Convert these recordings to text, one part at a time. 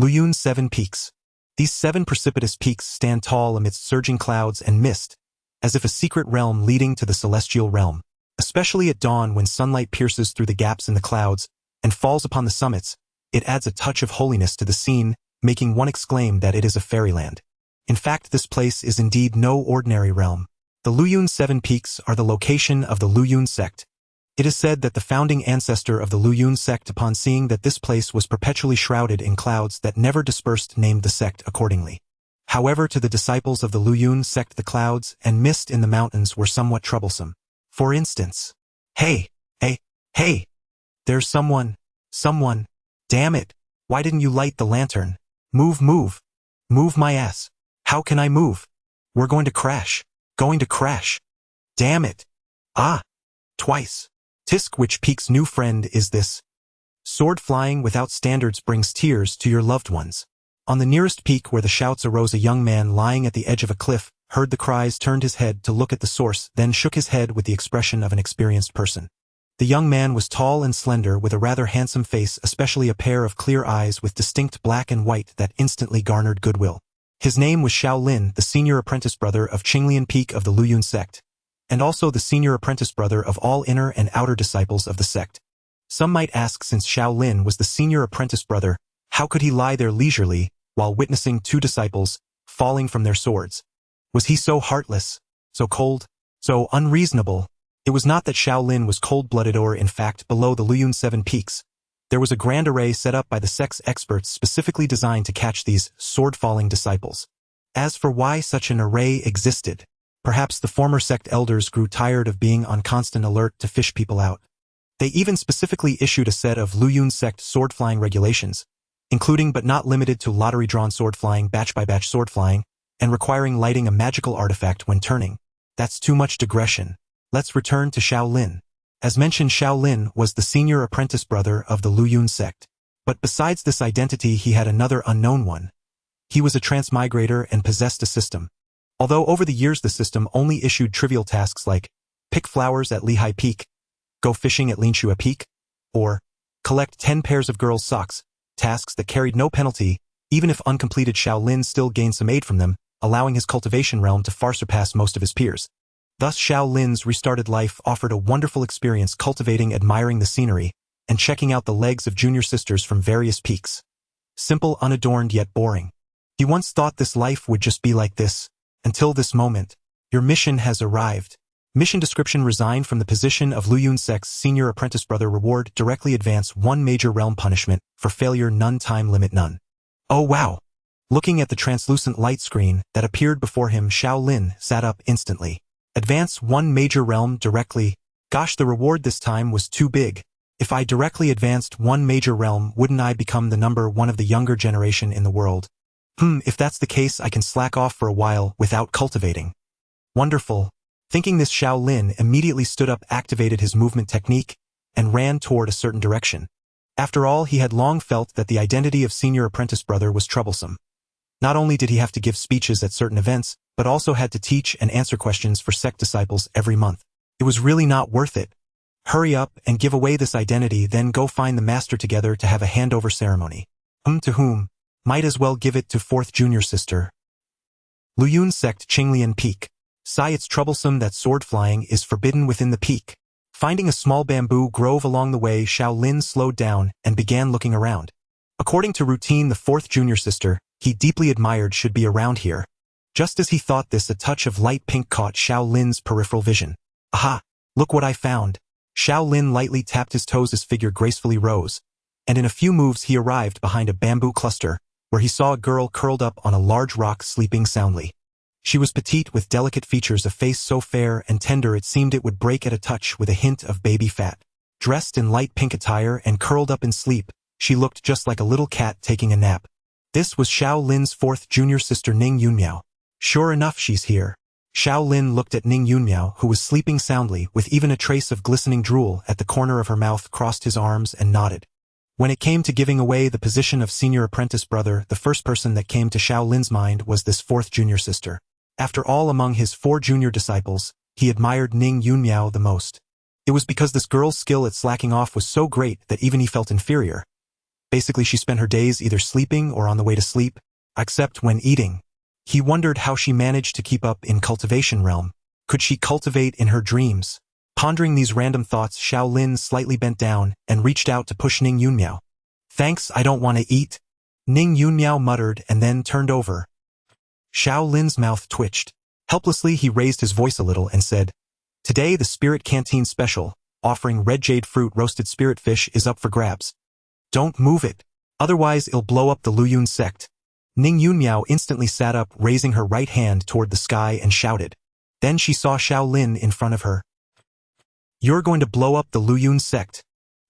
Luyun's 7 Peaks. These 7 precipitous peaks stand tall amidst surging clouds and mist, as if a secret realm leading to the celestial realm. Especially at dawn when sunlight pierces through the gaps in the clouds and falls upon the summits, it adds a touch of holiness to the scene, making one exclaim that it is a fairyland. In fact, this place is indeed no ordinary realm. The Luyun 7 Peaks are the location of the Qingxu Sect. It is said that the founding ancestor of the Qingxu Sect, upon seeing that this place was perpetually shrouded in clouds that never dispersed, named the sect accordingly. However, to the disciples of the Qingxu Sect, the clouds and mist in the mountains were somewhat troublesome. For instance, hey, there's someone, damn it, why didn't you light the lantern? Move my ass. How can I move? We're going to crash. Damn it. Twice. Tisk, which peak's new friend is this? Sword flying without standards brings tears to your loved ones. On the nearest peak where the shouts arose, a young man lying at the edge of a cliff, heard the cries, turned his head to look at the source, then shook his head with the expression of an experienced person. The young man was tall and slender, with a rather handsome face, especially a pair of clear eyes with distinct black and white that instantly garnered goodwill. His name was Xiao Lin, the senior apprentice brother of Qingxu Peak of the Qingxu Sect, and also the senior apprentice brother of all inner and outer disciples of the sect. Some might ask, since Xiao Lin was the senior apprentice brother, how could he lie there leisurely while witnessing 2 disciples falling from their swords? Was he so heartless, so cold, so unreasonable? It was not that Xiao Lin was cold-blooded, or in fact, below the Qingxu 7 Peaks, there was a grand array set up by the sect's experts specifically designed to catch these sword-falling disciples. As for why such an array existed, perhaps the former sect elders grew tired of being on constant alert to fish people out. They even specifically issued a set of Qingxu Sect sword-flying regulations, including but not limited to lottery-drawn sword-flying, batch-by-batch sword-flying, and requiring lighting a magical artifact when turning. That's too much digression. Let's return to Xiao Lin. As mentioned, Xiao Lin was the senior apprentice brother of the Qingxu Sect. But besides this identity, he had another unknown one. He was a transmigrator and possessed a system. Although over the years the system only issued trivial tasks like pick flowers at Lehigh Peak, go fishing at Linshua Peak, or collect 10 pairs of girls' socks, tasks that carried no penalty, even if uncompleted. Xiao Lin still gained some aid from them, allowing his cultivation realm to far surpass most of his peers. Thus Xiao Lin's restarted life offered a wonderful experience cultivating, admiring the scenery, and checking out the legs of junior sisters from various peaks. Simple, unadorned, yet boring. He once thought this life would just be like this, until this moment. Your mission has arrived. Mission description: resign from the position of Qingxu Sect's senior apprentice brother. Reward: directly advance 1 major realm. Punishment: for failure none. Time limit none. Oh wow! Looking at the translucent light screen that appeared before him, Xiao Lin sat up instantly. Advance 1 major realm directly. Gosh, the reward this time was too big. If I directly advanced 1 major realm, wouldn't I become the number 1 of the younger generation in the world? If that's the case, I can slack off for a while without cultivating. Wonderful. Thinking this, Xiao Lin immediately stood up, activated his movement technique, and ran toward a certain direction. After all, he had long felt that the identity of senior apprentice brother was troublesome. Not only did he have to give speeches at certain events, but also had to teach and answer questions for sect disciples every month. It was really not worth it. Hurry up and give away this identity, then go find the master together to have a handover ceremony. To whom? Might as well give it to 4th junior sister. Qingxu Sect, Qingxu Peak. Sigh, it's troublesome that sword flying is forbidden within the peak. Finding a small bamboo grove along the way, Xiao Lin slowed down and began looking around. According to routine, the 4th junior sister he deeply admired should be around here. Just as he thought this, a touch of light pink caught Xiao Lin's peripheral vision. Aha! Look what I found. Xiao Lin lightly tapped his toes. His figure gracefully rose, and in a few moves he arrived behind a bamboo cluster, where he saw a girl curled up on a large rock sleeping soundly. She was petite with delicate features, a face so fair and tender it seemed it would break at a touch, with a hint of baby fat. Dressed in light pink attire and curled up in sleep, she looked just like a little cat taking a nap. This was Xiao Lin's 4th junior sister, Ning Yunmiao. Sure enough, she's here. Xiao Lin looked at Ning Yunmiao, who was sleeping soundly, with even a trace of glistening drool at the corner of her mouth, crossed his arms and nodded. When it came to giving away the position of senior apprentice brother, the first person that came to Xiao Lin's mind was this 4th junior sister. After all, among his 4 junior disciples, he admired Ning Yunmiao the most. It was because this girl's skill at slacking off was so great that even he felt inferior. Basically, she spent her days either sleeping or on the way to sleep, except when eating. He wondered how she managed to keep up in cultivation realm. Could she cultivate in her dreams? Pondering these random thoughts, Xiao Lin slightly bent down and reached out to push Ning Yunmiao. Thanks, I don't want to eat. Ning Yunmiao muttered and then turned over. Xiao Lin's mouth twitched. Helplessly, he raised his voice a little and said, Today the Spirit Canteen Special, offering red jade fruit roasted spirit fish, is up for grabs. Don't move it. Otherwise it'll blow up the Qingxu Sect. Ning Yunmiao instantly sat up, raising her right hand toward the sky and shouted. Then she saw Xiao Lin in front of her. You're going to blow up the Qingxu Sect.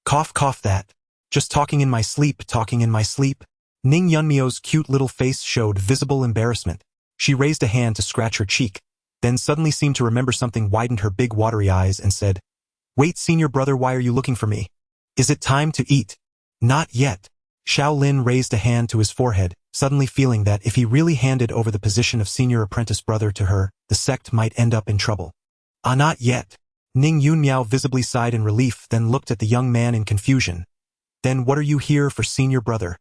Cough cough that. Just talking in my sleep, talking in my sleep. Ning Yunmiao's cute little face showed visible embarrassment. She raised a hand to scratch her cheek, then suddenly seemed to remember something, widened her big watery eyes and said, Wait, senior brother, why are you looking for me? Is it time to eat? Not yet. Xiao Lin raised a hand to his forehead, suddenly feeling that if he really handed over the position of senior apprentice brother to her, the sect might end up in trouble. Not yet. Ning Yunmiao visibly sighed in relief, then looked at the young man in confusion. Then what are you here for, senior brother?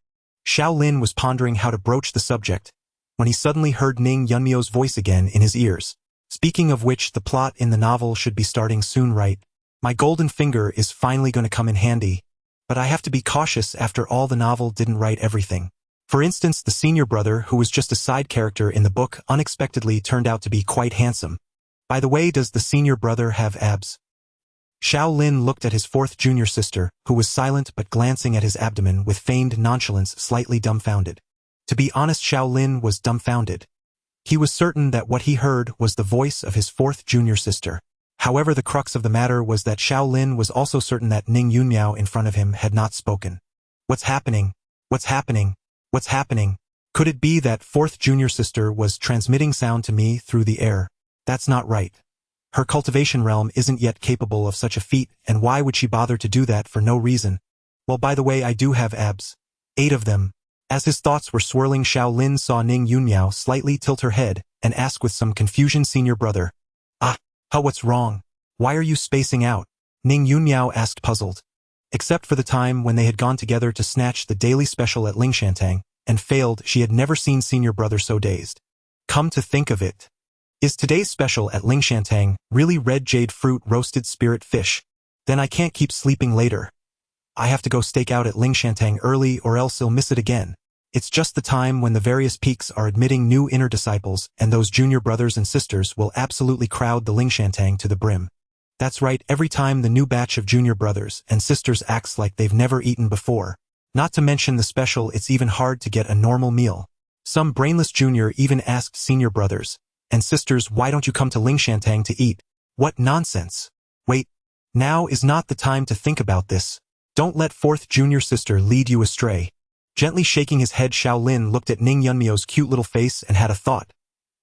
Xiao Lin was pondering how to broach the subject, when he suddenly heard Ning Yunmiao's voice again in his ears. Speaking of which, the plot in the novel should be starting soon, right? My golden finger is finally going to come in handy. But I have to be cautious, after all, the novel didn't write everything. For instance, the senior brother, who was just a side character in the book, unexpectedly turned out to be quite handsome. By the way, does the senior brother have abs? Xiao Lin looked at his fourth junior sister, who was silent but glancing at his abdomen with feigned nonchalance, slightly dumbfounded. To be honest, Xiao Lin was dumbfounded. He was certain that what he heard was the voice of his fourth junior sister. However, the crux of the matter was that Xiao Lin was also certain that Ning Yunmiao in front of him had not spoken. What's happening? What's happening? What's happening? Could it be that fourth junior sister was transmitting sound to me through the air? That's not right. Her cultivation realm isn't yet capable of such a feat, and why would she bother to do that for no reason? Well, by the way, I do have abs. 8 of them. As his thoughts were swirling, Xiao Lin saw Ning Yunmiao slightly tilt her head and ask with some confusion, Senior brother. What's wrong? Why are you spacing out? Ning Yunmiao asked, puzzled. Except for the time when they had gone together to snatch the daily special at Lingshantang, and failed, she had never seen senior brother so dazed. Come to think of it. Is today's special at Lingshantang really red jade fruit roasted spirit fish? Then I can't keep sleeping later. I have to go stake out at Lingshantang early, or else I'll miss it again. It's just the time when the various peaks are admitting new inner disciples, and those junior brothers and sisters will absolutely crowd the Lingshantang to the brim. That's right, every time the new batch of junior brothers and sisters acts like they've never eaten before. Not to mention the special, it's even hard to get a normal meal. Some brainless junior even asked senior brothers and sisters, why don't you come to Lingshantang to eat? What nonsense. Wait, now is not the time to think about this. Don't let fourth junior sister lead you astray. Gently shaking his head, Xiao Lin looked at Ning Yunmiao's cute little face and had a thought.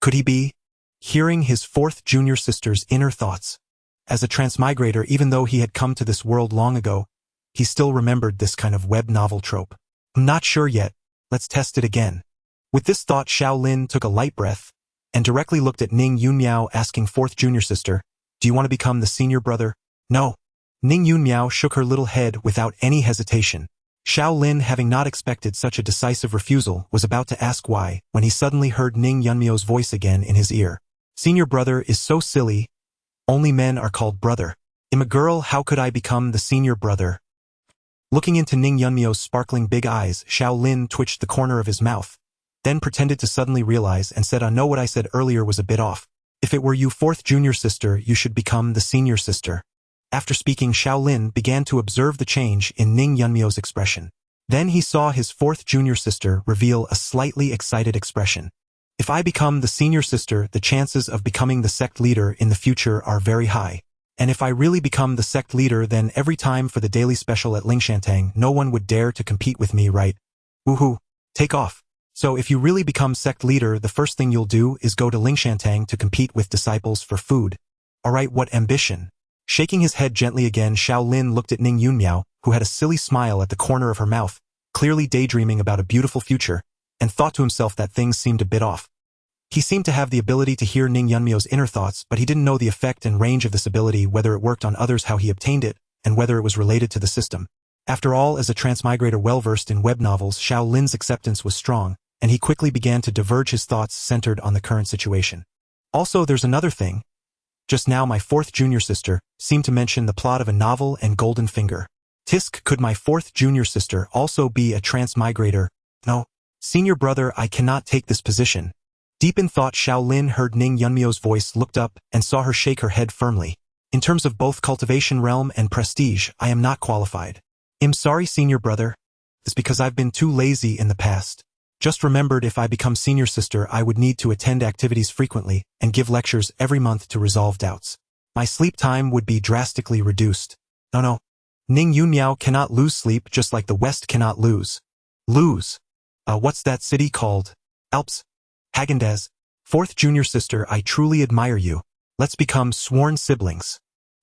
Could he be hearing his fourth junior sister's inner thoughts? As a transmigrator, even though he had come to this world long ago, he still remembered this kind of web novel trope. I'm not sure yet. Let's test it again. With this thought, Xiao Lin took a light breath and directly looked at Ning Yunmiao, asking fourth junior sister, do you want to become the senior brother? No. Ning Yunmiao shook her little head without any hesitation. Xiao Lin, having not expected such a decisive refusal, was about to ask why, when he suddenly heard Ning Yunmiao's voice again in his ear. Senior brother is so silly. Only men are called brother. I'm a girl, how could I become the senior brother? Looking into Ning Yunmiao's sparkling big eyes, Xiao Lin twitched the corner of his mouth, then pretended to suddenly realize and said, I know what I said earlier was a bit off. If it were you, fourth junior sister, you should become the senior sister. After speaking, Xiao Lin began to observe the change in Ning Yunmiao's expression. Then he saw his fourth junior sister reveal a slightly excited expression. If I become the senior sister, the chances of becoming the sect leader in the future are very high. And if I really become the sect leader, then every time for the daily special at Lingshantang, no one would dare to compete with me, right? Woohoo, take off. So if you really become sect leader, the first thing you'll do is go to Lingshantang to compete with disciples for food. Alright, what ambition. Shaking his head gently again, Xiao Lin looked at Ning Yunmiao, who had a silly smile at the corner of her mouth, clearly daydreaming about a beautiful future, and thought to himself that things seemed a bit off. He seemed to have the ability to hear Ning Yunmiao's inner thoughts, but he didn't know the effect and range of this ability, whether it worked on others, how he obtained it, and whether it was related to the system. After all, as a transmigrator well-versed in web novels, Xiao Lin's acceptance was strong, and he quickly began to diverge his thoughts centered on the current situation. Also, there's another thing. Just now my fourth junior sister seemed to mention the plot of a novel and Golden Finger. Tisk, could my fourth junior sister also be a transmigrator? No. Senior brother, I cannot take this position. Deep in thought, Xiao Lin heard Ning Yunmyo's voice, looked up, and saw her shake her head firmly. In terms of both cultivation realm and prestige, I am not qualified. I'm sorry, senior brother. It's because I've been too lazy in the past. Just remembered if I become senior sister, I would need to attend activities frequently and give lectures every month to resolve doubts. My sleep time would be drastically reduced. No. Ning Yunmiao cannot lose sleep just like the West cannot lose. What's that city called? Alps? Häagen-Dazs. Fourth junior sister, I truly admire you. Let's become sworn siblings.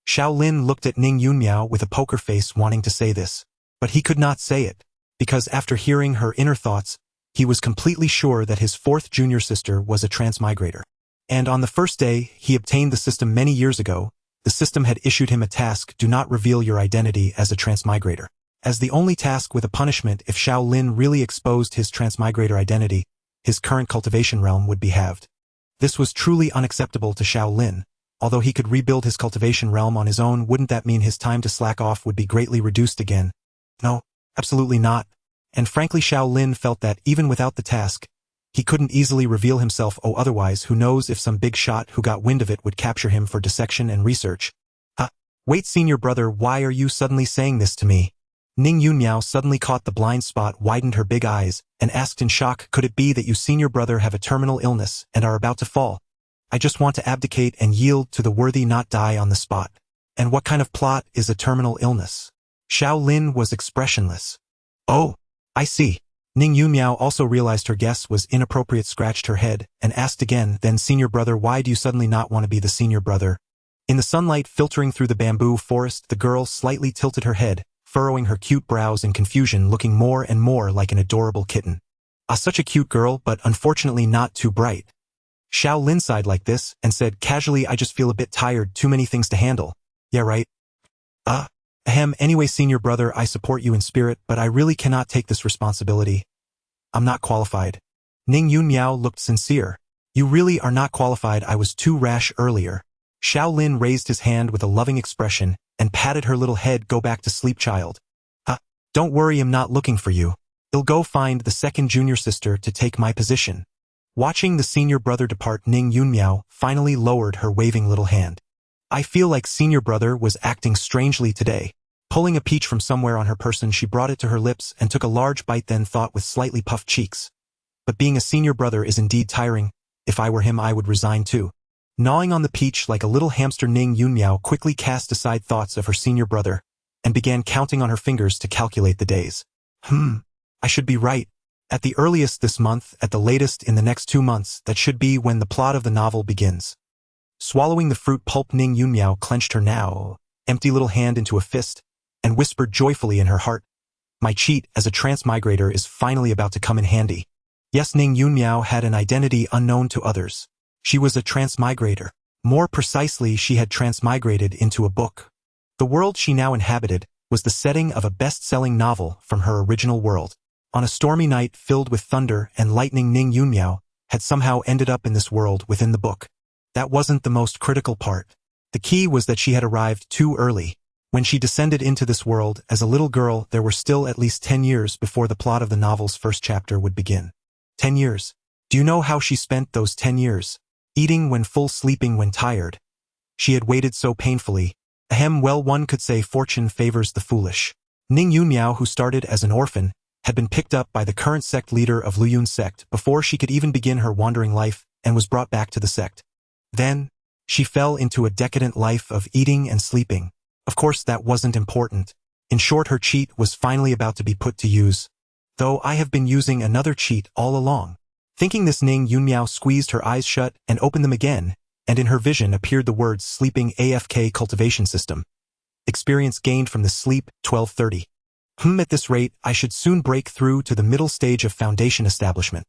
Xiao Lin looked at Ning Yunmiao with a poker face, wanting to say this. But he could not say it, because after hearing her inner thoughts, he was completely sure that his fourth junior sister was a transmigrator. And on the first day he obtained the system many years ago, the system had issued him a task: do not reveal your identity as a transmigrator. As the only task with a punishment, if Xiao Lin really exposed his transmigrator identity, his current cultivation realm would be halved. This was truly unacceptable to Xiao Lin. Although he could rebuild his cultivation realm on his own, wouldn't that mean his time to slack off would be greatly reduced again? No, absolutely not. And frankly, Xiao Lin felt that, even without the task, he couldn't easily reveal himself. Otherwise, who knows if some big shot who got wind of it would capture him for dissection and research. Wait, senior brother, why are you suddenly saying this to me? Ning Yunmiao suddenly caught the blind spot, widened her big eyes, and asked in shock, could it be that you, senior brother, have a terminal illness and are about to fall? I just want to abdicate and yield to the worthy, not die on the spot. And what kind of plot is a terminal illness? Xiao Lin was expressionless. Oh, I see. Ning Yunmiao also realized her guess was inappropriate, scratched her head, and asked again, then senior brother, why do you suddenly not want to be the senior brother? In the sunlight filtering through the bamboo forest, the girl slightly tilted her head, furrowing her cute brows in confusion, looking more and more like an adorable kitten. Such a cute girl, but unfortunately not too bright. Xiao Lin sighed like this, and said casually, I just feel a bit tired, too many things to handle. Yeah, right? Anyway, senior brother, I support you in spirit, but I really cannot take this responsibility. I'm not qualified. Ning Yunmiao looked sincere. You really are not qualified, I was too rash earlier. Xiao Lin raised his hand with a loving expression, and patted her little head. Go back to sleep, child. Don't worry, I'm not looking for you. I'll go find the second junior sister to take my position. Watching the senior brother depart, Ning Yunmiao finally lowered her waving little hand. I feel like senior brother was acting strangely today. Pulling a peach from somewhere on her person, she brought it to her lips and took a large bite, then thought with slightly puffed cheeks. But being a senior brother is indeed tiring. If I were him, I would resign too. Gnawing on the peach like a little hamster, Ning Yunmiao quickly cast aside thoughts of her senior brother and began counting on her fingers to calculate the days. I should be right. At the earliest this month, at the latest in the next 2 months, that should be when the plot of the novel begins. Swallowing the fruit pulp, Ning Yunmiao clenched her now empty little hand into a fist and whispered joyfully in her heart, my cheat as a transmigrator is finally about to come in handy. Yes, Ning Yunmiao had an identity unknown to others. She was a transmigrator. More precisely, she had transmigrated into a book. The world she now inhabited was the setting of a best-selling novel from her original world. On a stormy night filled with thunder and lightning, Ning Yunmiao had somehow ended up in this world within the book. That wasn't the most critical part. The key was that she had arrived too early. When she descended into this world as a little girl, there were still at least 10 years before the plot of the novel's first chapter would begin. 10 years. Do you know how she spent those 10 years? Eating when full, sleeping when tired. She had waited so painfully. Well, one could say fortune favors the foolish. Ning Yunmiao, who started as an orphan, had been picked up by the current sect leader of Qingxu Sect before she could even begin her wandering life, and was brought back to the sect. Then, she fell into a decadent life of eating and sleeping. Of course, that wasn't important. In short, her cheat was finally about to be put to use. Though I have been using another cheat all along. Thinking this, Ning Yunmiao squeezed her eyes shut and opened them again, and in her vision appeared the words sleeping AFK cultivation system. Experience gained from the sleep, 1230. At this rate, I should soon break through to the middle stage of foundation establishment.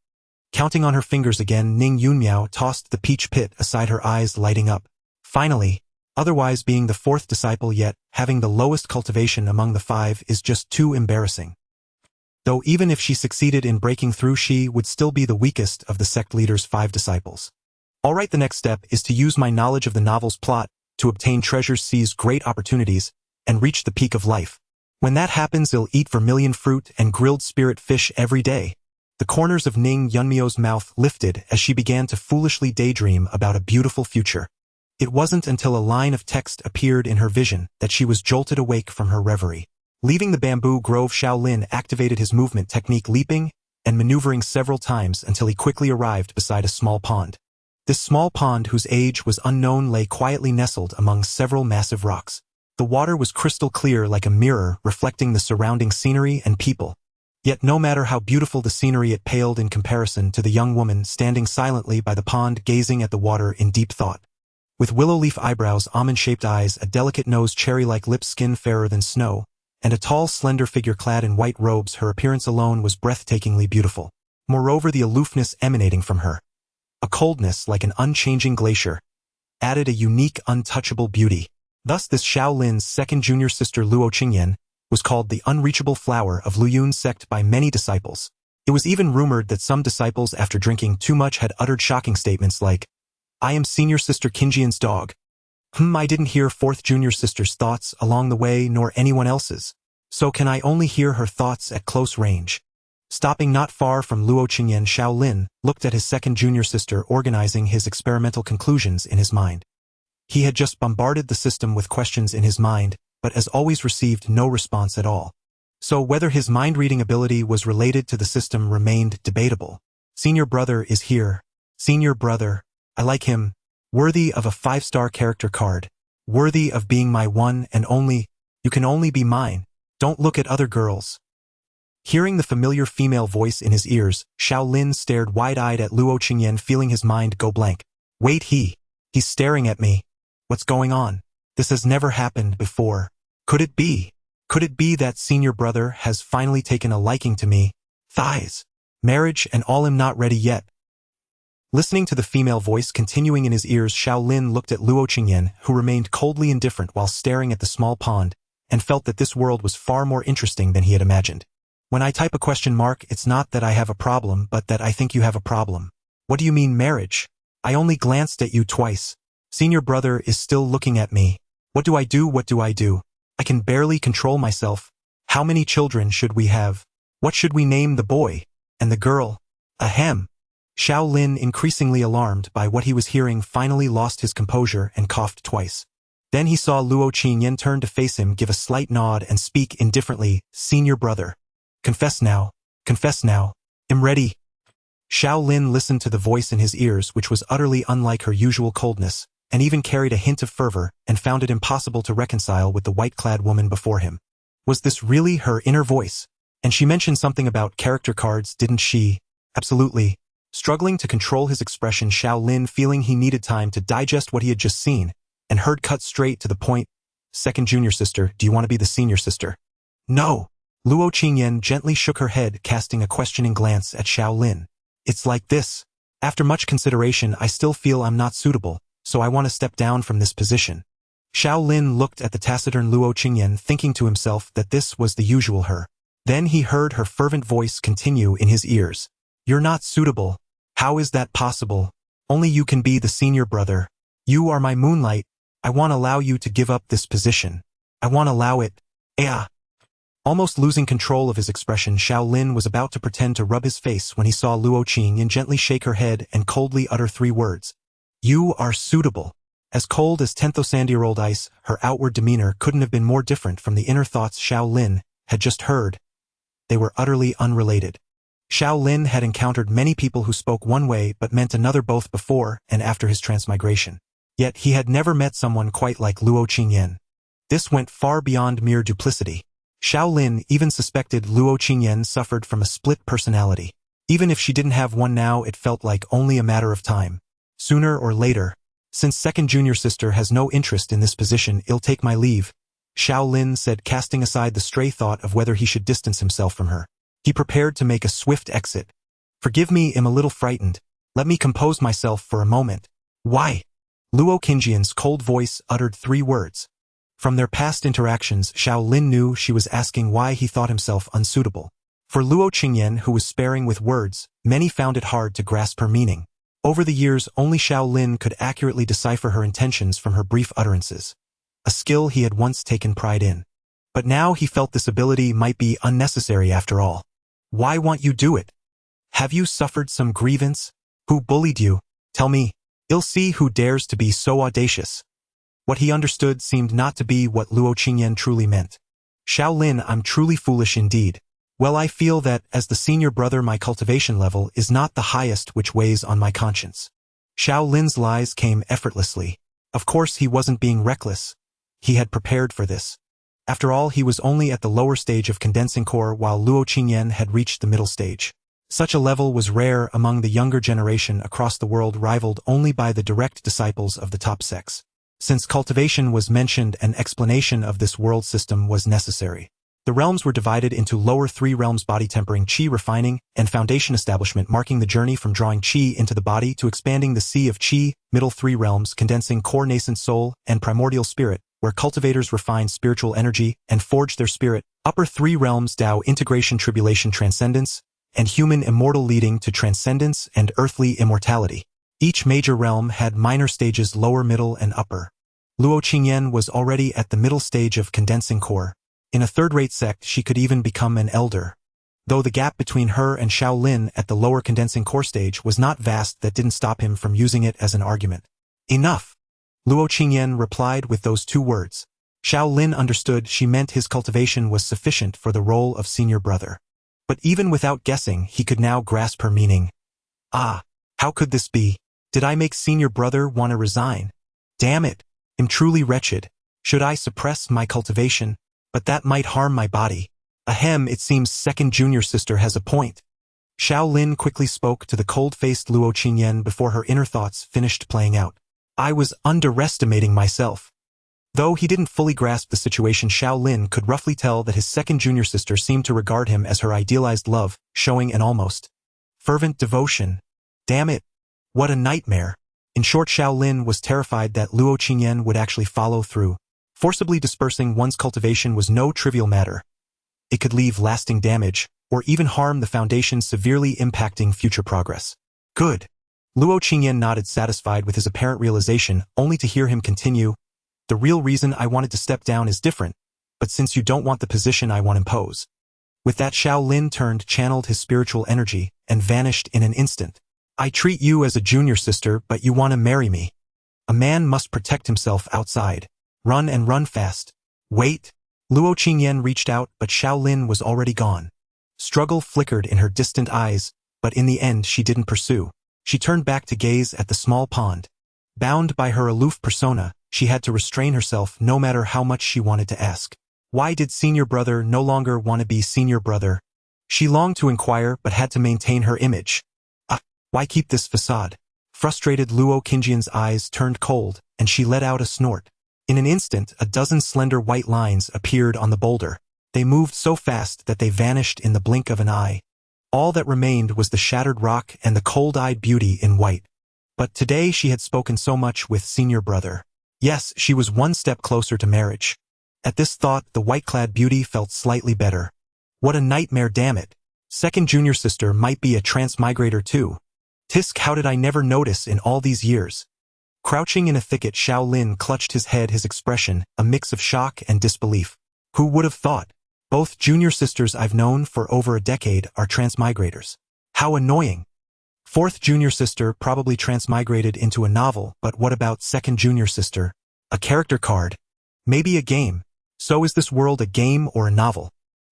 Counting on her fingers again, Ning Yunmiao tossed the peach pit aside, her eyes lighting up. Finally, Otherwise, being the fourth disciple yet having the lowest cultivation among the five is just too embarrassing. Though even if she succeeded in breaking through, she would still be the weakest of the sect leader's 5 disciples. Alright, the next step is to use my knowledge of the novel's plot to obtain treasures, seize great opportunities, and reach the peak of life. When that happens, I'll eat vermilion fruit and grilled spirit fish every day. The corners of Ning Yunmio's mouth lifted as she began to foolishly daydream about a beautiful future. It wasn't until a line of text appeared in her vision that she was jolted awake from her reverie. Leaving the bamboo grove, Xiao Lin activated his movement technique, leaping and maneuvering several times until he quickly arrived beside a small pond. This small pond, whose age was unknown, lay quietly nestled among several massive rocks. The water was crystal clear, like a mirror reflecting the surrounding scenery and people. Yet no matter how beautiful the scenery, it paled in comparison to the young woman standing silently by the pond, gazing at the water in deep thought. With willow leaf eyebrows, almond-shaped eyes, a delicate nose, cherry-like lips, skin fairer than snow, and a tall, slender figure clad in white robes, her appearance alone was breathtakingly beautiful. Moreover, the aloofness emanating from her, a coldness like an unchanging glacier, added a unique, untouchable beauty. Thus, this Xiao Lin's second junior sister, Luo Qingyan, was called the unreachable flower of Luyun sect by many disciples. It was even rumored that some disciples, after drinking too much, had uttered shocking statements like, "I am senior sister Qingjian's dog." I didn't hear fourth junior sister's thoughts along the way, nor anyone else's. So can I only hear her thoughts at close range? Stopping not far from Luo Qingyan, Xiao Lin looked at his second junior sister, organizing his experimental conclusions in his mind. He had just bombarded the system with questions in his mind, but as always received no response at all. So whether his mind-reading ability was related to the system remained debatable. Senior brother is here. Senior brother. I like him. Worthy of a 5-star character card. Worthy of being my one and only. You can only be mine. Don't look at other girls. Hearing the familiar female voice in his ears, Xiao Lin stared wide-eyed at Luo Qingyan, feeling his mind go blank. Wait, he's staring at me. What's going on? This has never happened before. Could it be? Could it be that senior brother has finally taken a liking to me? Thighs. Marriage and all, I'm not ready yet. Listening to the female voice continuing in his ears, Xiao Lin looked at Luo Qingyan, who remained coldly indifferent while staring at the small pond, and felt that this world was far more interesting than he had imagined. When I type a question mark, it's not that I have a problem, but that I think you have a problem. What do you mean, marriage? I only glanced at you twice. Senior brother is still looking at me. What do I do? What do I do? I can barely control myself. How many children should we have? What should we name the boy? And the girl? Ahem. Xiao Lin, increasingly alarmed by what he was hearing, finally lost his composure and coughed twice. Then he saw Luo Qingyan turn to face him, give a slight nod, and speak indifferently, "Senior brother. Confess now. Confess now. I'm ready." Xiao Lin listened to the voice in his ears, which was utterly unlike her usual coldness, and even carried a hint of fervor, and found it impossible to reconcile with the white-clad woman before him. Was this really her inner voice? And she mentioned something about character cards, didn't she? Absolutely. Struggling to control his expression, Xiao Lin, feeling he needed time to digest what he had just seen, and heard cut straight to the point. "Second junior sister, do you want to be the senior sister?" "No." Luo Qingyan gently shook her head, casting a questioning glance at Xiao Lin. "It's like this. After much consideration, I still feel I'm not suitable, so I want to step down from this position." Xiao Lin looked at the taciturn Luo Qingyan, thinking to himself that this was the usual her. Then he heard her fervent voice continue in his ears. "You're not suitable. How is that possible? Only you can be the senior brother. You are my moonlight. I won't allow you to give up this position. I won't allow it. Ah." Almost losing control of his expression, Xiao Lin was about to pretend to rub his face when he saw Luo Qingyan gently shake her head and coldly utter 3 words. "You are suitable." As cold as 10,000-year-old ice, her outward demeanor couldn't have been more different from the inner thoughts Xiao Lin had just heard. They were utterly unrelated. Xiao Lin had encountered many people who spoke one way but meant another both before and after his transmigration. Yet he had never met someone quite like Luo Qingyan. This went far beyond mere duplicity. Xiao Lin even suspected Luo Qingyan suffered from a split personality. Even if she didn't have one now, it felt like only a matter of time. Sooner or later. "Since second junior sister has no interest in this position, I'll take my leave," Xiao Lin said, casting aside the stray thought of whether he should distance himself from her. He prepared to make a swift exit. "Forgive me, I'm a little frightened. Let me compose myself for a moment." "Why?" Luo Qingxian's cold voice uttered 3 words. From their past interactions, Xiao Lin knew she was asking why he thought himself unsuitable. For Luo Qingyan, who was sparing with words, many found it hard to grasp her meaning. Over the years, only Xiao Lin could accurately decipher her intentions from her brief utterances, a skill he had once taken pride in. But now he felt this ability might be unnecessary after all. Why won't you do it? Have you suffered some grievance? Who bullied you? Tell me. I'll see who dares to be so audacious. What he understood seemed not to be what Luo Qingyan truly meant. Xiao Lin, I'm truly foolish indeed. Well, I feel that, as the senior brother, my cultivation level is not the highest, which weighs on my conscience. Xiao Lin's lies came effortlessly. Of course he wasn't being reckless. He had prepared for this. After all, he was only at the lower stage of condensing core while Luo Qingyan had reached the middle stage. Such a level was rare among the younger generation across the world, rivaled only by the direct disciples of the top sects. Since cultivation was mentioned, an explanation of this world system was necessary. The realms were divided into lower 3 realms: body tempering, qi refining, and foundation establishment, marking the journey from drawing qi into the body to expanding the sea of qi. Middle 3 realms, condensing core, nascent soul, and primordial spirit, where cultivators refine spiritual energy and forge their spirit. Upper 3 realms, Tao integration, tribulation, transcendence, and human immortal, leading to transcendence and earthly immortality. Each major realm had minor stages: lower, middle, and upper. Luo Qingyan was already at the middle stage of condensing core. In a third-rate sect, she could even become an elder. Though the gap between her and Xiao Lin at the lower condensing core stage was not vast, that didn't stop him from using it as an argument. Enough! Luo Qingyan replied with those 2 words. Xiao Lin understood she meant his cultivation was sufficient for the role of senior brother. But even without guessing, he could now grasp her meaning. Ah, how could this be? Did I make senior brother want to resign? Damn it! I'm truly wretched. Should I suppress my cultivation? But that might harm my body. Ahem, it seems second junior sister has a point. Xiao Lin quickly spoke to the cold-faced Luo Qingyan before her inner thoughts finished playing out. I was underestimating myself. Though he didn't fully grasp the situation, Xiao Lin could roughly tell that his second junior sister seemed to regard him as her idealized love, showing an almost fervent devotion. Damn it! What a nightmare! In short, Xiao Lin was terrified that Luo Qingyan would actually follow through. Forcibly dispersing one's cultivation was no trivial matter. It could leave lasting damage, or even harm the foundation, severely impacting future progress. Good. Luo Qingyan nodded, satisfied with his apparent realization, only to hear him continue. The real reason I wanted to step down is different, but since you don't want the position I want to impose. With that, Xiao Lin channeled his spiritual energy, and vanished in an instant. I treat you as a junior sister, but you want to marry me. A man must protect himself outside. Run and run fast. Wait. Luo Qingyan reached out, but Xiao Lin was already gone. Struggle flickered in her distant eyes, but in the end she didn't pursue. She turned back to gaze at the small pond. Bound by her aloof persona, she had to restrain herself no matter how much she wanted to ask. Why did senior brother no longer want to be senior brother? She longed to inquire but had to maintain her image. Why keep this facade? Frustrated, Luo Qingxian's eyes turned cold, and she let out a snort. In an instant, a dozen slender white lines appeared on the boulder. They moved so fast that they vanished in the blink of an eye. All that remained was the shattered rock and the cold-eyed beauty in white. But today she had spoken so much with senior brother. Yes, she was one step closer to marriage. At this thought, the white-clad beauty felt slightly better. What a nightmare, damn it. Second junior sister might be a transmigrator too. Tisk, how did I never notice in all these years? Crouching in a thicket, Xiao Lin clutched his head, his expression a mix of shock and disbelief. Who would have thought? Both junior sisters I've known for over a decade are transmigrators. How annoying. Fourth junior sister probably transmigrated into a novel, but what about second junior sister? A character card. Maybe a game. So is this world a game or a novel?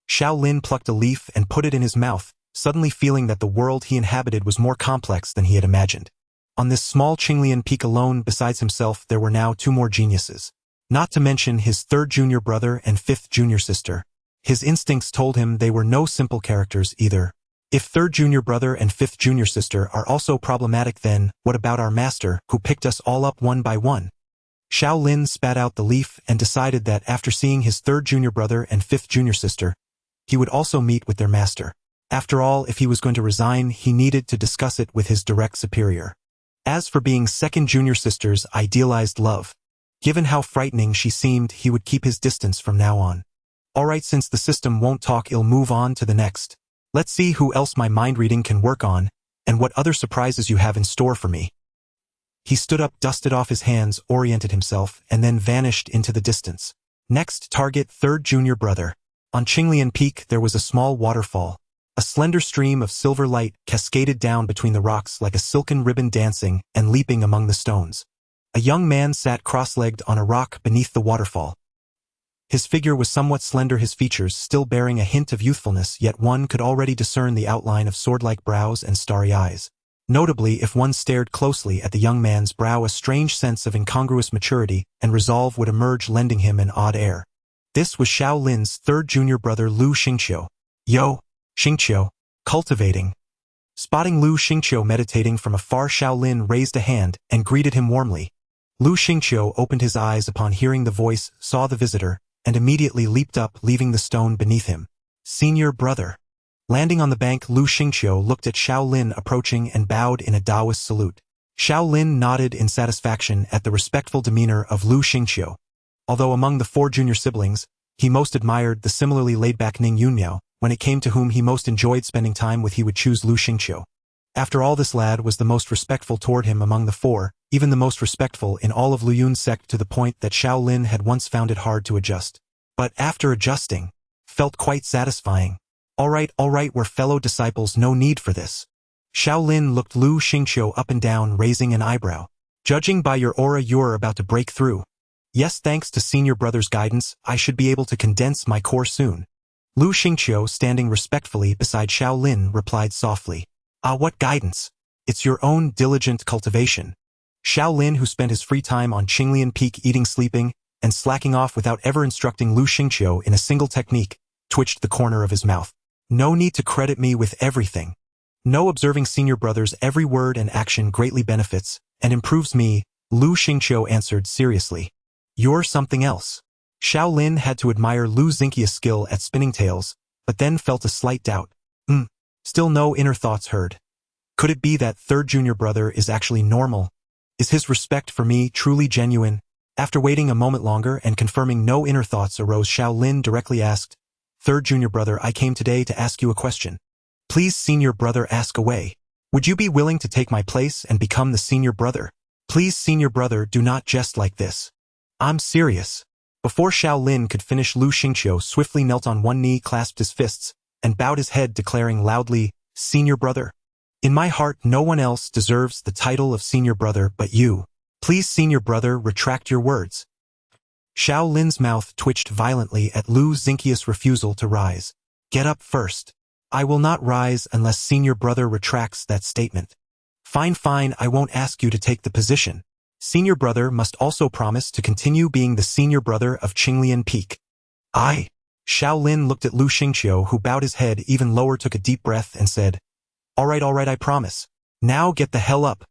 Xiao Lin plucked a leaf and put it in his mouth, suddenly feeling that the world he inhabited was more complex than he had imagined. On this small Qinglian peak alone, besides himself, there were now 2 more geniuses. Not to mention his third junior brother and fifth junior sister. His instincts told him they were no simple characters either. If third junior brother and fifth junior sister are also problematic, then what about our master, who picked us all up one by one? Xiao Lin spat out the leaf and decided that after seeing his third junior brother and fifth junior sister, he would also meet with their master. After all, if he was going to resign, he needed to discuss it with his direct superior. As for being second junior sister's idealized love, given how frightening she seemed, he would keep his distance from now on. Alright, since the system won't talk, I'll move on to the next. Let's see who else my mind reading can work on, and what other surprises you have in store for me. He stood up, dusted off his hands, oriented himself, and then vanished into the distance. Next target, third junior brother. On Qinglian Peak there was a small waterfall. A slender stream of silver light cascaded down between the rocks like a silken ribbon, dancing and leaping among the stones. A young man sat cross-legged on a rock beneath the waterfall. His figure was somewhat slender, his features still bearing a hint of youthfulness, yet one could already discern the outline of sword-like brows and starry eyes. Notably, if one stared closely at the young man's brow, a strange sense of incongruous maturity and resolve would emerge, lending him an odd air. This was Xiao Lin's third junior brother, Lu Qingxu. Yo, Qingxu, cultivating. Spotting Lu Qingxu meditating from afar, Xiao Lin raised a hand and greeted him warmly. Lu Qingxu opened his eyes upon hearing the voice, saw the visitor, and immediately leaped up, leaving the stone beneath him. Senior brother. Landing on the bank, Lu Qingxu looked at Xiao Lin approaching and bowed in a Taoist salute. Xiao Lin nodded in satisfaction at the respectful demeanor of Lu Qingxu. Although among the four junior siblings, he most admired the similarly laid-back Ning Yunmiao, when it came to whom he most enjoyed spending time with, he would choose Lu Qingxu. After all, this lad was the most respectful toward him among the four, even the most respectful in all of Luyun's sect, to the point that Xiao Lin had once found it hard to adjust. But after adjusting, felt quite satisfying. Alright, we're fellow disciples, no need for this. Xiao Lin looked Lu Qingxu up and down, raising an eyebrow. Judging by your aura, you're about to break through. Yes, thanks to senior brother's guidance, I should be able to condense my core soon. Lu Qingxu, standing respectfully beside Xiao Lin, replied softly. Ah, what guidance? It's your own diligent cultivation. Xiao Lin, who spent his free time on Qinglian Peak eating, sleeping, and slacking off without ever instructing Lu Qingxu in a single technique, twitched the corner of his mouth. No need to credit me with everything. No, observing senior brother's every word and action greatly benefits and improves me, Lu Qingxu answered seriously. You're something else. Xiao Lin had to admire Lu Xingqia's skill at spinning tales, but then felt a slight doubt. Still no inner thoughts heard. Could it be that third junior brother is actually normal? Is his respect for me truly genuine? After waiting a moment longer and confirming no inner thoughts arose, Xiao Lin directly asked, Third junior brother, I came today to ask you a question. Please, senior brother, ask away. Would you be willing to take my place and become the senior brother? Please, senior brother, do not jest like this. I'm serious. Before Xiao Lin could finish, Lu Qingxu swiftly knelt on one knee, clasped his fists, and bowed his head, declaring loudly, Senior brother. In my heart, no one else deserves the title of senior brother but you. Please, senior brother, retract your words. Xiao Lin's mouth twitched violently at Lu Xingqia's refusal to rise. Get up first. I will not rise unless senior brother retracts that statement. Fine, I won't ask you to take the position. Senior brother must also promise to continue being the senior brother of Qinglian Peak. I. Xiao Lin looked at Lu Qingxu, who bowed his head even lower, took a deep breath, and said, Alright, I promise. Now get the hell up.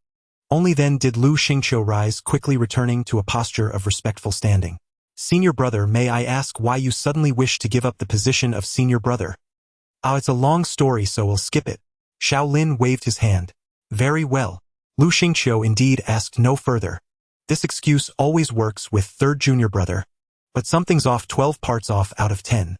Only then did Lu Qingxu rise, quickly returning to a posture of respectful standing. Senior brother, may I ask why you suddenly wish to give up the position of senior brother? It's a long story, so we'll skip it. Xiao Lin waved his hand. Very well. Lu Qingxu indeed asked no further. This excuse always works with third junior brother. But something's off, 12 parts off out of 10.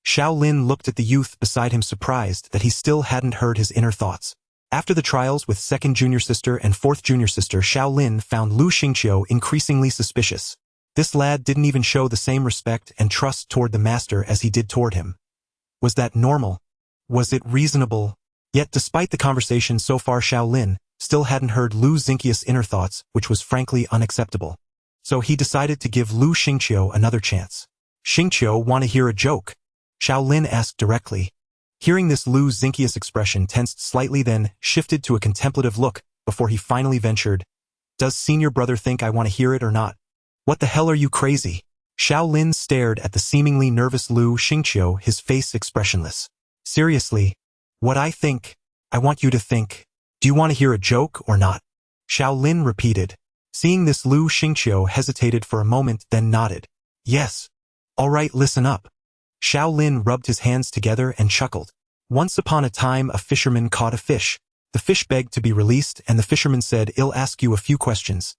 Xiao Lin looked at the youth beside him, surprised that he still hadn't heard his inner thoughts. After the trials with second junior sister and fourth junior sister, Xiao Lin found Lu Qingxu increasingly suspicious. This lad didn't even show the same respect and trust toward the master as he did toward him. Was that normal? Was it reasonable? Yet despite the conversation so far, Xiao Lin still hadn't heard Lu Xingqia's inner thoughts, which was frankly unacceptable. So he decided to give Lu Qingxu another chance. Qingxu, want to hear a joke? Xiao Lin asked directly. Hearing this, Lu Xingqia's expression tensed slightly, then shifted to a contemplative look before he finally ventured, Does senior brother think I want to hear it or not? What the hell, are you crazy? Xiao Lin stared at the seemingly nervous Lu Qingxu, his face expressionless. Seriously? What I think? I want you to think. Do you want to hear a joke or not? Xiao Lin repeated. Seeing this, Lu Qingxu hesitated for a moment, then nodded. Yes. Alright, listen up. Xiao Lin rubbed his hands together and chuckled. Once upon a time, a fisherman caught a fish. The fish begged to be released, and the fisherman said, "I'll ask you a few questions.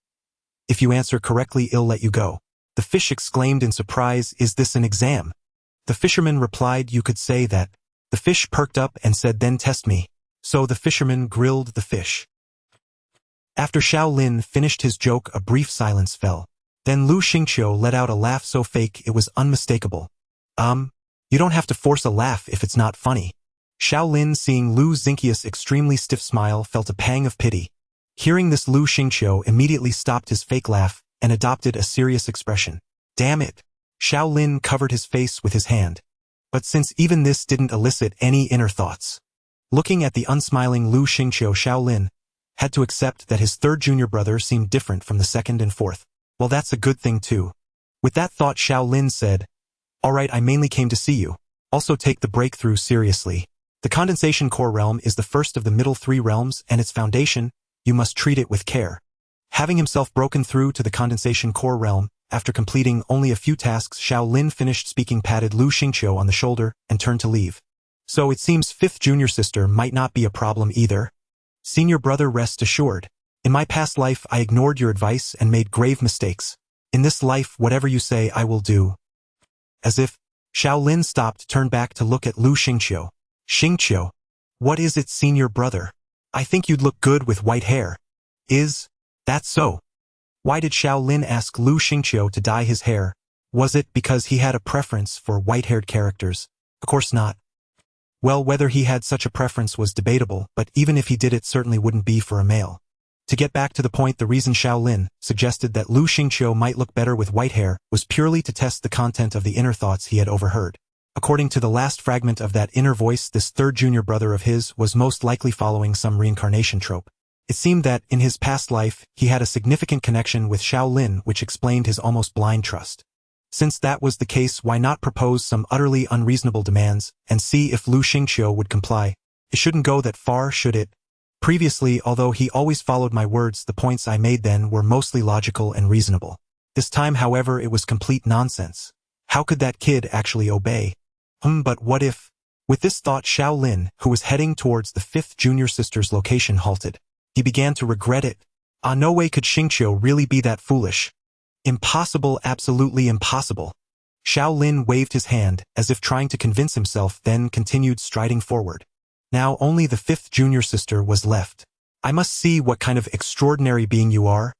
If you answer correctly, I'll let you go." The fish exclaimed in surprise, "Is this an exam?" The fisherman replied, "You could say that." The fish perked up and said, "Then test me." So the fisherman grilled the fish. After Xiao Lin finished his joke, a brief silence fell. Then Lu Xingqiu let out a laugh so fake it was unmistakable. You don't have to force a laugh if it's not funny." Xiao Lin, seeing Lu Xingqiu's extremely stiff smile, felt a pang of pity. Hearing this, Lu Xingqiu immediately stopped his fake laugh and adopted a serious expression. "Damn it!" Xiao Lin covered his face with his hand. But since even this didn't elicit any inner thoughts, looking at the unsmiling Lu Xingqiu, Xiao Lin had to accept that his third junior brother seemed different from the second and fourth. Well, that's a good thing too. With that thought, Xiao Lin said, "Alright, I mainly came to see you. Also take the breakthrough seriously. The condensation core realm is the first of the middle three realms, and its foundation, you must treat it with care." Having himself broken through to the condensation core realm, after completing only a few tasks, Xiao Lin finished speaking, patted Lu Xingqiu on the shoulder, and turned to leave. "So it seems fifth junior sister might not be a problem either. Senior brother, rest assured. In my past life I ignored your advice and made grave mistakes. In this life, whatever you say I will do." As if Xiao Lin stopped, turned back to look at Lu Xingqiu. "Xingqiu, what is it, senior brother? I think you'd look good with white hair. Is that so?" Why did Xiao Lin ask Lu Xingqiu to dye his hair? Was it because he had a preference for white-haired characters? Of course not. Well, whether he had such a preference was debatable, but even if he did, it certainly wouldn't be for a male. To get back to the point, the reason Xiao Lin suggested that Lu Xingqiu might look better with white hair was purely to test the content of the inner thoughts he had overheard. According to the last fragment of that inner voice, this third junior brother of his was most likely following some reincarnation trope. It seemed that, in his past life, he had a significant connection with Xiao Lin, which explained his almost blind trust. Since that was the case, why not propose some utterly unreasonable demands, and see if Lu Xingqiu would comply? It shouldn't go that far, should it? Previously, although he always followed my words, the points I made then were mostly logical and reasonable. This time, however, it was complete nonsense. How could that kid actually obey? But what if? With this thought, Xiao Lin, who was heading towards the fifth junior sister's location, halted. He began to regret it. No way could Xingqiu really be that foolish. Impossible, absolutely impossible. Xiao Lin waved his hand, as if trying to convince himself, then continued striding forward. Now only the fifth junior sister was left. "I must see what kind of extraordinary being you are."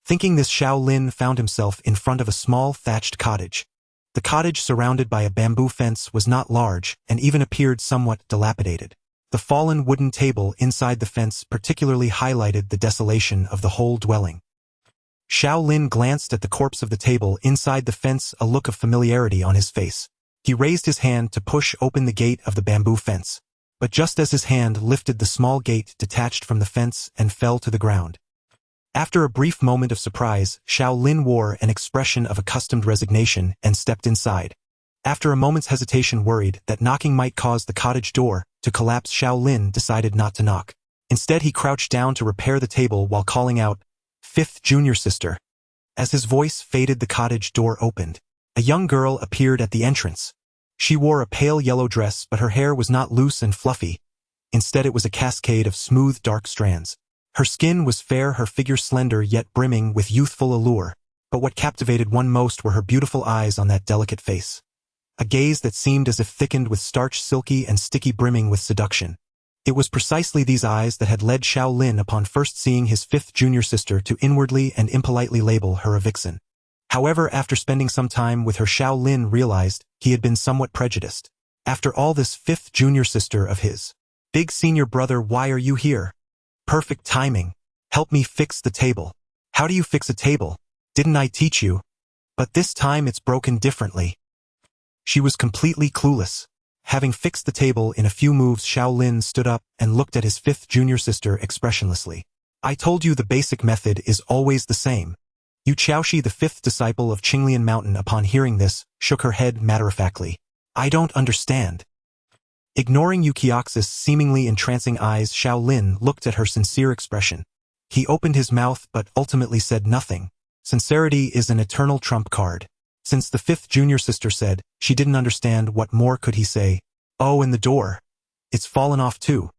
Thinking this, Xiao Lin found himself in front of a small thatched cottage. The cottage, surrounded by a bamboo fence, was not large, and even appeared somewhat dilapidated. The fallen wooden table inside the fence particularly highlighted the desolation of the whole dwelling. Xiao Lin glanced at the corpse of the table inside the fence, a look of familiarity on his face. He raised his hand to push open the gate of the bamboo fence. But just as his hand lifted, the small gate detached from the fence and fell to the ground. After a brief moment of surprise, Xiao Lin wore an expression of accustomed resignation and stepped inside. After a moment's hesitation, worried that knocking might cause the cottage door to collapse, Xiao Lin decided not to knock. Instead, he crouched down to repair the table while calling out, "Fifth junior sister." As his voice faded, the cottage door opened. A young girl appeared at the entrance. She wore a pale yellow dress, but her hair was not loose and fluffy. Instead, it was a cascade of smooth, dark strands. Her skin was fair, her figure slender yet brimming with youthful allure. But what captivated one most were her beautiful eyes on that delicate face. A gaze that seemed as if thickened with starch, silky and sticky, brimming with seduction. It was precisely these eyes that had led Xiao Lin, upon first seeing his fifth junior sister, to inwardly and impolitely label her a vixen. However, after spending some time with her, Xiao Lin realized he had been somewhat prejudiced. After all, this fifth junior sister of his. "Big senior brother, why are you here?" "Perfect timing. Help me fix the table." "How do you fix a table? Didn't I teach you?" "But this time it's broken differently." She was completely clueless. Having fixed the table in a few moves, Xiao Lin stood up and looked at his fifth junior sister expressionlessly. "I told you the basic method is always the same." Yu Qiaoshi, the fifth disciple of Qinglian Mountain, upon hearing this, shook her head matter-of-factly. "I don't understand." Ignoring Yu Qiaoxi's seemingly entrancing eyes, Xiao Lin looked at her sincere expression. He opened his mouth but ultimately said nothing. Sincerity is an eternal trump card. Since the fifth junior sister said she didn't understand, what more could he say? "Oh, and the door. It's fallen off too."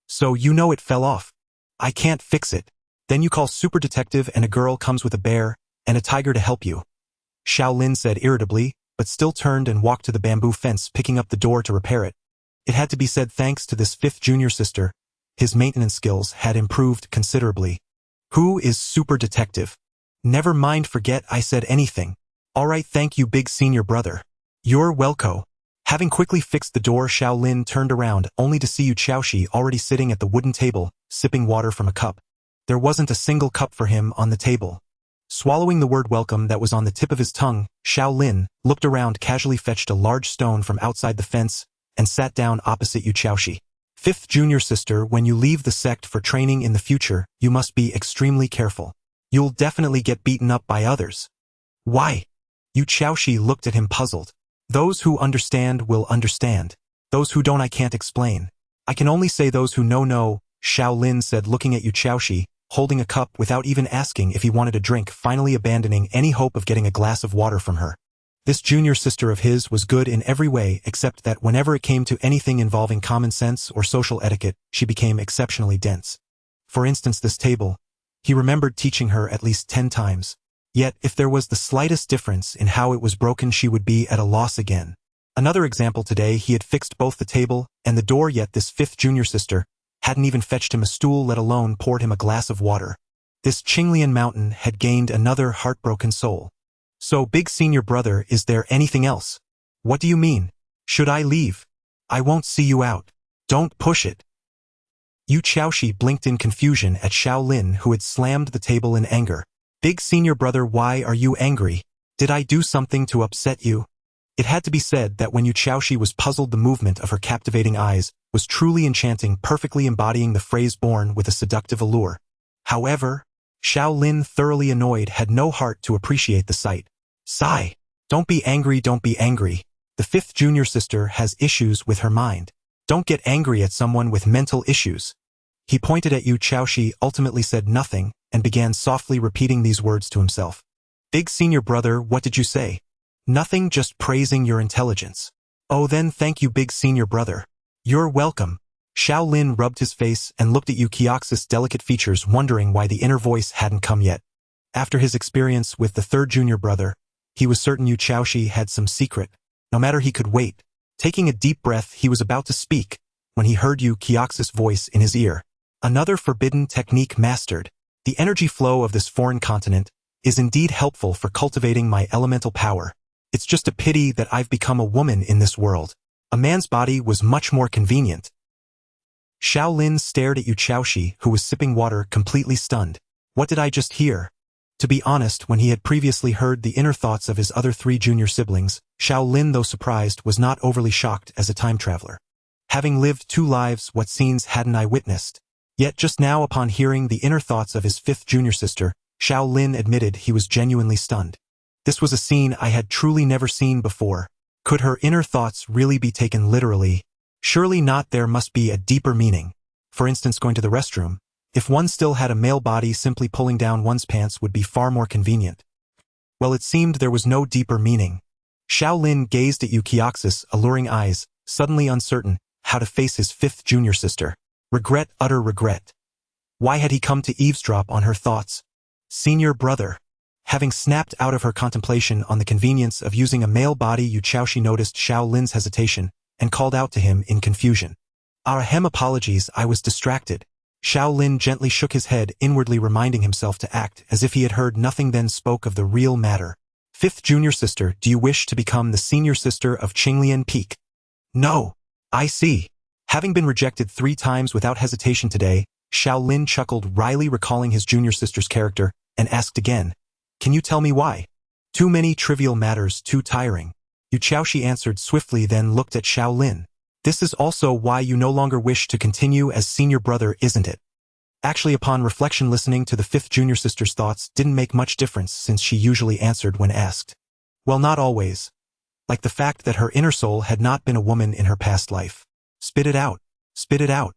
So you know it fell off. I can't fix it. Then you call super detective and a girl comes with a bear and a tiger to help you. Xiao Lin said irritably, but still turned and walked to the bamboo fence, picking up the door to repair it. It had to be said, thanks to this fifth junior sister, his maintenance skills had improved considerably. Who is super detective? Never mind, forget I said anything. Alright, thank you big senior brother. You're welcome. Having quickly fixed the door, Xiao Lin turned around only to see Yu Xiaoxi already sitting at the wooden table, sipping water from a cup. There wasn't a single cup for him on the table. Swallowing the word welcome that was on the tip of his tongue, Xiao Lin looked around, casually fetched a large stone from outside the fence, and sat down opposite Yu Xiaoxi. Fifth junior sister, when you leave the sect for training in the future, you must be extremely careful. You'll definitely get beaten up by others. Why? Yu Xiaoxi looked at him puzzled. Those who understand will understand. Those who don't I can't explain. I can only say those who know, Xiao Lin said, looking at Yu Xiaoxi, holding a cup without even asking if he wanted a drink, finally abandoning any hope of getting a glass of water from her. This junior sister of his was good in every way except that whenever it came to anything involving common sense or social etiquette, she became exceptionally dense. For instance, this table. He remembered teaching her at least 10 times. Yet, if there was the slightest difference in how it was broken, she would be at a loss again. Another example: today he had fixed both the table and the door, yet this fifth junior sister hadn't even fetched him a stool, let alone poured him a glass of water. This Qinglian mountain had gained another heartbroken soul. So, big senior brother, is there anything else? What do you mean? Should I leave? I won't see you out. Don't push it. Yu Xiaoxi blinked in confusion at Xiao Lin, who had slammed the table in anger. Big senior brother, why are you angry? Did I do something to upset you? It had to be said that when Yu Xiaoxi was puzzled, the movement of her captivating eyes was truly enchanting, perfectly embodying the phrase born with a seductive allure. However, Xiao Lin, thoroughly annoyed, had no heart to appreciate the sight. Sigh. Don't be angry, don't be angry. The fifth junior sister has issues with her mind. Don't get angry at someone with mental issues. He pointed at Yu Xiaoxi, ultimately said nothing, and began softly repeating these words to himself. Big senior brother, what did you say? Nothing, just praising your intelligence. Oh, then thank you big senior brother. You're welcome. Xiao Lin rubbed his face and looked at Yu Xiaoxi's delicate features, wondering why the inner voice hadn't come yet. After his experience with the third junior brother, he was certain Yu Xiaoxi had some secret. No matter, he could wait. Taking a deep breath, he was about to speak when he heard Yu Xiaoxi's voice in his ear. Another forbidden technique mastered. The energy flow of this foreign continent is indeed helpful for cultivating my elemental power. It's just a pity that I've become a woman in this world. A man's body was much more convenient. Xiao Lin stared at Yu Xiaoxi, who was sipping water, completely stunned. What did I just hear? To be honest, when he had previously heard the inner thoughts of his other 3 junior siblings, Xiao Lin, though surprised, was not overly shocked as a time traveler. Having lived 2 lives, what scenes hadn't I witnessed? Yet just now, upon hearing the inner thoughts of his 5th junior sister, Xiao Lin admitted he was genuinely stunned. This was a scene I had truly never seen before. Could her inner thoughts really be taken literally? Surely not, there must be a deeper meaning. For instance, going to the restroom. If one still had a male body, simply pulling down one's pants would be far more convenient. Well, it seemed there was no deeper meaning. Xiao Lin gazed at Yu Xiaoxi's alluring eyes, suddenly uncertain how to face his 5th junior sister. Regret, utter regret. Why had he come to eavesdrop on her thoughts? Senior brother. Having snapped out of her contemplation on the convenience of using a male body, Yu Xiaoxi noticed Xiao Lin's hesitation and called out to him in confusion. Ahem, apologies, I was distracted. Xiao Lin gently shook his head, inwardly reminding himself to act as if he had heard nothing, then spoke of the real matter. 5th junior sister, do you wish to become the senior sister of Qinglian Peak? No. I see. Having been rejected 3 times without hesitation today, Xiao Lin chuckled wryly, recalling his junior sister's character, and asked again, can you tell me why? Too many trivial matters, too tiring. Yu Xiaoxi answered swiftly, then looked at Xiao Lin. This is also why you no longer wish to continue as senior brother, isn't it? Actually, upon reflection, listening to the 5th junior sister's thoughts didn't make much difference, since she usually answered when asked. Well, not always. Like the fact that her inner soul had not been a woman in her past life. Spit it out. Spit it out.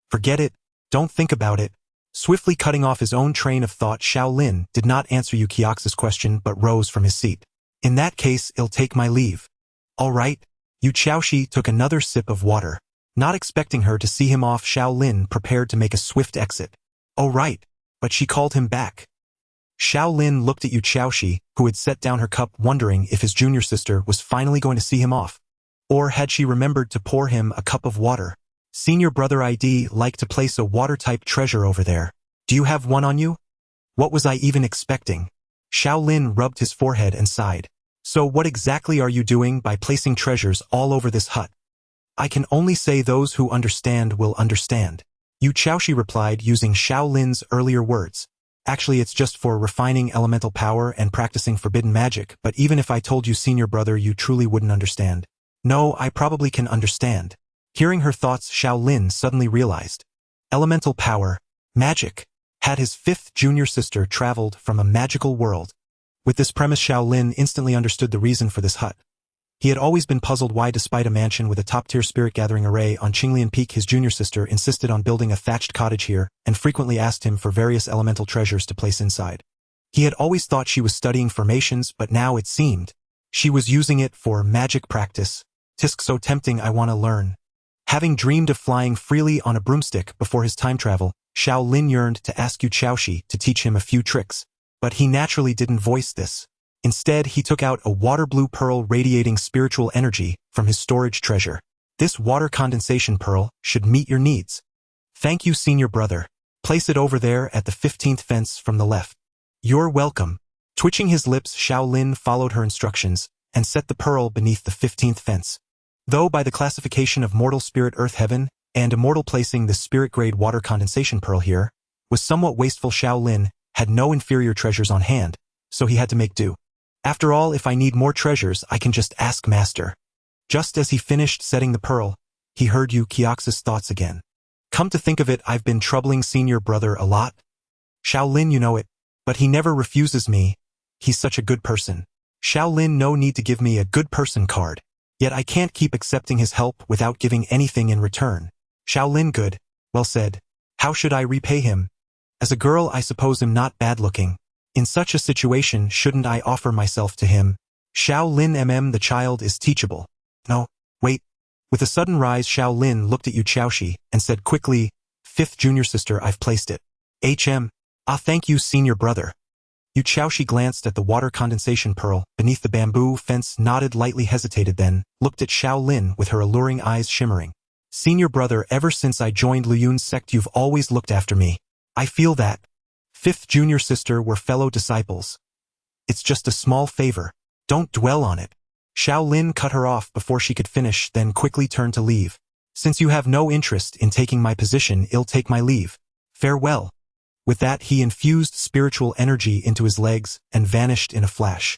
Forget it. Don't think about it. Swiftly cutting off his own train of thought, Xiao Lin did not answer Yu Xiaoxi's question but rose from his seat. In that case, I'll take my leave. All right. Yu Xiaoxi took another sip of water. Not expecting her to see him off, Xiao Lin prepared to make a swift exit. Oh right, but she called him back. Xiao Lin looked at Xiaoxi, who had set down her cup, wondering if his junior sister was finally going to see him off. Or had she remembered to pour him a cup of water? Senior brother, I'd like to place a water-type treasure over there. Do you have one on you? What was I even expecting? Xiao Lin rubbed his forehead and sighed. So what exactly are you doing by placing treasures all over this hut? I can only say those who understand will understand. Xiaoxi replied using Xiao Lin's earlier words. Actually, it's just for refining elemental power and practicing forbidden magic, but even if I told you, senior brother, you truly wouldn't understand. No, I probably can understand. Hearing her thoughts, Xiao Lin suddenly realized. Elemental power, magic. Had his fifth junior sister traveled from a magical world? With this premise, Xiao Lin instantly understood the reason for this hut. He had always been puzzled why, despite a mansion with a top-tier spirit-gathering array on Qinglian Peak, his junior sister insisted on building a thatched cottage here and frequently asked him for various elemental treasures to place inside. He had always thought she was studying formations, but now it seemed she was using it for magic practice. Tisk, so tempting, I want to learn. Having dreamed of flying freely on a broomstick before his time travel, Xiao Lin yearned to ask Xiaoxi to teach him a few tricks, but he naturally didn't voice this. Instead, he took out a water-blue pearl radiating spiritual energy from his storage treasure. This water condensation pearl should meet your needs. Thank you, senior brother. Place it over there at the 15th fence from the left. You're welcome. Twitching his lips, Xiao Lin followed her instructions and set the pearl beneath the 15th fence. Though by the classification of mortal spirit earth heaven and immortal, placing the spirit-grade water condensation pearl here was somewhat wasteful, Xiao Lin had no inferior treasures on hand, so he had to make do. After all, if I need more treasures, I can just ask master. Just as he finished setting the pearl, he heard Xiaoxi's thoughts again. Come to think of it, I've been troubling senior brother a lot. Xiao Lin, you know it, but he never refuses me. He's such a good person. Xiao Lin, no need to give me a good person card. Yet I can't keep accepting his help without giving anything in return. Xiao Lin, good. Well said. How should I repay him? As a girl, I suppose him not bad-looking. In such a situation, shouldn't I offer myself to him? Xiao Lin, the child is teachable. No, wait. With a sudden rise, Xiao Lin looked at Xiaoxi and said quickly, Fifth junior sister, I've placed it. Thank you, senior brother. Xiaoxi glanced at the water condensation pearl beneath the bamboo fence, nodded lightly, hesitated, then looked at Xiao Lin with her alluring eyes shimmering. Senior brother, ever since I joined Liyun's sect, you've always looked after me. I feel that. Fifth junior sister, we're fellow disciples. It's just a small favor. Don't dwell on it. Xiao Lin cut her off before she could finish, then quickly turned to leave. Since you have no interest in taking my position, I'll take my leave. Farewell. With that, he infused spiritual energy into his legs and vanished in a flash.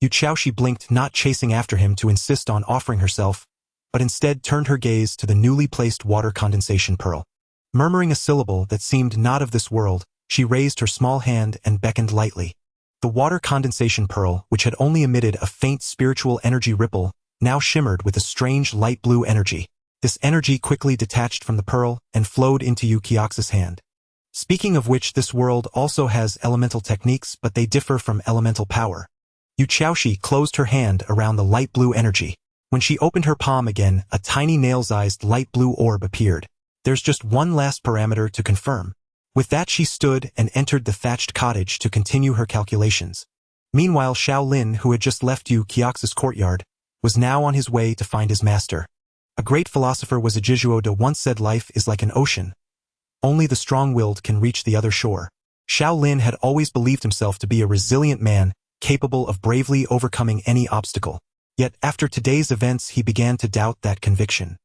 Xiaoxi blinked, not chasing after him to insist on offering herself, but instead turned her gaze to the newly placed water condensation pearl. Murmuring a syllable that seemed not of this world, she raised her small hand and beckoned lightly. The water condensation pearl, which had only emitted a faint spiritual energy ripple, now shimmered with a strange light blue energy. This energy quickly detached from the pearl and flowed into Xiaoxi's hand. Speaking of which, this world also has elemental techniques, but they differ from elemental power. Xiaoxi closed her hand around the light blue energy. When she opened her palm again, a tiny nail-sized light blue orb appeared. There's just one last parameter to confirm. With that, she stood and entered the thatched cottage to continue her calculations. Meanwhile, Xiao Lin, who had just left Xiaoxi's courtyard, was now on his way to find his master. A great philosopher was Jizuo once said, life is like an ocean. Only the strong-willed can reach the other shore. Xiao Lin had always believed himself to be a resilient man, capable of bravely overcoming any obstacle. Yet after today's events, he began to doubt that conviction.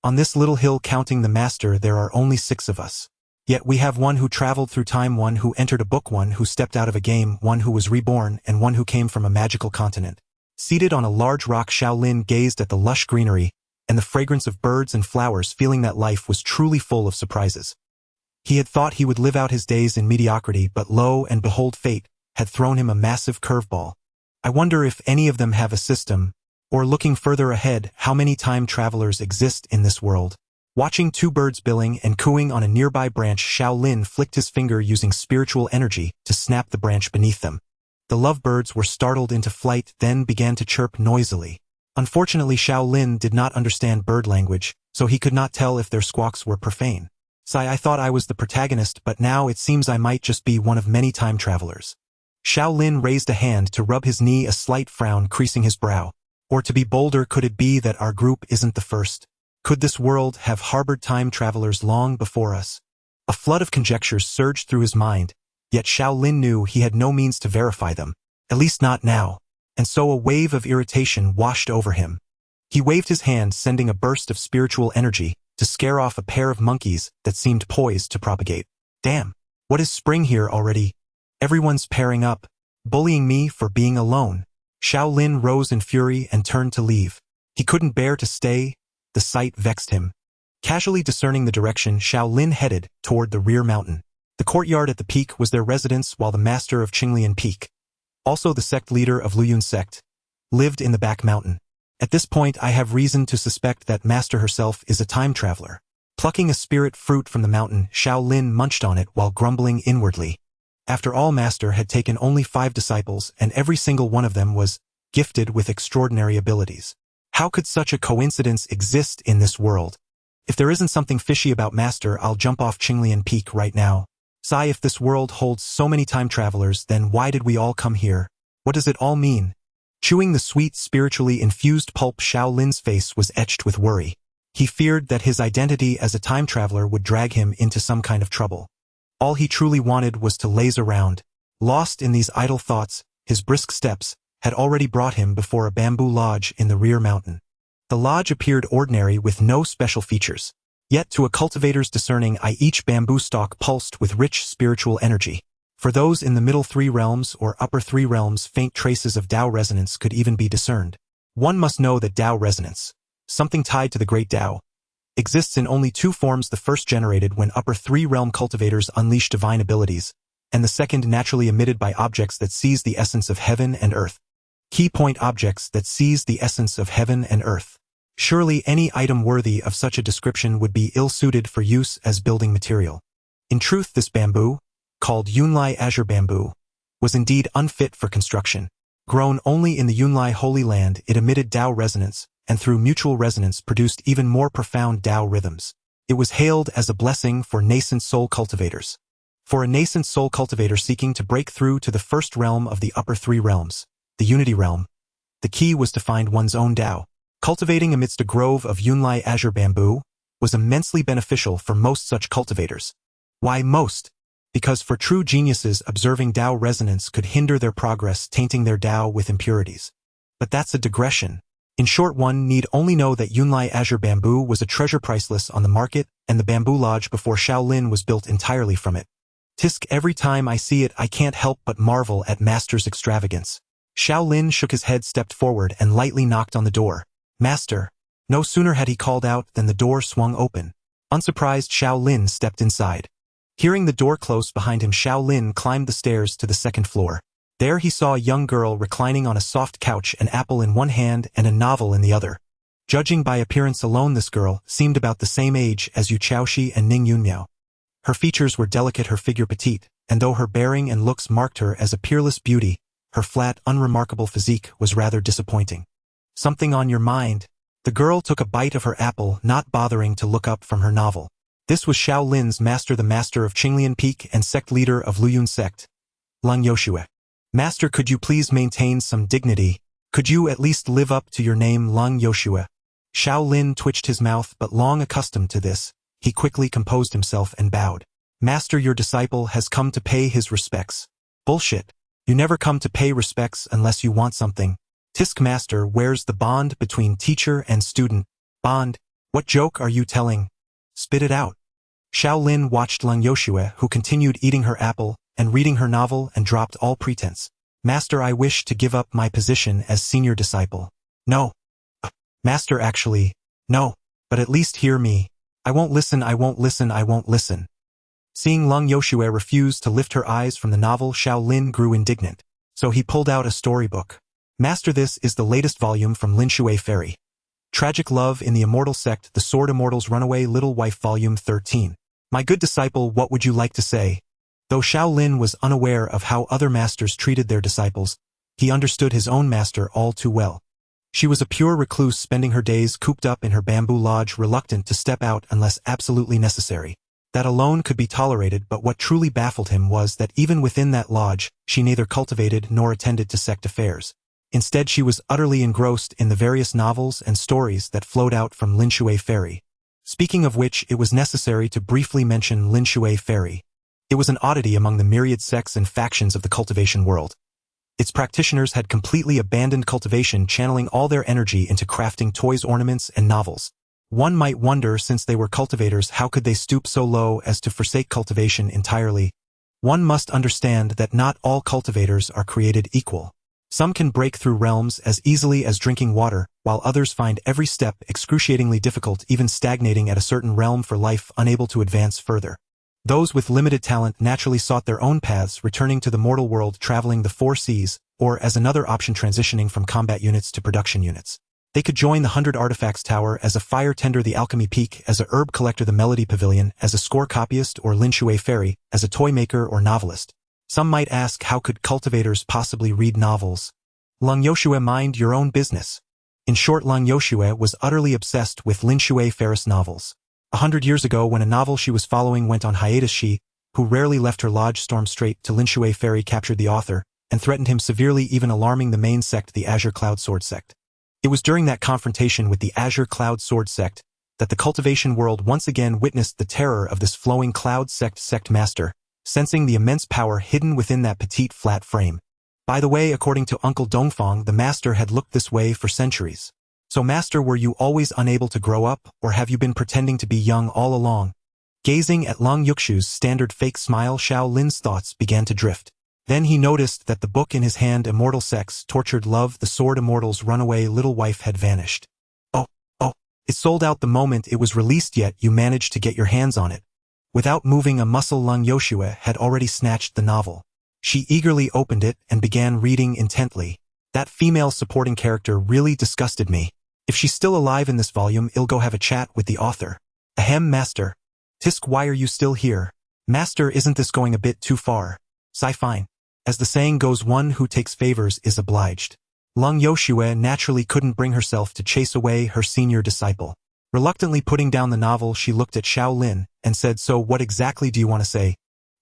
On this little hill, counting the master, there are only 6 of us. Yet we have one who traveled through time, one who entered a book, one who stepped out of a game, one who was reborn, and one who came from a magical continent. Seated on a large rock, Xiao Lin gazed at the lush greenery and the fragrance of birds and flowers, feeling that life was truly full of surprises. He had thought he would live out his days in mediocrity, but lo and behold, fate had thrown him a massive curveball. I wonder if any of them have a system, or looking further ahead, how many time travelers exist in this world. Watching 2 birds billing and cooing on a nearby branch, Xiao Lin flicked his finger using spiritual energy to snap the branch beneath them. The lovebirds were startled into flight, then began to chirp noisily. Unfortunately, Xiao Lin did not understand bird language, so he could not tell if their squawks were profane. Sigh, I thought I was the protagonist, but now it seems I might just be one of many time travelers. Xiao Lin raised a hand to rub his knee, a slight frown creasing his brow. Or to be bolder, could it be that our group isn't the first? Could this world have harbored time travelers long before us? A flood of conjectures surged through his mind, yet Xiao Lin knew he had no means to verify them, at least not now, and so a wave of irritation washed over him. He waved his hand, sending a burst of spiritual energy to scare off a pair of monkeys that seemed poised to propagate. Damn, what is spring here already? Everyone's pairing up, bullying me for being alone. Xiao Lin rose in fury and turned to leave. He couldn't bear to stay, the sight vexed him. Casually discerning the direction, Xiao Lin headed toward the rear mountain. The courtyard at the peak was their residence, while the master of Qingxu Peak, also the sect leader of Qingxu Sect, lived in the back mountain. At this point, I have reason to suspect that master herself is a time traveler. Plucking a spirit fruit from the mountain, Xiao Lin munched on it while grumbling inwardly. After all, master had taken only 5 disciples, and every single one of them was gifted with extraordinary abilities. How could such a coincidence exist in this world? If there isn't something fishy about master, I'll jump off Qingxu Peak right now. Sigh, if this world holds so many time travelers, then why did we all come here? What does it all mean? Chewing the sweet, spiritually infused pulp, Xiao Lin's face was etched with worry. He feared that his identity as a time traveler would drag him into some kind of trouble. All he truly wanted was to laze around. Lost in these idle thoughts, his brisk steps had already brought him before a bamboo lodge in the rear mountain. The lodge appeared ordinary with no special features. Yet to a cultivator's discerning eye, each bamboo stalk pulsed with rich spiritual energy. For those in the middle 3 realms or upper 3 realms, faint traces of Tao resonance could even be discerned. One must know that Tao resonance, something tied to the great Tao, exists in only 2 forms, the first generated when upper 3 realm cultivators unleash divine abilities, and the second naturally emitted by objects that seize the essence of heaven and earth. Key point: objects that seize the essence of heaven and earth. Surely any item worthy of such a description would be ill-suited for use as building material. In truth, this bamboo, called Yunlai Azure Bamboo, was indeed unfit for construction. Grown only in the Yunlai Holy Land, it emitted Tao resonance, and through mutual resonance produced even more profound Tao rhythms. It was hailed as a blessing for nascent soul cultivators. For a nascent soul cultivator seeking to break through to the first realm of the upper 3 realms, the Unity Realm, the key was to find one's own Tao. Cultivating amidst a grove of Yunlai Azure Bamboo was immensely beneficial for most such cultivators. Why most? Because for true geniuses, observing Tao resonance could hinder their progress, tainting their Tao with impurities. But that's a digression. In short, one need only know that Yunlai Azure Bamboo was a treasure priceless on the market, and the bamboo lodge before Xiao Lin was built entirely from it. Tisk, every time I see it, I can't help but marvel at master's extravagance. Xiao Lin shook his head, stepped forward, and lightly knocked on the door. Master. No sooner had he called out than the door swung open. Unsurprised, Xiao Lin stepped inside. Hearing the door close behind him, Xiao Lin climbed the stairs to the 2nd floor. There he saw a young girl reclining on a soft couch, an apple in one hand and a novel in the other. Judging by appearance alone, this girl seemed about the same age as Yu Chaoxi and Ning Yunmiao. Her features were delicate, her figure petite, and though her bearing and looks marked her as a peerless beauty, her flat, unremarkable physique was rather disappointing. Something on your mind? The girl took a bite of her apple, not bothering to look up from her novel. This was Xiao Lin's master, the master of Qingxu Peak and sect leader of Qingxu Sect, Lung Yoshue. Master, could you please maintain some dignity? Could you at least live up to your name, Lung Yoshue? Xiao Lin twitched his mouth, but long accustomed to this, he quickly composed himself and bowed. Master, your disciple has come to pay his respects. Bullshit. You never come to pay respects unless you want something. Tisk, master, where's the bond between teacher and student? Bond? What joke are you telling? Spit it out. Xiao Lin watched Lung Yoshue, who continued eating her apple and reading her novel, and dropped all pretense. Master, I wish to give up my position as senior disciple. No. Master, actually, no. But at least hear me. I won't listen, I won't listen, I won't listen. Seeing Lung Yoshue refuse to lift her eyes from the novel, Xiao Lin grew indignant. So he pulled out a storybook. Master, this is the latest volume from Lin Shui Fairy. Tragic Love in the Immortal Sect, The Sword Immortal's Runaway Little Wife, Volume 13. My good disciple, what would you like to say? Though Xiao Lin was unaware of how other masters treated their disciples, he understood his own master all too well. She was a pure recluse spending her days cooped up in her bamboo lodge, reluctant to step out unless absolutely necessary. That alone could be tolerated, but what truly baffled him was that even within that lodge, she neither cultivated nor attended to sect affairs. Instead, she was utterly engrossed in the various novels and stories that flowed out from Linshui Ferry. Speaking of which, it was necessary to briefly mention Linshui Ferry. It was an oddity among the myriad sects and factions of the cultivation world. Its practitioners had completely abandoned cultivation, channeling all their energy into crafting toys, ornaments, and novels. One might wonder, since they were cultivators, how could they stoop so low as to forsake cultivation entirely? One must understand that not all cultivators are created equal. Some can break through realms as easily as drinking water, while others find every step excruciatingly difficult, even stagnating at a certain realm for life, unable to advance further. Those with limited talent naturally sought their own paths, returning to the mortal world, traveling the 4 seas, or as another option, transitioning from combat units to production units. They could join the 100 Artifacts Tower, as a fire tender the Alchemy Peak, as a herb collector the Melody Pavilion, as a score copyist or Linshui Ferry, as a toy maker or novelist. Some might ask, how could cultivators possibly read novels? Lung Yoshue, mind your own business. In short, Lung Yoshue was utterly obsessed with Linshui Ferris novels. 100 years ago, when a novel she was following went on hiatus, she, who rarely left her lodge, stormed straight to Linshui Ferry, captured the author, and threatened him severely, even alarming the main sect, the Azure Cloud Sword Sect. It was during that confrontation with the Azure Cloud Sword Sect that the cultivation world once again witnessed the terror of this flowing Cloud Sect master, sensing the immense power hidden within that petite flat frame. By the way, according to Uncle Dongfang, the master had looked this way for centuries. So master, were you always unable to grow up, or have you been pretending to be young all along? Gazing at Lung Yukshu's standard fake smile, Xiao Lin's thoughts began to drift. Then he noticed that the book in his hand, Immortal Sex, Tortured Love, the Sword Immortal's runaway little wife, had vanished. Oh, it sold out the moment it was released, yet you managed to get your hands on it. Without moving a muscle, Lung Yoshue had already snatched the novel. She eagerly opened it and began reading intently. That female supporting character really disgusted me. If she's still alive in this volume, I'll go have a chat with the author. Ahem, master. Tisk, why are you still here? Master, isn't this going a bit too far? Sigh, fine. As the saying goes, one who takes favors is obliged. Lung Yoshue naturally couldn't bring herself to chase away her senior disciple. Reluctantly putting down the novel, she looked at Xiao Lin and said, so what exactly do you want to say?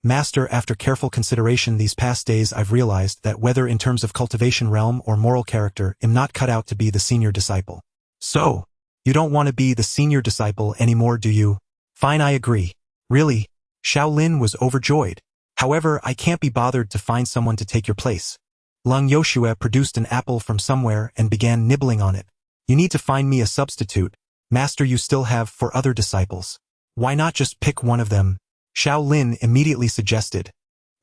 Master, after careful consideration these past days, I've realized that whether in terms of cultivation realm or moral character, I'm not cut out to be the senior disciple. So, you don't want to be the senior disciple anymore, do you? Fine, I agree. Really? Xiao Lin was overjoyed. However, I can't be bothered to find someone to take your place. Lung Yoshue produced an apple from somewhere and began nibbling on it. You need to find me a substitute. Master, you still have 4 other disciples. Why not just pick one of them? Xiao Lin immediately suggested.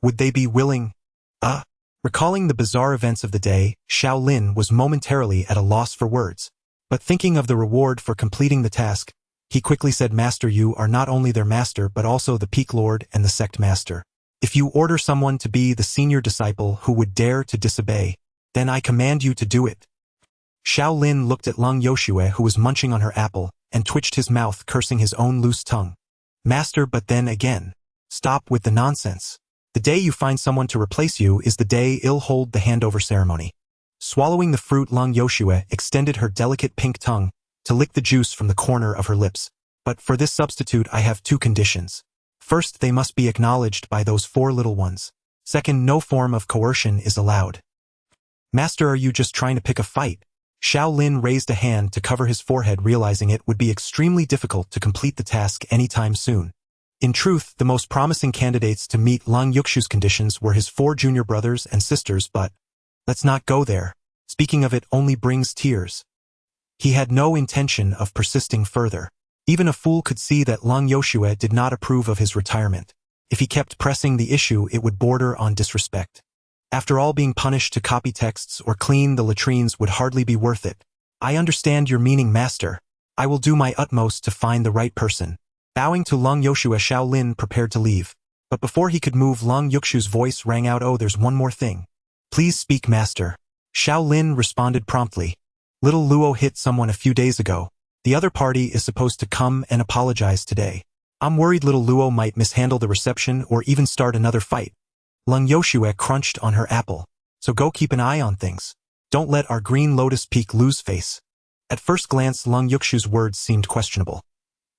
Would they be willing? Recalling the bizarre events of the day, Xiao Lin was momentarily at a loss for words. But thinking of the reward for completing the task, he quickly said, Master, you are not only their master but also the Peak Lord and the Sect Master. If you order someone to be the senior disciple who would dare to disobey, then I command you to do it. Xiao Lin looked at Lung Yoshue, who was munching on her apple, and twitched his mouth, cursing his own loose tongue. Master, but then again. Stop with the nonsense. The day you find someone to replace you is the day I'll hold the handover ceremony. Swallowing the fruit, Lung Yoshue extended her delicate pink tongue to lick the juice from the corner of her lips. But for this substitute I have 2 conditions. First, they must be acknowledged by those 4 little ones. Second, no form of coercion is allowed. Master, are you just trying to pick a fight? Xiao Lin raised a hand to cover his forehead, realizing it would be extremely difficult to complete the task anytime soon. In truth, the most promising candidates to meet Lung Yukshu's conditions were his 4 junior brothers and sisters, but let's not go there. Speaking of it only brings tears. He had no intention of persisting further. Even a fool could see that Lung Yoshue did not approve of his retirement. If he kept pressing the issue, it would border on disrespect. After all, being punished to copy texts or clean the latrines would hardly be worth it. I understand your meaning, master. I will do my utmost to find the right person. Bowing to Lung Yoshue, Xiao Lin prepared to leave. But before he could move, Lung Yukshu's voice rang out, oh, there's one more thing. Please speak, master. Xiao Lin responded promptly. Little Luo hit someone a few days ago. The other party is supposed to come and apologize today. I'm worried little Luo might mishandle the reception or even start another fight. Lung Yoshue crunched on her apple. So go keep an eye on things. Don't let our green lotus peak lose face. At first glance, Lung Yukshu's words seemed questionable.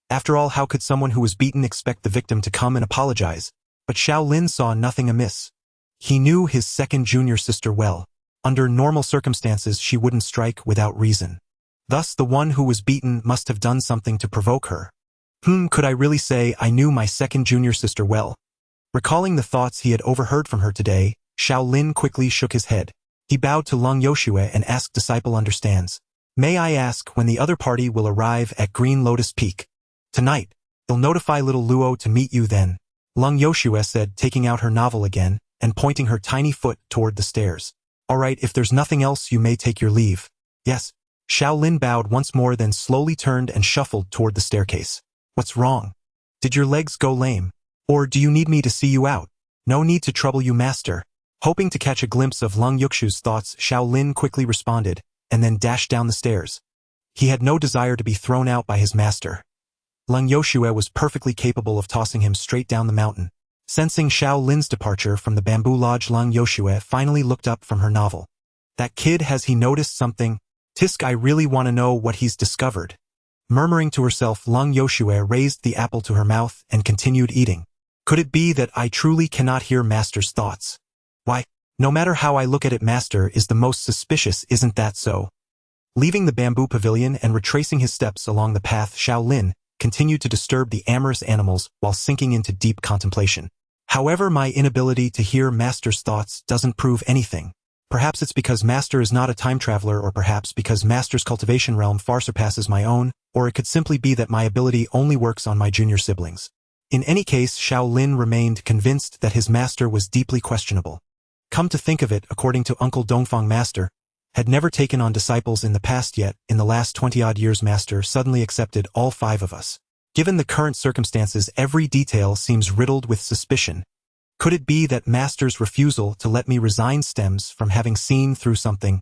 After all, how could someone who was beaten expect the victim to come and apologize? But Xiao Lin saw nothing amiss. He knew his second junior sister well. Under normal circumstances, she wouldn't strike without reason. Thus, the one who was beaten must have done something to provoke her. Could I really say I knew my second junior sister well? Recalling the thoughts he had overheard from her today, Xiao Lin quickly shook his head. He bowed to Lung Yoshue and asked disciple understands. May I ask when the other party will arrive at Green Lotus Peak? Tonight. They'll notify little Luo to meet you then. Lung Yoshue said, taking out her novel again and pointing her tiny foot toward the stairs. All right, if there's nothing else you may take your leave. Yes. Xiao Lin bowed once more, then slowly turned and shuffled toward the staircase. What's wrong? Did your legs go lame? Or do you need me to see you out? No need to trouble you, master. Hoping to catch a glimpse of Lung Yukshu's thoughts, Xiao Lin quickly responded, and then dashed down the stairs. He had no desire to be thrown out by his master. Lung Yoshue was perfectly capable of tossing him straight down the mountain. Sensing Xiao Lin's departure from the bamboo lodge, Lung Yoshue finally looked up from her novel. That kid, has he noticed something? Tisk, I really want to know what he's discovered. Murmuring to herself, Lung Yoshue raised the apple to her mouth and continued eating. Could it be that I truly cannot hear master's thoughts? Why, no matter how I look at it, master is the most suspicious, isn't that so? Leaving the bamboo pavilion and retracing his steps along the path, Xiao Lin continued to disturb the amorous animals while sinking into deep contemplation. However, my inability to hear master's thoughts doesn't prove anything. Perhaps it's because master is not a time traveler, or perhaps because master's cultivation realm far surpasses my own, or it could simply be that my ability only works on my junior siblings. In any case, Xiao Lin remained convinced that his master was deeply questionable. Come to think of it, according to Uncle Dongfang, master had never taken on disciples in the past, yet in the last 20-odd years master suddenly accepted all 5 of us. Given the current circumstances, every detail seems riddled with suspicion. Could it be that master's refusal to let me resign stems from having seen through something?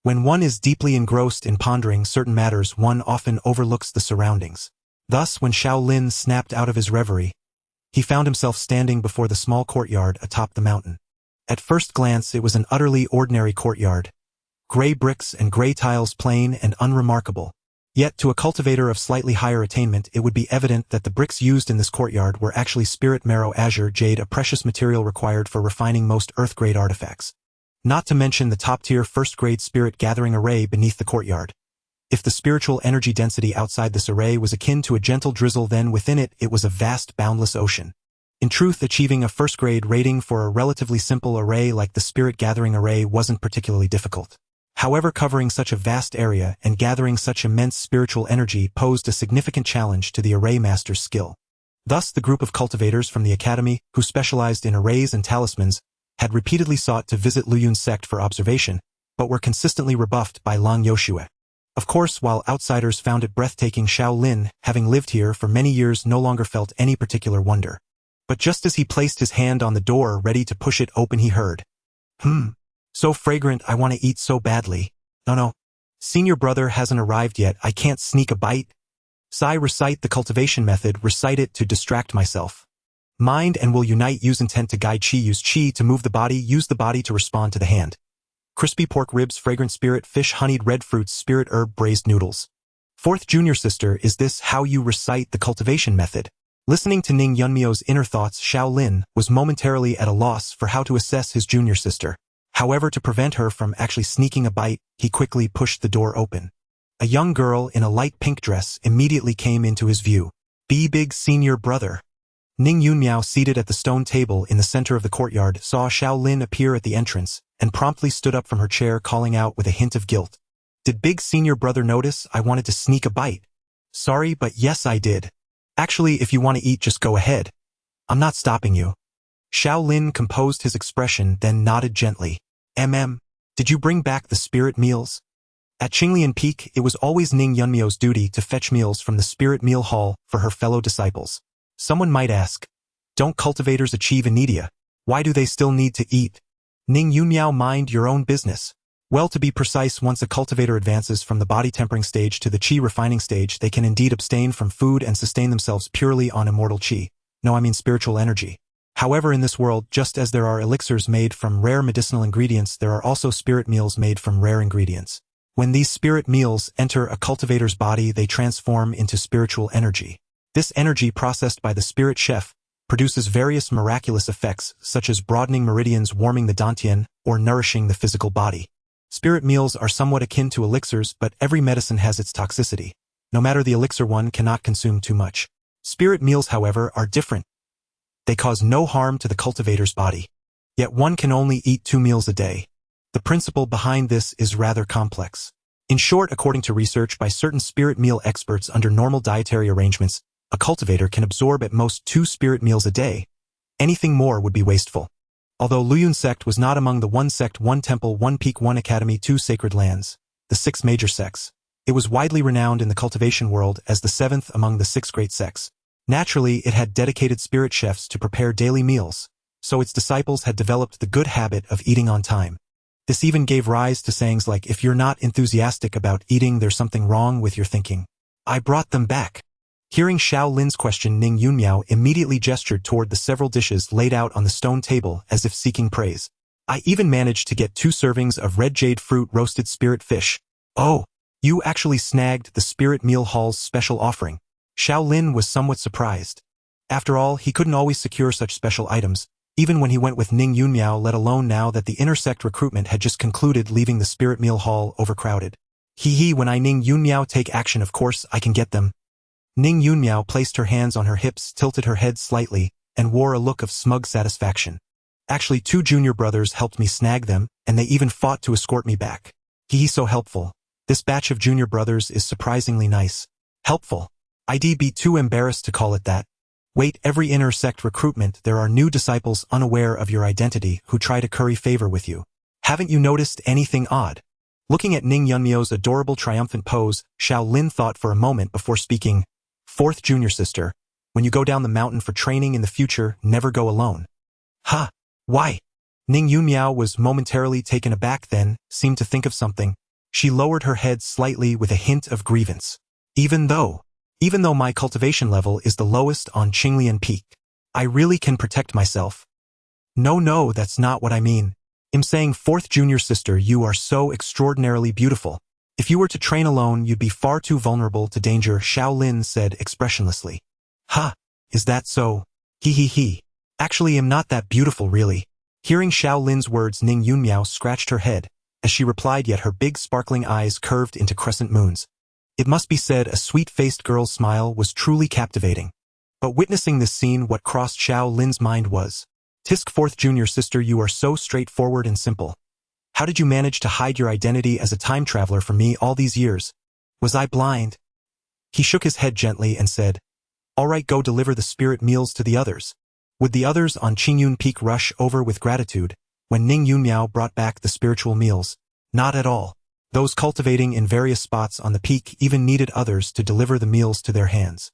When one is deeply engrossed in pondering certain matters, one often overlooks the surroundings. Thus, when Xiao Lin snapped out of his reverie, he found himself standing before the small courtyard atop the mountain. At first glance, it was an utterly ordinary courtyard. Gray bricks and gray tiles, plain and unremarkable. Yet, to a cultivator of slightly higher attainment, it would be evident that the bricks used in this courtyard were actually spirit marrow azure jade, a precious material required for refining most earth-grade artifacts. Not to mention the top-tier first-grade spirit gathering array beneath the courtyard. If the spiritual energy density outside this array was akin to a gentle drizzle, then within it was a vast, boundless ocean. In truth, achieving a first-grade rating for a relatively simple array like the spirit gathering array wasn't particularly difficult. However, covering such a vast area and gathering such immense spiritual energy posed a significant challenge to the array master's skill. Thus, the group of cultivators from the academy, who specialized in arrays and talismans, had repeatedly sought to visit Luyun's sect for observation, but were consistently rebuffed by Lung Yoshue. Of course, while outsiders found it breathtaking, Xiao Lin, having lived here for many years, no longer felt any particular wonder. But just as he placed his hand on the door ready to push it open, he heard, So fragrant, I want to eat so badly. No. Senior brother hasn't arrived yet, I can't sneak a bite. Sai, recite the cultivation method, recite it to distract myself. Mind and will unite, use intent to guide chi, use chi to move the body, use the body to respond to the hand. Crispy pork ribs, fragrant spirit, fish, honeyed red fruits, spirit herb, braised noodles. 4th junior sister, is this how you recite the cultivation method? Listening to Ning Yunmio's inner thoughts, Xiao Lin was momentarily at a loss for how to assess his junior sister. However, to prevent her from actually sneaking a bite, he quickly pushed the door open. A young girl in a light pink dress immediately came into his view. Be big senior brother. Ning Yunmiao, seated at the stone table in the center of the courtyard, saw Xiao Lin appear at the entrance and promptly stood up from her chair, calling out with a hint of guilt. Did big senior brother notice I wanted to sneak a bite? Sorry, but yes, I did. Actually, if you want to eat, just go ahead. I'm not stopping you. Xiao Lin composed his expression, then nodded gently. Did you bring back the spirit meals? At Qinglian Peak, it was always Ning Yunmio's duty to fetch meals from the spirit meal hall for her fellow disciples. Someone might ask, don't cultivators achieve anidia? Why do they still need to eat? Ning Yunmiao, mind your own business. Well, to be precise, once a cultivator advances from the body tempering stage to the qi refining stage, they can indeed abstain from food and sustain themselves purely on immortal qi. No, I mean spiritual energy. However, in this world, just as there are elixirs made from rare medicinal ingredients, there are also spirit meals made from rare ingredients. When these spirit meals enter a cultivator's body, they transform into spiritual energy. This energy, processed by the spirit chef, produces various miraculous effects, such as broadening meridians, warming the dantian, or nourishing the physical body. Spirit meals are somewhat akin to elixirs, but every medicine has its toxicity. No matter the elixir, one cannot consume too much. Spirit meals, however, are different. They cause no harm to the cultivator's body. Yet one can only eat 2 meals a day. The principle behind this is rather complex. In short, according to research by certain spirit meal experts, under normal dietary arrangements, a cultivator can absorb at most 2 spirit meals a day. Anything more would be wasteful. Although Qingxu Sect was not among the 1 sect, 1 temple, 1 peak, 1 academy, 2 sacred lands, the 6 major sects, it was widely renowned in the cultivation world as the 7th among the 6 great sects. Naturally, it had dedicated spirit chefs to prepare daily meals, so its disciples had developed the good habit of eating on time. This even gave rise to sayings like, if you're not enthusiastic about eating, there's something wrong with your thinking. I brought them back. Hearing Xiao Lin's question, Ning Yunmiao immediately gestured toward the several dishes laid out on the stone table as if seeking praise. I even managed to get 2 servings of red jade fruit roasted spirit fish. Oh, you actually snagged the spirit meal hall's special offering. Xiao Lin was somewhat surprised. After all, he couldn't always secure such special items, even when he went with Ning Yunmiao, let alone now that the intersect recruitment had just concluded, leaving the spirit meal hall overcrowded. When I Ning Yunmiao take action, of course I can get them. Ning Yunmiao placed her hands on her hips, tilted her head slightly, and wore a look of smug satisfaction. Actually, 2 junior brothers helped me snag them, and they even fought to escort me back. So helpful. This batch of junior brothers is surprisingly nice. Helpful. I'd be too embarrassed to call it that. Wait, every inter-sect recruitment there are new disciples unaware of your identity who try to curry favor with you. Haven't you noticed anything odd? Looking at Ning Yunmiao's adorable triumphant pose, Xiao Lin thought for a moment before speaking. 4th junior sister, when you go down the mountain for training in the future, never go alone. Huh? Why? Ning Yunmiao was momentarily taken aback, then seemed to think of something. She lowered her head slightly with a hint of grievance. Even though my cultivation level is the lowest on Qinglian Peak, I really can protect myself. No, that's not what I mean. I'm saying 4th junior sister, you are so extraordinarily beautiful. If you were to train alone, you'd be far too vulnerable to danger, Xiao Lin said expressionlessly. Huh? Is that so? Actually, I'm not that beautiful, really. Hearing Xiao Lin's words, Ning Yunmiao scratched her head as she replied, yet her big sparkling eyes curved into crescent moons. It must be said, a sweet-faced girl's smile was truly captivating. But witnessing this scene, what crossed Xiao Lin's mind was, Tisk, 4th junior sister, you are so straightforward and simple. How did you manage to hide your identity as a time traveler from me all these years? Was I blind? He shook his head gently and said, all right, go deliver the spirit meals to the others. Would the others on Qingyun Peak rush over with gratitude when Ning Yunmiao brought back the spiritual meals? Not at all. Those cultivating in various spots on the peak even needed others to deliver the meals to their hands.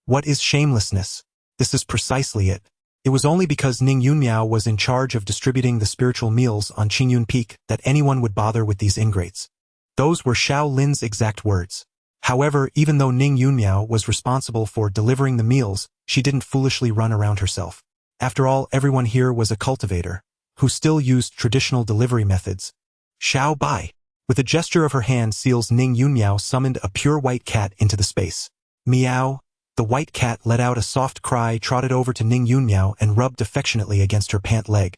What is shamelessness? This is precisely it. It was only because Ning Yunmiao was in charge of distributing the spiritual meals on Qingyun Peak that anyone would bother with these ingrates. Those were Xiao Lin's exact words. However, even though Ning Yunmiao was responsible for delivering the meals, she didn't foolishly run around herself. After all, everyone here was a cultivator, who still used traditional delivery methods. Xiao Bai. With a gesture of her hand, seals, Ning Yunmiao summoned a pure white cat into the space. Meow. The white cat let out a soft cry, trotted over to Ning Yunmiao and rubbed affectionately against her pant leg.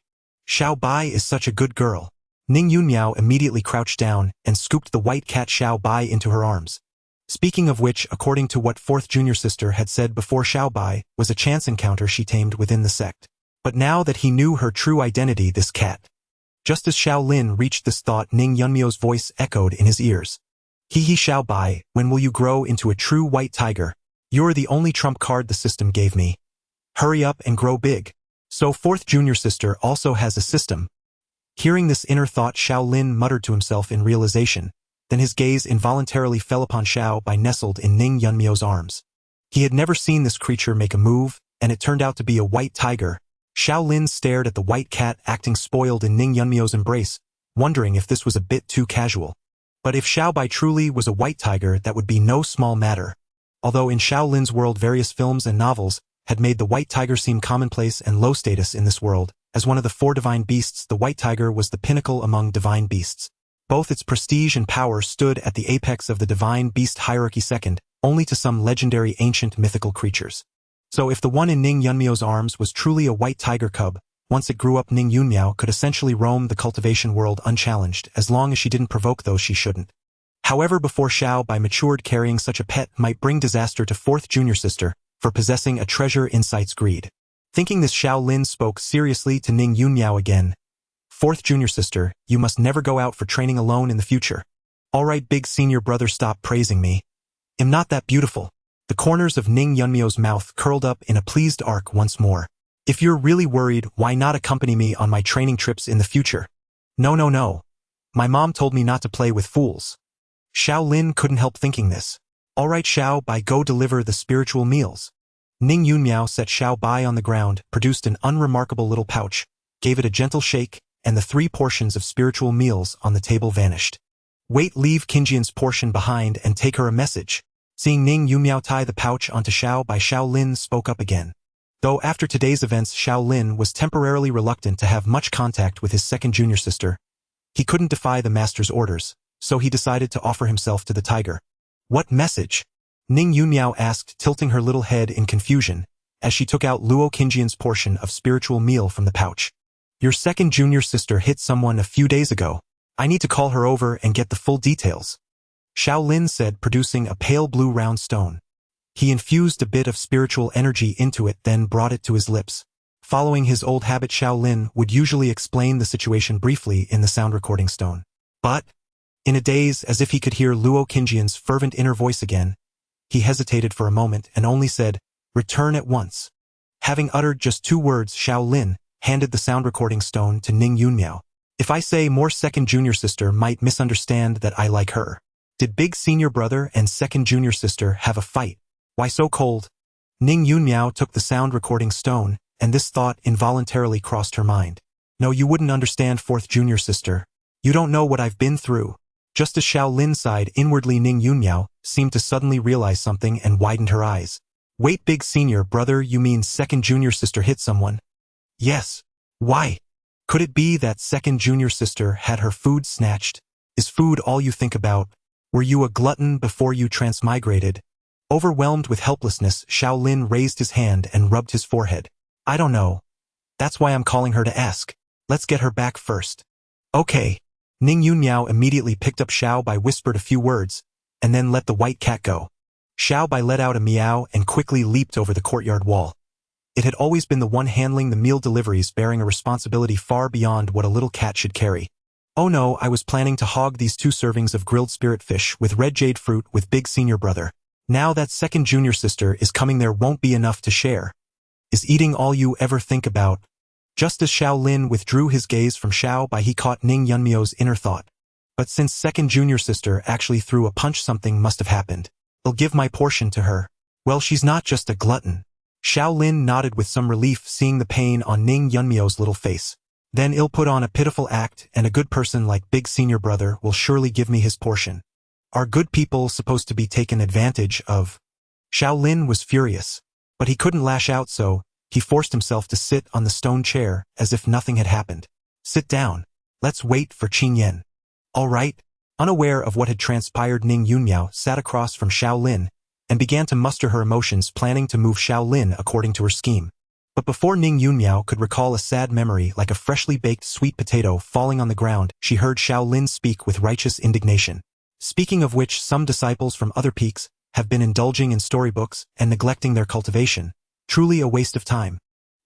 Xiao Bai is such a good girl. Ning Yunmiao immediately crouched down and scooped the white cat Xiao Bai into her arms. Speaking of which, according to what 4th junior sister had said before, Xiao Bai was a chance encounter she tamed within the sect. But now that he knew her true identity, this cat. Just as Xiao Lin reached this thought, Ning Yunmiao's voice echoed in his ears. Xiao Bai, when will you grow into a true white tiger? You're the only trump card the system gave me. Hurry up and grow big. So 4th junior sister also has a system. Hearing this inner thought, Xiao Lin muttered to himself in realization. Then his gaze involuntarily fell upon Xiao Bai, nestled in Ning Yunmiao's arms. He had never seen this creature make a move, and it turned out to be a white tiger. Xiao Lin stared at the white cat acting spoiled in Ning Yunmiao's embrace, wondering if this was a bit too casual. But if Xiao Bai truly was a white tiger, that would be no small matter. Although in Xiao Lin's world various films and novels had made the white tiger seem commonplace and low status in this world. As one of the 4 divine beasts, the white tiger was the pinnacle among divine beasts. Both its prestige and power stood at the apex of the divine beast hierarchy, second only to some legendary ancient mythical creatures. So if the one in Ning Yunmiao's arms was truly a white tiger cub, once it grew up, Ning Yunmiao could essentially roam the cultivation world unchallenged as long as she didn't provoke those she shouldn't. However, before Xiao Bai matured, carrying such a pet might bring disaster to 4th junior sister for possessing a treasure incites greed. Thinking this, Xiao Lin spoke seriously to Ning Yunmiao again. 4th junior sister, you must never go out for training alone in the future. Alright, big senior brother, stop praising me. I'm not that beautiful. The corners of Ning Yunmiao's mouth curled up in a pleased arc once more. If you're really worried, why not accompany me on my training trips in the future? No. My mom told me not to play with fools. Xiao Lin couldn't help thinking this. Alright Xiao Bai, go deliver the spiritual meals. Ning Yunmiao set Xiao Bai on the ground, produced an unremarkable little pouch, gave it a gentle shake, and the 3 portions of spiritual meals on the table vanished. Wait, leave Qingxian's portion behind and take her a message. Seeing Ning Yunmiao tie the pouch onto Xiao Bai, Xiao Lin spoke up again. Though after today's events, Xiao Lin was temporarily reluctant to have much contact with his 2nd junior sister. He couldn't defy the master's orders, so he decided to offer himself to the tiger. What message? Ning Yunmiao asked, tilting her little head in confusion, as she took out Luo Qingxian's portion of spiritual meal from the pouch. Your 2nd junior sister hit someone a few days ago. I need to call her over and get the full details. Xiao Lin said, producing a pale blue round stone. He infused a bit of spiritual energy into it, then brought it to his lips. Following his old habit, Xiao Lin would usually explain the situation briefly in the sound recording stone. But, in a daze, as if he could hear Luo Qingxian's fervent inner voice again, he hesitated for a moment and only said, "Return at once." Having uttered just 2 words, Xiao Lin handed the sound recording stone to Ning Yunmiao. If I say more, 2nd junior sister might misunderstand that I like her. Did big senior brother and 2nd junior sister have a fight? Why so cold? Ning Yunmiao took the sound recording stone, and this thought involuntarily crossed her mind. No, you wouldn't understand, 4th junior sister. You don't know what I've been through. Just as Xiao Lin sighed inwardly, Ning Yunmiao seemed to suddenly realize something and widened her eyes. Wait, big senior brother, you mean 2nd junior sister hit someone? Yes. Why? Could it be that 2nd junior sister had her food snatched? Is food all you think about? Were you a glutton before you transmigrated? Overwhelmed with helplessness, Xiao Lin raised his hand and rubbed his forehead. I don't know. That's why I'm calling her to ask. Let's get her back first. Okay. Ning Yunmiao immediately picked up Xiao Bai, whispered a few words, and then let the white cat go. Xiao Bai let out a meow and quickly leaped over the courtyard wall. It had always been the one handling the meal deliveries, bearing a responsibility far beyond what a little cat should carry. Oh no, I was planning to hog these 2 servings of grilled spirit fish with red jade fruit with big senior brother. Now that 2nd junior sister is coming, there won't be enough to share. Is eating all you ever think about? Just as Xiao Lin withdrew his gaze from Xiao Bai, he caught Ning Yunmiao's inner thought. But since 2nd junior sister actually threw a punch, something must have happened. I'll give my portion to her. Well, she's not just a glutton. Xiao Lin nodded with some relief, seeing the pain on Ning Yunmiao's little face. Then I'll put on a pitiful act, and a good person like big senior brother will surely give me his portion. Are good people supposed to be taken advantage of? Xiao Lin was furious, but he couldn't lash out, so he forced himself to sit on the stone chair as if nothing had happened. Sit down. Let's wait for Qingyan. All right. Unaware of what had transpired, Ning Yunmiao sat across from Xiao Lin and began to muster her emotions, planning to move Xiao Lin according to her scheme. But before Ning Yunmiao could recall, a sad memory like a freshly baked sweet potato falling on the ground, she heard Xiao Lin speak with righteous indignation. Speaking of which, some disciples from other peaks have been indulging in storybooks and neglecting their cultivation. Truly a waste of time.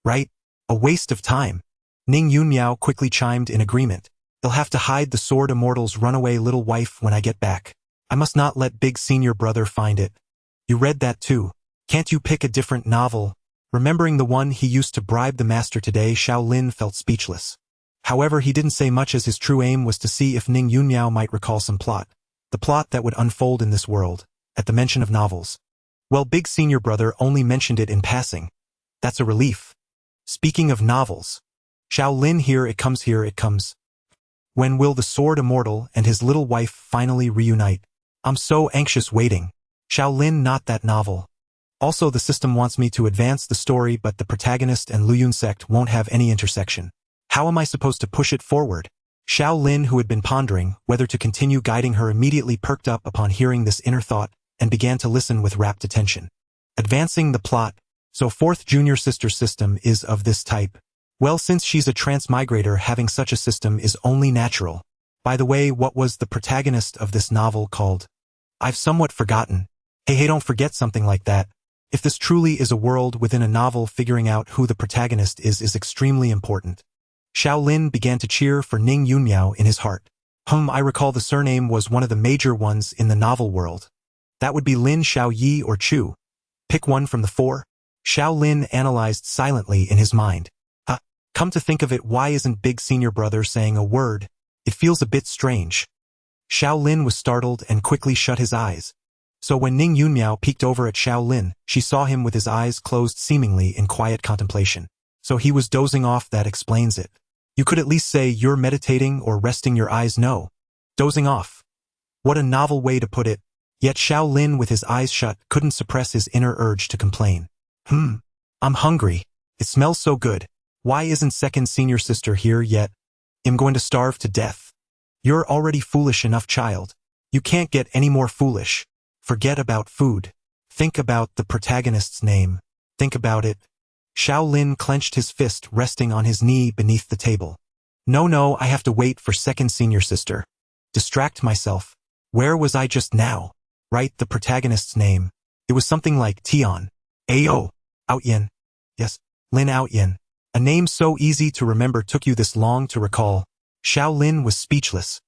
Right? A waste of time. Ning Yunmiao quickly chimed in agreement. They'll have to hide the Sword Immortal's runaway little wife when I get back. I must not let big senior brother find it. You read that too. Can't you pick a different novel? Remembering the one he used to bribe the master today, Xiao Lin felt speechless. However, he didn't say much, as his true aim was to see if Ning Yunmiao might recall some plot. The plot that would unfold in this world, at the mention of novels. Well, big senior brother only mentioned it in passing. That's a relief. Speaking of novels. Xiao Lin, here it comes. When will the Sword Immortal and his little wife finally reunite? I'm so anxious waiting. Xiao Lin, not that novel. Also, the system wants me to advance the story, but the protagonist and Qingxu Sect won't have any intersection. How am I supposed to push it forward? Xiao Lin, who had been pondering whether to continue guiding her, immediately perked up upon hearing this inner thought and began to listen with rapt attention. Advancing the plot. So fourth junior sister system is of this type. Well, since she's a transmigrator, having such a system is only natural. By the way, what was the protagonist of this novel called? I've somewhat forgotten. Hey, don't forget something like that. If this truly is a world within a novel, figuring out who the protagonist is extremely important. Xiao Lin began to cheer for Ning Yunmiao in his heart. I recall the surname was one of the major ones in the novel world. That would be Lin Xiao Yi or Chu. Pick one from the four. Xiao Lin analyzed silently in his mind. Come to think of it, why isn't Big Senior Brother saying a word? It feels a bit strange. Xiao Lin was startled and quickly shut his eyes. So when Ning Yunmiao peeked over at Xiao Lin, she saw him with his eyes closed, seemingly in quiet contemplation. So he was dozing off. That explains it. You could at least say you're meditating or resting your eyes. No. Dozing off. What a novel way to put it. Yet Xiao Lin, with his eyes shut, couldn't suppress his inner urge to complain. I'm hungry. It smells so good. Why isn't second senior sister here yet? I'm going to starve to death. You're already foolish enough, child. You can't get any more foolish. Forget about food. Think about the protagonist's name. Think about it. Xiao Lin clenched his fist, resting on his knee beneath the table. No, I have to wait for second senior sister. Distract myself. Where was I just now? Right, the protagonist's name. It was something like Tian. Ayo. Outyin. Yes, Lin Outyin. A name so easy to remember took you this long to recall. Xiao Lin was speechless.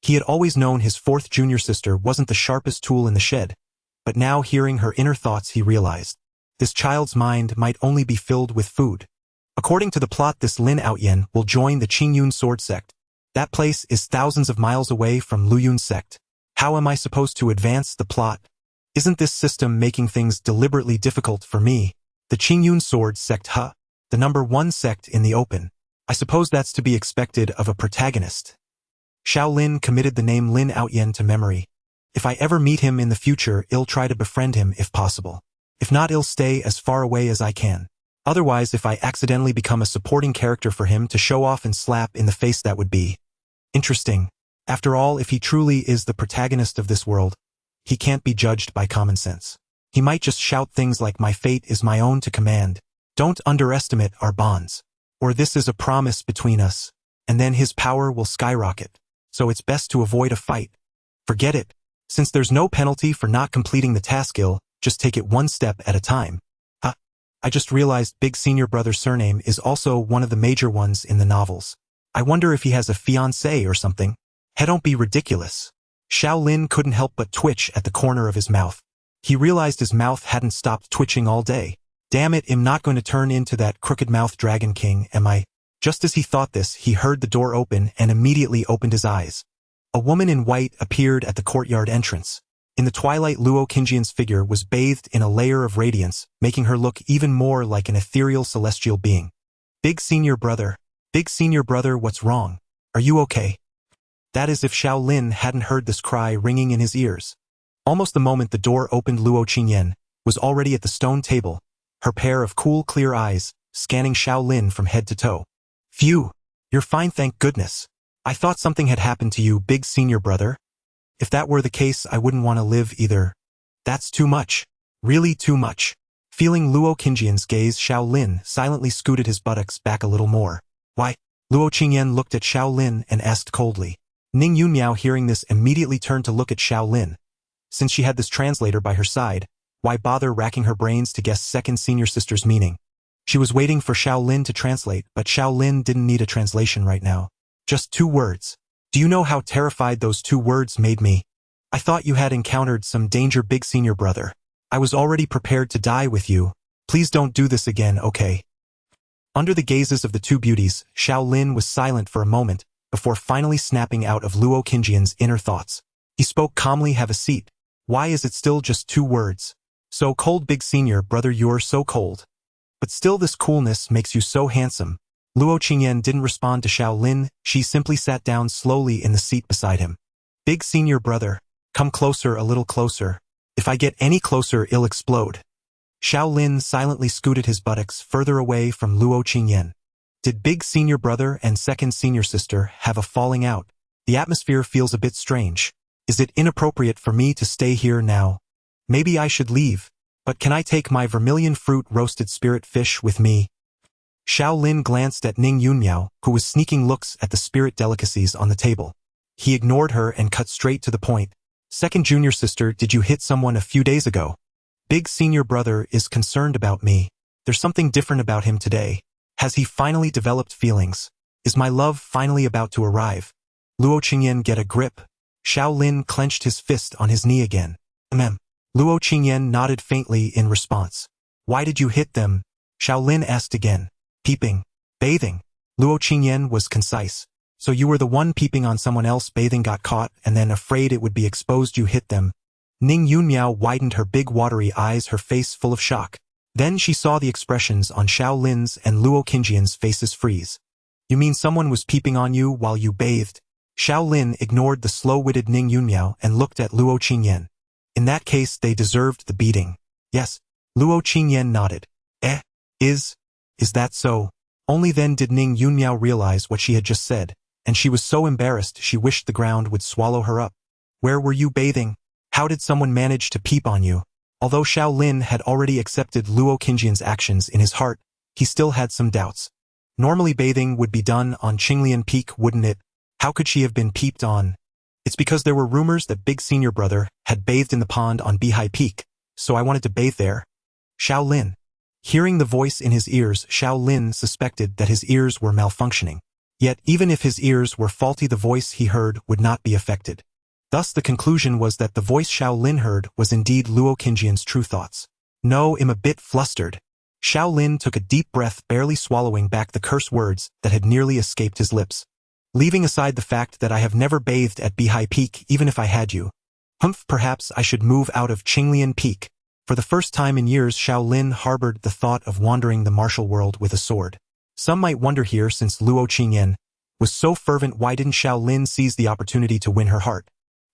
He had always known his fourth junior sister wasn't the sharpest tool in the shed, but now, hearing her inner thoughts, he realized this child's mind might only be filled with food. According to the plot, this Lin Outyin will join the Qingxu Sect. That place is thousands of miles away from Qingxu Sect. How am I supposed to advance the plot? Isn't this system making things deliberately difficult for me? The Qingxu Sect, the number one sect in the open. I suppose that's to be expected of a protagonist. Xiao Lin committed the name Lin Outyin to memory. If I ever meet him in the future, I'll try to befriend him if possible. If not, I'll stay as far away as I can. Otherwise, if I accidentally become a supporting character for him to show off and slap in the face, that would be interesting. After all, if he truly is the protagonist of this world, he can't be judged by common sense. He might just shout things like, "My fate is my own to command. Don't underestimate our bonds." Or, "This is a promise between us." And then his power will skyrocket. So it's best to avoid a fight. Forget it. Since there's no penalty for not completing the task, just take it one step at a time. I just realized Big Senior Brother's surname is also one of the major ones in the novels. I wonder if he has a fiancée or something. Hey, don't be ridiculous. Xiao Lin couldn't help but twitch at the corner of his mouth. He realized his mouth hadn't stopped twitching all day. Damn it, I'm not going to turn into that crooked-mouthed Dragon King, am I? Just as he thought this, he heard the door open and immediately opened his eyes. A woman in white appeared at the courtyard entrance. In the twilight, Luo Qingxian's figure was bathed in a layer of radiance, making her look even more like an ethereal celestial being. Big Senior Brother, what's wrong? Are you okay? That is, if Xiao Lin hadn't heard this cry ringing in his ears. Almost the moment the door opened, Luo Qingxian was already at the stone table, her pair of cool, clear eyes scanning Xiao Lin from head to toe. Phew, you're fine, thank goodness. I thought something had happened to you, Big Senior Brother. If that were the case, I wouldn't want to live either. That's too much. Really too much. Feeling Luo Qingxian's gaze, Xiao Lin silently scooted his buttocks back a little more. Why? Luo Qingxian looked at Xiao Lin and asked coldly. Ning Yunmiao, hearing this, immediately turned to look at Xiao Lin. Since she had this translator by her side, why bother racking her brains to guess second senior sister's meaning? She was waiting for Xiao Lin to translate, but Xiao Lin didn't need a translation right now. Just 2 words. Do you know how terrified those 2 words made me? I thought you had encountered some danger, Big Senior Brother. I was already prepared to die with you. Please don't do this again, okay? Under the gazes of the 2 beauties, Xiao Lin was silent for a moment, before finally snapping out of Luo Qingxian's inner thoughts. He spoke calmly, "Have a seat. Why is it still just 2 words? So cold, Big Senior Brother, you're so cold. But still, this coolness makes you so handsome." Luo Qingxian didn't respond to Xiao Lin, she simply sat down slowly in the seat beside him. "Big Senior Brother, come closer, a little closer. If I get any closer, I'll explode." Xiao Lin silently scooted his buttocks further away from Luo Qingyan. Did big senior brother and second senior sister have a falling out? The atmosphere feels a bit strange. Is it inappropriate for me to stay here now? Maybe I should leave. But can I take my vermilion fruit roasted spirit fish with me? Xiao Lin glanced at Ning Yunmiao, who was sneaking looks at the spirit delicacies on the table. He ignored her and cut straight to the point. Second junior sister, did you hit someone a few days ago? Big senior brother is concerned about me. There's something different about him today. Has he finally developed feelings? Is my love finally about to arrive? Luo Qingyan, get a grip. Xiao Lin clenched his fist on his knee again. Luo Qingyan nodded faintly in response. Why did you hit them? Xiao Lin asked again. Peeping. Bathing. Luo Qingyan was concise. So you were the one peeping on someone else bathing, got caught, and then afraid it would be exposed you hit them. Ning Yunmiao widened her big watery eyes, her face full of shock. Then she saw the expressions on Xiao Lin's and Luo Qingyan's faces freeze. You mean someone was peeping on you while you bathed? Xiao Lin ignored the slow-witted Ning Yunmiao and looked at Luo Qingyan. In that case, they deserved the beating. Yes. Luo Qingyan nodded. Is that so? Only then did Ning Yunmiao realize what she had just said, and she was so embarrassed she wished the ground would swallow her up. Where were you bathing? How did someone manage to peep on you? Although Xiao Lin had already accepted Luo Qingyan's actions in his heart, he still had some doubts. Normally bathing would be done on Qinglian Peak, wouldn't it? How could she have been peeped on? It's because there were rumors that big senior brother had bathed in the pond on Beihai Peak, so I wanted to bathe there. Xiao Lin. Hearing the voice in his ears, Xiao Lin suspected that his ears were malfunctioning. Yet even if his ears were faulty, the voice he heard would not be affected. Thus the conclusion was that the voice Xiao Lin heard was indeed Luo Qingyan's true thoughts. No, I'm a bit flustered. Xiao Lin took a deep breath, barely swallowing back the curse words that had nearly escaped his lips. Leaving aside the fact that I have never bathed at Beihai Peak even if I had you. Perhaps I should move out of Qinglian Peak. For the first time in years, Xiao Lin harbored the thought of wandering the martial world with a sword. Some might wonder here, since Luo Qingyan was so fervent, why didn't Xiao Lin seize the opportunity to win her heart?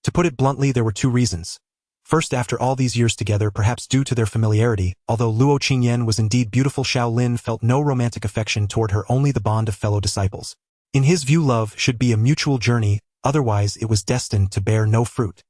To put it bluntly, there were two reasons. First, after all these years together, perhaps due to their familiarity, although Luo Qingyan was indeed beautiful, Xiao Lin felt no romantic affection toward her, only the bond of fellow disciples. In his view, love should be a mutual journey, otherwise it was destined to bear no fruit.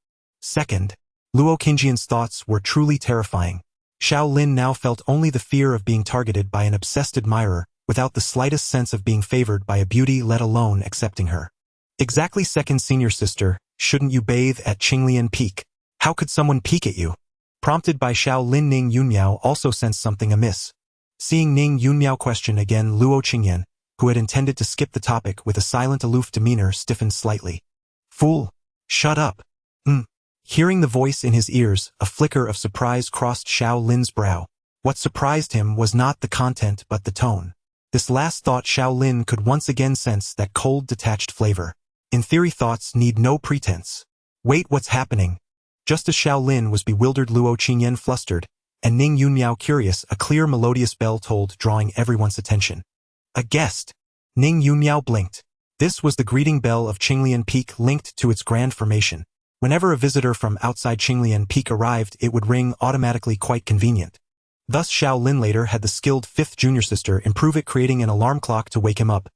Second, Luo Qingyan's thoughts were truly terrifying. Xiao Lin now felt only the fear of being targeted by an obsessed admirer, without the slightest sense of being favored by a beauty, let alone accepting her. Exactly, second senior sister, shouldn't you bathe at Qinglian Peak? How could someone peek at you? Prompted by Xiao Lin, Ning Yunmiao also sensed something amiss. Seeing Ning Yunmiao question again, Luo Qingyan, who had intended to skip the topic with a silent, aloof demeanor, stiffened slightly. Fool! Shut up! Hearing the voice in his ears, a flicker of surprise crossed Xiao Lin's brow. What surprised him was not the content but the tone. This last thought, Xiao Lin could once again sense that cold, detached flavor. In theory, thoughts need no pretense. Wait, what's happening? Just as Xiao Lin was bewildered, Luo Qingyan flustered, and Ning Yunmiao curious, a clear, melodious bell tolled, drawing everyone's attention. A guest! Ning Yunmiao blinked. This was the greeting bell of Qinglian Peak, linked to its grand formation. Whenever a visitor from outside Qinglian Peak arrived, it would ring automatically, quite convenient. Thus Xiao Lin later had the skilled fifth junior sister improve it, creating an alarm clock to wake him up.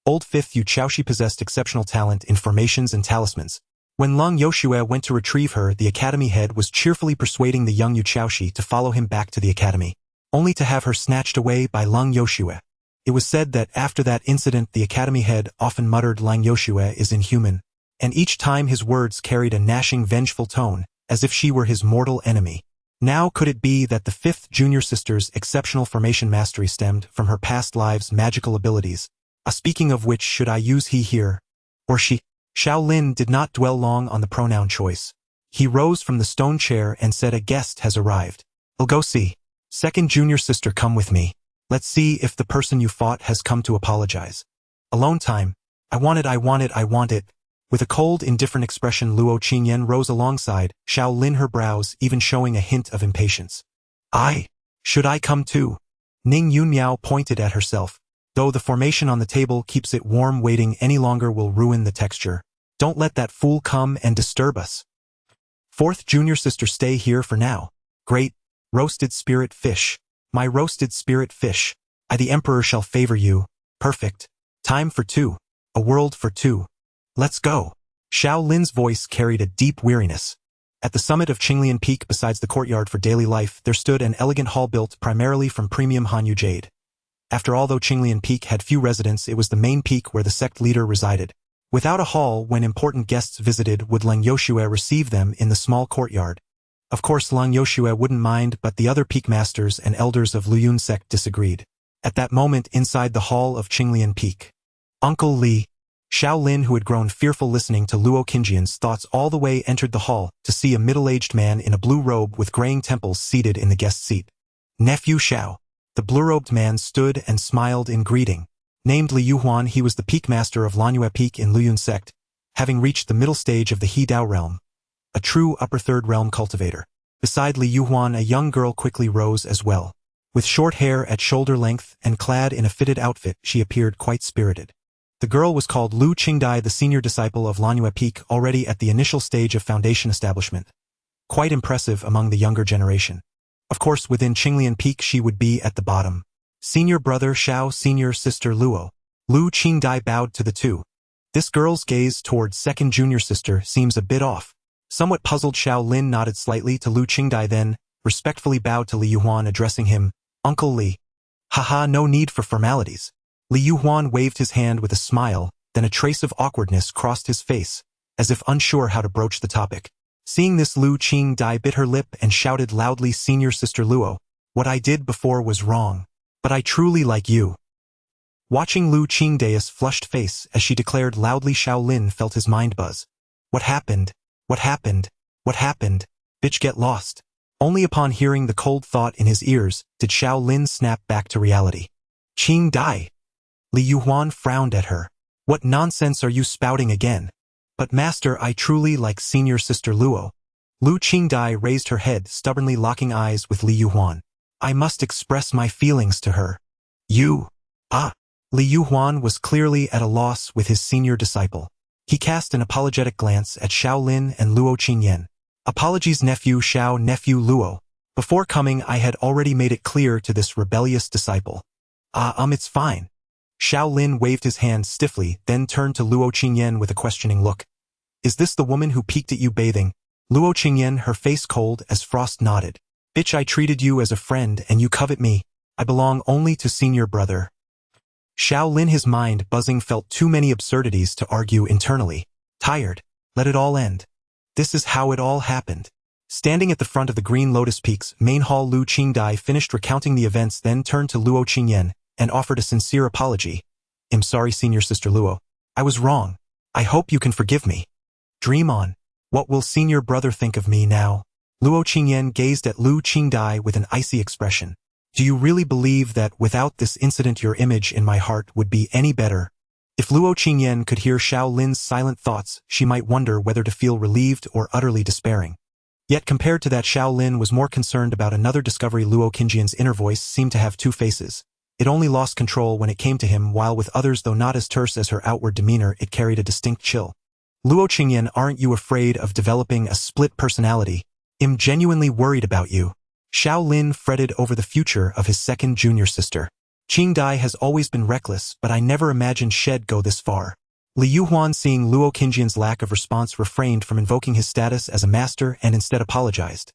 Old fifth Yu Chaoshi possessed exceptional talent in formations and talismans. When Lung Yoshue went to retrieve her, the academy head was cheerfully persuading the young Yu Chaoshi to follow him back to the academy, only to have her snatched away by Lung Yoshue. It was said that after that incident, the academy head often muttered, "Lung Yoshue is inhuman," and each time his words carried a gnashing, vengeful tone, as if she were his mortal enemy. Now could it be that the fifth junior sister's exceptional formation mastery stemmed from her past lives' magical abilities? Speaking of which, should I use he here? Or she? Xiao Lin did not dwell long on the pronoun choice. He rose from the stone chair and said, "A guest has arrived. I'll go see. Second junior sister, come with me. Let's see if the person you fought has come to apologize." Alone time. I want it. With a cold, indifferent expression, Luo Qingyan rose alongside Xiao Lin, her brows even showing a hint of impatience. Should I come too? Ning Yunmiao pointed at herself. Though the formation on the table keeps it warm, waiting any longer will ruin the texture. Don't let that fool come and disturb us. Fourth junior sister, stay here for now. Great. Roasted spirit fish. My roasted spirit fish. I the emperor shall favor you. Perfect. Time for two. A world for two. Let's go. Xiao Lin's voice carried a deep weariness. At the summit of Qinglian Peak besides the courtyard for daily life there stood an elegant hall built primarily from premium Hanyu jade. After all, though Qinglian Peak had few residents, it was the main peak where the sect leader resided. Without a hall, when important guests visited, would Lang Yoshue receive them in the small courtyard. Of course, Lang Yoshue wouldn't mind, but the other peak masters and elders of Luyun sect disagreed. At that moment, inside the hall of Qinglian Peak, Uncle Li, Xiao Lin, who had grown fearful listening to Luo Qingjian's thoughts all the way, entered the hall to see a middle-aged man in a blue robe with graying temples seated in the guest seat. Nephew Xiao. The blue-robed man stood and smiled in greeting. Named Li Yuhuan, he was the peak master of Lanyue Peak in Luyun sect, having reached the middle stage of the He Dao realm. A true upper third realm cultivator. Beside Li Yuhuan, a young girl quickly rose as well. With short hair at shoulder length and clad in a fitted outfit, she appeared quite spirited. The girl was called Lu Qingdai, the senior disciple of Lanyue Peak, already at the initial stage of foundation establishment. Quite impressive among the younger generation. Of course, within Qinglian Peak she would be at the bottom. Senior brother Xiao, senior sister Luo. Lu Qingdai bowed to the two. This girl's gaze towards second junior sister seems a bit off. Somewhat puzzled, Xiao Lin nodded slightly to Lu Qingdai, then respectfully bowed to Li Yuhuan, addressing him, Uncle Li. Haha, no need for formalities. Li Yuhuan waved his hand with a smile, then a trace of awkwardness crossed his face, as if unsure how to broach the topic. Seeing this, Lu Qingdai bit her lip and shouted loudly, Senior sister Luo, what I did before was wrong. But I truly like you. Watching Lu Qingdai's flushed face as she declared loudly, Xiao Lin felt his mind buzz. What happened? What happened? What happened? Bitch, get lost. Only upon hearing the cold thought in his ears did Xiao Lin snap back to reality. Qingdai. Li Yuhuan frowned at her. What nonsense are you spouting again? But master, I truly like senior sister Luo. Lu Qingdai raised her head, stubbornly locking eyes with Li Yuhuan. I must express my feelings to her. You? Ah. Li Yuhuan was clearly at a loss with his senior disciple. He cast an apologetic glance at Xiao Lin and Luo Qingyan. Apologies, nephew Xiao, nephew Luo. Before coming I had already made it clear to this rebellious disciple. It's fine. Xiao Lin waved his hand stiffly, then turned to Luo Qingyan with a questioning look. Is this the woman who peeked at you bathing? Luo Qingyan, her face cold as frost, nodded. Bitch, I treated you as a friend and you covet me. I belong only to senior brother. Xiao Lin, his mind buzzing, felt too many absurdities to argue internally. Tired. Let it all end. This is how it all happened. Standing at the front of the Green Lotus Peak's main hall, Lu Qingdai finished recounting the events, then turned to Luo Qingyan and offered a sincere apology. I'm sorry, senior sister Luo. I was wrong. I hope you can forgive me. Dream on. What will senior brother think of me now? Luo Qingyan gazed at Lu Qingdai with an icy expression. Do you really believe that without this incident your image in my heart would be any better? If Luo Qingyan could hear Xiao Lin's silent thoughts, she might wonder whether to feel relieved or utterly despairing. Yet compared to that, Xiao Lin was more concerned about another discovery. Luo Qingjian's inner voice seemed to have two faces. It only lost control when it came to him, while with others, though not as terse as her outward demeanor, it carried a distinct chill. Luo Qingyan, aren't you afraid of developing a split personality? I'm genuinely worried about you. Xiao Lin fretted over the future of his second junior sister. Qingdai has always been reckless, but I never imagined she'd go this far. Li Yuhuan, seeing Luo Qingjian's lack of response, refrained from invoking his status as a master and instead apologized.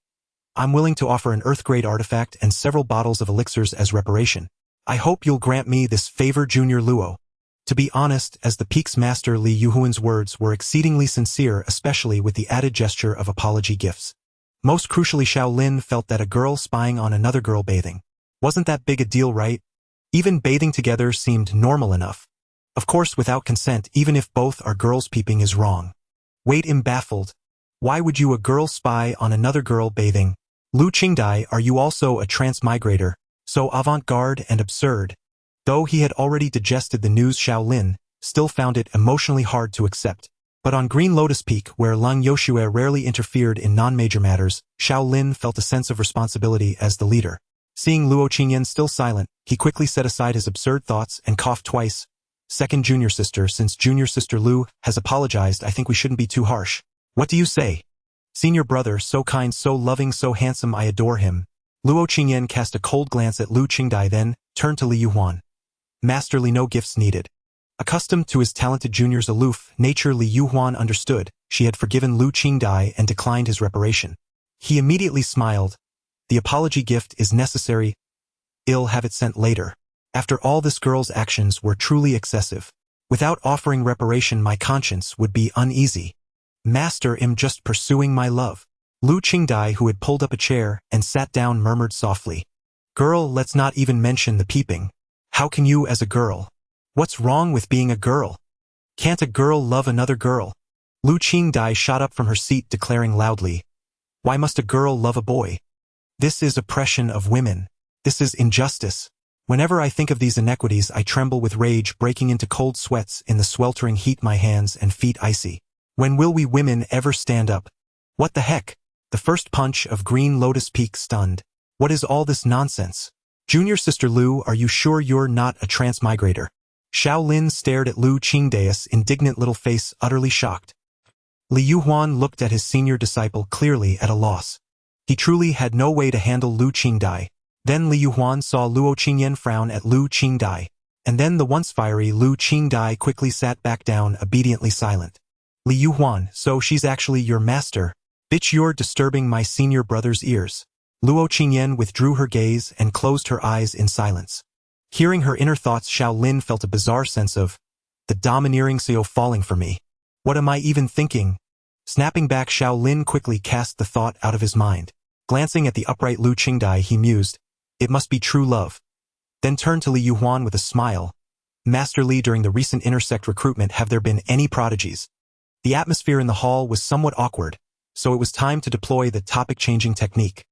I'm willing to offer an earth-grade artifact and several bottles of elixirs as reparation. I hope you'll grant me this favor, Junior Luo. To be honest, as the Peak's master, Li Yuhuan's words were exceedingly sincere, especially with the added gesture of apology gifts. Most crucially, Xiao Lin felt that a girl spying on another girl bathing wasn't that big a deal, right? Even bathing together seemed normal enough. Of course, without consent, even if both are girls, peeping is wrong. Wait, I'm baffled. Why would you a girl spy on another girl bathing? Lu Qingdai, are you also a transmigrator? So avant-garde and absurd. Though he had already digested the news, Xiao Lin still found it emotionally hard to accept. But on Green Lotus Peak, where Lang Yoshue rarely interfered in non-major matters, Xiao Lin felt a sense of responsibility as the leader. Seeing Luo Qingyan still silent, he quickly set aside his absurd thoughts and coughed twice. Second junior sister, since junior sister Lu has apologized, I think we shouldn't be too harsh. What do you say? Senior brother, so kind, so loving, so handsome, I adore him. Luo Qingyan cast a cold glance at Lu Qingdai, then turned to Li Yuhuan. Masterly, no gifts needed. Accustomed to his talented junior's aloof nature, Li Yuhuan understood she had forgiven Lu Qingdai and declined his reparation. He immediately smiled. The apology gift is necessary. I'll have it sent later. After all, this girl's actions were truly excessive. Without offering reparation, my conscience would be uneasy. Master, am just pursuing my love. Lu Qingdai, who had pulled up a chair and sat down, murmured softly. Girl, let's not even mention the peeping. How can you as a girl? What's wrong with being a girl? Can't a girl love another girl? Lu Qingdai shot up from her seat, declaring loudly. Why must a girl love a boy? This is oppression of women. This is injustice. Whenever I think of these inequities, I tremble with rage, breaking into cold sweats in the sweltering heat, my hands and feet icy. When will we women ever stand up? What the heck? The first punch of Green Lotus Peak stunned. What is all this nonsense? Junior sister Lu, are you sure you're not a transmigrator? Xiao Lin stared at Lu Qingdai's indignant little face, utterly shocked. Li Yuhuan looked at his senior disciple, clearly at a loss. He truly had no way to handle Lu Qingdai. Then Li Yuhuan saw Luo Qingyan frown at Lu Qingdai, and then the once fiery Lu Qingdai quickly sat back down, obediently silent. Li Yuhuan, so she's actually your master? Bitch, you're disturbing my senior brother's ears. Luo Qingyan withdrew her gaze and closed her eyes in silence. Hearing her inner thoughts, Xiao Lin felt a bizarre sense of the domineering Xiao falling for me. What am I even thinking? Snapping back, Xiao Lin quickly cast the thought out of his mind. Glancing at the upright Lu Qingdai, he mused, it must be true love. Then turned to Li Yuhuan with a smile. Master Li, during the recent intersect recruitment, have there been any prodigies? The atmosphere in the hall was somewhat awkward, so it was time to deploy the topic-changing technique.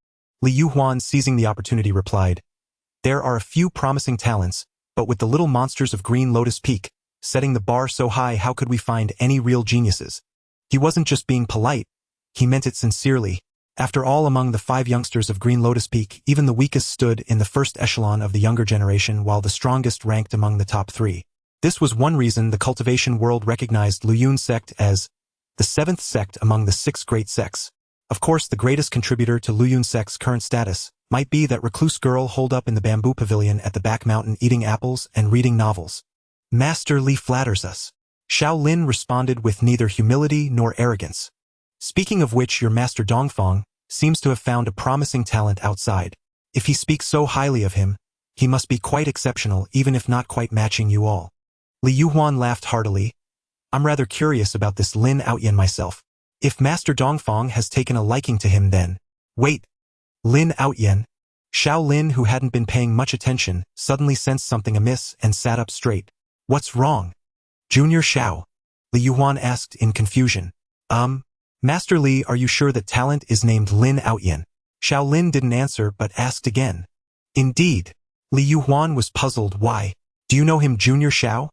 Li Yuhuan, seizing the opportunity, replied, there are a few promising talents, but with the little monsters of Green Lotus Peak setting the bar so high, how could we find any real geniuses? He wasn't just being polite, he meant it sincerely. After all, among the 5 youngsters of Green Lotus Peak, even the weakest stood in the first echelon of the younger generation, while the strongest ranked among the top 3. This was one reason the cultivation world recognized Qingxu Sect as the 7th sect among the 6 great sects. Of course, the greatest contributor to Qingxu Sect's current status might be that recluse girl holed up in the bamboo pavilion at the back mountain, eating apples and reading novels. Master Li flatters us. Xiao Lin responded with neither humility nor arrogance. Speaking of which, your master Dongfang seems to have found a promising talent outside. If he speaks so highly of him, he must be quite exceptional, even if not quite matching you all. Li Yuhuan laughed heartily. I'm rather curious about this Lin Outyan myself. If Master Dongfang has taken a liking to him, then... Wait. Lin Outyan? Xiao Lin, who hadn't been paying much attention, suddenly sensed something amiss and sat up straight. What's wrong? Junior Xiao? Li Yuhuan asked in confusion. Master Li, are you sure that talent is named Lin Outyan? Xiao Lin didn't answer but asked again. Indeed. Li Yuhuan was puzzled. Why? Do you know him, Junior Xiao?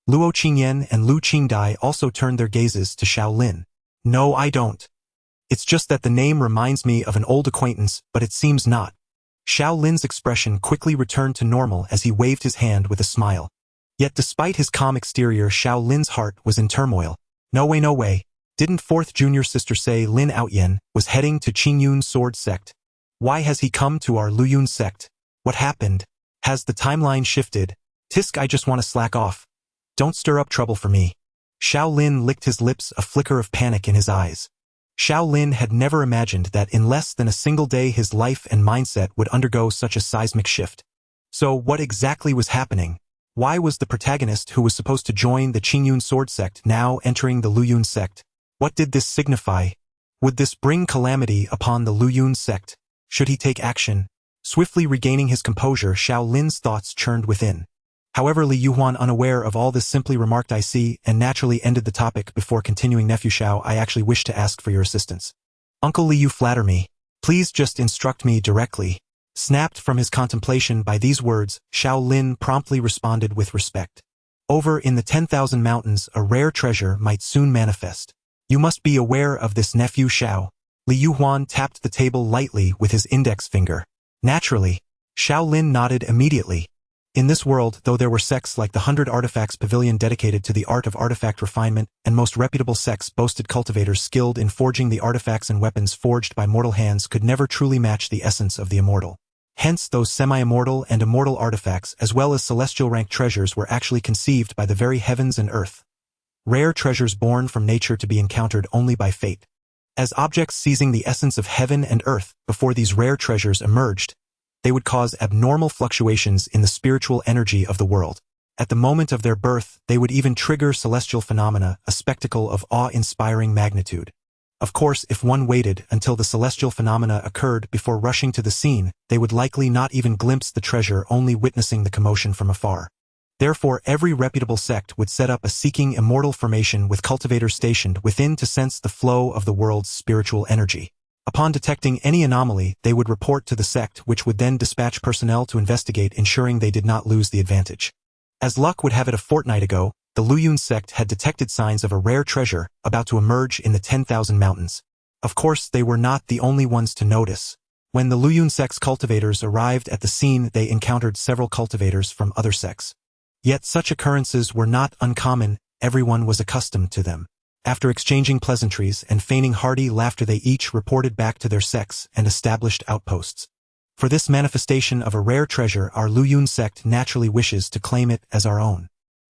Luo Qingyan and Lu Qingdai also turned their gazes to Xiao Lin. No, I don't. It's just that the name reminds me of an old acquaintance, but it seems not. Xiao Lin's expression quickly returned to normal as he waved his hand with a smile. Yet despite his calm exterior, Xiao Lin's heart was in turmoil. No way, no way. Didn't 4th junior sister say Lin Outyan was heading to Qingxu Sword Sect? Why has he come to our Qingxu Sect? What happened? Has the timeline shifted? Tisk, I just want to slack off. Don't stir up trouble for me. Xiao Lin licked his lips, a flicker of panic in his eyes. Xiao Lin had never imagined that in less than a single day his life and mindset would undergo such a seismic shift. So what exactly was happening? Why was the protagonist who was supposed to join the Qingxu Sword Sect now entering the Qingxu Sect? What did this signify? Would this bring calamity upon the Qingxu Sect? Should he take action? Swiftly regaining his composure, Xiao Lin's thoughts churned within. However, Li Yuhuan, unaware of all this, simply remarked, I see, and naturally ended the topic before continuing. Nephew Xiao, I actually wish to ask for your assistance. Uncle Li, you flatter me. Please just instruct me directly. Snapped from his contemplation by these words, Xiao Lin promptly responded with respect. Over in the 10,000 mountains, a rare treasure might soon manifest. You must be aware of this, nephew Xiao. Li Yuhuan tapped the table lightly with his index finger. Naturally. Xiao Lin nodded immediately. In this world, though there were sects like the 100 Artifacts Pavilion dedicated to the art of artifact refinement, and most reputable sects boasted cultivators skilled in forging the artifacts and weapons forged by mortal hands could never truly match the essence of the immortal. Hence, those semi-immortal and immortal artifacts as well as celestial rank treasures were actually conceived by the very heavens and earth. Rare treasures born from nature to be encountered only by fate. As objects seizing the essence of heaven and earth before these rare treasures emerged, they would cause abnormal fluctuations in the spiritual energy of the world. At the moment of their birth, they would even trigger celestial phenomena, a spectacle of awe-inspiring magnitude. Of course, if one waited until the celestial phenomena occurred before rushing to the scene, they would likely not even glimpse the treasure, only witnessing the commotion from afar. Therefore, every reputable sect would set up a seeking immortal formation with cultivators stationed within to sense the flow of the world's spiritual energy. Upon detecting any anomaly, they would report to the sect, which would then dispatch personnel to investigate, ensuring they did not lose the advantage. As luck would have it, a fortnight ago, the Qingxu Sect had detected signs of a rare treasure about to emerge in the 10,000 mountains. Of course, they were not the only ones to notice. When the Qingxu Sect's cultivators arrived at the scene, they encountered several cultivators from other sects. Yet such occurrences were not uncommon, everyone was accustomed to them. After exchanging pleasantries and feigning hearty laughter, they each reported back to their sects and established outposts. For this manifestation of a rare treasure, our Qingxu Sect naturally wishes to claim it as our own.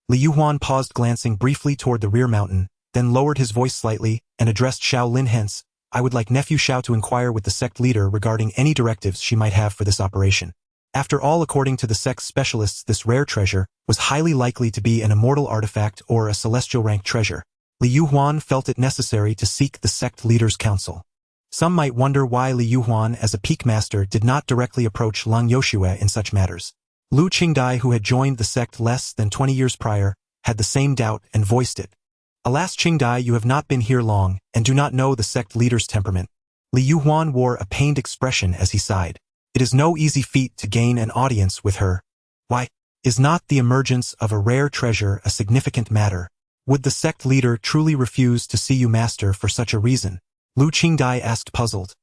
Liu Huan paused, glancing briefly toward the rear mountain, then lowered his voice slightly and addressed Xiao Lin. Hence, I would like nephew Xiao to inquire with the sect leader regarding any directives she might have for this operation. After all, according to the sect's specialists, this rare treasure was highly likely to be an immortal artifact or a celestial rank treasure. Liu Huan felt it necessary to seek the sect leader's counsel. Some might wonder why Liu Huan, as a peak master, did not directly approach Lang Yoshue in such matters. Lu Qingdai, who had joined the sect less than 20 years prior, had the same doubt and voiced it. Alas, Qingdai, you have not been here long and do not know the sect leader's temperament. Liu Huan wore a pained expression as he sighed. It is no easy feat to gain an audience with her. Why, is not the emergence of a rare treasure a significant matter? Would the sect leader truly refuse to see you, master, for such a reason? Lu Qingdai asked, puzzled.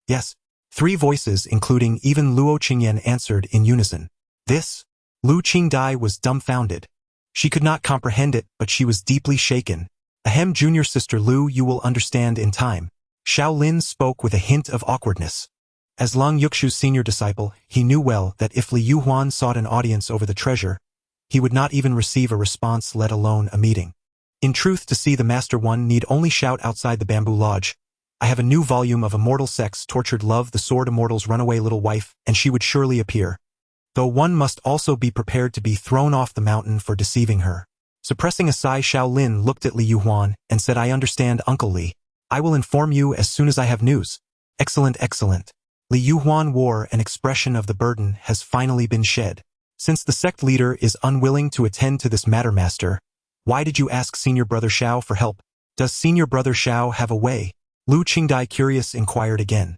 Yes. 3 voices, including even Luo Qingyan, answered in unison. This? Lu Qingdai was dumbfounded. She could not comprehend it, but she was deeply shaken. Ahem, junior sister Lu, you will understand in time. Xiao Lin spoke with a hint of awkwardness. As Lang Yuxu's senior disciple, he knew well that if Liu Huan sought an audience over the treasure, he would not even receive a response, let alone a meeting. In truth, to see the master, one need only shout outside the bamboo lodge, I have a new volume of Immortal Sect's Tortured Love, the Sword Immortal's Runaway Little Wife, and she would surely appear. Though one must also be prepared to be thrown off the mountain for deceiving her. Suppressing a sigh, Xiao Lin looked at Liu Huan and said, I understand, Uncle Li. I will inform you as soon as I have news. Excellent, excellent. Liu Huan wore an expression of the burden has finally been shed. Since the sect leader is unwilling to attend to this matter, master, why did you ask senior brother Xiao for help? Does senior brother Xiao have a way? Lu Qingdai, curious, inquired again.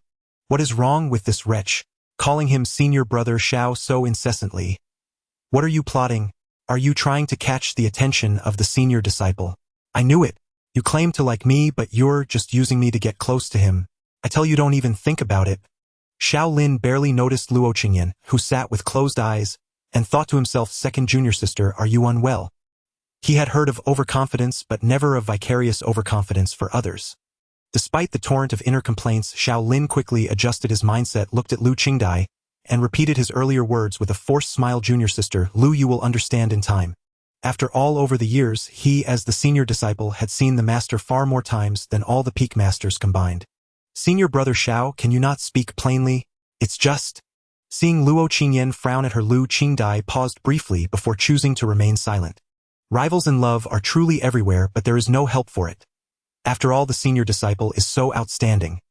What is wrong with this wretch? Calling him senior brother Xiao so incessantly. What are you plotting? Are you trying to catch the attention of the senior disciple? I knew it. You claim to like me, but you're just using me to get close to him. I tell you, don't even think about it. Xiao Lin barely noticed Luo Qingyan, who sat with closed eyes, and thought to himself, second junior sister, are you unwell? He had heard of overconfidence, but never of vicarious overconfidence for others. Despite the torrent of inner complaints, Xiao Lin quickly adjusted his mindset, looked at Lu Qingdai, and repeated his earlier words with a forced smile. Junior sister, Lu, you will understand in time. After all, over the years, he, as the senior disciple, had seen the master far more times than all the peak masters combined. Senior brother Xiao, can you not speak plainly? It's just... Seeing Luo Qingyan frown at her, Lu Qingdai paused briefly before choosing to remain silent. Rivals in love are truly everywhere, but there is no help for it. After all, the senior disciple is so outstanding.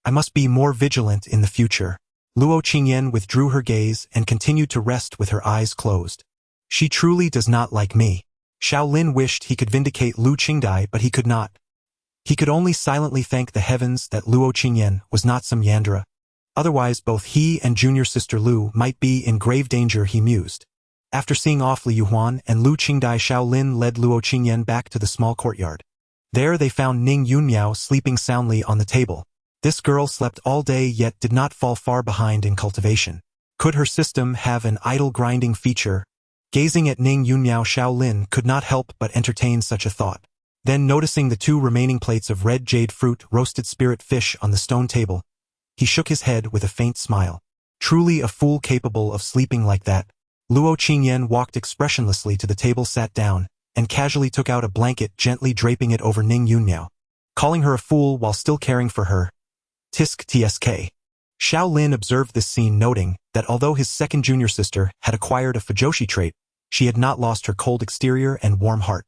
I must be more vigilant in the future. Luo Qingyan withdrew her gaze and continued to rest with her eyes closed. She truly does not like me. Xiao Lin wished he could vindicate Lu Qingdai, but he could not. He could only silently thank the heavens that Luo Qingyan was not some Yandra. Otherwise, both he and junior sister Lu might be in grave danger, he mused. After seeing off Liu Huan and Lu Qingdai, Xiao Lin led Luo Qingyan back to the small courtyard. There they found Ning Yunmiao sleeping soundly on the table. This girl slept all day yet did not fall far behind in cultivation. Could her system have an idle grinding feature? Gazing at Ning Yunmiao, Xiao Lin could not help but entertain such a thought. Then, noticing the 2 remaining plates of red jade fruit roasted spirit fish on the stone table, he shook his head with a faint smile. Truly a fool capable of sleeping like that. Luo Qingyan walked expressionlessly to the table, sat down, and casually took out a blanket, gently draping it over Ning Yunmiao. Calling her a fool while still caring for her. Tisk tsk. Xiao Lin observed this scene, noting that although his second junior sister had acquired a Fujoshi trait, she had not lost her cold exterior and warm heart.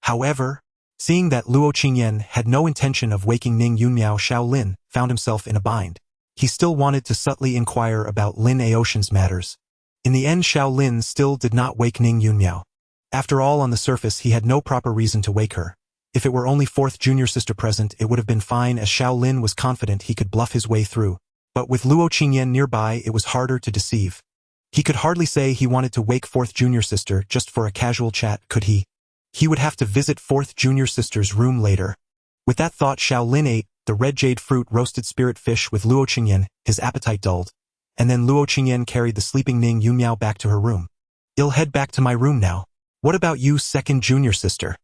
However, seeing that Luo Qingyan had no intention of waking Ning Yunmiao, Xiao Lin found himself in a bind. He still wanted to subtly inquire about Lin Aotian's matters. In the end, Xiao Lin still did not wake Ning Yunmiao. After all, on the surface he had no proper reason to wake her. If it were only fourth junior sister present, it would have been fine, as Xiao Lin was confident he could bluff his way through. But with Luo Qingyan nearby, it was harder to deceive. He could hardly say he wanted to wake fourth junior sister just for a casual chat, could he? He would have to visit fourth junior sister's room later. With that thought, Xiao Lin ate the red jade fruit roasted spirit fish with Luo Qingyan, his appetite dulled, and then Luo Qingyan carried the sleeping Ning Yunmiao back to her room. "I'll head back to my room now. What about you, second junior sister?"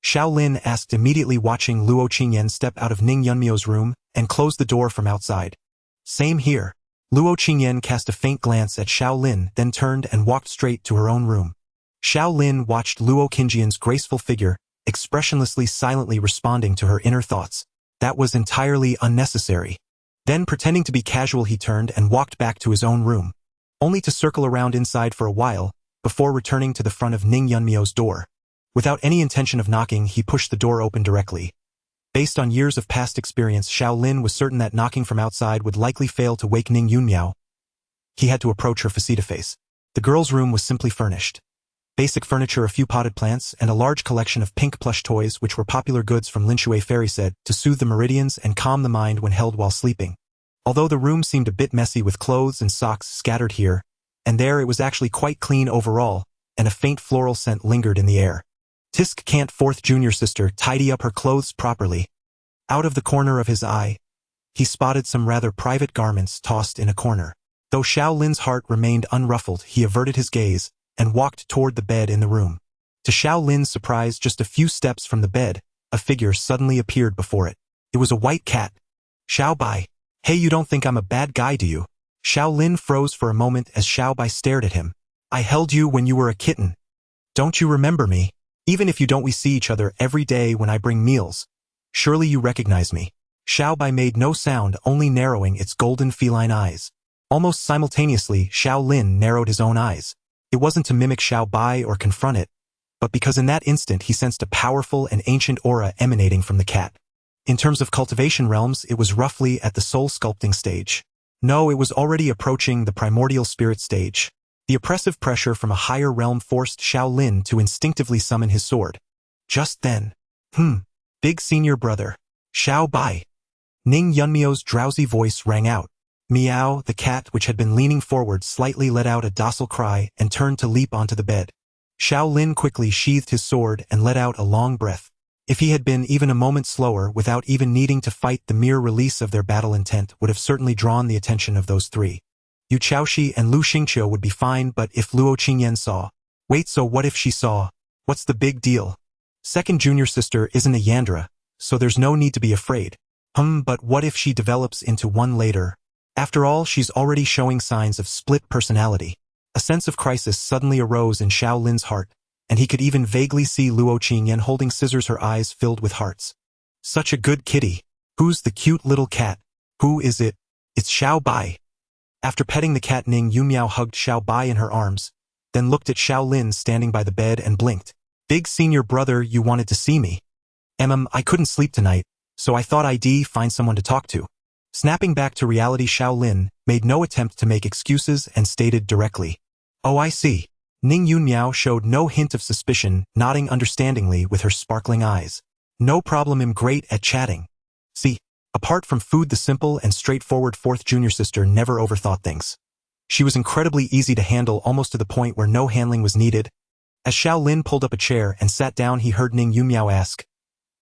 Xiao Lin asked, immediately watching Luo Qingyan step out of Ning Yunmiao's room and close the door from outside. "Same here." Luo Qingyan cast a faint glance at Xiao Lin, then turned and walked straight to her own room. Xiao Lin watched Luo Qingyan's graceful figure, expressionlessly silently responding to her inner thoughts. That was entirely unnecessary. Then, pretending to be casual, he turned and walked back to his own room, only to circle around inside for a while, before returning to the front of Ning Yunmiao's door. Without any intention of knocking, he pushed the door open directly. Based on years of past experience, Xiao Lin was certain that knocking from outside would likely fail to wake Ning Yunmiao. He had to approach her face-to-face. The girl's room was simply furnished. Basic furniture, a few potted plants, and a large collection of pink plush toys, which were popular goods from Linshui Fairy, said to soothe the meridians and calm the mind when held while sleeping. Although the room seemed a bit messy with clothes and socks scattered here and there, it was actually quite clean overall, and a faint floral scent lingered in the air. Tisk, can't fourth junior sister tidy up her clothes properly? Out of the corner of his eye, he spotted some rather private garments tossed in a corner. Though Xiao Lin's heart remained unruffled, he averted his gaze and walked toward the bed in the room. To Xiao Lin's surprise, just a few steps from the bed, a figure suddenly appeared before it. It was a white cat. "Xiao Bai. Hey, you don't think I'm a bad guy, do you?" Xiao Lin froze for a moment as Xiao Bai stared at him. "I held you when you were a kitten. Don't you remember me? Even if you don't, we see each other every day when I bring meals. Surely you recognize me." Xiao Bai made no sound, only narrowing its golden feline eyes. Almost simultaneously, Xiao Lin narrowed his own eyes. It wasn't to mimic Xiao Bai or confront it, but because in that instant he sensed a powerful and ancient aura emanating from the cat. In terms of cultivation realms, it was roughly at the soul sculpting stage. No, it was already approaching the primordial spirit stage. The oppressive pressure from a higher realm forced Xiao Lin to instinctively summon his sword. Just then, big senior brother, Xiao Bai. Ning Yunmiao's drowsy voice rang out. Meow, the cat, which had been leaning forward, slightly let out a docile cry and turned to leap onto the bed. Xiao Lin quickly sheathed his sword and let out a long breath. If he had been even a moment slower, without even needing to fight, the mere release of their battle intent would have certainly drawn the attention of those three. Yu Chaoxi and Lu Xingqiu would be fine, but if Luo Qingyan saw... Wait, so what if she saw? What's the big deal? Second junior sister isn't a Yandra, so there's no need to be afraid. But what if she develops into one later? After all, she's already showing signs of split personality. A sense of crisis suddenly arose in Xiao Lin's heart, and he could even vaguely see Luo Qingyan holding scissors, her eyes filled with hearts. Such a good kitty. Who's the cute little cat? Who is it? It's Xiao Bai. After petting the cat, Ning Yunmiao hugged Xiao Bai in her arms, then looked at Xiao Lin standing by the bed and blinked. Big senior brother, you wanted to see me. I couldn't sleep tonight, so I thought I'd find someone to talk to. Snapping back to reality, Xiao Lin made no attempt to make excuses and stated directly. Oh, I see. Ning Yunmiao showed no hint of suspicion, nodding understandingly with her sparkling eyes. No problem, I'm great at chatting. See, apart from food, the simple and straightforward fourth junior sister never overthought things. She was incredibly easy to handle, almost to the point where no handling was needed. As Xiao Lin pulled up a chair and sat down, he heard Ning Yunmiao ask,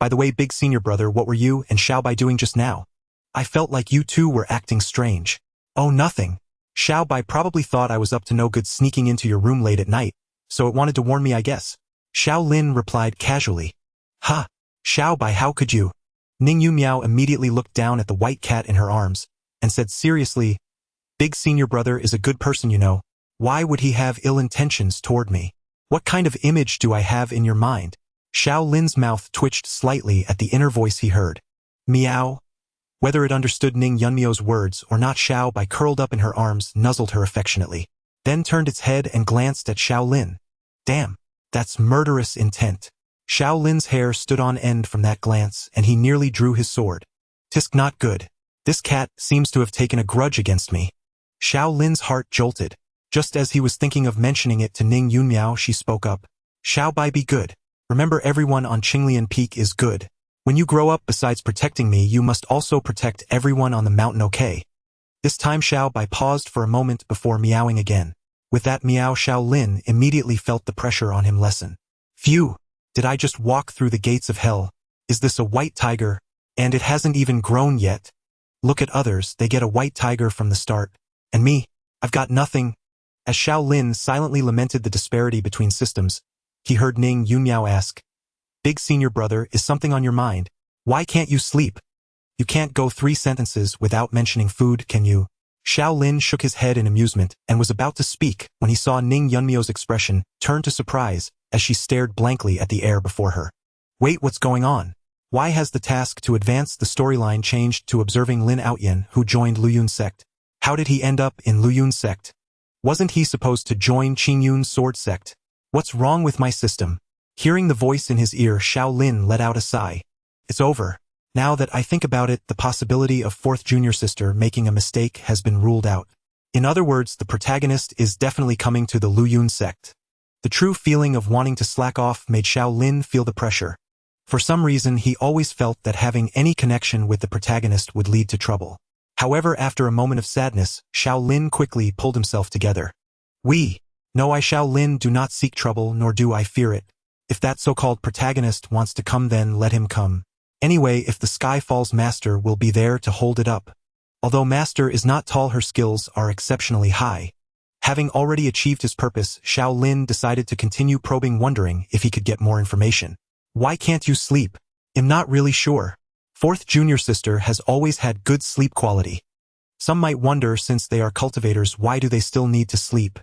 "By the way, big senior brother, what were you and Xiao Bai doing just now? I felt like you two were acting strange." "Oh, nothing. Xiao Bai probably thought I was up to no good sneaking into your room late at night, so it wanted to warn me, I guess." Xiao Lin replied casually. "Huh. Xiao Bai, how could you?" Ning Yunmiao immediately looked down at the white cat in her arms and said seriously, Big senior brother is a good person, you know. Why would he have ill intentions toward me? What kind of image do I have in your mind? Xiao Lin's mouth twitched slightly at the inner voice he heard. Meow. Whether it understood Ning Yunmyo's words or not, Xiao Bai curled up in her arms, nuzzled her affectionately, then turned its head and glanced at Xiao Lin. Damn, that's murderous intent. Xiao Lin's hair stood on end from that glance, and he nearly drew his sword. Tisk, not good. This cat seems to have taken a grudge against me. Xiao Lin's heart jolted. Just as he was thinking of mentioning it to Ning Yunmiao, she spoke up. Xiao Bai, be good. Remember, everyone on Qinglian Peak is good. When you grow up, besides protecting me, you must also protect everyone on the mountain, okay? This time Xiao Bai paused for a moment before meowing again. With that meow, Xiao Lin immediately felt the pressure on him lessen. Phew! Did I just walk through the gates of hell? Is this a white tiger? And it hasn't even grown yet. Look at others, they get a white tiger from the start. And me, I've got nothing. As Xiao Lin silently lamented the disparity between systems, he heard Ning Yunmiao ask, Big senior brother, is something on your mind? Why can't you sleep? You can't go 3 sentences without mentioning food, can you? Xiao Lin shook his head in amusement and was about to speak when he saw Ning Yunmio's expression turn to surprise as she stared blankly at the air before her. Wait, what's going on? Why has the task to advance the storyline changed to observing Lin Aoyan, who joined Luyun Sect? How did he end up in Luyun Sect? Wasn't he supposed to join Qingyun Sword Sect? What's wrong with my system? Hearing the voice in his ear, Xiao Lin let out a sigh. It's over. Now that I think about it, the possibility of 4th junior sister making a mistake has been ruled out. In other words, the protagonist is definitely coming to the Luyun Sect. The true feeling of wanting to slack off made Xiao Lin feel the pressure. For some reason, he always felt that having any connection with the protagonist would lead to trouble. However, after a moment of sadness, Xiao Lin quickly pulled himself together. No, I Xiao Lin do not seek trouble, nor do I fear it. If that so-called protagonist wants to come, then let him come. Anyway, if the Sky Falls Master will be there to hold it up. Although Master is not tall, her skills are exceptionally high. Having already achieved his purpose, Xiao Lin decided to continue probing, wondering if he could get more information. Why can't you sleep? I'm not really sure. 4th junior sister has always had good sleep quality. Some might wonder, since they are cultivators, why do they still need to sleep?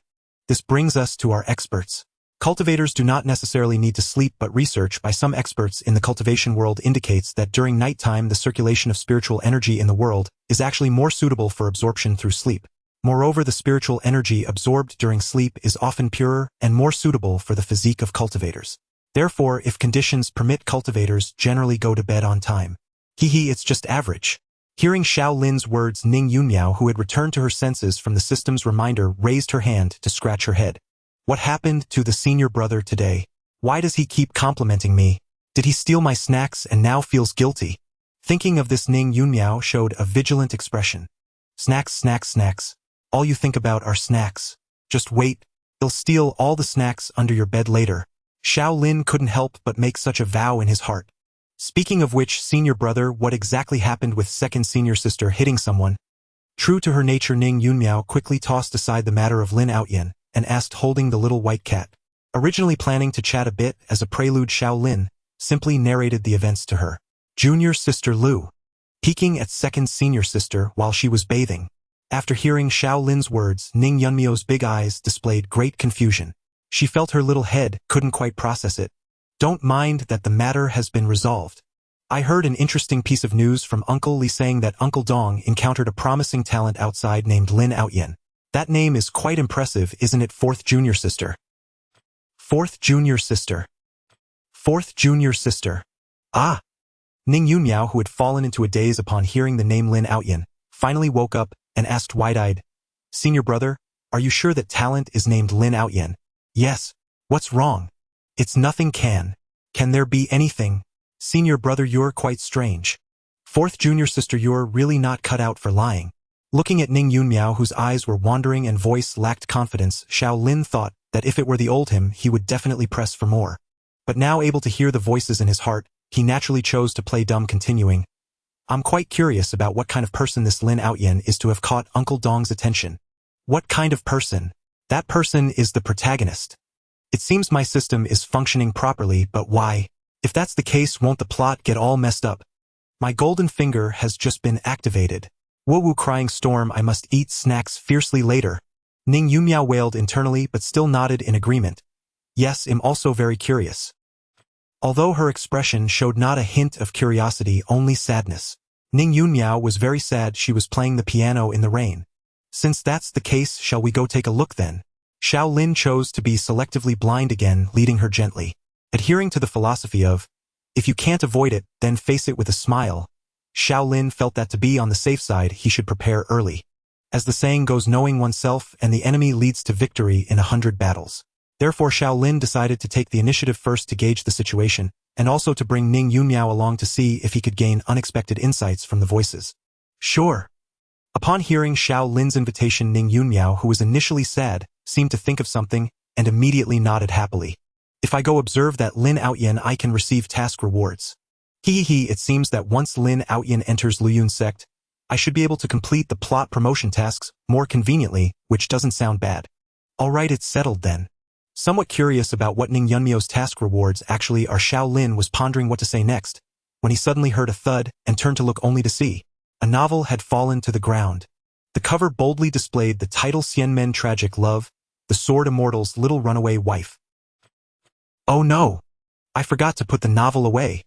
This brings us to our experts. Cultivators do not necessarily need to sleep, but research by some experts in the cultivation world indicates that during nighttime the circulation of spiritual energy in the world is actually more suitable for absorption through sleep. Moreover, the spiritual energy absorbed during sleep is often purer and more suitable for the physique of cultivators. Therefore, if conditions permit, cultivators generally go to bed on time. It's just average. Hearing Xiao Lin's words, Ning Yunmiao, who had returned to her senses from the system's reminder, raised her hand to scratch her head. What happened to the senior brother today? Why does he keep complimenting me? Did he steal my snacks and now feels guilty? Thinking of this, Ning Yunmiao showed a vigilant expression. Snacks, snacks, snacks. All you think about are snacks. Just wait. He'll steal all the snacks under your bed later. Xiao Lin couldn't help but make such a vow in his heart. Speaking of which, senior brother, what exactly happened with 2nd senior sister hitting someone? True to her nature, Ning Yunmiao quickly tossed aside the matter of Lin Aoyan and asked, holding the little white cat. Originally planning to chat a bit as a prelude, Xiao Lin simply narrated the events to her. Junior sister Lu, peeking at 2nd senior sister while she was bathing. After hearing Xiao Lin's words, Ning Yunmio's big eyes displayed great confusion. She felt her little head couldn't quite process it. Don't mind that the matter has been resolved. I heard an interesting piece of news from Uncle Li saying that Uncle Dong encountered a promising talent outside named Lin Aoyan. That name is quite impressive, isn't it, 4th junior sister? 4th junior sister. 4th junior sister. Ah! Ning Yunmiao, who had fallen into a daze upon hearing the name Lin Aoyan, finally woke up and asked wide-eyed, Senior brother, are you sure that talent is named Lin Aoyan? Yes. What's wrong? It's nothing. Can there be anything? Senior brother, you're quite strange. 4th junior sister, you're really not cut out for lying. Looking at Ning Yunmiao, whose eyes were wandering and voice lacked confidence, Xiao Lin thought that if it were the old him, he would definitely press for more. But now able to hear the voices in his heart, he naturally chose to play dumb, continuing, I'm quite curious about what kind of person this Lin Aoyan is to have caught Uncle Dong's attention. What kind of person? That person is the protagonist. It seems my system is functioning properly, but why? If that's the case, won't the plot get all messed up? My golden finger has just been activated. Woo crying storm, I must eat snacks fiercely later. Ning Yunmiao wailed internally but still nodded in agreement. Yes, I'm also very curious. Although her expression showed not a hint of curiosity, only sadness. Ning Yunmiao was very sad she was playing the piano in the rain. Since that's the case, shall we go take a look then? Xiao Lin chose to be selectively blind again, leading her gently. Adhering to the philosophy of, if you can't avoid it, then face it with a smile, Xiao Lin felt that to be on the safe side he should prepare early. As the saying goes, knowing oneself and the enemy leads to victory in 100 battles. Therefore Xiao Lin decided to take the initiative first to gauge the situation, and also to bring Ning Yunmiao along to see if he could gain unexpected insights from the voices. Sure. Upon hearing Xiao Lin's invitation, Ning Yunmiao, who was initially sad, seemed to think of something, and immediately nodded happily. If I go observe that Lin Outyan, I can receive task rewards. It seems that once Lin Outyan enters Qingxu Sect, I should be able to complete the plot promotion tasks more conveniently, which doesn't sound bad. Alright, it's settled then. Somewhat curious about what Ning Yunmiao's task rewards actually are, Xiao Lin was pondering what to say next, when he suddenly heard a thud and turned to look only to see. A novel had fallen to the ground. The cover boldly displayed the title Xianmen Tragic Love, the Sword Immortal's Little Runaway Wife. Oh no! I forgot to put the novel away.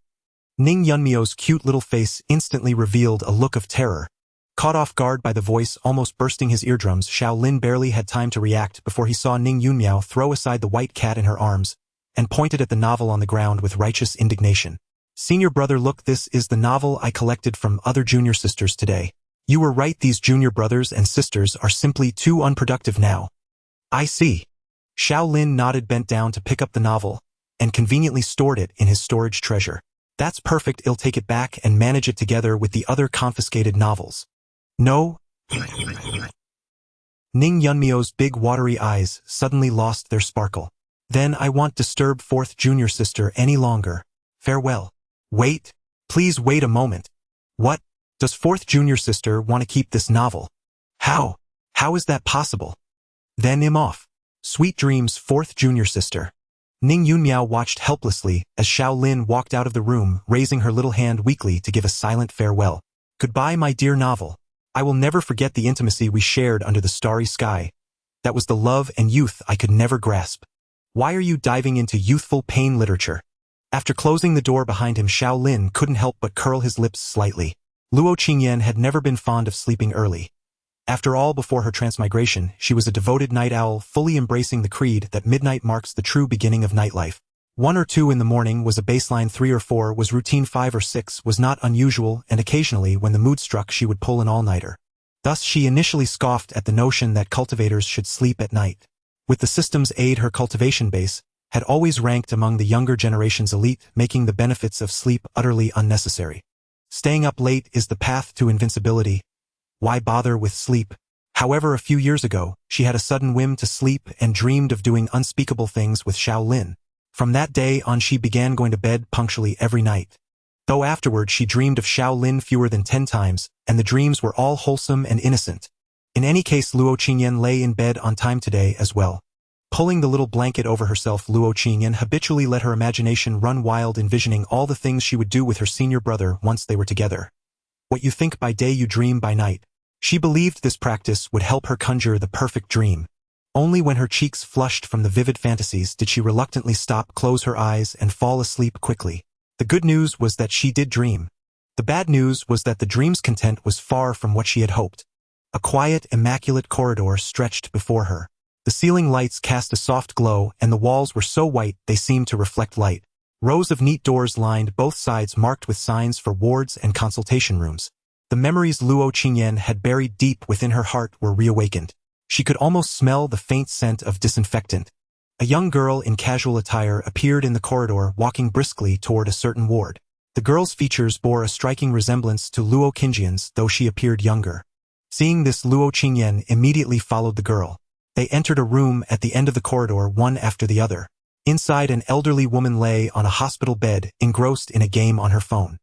Ning Yunmiao's cute little face instantly revealed a look of terror. Caught off guard by the voice almost bursting his eardrums, Xiao Lin barely had time to react before he saw Ning Yunmiao throw aside the white cat in her arms and pointed at the novel on the ground with righteous indignation. Senior brother, look, this is the novel I collected from other junior sisters today. You were right, these junior brothers and sisters are simply too unproductive now. I see. Xiao Lin nodded, bent down to pick up the novel, and conveniently stored it in his storage treasure. That's perfect, I'll take it back and manage it together with the other confiscated novels. No. Ning Yunmiao's big watery eyes suddenly lost their sparkle. Then I won't disturb fourth junior sister any longer. Farewell. Wait. Please wait a moment. What? Does fourth junior sister want to keep this novel? How? How is that possible? Then I'm off. Sweet dreams, fourth junior sister. Ning Yunmiao watched helplessly as Xiao Lin walked out of the room, raising her little hand weakly to give a silent farewell. Goodbye, my dear novel. I will never forget the intimacy we shared under the starry sky. That was the love and youth I could never grasp. Why are you diving into youthful pain literature? After closing the door behind him, Xiao Lin couldn't help but curl his lips slightly. Luo Qingyan had never been fond of sleeping early. After all, before her transmigration, she was a devoted night owl, fully embracing the creed that midnight marks the true beginning of nightlife. 1 or 2 in the morning was a baseline, 3 or 4 was routine, 5 or 6 was not unusual, and occasionally when the mood struck she would pull an all-nighter. Thus she initially scoffed at the notion that cultivators should sleep at night. With the system's aid, her cultivation base had always ranked among the younger generation's elite, making the benefits of sleep utterly unnecessary. Staying up late is the path to invincibility. Why bother with sleep? However, a few years ago, she had a sudden whim to sleep and dreamed of doing unspeakable things with Xiao Lin. From that day on she began going to bed punctually every night. Though afterward she dreamed of Xiao Lin fewer than 10 times, and the dreams were all wholesome and innocent. In any case, Luo Qingyan lay in bed on time today as well. Pulling the little blanket over herself, Luo Qingyan habitually let her imagination run wild, envisioning all the things she would do with her senior brother once they were together. What you think by day you dream by night. She believed this practice would help her conjure the perfect dream. Only when her cheeks flushed from the vivid fantasies did she reluctantly stop, close her eyes, and fall asleep quickly. The good news was that she did dream. The bad news was that the dream's content was far from what she had hoped. A quiet, immaculate corridor stretched before her. The ceiling lights cast a soft glow, and the walls were so white they seemed to reflect light. Rows of neat doors lined both sides, marked with signs for wards and consultation rooms. The memories Luo Qingyan had buried deep within her heart were reawakened. She could almost smell the faint scent of disinfectant. A young girl in casual attire appeared in the corridor, walking briskly toward a certain ward. The girl's features bore a striking resemblance to Luo Qingyan's, though she appeared younger. Seeing this, Luo Qingyan immediately followed the girl. They entered a room at the end of the corridor, one after the other. Inside, an elderly woman lay on a hospital bed, engrossed in a game on her phone.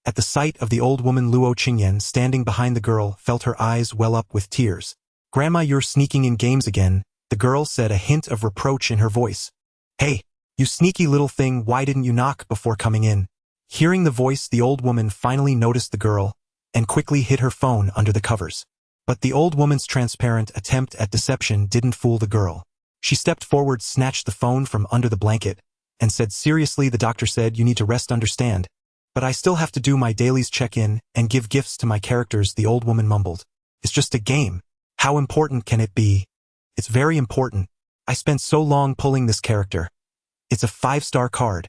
At the sight of the old woman, Luo Qingyan, standing behind the girl, felt her eyes well up with tears. "Grandma, you're sneaking in games again," the girl said, a hint of reproach in her voice. "Hey, you sneaky little thing, why didn't you knock before coming in?" Hearing the voice, the old woman finally noticed the girl, and quickly hid her phone under the covers. But the old woman's transparent attempt at deception didn't fool the girl. She stepped forward, snatched the phone from under the blanket, and said seriously, "The doctor said you need to rest, understand? But I still have to do my dailies, check-in, and give gifts to my characters," the old woman mumbled. "It's just a game. How important can it be?" "It's very important. I spent so long pulling this character. It's a 5-star card."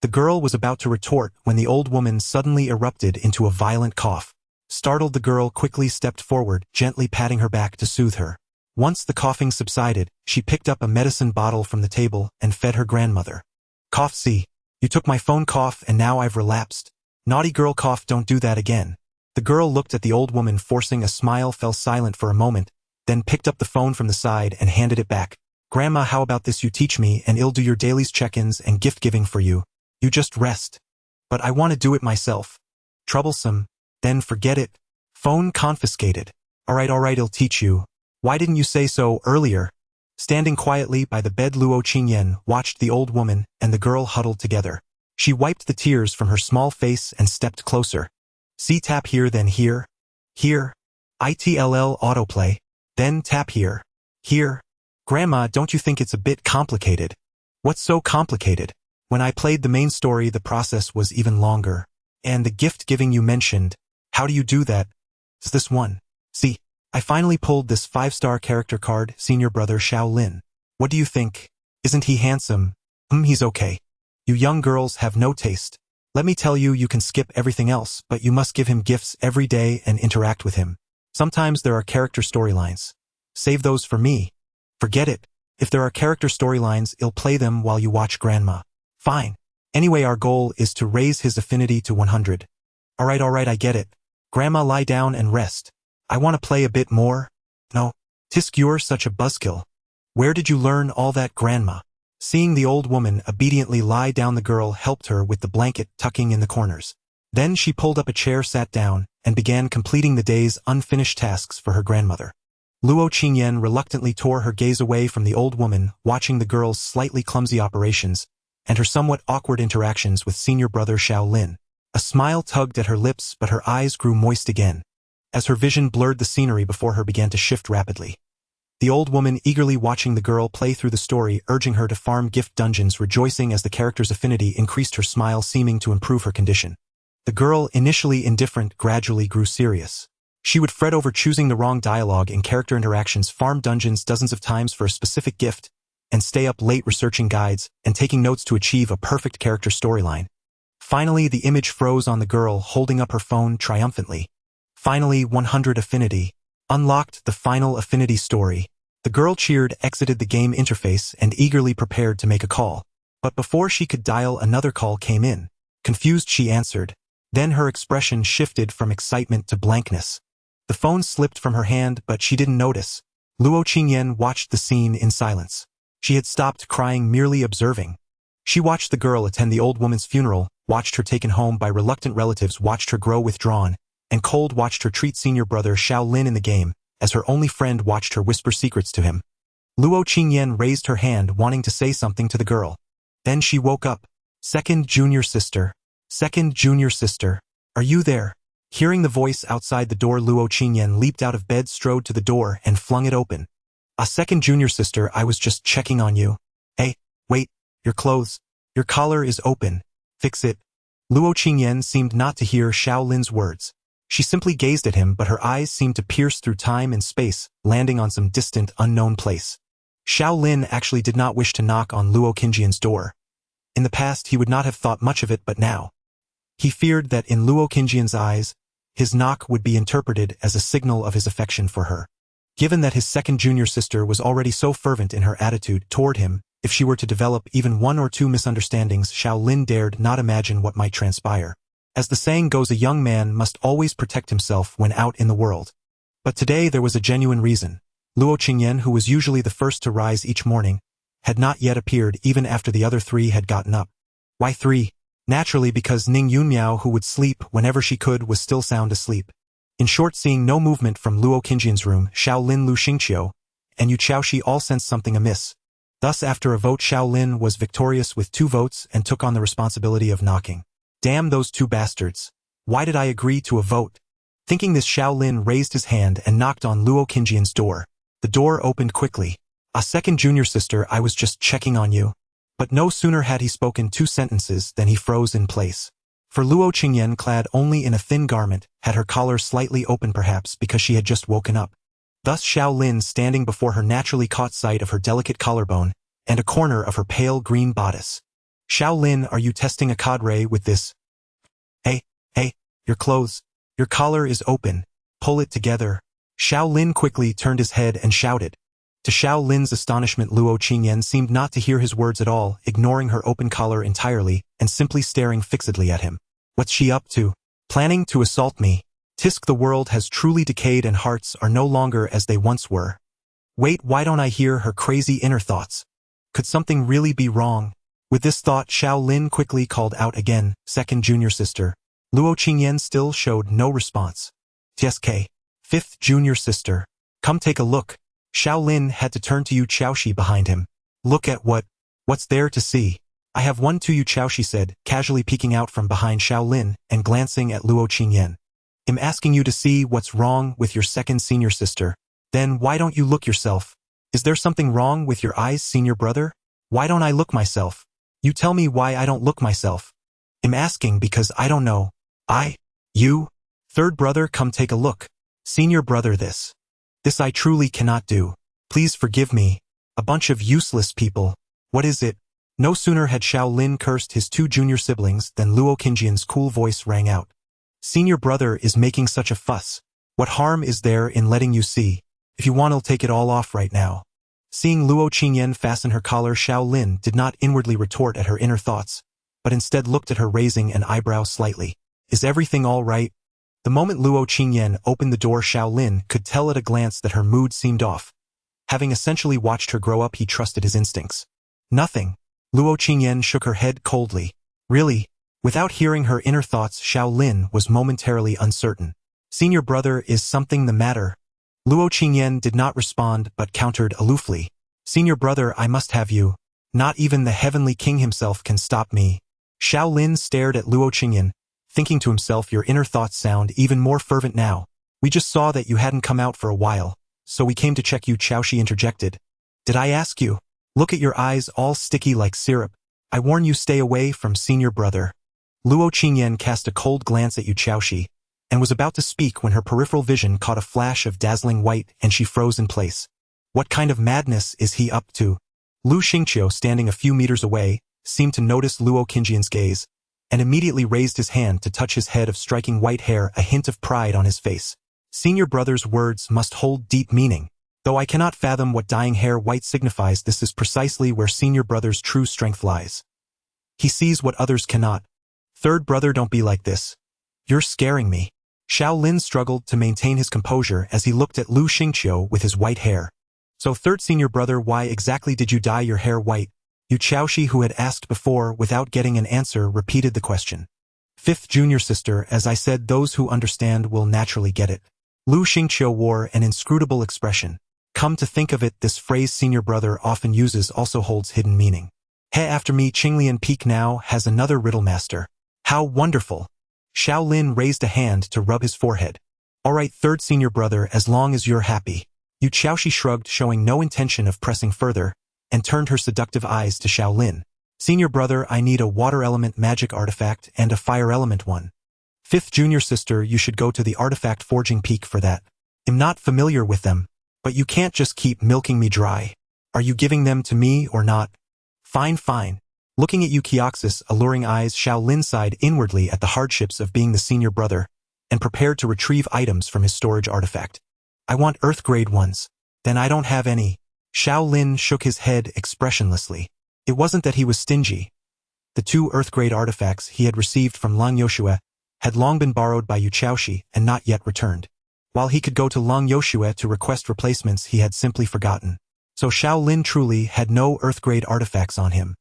The girl was about to retort when the old woman suddenly erupted into a violent cough. Startled, the girl quickly stepped forward, gently patting her back to soothe her. Once the coughing subsided, she picked up a medicine bottle from the table and fed her grandmother. "Cough, see? You took my phone, cough, and now I've relapsed. Naughty girl, cough, don't do that again." The girl looked at the old woman, forcing a smile, fell silent for a moment, then picked up the phone from the side and handed it back. "Grandma, how about this? You teach me and I'll do your dailies, check-ins, and gift-giving for you. You just rest." "But I want to do it myself." "Troublesome. Then forget it. Phone confiscated." Alright, I'll teach you. Why didn't you say so earlier?" Standing quietly by the bed, Luo Qingyan watched the old woman and the girl huddled together. She wiped the tears from her small face and stepped closer. "See, tap here, then here. Here. ITLL autoplay. Then tap here. Here. Grandma, don't you think it's a bit complicated?" "What's so complicated? When I played the main story, the process was even longer. And the gift-giving you mentioned, how do you do that?" "It's this one. See, I finally pulled this 5-star character card, senior brother Xiao Lin. What do you think? Isn't he handsome?" He's okay. You young girls have no taste. Let me tell you, you can skip everything else, but you must give him gifts every day and interact with him. Sometimes there are character storylines. Save those for me." "Forget it. If there are character storylines, I'll play them while you watch Grandma." "Fine. Anyway, our goal is to raise his affinity to 100. Alright, I get it. Grandma, lie down and rest. I want to play a bit more." "No. Tisk, you're such a buzzkill. Where did you learn all that, Grandma?" Seeing the old woman obediently lie down, the girl helped her with the blanket tucking in the corners. Then she pulled up a chair, sat down, and began completing the day's unfinished tasks for her grandmother. Luo Qingyan reluctantly tore her gaze away from the old woman, watching the girl's slightly clumsy operations and her somewhat awkward interactions with senior brother Xiao Lin. A smile tugged at her lips, but her eyes grew moist again. As her vision blurred, the scenery before her began to shift rapidly. The old woman eagerly watching the girl play through the story, urging her to farm gift dungeons, rejoicing as the character's affinity increased, her smile seeming to improve her condition. The girl, initially indifferent, gradually grew serious. She would fret over choosing the wrong dialogue in character interactions, farm dungeons dozens of times for a specific gift, and stay up late researching guides and taking notes to achieve a perfect character storyline. Finally, the image froze on the girl, holding up her phone triumphantly. Finally, 100 affinity. Unlocked the final affinity story. The girl cheered, exited the game interface, and eagerly prepared to make a call. But before she could dial, another call came in. Confused, she answered. Then her expression shifted from excitement to blankness. The phone slipped from her hand, but she didn't notice. Luo Qingyan watched the scene in silence. She had stopped crying, merely observing. She watched the girl attend the old woman's funeral, watched her taken home by reluctant relatives, watched her grow withdrawn, and cold, watched her treat senior brother Xiao Lin in the game, as her only friend, watched her whisper secrets to him. Luo Qingyan raised her hand, wanting to say something to the girl. Then she woke up. Second junior sister. Second junior sister. Are you there?" Hearing the voice outside the door, Luo Qingyan leaped out of bed, strode to the door, and flung it open. "A second junior sister, I was just checking on you." "Hey, wait, your clothes. Your collar is open. Fix it." Luo Qingyan seemed not to hear Xiao Lin's words. She simply gazed at him, but her eyes seemed to pierce through time and space, landing on some distant, unknown place. Xiao Lin actually did not wish to knock on Luo Qingyan's door. In the past, he would not have thought much of it, but now he feared that in Luo Qingyan's eyes, his knock would be interpreted as a signal of his affection for her. Given that his second junior sister was already so fervent in her attitude toward him, if she were to develop even one or two misunderstandings, Xiao Lin dared not imagine what might transpire. As the saying goes, a young man must always protect himself when out in the world. But today there was a genuine reason. Luo Qingyan, who was usually the first to rise each morning, had not yet appeared even after the other three had gotten up. Why three? Naturally, because Ning Yunmiao, who would sleep whenever she could, was still sound asleep. In short, seeing no movement from Luo Qingyan's room, Xiao Lin, Lu Xingqiu, and Yu Chaoxi all sensed something amiss. Thus, after a vote, Xiao Lin was victorious with 2 votes and took on the responsibility of knocking. Damn those 2 bastards. Why did I agree to a vote? Thinking this, Xiao Lin raised his hand and knocked on Luo Qingxian's door. The door opened quickly. "A second junior sister, I was just checking on you." But no sooner had he spoken 2 sentences than he froze in place. For Luo Qingyan, clad only in a thin garment, had her collar slightly open, perhaps because she had just woken up. Thus Xiao Lin, standing before her, naturally caught sight of her delicate collarbone and a corner of her pale green bodice. "Xiao Lin, are you testing a cadre with this? Hey, your clothes. Your collar is open. Pull it together." Xiao Lin quickly turned his head and shouted. To Xiao Lin's astonishment, Luo Qingyan seemed not to hear his words at all, ignoring her open collar entirely and simply staring fixedly at him. "What's she up to? Planning to assault me? Tisk, the world has truly decayed and hearts are no longer as they once were. Wait, why don't I hear her crazy inner thoughts? Could something really be wrong?" With this thought, Xiao Lin quickly called out again, "Second junior sister." Luo Qingyan still showed no response. "TSK. Fifth junior sister. Come take a look." Xiao Lin had to turn to Yu Chaoshi behind him. "Look at what's there to see?" "I have one too," Yu Chaoshi said, casually peeking out from behind Xiao Lin and glancing at Luo Qingyan. "I'm asking you to see what's wrong with your second senior sister. Then why don't you look yourself? Is there something wrong with your eyes, senior brother? Why don't I look myself? You tell me why I don't look myself." "I'm asking because I don't know. You? Third brother, come take a look. Senior brother, this I truly cannot do. Please forgive me. A bunch of useless people. What is it?" No sooner had Xiao Lin cursed his 2 junior siblings than Luo Qingxian's cool voice rang out. "Senior brother is making such a fuss. What harm is there in letting you see? If you want, I'll take it all off right now." Seeing Luo Qingyan fasten her collar, Xiao Lin did not inwardly retort at her inner thoughts, but instead looked at her, raising an eyebrow slightly. "Is everything all right?" The moment Luo Qingyan opened the door, Xiao Lin could tell at a glance that her mood seemed off. Having essentially watched her grow up, he trusted his instincts. "Nothing." Luo Qingyan shook her head coldly. "Really?" Without hearing her inner thoughts, Xiao Lin was momentarily uncertain. "Senior brother, is something the matter?" Luo Qingyan did not respond but countered aloofly. "Senior brother, I must have you. Not even the heavenly king himself can stop me." Xiao Lin stared at Luo Qingyan, thinking to himself, "Your inner thoughts sound even more fervent now. We just saw that you hadn't come out for a while, so we came to check." Yu Chaoshi interjected. "Did I ask you? Look at your eyes, all sticky like syrup. I warn you, stay away from senior brother." Luo Qingyan cast a cold glance at Yu Chaoshi, and was about to speak when her peripheral vision caught a flash of dazzling white and she froze in place. What kind of madness is he up to? Lu Xingqiu, standing a few meters away, seemed to notice Luo Qingxian's gaze, and immediately raised his hand to touch his head of striking white hair, a hint of pride on his face. Senior brother's words must hold deep meaning. Though I cannot fathom what dyeing hair white signifies, this is precisely where senior brother's true strength lies. He sees what others cannot. Third brother, don't be like this. You're scaring me. Xiao Lin struggled to maintain his composure as he looked at Lu Xingqiu with his white hair. "So third senior brother, why exactly did you dye your hair white?" Yu Chaoshi, who had asked before without getting an answer, repeated the question. "Fifth junior sister, as I said, those who understand will naturally get it." Lu Xingqiu wore an inscrutable expression. Come to think of it, this phrase senior brother often uses also holds hidden meaning. "He after me, Qinglian Peak now has another riddle master. How wonderful." Xiao Lin raised a hand to rub his forehead. "All right, third senior brother, as long as you're happy." Yu Chaoshi shrugged, showing no intention of pressing further, and turned her seductive eyes to Xiao Lin. "Senior brother, I need a water element magic artifact and a fire element one. Fifth junior sister, you should go to the artifact forging peak for that. I'm not familiar with them, but you can't just keep milking me dry. Are you giving them to me or not?" Fine. Looking at Yu Qiaoxi's alluring eyes, Xiao Lin sighed inwardly at the hardships of being the senior brother, and prepared to retrieve items from his storage artifact. "I want earth-grade ones." "Then I don't have any." Xiao Lin shook his head expressionlessly. It wasn't that he was stingy. The 2 earth-grade artifacts he had received from Lang Yoshua had long been borrowed by Yu Chaoshi and not yet returned. While he could go to Lang Yoshua to request replacements, he had simply forgotten. So Xiao Lin truly had no earth-grade artifacts on him.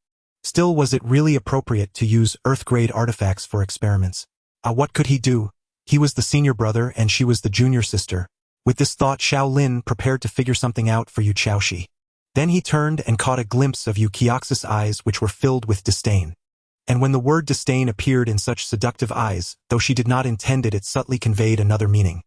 Still, was it really appropriate to use earth-grade artifacts for experiments? What could he do? He was the senior brother and she was the junior sister. With this thought, Xiao Lin prepared to figure something out for Yu Chaoshi. Then he turned and caught a glimpse of Yu Qiaoxi's eyes, which were filled with disdain. And when the word disdain appeared in such seductive eyes, though she did not intend it, it subtly conveyed another meaning.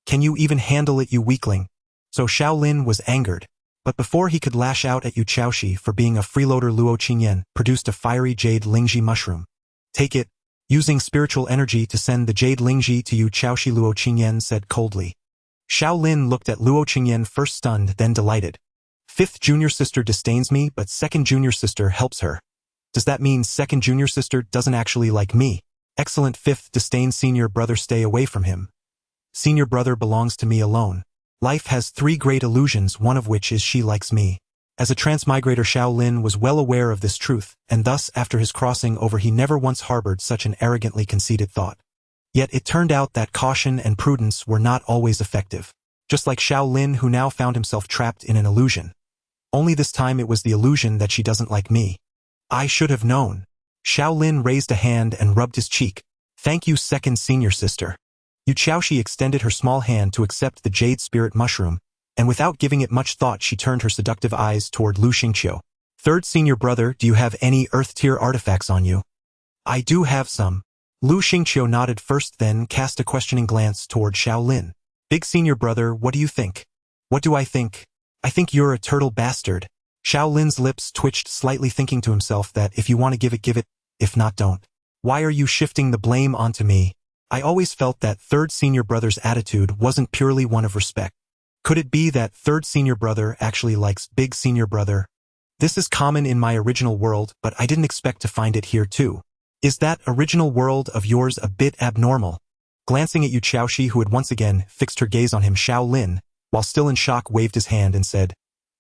Can you even handle it, you weakling? So Xiao Lin was angered. But before he could lash out at Yu Qiaoxi for being a freeloader, Luo Qingyan produced a fiery jade lingji mushroom. Take it. Using spiritual energy to send the jade lingji to Yu Qiaoxi, Luo Qingyan said coldly. Xiao Lin looked at Luo Qingyan, first stunned, then delighted. Fifth junior sister disdains me, but second junior sister helps her. Does that mean second junior sister doesn't actually like me? Excellent. Fifth disdains senior brother, stay away from him. Senior brother belongs to me alone. Life has three great illusions, one of which is she likes me. As a transmigrator, Xiao Lin was well aware of this truth, and thus after his crossing over he never once harbored such an arrogantly conceited thought. Yet it turned out that caution and prudence were not always effective. Just like Xiao Lin, who now found himself trapped in an illusion. Only this time it was the illusion that she doesn't like me. I should have known. Xiao Lin raised a hand and rubbed his cheek. Thank you, second senior sister. Yu Qiaoxi extended her small hand to accept the jade spirit mushroom, and without giving it much thought she turned her seductive eyes toward Lu Xingqiu. Third senior brother, do you have any earth-tier artifacts on you? I do have some. Lu Xingqiu nodded first, then cast a questioning glance toward Xiao Lin. Big senior brother, what do you think? What do I think? I think you're a turtle bastard. Xiao Lin's lips twitched slightly, thinking to himself that if you want to give it, if not, don't. Why are you shifting the blame onto me? I always felt that third senior brother's attitude wasn't purely one of respect. Could it be that third senior brother actually likes big senior brother? This is common in my original world, but I didn't expect to find it here too. Is that original world of yours a bit abnormal? Glancing at Yu Qiaoxi, who had once again fixed her gaze on him, Xiao Lin, while still in shock, waved his hand and said,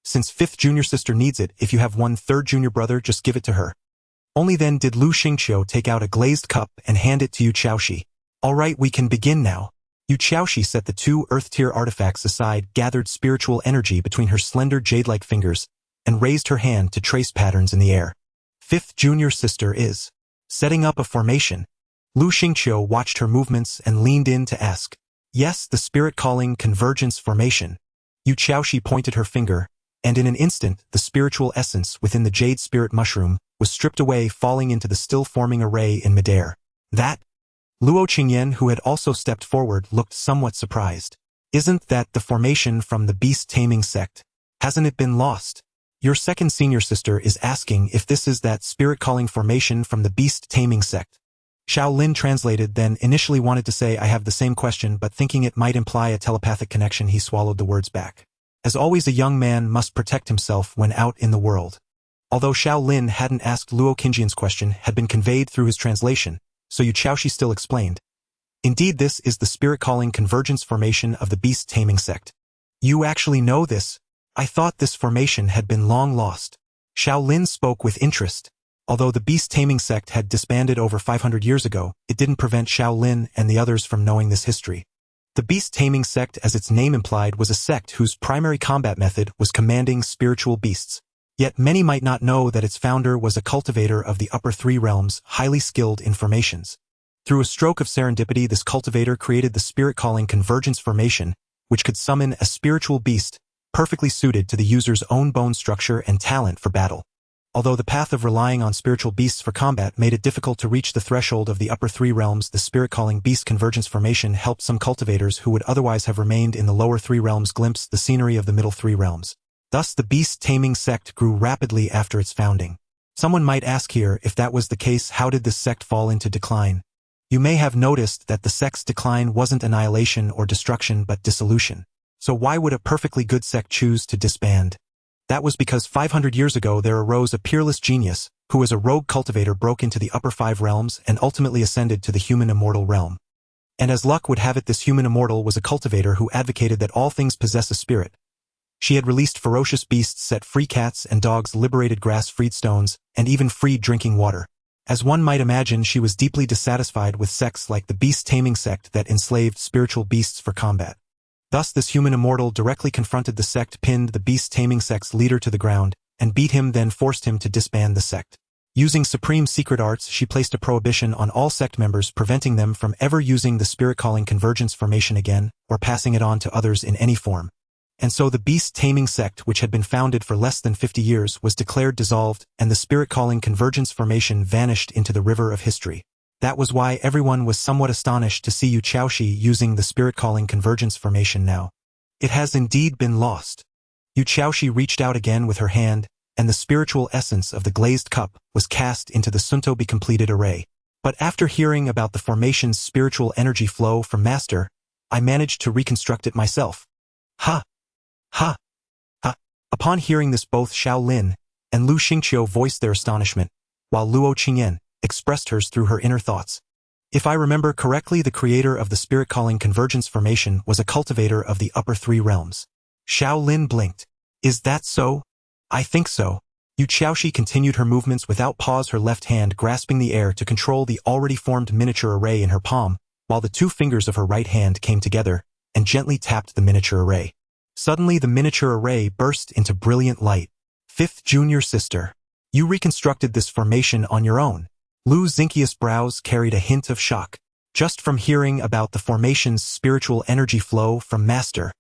since fifth junior sister needs it, if you have one third junior brother, just give it to her. Only then did Lu Xingqiu take out a glazed cup and hand it to Yu Qiaoxi. All right, we can begin now. Yu Qiaoxi set the two earth-tier artifacts aside, gathered spiritual energy between her slender jade-like fingers, and raised her hand to trace patterns in the air. Fifth junior sister is setting up a formation. Lu Xingqiu watched her movements and leaned in to ask. Yes, the spirit-calling convergence formation. Yu Qiaoxi pointed her finger, and in an instant the spiritual essence within the jade spirit mushroom was stripped away, falling into the still-forming array in midair. That? Luo Qingyan, who had also stepped forward, looked somewhat surprised. Isn't that the formation from the beast-taming sect? Hasn't it been lost? Your second senior sister is asking if this is that spirit-calling formation from the beast-taming sect. Xiao Lin translated, then initially wanted to say I have the same question, but thinking it might imply a telepathic connection, he swallowed the words back. As always, a young man must protect himself when out in the world. Although Xiao Lin hadn't asked, Luo Qingyan's question had been conveyed through his translation, so Yu Qiaoxi still explained. Indeed, this is the spirit-calling convergence formation of the beast-taming sect. You actually know this? I thought this formation had been long lost. Xiao Lin spoke with interest. Although the beast-taming sect had disbanded over 500 years ago, it didn't prevent Xiao Lin and the others from knowing this history. The beast-taming sect, as its name implied, was a sect whose primary combat method was commanding spiritual beasts. Yet many might not know that its founder was a cultivator of the upper three realms, highly skilled in formations. Through a stroke of serendipity, this cultivator created the spirit-calling convergence formation, which could summon a spiritual beast, perfectly suited to the user's own bone structure and talent for battle. Although the path of relying on spiritual beasts for combat made it difficult to reach the threshold of the upper three realms, the spirit-calling beast convergence formation helped some cultivators who would otherwise have remained in the lower three realms glimpse the scenery of the middle three realms. Thus the beast-taming sect grew rapidly after its founding. Someone might ask here, if that was the case, how did this sect fall into decline? You may have noticed that the sect's decline wasn't annihilation or destruction but dissolution. So why would a perfectly good sect choose to disband? That was because 500 years ago there arose a peerless genius, who as a rogue cultivator broke into the upper five realms and ultimately ascended to the human immortal realm. And as luck would have it, this human immortal was a cultivator who advocated that all things possess a spirit. She had released ferocious beasts, set free cats and dogs, liberated grass, freed stones, and even freed drinking water. As one might imagine, she was deeply dissatisfied with sects like the beast-taming sect that enslaved spiritual beasts for combat. Thus this human immortal directly confronted the sect, pinned the beast-taming sect's leader to the ground, and beat him, then forced him to disband the sect. Using supreme secret arts, she placed a prohibition on all sect members, preventing them from ever using the spirit-calling convergence formation again, or passing it on to others in any form. And so the beast-taming sect, which had been founded for less than 50 years, was declared dissolved, and the spirit-calling convergence formation vanished into the river of history. That was why everyone was somewhat astonished to see Yu Xiaoxi using the spirit-calling convergence formation now. It has indeed been lost. Yu Xiaoxi reached out again with her hand, and the spiritual essence of the glazed cup was cast into the soon-to-be-completed array. But after hearing about the formation's spiritual energy flow from Master, I managed to reconstruct it myself. Ha! Ha! Ha! Upon hearing this, both Xiao Lin and Lu Xingqiu voiced their astonishment, while Luo Qingyan expressed hers through her inner thoughts. If I remember correctly, the creator of the spirit-calling convergence formation was a cultivator of the upper three realms. Xiao Lin blinked. Is that so? I think so. Yu Xiaoxi continued her movements without pause, her left hand grasping the air to control the already formed miniature array in her palm, while the two fingers of her right hand came together and gently tapped the miniature array. Suddenly the miniature array burst into brilliant light. Fifth junior sister. You reconstructed this formation on your own. Lu Xingqiu's brows carried a hint of shock. Just from hearing about the formation's spiritual energy flow from Master.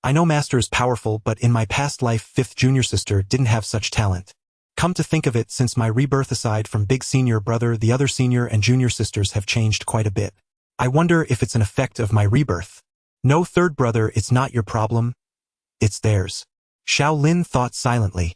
I know Master is powerful, but in my past life, fifth junior sister didn't have such talent. Come to think of it, since my rebirth, aside from big senior brother, the other senior and junior sisters have changed quite a bit. I wonder if it's an effect of my rebirth. No, third brother, it's not your problem. It's theirs. Xiao Lin thought silently.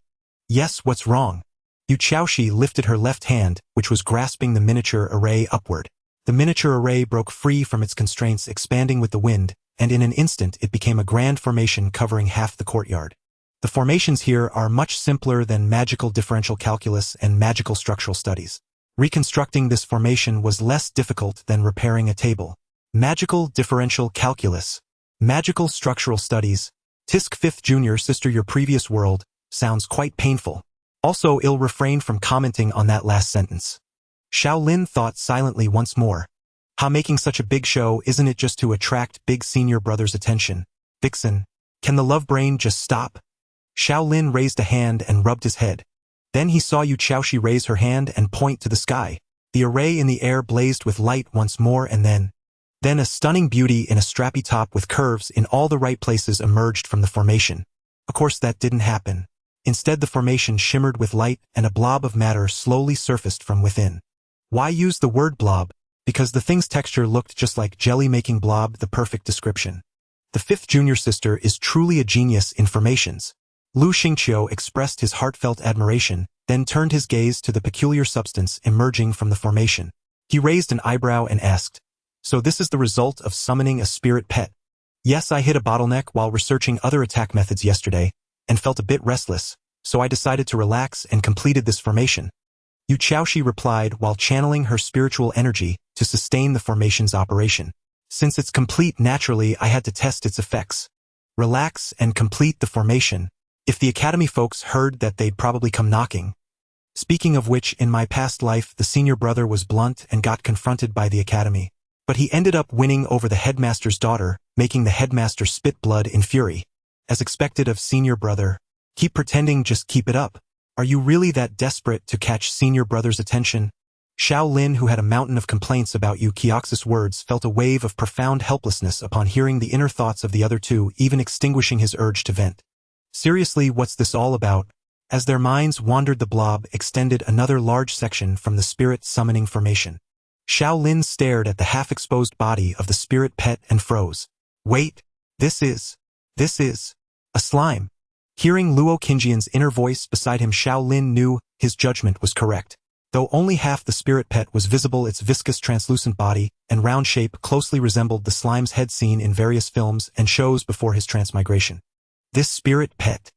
Yes, what's wrong? Yu Xiaoxi lifted her left hand, which was grasping the miniature array, upward. The miniature array broke free from its constraints, expanding with the wind, and in an instant it became a grand formation covering half the courtyard. The formations here are much simpler than magical differential calculus and magical structural studies. Reconstructing this formation was less difficult than repairing a table. Magical differential calculus. Magical structural studies. Tisk fifth junior sister, your previous world sounds quite painful. Also, I'll refrain from commenting on that last sentence. Xiao Lin thought silently once more. Making such a big show, isn't it just to attract big senior brother's attention? Vixen, can the love brain just stop? Xiao Lin raised a hand and rubbed his head. Then he saw Yu Xiaoxi raise her hand and point to the sky. The array in the air blazed with light once more, and then a stunning beauty in a strappy top with curves in all the right places emerged from the formation. Of course, that didn't happen. Instead, the formation shimmered with light, and a blob of matter slowly surfaced from within. Why use the word blob? Because the thing's texture looked just like jelly, making blob the perfect description. The fifth junior sister is truly a genius in formations. Lu Xingqiu expressed his heartfelt admiration, then turned his gaze to the peculiar substance emerging from the formation. He raised an eyebrow and asked, "So this is the result of summoning a spirit pet?" "Yes, I hit a bottleneck while researching other attack methods yesterday, and felt a bit restless, so I decided to relax and completed this formation." Yu Xiaoxi replied while channeling her spiritual energy to sustain the formation's operation. "Since it's complete, naturally I had to test its effects. Relax and complete the formation. If the academy folks heard that, they'd probably come knocking." Speaking of which, in my past life, the senior brother was blunt and got confronted by the academy. But he ended up winning over the headmaster's daughter, making the headmaster spit blood in fury. As expected of senior brother. Keep pretending, just keep it up. Are you really that desperate to catch senior brother's attention? Xiao Lin, who had a mountain of complaints about Yu Xiaoxi's words, felt a wave of profound helplessness upon hearing the inner thoughts of the other two, even extinguishing his urge to vent. Seriously, what's this all about? As their minds wandered, the blob extended another large section from the spirit summoning formation. Xiao Lin stared at the half-exposed body of the spirit pet and froze. Wait, this is a slime. Hearing Luo Qingjian's inner voice beside him, Xiao Lin knew his judgment was correct. Though only half the spirit pet was visible, its viscous translucent body and round shape closely resembled the slime's head seen in various films and shows before his transmigration. This spirit pet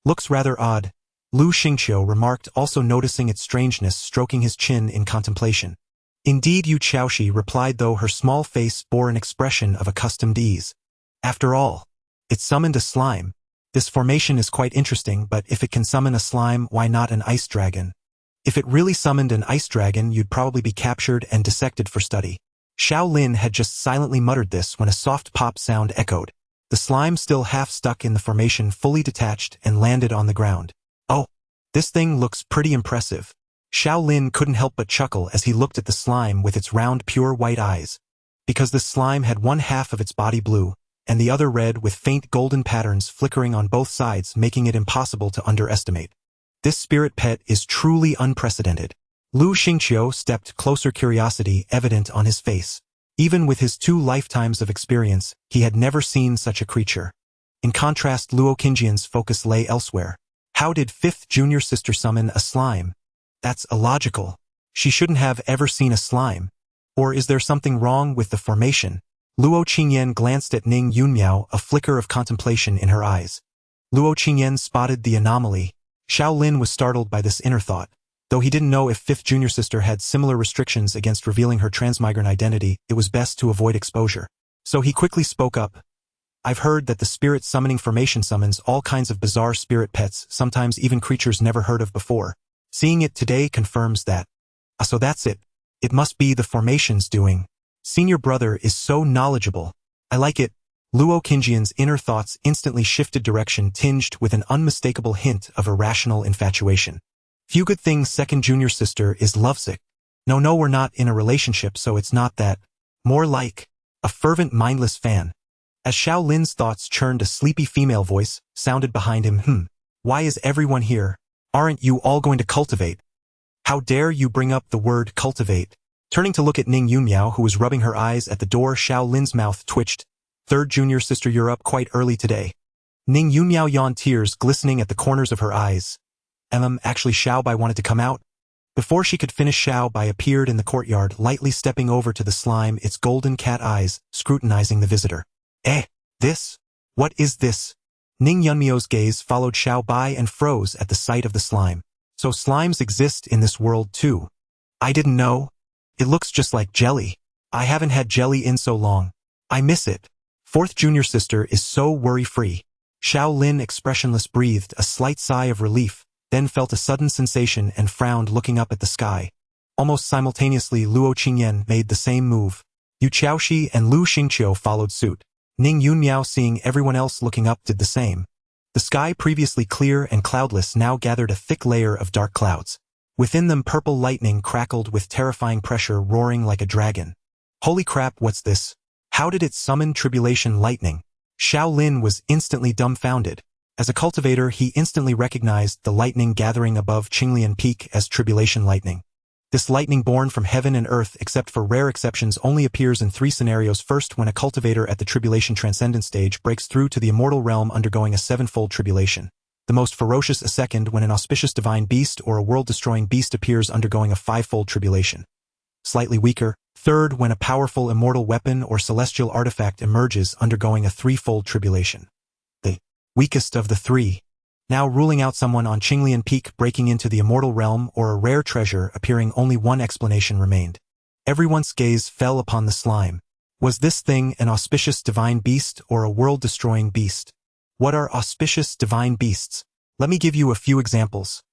looks rather odd, Lu Xingqiu remarked, also noticing its strangeness, stroking his chin in contemplation. Indeed, Yu Xiaoxi replied, though her small face bore an expression of accustomed ease. After all, it summoned a slime. This formation is quite interesting, but if it can summon a slime, why not an ice dragon? If it really summoned an ice dragon, you'd probably be captured and dissected for study. Xiao Lin had just silently muttered this when a soft pop sound echoed. The slime, still half stuck in the formation, fully detached and landed on the ground. Oh, this thing looks pretty impressive. Xiao Lin couldn't help but chuckle as he looked at the slime with its round, pure white eyes. Because the slime had one half of its body blue, and the other red with faint golden patterns flickering on both sides, making it impossible to underestimate. This spirit pet is truly unprecedented. Lu Xingqiu stepped closer, curiosity evident on his face. Even with his 2 lifetimes of experience, he had never seen such a creature. In contrast, Luo Qingjian's focus lay elsewhere. How did 5th junior sister summon a slime? That's illogical. She shouldn't have ever seen a slime. Or is there something wrong with the formation? Luo Qingyan glanced at Ning Yunmiao, a flicker of contemplation in her eyes. Luo Qingyan spotted the anomaly. Xiao Lin was startled by this inner thought. Though he didn't know if 5th junior sister had similar restrictions against revealing her transmigrant identity, it was best to avoid exposure. So he quickly spoke up. I've heard that the spirit summoning formation summons all kinds of bizarre spirit pets, sometimes even creatures never heard of before. Seeing it today confirms that. So that's it. It must be the formation's doing. Senior brother is so knowledgeable. I like it. Luo Qingjian's inner thoughts instantly shifted direction, tinged with an unmistakable hint of irrational infatuation. Few good things 2nd junior sister is lovesick. No, we're not in a relationship, so it's not that. More like a fervent mindless fan. As Xiao Lin's thoughts churned, a sleepy female voice sounded behind him. Why is everyone here? Aren't you all going to cultivate? How dare you bring up the word cultivate? Turning to look at Ning Yunmiao, who was rubbing her eyes at the door, Xiao Lin's mouth twitched. 3rd junior sister, you're up quite early today. Ning Yunmiao yawned, tears glistening at the corners of her eyes. Actually Xiao Bai wanted to come out. Before she could finish, Xiao Bai appeared in the courtyard, lightly stepping over to the slime, its golden cat eyes scrutinizing the visitor. This? What is this? Ning Yunmiao's gaze followed Xiao Bai and froze at the sight of the slime. So slimes exist in this world too. I didn't know. It looks just like jelly. I haven't had jelly in so long. I miss it. 4th junior sister is so worry-free. Xiao Lin, expressionless, breathed a slight sigh of relief, then felt a sudden sensation and frowned, looking up at the sky. Almost simultaneously, Luo Qingyan made the same move. Yu Qiaoxi and Lu Xingqiu followed suit. Ning Yunmiao, seeing everyone else looking up, did the same. The sky, previously clear and cloudless, now gathered a thick layer of dark clouds. Within them, purple lightning crackled with terrifying pressure, roaring like a dragon. Holy crap, what's this? How did it summon tribulation lightning? Xiao Lin was instantly dumbfounded. As a cultivator, he instantly recognized the lightning gathering above Qinglian Peak as tribulation lightning. This lightning, born from heaven and earth except for rare exceptions, only appears in 3 scenarios. First, when a cultivator at the tribulation transcendent stage breaks through to the immortal realm undergoing a 7-fold tribulation. The most ferocious. A second, when an auspicious divine beast or a world-destroying beast appears undergoing a 5-fold tribulation. Slightly weaker. Third, when a powerful immortal weapon or celestial artifact emerges undergoing a 3-fold tribulation. The weakest of the 3. Now, ruling out someone on Qinglian Peak breaking into the immortal realm or a rare treasure appearing, only one explanation remained. Everyone's gaze fell upon the slime. Was this thing an auspicious divine beast or a world-destroying beast? What are auspicious divine beasts? Let me give you a few examples.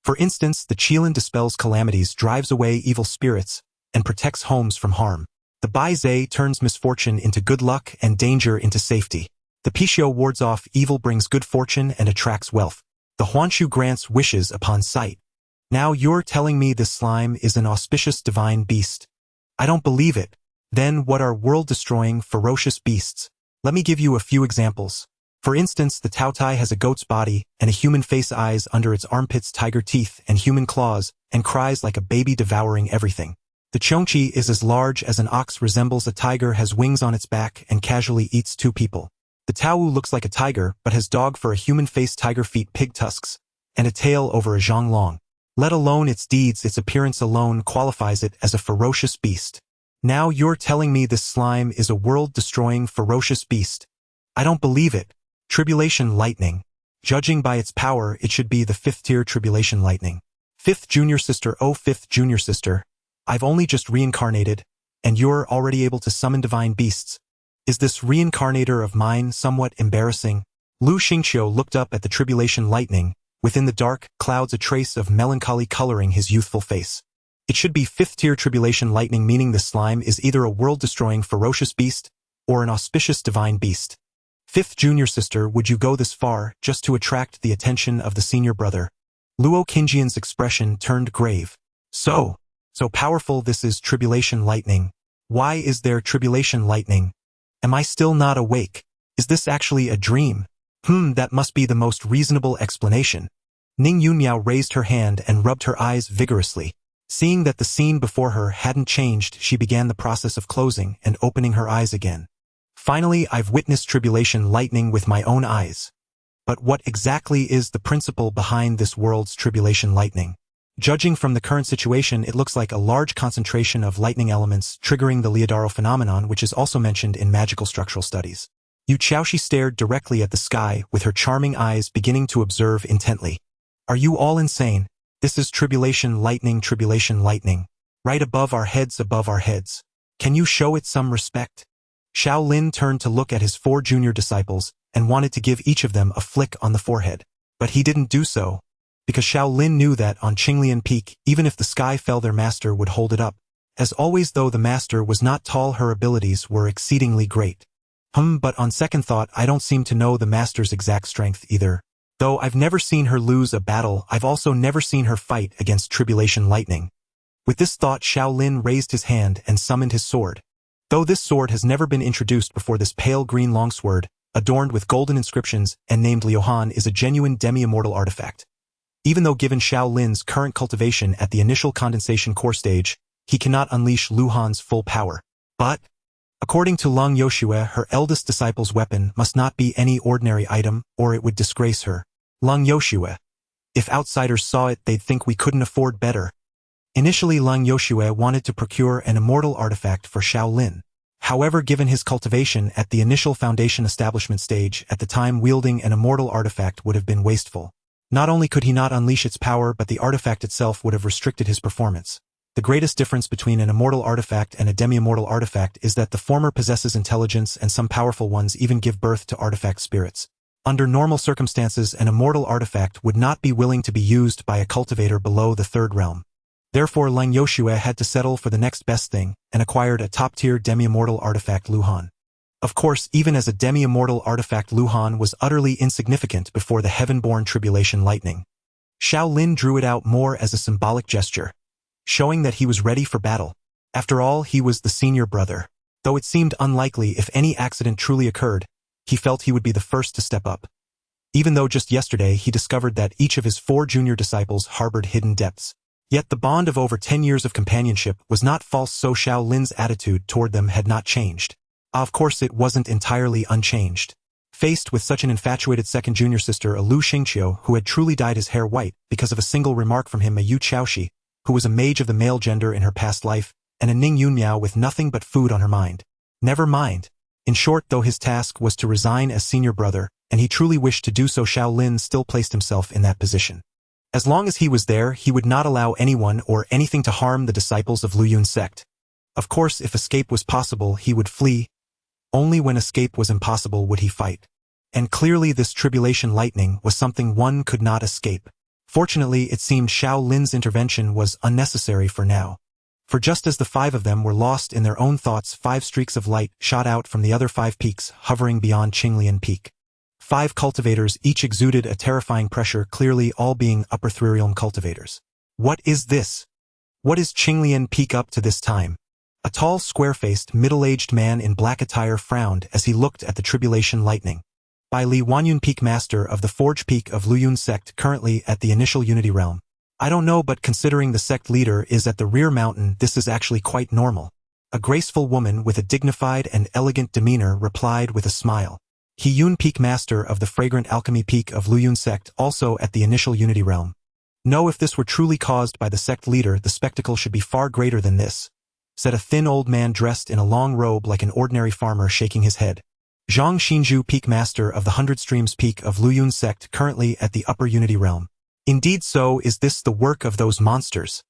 For instance, the Qilin dispels calamities, drives away evil spirits, and protects homes from harm. The Bai Zai turns misfortune into good luck and danger into safety. The Pishio wards off evil, brings good fortune, and attracts wealth. The Huanshu grants wishes upon sight. Now you're telling me this slime is an auspicious divine beast? I don't believe it. Then what are world-destroying, ferocious beasts? Let me give you a few examples. For instance, the Taotai has a goat's body and a human face, eyes under its armpits, tiger teeth and human claws, and cries like a baby, devouring everything. The Chongqi is as large as an ox, resembles a tiger, has wings on its back, and casually eats 2 people. The Taowu looks like a tiger, but has dog fur, a human face, tiger feet, pig tusks, and a tail over a zhonglong. Let alone its deeds, its appearance alone qualifies it as a ferocious beast. Now you're telling me this slime is a world-destroying, ferocious beast? I don't believe it. Tribulation lightning. Judging by its power, it should be the 5th tier tribulation lightning. 5th junior sister, oh 5th junior sister. I've only just reincarnated, and you're already able to summon divine beasts. Is this reincarnator of mine somewhat embarrassing? Lu Xingqiu looked up at the tribulation lightning, within the dark clouds a trace of melancholy coloring his youthful face. It should be 5th tier tribulation lightning, meaning the slime is either a world-destroying ferocious beast or an auspicious divine beast. 5th junior sister, would you go this far just to attract the attention of the senior brother? Luo Qingjian's expression turned grave. So powerful this is tribulation lightning. Why is there tribulation lightning? Am I still not awake? Is this actually a dream? That must be the most reasonable explanation. Ning Yunmiao raised her hand and rubbed her eyes vigorously. Seeing that the scene before her hadn't changed, she began the process of closing and opening her eyes again. Finally, I've witnessed tribulation lightning with my own eyes. But what exactly is the principle behind this world's tribulation lightning? Judging from the current situation, it looks like a large concentration of lightning elements triggering the Leodaro phenomenon, which is also mentioned in magical structural studies. Yu Chaoshi stared directly at the sky, with her charming eyes beginning to observe intently. Are you all insane? This is tribulation lightning, right above our heads. Can you show it some respect? Xiao Lin turned to look at his 4 junior disciples and wanted to give each of them a flick on the forehead. But he didn't do so, because Xiao Lin knew that on Qinglian Peak, even if the sky fell, their master would hold it up. As always, though the master was not tall, her abilities were exceedingly great. But on second thought, I don't seem to know the master's exact strength either. Though I've never seen her lose a battle, I've also never seen her fight against tribulation lightning. With this thought, Xiao Lin raised his hand and summoned his sword. Though this sword has never been introduced before, this pale green longsword, adorned with golden inscriptions and named Liuhan, is a genuine demi-immortal artifact. Even though given Xiao Lin's current cultivation at the initial condensation core stage, he cannot unleash Luhan's full power. But, according to Lang Yoshue, her eldest disciple's weapon must not be any ordinary item, or it would disgrace her. Lang Yoshue. If outsiders saw it, they'd think we couldn't afford better. Initially, Lang Yoshue wanted to procure an immortal artifact for Xiao Lin. However, given his cultivation at the initial foundation establishment stage, at the time wielding an immortal artifact would have been wasteful. Not only could he not unleash its power, but the artifact itself would have restricted his performance. The greatest difference between an immortal artifact and a demi-immortal artifact is that the former possesses intelligence, and some powerful ones even give birth to artifact spirits. Under normal circumstances, an immortal artifact would not be willing to be used by a cultivator below the 3rd realm. Therefore, Lang Yoshue had to settle for the next best thing, and acquired a top-tier demi-immortal artifact Luhan. Of course, even as a demi-immortal artifact, Luhan was utterly insignificant before the heaven-born tribulation lightning. Xiao Lin drew it out more as a symbolic gesture, showing that he was ready for battle. After all, he was the senior brother. Though it seemed unlikely if any accident truly occurred, he felt he would be the first to step up. Even though just yesterday he discovered that each of his 4 junior disciples harbored hidden depths. Yet the bond of over 10 years of companionship was not false, so Xiao Lin's attitude toward them had not changed. Of course, it wasn't entirely unchanged. Faced with such an infatuated second junior sister, a Lu Xingqiu, who had truly dyed his hair white because of a single remark from him, a Yu Chaoshi, who was a mage of the male gender in her past life, and a Ning Yunmiao with nothing but food on her mind. Never mind. In short, though his task was to resign as senior brother, and he truly wished to do so, Xiao Lin still placed himself in that position. As long as he was there, he would not allow anyone or anything to harm the disciples of Luyun Sect. Of course, if escape was possible, he would flee. Only when escape was impossible would he fight. And clearly this tribulation lightning was something one could not escape. Fortunately, it seemed Xiao Lin's intervention was unnecessary for now. For just as the 5 of them were lost in their own thoughts, 5 streaks of light shot out from the other 5 peaks hovering beyond Qinglian Peak. 5 cultivators each exuded a terrifying pressure, clearly all being upper 3 realm cultivators. What is this? What is Qinglian Peak up to this time? A tall, square-faced, middle-aged man in black attire frowned as he looked at the tribulation lightning. By Li Wanyun Peak, master of the Forge Peak of Luyun Sect, currently at the initial Unity Realm. I don't know, but considering the sect leader is at the rear mountain, this is actually quite normal. A graceful woman with a dignified and elegant demeanor replied with a smile. He Yun Peak, master of the Fragrant Alchemy Peak of Luyun Sect, also at the initial Unity Realm. No, if this were truly caused by the sect leader, the spectacle should be far greater than this, said a thin old man dressed in a long robe like an ordinary farmer, shaking his head. Zhang Xinzhu Peak, master of the 100 Streams Peak of Luyun Sect, currently at the upper Unity Realm. Indeed, so is this the work of those monsters?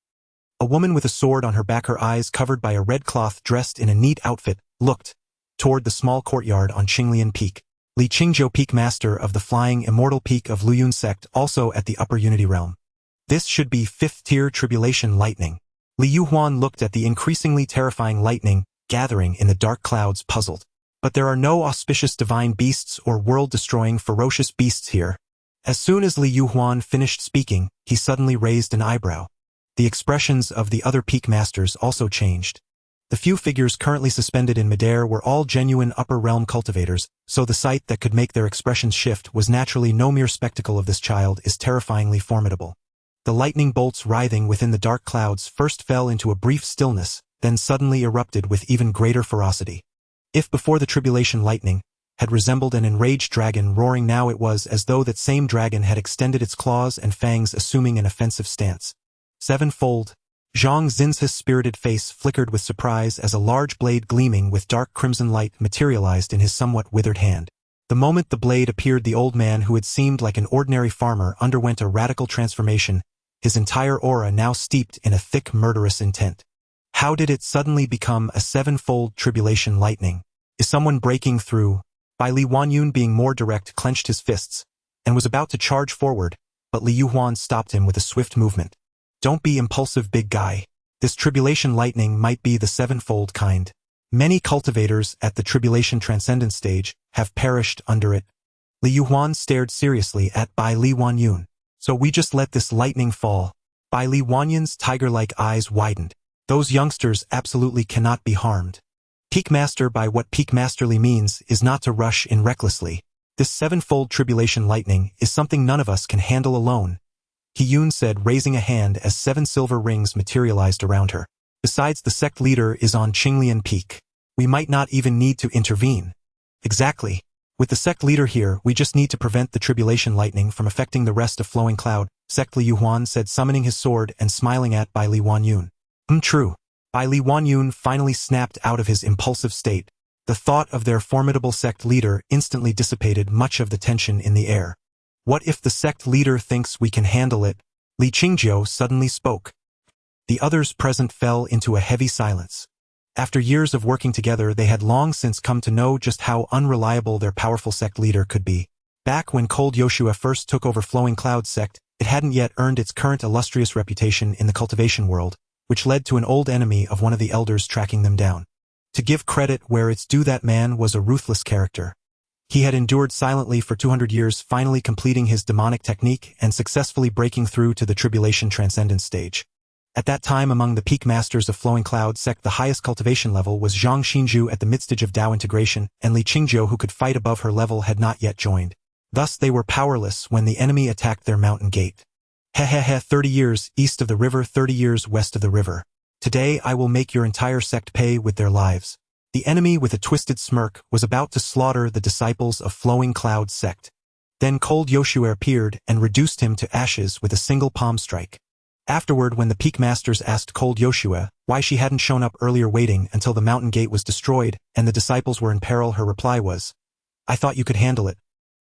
A woman with a sword on her back, her eyes covered by a red cloth, dressed in a neat outfit, looked toward the small courtyard on Qinglian Peak. Li Qingzhou Peak, master of the Flying Immortal Peak of Luyun Sect, also at the upper Unity Realm. This should be 5th-tier tribulation lightning. Li Yuhuan looked at the increasingly terrifying lightning gathering in the dark clouds, puzzled. But there are no auspicious divine beasts or world-destroying ferocious beasts here. As soon as Li Yuhuan finished speaking, he suddenly raised an eyebrow. The expressions of the other peak masters also changed. The few figures currently suspended in midair were all genuine upper realm cultivators, so the sight that could make their expressions shift was naturally no mere spectacle of this child is terrifyingly formidable. The lightning bolts writhing within the dark clouds first fell into a brief stillness, then suddenly erupted with even greater ferocity. If before the tribulation lightning had resembled an enraged dragon roaring, now it was as though that same dragon had extended its claws and fangs, assuming an offensive stance. Sevenfold. Zhang Xin's spirited face flickered with surprise as a large blade gleaming with dark crimson light materialized in his somewhat withered hand. The moment the blade appeared, the old man, who had seemed like an ordinary farmer, underwent a radical transformation, his entire aura now steeped in a thick murderous intent. How did it suddenly become a sevenfold tribulation lightning? Is someone breaking through? By Li Wanyun, being more direct, clenched his fists and was about to charge forward, but Li Yuhuan stopped him with a swift movement. Don't be impulsive, big guy. This tribulation lightning might be the sevenfold kind. Many cultivators at the tribulation transcendence stage have perished under it. Li Yuhuan stared seriously at Bai Li Wanyun. So we just let this lightning fall? Bai Li Wanyun's tiger-like eyes widened. Those youngsters absolutely cannot be harmed. Peak Master, by what Peak Masterly means is not to rush in recklessly. This sevenfold tribulation lightning is something none of us can handle alone, He Yun said, raising a hand as 7 silver rings materialized around her. Besides, the sect leader is on Qinglian Peak. We might not even need to intervene. Exactly. With the sect leader here, we just need to prevent the tribulation lightning from affecting the rest of Flowing Cloud, Sect Li Yuhuan said, summoning his sword and smiling at Bai Li Wanyun. True. Bai Li Wanyun finally snapped out of his impulsive state. The thought of their formidable sect leader instantly dissipated much of the tension in the air. What if the sect leader thinks we can handle it? Li Qingjiu suddenly spoke. The others present fell into a heavy silence. After years of working together, they had long since come to know just how unreliable their powerful sect leader could be. Back when Cold Yoshua first took over Flowing Cloud sect, it hadn't yet earned its current illustrious reputation in the cultivation world, which led to an old enemy of one of the elders tracking them down. To give credit where it's due, that man was a ruthless character. He had endured silently for 200 years, finally completing his demonic technique and successfully breaking through to the tribulation transcendence stage. At that time, among the peak masters of Flowing Cloud sect, the highest cultivation level was Zhang Xinju at the midstage of Dao integration, and Li Qingjiu, who could fight above her level, had not yet joined. Thus they were powerless when the enemy attacked their mountain gate. 30 years east of the river, 30 years west of the river. Today I will make your entire sect pay with their lives. The enemy, with a twisted smirk, was about to slaughter the disciples of Flowing Cloud sect. Then Cold Yoshua appeared and reduced him to ashes with a single palm strike. Afterward, when the peak masters asked Cold Yoshua why she hadn't shown up earlier, waiting until the mountain gate was destroyed and the disciples were in peril, her reply was, "I thought you could handle it."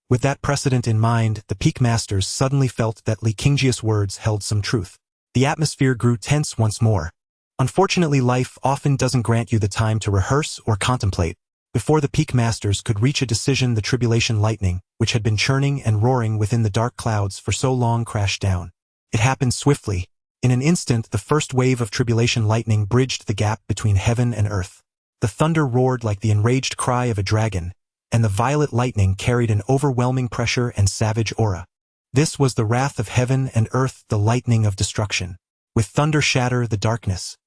With that precedent in mind, the peak masters suddenly felt that Li Qingjiu's words held some truth. The atmosphere grew tense once more. Unfortunately, life often doesn't grant you the time to rehearse or contemplate. Before the peak masters could reach a decision, the tribulation lightning, which had been churning and roaring within the dark clouds for so long, crashed down. It happened swiftly. In an instant, the first wave of tribulation lightning bridged the gap between heaven and earth. The thunder roared like the enraged cry of a dragon, and the violet lightning carried an overwhelming pressure and savage aura. This was the wrath of heaven and earth, the lightning of destruction. With thunder shatter the darkness.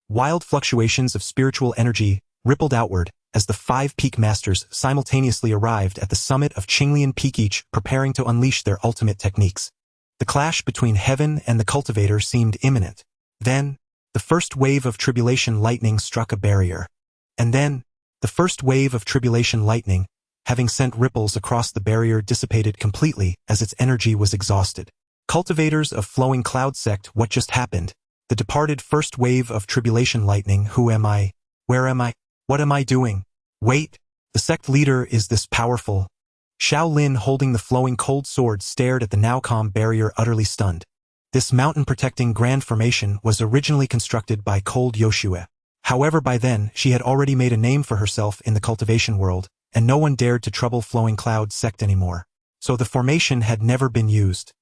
Wild fluctuations of spiritual energy rippled outward as the 5 peak masters simultaneously arrived at the summit of Qinglian Peak, each preparing to unleash their ultimate techniques. The clash between heaven and the cultivator seemed imminent. Then, the first wave of tribulation lightning struck a barrier. And then, the first wave of tribulation lightning, having sent ripples across the barrier, dissipated completely as its energy was exhausted. Cultivators of Flowing Cloud sect, what just happened? The departed first wave of tribulation lightning. Who am I? Where am I? What am I doing? Wait, the sect leader is this powerful. Xiao Lin, holding the flowing cold sword, stared at the now calm barrier, utterly stunned. This mountain-protecting grand formation was originally constructed by Cold Yoshua. However, by then, she had already made a name for herself in the cultivation world, and no one dared to trouble Flowing Cloud sect anymore. So the formation had never been used.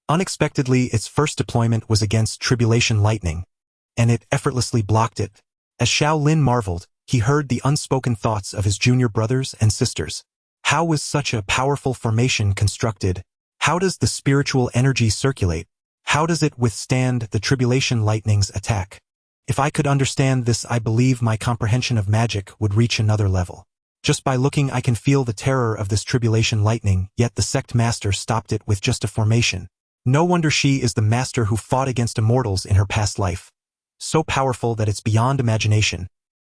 Unexpectedly, its first deployment was against tribulation lightning, and it effortlessly blocked it. As Xiao Lin marveled, he heard the unspoken thoughts of his junior brothers and sisters. How was such a powerful formation constructed? How does the spiritual energy circulate? How does it withstand the tribulation lightning's attack? If I could understand this, I believe my comprehension of magic would reach another level. Just by looking, I can feel the terror of this tribulation lightning, yet the sect master stopped it with just a formation. No wonder she is the master who fought against immortals in her past life. So powerful that it's beyond imagination.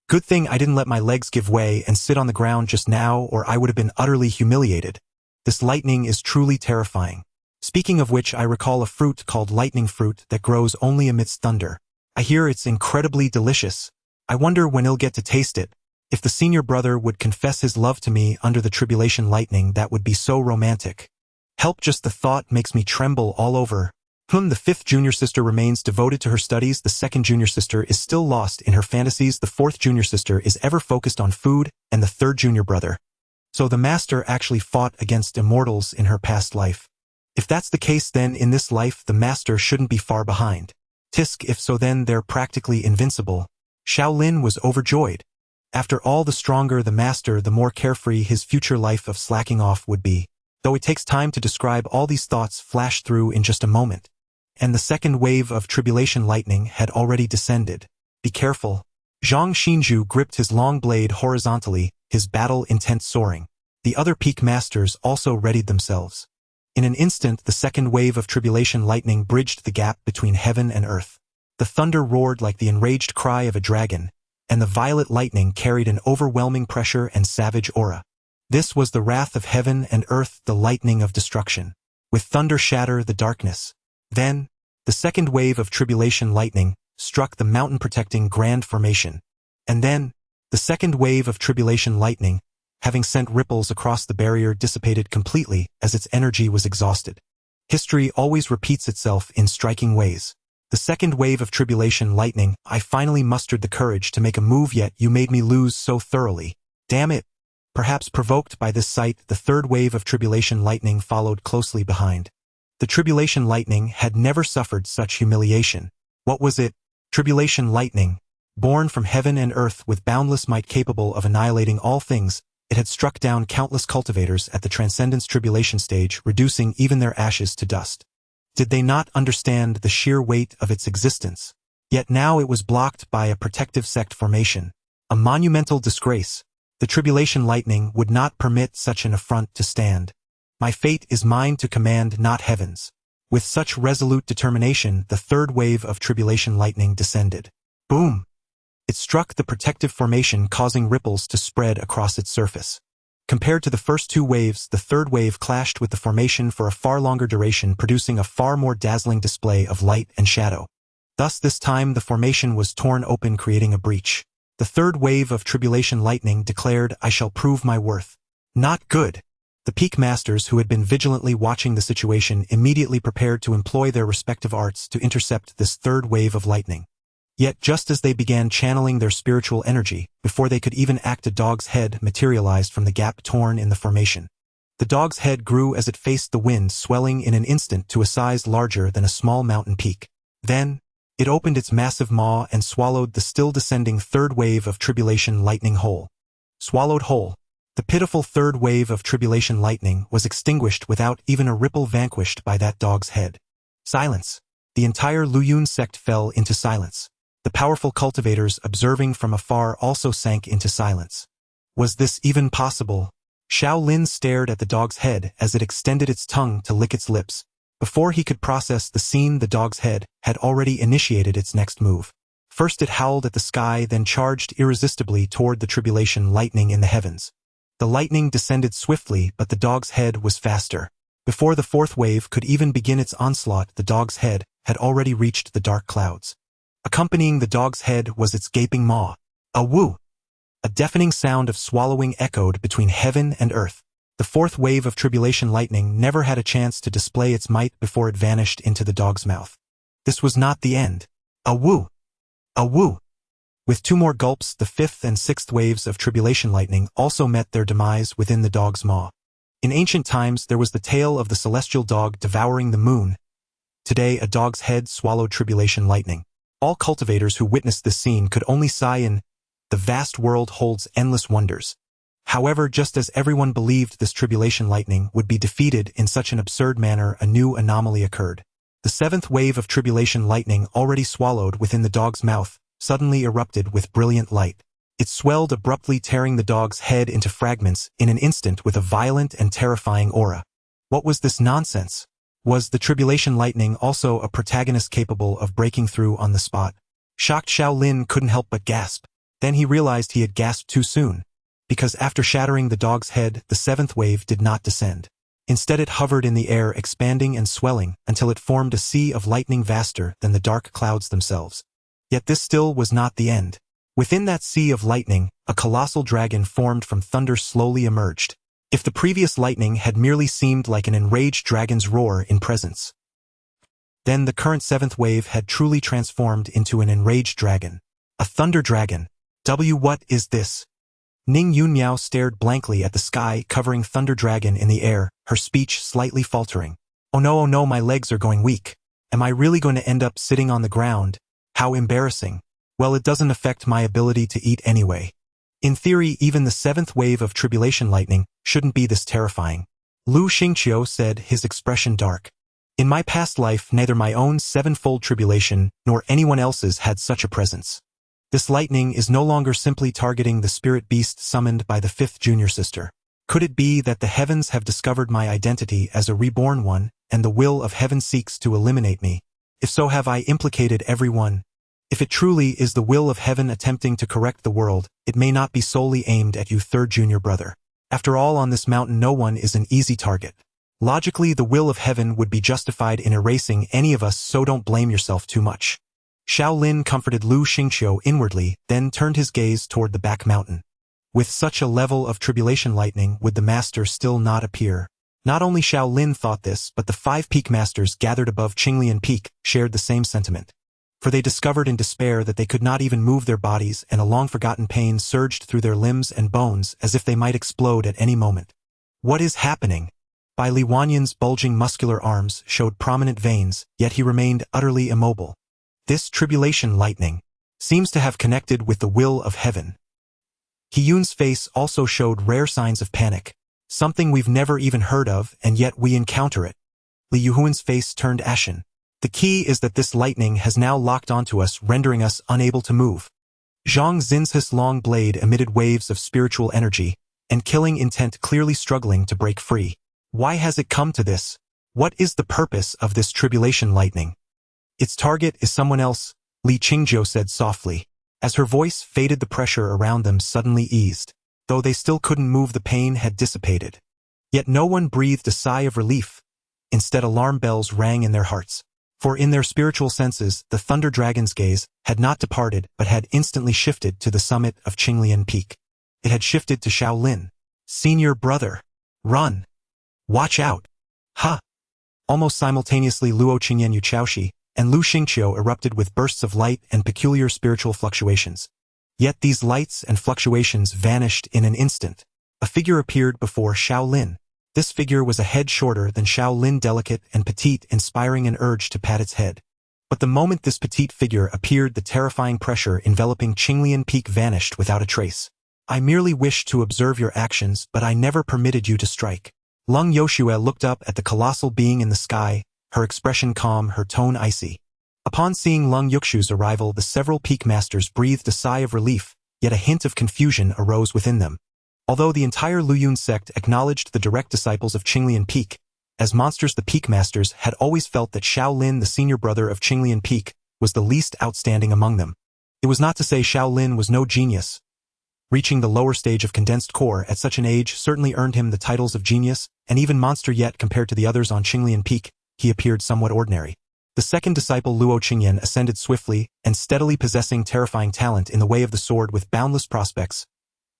Good thing I didn't let my legs give way and sit on the ground just now, or I would have been utterly humiliated. This lightning is truly terrifying. Speaking of which, I recall a fruit called lightning fruit that grows only amidst thunder. I hear it's incredibly delicious. I wonder when I'll get to taste it. If the senior brother would confess his love to me under the tribulation lightning, that would be so romantic. Help, just the thought makes me tremble all over. The fifth junior sister remains devoted to her studies. The second junior sister is still lost in her fantasies. The fourth junior sister is ever focused on food, and the third junior brother. So the master actually fought against immortals in her past life. If that's the case, then in this life the master shouldn't be far behind. Tisk, if so, then they're practically invincible. Xiao Lin was overjoyed. After all, the stronger the master, the more carefree his future life of slacking off would be. Though it takes time to describe, all these thoughts flash through in just a moment. And the second wave of tribulation lightning had already descended. Be careful. Zhang Xinju gripped his long blade horizontally, his battle intent soaring. The other peak masters also readied themselves. In an instant, the second wave of tribulation lightning bridged the gap between heaven and earth. The thunder roared like the enraged cry of a dragon, and the violet lightning carried an overwhelming pressure and savage aura. This was the wrath of heaven and earth, the lightning of destruction. With thunder shatter the darkness. Then, the second wave of tribulation lightning struck the mountain-protecting Grand Formation. And then, the second wave of tribulation lightning, having sent ripples across the barrier, dissipated completely as its energy was exhausted. History always repeats itself in striking ways. The second wave of tribulation lightning, I finally mustered the courage to make a move, yet you made me lose so thoroughly. Damn it. Perhaps provoked by this sight, the third wave of tribulation lightning followed closely behind. The tribulation lightning had never suffered such humiliation. What was it? Tribulation lightning, born from heaven and earth with boundless might capable of annihilating all things, it had struck down countless cultivators at the Transcendence Tribulation stage, reducing even their ashes to dust. Did they not understand the sheer weight of its existence? Yet now it was blocked by a protective sect formation. A monumental disgrace. The tribulation lightning would not permit such an affront to stand. My fate is mine to command, not heaven's. With such resolute determination, the third wave of tribulation lightning descended. Boom! It struck the protective formation, causing ripples to spread across its surface. Compared to the first two waves, the third wave clashed with the formation for a far longer duration, producing a far more dazzling display of light and shadow. Thus this time the formation was torn open, creating a breach. The third wave of tribulation lightning declared, I shall prove my worth. Not good. The peak masters, who had been vigilantly watching the situation, immediately prepared to employ their respective arts to intercept this third wave of lightning. Yet just as they began channeling their spiritual energy, before they could even act, a dog's head materialized from the gap torn in the formation. The dog's head grew as it faced the wind, swelling in an instant to a size larger than a small mountain peak. Then, it opened its massive maw and swallowed the still descending third wave of tribulation lightning whole. Swallowed whole. The pitiful third wave of tribulation lightning was extinguished without even a ripple, vanquished by that dog's head. Silence. The entire Luyun sect fell into silence. The powerful cultivators observing from afar also sank into silence. Was this even possible? Xiao Lin stared at the dog's head as it extended its tongue to lick its lips. Before he could process the scene, the dog's head had already initiated its next move. First it howled at the sky, then charged irresistibly toward the tribulation lightning in the heavens. The lightning descended swiftly, but the dog's head was faster. Before the fourth wave could even begin its onslaught, the dog's head had already reached the dark clouds. Accompanying the dog's head was its gaping maw. A woo! A deafening sound of swallowing echoed between heaven and earth. The fourth wave of tribulation lightning never had a chance to display its might before it vanished into the dog's mouth. This was not the end. A woo! A woo! With two more gulps, the fifth and sixth waves of tribulation lightning also met their demise within the dog's maw. In ancient times, there was the tale of the celestial dog devouring the moon. Today, a dog's head swallowed tribulation lightning. All cultivators who witnessed this scene could only sigh in, the vast world holds endless wonders. However, just as everyone believed this tribulation lightning would be defeated in such an absurd manner, a new anomaly occurred. The seventh wave of tribulation lightning, already swallowed within the dog's mouth, suddenly erupted with brilliant light. It swelled abruptly, tearing the dog's head into fragments in an instant with a violent and terrifying aura. What was this nonsense? Was the tribulation lightning also a protagonist capable of breaking through on the spot? Shocked Xiao Lin couldn't help but gasp. Then he realized he had gasped too soon, because after shattering the dog's head, the seventh wave did not descend. Instead it hovered in the air, expanding and swelling until it formed a sea of lightning vaster than the dark clouds themselves. Yet this still was not the end. Within that sea of lightning, a colossal dragon formed from thunder slowly emerged. If the previous lightning had merely seemed like an enraged dragon's roar in presence, then the current seventh wave had truly transformed into an enraged dragon. A thunder dragon. What is this? Ning Yunmiao stared blankly at the sky covering thunder dragon in the air, her speech slightly faltering. Oh no, my legs are going weak. Am I really going to end up sitting on the ground? How embarrassing. Well, it doesn't affect my ability to eat anyway. In theory, even the seventh wave of tribulation lightning shouldn't be this terrifying. Lu Xingqiu said, his expression dark. In my past life, neither my own sevenfold tribulation nor anyone else's had such a presence. This lightning is no longer simply targeting the spirit beast summoned by the fifth junior sister. Could it be that the heavens have discovered my identity as a reborn one, and the will of heaven seeks to eliminate me? If so, have I implicated everyone? If it truly is the will of heaven attempting to correct the world, it may not be solely aimed at you, third junior brother. After all, on this mountain no one is an easy target. Logically, the will of heaven would be justified in erasing any of us, so don't blame yourself too much. Xiao Lin comforted Lu Xingqiu inwardly, then turned his gaze toward the back mountain. With such a level of tribulation lightning, would the master still not appear? Not only Xiao Lin thought this, but the 5 peak masters gathered above Qinglian Peak shared the same sentiment. For they discovered in despair that they could not even move their bodies, and a long-forgotten pain surged through their limbs and bones as if they might explode at any moment. What is happening? Bai Li Wanyan's bulging muscular arms showed prominent veins, yet he remained utterly immobile. This tribulation lightning seems to have connected with the will of heaven. Qiyun's face also showed rare signs of panic. Something we've never even heard of, and yet we encounter it. Li Yuhuan's face turned ashen. The key is that this lightning has now locked onto us, rendering us unable to move. Zhang Xin's long blade emitted waves of spiritual energy, and killing intent clearly struggling to break free. Why has it come to this? What is the purpose of this tribulation lightning? Its target is someone else, Li Qingzhou said softly. As her voice faded, the pressure around them suddenly eased. Though they still couldn't move, the pain had dissipated. Yet no one breathed a sigh of relief. Instead, alarm bells rang in their hearts. For in their spiritual senses, the Thunder Dragon's gaze had not departed but had instantly shifted to the summit of Qinglian Peak. It had shifted to Xiao Lin. Senior brother. Run. Watch out. Ha! Almost simultaneously, Luo Qingyan Yuchaoshi and Lu Xingqiu erupted with bursts of light and peculiar spiritual fluctuations. Yet these lights and fluctuations vanished in an instant. A figure appeared before Xiao Lin. This figure was a head shorter than Xiao Lin, delicate and petite, inspiring an urge to pat its head. But the moment this petite figure appeared, the terrifying pressure enveloping Qinglian Peak vanished without a trace. I merely wished to observe your actions, but I never permitted you to strike. Lung Yoshue looked up at the colossal being in the sky, her expression calm, her tone icy. Upon seeing Lung Yuxu's arrival, the several peak masters breathed a sigh of relief, yet a hint of confusion arose within them. Although the entire Luyun sect acknowledged the direct disciples of Qinglian Peak as monsters, the peak masters had always felt that Xiao Lin, the senior brother of Qinglian Peak, was the least outstanding among them. It was not to say Xiao Lin was no genius. Reaching the lower stage of condensed core at such an age certainly earned him the titles of genius and even monster, yet compared to the others on Qinglian Peak, he appeared somewhat ordinary. The second disciple, Luo Qingyan, ascended swiftly and steadily, possessing terrifying talent in the way of the sword with boundless prospects.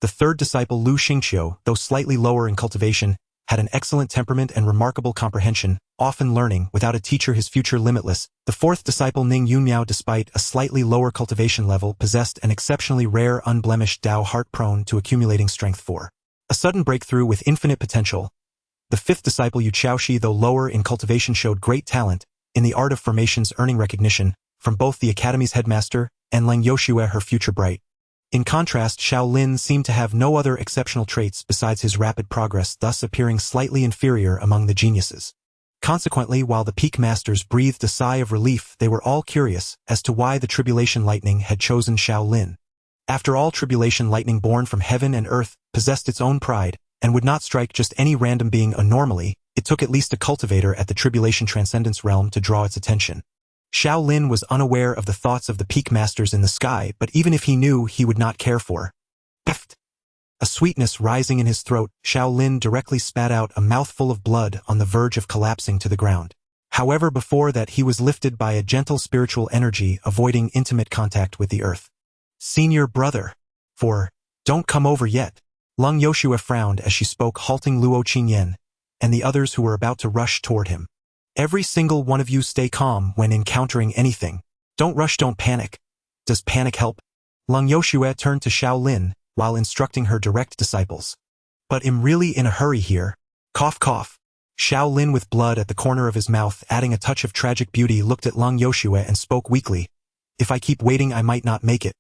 The third disciple, Lu Xingqiu, though slightly lower in cultivation, had an excellent temperament and remarkable comprehension, often learning without a teacher his future limitless. The fourth disciple, Ning Yunmiao, despite a slightly lower cultivation level, possessed an exceptionally rare unblemished Dao heart prone to accumulating strength for a sudden breakthrough with infinite potential. The fifth disciple, Yu Chaoshi, though lower in cultivation, showed great talent in the art of formations, earning recognition from both the Academy's headmaster and Leng Yoshue, her future bright. In contrast, Xiao Lin seemed to have no other exceptional traits besides his rapid progress, thus appearing slightly inferior among the geniuses. Consequently, while the peak masters breathed a sigh of relief, they were all curious as to why the tribulation lightning had chosen Xiao Lin. After all, tribulation lightning born from heaven and earth possessed its own pride, and would not strike just any random being normally. It took at least a cultivator at the tribulation transcendence realm to draw its attention. Xiao Lin was unaware of the thoughts of the peak masters in the sky, but even if he knew, he would not care for. Peft! A sweetness rising in his throat, Xiao Lin directly spat out a mouthful of blood on the verge of collapsing to the ground. However, before that he was lifted by a gentle spiritual energy, avoiding intimate contact with the earth. Senior brother. Don't come over yet. Lung Yoshua frowned as she spoke, halting Luo Qingyan and the others who were about to rush toward him. Every single one of you stay calm when encountering anything. Don't rush, don't panic. Does panic help? Lung Yoshua turned to Xiao Lin while instructing her direct disciples. But I'm really in a hurry here. Cough cough. Xiao Lin, with blood at the corner of his mouth adding a touch of tragic beauty, looked at Lung Yoshua and spoke weakly. If I keep waiting, I might not make it.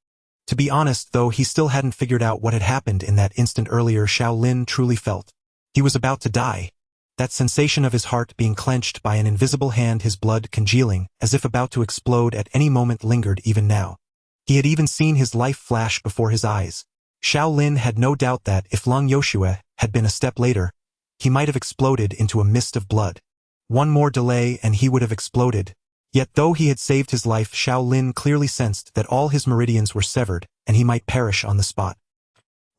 To be honest, though, he still hadn't figured out what had happened in that instant earlier. Xiao Lin truly felt he was about to die. That sensation of his heart being clenched by an invisible hand, his blood congealing, as if about to explode at any moment, lingered even now. He had even seen his life flash before his eyes. Xiao Lin had no doubt that, if Lung Yoshua had been a step later, he might have exploded into a mist of blood. One more delay and he would have exploded. Yet though he had saved his life, Xiao Lin clearly sensed that all his meridians were severed, and he might perish on the spot.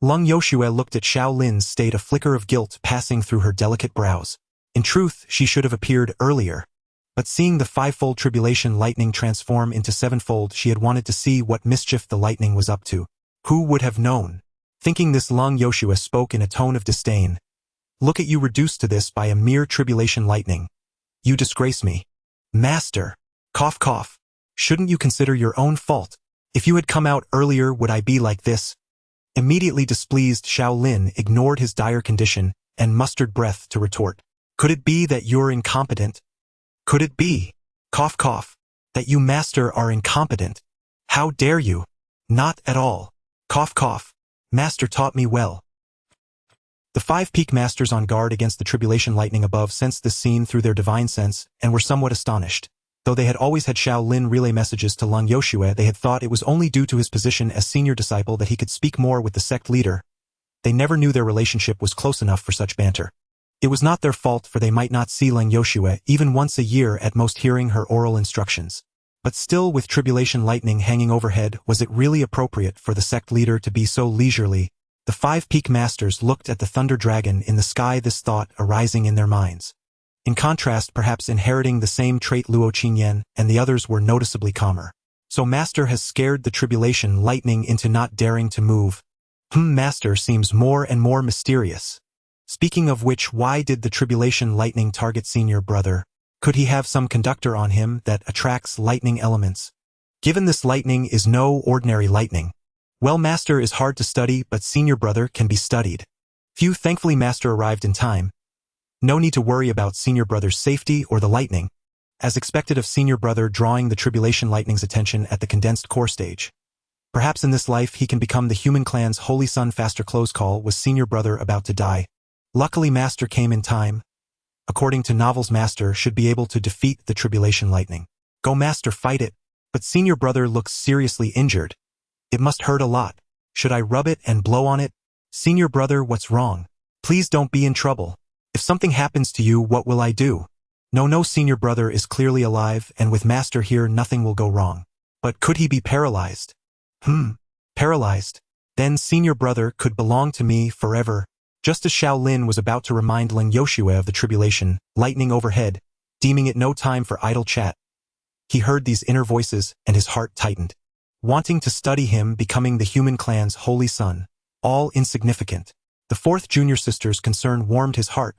Lung Yoshua looked at Xiao Lin's state, a flicker of guilt passing through her delicate brows. In truth, she should have appeared earlier. But seeing the fivefold tribulation lightning transform into sevenfold, she had wanted to see what mischief the lightning was up to. Who would have known? Thinking this, Lung Yoshua spoke in a tone of disdain. Look at you, reduced to this by a mere tribulation lightning. You disgrace me. Master. Cough cough. Shouldn't you consider your own fault? If you had come out earlier, would I be like this? Immediately displeased, Xiao Lin ignored his dire condition and mustered breath to retort. Could it be that you're incompetent? Could it be, cough cough, that you, master, are incompetent? How dare you? Not at all. Cough cough. Master taught me well. The 5 peak masters on guard against the tribulation lightning above sensed this scene through their divine sense and were somewhat astonished. Though they had always had Xiao Lin relay messages to Lung Yoshua, they had thought it was only due to his position as senior disciple that he could speak more with the sect leader. They never knew their relationship was close enough for such banter. It was not their fault, for they might not see Lung Yoshua even once a year at most, hearing her oral instructions. But still, with tribulation lightning hanging overhead, was it really appropriate for the sect leader to be so leisurely? The 5 peak masters looked at the thunder dragon in the sky, this thought arising in their minds. In contrast, perhaps inheriting the same trait, Luo Qingyan and the others were noticeably calmer. So master has scared the tribulation lightning into not daring to move. Master seems more and more mysterious. Speaking of which, why did the tribulation lightning target senior brother? Could he have some conductor on him that attracts lightning elements? Given this lightning is no ordinary lightning. Well, master is hard to study, but senior brother can be studied. Phew, thankfully master arrived in time. No need to worry about senior brother's safety or the lightning. As expected of senior brother drawing the tribulation lightning's attention at the condensed core stage. Perhaps in this life he can become the human clan's holy son faster. Close call. Was senior brother about to die? Luckily master came in time. According to novels, master should be able to defeat the tribulation lightning. Go master, fight it. But senior brother looks seriously injured. It must hurt a lot. Should I rub it and blow on it? Senior brother, what's wrong? Please don't be in trouble. If something happens to you, what will I do? No, senior brother is clearly alive, and with master here nothing will go wrong. But could he be paralyzed? Paralyzed? Then senior brother could belong to me forever. Just as Xiao Lin was about to remind Lung Yoshua of the tribulation lightning overhead, deeming it no time for idle chat, he heard these inner voices and his heart tightened. Wanting to study him becoming the human clan's holy son, all insignificant. The 4th junior sister's concern warmed his heart,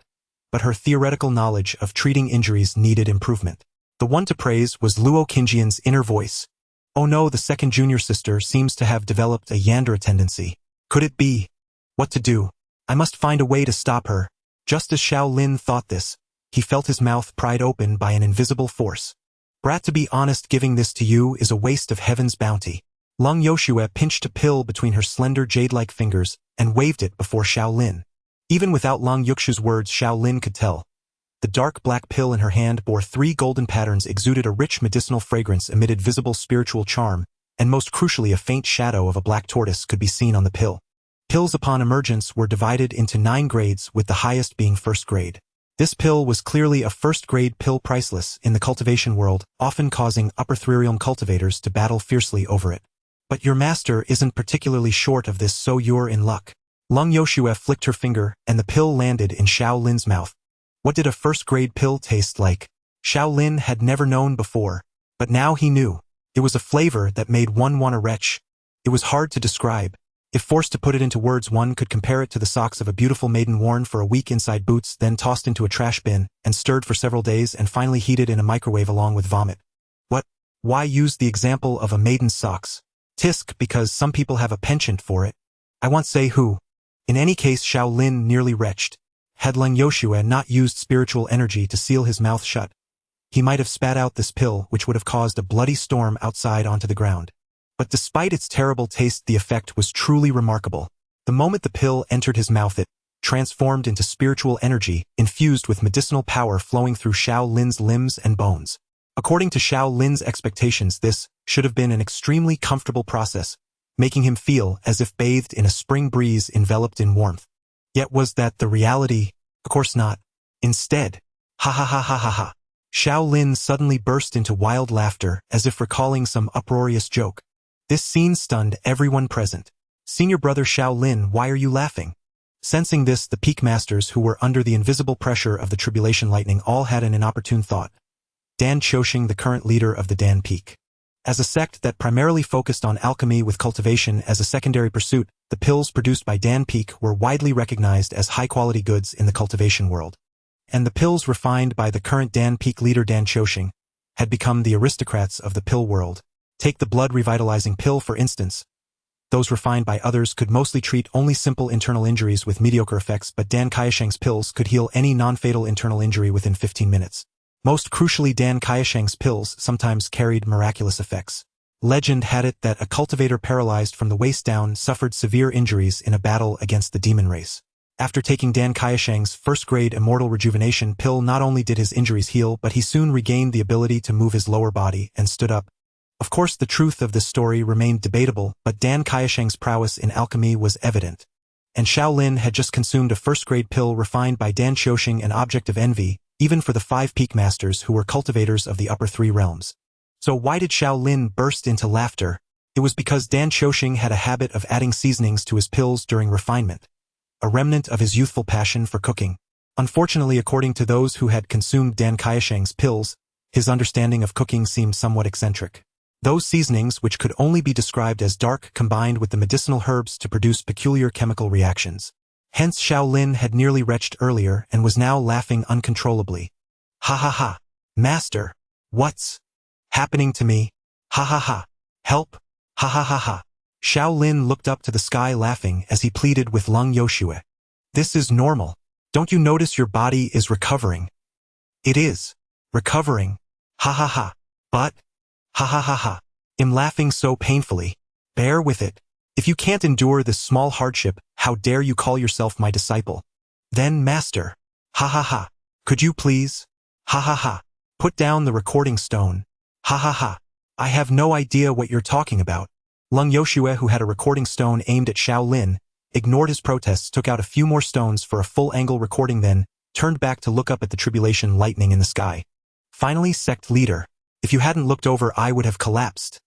but her theoretical knowledge of treating injuries needed improvement. The one to praise was Luo Qingyan's inner voice. Oh no, the 2nd junior sister seems to have developed a Yandere tendency. Could it be? What to do? I must find a way to stop her. Just as Xiao Lin thought this, he felt his mouth pried open by an invisible force. Brat, to be honest, giving this to you is a waste of heaven's bounty. Lung Yoshua pinched a pill between her slender jade-like fingers and waved it before Xiao Lin. Even without Lung Yuxu's words, Xiao Lin could tell. The dark black pill in her hand bore 3 golden patterns, exuded a rich medicinal fragrance, emitted visible spiritual charm, and most crucially a faint shadow of a black tortoise could be seen on the pill. Pills upon emergence were divided into 9 grades, with the highest being first grade. This pill was clearly a first-grade pill, priceless in the cultivation world, often causing upper 3 realm cultivators to battle fiercely over it. But your master isn't particularly short of this, so you're in luck. Lung Yoshue flicked her finger, and the pill landed in Xiao Lin's mouth. What did a first-grade pill taste like? Xiao Lin had never known before, but now he knew. It was a flavor that made one want to retch. It was hard to describe. If forced to put it into words, one could compare it to the socks of a beautiful maiden worn for a week inside boots, then tossed into a trash bin, and stirred for several days, and finally heated in a microwave along with vomit. What? Why use the example of a maiden's socks? Tisk, because some people have a penchant for it. I won't say who. In any case, Xiao Lin nearly retched. Had Lung Yoshue not used spiritual energy to seal his mouth shut, he might have spat out this pill, which would have caused a bloody storm outside onto the ground. But despite its terrible taste, the effect was truly remarkable. The moment the pill entered his mouth, it transformed into spiritual energy, infused with medicinal power flowing through Xiao Lin's limbs and bones. According to Xiao Lin's expectations, this should have been an extremely comfortable process, making him feel as if bathed in a spring breeze enveloped in warmth. Yet was that the reality? Of course not. Instead, ha ha ha ha ha ha. Xiao Lin suddenly burst into wild laughter, as if recalling some uproarious joke. This scene stunned everyone present. Senior brother Xiao Lin, why are you laughing? Sensing this, the peak masters, who were under the invisible pressure of the tribulation lightning, all had an inopportune thought. Dan Qiuxing, the current leader of the Dan Peak. As a sect that primarily focused on alchemy with cultivation as a secondary pursuit, the pills produced by Dan Peak were widely recognized as high-quality goods in the cultivation world. And the pills refined by the current Dan Peak leader Dan Qiuxing had become the aristocrats of the pill world. Take the blood revitalizing pill, for instance. Those refined by others could mostly treat only simple internal injuries with mediocre effects, but Dan Qiuxing's pills could heal any non-fatal internal injury within 15 minutes. Most crucially, Dan Qiuxing's pills sometimes carried miraculous effects. Legend had it that a cultivator paralyzed from the waist down suffered severe injuries in a battle against the demon race. After taking Dan Qiuxing's first-grade immortal rejuvenation pill, not only did his injuries heal, but he soon regained the ability to move his lower body and stood up. Of course, the truth of this story remained debatable, but Dan Qiuxing's prowess in alchemy was evident. And Xiao Lin had just consumed a first-grade pill refined by Dan Qiuxing, an object of envy, even for the 5 peak masters who were cultivators of the upper 3 realms. So why did Xiao Lin burst into laughter? It was because Dan Qiuxing had a habit of adding seasonings to his pills during refinement, a remnant of his youthful passion for cooking. Unfortunately, according to those who had consumed Dan Qiuxing's pills, his understanding of cooking seemed somewhat eccentric. Those seasonings, which could only be described as dark, combined with the medicinal herbs to produce peculiar chemical reactions. Hence Xiao Lin had nearly retched earlier and was now laughing uncontrollably. Ha ha ha. Master. What's happening to me? Ha ha ha. Help. Ha ha ha ha. Xiao Lin looked up to the sky laughing as he pleaded with Lung Yoshue. This is normal. Don't you notice your body is recovering? It is. Recovering. Ha ha ha. But. Ha ha ha ha. I'm laughing so painfully. Bear with it. If you can't endure this small hardship, how dare you call yourself my disciple? Then, master. Ha ha ha. Could you please? Ha ha ha. Put down the recording stone. Ha ha ha. I have no idea what you're talking about. Lung Yoshue, who had a recording stone aimed at Xiao Lin, ignored his protests, took out a few more stones for a full-angle recording, then turned back to look up at the tribulation lightning in the sky. Finally, sect leader. If you hadn't looked over, I would have collapsed.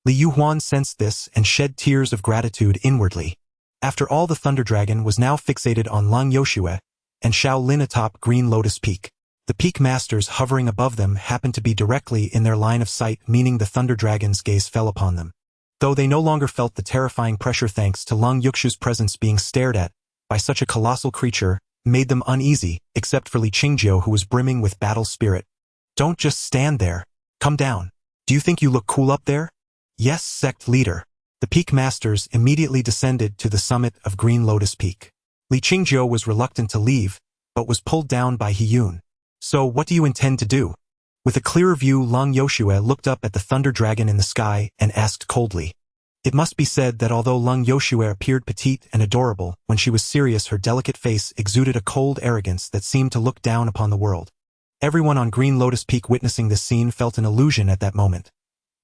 Li Yuhuan sensed this and shed tears of gratitude inwardly. After all, the Thunder Dragon was now fixated on Lung Yoshue and Xiao Lin atop Green Lotus Peak. The peak masters hovering above them happened to be directly in their line of sight, meaning the Thunder Dragon's gaze fell upon them. Though they no longer felt the terrifying pressure thanks to Lung Yuxu's presence, being stared at by such a colossal creature made them uneasy, except for Li Qingjiu, who was brimming with battle spirit. Don't just stand there. Come down. Do you think you look cool up there? Yes, sect leader. The peak masters immediately descended to the summit of Green Lotus Peak. Li Qingjiu was reluctant to leave, but was pulled down by Hiyun. So what do you intend to do? With a clearer view, Lung Yoshue looked up at the Thunder Dragon in the sky and asked coldly. It must be said that although Lung Yoshue appeared petite and adorable, when she was serious her delicate face exuded a cold arrogance that seemed to look down upon the world. Everyone on Green Lotus Peak witnessing this scene felt an illusion at that moment,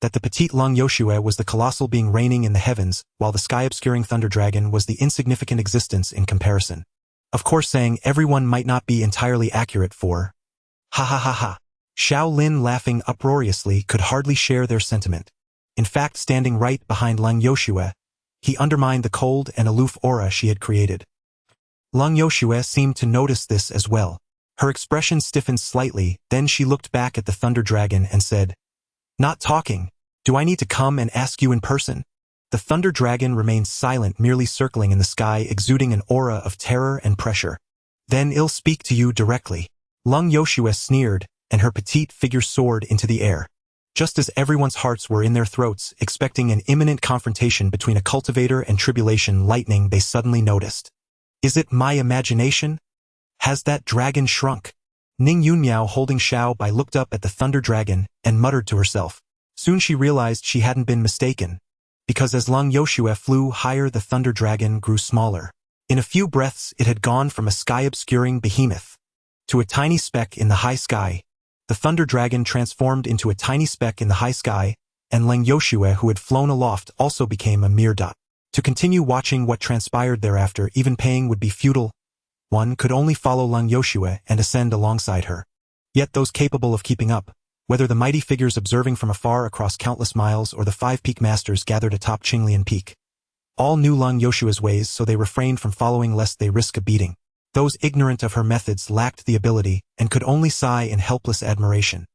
that the petite Lung Yoshue was the colossal being reigning in the heavens, while the sky-obscuring Thunder Dragon was the insignificant existence in comparison. Of course, saying everyone might not be entirely accurate for ha ha ha ha. Xiao Lin, laughing uproariously, could hardly share their sentiment. In fact, standing right behind Lung Yoshue, he undermined the cold and aloof aura she had created. Lung Yoshue seemed to notice this as well. Her expression stiffened slightly, then she looked back at the Thunder Dragon and said, "Not talking. Do I need to come and ask you in person?" The Thunder Dragon remained silent, merely circling in the sky, exuding an aura of terror and pressure. "Then I'll speak to you directly." Lung Yoshue sneered, and her petite figure soared into the air. Just as everyone's hearts were in their throats, expecting an imminent confrontation between a cultivator and tribulation lightning, they suddenly noticed. Is it my imagination? Has that dragon shrunk? Ning Yunmiao, holding Xiao Bai, looked up at the Thunder Dragon and muttered to herself. Soon she realized she hadn't been mistaken, because as Lung Yoshue flew higher, the Thunder Dragon grew smaller. In a few breaths it had gone from a sky-obscuring behemoth to a tiny speck in the high sky. The Thunder Dragon transformed into a tiny speck in the high sky, and Lung Yoshue, who had flown aloft, also became a mere dot. To continue watching what transpired thereafter, even paying, would be futile. One could only follow Lung Yoshue and ascend alongside her. Yet those capable of keeping up, whether the mighty figures observing from afar across countless miles or the 5 peak masters gathered atop Qinglian Peak, all knew Lung Yoshue's ways, so they refrained from following lest they risk a beating. Those ignorant of her methods lacked the ability and could only sigh in helpless admiration.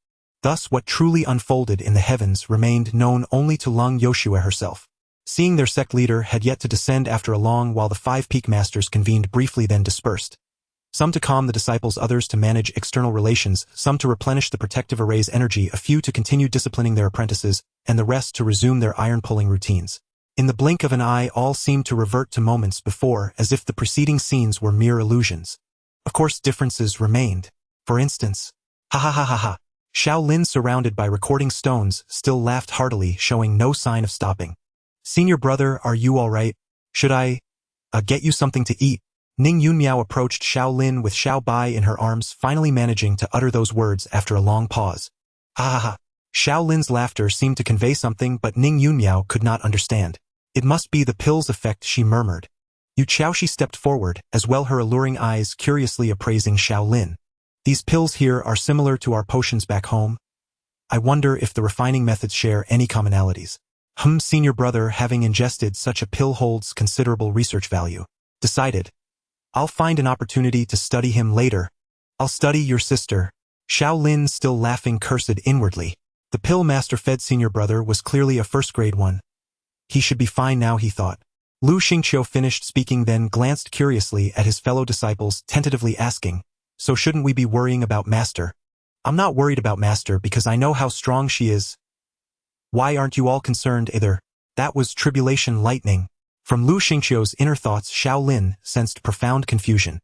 Thus what truly unfolded in the heavens remained known only to Lung Yoshue herself. Seeing their sect leader had yet to descend after a long while, the 5 peak masters convened briefly, then dispersed. Some to calm the disciples, others to manage external relations, some to replenish the protective array's energy, a few to continue disciplining their apprentices, and the rest to resume their iron-pulling routines. In the blink of an eye, all seemed to revert to moments before, as if the preceding scenes were mere illusions. Of course, differences remained. For instance, ha ha ha ha ha. Xiao Lin, surrounded by recording stones, still laughed heartily, showing no sign of stopping. "Senior brother, are you all right? Should I get you something to eat?" Ning Yunmiao approached Xiao Lin with Xiao Bai in her arms, finally managing to utter those words after a long pause. Ha ha ha. Xiao Lin's laughter seemed to convey something, but Ning Yunmiao could not understand. "It must be the pills effect," she murmured. Yu Chaoshi stepped forward, as well, her alluring eyes curiously appraising Xiao Lin. "These pills here are similar to our potions back home. I wonder if the refining methods share any commonalities." Senior brother, having ingested such a pill holds considerable research value. Decided. "I'll find an opportunity to study him later." "I'll study your sister." Xiao Lin, still laughing, cursed inwardly. The pill master fed senior brother was clearly a first-grade one. He should be fine now, he thought. Lu Xingqiu finished speaking, then glanced curiously at his fellow disciples, tentatively asking, "So shouldn't we be worrying about Master?" "I'm not worried about Master because I know how strong she is." "Why aren't you all concerned either?" That was tribulation lightning. From Lu Xingqiu's inner thoughts, Xiao Lin sensed profound confusion.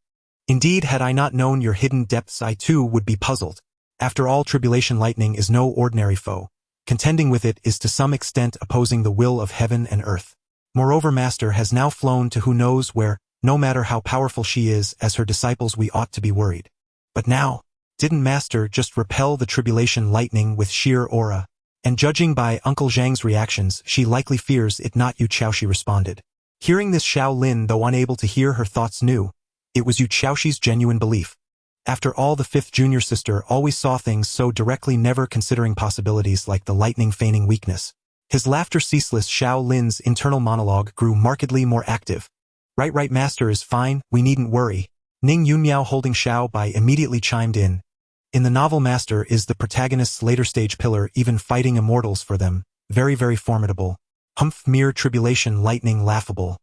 "Indeed, had I not known your hidden depths, I too would be puzzled. After all, tribulation lightning is no ordinary foe. Contending with it is to some extent opposing the will of heaven and earth. Moreover, Master has now flown to who knows where. No matter how powerful she is, as her disciples we ought to be worried. But now, didn't Master just repel the tribulation lightning with sheer aura? And judging by Uncle Zhang's reactions, she likely fears it not." Yu Chaoshi responded. Hearing this, Xiao Lin, though unable to hear her thoughts, knew it was Yu Chaoshi's genuine belief. After all, the 5th junior sister always saw things so directly, never considering possibilities like the lightning feigning weakness. His laughter ceaseless, Xiao Lin's internal monologue grew markedly more active. Right, Master is fine, we needn't worry." Ning Yunmiao, holding Xiao Bai, immediately chimed in. "In the novel, Master is the protagonist's later stage pillar, even fighting immortals for them. Very, very formidable. Mere tribulation lightning laughable.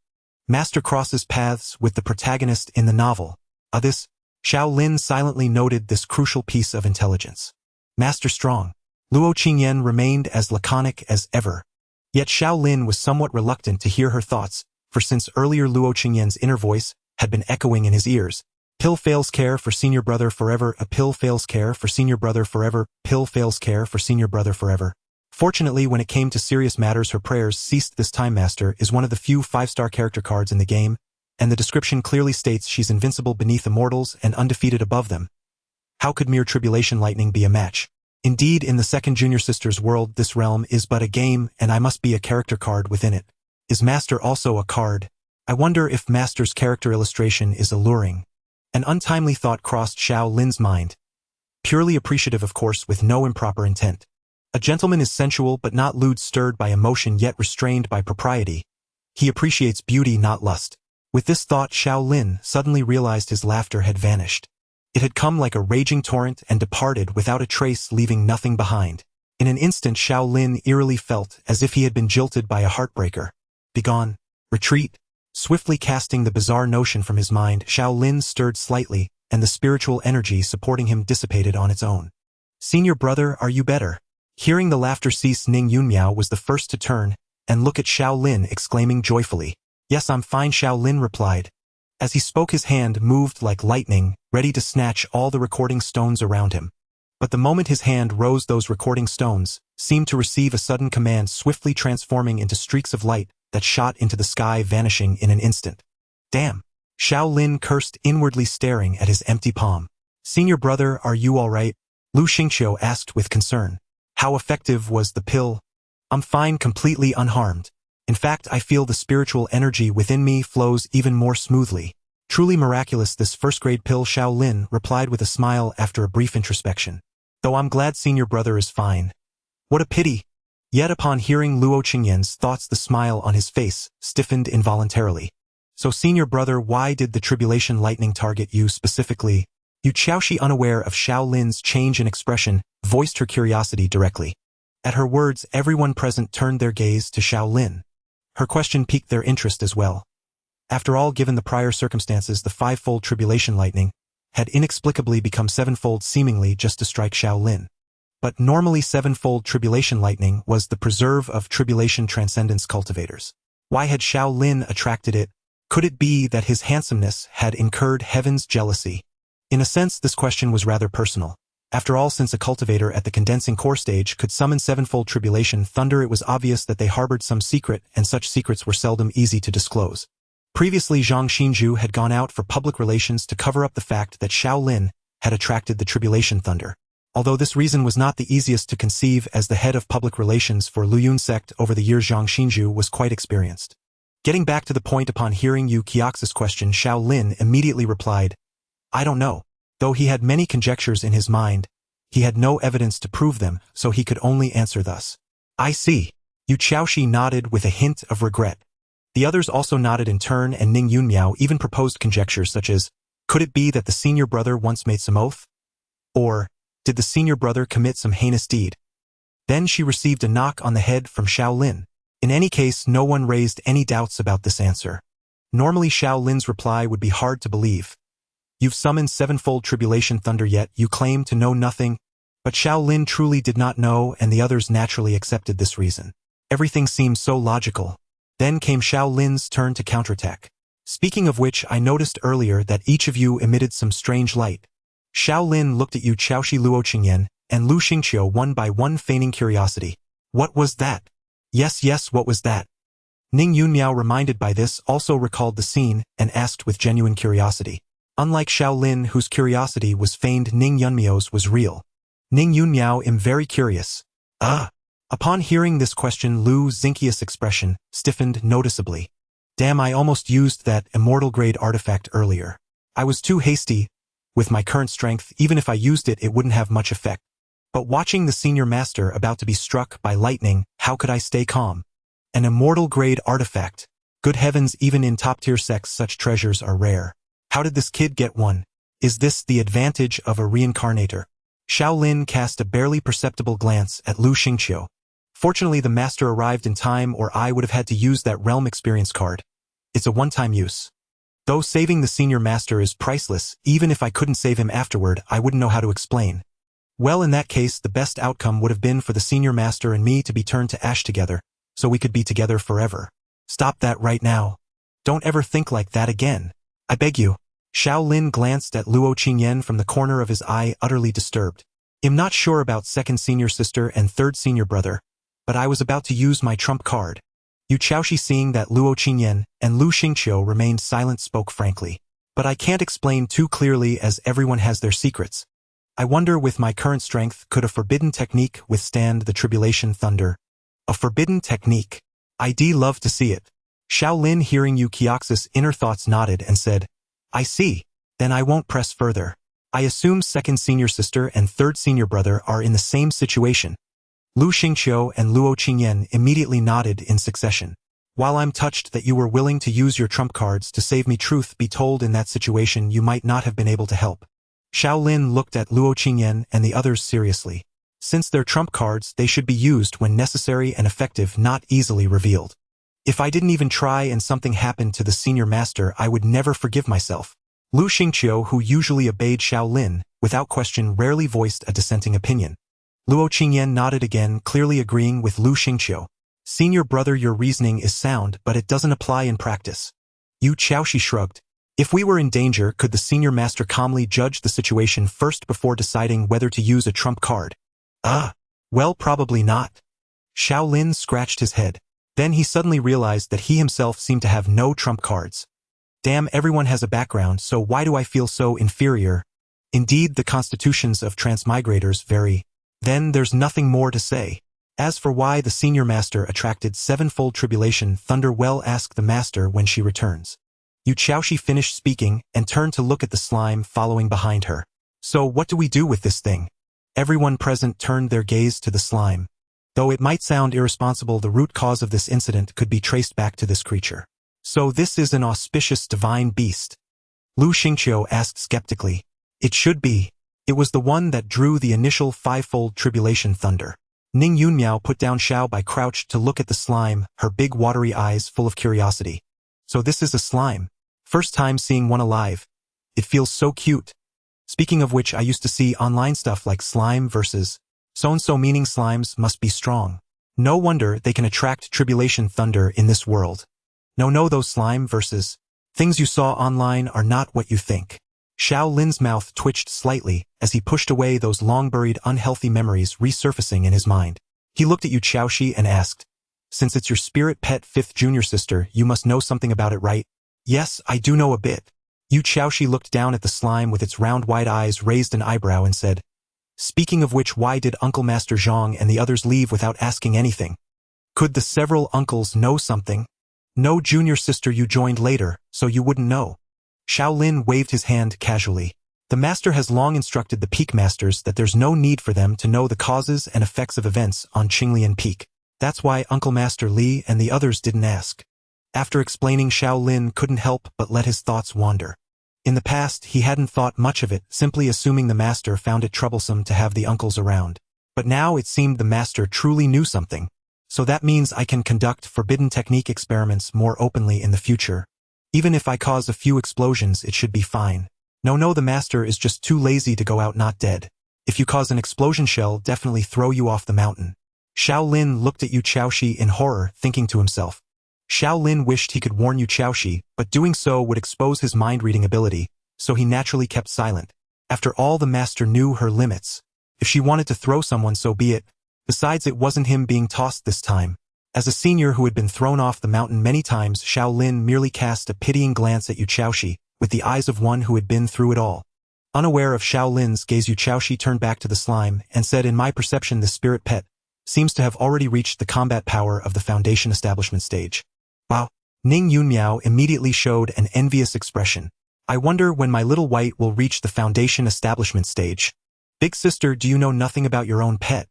Master crosses paths with the protagonist in the novel. This." Xiao Lin silently noted this crucial piece of intelligence. "Master strong." Luo Qingyan remained as laconic as ever. Yet Xiao Lin was somewhat reluctant to hear her thoughts, for since earlier Luo Qingyan's inner voice had been echoing in his ears. "Pill fails care for senior brother forever, a pill fails care for senior brother forever, pill fails care for senior brother forever." Fortunately, when it came to serious matters, her prayers ceased. This time. Master is one of the few 5-star character cards in the game, and the description clearly states she's invincible beneath immortals and undefeated above them. How could mere tribulation lightning be a match? Indeed, in the second junior sister's world, this realm is but a game, and I must be a character card within it. Is Master also a card? I wonder if Master's character illustration is alluring. An untimely thought crossed Xiao Lin's mind. Purely appreciative, of course, with no improper intent. A gentleman is sensual but not lewd, stirred by emotion yet restrained by propriety. He appreciates beauty, not lust. With this thought, Xiao Lin suddenly realized his laughter had vanished. It had come like a raging torrent and departed without a trace, leaving nothing behind. In an instant, Xiao Lin eerily felt as if he had been jilted by a heartbreaker. Begone. Retreat. Swiftly casting the bizarre notion from his mind, Xiao Lin stirred slightly, and the spiritual energy supporting him dissipated on its own. Senior brother, are you better? Hearing the laughter cease, Ning Yunmiao was the first to turn and look at Xiao Lin, exclaiming joyfully. Yes, I'm fine, Xiao Lin replied. As he spoke, his hand moved like lightning, ready to snatch all the recording stones around him. But the moment his hand rose, those recording stones seemed to receive a sudden command, swiftly transforming into streaks of light that shot into the sky, vanishing in an instant. Damn! Xiao Lin cursed, inwardly staring at his empty palm. Senior brother, are you all right? Lu Xingqiu asked with concern. How effective was the pill? I'm fine, completely unharmed. In fact, I feel the spiritual energy within me flows even more smoothly. Truly miraculous, this first-grade pill, Xiao Lin replied with a smile after a brief introspection. Though I'm glad senior brother is fine. What a pity. Yet upon hearing Luo Qingyan's thoughts, the smile on his face stiffened involuntarily. So senior brother, why did the tribulation lightning target you specifically? Yu Qiaoshi, unaware of Xiao Lin's change in expression, voiced her curiosity directly. At her words, everyone present turned their gaze to Xiao Lin. Her question piqued their interest as well. After all, given the prior circumstances, the 5-fold tribulation lightning had inexplicably become 7-fold, seemingly just to strike Xiao Lin. But normally 7-fold tribulation lightning was the preserve of tribulation transcendence cultivators. Why had Xiao Lin attracted it? Could it be that his handsomeness had incurred heaven's jealousy? In a sense, this question was rather personal. After all, since a cultivator at the condensing core stage could summon 7-fold tribulation thunder, it was obvious that they harbored some secret, and such secrets were seldom easy to disclose. Previously, Zhang Xinju had gone out for public relations to cover up the fact that Xiao Lin had attracted the tribulation thunder. Although this reason was not the easiest to conceive, as the head of public relations for Luyun Sect over the years, Zhang Xinju was quite experienced. Getting back to the point, upon hearing Yu Qiaoxi's question, Xiao Lin immediately replied, I don't know. Though he had many conjectures in his mind, he had no evidence to prove them, so he could only answer thus. I see. Yu Qiaoshi nodded with a hint of regret. The others also nodded in turn, and Ning Yunmiao even proposed conjectures such as, could it be that the senior brother once made some oath? Or, did the senior brother commit some heinous deed? Then she received a knock on the head from Xiao Lin. In any case, no one raised any doubts about this answer. Normally, Xiao Lin's reply would be hard to believe. You've summoned 7-fold tribulation thunder, yet you claim to know nothing? But Xiao Lin truly did not know, and the others naturally accepted this reason. Everything seemed so logical. Then came Xiao Lin's turn to counterattack. Speaking of which, I noticed earlier that each of you emitted some strange light. Xiao Lin looked at Yu Qiaoshi, Luo Qingyan, and Lu Xingqiu one by one, feigning curiosity. What was that? Yes, what was that? Ning Yunmiao, reminded by this, also recalled the scene and asked with genuine curiosity. Unlike Xiao Lin, whose curiosity was feigned, Ning Yunmiao's was real. Ning Yunmiao, am very curious. Upon hearing this question, Lu Xingqia's expression stiffened noticeably. Damn, I almost used that immortal-grade artifact earlier. I was too hasty. With my current strength, even if I used it, it wouldn't have much effect. But watching the senior master about to be struck by lightning, how could I stay calm? An immortal-grade artifact. Good heavens, even in top-tier sects such treasures are rare. How did this kid get one? Is this the advantage of a reincarnator? Xiao Lin cast a barely perceptible glance at Lu Xingqiu. Fortunately, the master arrived in time, or I would have had to use that realm experience card. It's a one-time use. Though saving the senior master is priceless, even if I couldn't save him afterward, I wouldn't know how to explain. Well, in that case, the best outcome would have been for the senior master and me to be turned to ash together, so we could be together forever. Stop that right now. Don't ever think like that again. I beg you. Xiao Lin glanced at Luo Qingyan from the corner of his eye, utterly disturbed. I'm not sure about second senior sister and third senior brother, but I was about to use my trump card. Yu Xiaoxi, seeing that Luo Qingyan and Lu Xingqiu remained silent, spoke frankly. But I can't explain too clearly as everyone has their secrets. I wonder, with my current strength, could a forbidden technique withstand the tribulation thunder? A forbidden technique. I'd love to see it. Xiao Lin, hearing Yu Qiaoxi's inner thoughts, nodded and said, I see. Then I won't press further. I assume second senior sister and third senior brother are in the same situation. Lu Xingqiu and Luo Qingyan immediately nodded in succession. While I'm touched that you were willing to use your trump cards to save me, truth be told, in that situation you might not have been able to help. Xiao Lin looked at Luo Qingyan and the others seriously. Since they're trump cards, they should be used when necessary and effective, not easily revealed. If I didn't even try and something happened to the senior master, I would never forgive myself. Lu Xingqiu, who usually obeyed Xiao Lin, without question rarely voiced a dissenting opinion. Luo Qingyan nodded again, clearly agreeing with Lu Xingqiu. Senior brother, your reasoning is sound, but it doesn't apply in practice. Yu Xiaoxi shrugged. If we were in danger, could the senior master calmly judge the situation first before deciding whether to use a trump card? Well, probably not. Xiao Lin scratched his head. Then he suddenly realized that he himself seemed to have no trump cards. Damn, everyone has a background, so why do I feel so inferior? Indeed, the constitutions of transmigrators vary. Then there's nothing more to say. As for why the senior master attracted sevenfold tribulation thunder, well, ask the master when she returns. Yu Xiaoxi finished speaking and turned to look at the slime following behind her. So what do we do with this thing? Everyone present turned their gaze to the slime. Though it might sound irresponsible, the root cause of this incident could be traced back to this creature. So this is an auspicious divine beast? Lu Xingqiu asked skeptically. It should be. It was the one that drew the initial fivefold tribulation thunder. Ning Yunmiao put down Xiao Bai, crouched to look at the slime, her big watery eyes full of curiosity. So this is a slime. First time seeing one alive. It feels so cute. Speaking of which, I used to see online stuff like slime versus so-and-so, meaning slimes must be strong. No wonder they can attract tribulation thunder in this world. No, those slime versus things you saw online are not what you think. Xiao Lin's mouth twitched slightly as he pushed away those long-buried unhealthy memories resurfacing in his mind. He looked at Yu Xiaoxi and asked, since it's your spirit pet fifth junior sister, you must know something about it, right? Yes, I do know a bit. Yu Xiaoxi looked down at the slime with its round wide eyes, raised an eyebrow and said, speaking of which, why did Uncle Master Zhang and the others leave without asking anything? Could the several uncles know something? No, junior sister, you joined later, so you wouldn't know. Xiao Lin waved his hand casually. The master has long instructed the Peak Masters that there's no need for them to know the causes and effects of events on Qinglian Peak. That's why Uncle Master Li and the others didn't ask. After explaining, Xiao Lin couldn't help but let his thoughts wander. In the past, he hadn't thought much of it, simply assuming the master found it troublesome to have the uncles around. But now it seemed the master truly knew something. So that means I can conduct forbidden technique experiments more openly in the future. Even if I cause a few explosions, it should be fine. No, the master is just too lazy to go out not dead. If you cause an explosion, shell definitely throw you off the mountain. Xiao Lin looked at Yu Xiaoxi in horror, thinking to himself. Xiao Lin wished he could warn Yu Xiaoxi, but doing so would expose his mind-reading ability, so he naturally kept silent. After all, the master knew her limits. If she wanted to throw someone, so be it. Besides, it wasn't him being tossed this time. As a senior who had been thrown off the mountain many times, Xiao Lin merely cast a pitying glance at Yu Xiaoxi, with the eyes of one who had been through it all. Unaware of Xiao Lin's gaze, Yu Xiaoxi turned back to the slime and said, in my perception, the spirit pet seems to have already reached the combat power of the Foundation establishment stage. Wow. Ning Yunmiao immediately showed an envious expression. I wonder when my little white will reach the Foundation establishment stage. Big sister, do you know nothing about your own pet?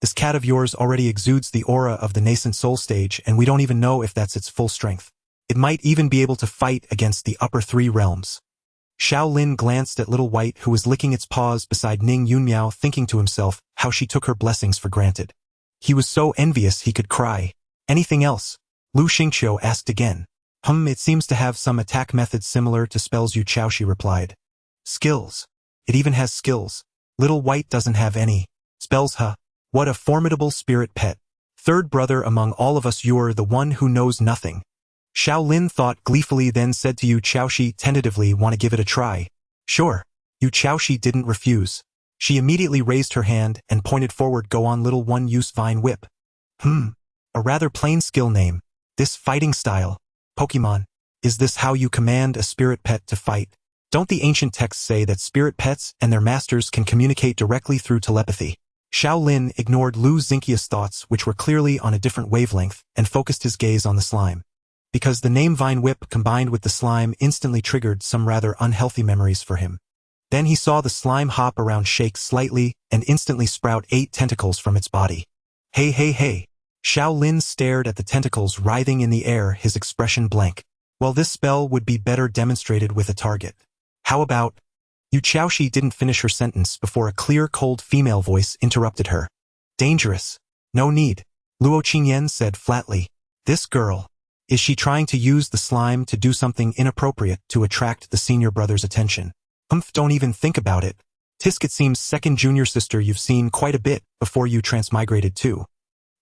This cat of yours already exudes the aura of the nascent soul stage, and we don't even know if that's its full strength. It might even be able to fight against the upper three realms. Xiao Lin glanced at little white, who was licking its paws beside Ning Yunmiao, thinking to himself how she took her blessings for granted. He was so envious he could cry. Anything else? Lu Xingqiu asked again. It seems to have some attack methods similar to spells, Yu Xiaoxi replied. Skills. It even has skills. Little white doesn't have any. Spells, huh? What a formidable spirit pet. Third brother among all of us, you're the one who knows nothing. Xiao Lin thought gleefully, then said to Yu Xiaoxi tentatively, want to give it a try? Sure. Yu Xiaoxi didn't refuse. She immediately raised her hand and pointed forward, go on, little one, use vine whip. A rather plain skill name. This fighting style. Pokemon. Is this how you command a spirit pet to fight? Don't the ancient texts say that spirit pets and their masters can communicate directly through telepathy? Xiao Lin ignored Lu Xingqia's thoughts, which were clearly on a different wavelength, and focused his gaze on the slime. Because the name Vine Whip combined with the slime instantly triggered some rather unhealthy memories for him. Then he saw the slime hop around, shake slightly, and instantly sprout 8 tentacles from its body. Hey, hey, hey. Xiao Lin stared at the tentacles writhing in the air, his expression blank. Well, this spell would be better demonstrated with a target. How about... Yu Xiaoxi didn't finish her sentence before a clear, cold female voice interrupted her. Dangerous. No need. Luo Qingyan said flatly. This girl. Is she trying to use the slime to do something inappropriate to attract the senior brother's attention? Don't even think about it. Tisk, it seems second junior sister you've seen quite a bit before you transmigrated too.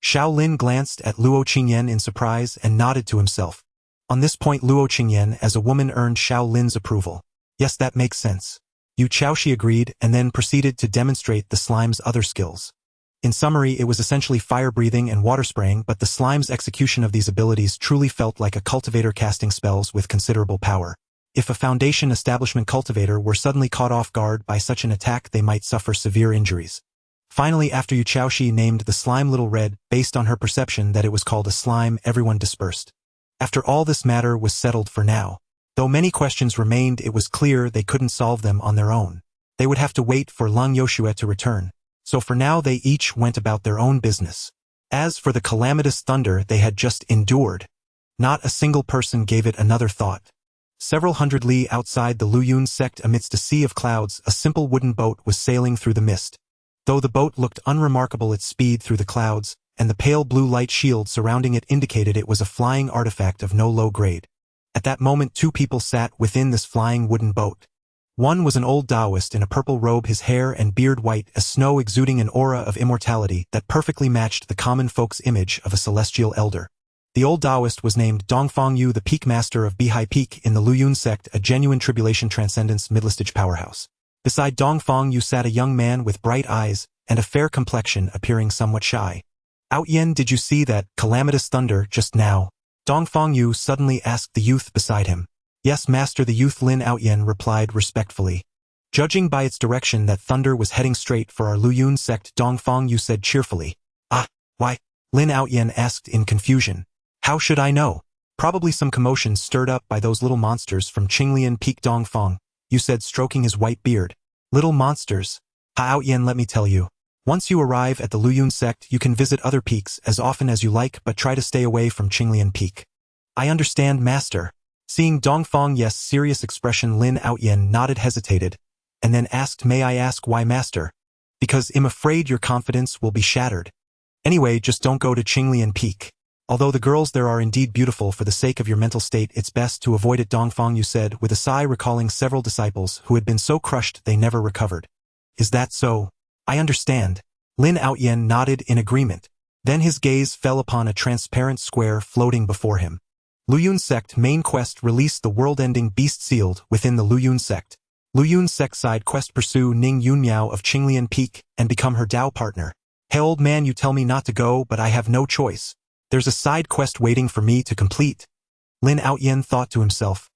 Xiao Lin glanced at Luo Qingyan in surprise and nodded to himself. On this point, Luo Qingyan as a woman earned Xiao Lin's approval. Yes, that makes sense. Yu Xiaoxi agreed and then proceeded to demonstrate the slime's other skills. In summary, it was essentially fire-breathing and water-spraying, but the slime's execution of these abilities truly felt like a cultivator casting spells with considerable power. If a Foundation establishment cultivator were suddenly caught off guard by such an attack, they might suffer severe injuries. Finally, after Yu Xiaoxi named the slime Little Red, based on her perception that it was called a slime, everyone dispersed. After all, this matter was settled for now. Though many questions remained, it was clear they couldn't solve them on their own. They would have to wait for Lung Yoshue to return. So for now they each went about their own business. As for the calamitous thunder they had just endured, not a single person gave it another thought. Several hundred li outside the Qingxu Sect, amidst a sea of clouds, a simple wooden boat was sailing through the mist. Though the boat looked unremarkable, its speed through the clouds, and the pale blue light shield surrounding it indicated it was a flying artifact of no low grade. At that moment 2 people sat within this flying wooden boat. One was an old Taoist in a purple robe, his hair and beard white as snow, exuding an aura of immortality that perfectly matched the common folk's image of a celestial elder. The old Taoist was named Dongfang Yu, the Peak Master of Bihai Peak in the Qingxu Sect, a genuine tribulation transcendence midlistage powerhouse. Beside Dongfang Yu sat a young man with bright eyes and a fair complexion, appearing somewhat shy. Outyen, did you see that calamitous thunder just now? Dongfang Yu suddenly asked the youth beside him. Yes, master, the youth Lin Outyen replied respectfully. Judging by its direction that thunder was heading straight for our Qingxu Sect, Dongfang Yu said cheerfully. Ah, why? Lin Outyen asked in confusion. How should I know? Probably some commotion stirred up by those little monsters from Qinglian Peak. Dongfang Yu said, stroking his white beard. Little monsters? Ha, Outyen, let me tell you. Once you arrive at the Qingxu Sect, you can visit other peaks as often as you like, but try to stay away from Qinglian Peak. I understand, master. Seeing Dongfang Yes' serious expression, Lin Outyen nodded, hesitated, and then asked, may I ask why, master? Because I'm afraid your confidence will be shattered. Anyway, just don't go to Qinglian Peak. Although the girls there are indeed beautiful, for the sake of your mental state it's best to avoid it, Dongfang Yu said with a sigh, recalling several disciples who had been so crushed they never recovered. Is that so? I understand. Lin Outyen nodded in agreement. Then his gaze fell upon a transparent square floating before him. Qingxu Sect main quest: release the world-ending beast sealed within the Qingxu Sect. Qingxu Sect side quest: pursue Ning Yunmiao of Qinglian Peak and become her Dao partner. Hey old man, you tell me not to go, but I have no choice. There's a side quest waiting for me to complete. Lin Outyen thought to himself.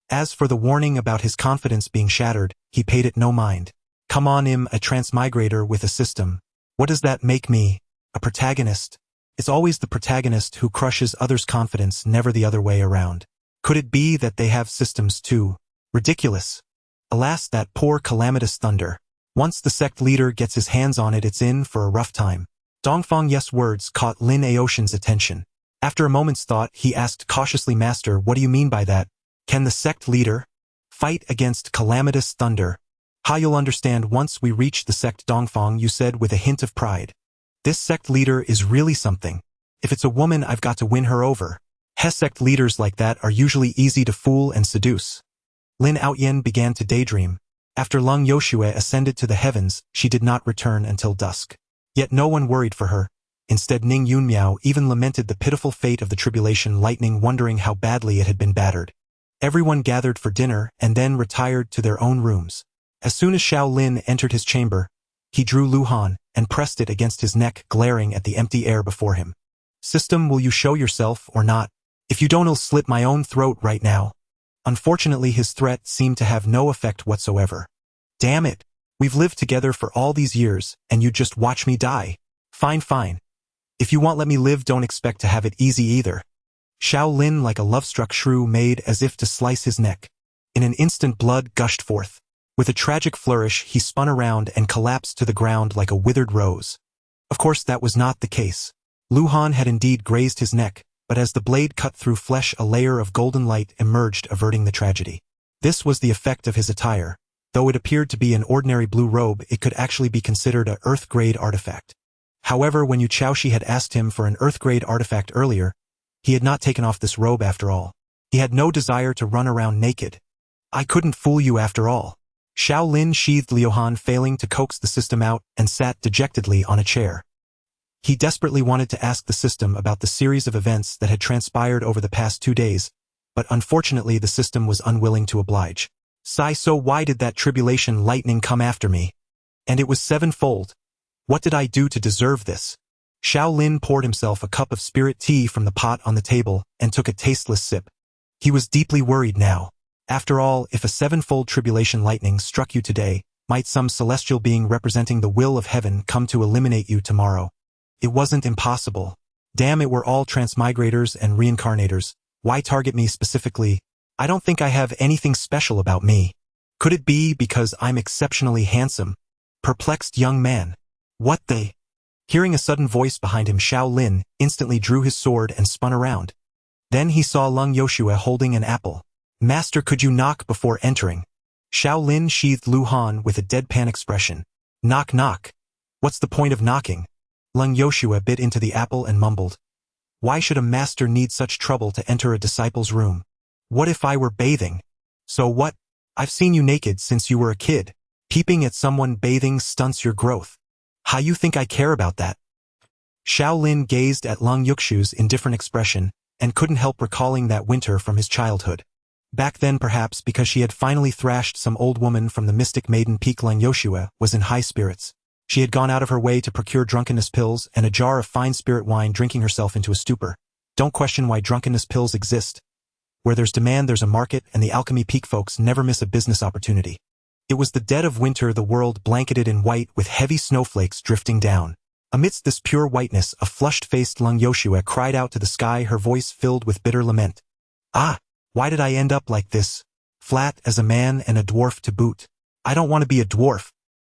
As for the warning about his confidence being shattered, he paid it no mind. Come on, I'm a transmigrator with a system. What does that make me? A protagonist? It's always the protagonist who crushes others' confidence, never the other way around. Could it be that they have systems too? Ridiculous. Alas, that poor calamitous thunder. Once the sect leader gets his hands on it, it's in for a rough time. Dongfang Yes' words caught Lin Aoshan's attention. After a moment's thought, he asked cautiously, master, what do you mean by that? Can the sect leader fight against calamitous thunder? Ha, you'll understand once we reach the sect, Dongfang Yu said with a hint of pride. This sect leader is really something. If it's a woman, I've got to win her over. Sect leaders like that are usually easy to fool and seduce. Lin Outyen began to daydream. After Lung Yoshue ascended to the heavens, she did not return until dusk. Yet no one worried for her. Instead, Ning Yunmiao even lamented the pitiful fate of the tribulation lightning, wondering how badly it had been battered. Everyone gathered for dinner and then retired to their own rooms. As soon as Xiao Lin entered his chamber, he drew Luhan and pressed it against his neck, glaring at the empty air before him. System, will you show yourself or not? If you don't, I'll slit my own throat right now. Unfortunately, his threat seemed to have no effect whatsoever. Damn it. We've lived together for all these years, and you just watch me die. Fine, fine. If you won't let me live, don't expect to have it easy either. Xiao Lin, like a love-struck shrew, made as if to slice his neck. In an instant, blood gushed forth. With a tragic flourish, he spun around and collapsed to the ground like a withered rose. Of course, that was not the case. Lu Han had indeed grazed his neck, but as the blade cut through flesh, a layer of golden light emerged, averting the tragedy. This was the effect of his attire. Though it appeared to be an ordinary blue robe, it could actually be considered an Earth-grade artifact. However, when Yu Chaoshi had asked him for an Earth-grade artifact earlier, he had not taken off this robe after all. He had no desire to run around naked. I couldn't fool you after all. Xiao Lin sheathed Liu Han, failing to coax the system out, and sat dejectedly on a chair. He desperately wanted to ask the system about the series of events that had transpired over the past 2 days, but unfortunately the system was unwilling to oblige. Sigh, so why did that tribulation lightning come after me? And it was 7-fold. What did I do to deserve this? Xiao Lin poured himself a cup of spirit tea from the pot on the table and took a tasteless sip. He was deeply worried now. After all, if a 7-fold tribulation lightning struck you today, might some celestial being representing the will of heaven come to eliminate you tomorrow? It wasn't impossible. Damn it, we're all transmigrators and reincarnators. Why target me specifically? I don't think I have anything special about me. Could it be because I'm exceptionally handsome? Perplexed young man. What the? Hearing a sudden voice behind him, Xiao Lin instantly drew his sword and spun around. Then he saw Lung Yoshua holding an apple. Master, could you knock before entering? Xiao Lin sheathed Lu Han with a deadpan expression. Knock, knock. What's the point of knocking? Lung Yoshua bit into the apple and mumbled. Why should a master need such trouble to enter a disciple's room? What if I were bathing? So what? I've seen you naked since you were a kid. Peeping at someone bathing stunts your growth. How you think I care about that? Xiao Lin gazed at Lung Yuxu's indifferent expression and couldn't help recalling that winter from his childhood. Back then, perhaps because she had finally thrashed some old woman from the Mystic Maiden Peak, Lung Yoshua was in high spirits. She had gone out of her way to procure drunkenness pills and a jar of fine spirit wine, drinking herself into a stupor. Don't question why drunkenness pills exist. Where there's demand, there's a market, and the Alchemy Peak folks never miss a business opportunity. It was the dead of winter, the world blanketed in white with heavy snowflakes drifting down. Amidst this pure whiteness, a flushed-faced Lung Yoshua cried out to the sky, her voice filled with bitter lament. Ah! Why did I end up like this? Flat as a man and a dwarf to boot. I don't want to be a dwarf.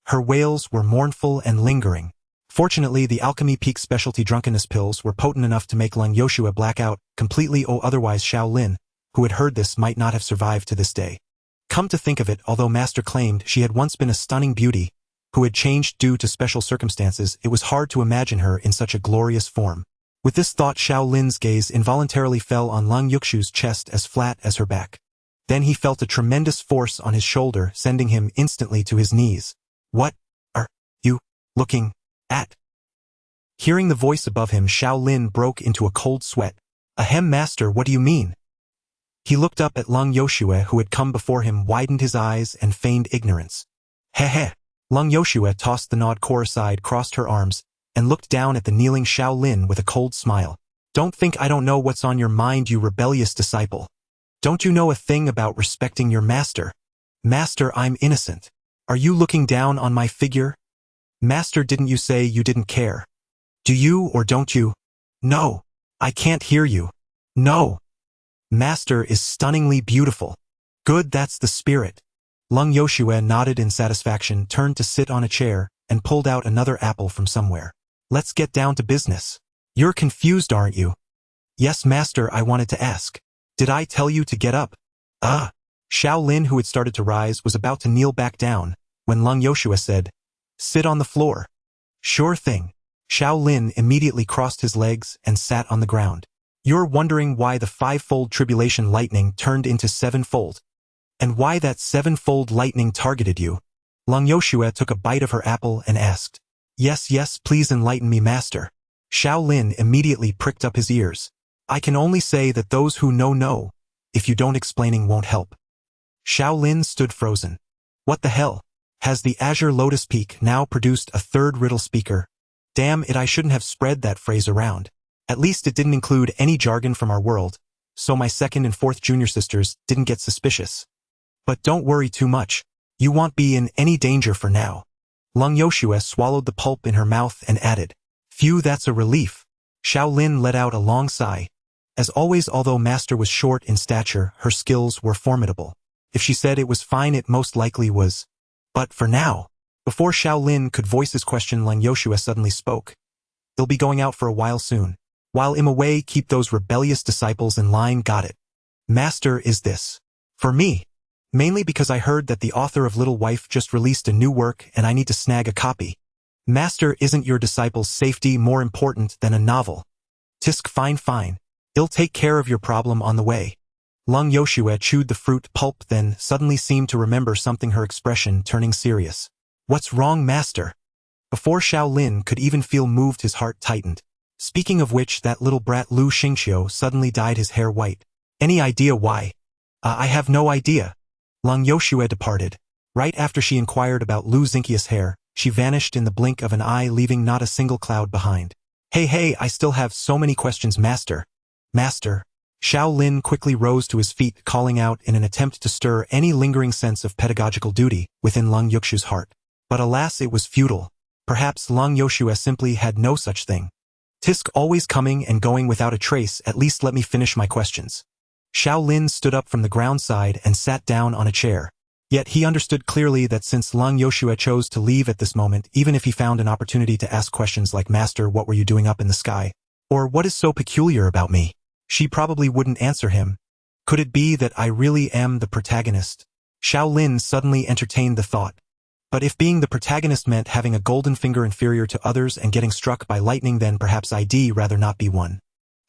Her wails were mournful and lingering. Fortunately, the Alchemy Peak specialty drunkenness pills were potent enough to make Lung Yoshua black out completely. Otherwise Xiao Lin, who had heard this, might not have survived to this day. Come to think of it, although Master claimed she had once been a stunning beauty, who had changed due to special circumstances, it was hard to imagine her in such a glorious form. With this thought, Xiao Lin's gaze involuntarily fell on Lung Yuxu's chest as flat as her back. Then he felt a tremendous force on his shoulder, sending him instantly to his knees. What are you looking at? Hearing the voice above him, Xiao Lin broke into a cold sweat. Ahem, master, what do you mean? He looked up at Lung Yoshua, who had come before him, widened his eyes and feigned ignorance. Heh. Lung Yoshua tossed the gnawed core aside, crossed her arms, and looked down at the kneeling Xiao Lin with a cold smile. Don't think I don't know what's on your mind, you rebellious disciple. Don't you know a thing about respecting your master? Master, I'm innocent. Are you looking down on my figure? Master, didn't you say you didn't care? Do you or don't you? No. I can't hear you. No. Master is stunningly beautiful. Good, that's the spirit. Lung Yoshua nodded in satisfaction, turned to sit on a chair, and pulled out another apple from somewhere. Let's get down to business. You're confused, aren't you? Yes, master, I wanted to ask. Did I tell you to get up? Xiao Lin, who had started to rise, was about to kneel back down, when Lung Yoshua said, Sit on the floor. Sure thing. Xiao Lin immediately crossed his legs and sat on the ground. You're wondering why the 5-fold tribulation lightning turned into 7-fold. And why that 7-fold lightning targeted you? Lung Yoshua took a bite of her apple and asked. Yes, please enlighten me, master. Xiao Lin immediately pricked up his ears. I can only say that those who know. If you don't, explaining won't help. Xiao Lin stood frozen. What the hell? Has the Azure Lotus Peak now produced a third riddle speaker? Damn it, I shouldn't have spread that phrase around. At least it didn't include any jargon from our world, so my second and fourth junior sisters didn't get suspicious. But don't worry too much. You won't be in any danger for now. Lung Yoshue swallowed the pulp in her mouth and added, Phew, that's a relief. Xiao Lin let out a long sigh. As always, although Master was short in stature, her skills were formidable. If she said it was fine, it most likely was. But for now. Before Xiao Lin could voice his question, Lung Yoshue suddenly spoke. They'll be going out for a while soon. While I'm away, keep those rebellious disciples in line, got it? Master, is this for me? Mainly because I heard that the author of Little Wife just released a new work and I need to snag a copy. Master, isn't your disciples' safety more important than a novel? Tisk, fine. I'll take care of your problem on the way. Lung Yoshue chewed the fruit pulp, then suddenly seemed to remember something, her expression turning serious. What's wrong, Master? Before Xiao Lin could even feel moved, his heart tightened. Speaking of which, that little brat Lu Xingqiu suddenly dyed his hair white. Any idea why? I have no idea. Lung Yoshue departed. Right after she inquired about Lu Xingqiu's hair, she vanished in the blink of an eye, leaving not a single cloud behind. Hey, I still have so many questions, Master. Master. Xiao Lin quickly rose to his feet, calling out in an attempt to stir any lingering sense of pedagogical duty within Lung Yuxu's heart. But alas, it was futile. Perhaps Lung Yoshue simply had no such thing. Tisk, always coming and going without a trace, at least let me finish my questions. Xiao Lin stood up from the ground side and sat down on a chair. Yet he understood clearly that since Lung Yoshue chose to leave at this moment, even if he found an opportunity to ask questions like, Master, what were you doing up in the sky? Or what is so peculiar about me? She probably wouldn't answer him. Could it be that I really am the protagonist? Xiao Lin suddenly entertained the thought. But if being the protagonist meant having a golden finger inferior to others and getting struck by lightning, then perhaps I'd rather not be one.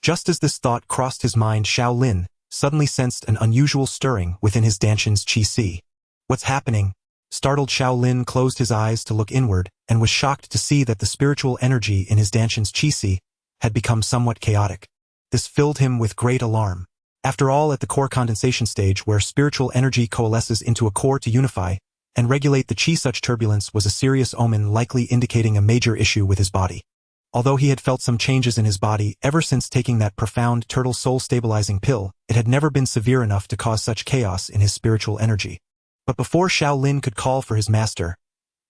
Just as this thought crossed his mind, Xiao Lin suddenly sensed an unusual stirring within his Danshan's qi. What's happening? Startled, Xiao Lin closed his eyes to look inward and was shocked to see that the spiritual energy in his Danshan's qi had become somewhat chaotic. This filled him with great alarm. After all, at the core condensation stage, where spiritual energy coalesces into a core to unify and regulate the qi, such turbulence was a serious omen, likely indicating a major issue with his body. Although he had felt some changes in his body ever since taking that profound turtle soul stabilizing pill, it had never been severe enough to cause such chaos in his spiritual energy. But before Xiao Lin could call for his master,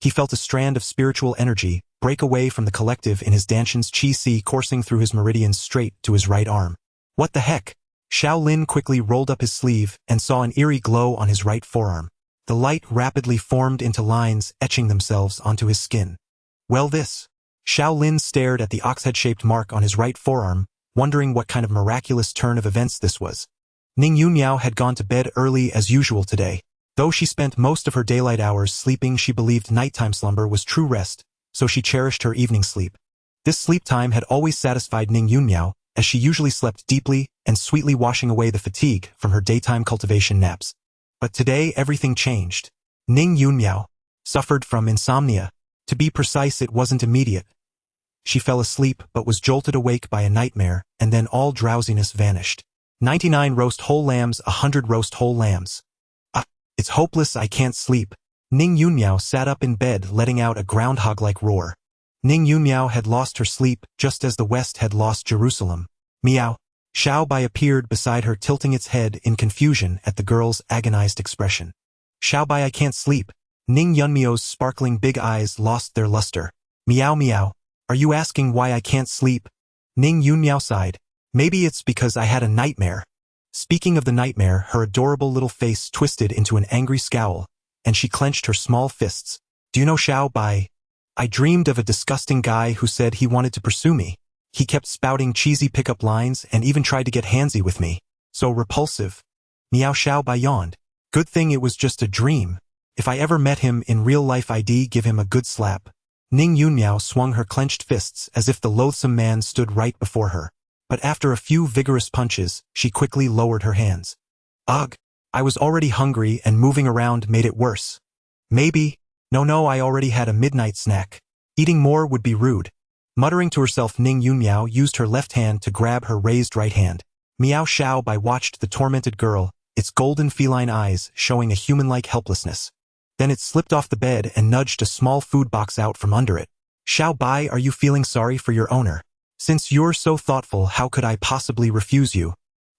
he felt a strand of spiritual energy break away from the collective in his Danshan's qi, coursing through his meridians straight to his right arm. What the heck? Xiao Lin quickly rolled up his sleeve and saw an eerie glow on his right forearm. The light rapidly formed into lines, etching themselves onto his skin. Well, this. Xiao Lin stared at the ox-head-shaped mark on his right forearm, wondering what kind of miraculous turn of events this was. Ning Yunmiao had gone to bed early as usual today. Though she spent most of her daylight hours sleeping, she believed nighttime slumber was true rest, so she cherished her evening sleep. This sleep time had always satisfied Ning Yunmiao, as she usually slept deeply and sweetly, washing away the fatigue from her daytime cultivation naps. But today everything changed. Ning Yunmiao suffered from insomnia. To be precise, it wasn't immediate. She fell asleep but was jolted awake by a nightmare, and then all drowsiness vanished. 99 roast whole lambs, 100 roast whole lambs. It's hopeless, I can't sleep. Ning Yunmiao sat up in bed, letting out a groundhog-like roar. Ning Yunmiao had lost her sleep, just as the West had lost Jerusalem. Meow. Xiao Bai appeared beside her, tilting its head in confusion at the girl's agonized expression. Xiao Bai, I can't sleep. Ning Yunmiao's sparkling big eyes lost their luster. Meow. Are you asking why I can't sleep? Ning Yunmiao sighed. Maybe it's because I had a nightmare. Speaking of the nightmare, her adorable little face twisted into an angry scowl, and she clenched her small fists. Do you know, Xiao Bai? I dreamed of a disgusting guy who said he wanted to pursue me. He kept spouting cheesy pickup lines and even tried to get handsy with me. So repulsive. Meow. Xiao Bai yawned. Good thing it was just a dream. If I ever met him in real life, I'd give him a good slap. Ning Yunmiao swung her clenched fists as if the loathsome man stood right before her. But after a few vigorous punches, she quickly lowered her hands. Ugh. I was already hungry and moving around made it worse. Maybe. No, I already had a midnight snack. Eating more would be rude. Muttering to herself, Ning Yunmiao used her left hand to grab her raised right hand. Meow. Xiao Bai watched the tormented girl, its golden feline eyes showing a human-like helplessness. Then it slipped off the bed and nudged a small food box out from under it. Xiao Bai, are you feeling sorry for your owner? Since you're so thoughtful, how could I possibly refuse you?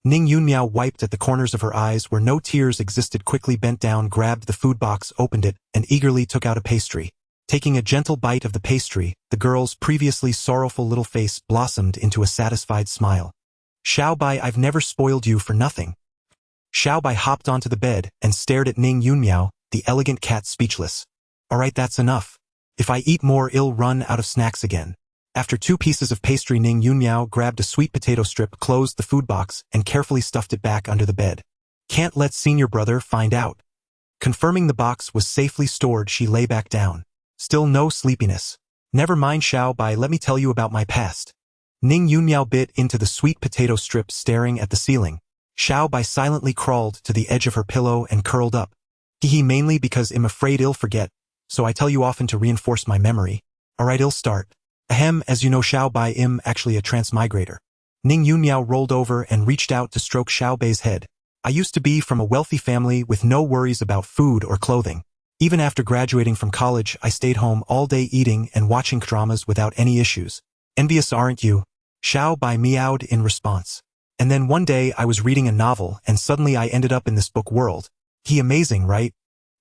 Ning Yunmiao wiped at the corners of her eyes where no tears existed, quickly bent down, grabbed the food box, opened it, and eagerly took out a pastry. Taking a gentle bite of the pastry, the girl's previously sorrowful little face blossomed into a satisfied smile. Xiao Bai, I've never spoiled you for nothing. Xiao Bai hopped onto the bed and stared at Ning Yunmiao, the elegant cat, speechless. Alright, that's enough. If I eat more, I'll run out of snacks again. After 2 pieces of pastry, Ning Yunmiao grabbed a sweet potato strip, closed the food box, and carefully stuffed it back under the bed. Can't let senior brother find out. Confirming the box was safely stored, she lay back down. Still no sleepiness. Never mind, Xiao Bai, let me tell you about my past. Ning Yunmiao bit into the sweet potato strip, staring at the ceiling. Xiao Bai silently crawled to the edge of her pillow and curled up. Hee mainly because I'm afraid I'll forget, so I tell you often to reinforce my memory. Alright, I'll start. Ahem, as you know, Xiao Bai, I'm actually a transmigrator. Ning Yunmiao rolled over and reached out to stroke Xiao Bai's head. I used to be from a wealthy family with no worries about food or clothing. Even after graduating from college, I stayed home all day eating and watching dramas without any issues. Envious, aren't you? Xiao Bai meowed in response. And then one day I was reading a novel and suddenly I ended up in this book world. He amazing, right?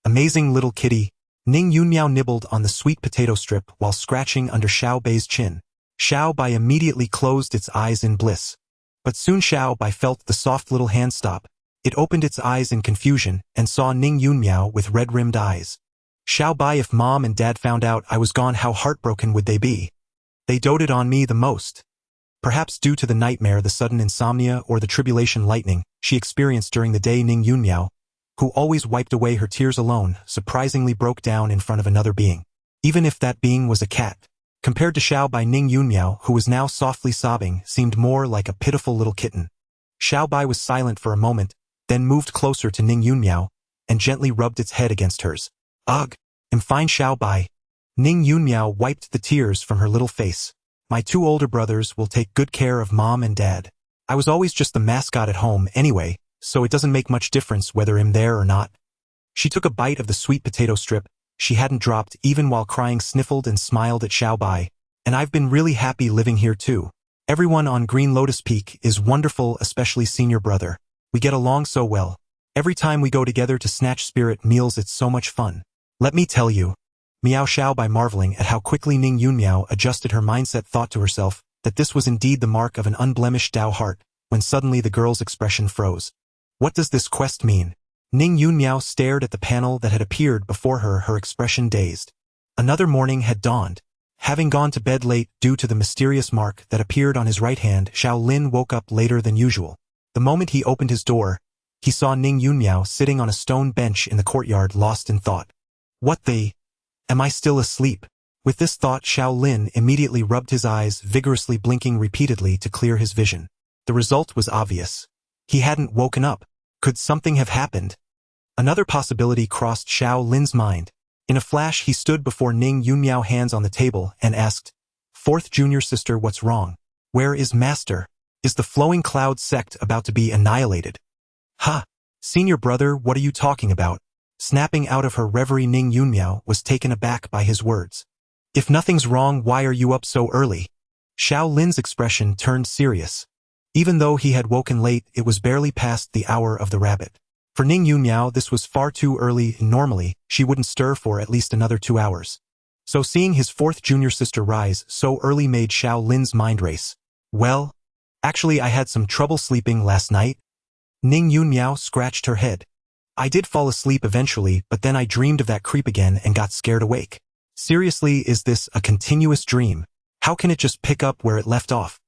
Amazing little kitty. Ning Yunmiao nibbled on the sweet potato strip while scratching under Xiao Bai's chin. Xiao Bai immediately closed its eyes in bliss. But soon Xiao Bai felt the soft little hand stop. It opened its eyes in confusion and saw Ning Yunmiao with red-rimmed eyes. Xiao Bai, if mom and dad found out I was gone, how heartbroken would they be? They doted on me the most. Perhaps due to the nightmare, the sudden insomnia, or the tribulation lightning she experienced during the day, Ning Yunmiao, who always wiped away her tears alone, surprisingly broke down in front of another being. Even if that being was a cat. Compared to Xiao Bai, Ning Yunmiao, who was now softly sobbing, seemed more like a pitiful little kitten. Xiao Bai was silent for a moment, then moved closer to Ning Yunmiao, and gently rubbed its head against hers. Ugh, I'm fine, Xiao Bai. Ning Yunmiao wiped the tears from her little face. My 2 older brothers will take good care of mom and dad. I was always just the mascot at home anyway, so it doesn't make much difference whether I'm there or not. She took a bite of the sweet potato strip she hadn't dropped even while crying, sniffled and smiled at Xiao Bai. And I've been really happy living here too. Everyone on Green Lotus Peak is wonderful, especially senior brother. We get along so well. Every time we go together to snatch spirit meals, it's so much fun. Let me tell you. Meow. Xiao Bai, marveling at how quickly Ning Yunmiao adjusted her mindset, thought to herself that this was indeed the mark of an unblemished Dao heart, when suddenly the girl's expression froze. What does this quest mean? Ning Yunmiao stared at the panel that had appeared before her, her expression dazed. Another morning had dawned. Having gone to bed late due to the mysterious mark that appeared on his right hand, Xiao Lin woke up later than usual. The moment he opened his door, he saw Ning Yunmiao sitting on a stone bench in the courtyard, lost in thought. What the? Am I still asleep? With this thought, Xiao Lin immediately rubbed his eyes, vigorously blinking repeatedly to clear his vision. The result was obvious. He hadn't woken up. Could something have happened? Another possibility crossed Xiao Lin's mind. In a flash, he stood before Ning Yunmiao, hands on the table, and asked, "Fourth junior sister, what's wrong? Where is master? Is the Flowing Cloud sect about to be annihilated?" "Ha! Senior brother, what are you talking about?" Snapping out of her reverie, Ning Yunmiao was taken aback by his words. "If nothing's wrong, why are you up so early?" Xiao Lin's expression turned serious. Even though he had woken late, it was barely past the hour of the rabbit. For Ning Yunmiao, this was far too early. Normally, she wouldn't stir for at least another 2 hours. So seeing his 4th junior sister rise so early made Xiao Lin's mind race. "Well, actually I had some trouble sleeping last night." Ning Yunmiao scratched her head. "I did fall asleep eventually, but then I dreamed of that creep again and got scared awake." Seriously, is this a continuous dream? How can it just pick up where it left off?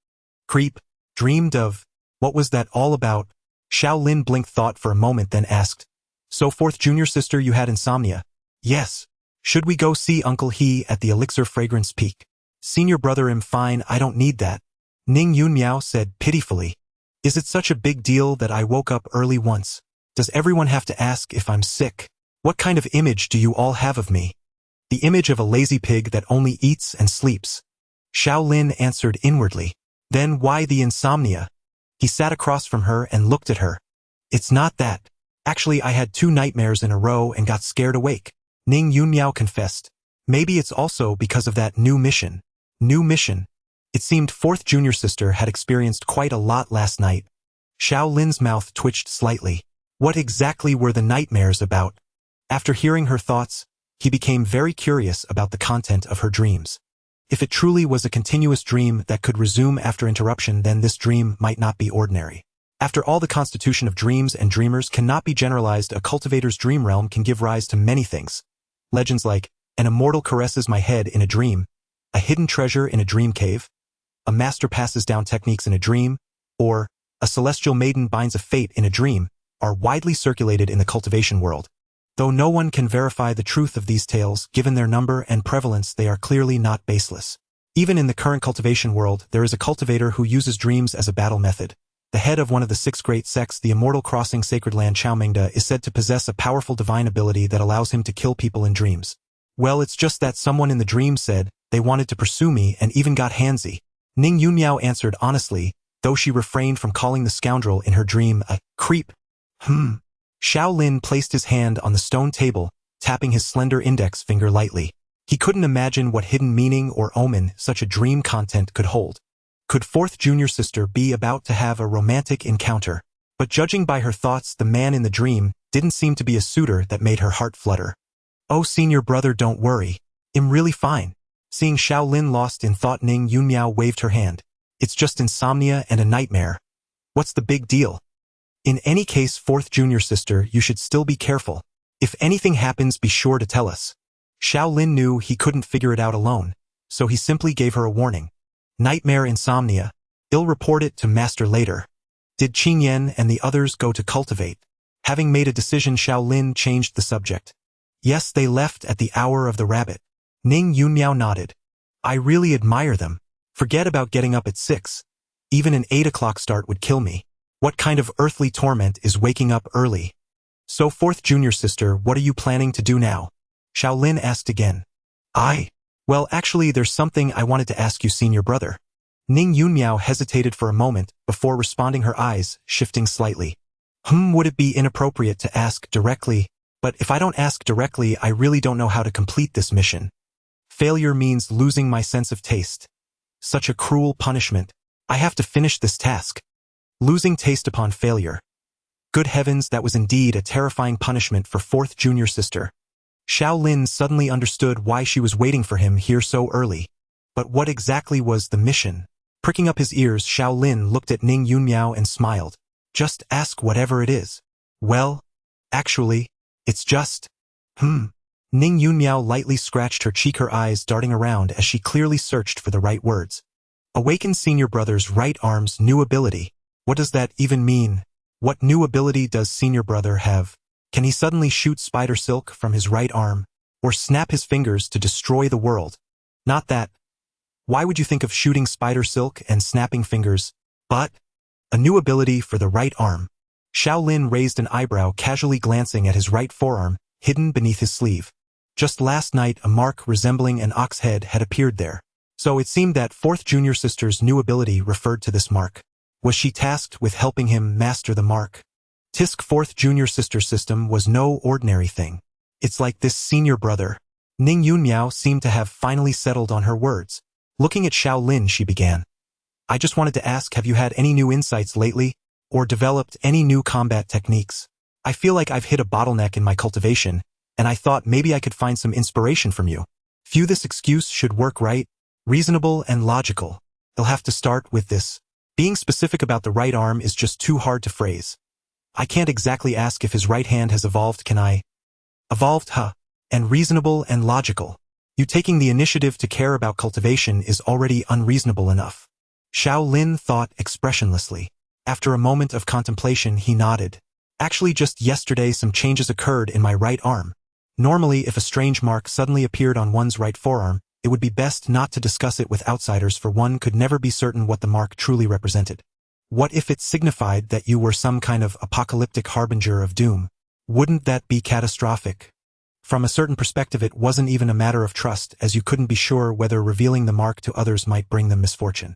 Creep? Dreamed of? What was that all about? Xiao Lin blinked thought for a moment, then asked, "So 4th junior sister, you had insomnia?" "Yes. Should we go see Uncle He at the Elixir Fragrance Peak?" "Senior brother, I'm fine, I don't need that," Ning Yunmiao said pitifully. "Is it such a big deal that I woke up early once? Does everyone have to ask if I'm sick? What kind of image do you all have of me?" "The image of a lazy pig that only eats and sleeps," Xiao Lin answered inwardly. "Then why the insomnia?" He sat across from her and looked at her. "It's not that. Actually, I had 2 nightmares in a row and got scared awake," Ning Yunmiao confessed. "Maybe it's also because of that new mission." "New mission?" It seemed fourth junior sister had experienced quite a lot last night. Xiao Lin's mouth twitched slightly. What exactly were the nightmares about? After hearing her thoughts, he became very curious about the content of her dreams. If it truly was a continuous dream that could resume after interruption, then this dream might not be ordinary. After all, the constitution of dreams and dreamers cannot be generalized. A cultivator's dream realm can give rise to many things. Legends like, an immortal caresses my head in a dream, a hidden treasure in a dream cave, a master passes down techniques in a dream, or a celestial maiden binds a fate in a dream, are widely circulated in the cultivation world. Though no one can verify the truth of these tales, given their number and prevalence, they are clearly not baseless. Even in the current cultivation world, there is a cultivator who uses dreams as a battle method. The head of one of the 6 great sects, the Immortal Crossing Sacred Land Xiaomingda, is said to possess a powerful divine ability that allows him to kill people in dreams. Well, it's just that someone in the dream said they wanted to pursue me and even got handsy. Ning Yunmiao answered honestly, though she refrained from calling the scoundrel in her dream a creep. Xiao Lin placed his hand on the stone table, tapping his slender index finger lightly. He couldn't imagine what hidden meaning or omen such a dream content could hold. Could fourth junior sister be about to have a romantic encounter? But judging by her thoughts, the man in the dream didn't seem to be a suitor that made her heart flutter. Oh, senior brother, don't worry. I'm really fine. Seeing Xiao Lin lost in thought, Ning Yunmiao waved her hand. It's just insomnia and a nightmare. What's the big deal? In any case, fourth junior sister, you should still be careful. If anything happens, be sure to tell us. Xiao Lin knew he couldn't figure it out alone, so he simply gave her a warning. Nightmare, insomnia. I'll report it to master later. Did Qingyan and the others go to cultivate? Having made a decision, Xiao Lin changed the subject. Yes, they left at the hour of the rabbit. Ning Yunmiao nodded. I really admire them. Forget about getting up at 6. Even an 8 o'clock start would kill me. What kind of earthly torment is waking up early? So fourth junior sister, what are you planning to do now? Xiao Lin asked again. Well, actually, there's something I wanted to ask you, senior brother. Ning Yunmiao hesitated for a moment before responding, her eyes shifting slightly. Would it be inappropriate to ask directly? But if I don't ask directly, I really don't know how to complete this mission. Failure means losing my sense of taste. Such a cruel punishment. I have to finish this task. Losing taste upon failure. Good heavens, that was indeed a terrifying punishment for fourth junior sister. Xiao Lin suddenly understood why she was waiting for him here so early. But what exactly was the mission? Pricking up his ears, Xiao Lin looked at Ning Yunmiao and smiled. Just ask whatever it is. Well, actually, it's just… Ning Yunmiao lightly scratched her cheek, her eyes darting around as she clearly searched for the right words. Awaken senior brother's right arm's new ability. What does that even mean? What new ability does senior brother have? Can he suddenly shoot spider silk from his right arm? Or snap his fingers to destroy the world? Not that. Why would you think of shooting spider silk and snapping fingers? But a new ability for the right arm. Xiao Lin raised an eyebrow, casually glancing at his right forearm, hidden beneath his sleeve. Just last night, a mark resembling an ox head had appeared there. So it seemed that fourth junior sister's new ability referred to this mark. Was she tasked with helping him master the mark? Tisk fourth junior sister system was no ordinary thing. It's like this senior brother. Ning Yunmiao seemed to have finally settled on her words. Looking at Xiao Lin, she began. I just wanted to ask, have you had any new insights lately? Or developed any new combat techniques? I feel like I've hit a bottleneck in my cultivation, and I thought maybe I could find some inspiration from you. Few this excuse should work, right? Reasonable and logical. They'll have to start with this. Being specific about the right arm is just too hard to phrase. I can't exactly ask if his right hand has evolved, can I? Evolved, huh? And reasonable and logical. You taking the initiative to care about cultivation is already unreasonable enough. Xiao Lin thought expressionlessly. After a moment of contemplation, he nodded. Actually, just yesterday some changes occurred in my right arm. Normally, if a strange mark suddenly appeared on one's right forearm, it would be best not to discuss it with outsiders, for one could never be certain what the mark truly represented. What if it signified that you were some kind of apocalyptic harbinger of doom? Wouldn't that be catastrophic? From a certain perspective, it wasn't even a matter of trust, as you couldn't be sure whether revealing the mark to others might bring them misfortune.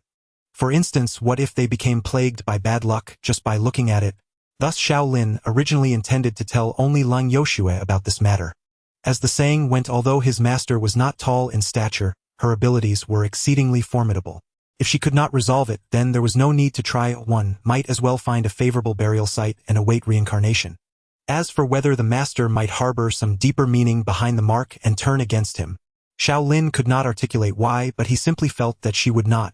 For instance, what if they became plagued by bad luck just by looking at it? Thus Xiao Lin originally intended to tell only Lang Yoshue about this matter. As the saying went, although his master was not tall in stature, her abilities were exceedingly formidable. If she could not resolve it, then there was no need to try. One might as well find a favorable burial site and await reincarnation. As for whether the master might harbor some deeper meaning behind the mark and turn against him, Xiao Lin could not articulate why, but he simply felt that she would not.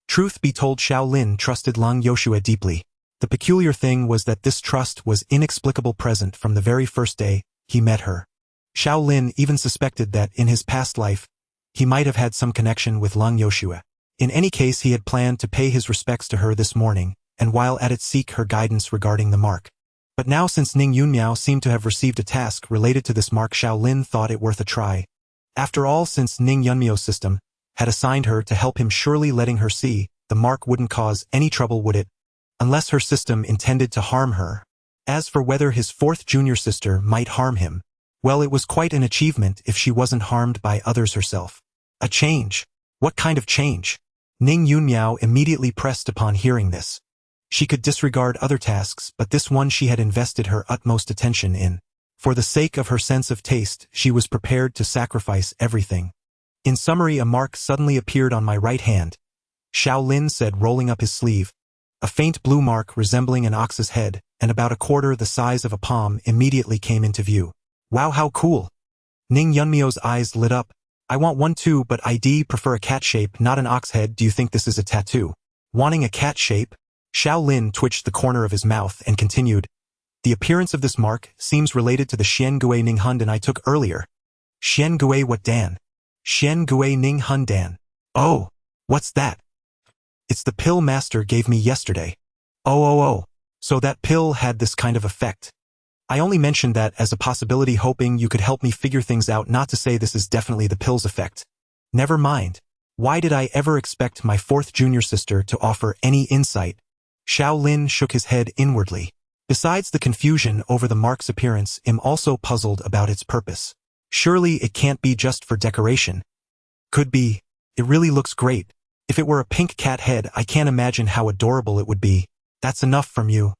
Truth be told, Xiao Lin trusted Lang Yoshua deeply. The peculiar thing was that this trust was inexplicable present from the very first day he met her. Xiao Lin even suspected that, in his past life, he might have had some connection with Lang Yoshua. In any case, he had planned to pay his respects to her this morning, and while at it seek her guidance regarding the mark. But now, since Ning Yunmiao seemed to have received a task related to this mark, Xiao Lin thought it worth a try. After all, since Ning Yunmiao's system had assigned her to help him, surely letting her see the mark wouldn't cause any trouble, would it? Unless her system intended to harm her. As for whether his fourth junior sister might harm him, well, it was quite an achievement if she wasn't harmed by others herself. A change? What kind of change? Ning Yunmiao immediately pressed upon hearing this. She could disregard other tasks, but this one she had invested her utmost attention in. For the sake of her sense of taste, she was prepared to sacrifice everything. In summary, a mark suddenly appeared on my right hand, Xiao Lin said, rolling up his sleeve. A faint blue mark resembling an ox's head, and about a quarter the size of a palm, immediately came into view. Wow, how cool! Ning Yunmiao's eyes lit up. I want one too, but I'd prefer a cat shape, not an ox head. Do you think this is a tattoo? Wanting a cat shape? Xiao Lin twitched the corner of his mouth and continued. The appearance of this mark seems related to the Xian Gui Ning Hun Dan I took earlier. Xian Gui what Dan? Xian Gui Ning Hun Dan. Oh, what's that? It's the pill master gave me yesterday. Oh. So that pill had this kind of effect. I only mentioned that as a possibility, hoping you could help me figure things out, not to say this is definitely the pill's effect. Never mind. Why did I ever expect my fourth junior sister to offer any insight? Xiao Lin shook his head inwardly. Besides the confusion over the mark's appearance, I'm also puzzled about its purpose. Surely it can't be just for decoration. Could be. It really looks great. If it were a pink cat head, I can't imagine how adorable it would be. That's enough from you.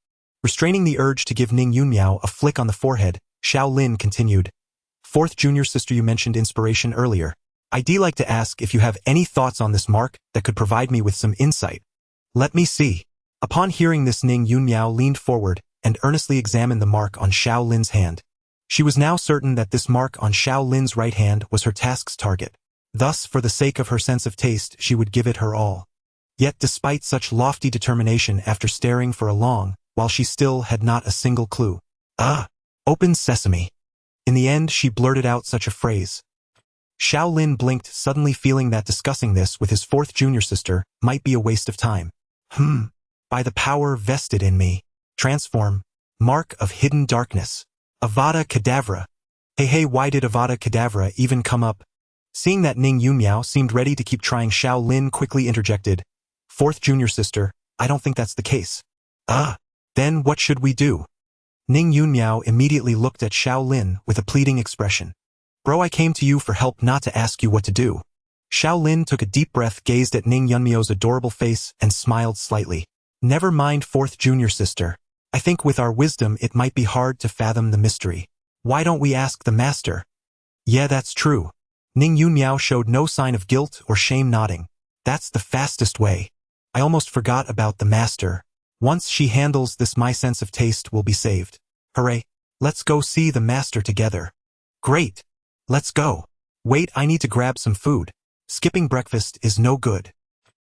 Restraining the urge to give Ning Yunmiao a flick on the forehead, Xiao Lin continued. Fourth junior sister, you mentioned inspiration earlier. I'd like to ask if you have any thoughts on this mark that could provide me with some insight. Let me see. Upon hearing this, Ning Yunmiao leaned forward and earnestly examined the mark on Xiao Lin's hand. She was now certain that this mark on Xiao Lin's right hand was her task's target. Thus, for the sake of her sense of taste, she would give it her all. Yet despite such lofty determination, after staring for a long while, she still had not a single clue. Open sesame. In the end, she blurted out such a phrase. Xiao Lin blinked, suddenly feeling that discussing this with his fourth junior sister might be a waste of time. By the power vested in me. Transform. Mark of hidden darkness. Avada Kedavra. Hey, why did Avada Kedavra even come up? Seeing that Ning Yunmiao seemed ready to keep trying, Xiao Lin quickly interjected. Fourth junior sister, I don't think that's the case. Then what should we do? Ning Yunmiao immediately looked at Xiao Lin with a pleading expression. Bro, I came to you for help, not to ask you what to do. Xiao Lin took a deep breath, gazed at Ning Yunmiao's adorable face, and smiled slightly. Never mind, fourth junior sister. I think with our wisdom it might be hard to fathom the mystery. Why don't we ask the master? Yeah, that's true. Ning Yunmiao showed no sign of guilt or shame, nodding. That's the fastest way. I almost forgot about the master. Once she handles this, my sense of taste will be saved. Hooray. Let's go see the master together. Great. Let's go. Wait, I need to grab some food. Skipping breakfast is no good.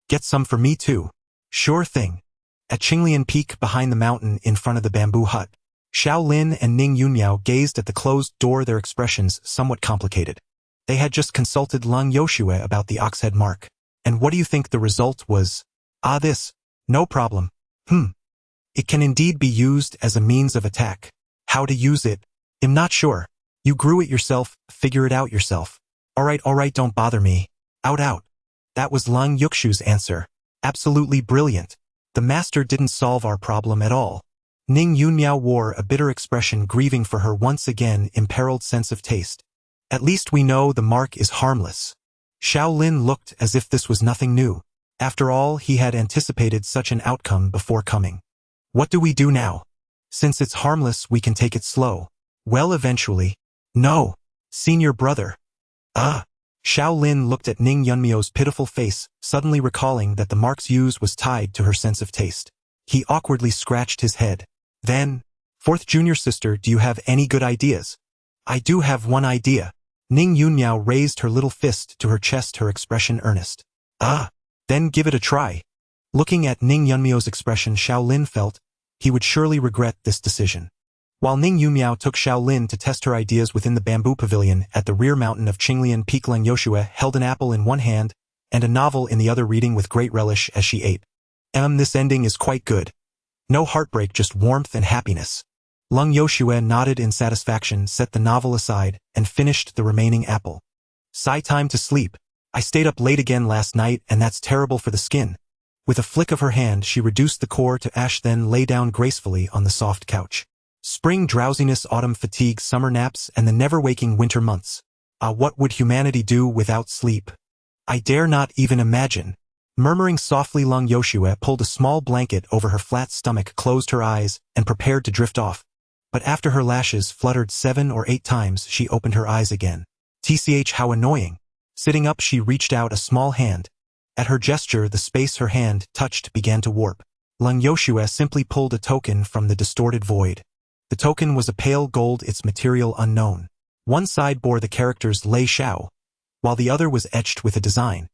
Get some for me too. Sure thing. At Qinglian Peak, behind the mountain in front of the bamboo hut, Xiao Lin and Ning Yunmiao gazed at the closed door, their expressions somewhat complicated. They had just consulted Lang Yoshua about the oxhead mark. And what do you think the result was? This. No problem. It can indeed be used as a means of attack. How to use it? I'm not sure. You grew it yourself, figure it out yourself. Alright, don't bother me. Out. That was Lang Yukshu's answer. Absolutely brilliant. The master didn't solve our problem at all. Ning Yunmiao wore a bitter expression, grieving for her once again imperiled sense of taste. At least we know the mark is harmless. Xiao Lin looked as if this was nothing new. After all, he had anticipated such an outcome before coming. What do we do now? Since it's harmless, we can take it slow. Well, eventually. No. Senior brother. Xiao Lin looked at Ning Yunmio's pitiful face, suddenly recalling that the mark's use was tied to her sense of taste. He awkwardly scratched his head. Then, fourth junior sister, do you have any good ideas? I do have one idea. Ning Yunmiao raised her little fist to her chest, her expression earnest. Then give it a try. Looking at Ning Yunmio's expression, Xiao Lin felt he would surely regret this decision. While Ning Yunmiao took Xiao Lin to test her ideas within the bamboo pavilion at the rear mountain of Qinglian Peak, Leng Yoshua held an apple in one hand and a novel in the other, reading with great relish as she ate. This ending is quite good. No heartbreak, just warmth and happiness. Leng Yoshua nodded in satisfaction, set the novel aside, and finished the remaining apple. Sigh, time to sleep. I stayed up late again last night, and that's terrible for the skin. With a flick of her hand, she reduced the core to ash, then lay down gracefully on the soft couch. Spring drowsiness, autumn fatigue, summer naps, and the never-waking winter months. What would humanity do without sleep? I dare not even imagine. Murmuring softly, Leng Yoshua pulled a small blanket over her flat stomach, closed her eyes, and prepared to drift off. But after her lashes fluttered 7 or 8 times, she opened her eyes again. Tch, how annoying. Sitting up, she reached out a small hand. At her gesture, the space her hand touched began to warp. Leng Yoshua simply pulled a token from the distorted void. The token was a pale gold, its material unknown. One side bore the characters Lei Xiao, while the other was etched with a design.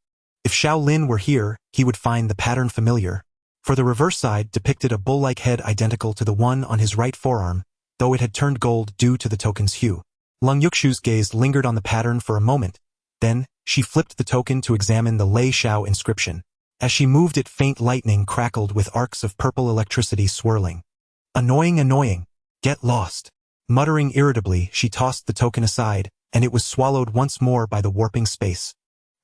If Xiao Lin were here, he would find the pattern familiar, for the reverse side depicted a bull-like head identical to the one on his right forearm, though it had turned gold due to the token's hue. Leng Yuxu's gaze lingered on the pattern for a moment, then she flipped the token to examine the Lei Xiao inscription. As she moved it, faint lightning crackled with arcs of purple electricity swirling. Annoying, annoying. Get lost. Muttering irritably, she tossed the token aside, and it was swallowed once more by the warping space.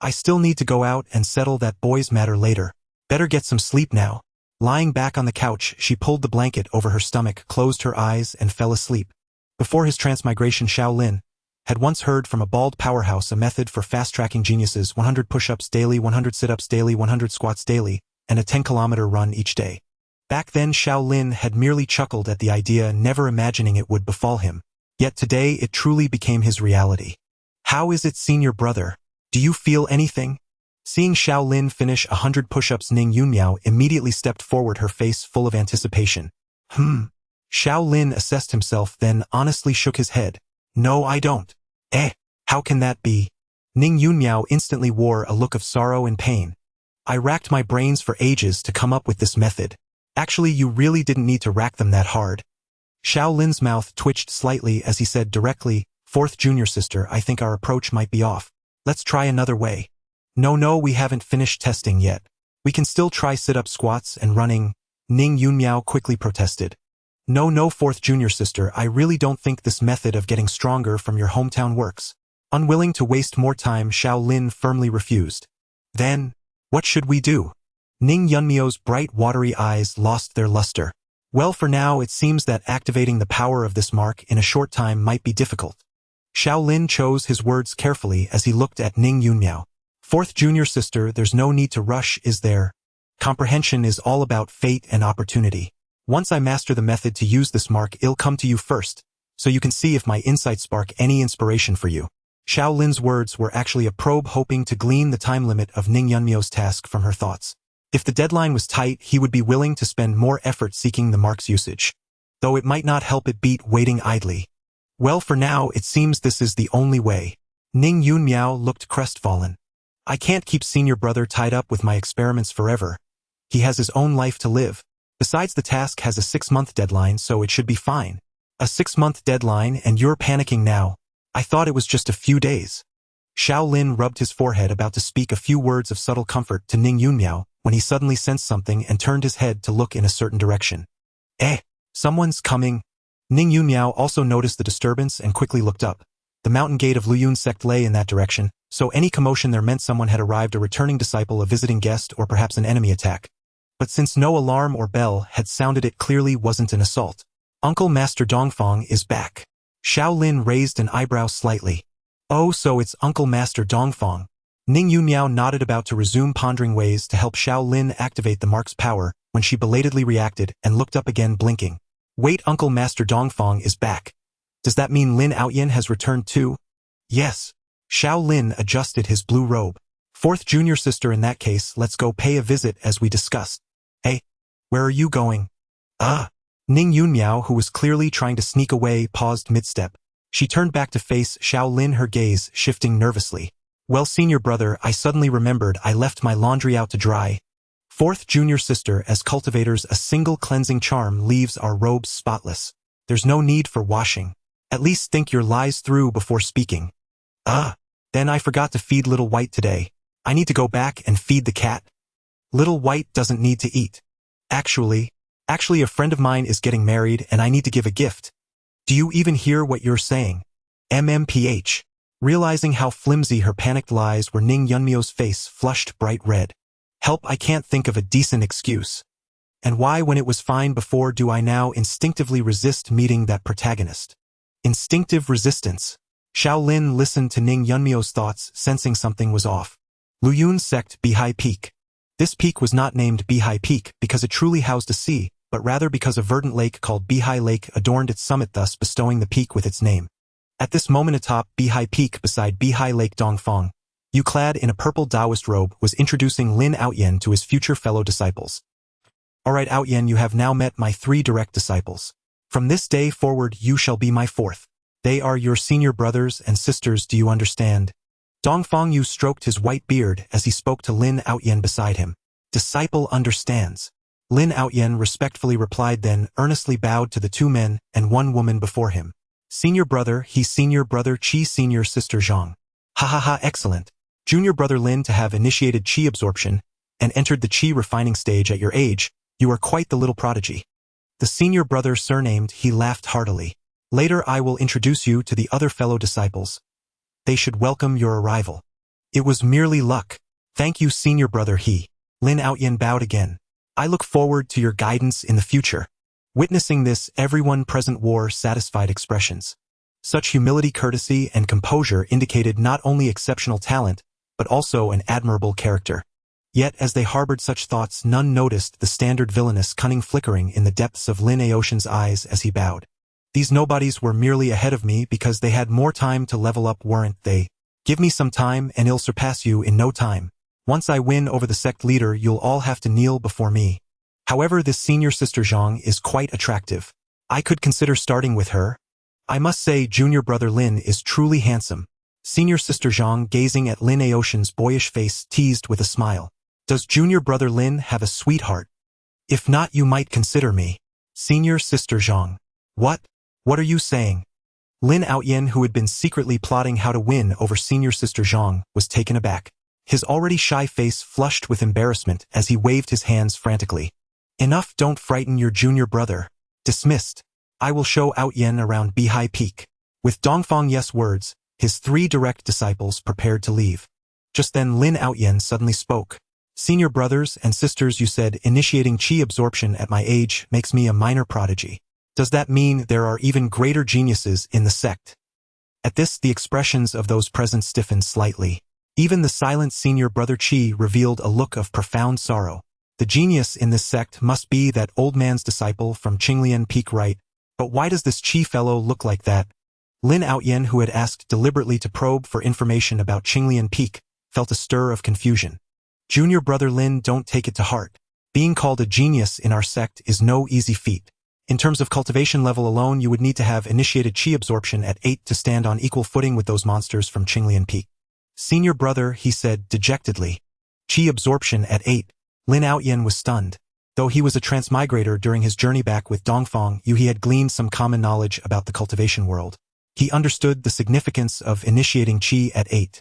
I still need to go out and settle that boy's matter later. Better get some sleep now. Lying back on the couch, she pulled the blanket over her stomach, closed her eyes, and fell asleep. Before his transmigration, Xiao Lin had once heard from a bald powerhouse a method for fast-tracking geniuses: 100 push-ups daily, 100 sit-ups daily, 100 squats daily, and a 10-kilometer run each day. Back then, Xiao Lin had merely chuckled at the idea, never imagining it would befall him. Yet today it truly became his reality. How is it, senior brother? Do you feel anything? Seeing Xiao Lin finish 100 push-ups, Ning Yunmiao immediately stepped forward, her face full of anticipation. Xiao Lin assessed himself, then honestly shook his head. No, I don't. How can that be? Ning Yunmiao instantly wore a look of sorrow and pain. I racked my brains for ages to come up with this method. Actually, you really didn't need to rack them that hard. Xiao Lin's mouth twitched slightly as he said directly, fourth junior sister, I think our approach might be off. Let's try another way. No, we haven't finished testing yet. We can still try sit-up, squats, and running, Ning Yunmiao quickly protested. No, fourth junior sister, I really don't think this method of getting stronger from your hometown works. Unwilling to waste more time, Xiao Lin firmly refused. Then, what should we do? Ning Yunmiao's bright, watery eyes lost their luster. Well, for now, it seems that activating the power of this mark in a short time might be difficult. Xiao Lin chose his words carefully as he looked at Ning Yunmiao. Fourth junior sister, there's no need to rush, is there? Comprehension is all about fate and opportunity. Once I master the method to use this mark, it'll come to you first, so you can see if my insights spark any inspiration for you. Xiao Lin's words were actually a probe, hoping to glean the time limit of Ning Yunmiao's task from her thoughts. If the deadline was tight, he would be willing to spend more effort seeking the mark's usage, though it might not help it beat waiting idly. Well, for now, it seems this is the only way. Ning Yunmiao looked crestfallen. I can't keep senior brother tied up with my experiments forever. He has his own life to live. Besides, the task has a 6-month deadline, so it should be fine. A 6-month deadline, and you're panicking now. I thought it was just a few days. Xiao Lin rubbed his forehead, about to speak a few words of subtle comfort to Ning Yunmiao, when he suddenly sensed something and turned his head to look in a certain direction. Someone's coming. Ning Yunmiao also noticed the disturbance and quickly looked up. The mountain gate of Qingxu Sect lay in that direction, so any commotion there meant someone had arrived, a returning disciple, a visiting guest, or perhaps an enemy attack. But since no alarm or bell had sounded, it clearly wasn't an assault. Uncle Master Dongfang is back. Xiao Lin raised an eyebrow slightly. Oh, so it's Uncle Master Dongfang. Ning Yunmiao nodded, about to resume pondering ways to help Xiao Lin activate the mark's power, when she belatedly reacted and looked up again, blinking. Wait, Uncle Master Dongfang is back. Does that mean Lin Outyin has returned too? Yes. Xiao Lin adjusted his blue robe. Fourth junior sister, in that case, let's go pay a visit as we discussed. Hey, where are you going? Ning Yunmiao, who was clearly trying to sneak away, paused mid-step. She turned back to face Xiao Lin, her gaze shifting nervously. Well, senior brother, I suddenly remembered I left my laundry out to dry. Fourth junior sister, as cultivators, a single cleansing charm leaves our robes spotless. There's no need for washing. At least think your lies through before speaking. Then I forgot to feed Little White today. I need to go back and feed the cat. Little White doesn't need to eat. Actually, a friend of mine is getting married and I need to give a gift. Do you even hear what you're saying? MMPH. Realizing how flimsy her panicked lies were, Ning Yunmiao's face flushed bright red. Help, I can't think of a decent excuse. And why, when it was fine before, do I now instinctively resist meeting that protagonist? Instinctive resistance. Xiao Lin listened to Ning Yunmiao's thoughts, sensing something was off. Luyun Sect Bihai Peak. This peak was not named Bihai Peak because it truly housed a sea, but rather because a verdant lake called Bihai Lake adorned its summit, thus bestowing the peak with its name. At this moment atop Bihai Peak beside Bihai Lake, Dongfang, Yu, clad in a purple Taoist robe, was introducing Lin Outyen to his future fellow disciples. Alright Outyen, you have now met my 3 direct disciples. From this day forward you shall be my 4th. They are your senior brothers and sisters, do you understand? Dongfang Yu stroked his white beard as he spoke to Lin Outyen beside him. Disciple understands. Lin Outyen respectfully replied, then earnestly bowed to the 2 men and 1 woman before him. Senior brother, he senior brother Qi, senior sister Zhang. Ha, excellent. Junior brother Lin, to have initiated Qi absorption and entered the Qi refining stage at your age, you are quite the little prodigy. The senior brother surnamed, he laughed heartily. Later I will introduce you to the other fellow disciples. They should welcome your arrival. It was merely luck. Thank you, senior brother, he. Lin Outyen bowed again. I look forward to your guidance in the future. Witnessing this, everyone present wore satisfied expressions. Such humility, courtesy, and composure indicated not only exceptional talent, but also an admirable character. Yet, as they harbored such thoughts, none noticed the standard villainous cunning flickering in the depths of Lin Aoshan's eyes as he bowed. These nobodies were merely ahead of me because they had more time to level up, weren't they? Give me some time and I'll surpass you in no time. Once I win over the sect leader, you'll all have to kneel before me. However, this senior sister Zhang is quite attractive. I could consider starting with her. I must say junior brother Lin is truly handsome. Senior sister Zhang, gazing at Lin Aoshan's boyish face, teased with a smile. Does junior brother Lin have a sweetheart? If not, you might consider me. Senior sister Zhang. What? What are you saying? Lin Outyen, who had been secretly plotting how to win over senior sister Zhang, was taken aback. His already shy face flushed with embarrassment as he waved his hands frantically. Enough, don't frighten your junior brother. Dismissed. I will show Outyen around Bihai Peak. With Dongfang Ye's words, his 3 direct disciples prepared to leave. Just then Lin Outyen suddenly spoke. Senior brothers and sisters, you said initiating Qi absorption at my age makes me a minor prodigy. Does that mean there are even greater geniuses in the sect? At this, the expressions of those present stiffened slightly. Even the silent senior brother Qi revealed a look of profound sorrow. The genius in this sect must be that old man's disciple from Qinglian Peak, right? But why does this Qi fellow look like that? Lin Outyen, who had asked deliberately to probe for information about Qinglian Peak, felt a stir of confusion. Junior brother Lin, don't take it to heart. Being called a genius in our sect is no easy feat. In terms of cultivation level alone, you would need to have initiated Qi absorption at 8 to stand on equal footing with those monsters from Qinglian Peak. Senior brother, he said dejectedly. Qi absorption at 8. Lin Outyen was stunned. Though he was a transmigrator during his journey back with Dongfang Yu, he had gleaned some common knowledge about the cultivation world. He understood the significance of initiating Qi at 8.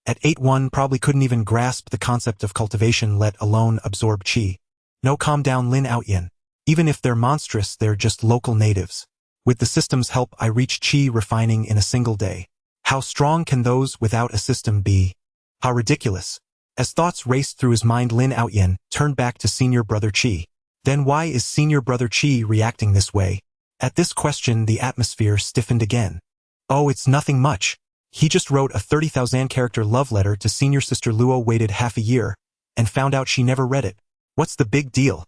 At 8, one probably couldn't even grasp the concept of cultivation, let alone absorb Qi. No, calm down, Lin Outyen. Even if they're monstrous, they're just local natives. With the system's help, I reached Qi refining in a single day. How strong can those without a system be? How ridiculous. As thoughts raced through his mind, Lin Outyen turned back to senior brother Qi. Then why is senior brother Qi reacting this way? At this question, the atmosphere stiffened again. Oh, it's nothing much. He just wrote a 30,000 character love letter to senior sister Luo, waited half a year, and found out she never read it. What's the big deal?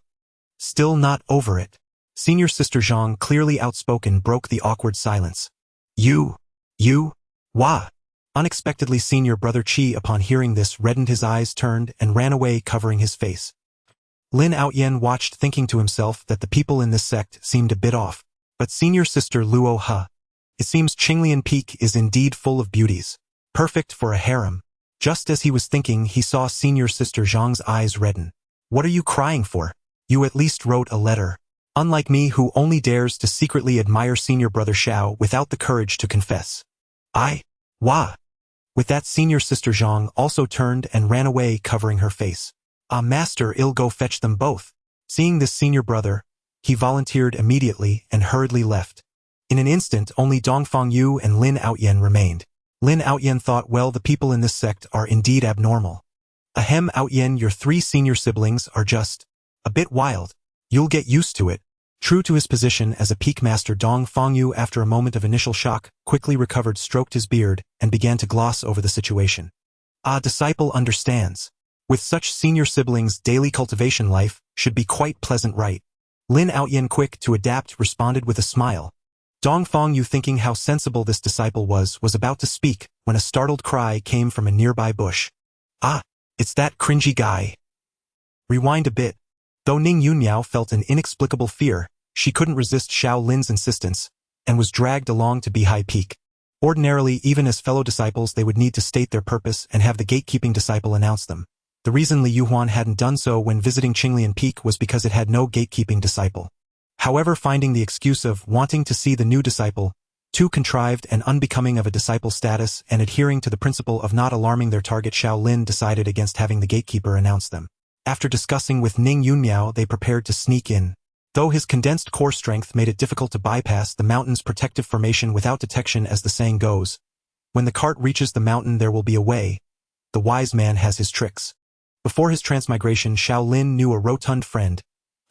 Still not over it. Senior sister Zhang, clearly outspoken, broke the awkward silence. You, wah. Unexpectedly, senior brother Qi, upon hearing this, reddened, his eyes turned, and ran away, covering his face. Lin Outyen watched, thinking to himself that the people in this sect seemed a bit off. But senior sister Luo He, it seems Qinglian Peak is indeed full of beauties, perfect for a harem. Just as he was thinking, he saw senior sister Zhang's eyes redden. What are you crying for? You at least wrote a letter. Unlike me, who only dares to secretly admire senior brother Xiao without the courage to confess. Wah. With that, senior sister Zhang also turned and ran away, covering her face. Ah, master, I'll go fetch them both. Seeing this senior brother, he volunteered immediately and hurriedly left. In an instant, only Dongfang Yu and Lin Outyen remained. Lin Outyen thought, well, the people in this sect are indeed abnormal. Ahem, Outyen, your 3 senior siblings are just a bit wild. You'll get used to it. True to his position as a peak master, Dongfang Yu, after a moment of initial shock, quickly recovered, stroked his beard, and began to gloss over the situation. Ah, disciple understands. With such senior siblings, daily cultivation life should be quite pleasant, right? Lin Outyen, quick to adapt, responded with a smile. Dongfang Yu, thinking how sensible this disciple was about to speak when a startled cry came from a nearby bush. Ah, it's that cringy guy. Rewind a bit. Though Ning Yunyao felt an inexplicable fear, she couldn't resist Xiao Lin's insistence, and was dragged along to Beihai Peak. Ordinarily, even as fellow disciples, they would need to state their purpose and have the gatekeeping disciple announce them. The reason Li Yuhuan hadn't done so when visiting Qinglian Peak was because it had no gatekeeping disciple. However, finding the excuse of wanting to see the new disciple too contrived and unbecoming of a disciple status, and adhering to the principle of not alarming their target, Xiao Lin decided against having the gatekeeper announce them. After discussing with Ning Yunyao, they prepared to sneak in. Though his condensed core strength made it difficult to bypass the mountain's protective formation without detection, as the saying goes, when the cart reaches the mountain there will be a way. The wise man has his tricks. Before his transmigration, Xiao Lin knew a rotund friend,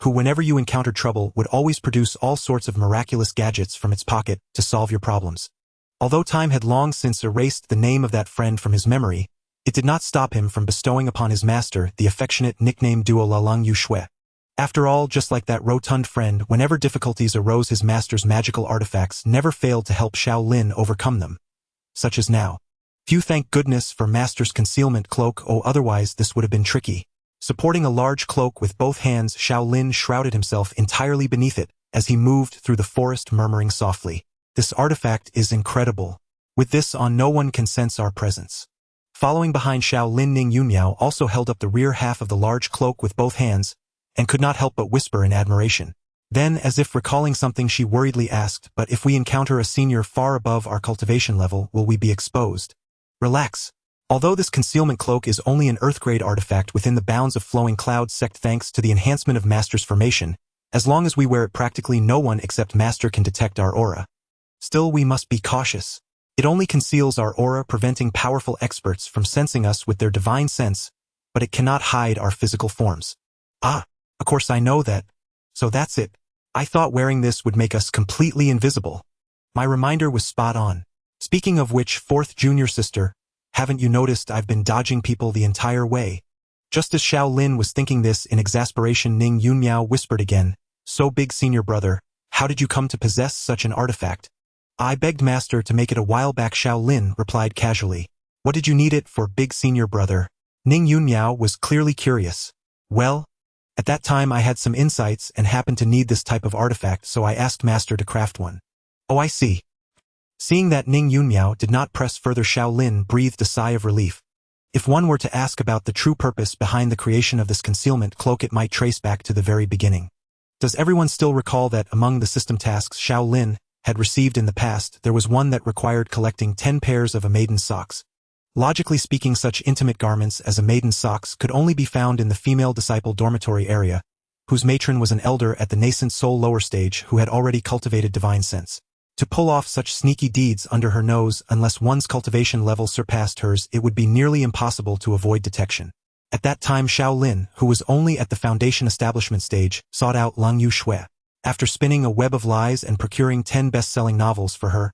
who whenever you encountered trouble would always produce all sorts of miraculous gadgets from its pocket to solve your problems. Although time had long since erased the name of that friend from his memory, it did not stop him from bestowing upon his master the affectionate nickname Duo Lalang Yu Shui. After all, just like that rotund friend, whenever difficulties arose, his master's magical artifacts never failed to help Xiao Lin overcome them. Such as now. Few thank goodness for master's concealment cloak, otherwise this would have been tricky. Supporting a large cloak with both hands, Xiao Lin shrouded himself entirely beneath it as he moved through the forest, murmuring softly, "This artifact is incredible. With this on, no one can sense our presence." Following behind Xiao Lin, Ning Yunyao also held up the rear half of the large cloak with both hands, and could not help but whisper in admiration. Then, as if recalling something, she worriedly asked, "But if we encounter a senior far above our cultivation level, will we be exposed?" Relax. Although this concealment cloak is only an Earth-grade artifact within the bounds of Flowing Cloud Sect thanks to the enhancement of Master's formation, as long as we wear it, practically no one except Master can detect our aura. Still, we must be cautious. It only conceals our aura, preventing powerful experts from sensing us with their divine sense, but it cannot hide our physical forms. Ah, of course I know that. So that's it. I thought wearing this would make us completely invisible. My reminder was spot on. Speaking of which, fourth junior sister, haven't you noticed I've been dodging people the entire way? Just as Xiao Lin was thinking this in exasperation, Ning Yunyao whispered again, "So big senior brother, how did you come to possess such an artifact?" "I begged master to make it a while back," Xiao Lin replied casually. "What did you need it for, big senior brother?" Ning Yunyao was clearly curious. "Well, at that time I had some insights and happened to need this type of artifact, so I asked master to craft one." "Oh, I see." Seeing that Ning Yunyao did not press further, Xiao Lin breathed a sigh of relief. If one were to ask about the true purpose behind the creation of this concealment cloak, it might trace back to the very beginning. Does everyone still recall that among the system tasks Xiao Lin had received in the past, there was one that required collecting 10 pairs of a maiden's socks? Logically speaking, such intimate garments as a maiden's socks could only be found in the female disciple dormitory area, whose matron was an elder at the nascent soul lower stage who had already cultivated divine sense. To pull off such sneaky deeds under her nose, unless one's cultivation level surpassed hers, it would be nearly impossible to avoid detection. At that time, Xiao Lin, who was only at the foundation establishment stage, sought out Lang Yu Shui. After spinning a web of lies and procuring 10 best-selling novels for her,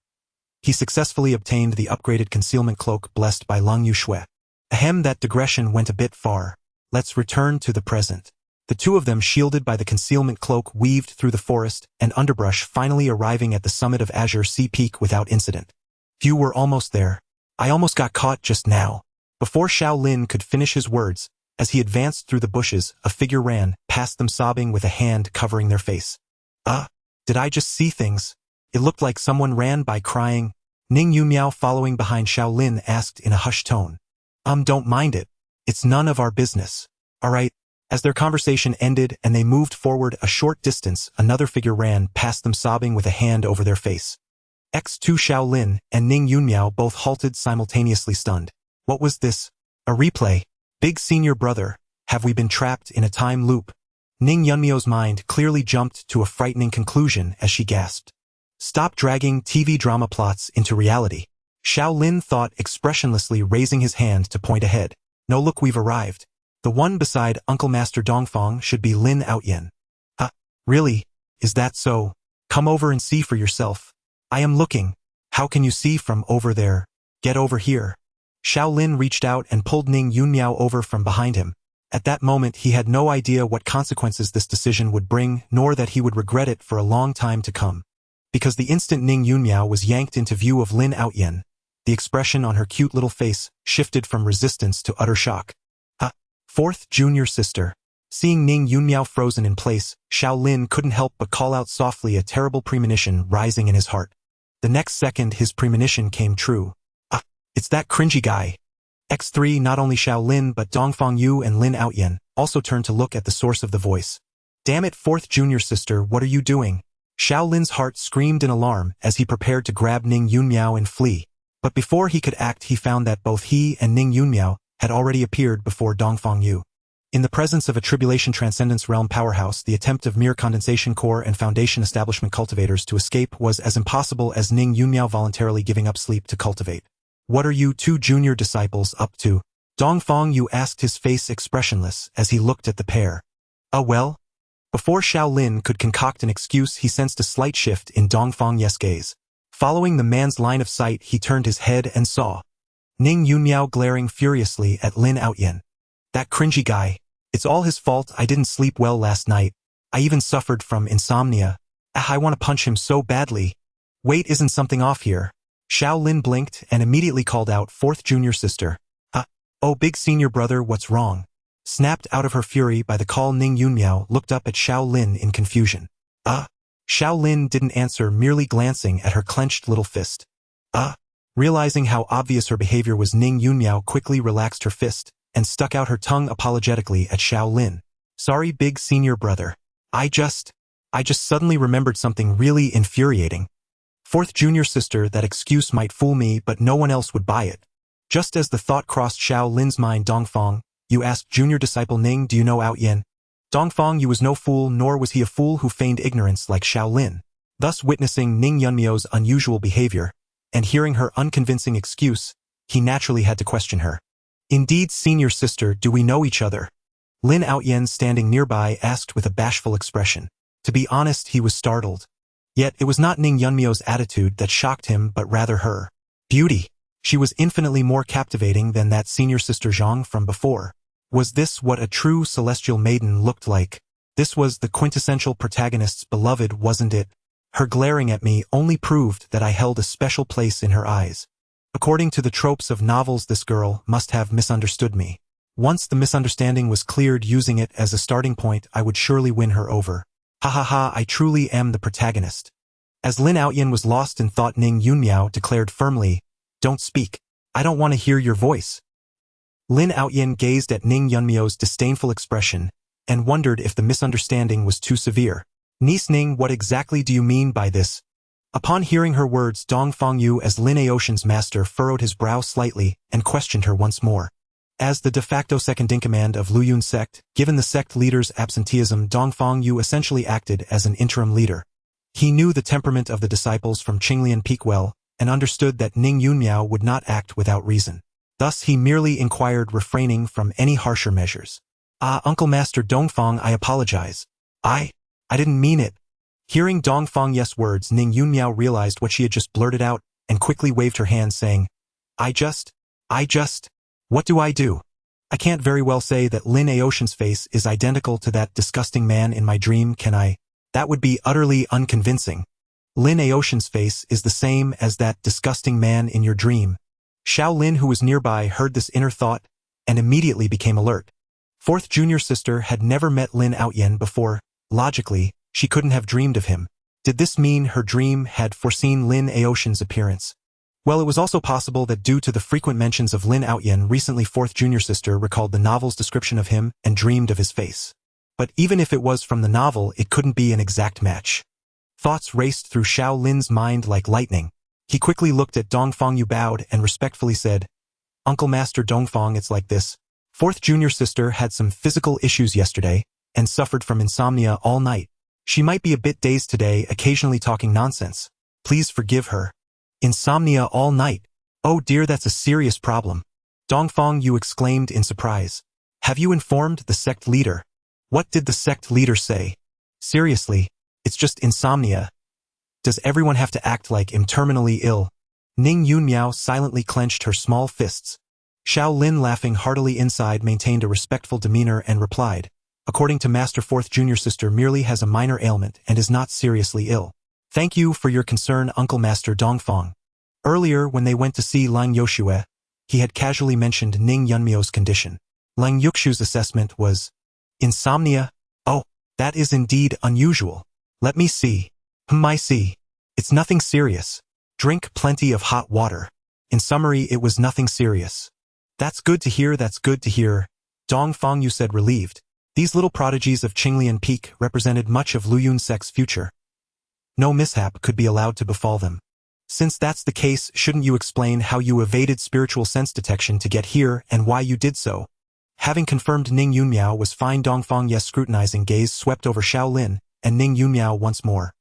he successfully obtained the upgraded concealment cloak blessed by Lang Yu Shui. Ahem, that digression went a bit far. Let's return to the present. The two of them, shielded by the concealment cloak, weaved through the forest and underbrush, finally arriving at the summit of Azure Sea Peak without incident. Few were almost there. I almost got caught just now. Before Xiao Lin could finish his words, as he advanced through the bushes, a figure ran past them sobbing with a hand covering their face. Did I just see things? It looked like someone ran by crying. Ning Yunmiao, following behind Xiao Lin, asked in a hushed tone. Don't mind it. It's none of our business. Alright. As their conversation ended and they moved forward a short distance, another figure ran past them sobbing with a hand over their face. X2 Xiao Lin and Ning Yunmiao both halted simultaneously, stunned. What was this? A replay? Big senior brother, have we been trapped in a time loop? Ning Yunmiao's mind clearly jumped to a frightening conclusion as she gasped. Stop dragging TV drama plots into reality. Xiao Lin thought expressionlessly, raising his hand to point ahead. No, look, we've arrived. The one beside Uncle Master Dongfang should be Lin Outyen. Really? Is that so? Come over and see for yourself. I am looking. How can you see from over there? Get over here. Xiao Lin reached out and pulled Ning Yunmiao over from behind him. At that moment he had no idea what consequences this decision would bring, nor that he would regret it for a long time to come. Because the instant Ning Yunmiao was yanked into view of Lin Outyen, the expression on her cute little face shifted from resistance to utter shock. Fourth junior sister. Seeing Ning Yunmiao frozen in place, Xiao Lin couldn't help but call out softly, a terrible premonition rising in his heart. The next second his premonition came true. It's that cringy guy. X3, not only Xiao Lin but Dongfang Yu and Lin Outyen also turned to look at the source of the voice. Damn it, fourth junior sister, what are you doing? Xiao Lin's heart screamed in alarm as he prepared to grab Ning Yunmiao and flee. But before he could act, he found that both he and Ning Yunmiao had already appeared before Dongfang Yu. In the presence of a tribulation transcendence realm powerhouse, the attempt of mere condensation core and foundation establishment cultivators to escape was as impossible as Ning Yunmiao voluntarily giving up sleep to cultivate. What are you two junior disciples up to? Dongfang Yu asked, his face expressionless as he looked at the pair. Well? Before Xiao Lin could concoct an excuse, he sensed a slight shift in Dongfang Yu's gaze. Following the man's line of sight, he turned his head and saw Ning Yunmiao glaring furiously at Lin Outyen. That cringy guy. It's all his fault I didn't sleep well last night. I even suffered from insomnia. I want to punch him so badly. Wait, isn't something off here? Xiao Lin blinked and immediately called out fourth junior sister. Oh, big senior brother, what's wrong? Snapped out of her fury by the call, Ning Yunmiao looked up at Xiao Lin in confusion. Xiao Lin didn't answer, merely glancing at her clenched little fist. Realizing how obvious her behavior was, Ning Yunmiao quickly relaxed her fist and stuck out her tongue apologetically at Xiao Lin. Sorry, big senior brother. I just suddenly remembered something really infuriating. Fourth junior sister, that excuse might fool me, but no one else would buy it. Just as the thought crossed Xiao Lin's mind, Dongfang Yu asked junior disciple Ning, do you know Outyen? Dongfang Yu was no fool, nor was he a fool who feigned ignorance like Xiao Lin. Thus, witnessing Ning Yunmiao's unusual behavior and hearing her unconvincing excuse, he naturally had to question her. Indeed, senior sister, do we know each other? Lin Outyen, standing nearby, asked with a bashful expression. To be honest, he was startled. Yet it was not Ning Yunmiao's attitude that shocked him, but rather her beauty. She was infinitely more captivating than that senior sister Zhang from before. Was this what a true celestial maiden looked like? This was the quintessential protagonist's beloved, wasn't it? Her glaring at me only proved that I held a special place in her eyes. According to the tropes of novels, this girl must have misunderstood me. Once the misunderstanding was cleared, using it as a starting point, I would surely win her over. Ha ha ha, I truly am the protagonist. As Lin Outyen was lost in thought, Ning Yunmiao declared firmly, don't speak. I don't want to hear your voice. Lin Outyen gazed at Ning Yunmiao's disdainful expression and wondered if the misunderstanding was too severe. Niece Ning, what exactly do you mean by this? Upon hearing her words, Dongfang Yu, as Lin Aotian's master, furrowed his brow slightly and questioned her once more. As the de facto second-in-command of Qingxu Sect, given the sect leader's absenteeism, Dongfang Yu essentially acted as an interim leader. He knew the temperament of the disciples from Qinglian Peak well and understood that Ning Yunmiao would not act without reason. Thus he merely inquired, refraining from any harsher measures. Uncle Master Dongfang, I apologize. I didn't mean it. Hearing Dongfang Yu's words, Ning Yunmiao realized what she had just blurted out and quickly waved her hand, saying, what do I do? I can't very well say that Lin Aotian's face is identical to that disgusting man in my dream, can I? That would be utterly unconvincing. Lin Aotian's face is the same as that disgusting man in your dream. Xiao Lin, who was nearby, heard this inner thought and immediately became alert. Fourth junior sister had never met Lin Outyen before. Logically, she couldn't have dreamed of him. Did this mean her dream had foreseen Lin Aoshan's appearance? Well, it was also possible that due to the frequent mentions of Lin Outyen recently, fourth junior sister recalled the novel's description of him and dreamed of his face. But even if it was from the novel, it couldn't be an exact match. Thoughts raced through Xiao Lin's mind like lightning. He quickly looked at Dongfang Yu, bowed, and respectfully said, "Uncle Master Dongfang, it's like this. Fourth junior sister had some physical issues yesterday and suffered from insomnia all night. She might be a bit dazed today, occasionally talking nonsense. Please forgive her." Insomnia all night? Oh dear, that's a serious problem. Dongfang Yu exclaimed in surprise. "Have you informed the sect leader?" "What did the sect leader say?" "Seriously, it's just insomnia. Does everyone have to act like I'm terminally ill?" Ning Yunmiao silently clenched her small fists. Xiao Lin, laughing heartily inside, maintained a respectful demeanor and replied, "According to Master, fourth junior sister merely has a minor ailment and is not seriously ill. Thank you for your concern, Uncle Master Dongfang." Earlier, when they went to see Lang Yoshue, he had casually mentioned Ning Yunmiao's condition. Lang Yuxu's assessment was, "Insomnia? Oh, that is indeed unusual. Let me see. I see. It's nothing serious. Drink plenty of hot water." In summary, it was nothing serious. "That's good to hear, that's good to hear," Dongfang Yu said, relieved. These little prodigies of Qinglian Peak represented much of Luyun Sect's future. No mishap could be allowed to befall them. "Since that's the case, shouldn't you explain how you evaded spiritual sense detection to get here and why you did so?" Having confirmed Ning Yunmiao was fine, Dongfang Yu's scrutinizing gaze swept over Xiao Lin and Ning Yunmiao once more.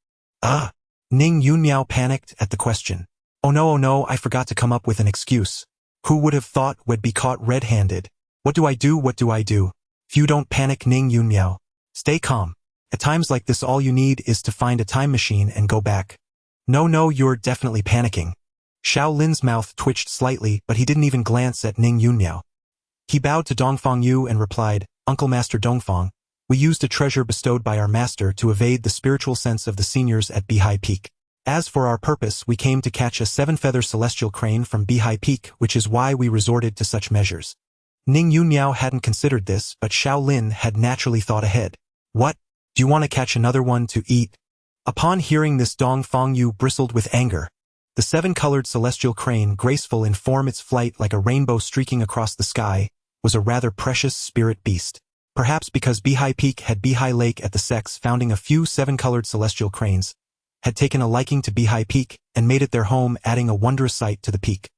Ning Yunmiao panicked at the question. Oh no, I forgot to come up with an excuse. Who would have thought we'd be caught red-handed? What do I do? If you don't panic, Ning Yunmiao. Stay calm. At times like this, all you need is to find a time machine and go back. No, you're definitely panicking. Xiao Lin's mouth twitched slightly, but he didn't even glance at Ning Yunmiao. He bowed to Dongfang Yu and replied, "Uncle Master Dongfang, we used a treasure bestowed by our master to evade the spiritual sense of the seniors at Bihai Peak. As for our purpose, we came to catch a 7-feather celestial crane from Bihai Peak, which is why we resorted to such measures." Ning Yunmiao hadn't considered this, but Xiao Lin had naturally thought ahead. "What? Do you want to catch another one to eat?" Upon hearing this, Dongfang Yu bristled with anger. The 7-colored celestial crane, graceful in form, its flight like a rainbow streaking across the sky, was a rather precious spirit beast. Perhaps because Bihai Peak had Bihai Lake at the sects founding a few 7-colored celestial cranes, had taken a liking to Bihai Peak and made it their home, adding a wondrous sight to the peak.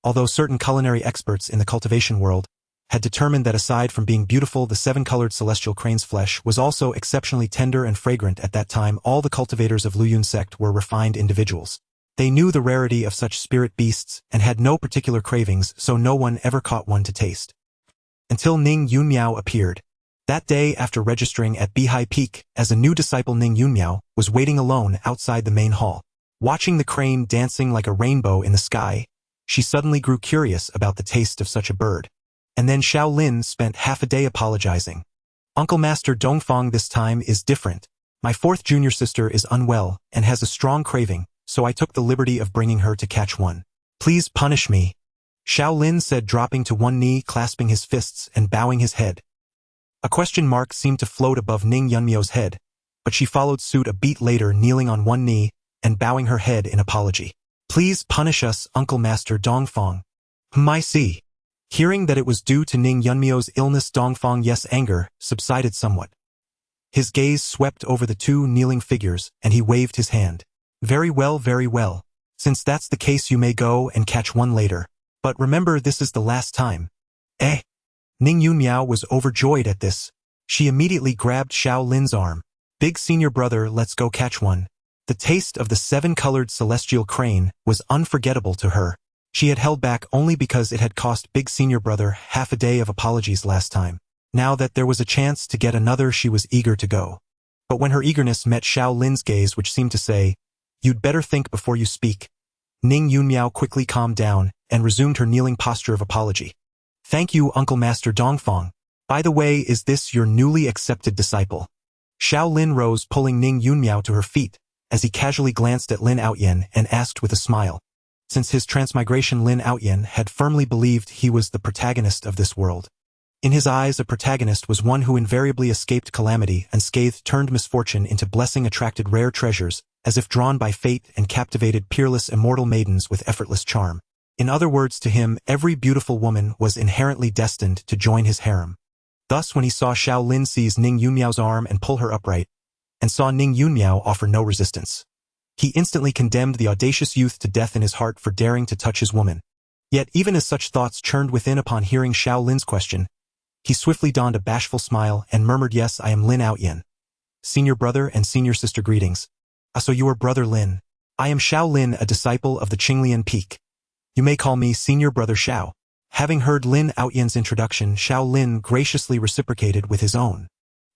Although certain culinary experts in the cultivation world had determined that aside from being beautiful, the 7-colored celestial crane's flesh was also exceptionally tender and fragrant. At that time, all the cultivators of Luyun Sect were refined individuals. They knew the rarity of such spirit beasts and had no particular cravings, so no one ever caught one to taste. Until Ning Yunmiao appeared. That day, after registering at Bihai Peak as a new disciple, Ning Yunmiao was waiting alone outside the main hall. Watching the crane dancing like a rainbow in the sky, she suddenly grew curious about the taste of such a bird. And then Xiao Lin spent half a day apologizing. "Uncle Master Dongfang, this time is different. My 4th junior sister is unwell and has a strong craving, so I took the liberty of bringing her to catch one. Please punish me," Xiao Lin said, dropping to one knee, clasping his fists and bowing his head. A question mark seemed to float above Ning Yunmiao's head, but she followed suit a beat later, kneeling on one knee and bowing her head in apology. "Please punish us, Uncle Master Dongfang." I see. Hearing that it was due to Ning Yunmiao's illness, Dongfang Yu's anger subsided somewhat. His gaze swept over the two kneeling figures, and he waved his hand. Very well. Since that's the case, you may go and catch one later. But remember, this is the last time." Ning Yunmiao was overjoyed at this. She immediately grabbed Xiao Lin's arm. "Big senior brother, let's go catch one." The taste of the 7-colored celestial crane was unforgettable to her. She had held back only because it had cost big senior brother half a day of apologies last time. Now that there was a chance to get another, she was eager to go. But when her eagerness met Xiao Lin's gaze, which seemed to say, "You'd better think before you speak," Ning Yunmiao quickly calmed down and resumed her kneeling posture of apology. "Thank you, Uncle Master Dongfang. By the way, is this your newly accepted disciple?" Xiao Lin rose, pulling Ning Yunmiao to her feet, as he casually glanced at Lin Outyen and asked with a smile. Since his transmigration, Lin Outyin had firmly believed he was the protagonist of this world. In his eyes, a protagonist was one who invariably escaped calamity, unscathed, turned misfortune into blessing, attracted rare treasures, as if drawn by fate, and captivated peerless immortal maidens with effortless charm. In other words, to him, every beautiful woman was inherently destined to join his harem. Thus, when he saw Xiao Lin seize Ning Yunmiao's arm and pull her upright, and saw Ning Yunmiao offer no resistance, he instantly condemned the audacious youth to death in his heart for daring to touch his woman. Yet even as such thoughts churned within upon hearing Xiao Lin's question, he swiftly donned a bashful smile and murmured, "Yes, I am Lin Outyin. Senior brother and senior sister, greetings. So you are brother Lin. I am Xiao Lin, a disciple of the Qingxu Peak. You may call me senior brother Xiao." Having heard Lin Outyin's introduction, Xiao Lin graciously reciprocated with his own.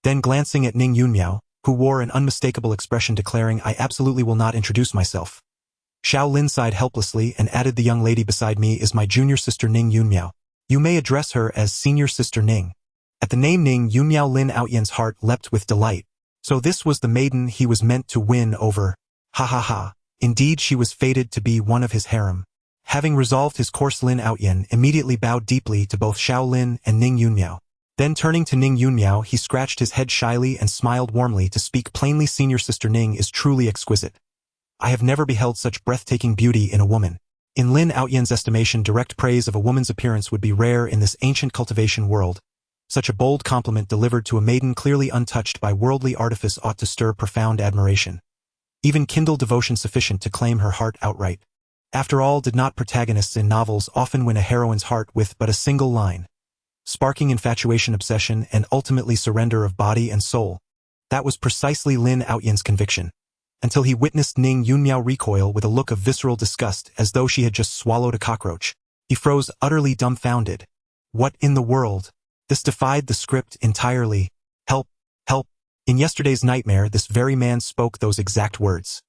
Then glancing at Ning Yunmiao, who wore an unmistakable expression, declaring, "I absolutely will not introduce myself." Xiao Lin sighed helplessly and added, "The young lady beside me is my junior sister Ning Yunmiao. You may address her as senior sister Ning." At the name Ning Yunmiao, Lin Outyin's heart leapt with delight. So this was the maiden he was meant to win over. Ha ha ha. Indeed, she was fated to be one of his harem. Having resolved his course, Lin Outyin immediately bowed deeply to both Xiao Lin and Ning Yunmiao. Then turning to Ning Yunmiao, he scratched his head shyly and smiled warmly. "To speak plainly, senior sister Ning is truly exquisite. I have never beheld such breathtaking beauty in a woman." In Lin Outyin's estimation, direct praise of a woman's appearance would be rare in this ancient cultivation world. Such a bold compliment delivered to a maiden clearly untouched by worldly artifice ought to stir profound admiration, even kindle devotion sufficient to claim her heart outright. After all, did not protagonists in novels often win a heroine's heart with but a single line, sparking infatuation, obsession, and ultimately surrender of body and soul? That was precisely Lin Outyin's conviction, until he witnessed Ning Yunmiao recoil with a look of visceral disgust as though she had just swallowed a cockroach. He froze, utterly dumbfounded. What in the world? This defied the script entirely. "Help! Help!" In yesterday's nightmare, this very man spoke those exact words.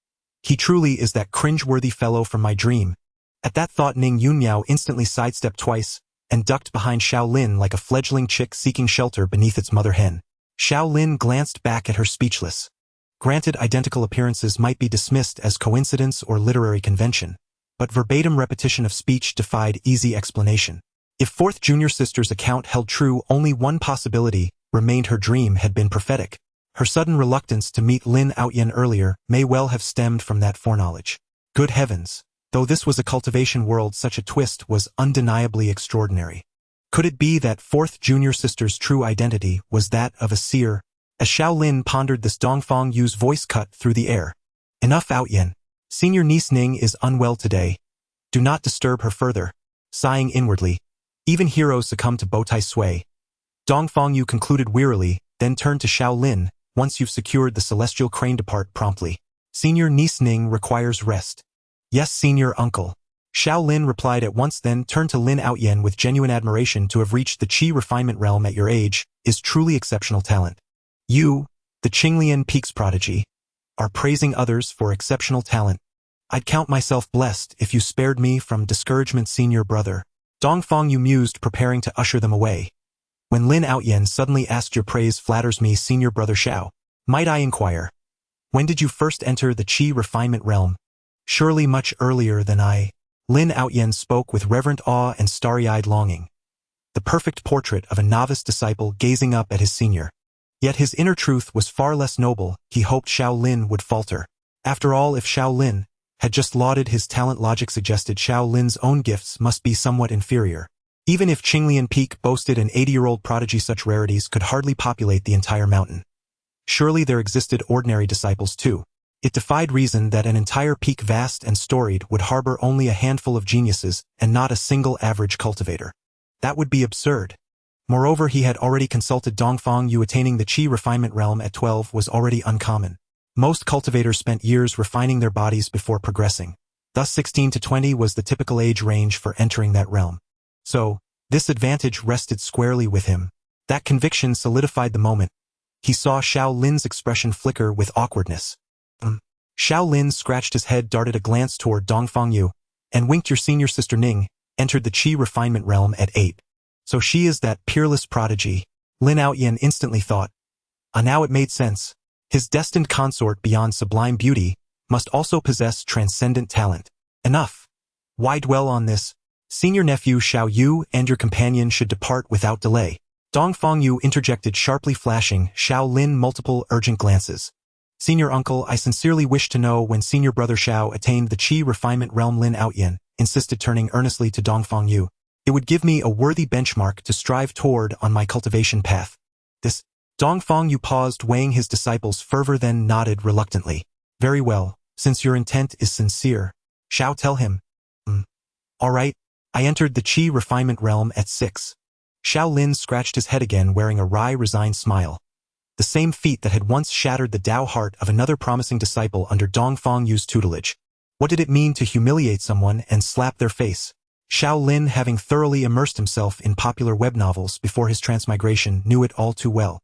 He truly is that cringe-worthy fellow from my dream. At that thought, Ning Yunmiao instantly sidestepped twice and ducked behind Xiao Lin like a fledgling chick seeking shelter beneath its mother hen. Xiao Lin glanced back at her, speechless. Granted, identical appearances might be dismissed as coincidence or literary convention, but verbatim repetition of speech defied easy explanation. If fourth junior sister's account held true, only one possibility remained: her dream had been prophetic. Her sudden reluctance to meet Lin Outyin earlier may well have stemmed from that foreknowledge. Good heavens! Though this was a cultivation world, such a twist was undeniably extraordinary. Could it be that fourth junior sister's true identity was that of a seer? As Xiao Lin pondered this, Dongfang Yu's voice cut through the air. "Enough, Outyin. Senior niece Ning is unwell today. Do not disturb her further." Sighing inwardly, even heroes succumb to bowtie sway, Dongfang Yu concluded wearily, then turned to Xiao Lin. "Once you've secured the celestial crane, depart promptly. Senior niece Ning requires rest." "Yes, senior uncle." Xiao Lin replied at once, then turned to Lin Outyin with genuine admiration. "To have reached the Qi refinement realm at your age is truly exceptional talent. You, the Qingxu Peak's prodigy, are praising others for exceptional talent. I'd count myself blessed if you spared me from discouragement, senior brother." Dongfang Yu mused, preparing to usher them away, when Lin Outyin suddenly asked, "Your praise flatters me, senior brother Xiao. Might I inquire, when did you first enter the Qi refinement realm?" "Surely much earlier than I." Lin Outyin spoke with reverent awe and starry-eyed longing, the perfect portrait of a novice disciple gazing up at his senior. Yet his inner truth was far less noble. He hoped Xiao Lin would falter. After all, if Xiao Lin had just lauded his talent, logic suggested Xiao Lin's own gifts must be somewhat inferior. Even if Qingxu Peak boasted an 80-year-old prodigy, such rarities could hardly populate the entire mountain. Surely there existed ordinary disciples too. It defied reason that an entire peak, vast and storied, would harbor only a handful of geniuses and not a single average cultivator. That would be absurd. Moreover, he had already consulted Dongfang Yu. Attaining the Qi refinement realm at 12 was already uncommon. Most cultivators spent years refining their bodies before progressing. Thus 16 to 20 was the typical age range for entering that realm. So, this advantage rested squarely with him. That conviction solidified the moment he saw Xiao Lin's expression flicker with awkwardness. Xiao Lin scratched his head, darted a glance toward Dongfang Yu, and winked. "Your senior sister Ning entered the Qi refinement realm at 8. So she is that peerless prodigy." Lin Outyin instantly thought. Now it made sense. His destined consort, beyond sublime beauty, must also possess transcendent talent. Enough. Why dwell on this? Senior nephew Xiao, you and your companion should depart without delay. Dongfang Yu interjected sharply, flashing Xiao Lin multiple urgent glances. Senior uncle, I sincerely wish to know when senior brother Xiao attained the Qi refinement realm. Lin Outyan insisted, turning earnestly to Dongfang Yu. It would give me a worthy benchmark to strive toward on my cultivation path. This. Dongfang Yu paused, weighing his disciple's fervor, then nodded reluctantly. Very well, since your intent is sincere. Xiao, tell him. All right. I entered the Qi refinement realm at 6. Xiao Lin scratched his head again, wearing a wry, resigned smile. The same feat that had once shattered the Tao heart of another promising disciple under Dongfang Yu's tutelage. What did it mean to humiliate someone and slap their face? Xiao Lin, having thoroughly immersed himself in popular web novels before his transmigration, knew it all too well.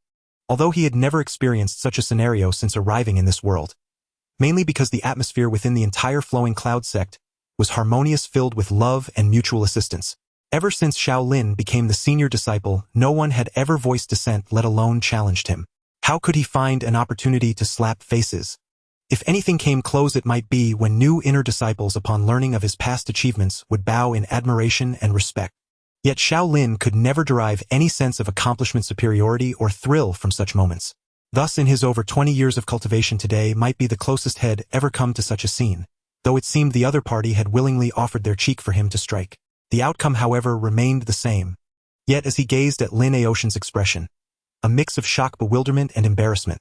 Although he had never experienced such a scenario since arriving in this world. Mainly because the atmosphere within the entire flowing cloud sect was harmonious, filled with love and mutual assistance. Ever since Xiao Lin became the senior disciple, no one had ever voiced dissent, let alone challenged him. How could he find an opportunity to slap faces? If anything came close, it might be when new inner disciples, upon learning of his past achievements, would bow in admiration and respect. Yet Xiao Lin could never derive any sense of accomplishment, superiority, or thrill from such moments. Thus, in his over 20 years of cultivation, today might be the closest had ever come to such a scene, though it seemed the other party had willingly offered their cheek for him to strike. The outcome, however, remained the same. Yet as he gazed at Lin Aotian's expression, a mix of shock, bewilderment, and embarrassment,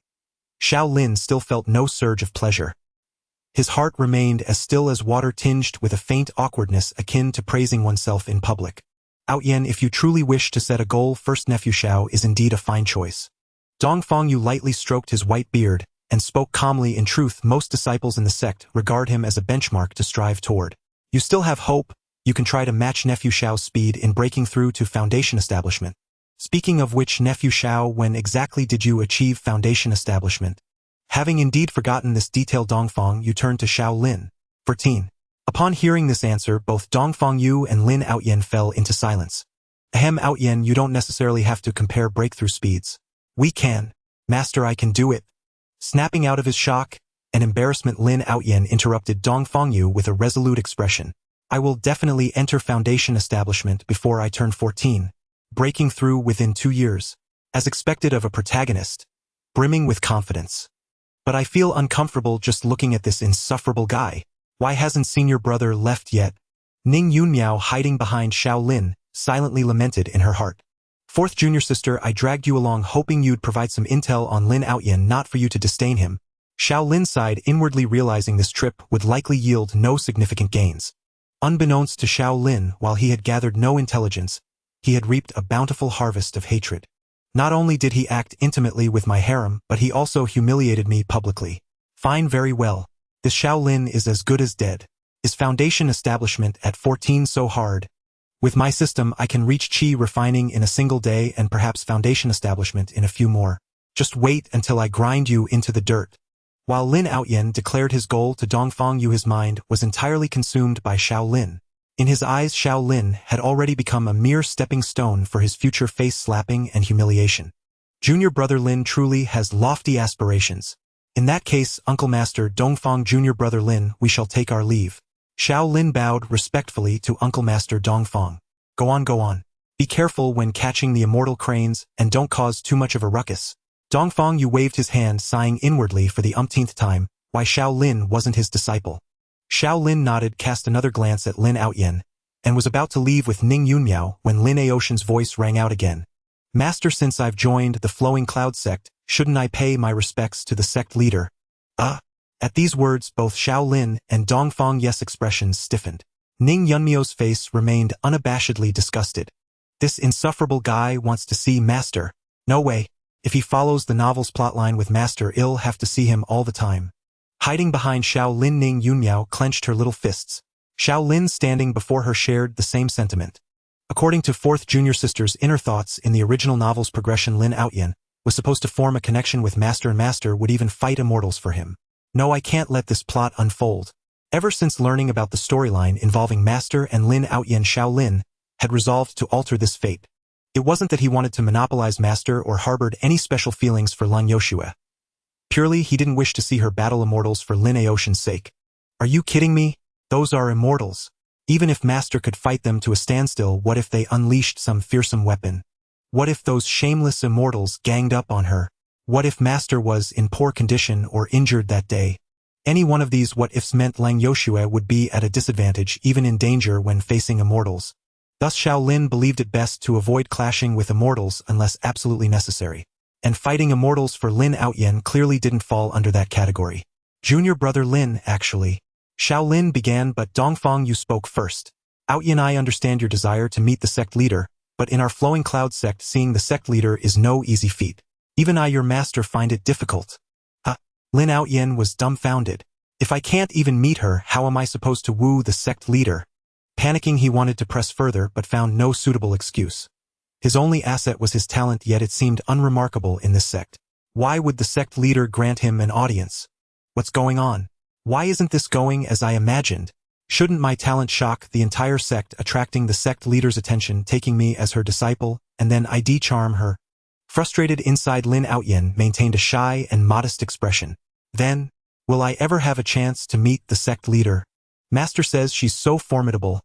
Xiao Lin still felt no surge of pleasure. His heart remained as still as water, tinged with a faint awkwardness akin to praising oneself in public. Outyan, if you truly wish to set a goal, first nephew Xiao is indeed a fine choice. Dongfang Yu lightly stroked his white beard and spoke calmly. In truth, most disciples in the sect regard him as a benchmark to strive toward. You still have hope. You can try to match nephew Xiao's speed in breaking through to foundation establishment. Speaking of which, nephew Xiao, when exactly did you achieve foundation establishment? Having indeed forgotten this detail, Dongfang Yu turned to Xiao Lin. 14. Upon hearing this answer, both Dongfang Yu and Lin Outyan fell into silence. Ahem, Outyan, you don't necessarily have to compare breakthrough speeds. We can. Master, I can do it. Snapping out of his shock and embarrassment, Lin Outyan interrupted Dongfang Yu with a resolute expression. I will definitely enter foundation establishment before I turn 14, breaking through within 2 years, as expected of a protagonist, brimming with confidence. But I feel uncomfortable just looking at this insufferable guy. Why hasn't senior brother left yet? Ning Yunmiao, hiding behind Xiao Lin, silently lamented in her heart. Fourth junior sister, I dragged you along hoping you'd provide some intel on Lin Outyan, not for you to disdain him. Xiao Lin sighed, inwardly realizing this trip would likely yield no significant gains. Unbeknownst to Xiao Lin, while he had gathered no intelligence, he had reaped a bountiful harvest of hatred. Not only did he act intimately with my harem, but he also humiliated me publicly. Fine, very well. This Xiao Lin is as good as dead. Is foundation establishment at 14 so hard? With my system, I can reach Qi refining in a single day and perhaps foundation establishment in a few more. Just wait until I grind you into the dirt. While Lin Outyan declared his goal to Dongfang Yu, his mind was entirely consumed by Xiao Lin. In his eyes, Xiao Lin had already become a mere stepping stone for his future face-slapping and humiliation. Junior brother Lin truly has lofty aspirations. In that case, Uncle Master Dongfang, junior brother Lin, we shall take our leave. Xiao Lin bowed respectfully to Uncle Master Dongfang. Go on, go on. Be careful when catching the immortal cranes and don't cause too much of a ruckus. Dongfang Yu waved his hand, sighing inwardly for the umpteenth time, why Xiao Lin wasn't his disciple. Xiao Lin nodded, cast another glance at Lin Outyan, and was about to leave with Ning Yunmiao when Lin Aotian's voice rang out again. Master, since I've joined the Flowing Cloud Sect, shouldn't I pay my respects to the sect leader? At these words, both Xiao Lin and Dongfang Yu's expressions stiffened. Ning Yunmiao's face remained unabashedly disgusted. This insufferable guy wants to see Master. No way. If he follows the novel's plotline with Master, I'll have to see him all the time. Hiding behind Xiao Lin, Ning Yunmiao clenched her little fists. Xiao Lin, standing before her, shared the same sentiment. According to fourth junior sister's inner thoughts in the original novel's progression, Lin Outyan was supposed to form a connection with Master, and Master would even fight immortals for him. No, I can't let this plot unfold. Ever since learning about the storyline involving Master and Lin Outyan, Xiao Lin had resolved to alter this fate. It wasn't that he wanted to monopolize Master or harbored any special feelings for Lan Yoshua. Purely, he didn't wish to see her battle immortals for Lin Aotian's sake. Are you kidding me? Those are immortals. Even if Master could fight them to a standstill, what if they unleashed some fearsome weapon? What if those shameless immortals ganged up on her? What if Master was in poor condition or injured that day? Any one of these what-ifs meant Lang Yoshue would be at a disadvantage, even in danger when facing immortals. Thus Xiao Lin believed it best to avoid clashing with immortals unless absolutely necessary. And fighting immortals for Lin Outyen clearly didn't fall under that category. Junior brother Lin, actually. Xiao Lin began, but Dongfang, you spoke first. Outyen, I understand your desire to meet the sect leader, but in our Flowing Cloud sect seeing the sect leader is no easy feat. Even I, your master, find it difficult. Lin Outyen was dumbfounded. If I can't even meet her, how am I supposed to woo the sect leader? Panicking, he wanted to press further but found no suitable excuse. His only asset was his talent, yet it seemed unremarkable in this sect. Why would the sect leader grant him an audience? What's going on? Why isn't this going as I imagined? Shouldn't my talent shock the entire sect, attracting the sect leader's attention, taking me as her disciple, and then I'd charm her? Frustrated inside, Lin Outyen maintained a shy and modest expression. Then, will I ever have a chance to meet the sect leader? Master says she's so formidable.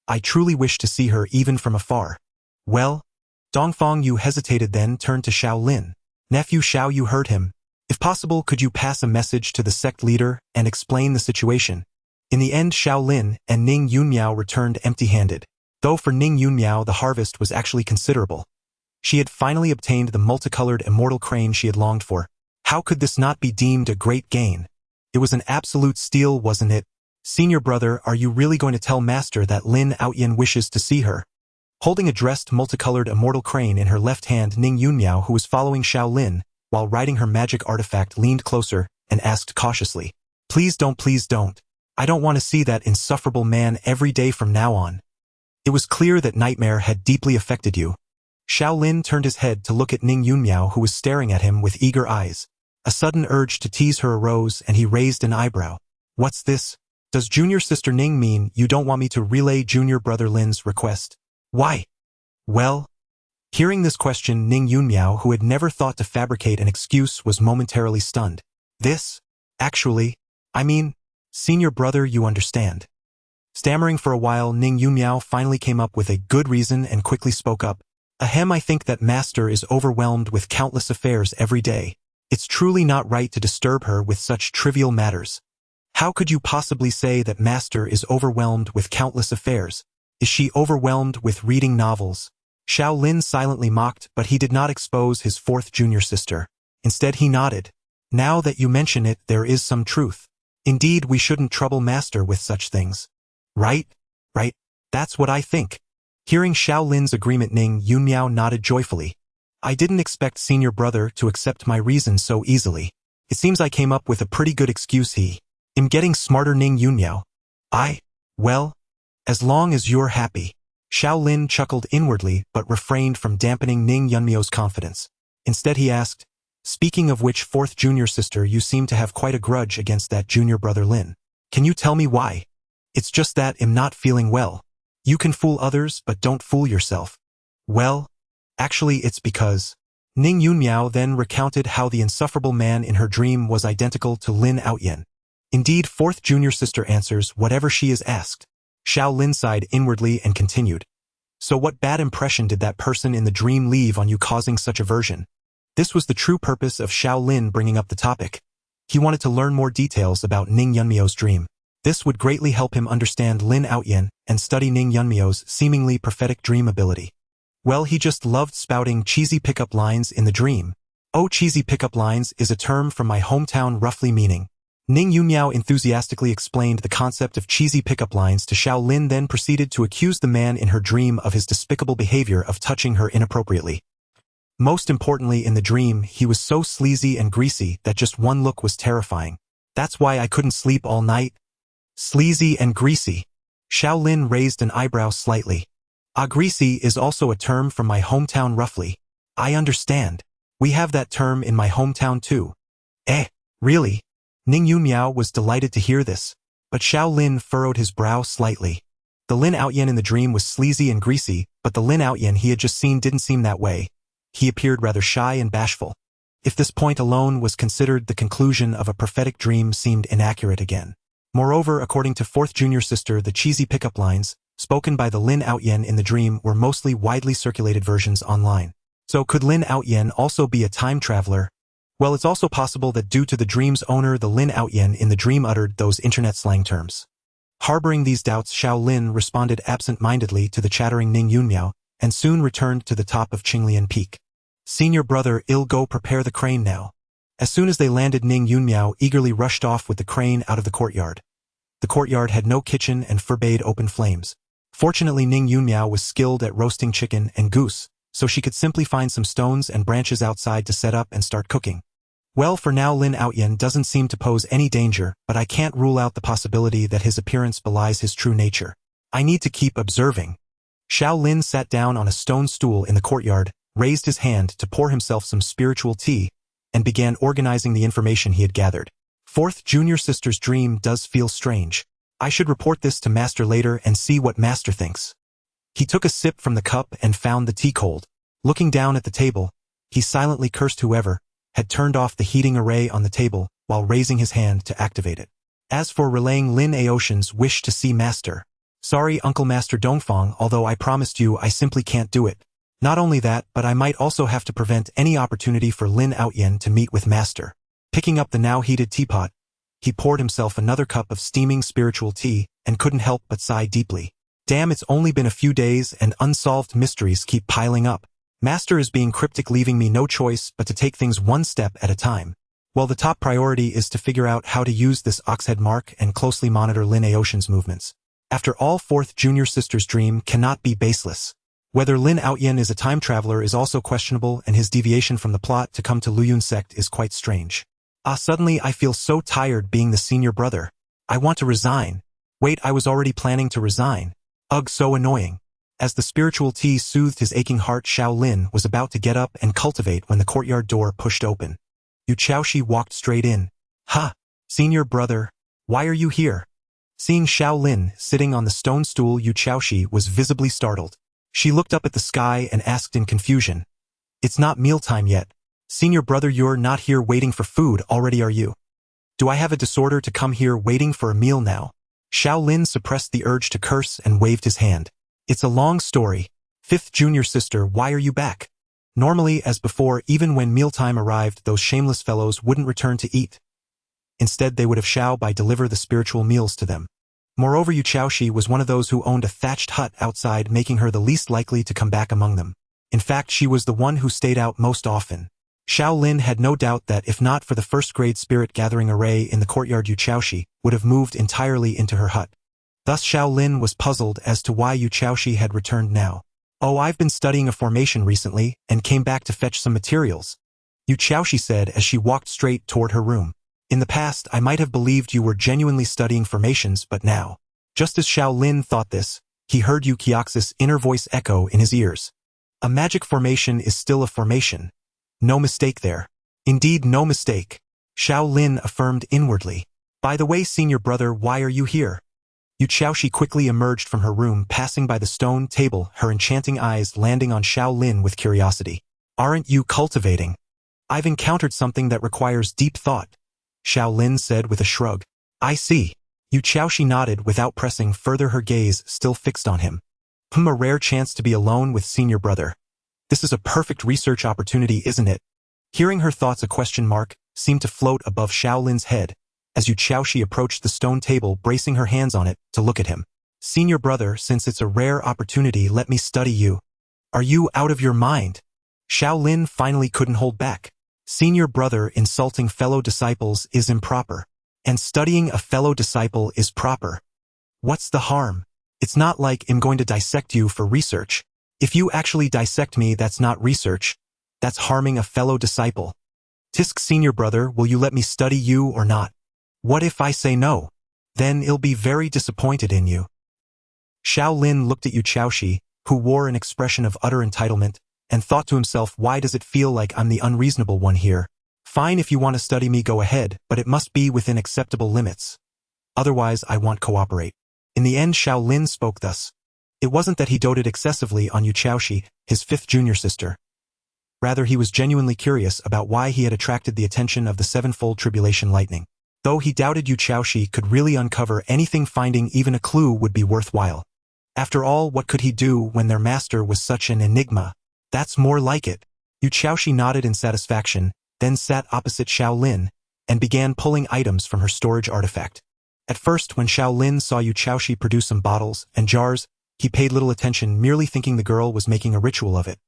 I truly wish to see her even from afar. Well? Dongfang, you hesitated, then turned to Xiao Lin. Nephew Xiao, you heard him. If possible, could you pass a message to the sect leader and explain the situation? In the end, Xiao Lin and Ning Yunmiao returned empty-handed. Though for Ning Yunmiao the harvest was actually considerable. She had finally obtained the multicolored immortal crane she had longed for. How could this not be deemed a great gain? It was an absolute steal, wasn't it? Senior brother, are you really going to tell Master that Lin Outyen wishes to see her? Holding a dressed multicolored immortal crane in her left hand, Ning Yunmiao, who was following Xiao Lin while riding her magic artifact, leaned closer and asked cautiously, please don't. I don't want to see that insufferable man every day from now on. It was clear that nightmare had deeply affected you. Xiao Lin turned his head to look at Ning Yunmiao, who was staring at him with eager eyes. A sudden urge to tease her arose and he raised an eyebrow. What's this? Does junior sister Ning mean you don't want me to relay junior brother Lin's request? Why? Well? Hearing this question, Ning Yunmiao, who had never thought to fabricate an excuse, was momentarily stunned. This? Actually, I mean, senior brother, you understand. Stammering for a while, Ning Yunmiao finally came up with a good reason and quickly spoke up. Ahem, I think that Master is overwhelmed with countless affairs every day. It's truly not right to disturb her with such trivial matters. How could you possibly say that Master is overwhelmed with countless affairs? Is she overwhelmed with reading novels? Xiao Lin silently mocked, but he did not expose his fourth junior sister. Instead he nodded. Now that you mention it, there is some truth. Indeed, we shouldn't trouble Master with such things. Right? That's what I think. Hearing Xiao Lin's agreement, Ning Yunmiao nodded joyfully. I didn't expect senior brother to accept my reason so easily. It seems I came up with a pretty good excuse. I'm getting smarter, Ning Yunmiao. Well, as long as you're happy. Xiao Lin chuckled inwardly but refrained from dampening Ning Yunmiao's confidence. Instead he asked, speaking of which, fourth junior sister, you seem to have quite a grudge against that junior brother Lin. Can you tell me why? It's just that I'm not feeling well. You can fool others, but don't fool yourself. Well, actually it's because... Ning Yunmiao then recounted how the insufferable man in her dream was identical to Lin Outyen. Indeed, fourth junior sister answers whatever she is asked. Xiao Lin sighed inwardly and continued. So what bad impression did that person in the dream leave on you, causing such aversion? This was the true purpose of Xiao Lin bringing up the topic. He wanted to learn more details about Ning Yunmiao's dream. This would greatly help him understand Lin Outyen and study Ning Yunmiao's seemingly prophetic dream ability. Well, he just loved spouting cheesy pickup lines in the dream. Oh, cheesy pickup lines is a term from my hometown, roughly meaning. Ning Yunmiao enthusiastically explained the concept of cheesy pickup lines to Xiao Lin, then proceeded to accuse the man in her dream of his despicable behavior of touching her inappropriately. Most importantly, in the dream, he was so sleazy and greasy that just one look was terrifying. That's why I couldn't sleep all night. Sleazy and greasy. Xiao Lin raised an eyebrow slightly. Greasy is also a term from my hometown, roughly. I understand. We have that term in my hometown too. Really? Ning Yunmiao was delighted to hear this, but Xiao Lin furrowed his brow slightly. The Lin Outyen in the dream was sleazy and greasy, but the Lin Outyen he had just seen didn't seem that way. He appeared rather shy and bashful. If this point alone was considered, the conclusion of a prophetic dream seemed inaccurate again. Moreover, according to fourth junior sister, the cheesy pickup lines, spoken by the Lin Outyen in the dream, were mostly widely circulated versions online. So could Lin Outyen also be a time traveler? Well, it's also possible that due to the dream's owner, the Lin Outyen in the dream uttered those internet slang terms. Harboring these doubts, Xiao Lin responded absent-mindedly to the chattering Ning Yunmiao, and soon returned to the top of Qinglian Peak. Senior brother, I'll go prepare the crane now. As soon as they landed, Ning Yunmiao eagerly rushed off with the crane out of the courtyard. The courtyard had no kitchen and forbade open flames. Fortunately, Ning Yunmiao was skilled at roasting chicken and goose, so she could simply find some stones and branches outside to set up and start cooking. Well, for now Lin Outyen doesn't seem to pose any danger, but I can't rule out the possibility that his appearance belies his true nature. I need to keep observing. Xiao Lin sat down on a stone stool in the courtyard, raised his hand to pour himself some spiritual tea, and began organizing the information he had gathered. Fourth junior sister's dream does feel strange. I should report this to Master later and see what Master thinks. He took a sip from the cup and found the tea cold. Looking down at the table, he silently cursed whoever had turned off the heating array on the table while raising his hand to activate it. As for relaying Lin Aotian's wish to see Master, sorry Uncle Master Dongfang, although I promised you I simply can't do it. Not only that, but I might also have to prevent any opportunity for Lin Outyen to meet with Master. Picking up the now heated teapot, he poured himself another cup of steaming spiritual tea and couldn't help but sigh deeply. Damn, it's only been a few days and unsolved mysteries keep piling up. Master is being cryptic, leaving me no choice but to take things one step at a time. Well, the top priority is to figure out how to use this oxhead mark and closely monitor Lin Aotian's movements. After all, fourth junior sister's dream cannot be baseless. Whether Lin Outyen is a time traveler is also questionable, and his deviation from the plot to come to Qingxu Sect is quite strange. Suddenly I feel so tired being the senior brother. I want to resign. Wait, I was already planning to resign. Ugh, so annoying. As the spiritual tea soothed his aching heart, Xiao Lin was about to get up and cultivate when the courtyard door pushed open. Yu Chaoshi walked straight in. Ha! Senior brother, why are you here? Seeing Xiao Lin sitting on the stone stool, Yu Chaoshi was visibly startled. She looked up at the sky and asked in confusion. It's not mealtime yet. Senior brother, you're not here waiting for food already, are you? Do I have a disorder to come here waiting for a meal now? Xiao Lin suppressed the urge to curse and waved his hand. It's a long story. Fifth junior sister, why are you back? Normally, as before, even when mealtime arrived, those shameless fellows wouldn't return to eat. Instead, they would have Xiao Bai deliver the spiritual meals to them. Moreover, Yu Chaoshi was one of those who owned a thatched hut outside, making her the least likely to come back among them. In fact, she was the one who stayed out most often. Xiao Lin had no doubt that if not for the first-grade spirit gathering array in the courtyard, Yu Chaoshi would have moved entirely into her hut. Thus Xiao Lin was puzzled as to why Yu Chaoshi had returned now. Oh, I've been studying a formation recently and came back to fetch some materials, Yu Chaoshi said as she walked straight toward her room. In the past, I might have believed you were genuinely studying formations, but now. Just as Xiao Lin thought this, he heard Yu Qiaoxi's inner voice echo in his ears. A magic formation is still a formation. No mistake there. Indeed, no mistake. Xiao Lin affirmed inwardly. By the way, senior brother, why are you here? Yu Chaoshi quickly emerged from her room, passing by the stone table, her enchanting eyes landing on Xiao Lin with curiosity. Aren't you cultivating? I've encountered something that requires deep thought, Xiao Lin said with a shrug. I see. Yu Chaoshi nodded without pressing further, her gaze still fixed on him. A rare chance to be alone with senior brother. This is a perfect research opportunity, isn't it? Hearing her thoughts, a question mark seemed to float above Xiao Lin's head as Yu Chaoshi approached the stone table, bracing her hands on it to look at him. Senior brother, since it's a rare opportunity, let me study you. Are you out of your mind? Xiao Lin finally couldn't hold back. Senior brother, insulting fellow disciples is improper. And studying a fellow disciple is proper. What's the harm? It's not like I'm going to dissect you for research. If you actually dissect me, that's not research. That's harming a fellow disciple. Tisk, senior brother, will you let me study you or not? What if I say no? Then I'll be very disappointed in you. Xiao Lin looked at Yu Chaoshi, who wore an expression of utter entitlement, and thought to himself, why does it feel like I'm the unreasonable one here? Fine, if you want to study me, go ahead, but it must be within acceptable limits. Otherwise, I won't cooperate. In the end, Xiao Lin spoke thus. It wasn't that he doted excessively on Yu Chaoshi, his fifth junior sister. Rather, he was genuinely curious about why he had attracted the attention of the sevenfold tribulation lightning. though he doubted Xiaoshi could really uncover anything. Finding even a clue would be worthwhile. After all, what could he do when their master was such an enigma? That's more like it. Xiaoshi nodded in satisfaction, then sat opposite Xiao Lin, and began pulling items from her storage artifact. At first, when Xiao Lin saw Xiaoshi produce some bottles and jars, he paid little attention, merely thinking the girl was making a ritual of it.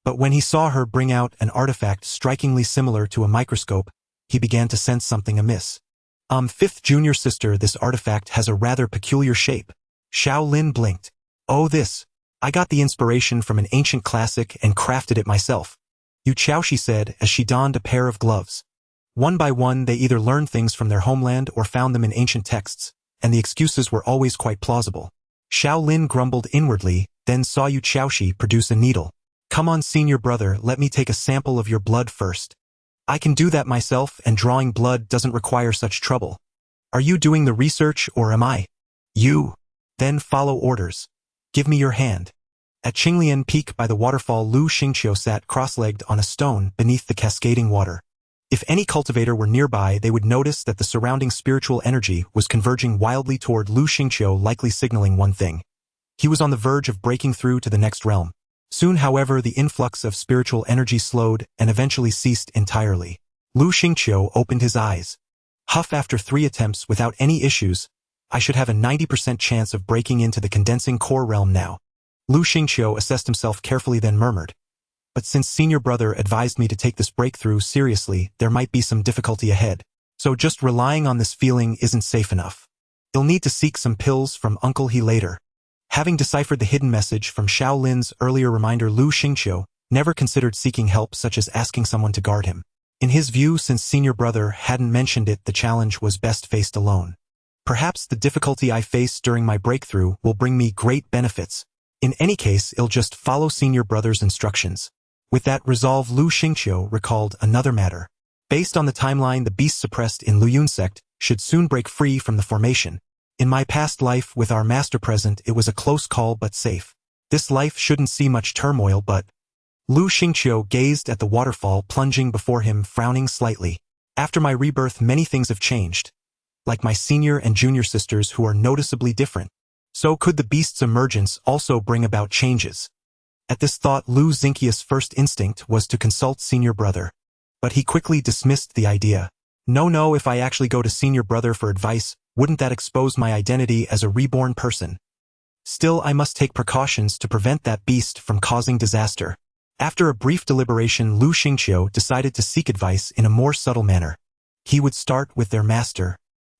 But when he saw her bring out an artifact strikingly similar to a microscope, he began to sense something amiss. Fifth junior sister, this artifact has a rather peculiar shape. Xiao Lin blinked. Oh, this. I got the inspiration from an ancient classic and crafted it myself. Xiaoshi said as she donned a pair of gloves. One by one they either learned things from their homeland or found them in ancient texts, and the excuses were always quite plausible. Xiao Lin grumbled inwardly, then saw Xiaoshi produce a needle. Come on, senior brother, let me take a sample of your blood first. I can do that myself, and drawing blood doesn't require such trouble. Are you doing the research or am I? You. Then follow orders. Give me your hand. At Qinglian Peak by the waterfall, Lu Qingxu sat cross-legged on a stone beneath the cascading water. If any cultivator were nearby, they would notice that the surrounding spiritual energy was converging wildly toward Lu Qingxu, likely signaling one thing. He was on the verge of breaking through to the next realm. Soon, however, the influx of spiritual energy slowed and eventually ceased entirely. Lu Qingxu opened his eyes. Huff, after 3 attempts without any issues, I should have a 90% chance of breaking into the condensing core realm now. Lu Qingxu assessed himself carefully, then murmured. But since senior brother advised me to take this breakthrough seriously, there might be some difficulty ahead. So just relying on this feeling isn't safe enough. You'll need to seek some pills from Uncle He later. Having deciphered the hidden message from Xiao Lin's earlier reminder, Lu Qingxu never considered seeking help, such as asking someone to guard him. In his view, since senior brother hadn't mentioned it, the challenge was best faced alone. Perhaps the difficulty I face during my breakthrough will bring me great benefits. In any case, I'll just follow senior brother's instructions. With that resolve, Lu Qingxu recalled another matter. Based on the timeline, the beast suppressed in Qingxu Sect should soon break free from the formation. In my past life with our master present, it was a close call but safe. This life shouldn't see much turmoil, but... Lu Qingxu gazed at the waterfall plunging before him, frowning slightly. After my rebirth, many things have changed. Like my senior and junior sisters, who are noticeably different. So could the beast's emergence also bring about changes? At this thought, Lu Xingqia's first instinct was to consult senior brother. But he quickly dismissed the idea. No, if I actually go to senior brother for advice, wouldn't that expose my identity as a reborn person? Still, I must take precautions to prevent that beast from causing disaster. After a brief deliberation, Lu Qingxu decided to seek advice in a more subtle manner. He would start with their master.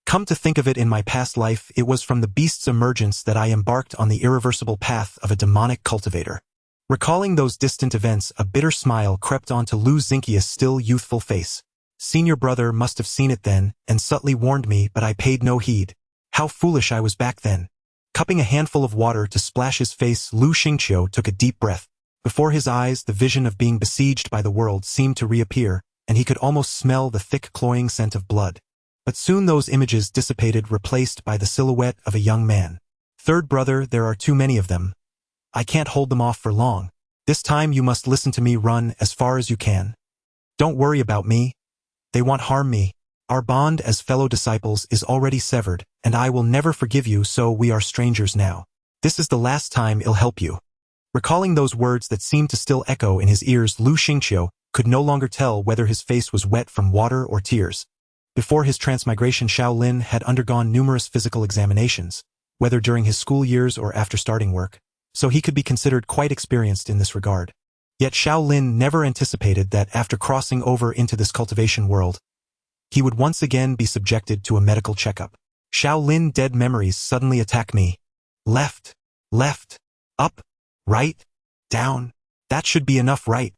Come to think of it, in my past life, it was from the beast's emergence that I embarked on the irreversible path of a demonic cultivator. Recalling those distant events, a bitter smile crept onto Lu Xingqia's still youthful face. Senior brother must have seen it then, and subtly warned me, but I paid no heed. How foolish I was back then. Cupping a handful of water to splash his face, Lu Qingxu took a deep breath. Before his eyes, the vision of being besieged by the world seemed to reappear, and he could almost smell the thick, cloying scent of blood. But soon those images dissipated, replaced by the silhouette of a young man. Third brother, there are too many of them. I can't hold them off for long. This time you must listen to me. Run as far as you can. Don't worry about me. They won't harm me. Our bond as fellow disciples is already severed, and I will never forgive you, so we are strangers now. This is the last time I'll help you. Recalling those words that seemed to still echo in his ears, Lu Qingxu could no longer tell whether his face was wet from water or tears. Before his transmigration, Xiao Lin had undergone numerous physical examinations, whether during his school years or after starting work, so he could be considered quite experienced in this regard. Yet Xiao Lin never anticipated that after crossing over into this cultivation world, he would once again be subjected to a medical checkup. Xiao Lin, dead memories suddenly attack me. Left, up, right, down. That should be enough, right?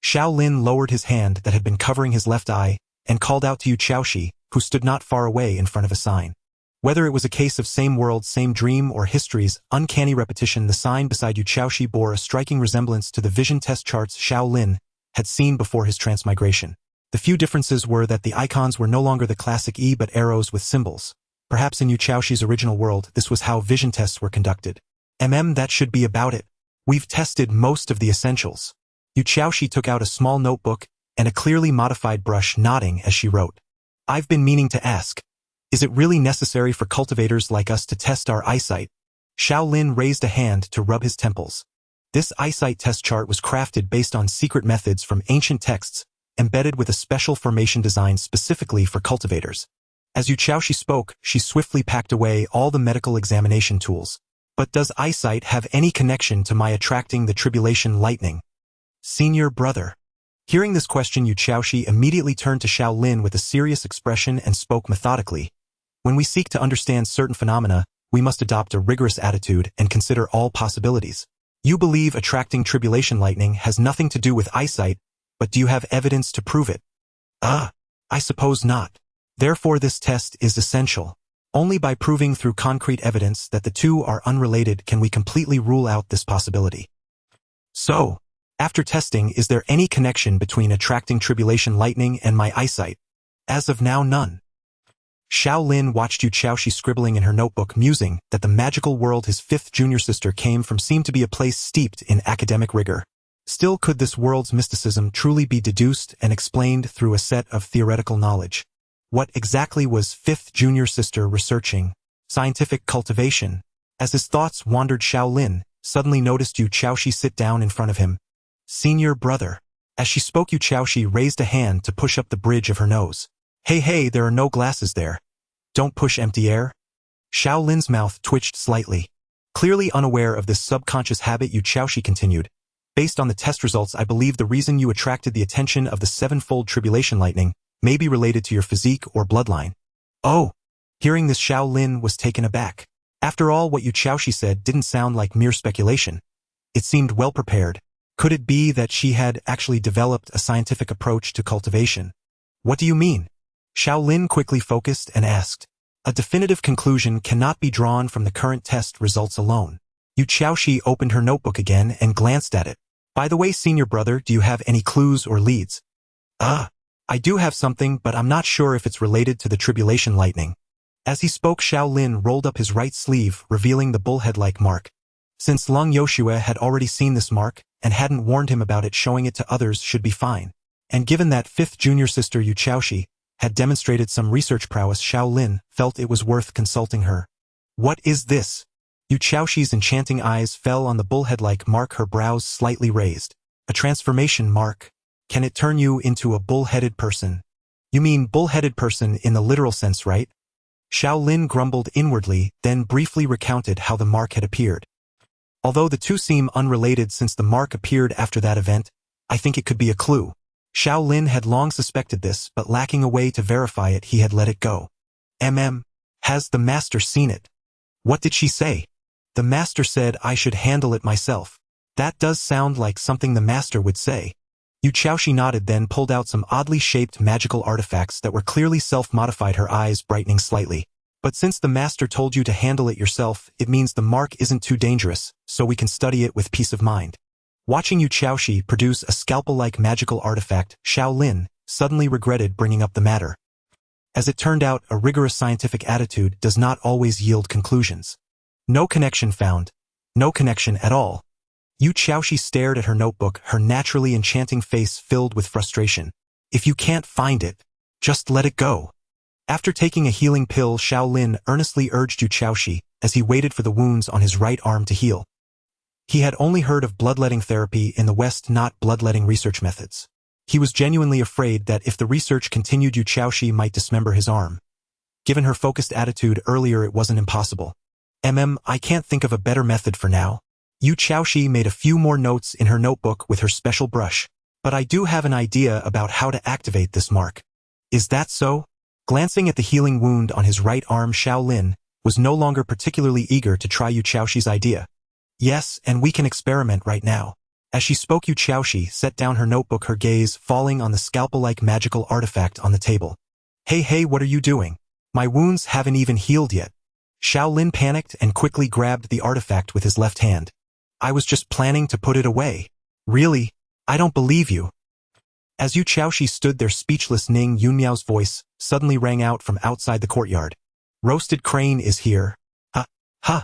Xiao Lin lowered his hand that had been covering his left eye and called out to Xiaoshi, who stood not far away in front of a sign. Whether it was a case of same world, same dream, or history's uncanny repetition, the sign beside Xiaoshi bore a striking resemblance to the vision test charts Xiao Lin had seen before his transmigration. The few differences were that the icons were no longer the classic E but arrows with symbols. Perhaps in Xiaoshi's original world, this was how vision tests were conducted. That should be about it. We've tested most of the essentials. Xiaoshi took out a small notebook and a clearly modified brush, nodding as she wrote. I've been meaning to ask. Is it really necessary for cultivators like us to test our eyesight? Xiao Lin raised a hand to rub his temples. This eyesight test chart was crafted based on secret methods from ancient texts, embedded with a special formation design specifically for cultivators. As Yu Chaoshi spoke, she swiftly packed away all the medical examination tools. But does eyesight have any connection to my attracting the tribulation lightning? Senior brother. Hearing this question, Yu Chaoshi immediately turned to Xiao Lin with a serious expression and spoke methodically. When we seek to understand certain phenomena, we must adopt a rigorous attitude and consider all possibilities. You believe attracting tribulation lightning has nothing to do with eyesight, but do you have evidence to prove it? I suppose not. Therefore this test is essential. Only by proving through concrete evidence that the two are unrelated can we completely rule out this possibility. So, after testing, is there any connection between attracting tribulation lightning and my eyesight? As of now, none. Xiao Lin watched Yu Chaoshi scribbling in her notebook, musing that the magical world his fifth junior sister came from seemed to be a place steeped in academic rigor. Still, could this world's mysticism truly be deduced and explained through a set of theoretical knowledge? What exactly was fifth junior sister researching? Scientific cultivation. As his thoughts wandered, Xiao Lin suddenly noticed Yu Chaoshi sit down in front of him. Senior brother. As she spoke, Yu Chaoshi raised a hand to push up the bridge of her nose. Hey, there are no glasses there. Don't push empty air. Xiao Lin's mouth twitched slightly. Clearly unaware of this subconscious habit, Yu Chaoshi continued. Based on the test results, I believe the reason you attracted the attention of the sevenfold tribulation lightning may be related to your physique or bloodline. Oh! Hearing this, Xiao Lin was taken aback. After all, what Yu Chaoshi said didn't sound like mere speculation. It seemed well prepared. Could it be that she had actually developed a scientific approach to cultivation? What do you mean? Xiao Lin quickly focused and asked. A definitive conclusion cannot be drawn from the current test results alone. Yu Chaoshi opened her notebook again and glanced at it. By the way, senior brother, do you have any clues or leads? I do have something, but I'm not sure if it's related to the tribulation lightning. As he spoke, Xiao Lin rolled up his right sleeve, revealing the bullhead-like mark. Since Lung Yoshua had already seen this mark and hadn't warned him about it, showing it to others should be fine. And given that fifth junior sister Yu Chaoshi had demonstrated some research prowess, Xiao Lin felt it was worth consulting her. What is this? Yu Chaoshi's enchanting eyes fell on the bullhead-like mark, her brows slightly raised. A transformation mark. Can it turn you into a bull-headed person? You mean bull-headed person in the literal sense, right? Xiao Lin grumbled inwardly, then briefly recounted how the mark had appeared. Although the two seem unrelated since the mark appeared after that event, I think it could be a clue. Xiao Lin had long suspected this, but lacking a way to verify it, he had let it go. Has the master seen it? What did she say? The master said I should handle it myself. That does sound like something the master would say. Yu Chaoshi nodded, then pulled out some oddly shaped magical artifacts that were clearly self-modified, her eyes brightening slightly. But since the master told you to handle it yourself, it means the mark isn't too dangerous, so we can study it with peace of mind. Watching Yu Chaoshi produce a scalpel-like magical artifact, Xiao Lin suddenly regretted bringing up the matter. As it turned out, a rigorous scientific attitude does not always yield conclusions. No connection found. No connection at all. Yu Chaoshi stared at her notebook, her naturally enchanting face filled with frustration. If you can't find it, just let it go. After taking a healing pill, Xiao Lin earnestly urged Yu Chaoshi as he waited for the wounds on his right arm to heal. He had only heard of bloodletting therapy in the West, not bloodletting research methods. He was genuinely afraid that if the research continued, Yu Chaoshi might dismember his arm. Given her focused attitude earlier, it wasn't impossible. I can't think of a better method for now. Yu Chaoshi made a few more notes in her notebook with her special brush. But I do have an idea about how to activate this mark. Is that so? Glancing at the healing wound on his right arm, Xiao Lin was no longer particularly eager to try Yu Chaoshi's idea. Yes, and we can experiment right now. As she spoke, Yu Chaoshi set down her notebook, her gaze falling on the scalpel-like magical artifact on the table. Hey, what are you doing? My wounds haven't even healed yet. Xiao Lin panicked and quickly grabbed the artifact with his left hand. I was just planning to put it away. Really? I don't believe you. As Yu Chaoshi stood there speechless, Ning Yunmiao's voice suddenly rang out from outside the courtyard. Roasted crane is here. Ha!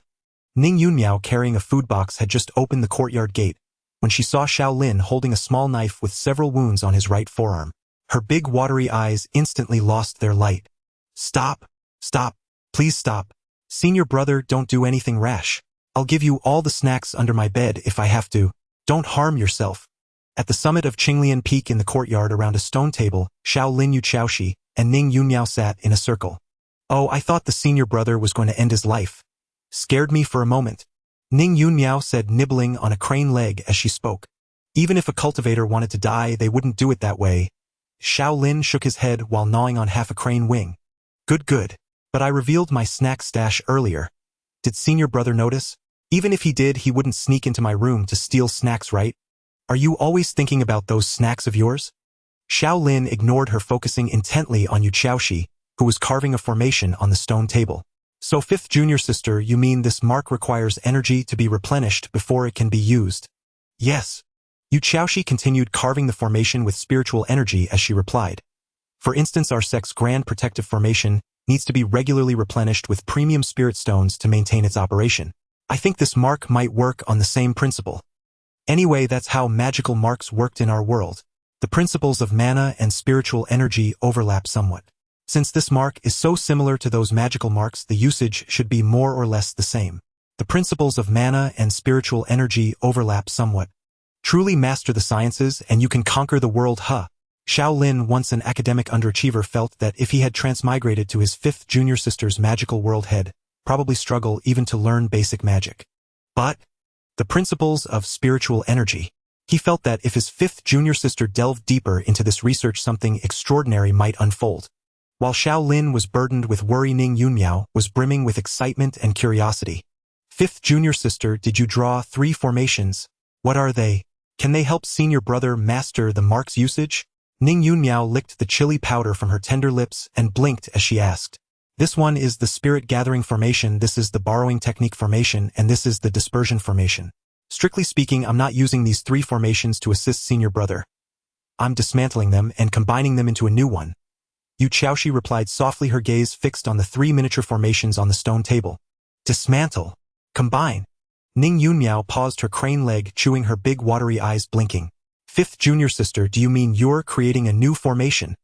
Ning Yunmiao, carrying a food box, had just opened the courtyard gate when she saw Xiao Lin holding a small knife with several wounds on his right forearm. Her big watery eyes instantly lost their light. Stop! Stop. Please stop. Senior brother, don't do anything rash. I'll give you all the snacks under my bed if I have to. Don't harm yourself. At the summit of Qinglian Peak in the courtyard around a stone table, Xiao Lin Xiaoxi and Ning Yunmiao sat in a circle. Oh, I thought the senior brother was going to end his life. Scared me for a moment. Ning Yunmiao said, nibbling on a crane leg as she spoke. Even if a cultivator wanted to die, they wouldn't do it that way. Xiao Lin shook his head while gnawing on half a crane wing. Good. But I revealed my snack stash earlier. Did senior brother notice? Even if he did, he wouldn't sneak into my room to steal snacks, right? Are you always thinking about those snacks of yours? Xiao Lin ignored her, focusing intently on Yu Xiaoxi, who was carving a formation on the stone table. So fifth junior sister, you mean this mark requires energy to be replenished before it can be used? Yes. Yu Xiaoxi continued carving the formation with spiritual energy as she replied. For instance, our sect's grand protective formation needs to be regularly replenished with premium spirit stones to maintain its operation. I think this mark might work on the same principle. Anyway, that's how magical marks worked in our world. The principles of mana and spiritual energy overlap somewhat. Since this mark is so similar to those magical marks, the usage should be more or less the same. The principles of mana and spiritual energy overlap somewhat. Truly master the sciences and you can conquer the world, huh? Xiao Lin, once an academic underachiever, felt that if he had transmigrated to his fifth junior sister's magical world, he'd probably struggle even to learn basic magic. But the principles of spiritual energy. He felt that if his fifth junior sister delved deeper into this research, something extraordinary might unfold. While Xiao Lin was burdened with worry, Ning Yunmiao was brimming with excitement and curiosity. Fifth junior sister, did you draw 3 formations? What are they? Can they help senior brother master the mark's usage? Ning Yunmiao licked the chili powder from her tender lips and blinked as she asked. This one is the spirit gathering formation, this is the borrowing technique formation, and this is the dispersion formation. Strictly speaking, I'm not using these 3 formations to assist senior brother. I'm dismantling them and combining them into a new one. Yu Xiaoxi replied softly, her gaze fixed on the 3 miniature formations on the stone table. Dismantle. Combine. Ning Yunmiao paused, her crane leg chewing, her big watery eyes blinking. Fifth junior sister, do you mean you're creating a new formation?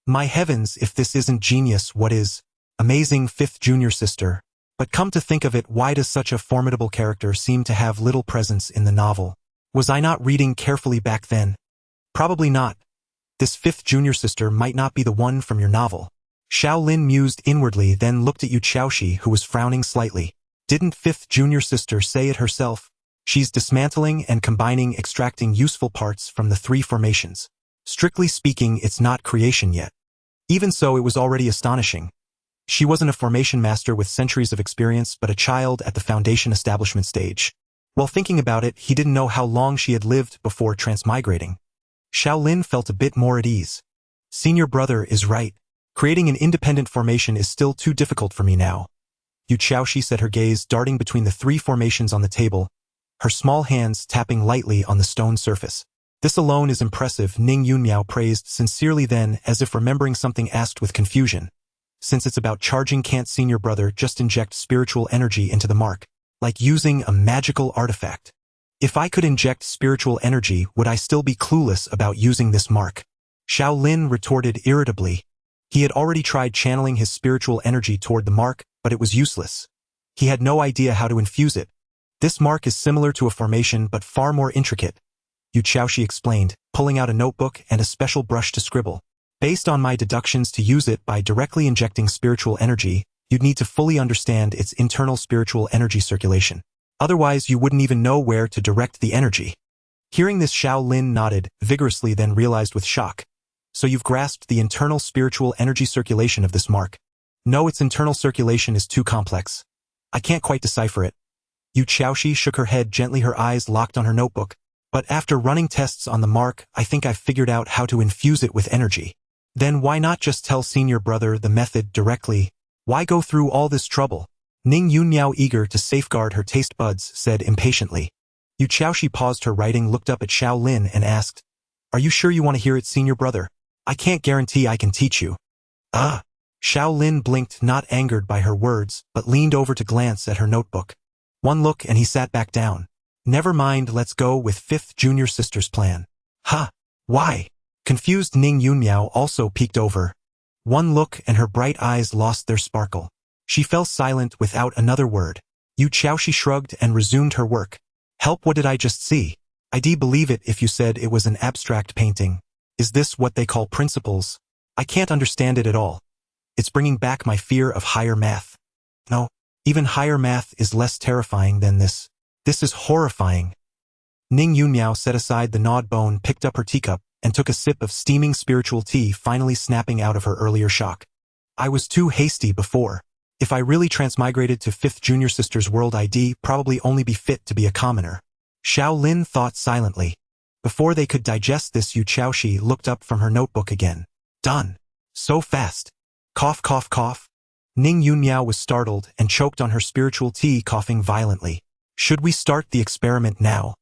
My heavens, if this isn't genius, what is? Amazing, fifth junior sister. But come to think of it, why does such a formidable character seem to have little presence in the novel? Was I not reading carefully back then? Probably not. This fifth junior sister might not be the one from your novel. Xiao Lin mused inwardly, then looked at Yu Xiaoxi, who was frowning slightly. Didn't fifth junior sister say it herself? She's dismantling and combining, extracting useful parts from the 3 formations. Strictly speaking, it's not creation yet. Even so, it was already astonishing. She wasn't a formation master with centuries of experience, but a child at the foundation establishment stage. While thinking about it, he didn't know how long she had lived before transmigrating. Xiao Lin felt a bit more at ease. Senior brother is right. Creating an independent formation is still too difficult for me now. Yu Xiaoxi said, her gaze darting between the 3 formations on the table, her small hands tapping lightly on the stone surface. This alone is impressive, Ning Yunmiao praised sincerely, then, as if remembering something, asked with confusion. Since it's about charging, can't senior brother just inject spiritual energy into the mark, like using a magical artifact? If I could inject spiritual energy, would I still be clueless about using this mark? Xiao Lin retorted irritably. He had already tried channeling his spiritual energy toward the mark, but it was useless. He had no idea how to infuse it. This mark is similar to a formation but far more intricate, Yu Xiaoxi explained, pulling out a notebook and a special brush to scribble. Based on my deductions, to use it by directly injecting spiritual energy, you'd need to fully understand its internal spiritual energy circulation. Otherwise, you wouldn't even know where to direct the energy. Hearing this, Xiao Lin nodded vigorously, then realized with shock. So you've grasped the internal spiritual energy circulation of this mark. No, its internal circulation is too complex. I can't quite decipher it. Yu Xiaoxi shook her head gently, her eyes locked on her notebook. But after running tests on the mark, I think I've figured out how to infuse it with energy. Then why not just tell senior brother the method directly? Why go through all this trouble? Ning Yunmiao, eager to safeguard her taste buds, said impatiently. Yu Xiaoxi paused her writing, looked up at Xiao Lin and asked, Are you sure you want to hear it, senior brother? I can't guarantee I can teach you. Xiao Lin blinked, not angered by her words, but leaned over to glance at her notebook. One look and he sat back down. Never mind, let's go with fifth junior sister's plan. Why? Confused Ning Yunmiao also peeked over. One look and her bright eyes lost their sparkle. She fell silent without another word. Xiaoshi shrugged and resumed her work. Help, what did I just see? I'd believe it if you said it was an abstract painting. Is this what they call principles? I can't understand it at all. It's bringing back my fear of higher math. No, even higher math is less terrifying than this. This is horrifying. Ning Yunmiao set aside the gnawed bone, picked up her teacup, and took a sip of steaming spiritual tea, finally snapping out of her earlier shock. I was too hasty before. If I really transmigrated to 5th Junior Sister's world, I'd probably only be fit to be a commoner. Xiao Lin thought silently. Before they could digest this, Xiaoshi looked up from her notebook again. Done. So fast. Cough, cough, cough. Ning Yunmiao was startled and choked on her spiritual tea, coughing violently. Should we start the experiment now?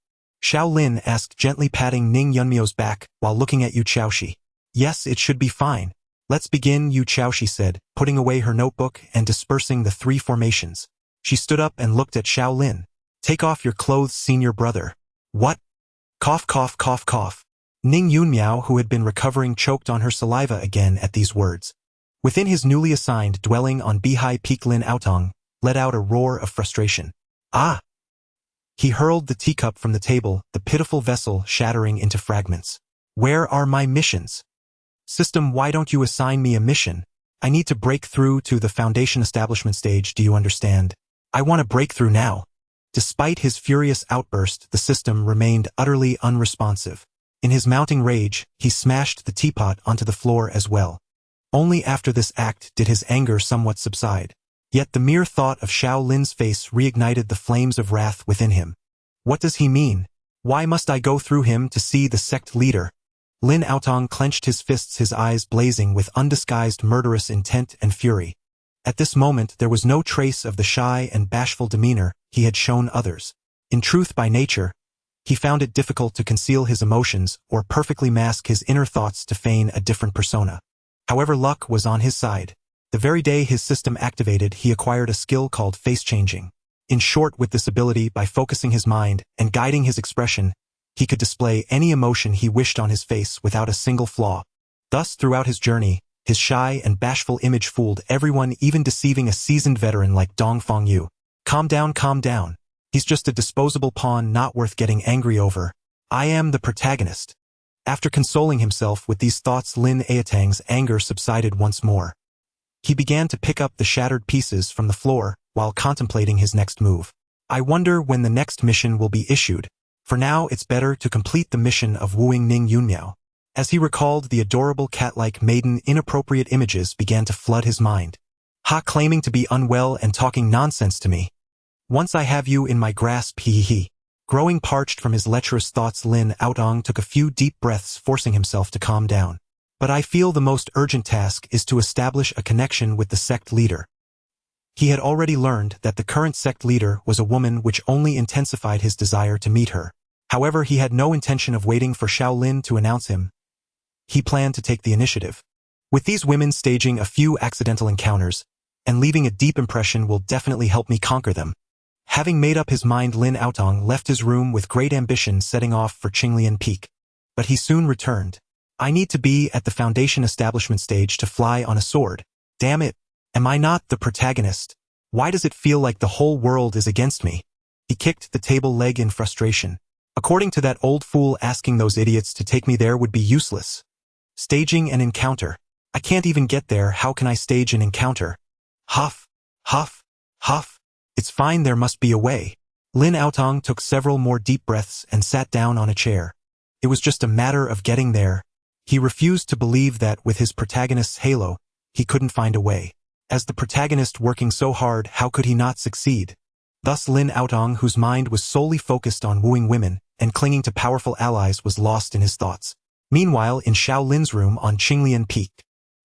Xiao Lin asked, gently patting Ning Yunmiao's back while looking at Xiaoshi. Yes, it should be fine. Let's begin, Xiaoshi said, putting away her notebook and dispersing the 3 formations. She stood up and looked at Xiao Lin. Take off your clothes, senior brother. What? Cough, cough, cough, cough. Ning Yunmiao, who had been recovering, choked on her saliva again at these words. Within his newly assigned dwelling on Bihai Peak, Lin Aotong let out a roar of frustration. Ah! He hurled the teacup from the table, the pitiful vessel shattering into fragments. Where are my missions? System, why don't you assign me a mission? I need to break through to the foundation establishment stage, do you understand? I want to break through now. Despite his furious outburst, the system remained utterly unresponsive. In his mounting rage, he smashed the teapot onto the floor as well. Only after this act did his anger somewhat subside. Yet the mere thought of Xiao Lin's face reignited the flames of wrath within him. What does he mean? Why must I go through him to see the sect leader? Lin Aotong clenched his fists, his eyes blazing with undisguised murderous intent and fury. At this moment there was no trace of the shy and bashful demeanor he had shown others. In truth, by nature, he found it difficult to conceal his emotions or perfectly mask his inner thoughts to feign a different persona. However, luck was on his side. The very day his system activated, he acquired a skill called face-changing. In short, with this ability, by focusing his mind and guiding his expression, he could display any emotion he wished on his face without a single flaw. Thus, throughout his journey, his shy and bashful image fooled everyone, even deceiving a seasoned veteran like Dong Fengyu. Calm down, calm down. He's just a disposable pawn not worth getting angry over. I am the protagonist. After consoling himself with these thoughts, Lin Aotong's anger subsided once more. He began to pick up the shattered pieces from the floor while contemplating his next move. I wonder when the next mission will be issued. For now, it's better to complete the mission of wooing Ning Yunmiao. As he recalled the adorable cat-like maiden, inappropriate images began to flood his mind. Ha, claiming to be unwell and talking nonsense to me. Once I have you in my grasp, he. Growing parched from his lecherous thoughts, Lin Aotong took a few deep breaths, forcing himself to calm down. But I feel the most urgent task is to establish a connection with the sect leader. He had already learned that the current sect leader was a woman, which only intensified his desire to meet her. However, he had no intention of waiting for Xiao Lin to announce him. He planned to take the initiative. With these women staging a few accidental encounters and leaving a deep impression will definitely help me conquer them. Having made up his mind, Lin Aotong left his room with great ambition, setting off for Qinglian Peak. But he soon returned. I need to be at the foundation establishment stage to fly on a sword. Damn it. Am I not the protagonist? Why does it feel like the whole world is against me? He kicked the table leg in frustration. According to that old fool, asking those idiots to take me there would be useless. Staging an encounter. I can't even get there. How can I stage an encounter? Huff, huff, huff. It's fine, there must be a way. Lin Aotong took several more deep breaths and sat down on a chair. It was just a matter of getting there. He refused to believe that with his protagonist's halo, he couldn't find a way. As the protagonist working so hard, how could he not succeed? Thus Lin Aotong, whose mind was solely focused on wooing women and clinging to powerful allies, was lost in his thoughts. Meanwhile, in Xiao Lin's room on Qinglian Peak.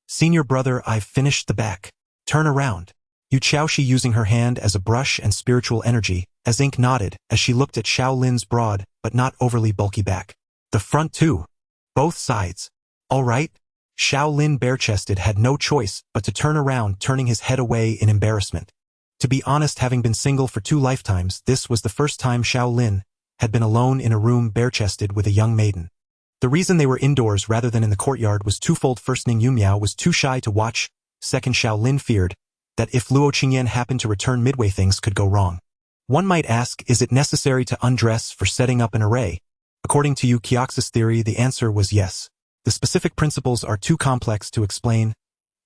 Senior brother, I've finished the back. Turn around. Xiaoshi, using her hand as a brush and spiritual energy, as ink, nodded as she looked at Xiao Lin's broad but not overly bulky back. The front too. Both sides. All right. Xiao Lin, bare-chested, had no choice but to turn around, turning his head away in embarrassment. To be honest, having been single for 2 lifetimes, this was the first time Xiao Lin had been alone in a room bare-chested with a young maiden. The reason they were indoors rather than in the courtyard was twofold. First, Ning Yunmiao was too shy to watch. Second, Xiao Lin feared that if Luo Qingyan happened to return midway, things could go wrong. One might ask, is it necessary to undress for setting up an array? According to Qingxu's theory, the answer was yes. The specific principles are too complex to explain.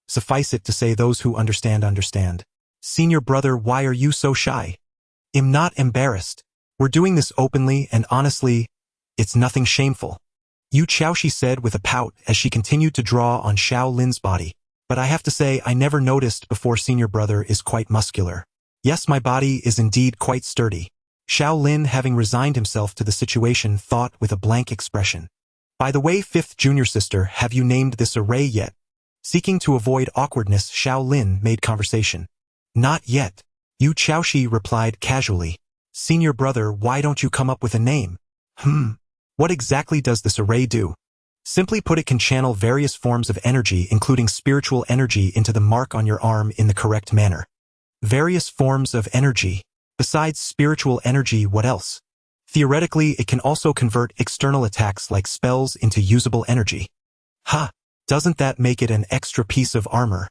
Suffice it to say, those who understand, understand. Senior brother, why are you so shy? I'm not embarrassed. We're doing this openly, and honestly, it's nothing shameful. Yu Qiaoshi said with a pout as she continued to draw on Xiao Lin's body. But I have to say, I never noticed before. Senior brother is quite muscular. Yes, my body is indeed quite sturdy. Xiao Lin, having resigned himself to the situation, thought with a blank expression. By the way, fifth junior sister, have you named this array yet? Seeking to avoid awkwardness, Xiao Lin made conversation. Not yet. Yu Qiaoshi replied casually. Senior brother, why don't you come up with a name? What exactly does this array do? Simply put, it can channel various forms of energy, including spiritual energy, into the mark on your arm in the correct manner. Various forms of energy. Besides spiritual energy, what else? Theoretically, it can also convert external attacks like spells into usable energy. Doesn't that make it an extra piece of armor?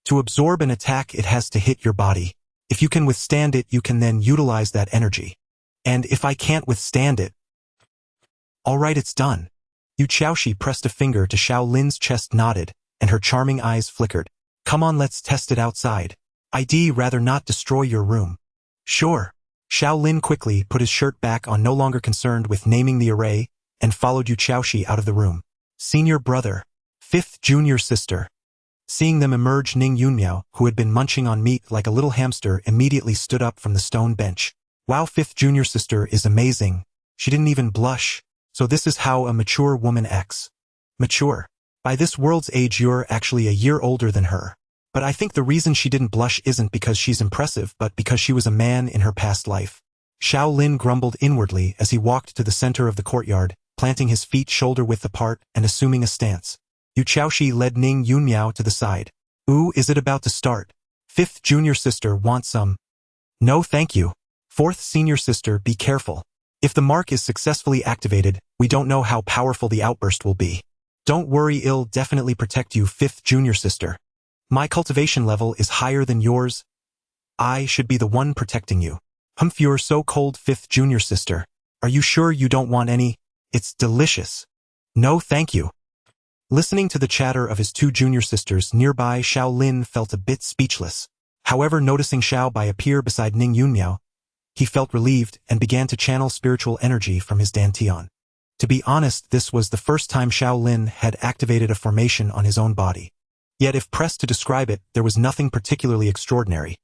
To absorb an attack, it has to hit your body. If you can withstand it, you can then utilize that energy. And if I can't withstand it, alright, it's done. Yu Qiaoshi pressed a finger to Xiao Lin's chest, nodded, and her charming eyes flickered. Come on, let's test it outside. I'd rather not destroy your room. Sure. Xiao Lin quickly put his shirt back on, no longer concerned with naming the array, and followed Yu Qiaoshi out of the room. Senior brother. Fifth junior sister. Seeing them emerge, Ning Yunmiao, who had been munching on meat like a little hamster, immediately stood up from the stone bench. Wow, fifth junior sister is amazing. She didn't even blush. So this is how a mature woman acts. Mature. By this world's age, you're actually a year older than her. But I think the reason she didn't blush isn't because she's impressive, but because she was a man in her past life. Xiao Lin grumbled inwardly as he walked to the center of the courtyard, planting his feet shoulder-width apart and assuming a stance. Yu Qiaoshi led Ning Yunmiao to the side. Ooh, is it about to start? Fifth junior sister, want some? No, thank you. Fourth senior sister, be careful. If the mark is successfully activated, we don't know how powerful the outburst will be. Don't worry, it'll definitely protect you, fifth junior sister. My cultivation level is higher than yours. I should be the one protecting you. Humph, you're so cold, fifth junior sister. Are you sure you don't want any? It's delicious. No, thank you. Listening to the chatter of his two junior sisters nearby, Xiao Lin felt a bit speechless. However, noticing Xiao Bai appear beside Ning Yunmiao, he felt relieved and began to channel spiritual energy from his dantian. To be honest, this was the first time Xiao Lin had activated a formation on his own body. Yet if pressed to describe it, there was nothing particularly extraordinary.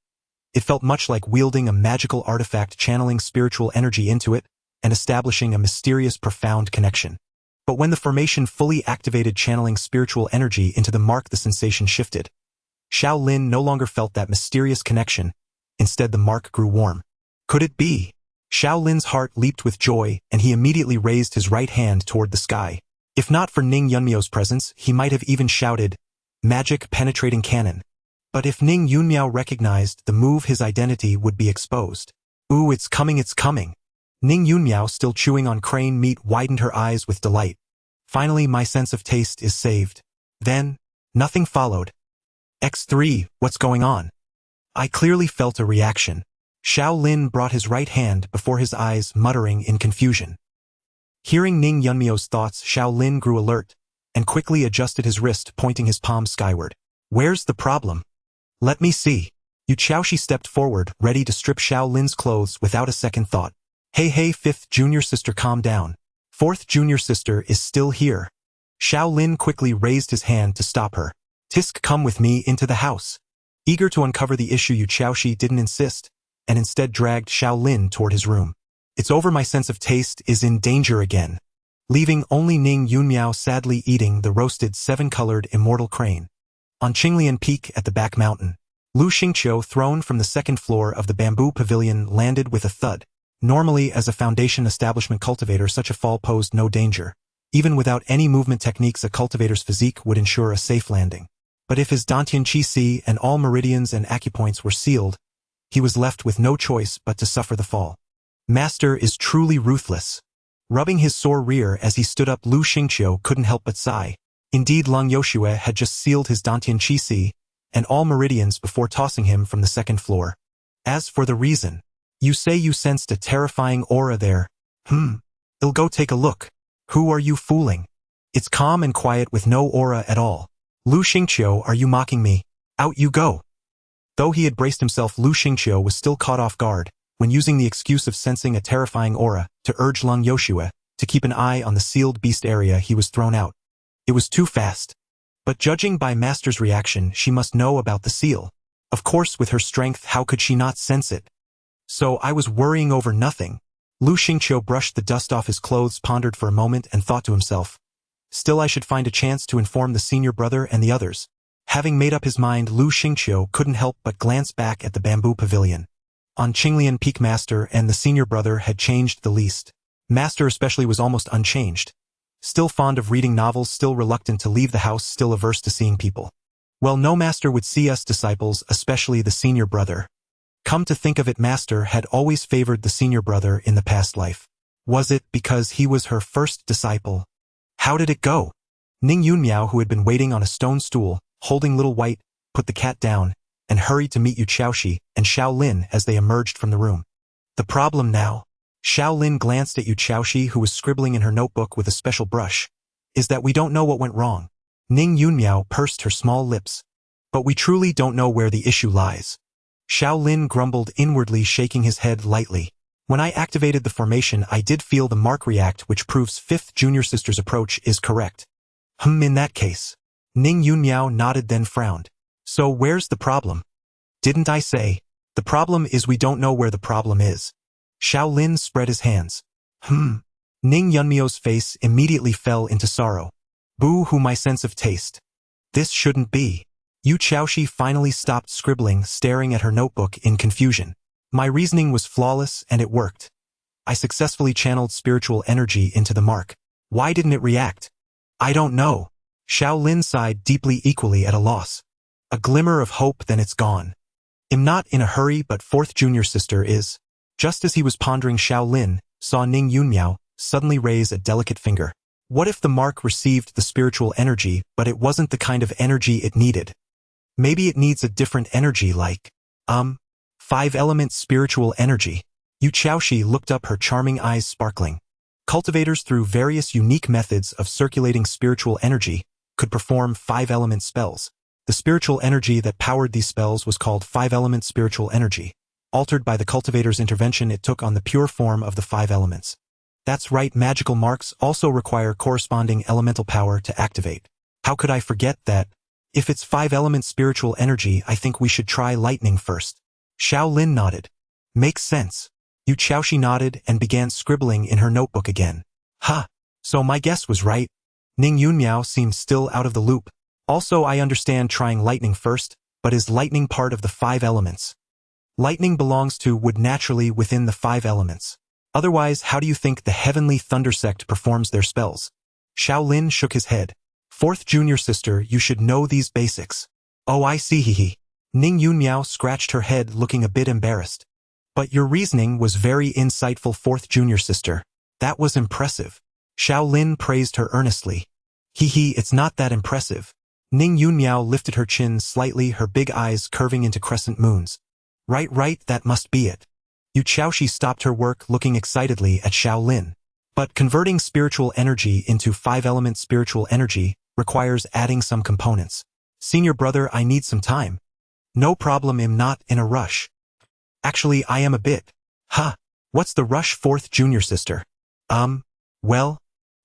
It felt much like wielding a magical artifact, channeling spiritual energy into it, and establishing a mysterious, profound connection. But when the formation fully activated channeling spiritual energy into the mark, the sensation shifted. Xiao Lin no longer felt that mysterious connection. Instead, the mark grew warm. Could it be? Xiao Lin's heart leaped with joy, and he immediately raised his right hand toward the sky. If not for Ning Yunmiao's presence, he might have even shouted, "Magic penetrating cannon." But if Ning Yunmiao recognized the move, his identity would be exposed. Ooh, it's coming, it's coming. Ning Yunmiao, still chewing on crane meat, widened her eyes with delight. Finally, my sense of taste is saved. Then, nothing followed. X3, what's going on? I clearly felt a reaction. Xiao Lin brought his right hand before his eyes, muttering in confusion. Hearing Ning Yunmiao's thoughts, Xiao Lin grew alert and quickly adjusted his wrist, pointing his palm skyward. Where's the problem? Let me see. Yu Qiaoshi stepped forward, ready to strip Xiao Lin's clothes without a second thought. Hey, fifth junior sister, calm down. Fourth junior sister is still here. Xiao Lin quickly raised his hand to stop her. Tisk, come with me into the house. Eager to uncover the issue, Yu Qiaoshi didn't insist, and instead dragged Xiao Lin toward his room. It's over, my sense of taste is in danger again. Leaving only Ning Yunmiao sadly eating the roasted seven-colored immortal crane. On Qinglian Peak at the back mountain, Lu Xingqiu, thrown from the second floor of the bamboo pavilion, landed with a thud. Normally, as a Foundation establishment cultivator, such a fall posed no danger. Even without any movement techniques, a cultivator's physique would ensure a safe landing. But if his Dantian Qi Si and all meridians and acupoints were sealed, he was left with no choice but to suffer the fall. Master is truly ruthless. Rubbing his sore rear as he stood up, Lu Xingqiu couldn't help but sigh. Indeed, Lung Yoshue had just sealed his Dantian Qi and all meridians before tossing him from the second floor. As for the reason, you say you sensed a terrifying aura there. I'll go take a look. Who are you fooling? It's calm and quiet with no aura at all. Lu Xingqiu, are you mocking me? Out you go. Though he had braced himself, Lu Xingqiu was still caught off guard when using the excuse of sensing a terrifying aura to urge Lung Yoshue to keep an eye on the sealed beast area. He was thrown out. It was too fast. But judging by Master's reaction, she must know about the seal. Of course, with her strength, how could she not sense it? So I was worrying over nothing. Lu Xingqiu brushed the dust off his clothes, pondered for a moment, and thought to himself, still I should find a chance to inform the senior brother and the others. Having made up his mind, Lu Xingqiu couldn't help but glance back at the bamboo pavilion. On Qinglian Peak, Master and the senior brother had changed the least. Master especially was almost unchanged. Still fond of reading novels, still reluctant to leave the house, still averse to seeing people. Well, no Master would see us disciples, especially the senior brother. Come to think of it, Master had always favored the senior brother in the past life. Was it because he was her first disciple? How did it go? Ning Yunmiao, who had been waiting on a stone stool, holding Little White, put the cat down, and hurried to meet Yu Xiaoxi and Xiao Lin as they emerged from the room. The problem now, Xiao Lin glanced at Yu Xiaoxi, who was scribbling in her notebook with a special brush, is that we don't know what went wrong. Ning Yunmiao pursed her small lips. But we truly don't know where the issue lies. Xiao Lin grumbled inwardly, shaking his head lightly. When I activated the formation, I did feel the mark react, which proves 5th junior sister's approach is correct. In that case. Ning Yunmiao nodded, then frowned. So where's the problem? Didn't I say? The problem is we don't know where the problem is. Xiao Lin spread his hands. Ning Yunmiao's face immediately fell into sorrow. Boo-hoo, my sense of taste. This shouldn't be. Yu Xiaoxi finally stopped scribbling, staring at her notebook in confusion. My reasoning was flawless and it worked. I successfully channeled spiritual energy into the mark. Why didn't it react? I don't know. Xiao Lin sighed deeply, equally at a loss. A glimmer of hope, then it's gone. I'm not in a hurry, but 4th junior sister is. Just as he was pondering, Xiao Lin saw Ning Yunmiao suddenly raise a delicate finger. What if the mark received the spiritual energy, but it wasn't the kind of energy it needed? Maybe it needs a different energy like, 5-element spiritual energy. Yu Xiaoxi looked up, her charming eyes sparkling. Cultivators, through various unique methods of circulating spiritual energy, could perform 5-element spells. The spiritual energy that powered these spells was called 5-element spiritual energy. Altered by the cultivator's intervention, it took on the pure form of the 5 elements. That's right, magical marks also require corresponding elemental power to activate. How could I forget that? If it's 5-element spiritual energy, I think we should try lightning first. Xiao Lin nodded. Makes sense. Yu Xiaoxi nodded and began scribbling in her notebook again. So my guess was right. Ning Yunmiao seemed still out of the loop. Also, I understand trying lightning first, but is lightning part of the 5 elements? Lightning belongs to would naturally within the 5 elements. Otherwise, how do you think the Heavenly Thunder Sect performs their spells? Xiao Lin shook his head. 4th junior sister, you should know these basics. Oh, I see, he. Ning Yunmiao scratched her head, looking a bit embarrassed. But your reasoning was very insightful, 4th junior sister. That was impressive. Xiao Lin praised her earnestly. It's not that impressive. Ning Yunmiao lifted her chin slightly, her big eyes curving into crescent moons. Right, that must be it. Yu Xiaoxi stopped her work, looking excitedly at Xiao Lin. But converting spiritual energy into 5-element spiritual energy requires adding some components. Senior brother, I need some time. No problem, I'm not in a rush. Actually, I am a bit. What's the rush, 4th junior sister? Well,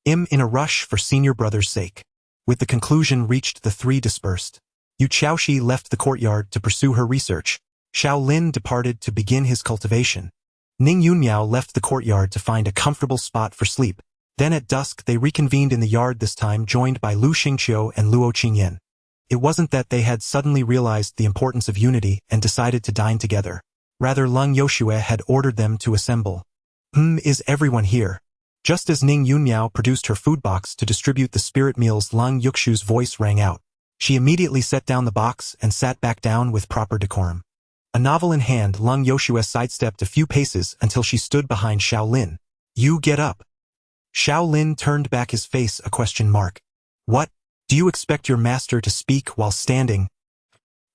I'm in a rush for senior brother's sake. With the conclusion reached, the three dispersed. Yu Xiaoxi left the courtyard to pursue her research. Xiao Lin departed to begin his cultivation. Ning Yunmiao left the courtyard to find a comfortable spot for sleep. Then at dusk they reconvened in the yard, this time joined by Lu Xingqiu and Luo Qingyan. It wasn't that they had suddenly realized the importance of unity and decided to dine together. Rather, Lung Yoshue had ordered them to assemble. Is everyone here? Just as Ning Yunmiao produced her food box to distribute the spirit meals, Lung Yuxu's voice rang out. She immediately set down the box and sat back down with proper decorum. A novel in hand, Lung Yoshue sidestepped a few paces until she stood behind Xiao Lin. You get up. Xiao Lin turned back his face a question mark. What? Do you expect your master to speak while standing?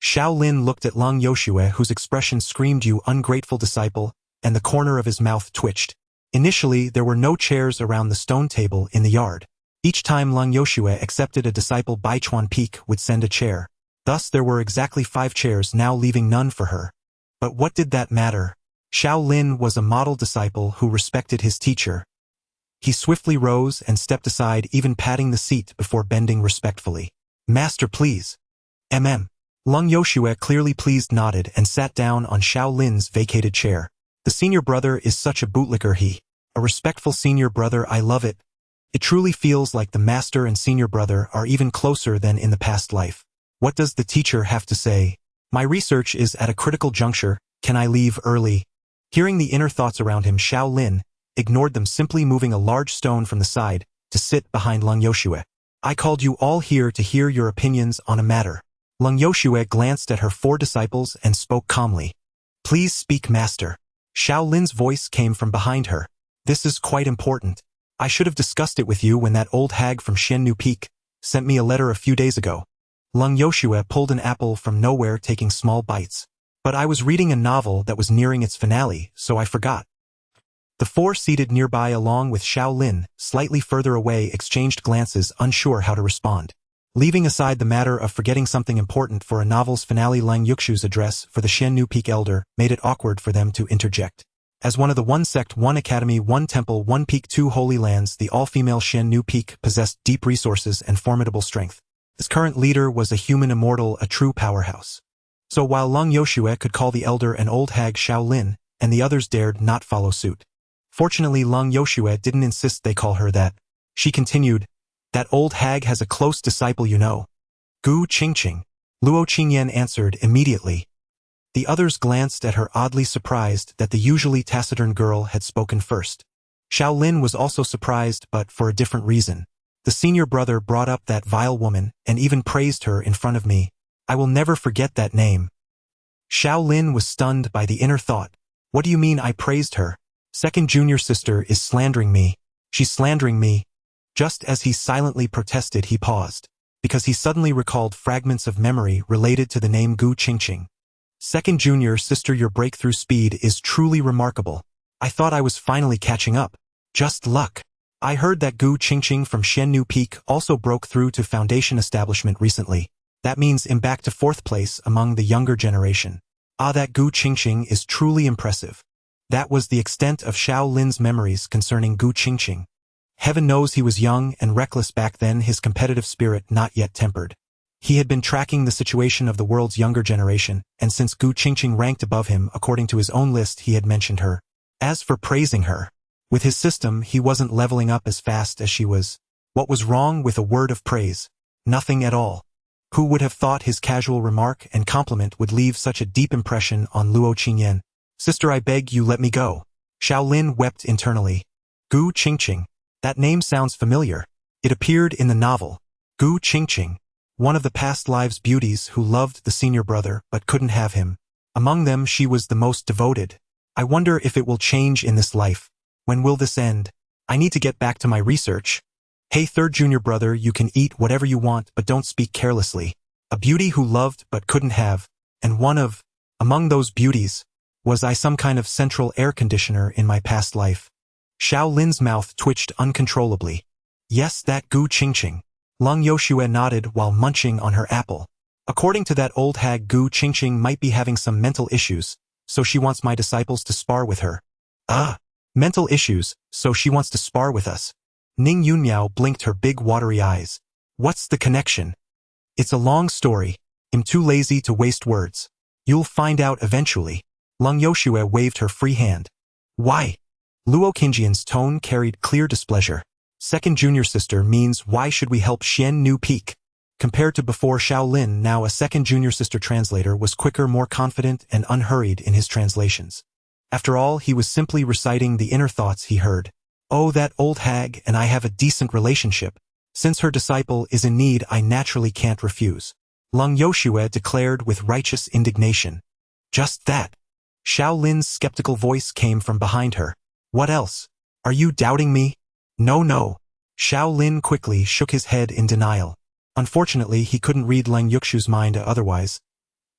Xiao Lin looked at Lung Yoshue, whose expression screamed, "You ungrateful disciple," and the corner of his mouth twitched. Initially, there were no chairs around the stone table in the yard. Each time Lung Yoshue accepted a disciple, Baichuan Peak would send a chair. Thus there were exactly 5 chairs, now leaving none for her. But what did that matter? Xiao Lin was a model disciple who respected his teacher. He swiftly rose and stepped aside, even patting the seat before bending respectfully. "Master, please." Lung Yoshue, clearly pleased, nodded and sat down on Xiao Lin's vacated chair. The senior brother is such a bootlicker, a respectful senior brother. I love it. It truly feels like the master and senior brother are even closer than in the past life. What does the teacher have to say? My research is at a critical juncture. Can I leave early? Hearing the inner thoughts around him, Xiao Lin ignored them, simply moving a large stone from the side to sit behind Lung Yoshue. I called you all here to hear your opinions on a matter. Lung Yoshue glanced at her 4 disciples and spoke calmly. Please speak, master. Xiao Lin's voice came from behind her. This is quite important. I should have discussed it with you when that old hag from Xiannu Peak sent me a letter a few days ago. Lung Yoshue pulled an apple from nowhere, taking small bites. But I was reading a novel that was nearing its finale, so I forgot. The 4 seated nearby, along with Xiao Lin, slightly further away, exchanged glances, unsure how to respond. Leaving aside the matter of forgetting something important for a novel's finale, Lang Yuxu's address for the Xiannu Peak Elder made it awkward for them to interject. As one of the 1 sect, 1 academy, 1 temple, 1 peak, 2 holy lands, the all-female Xiannu Peak possessed deep resources and formidable strength. Its current leader was a human immortal, a true powerhouse. So while Lung Yoshue could call the elder an old hag, Xiao Lin and the others dared not follow suit. Fortunately, Lung Yoshue didn't insist they call her that. She continued, that old hag has a close disciple, you know. Gu Qingxing. Luo Qingyan answered immediately. The others glanced at her, oddly surprised that the usually taciturn girl had spoken first. Xiao Lin was also surprised, but for a different reason. The senior brother brought up that vile woman and even praised her in front of me. I will never forget that name. Xiao Lin was stunned by the inner thought. What do you mean I praised her? Second junior sister is slandering me. She's slandering me. Just as he silently protested, he paused, because he suddenly recalled fragments of memory related to the name Gu Qingxing. Second junior sister, your breakthrough speed is truly remarkable. I thought I was finally catching up. Just luck. I heard that Gu Qingxing from Xiannu Peak also broke through to Foundation establishment recently. That means I'm back to 4th place among the younger generation. Ah, that Gu Qingxing is truly impressive. That was the extent of Xiao Lin's memories concerning Gu Qingxing. Heaven knows he was young and reckless back then, his competitive spirit not yet tempered. He had been tracking the situation of the world's younger generation, and since Gu Qingxing ranked above him according to his own list, he had mentioned her. As for praising her, with his system he wasn't leveling up as fast as she was. What was wrong with a word of praise? Nothing at all. Who would have thought his casual remark and compliment would leave such a deep impression on Luo Qingyan? Sister, I beg you, let me go. Xiao Lin wept internally. Gu Qingxing. That name sounds familiar. It appeared in the novel. Gu Qingxing. One of the past lives' beauties who loved the senior brother but couldn't have him. Among them she was the most devoted. I wonder if it will change in this life. When will this end? I need to get back to my research. Hey, third junior brother, you can eat whatever you want, but don't speak carelessly. A beauty who loved but couldn't have, and among those beauties, was I some kind of central air conditioner in my past life? Xiao Lin's mouth twitched uncontrollably. Yes, that Gu Qingxing. Lung Yoshue nodded while munching on her apple. According to that old hag, Gu Qingxing might be having some mental issues, so she wants my disciples to spar with her. Ah, mental issues, so she wants to spar with us. Ning Yunmiao blinked her big watery eyes. What's the connection? It's a long story. I'm too lazy to waste words. You'll find out eventually. Lung Yoshue waved her free hand. Why? Luo Qingjian's tone carried clear displeasure. Second junior sister means why should we help Xiannu Peak? Compared to before, Xiao Lin, now a second junior sister translator, was quicker, more confident, and unhurried in his translations. After all, he was simply reciting the inner thoughts he heard. Oh, that old hag and I have a decent relationship. Since her disciple is in need, I naturally can't refuse. Lung Yoshue declared with righteous indignation. Just that. Xiao Lin's skeptical voice came from behind her. What else? Are you doubting me? No, no. Xiao Lin quickly shook his head in denial. Unfortunately, he couldn't read Lang Yuxu's mind otherwise.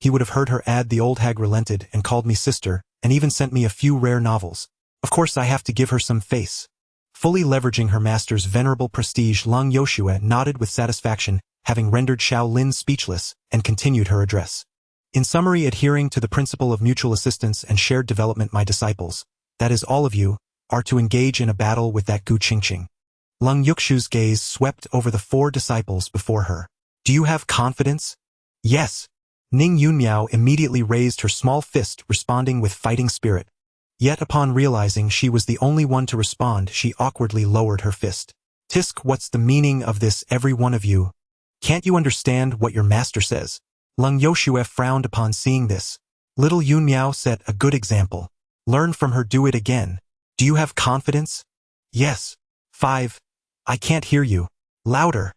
He would have heard her add the old hag relented and called me sister, and even sent me a few rare novels. Of course I have to give her some face. Fully leveraging her master's venerable prestige, Lang Yoshue nodded with satisfaction, having rendered Xiao Lin speechless, and continued her address. In summary, adhering to the principle of mutual assistance and shared development, my disciples, that is all of you, are to engage in a battle with that Gu Qingxing. Lang Yuxu's gaze swept over the 4 disciples before her. Do you have confidence? Yes. Ning Yunmiao immediately raised her small fist, responding with fighting spirit. Yet upon realizing she was the only one to respond, she awkwardly lowered her fist. Tisk, what's the meaning of this, every one of you? Can't you understand what your master says? Lang Yoshue frowned upon seeing this. Little Yunmiao set a good example. Learn from her, do it again. Do you have confidence? Yes. 5. I can't hear you. Louder.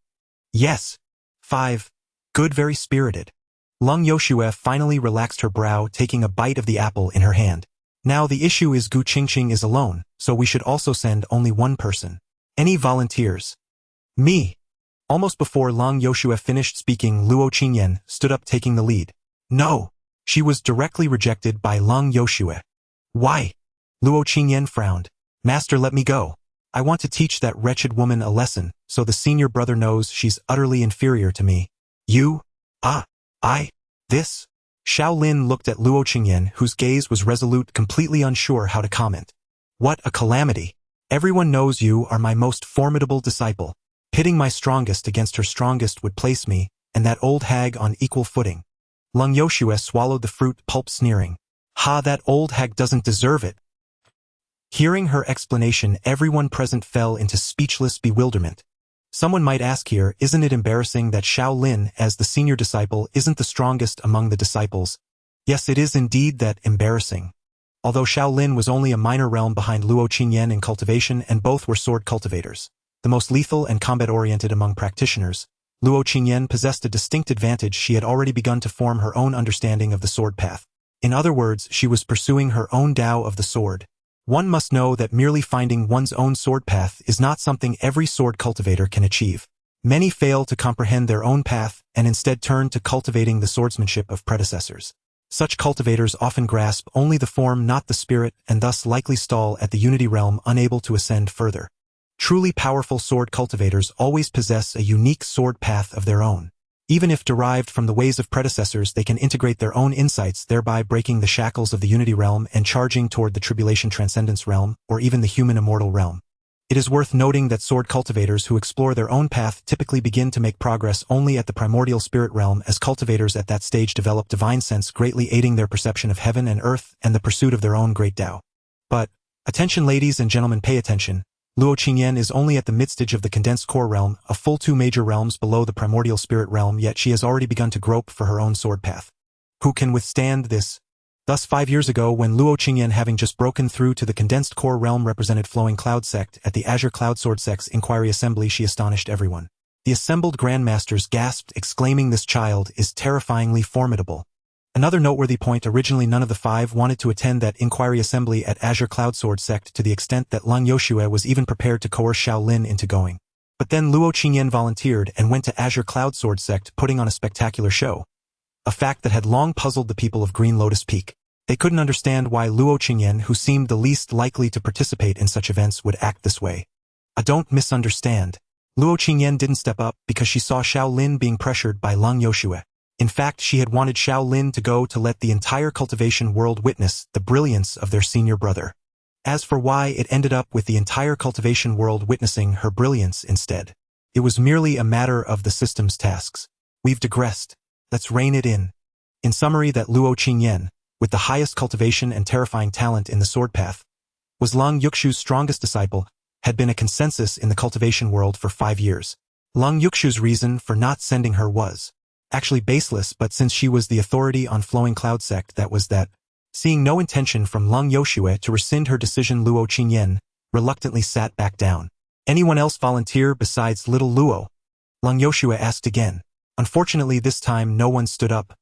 Yes. 5. Good, very spirited. Lang Yoshue finally relaxed her brow, taking a bite of the apple in her hand. Now the issue is Gu Qingxing is alone, so we should also send only one person. Any volunteers? Me. Almost before Lang Yoshue finished speaking, Luo Qingyan stood up, taking the lead. No. She was directly rejected by Lang Yoshue. Why? Luo Qingyan frowned. Master, let me go. I want to teach that wretched woman a lesson, so the senior brother knows she's utterly inferior to me. You? This? Xiao Lin looked at Luo Qingyan, whose gaze was resolute, completely unsure how to comment. What a calamity. Everyone knows you are my most formidable disciple. Pitting my strongest against her strongest would place me, and that old hag, on equal footing. Lang Yoshue swallowed the fruit pulp, sneering. Ha, that old hag doesn't deserve it. Hearing her explanation, everyone present fell into speechless bewilderment. Someone might ask here, isn't it embarrassing that Xiao Lin, as the senior disciple, isn't the strongest among the disciples? Yes, it is indeed that embarrassing. Although Xiao Lin was only a minor realm behind Luo Qingyan in cultivation, and both were sword cultivators, the most lethal and combat-oriented among practitioners, Luo Qingyan possessed a distinct advantage. She had already begun to form her own understanding of the sword path. In other words, she was pursuing her own Tao of the sword. One must know that merely finding one's own sword path is not something every sword cultivator can achieve. Many fail to comprehend their own path and instead turn to cultivating the swordsmanship of predecessors. Such cultivators often grasp only the form, not the spirit, and thus likely stall at the unity realm, unable to ascend further. Truly powerful sword cultivators always possess a unique sword path of their own. Even if derived from the ways of predecessors, they can integrate their own insights, thereby breaking the shackles of the unity realm and charging toward the tribulation transcendence realm, or even the human immortal realm. It is worth noting that sword cultivators who explore their own path typically begin to make progress only at the primordial spirit realm, as cultivators at that stage develop divine sense, greatly aiding their perception of heaven and earth and the pursuit of their own great Tao. But, attention ladies and gentlemen, pay attention. Luo Qingyan is only at the mid-stage of the condensed core realm, a full 2 major realms below the primordial spirit realm, yet she has already begun to grope for her own sword path. Who can withstand this? Thus 5 years ago, when Luo Qingyan, having just broken through to the condensed core realm, represented Flowing Cloud Sect at the Azure Cloud Sword Sect's Inquiry Assembly, she astonished everyone. The assembled grandmasters gasped, exclaiming, "This child is terrifyingly formidable." Another noteworthy point: originally none of the 5 wanted to attend that Inquiry Assembly at Azure Cloud Sword Sect, to the extent that Lang Yoshue was even prepared to coerce Xiao Lin into going. But then Luo Qingyan volunteered and went to Azure Cloud Sword Sect, putting on a spectacular show. A fact that had long puzzled the people of Green Lotus Peak. They couldn't understand why Luo Qingyan, who seemed the least likely to participate in such events, would act this way. Don't misunderstand. Luo Qingyan didn't step up because she saw Xiao Lin being pressured by Lang Yoshue. In fact, she had wanted Xiao Lin to go to let the entire cultivation world witness the brilliance of their senior brother. As for why it ended up with the entire cultivation world witnessing her brilliance instead, it was merely a matter of the system's tasks. We've digressed. Let's rein it in. In summary, that Luo Qingyan, with the highest cultivation and terrifying talent in the sword path, was Lang Yuxu's strongest disciple, had been a consensus in the cultivation world for 5 years. Lang Yuxu's reason for not sending her was actually baseless, but since she was the authority on Flowing Cloud Sect, that was that. Seeing no intention from Lang Yoshue to rescind her decision, Luo Qingyan reluctantly sat back down. Anyone else volunteer besides little Luo? Lang Yoshue asked again. Unfortunately, this time no one stood up.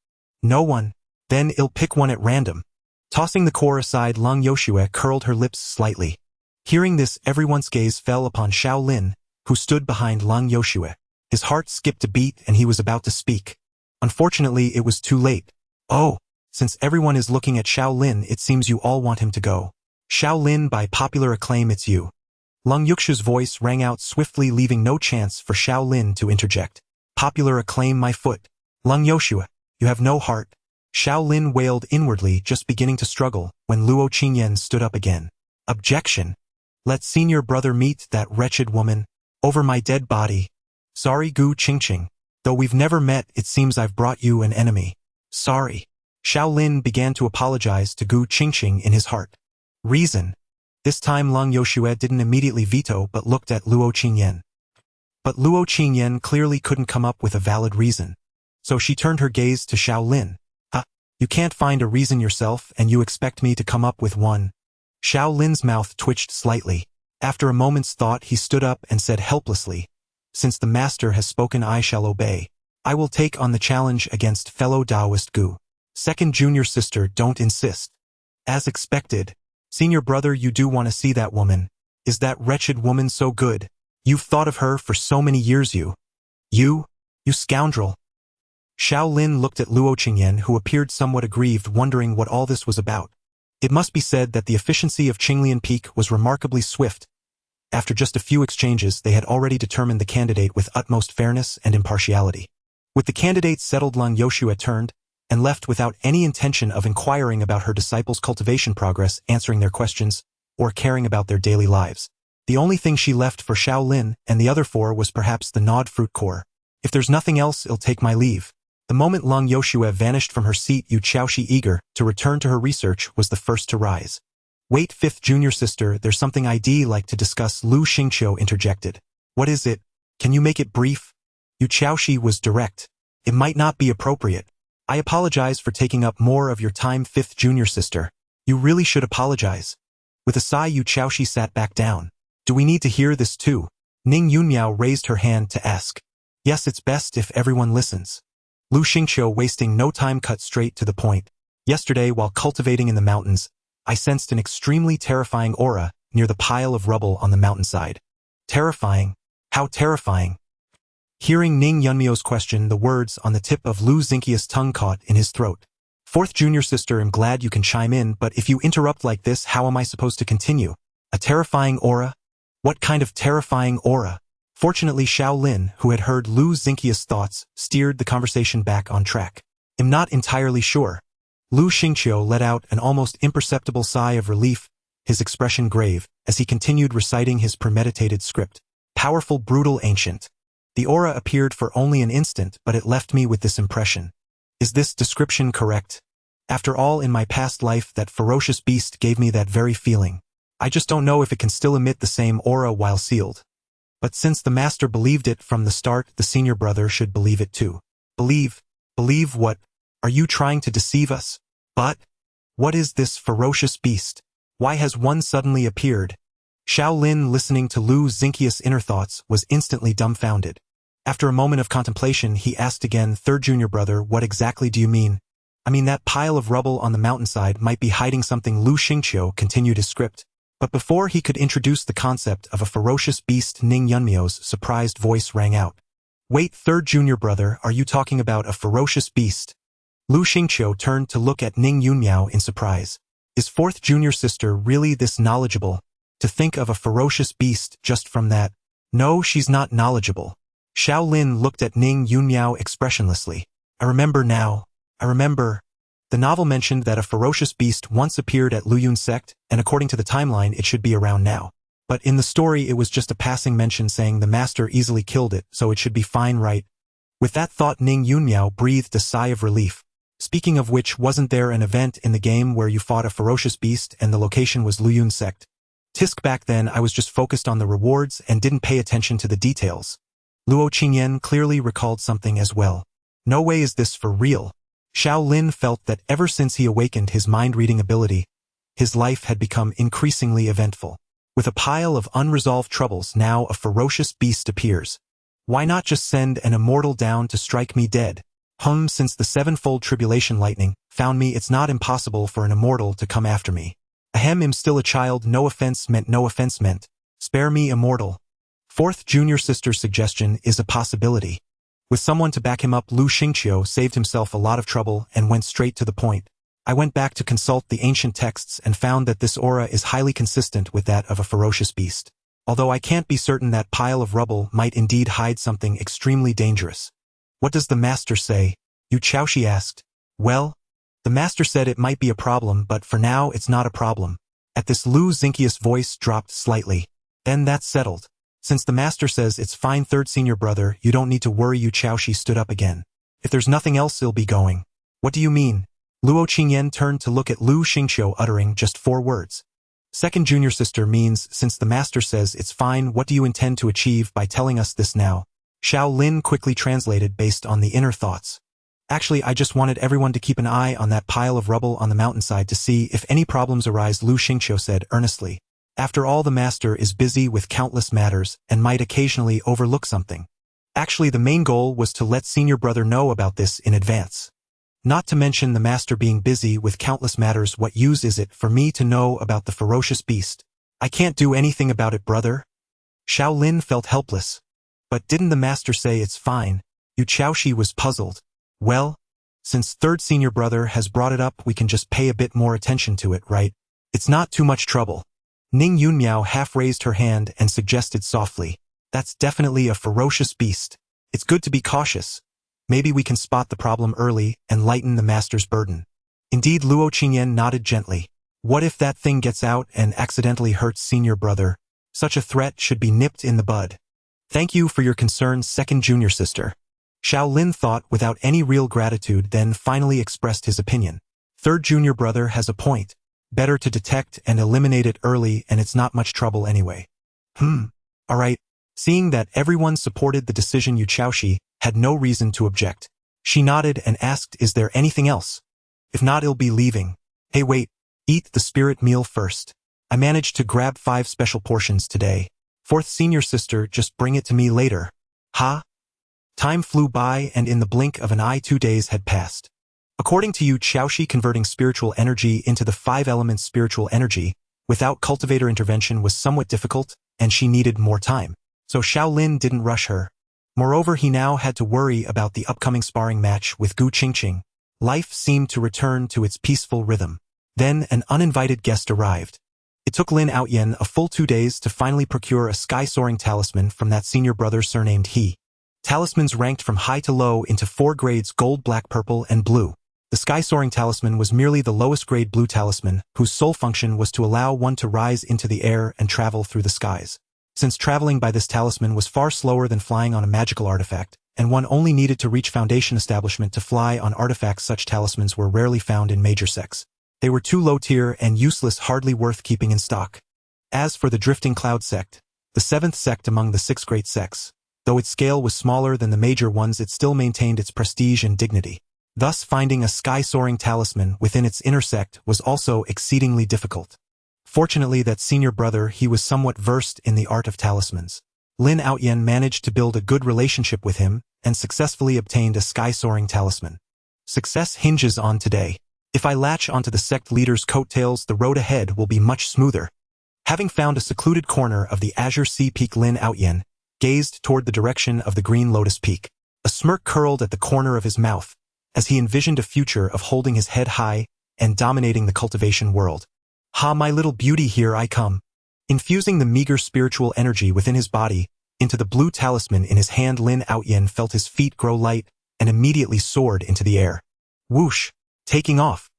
No one? Then I'll pick one at random. Tossing the core aside, Lang Yoshue curled her lips slightly. Hearing this, everyone's gaze fell upon Xiao Lin, who stood behind Lang Yoshue. His heart skipped a beat and he was about to speak. Unfortunately, it was too late. Oh, since everyone is looking at Xiao Lin, it seems you all want him to go. Xiao Lin, by popular acclaim, it's you. Lang Yuxue's voice rang out swiftly, leaving no chance for Xiao Lin to interject. Popular acclaim, my foot. Lang Yoshue, you have no heart. Xiao Lin wailed inwardly, just beginning to struggle, when Luo Qingyan stood up again. Objection. Let senior brother meet that wretched woman. Over my dead body. Sorry, Gu Qingqing. Though we've never met, it seems I've brought you an enemy. Sorry. Xiao Lin began to apologize to Gu Qingqing in his heart. Reason. This time Lang Yoshue didn't immediately veto but looked at Luo Qingyan. But Luo Qingyan clearly couldn't come up with a valid reason. So she turned her gaze to Xiao Lin. You can't find a reason yourself and you expect me to come up with one. Xiao Lin's mouth twitched slightly. After a moment's thought, he stood up and said helplessly, Since the master has spoken, I shall obey. I will take on the challenge against fellow Taoist Gu. Second junior sister, don't insist. As expected. Senior brother, you do want to see that woman. Is that wretched woman so good? You've thought of her for so many years, you scoundrel. Xiao Lin looked at Luo Qingyan, who appeared somewhat aggrieved, wondering what all this was about. It must be said that the efficiency of Qinglian Peak was remarkably swift. After just a few exchanges, they had already determined the candidate with utmost fairness and impartiality. With the candidate settled, Lang Yoshue turned and left without any intention of inquiring about her disciples' cultivation progress, answering their questions, or caring about their daily lives. The only thing she left for Xiao Lin and the other four was perhaps the gnawed fruit core. If there's nothing else, I'll take my leave. The moment Lang Yoshue vanished from her seat, Yu Chaoshi, eager to return to her research, was the first to rise. Wait, fifth junior sister, there's something I'd like to discuss, Lu Xingqiu interjected. What is it? Can you make it brief? Yu Chaoshi was direct. It might not be appropriate. I apologize for taking up more of your time, fifth junior sister. You really should apologize. With a sigh, Yu Chaoshi sat back down. Do we need to hear this too? Ning Yunmiao raised her hand to ask. Yes, it's best if everyone listens. Lu Xingqiu, wasting no time, cut straight to the point. Yesterday, while cultivating in the mountains, I sensed an extremely terrifying aura near the pile of rubble on the mountainside. Terrifying? How terrifying? Hearing Ning Yunmiao's question, the words on the tip of Lu Xingqiu's tongue caught in his throat. Fourth junior sister, I'm glad you can chime in, but if you interrupt like this, how am I supposed to continue? A terrifying aura? What kind of terrifying aura? Fortunately, Xiao Lin, who had heard Lu Xingqiu's thoughts, steered the conversation back on track. I'm not entirely sure. Lu Xingqiu let out an almost imperceptible sigh of relief, his expression grave, as he continued reciting his premeditated script. Powerful, brutal, ancient. The aura appeared for only an instant, but it left me with this impression. Is this description correct? After all, in my past life, that ferocious beast gave me that very feeling. I just don't know if it can still emit the same aura while sealed. But since the master believed it from the start, the senior brother should believe it too. Believe what? Are you trying to deceive us? But what is this ferocious beast? Why has one suddenly appeared? Xiao Lin, listening to Lu Xingqiu's inner thoughts, was instantly dumbfounded. After a moment of contemplation, he asked again, third junior brother, what exactly do you mean? I mean, that pile of rubble on the mountainside might be hiding something. Lu Xingqiu continued his script. But before he could introduce the concept of a ferocious beast, Ning Yunmiao's surprised voice rang out. Wait, third junior brother, are you talking about a ferocious beast? Lu Xingqiu turned to look at Ning Yunmiao in surprise. Is fourth junior sister really this knowledgeable? To think of a ferocious beast just from that? No, she's not knowledgeable. Xiao Lin looked at Ning Yunmiao expressionlessly. I remember now. The novel mentioned that a ferocious beast once appeared at Qingxu Sect, and according to the timeline, it should be around now. But in the story, it was just a passing mention saying the master easily killed it, so it should be fine, right? With that thought, Ning Yunmiao breathed a sigh of relief. Speaking of which, wasn't there an event in the game where you fought a ferocious beast and the location was Qingxu Sect? Tisk, back then I was just focused on the rewards and didn't pay attention to the details. Luo Qingyan clearly recalled something as well. No way is this for real. Xiao Lin felt that ever since he awakened his mind-reading ability, his life had become increasingly eventful. With a pile of unresolved troubles, now a ferocious beast appears. Why not just send an immortal down to strike me dead? Since the sevenfold tribulation lightning found me, it's not impossible for an immortal to come after me. Ahem, am still a child, no offense meant, no offense meant. Spare me, immortal. Fourth junior sister's suggestion is a possibility. With someone to back him up, Lu Xingqiu saved himself a lot of trouble and went straight to the point. I went back to consult the ancient texts and found that this aura is highly consistent with that of a ferocious beast. Although I can't be certain that pile of rubble might indeed hide something extremely dangerous. What does the master say? Yu Chaoshi asked. Well, the master said it might be a problem, but for now it's not a problem. At this, Lu Xingqiu's voice dropped slightly. Then that's settled. Since the master says it's fine, third senior brother, you don't need to worry. Yu Chaoshi stood up again. If there's nothing else, it'll be going. What do you mean? Luo Qingyan turned to look at Lu Xingqiu, uttering just 4 words. Second junior sister means, since the master says it's fine, what do you intend to achieve by telling us this now? Xiao Lin quickly translated based on the inner thoughts. Actually, I just wanted everyone to keep an eye on that pile of rubble on the mountainside to see if any problems arise, Lu Xingqiu said earnestly. After all, the master is busy with countless matters and might occasionally overlook something. Actually, the main goal was to let senior brother know about this in advance. Not to mention the master being busy with countless matters, what use is it for me to know about the ferocious beast? I can't do anything about it, brother. Xiao Lin felt helpless. But didn't the master say it's fine? Yu Chaoshi was puzzled. Well, since third senior brother has brought it up, we can just pay a bit more attention to it, right? It's not too much trouble. Ning Yunmiao half raised her hand and suggested softly. That's definitely a ferocious beast. It's good to be cautious. Maybe we can spot the problem early and lighten the master's burden. Indeed, Luo Qingyan nodded gently. What if that thing gets out and accidentally hurts senior brother? Such a threat should be nipped in the bud. Thank you for your concern, second junior sister. Xiao Lin thought without any real gratitude, then finally expressed his opinion. Third junior brother has a point. Better to detect and eliminate it early, and it's not much trouble anyway. Alright. Seeing that everyone supported the decision, Yu Chaoshi had no reason to object. She nodded and asked, is there anything else? If not, I'll be leaving. Hey wait, eat the spirit meal first. I managed to grab 5 special portions today. Fourth senior sister, just bring it to me later. Ha? Time flew by, and in the blink of an eye 2 days had passed. According to Yu Chaoshi, converting spiritual energy into the 5 elements spiritual energy without cultivator intervention was somewhat difficult, and she needed more time. So Xiao Lin didn't rush her. Moreover, he now had to worry about the upcoming sparring match with Gu Qingqing. Life seemed to return to its peaceful rhythm. Then an uninvited guest arrived. It took Lin Outyen a full 2 days to finally procure a sky-soaring talisman from that senior brother surnamed He. Talismans ranked from high to low into 4 grades: gold, black, purple, and blue. The sky-soaring talisman was merely the lowest grade blue talisman, whose sole function was to allow one to rise into the air and travel through the skies. Since traveling by this talisman was far slower than flying on a magical artifact, and one only needed to reach foundation establishment to fly on artifacts, such talismans were rarely found in major sects. They were too low tier and useless, hardly worth keeping in stock. As for the Drifting Cloud Sect, the 7th sect among the 6 great sects, though its scale was smaller than the major ones, it still maintained its prestige and dignity. Thus, finding a sky-soaring talisman within its inner sect was also exceedingly difficult. Fortunately, that senior brother, he was somewhat versed in the art of talismans. Lin Outyen managed to build a good relationship with him and successfully obtained a sky-soaring talisman. Success hinges on today. If I latch onto the sect leader's coattails, the road ahead will be much smoother. Having found a secluded corner of the Azure Sea Peak, Lin Outyen gazed toward the direction of the Green Lotus Peak. A smirk curled at the corner of his mouth as he envisioned a future of holding his head high and dominating the cultivation world. Ha, my little beauty, here I come. Infusing the meager spiritual energy within his body into the blue talisman in his hand, Lin Outyen felt his feet grow light and immediately soared into the air. Whoosh! Taking off.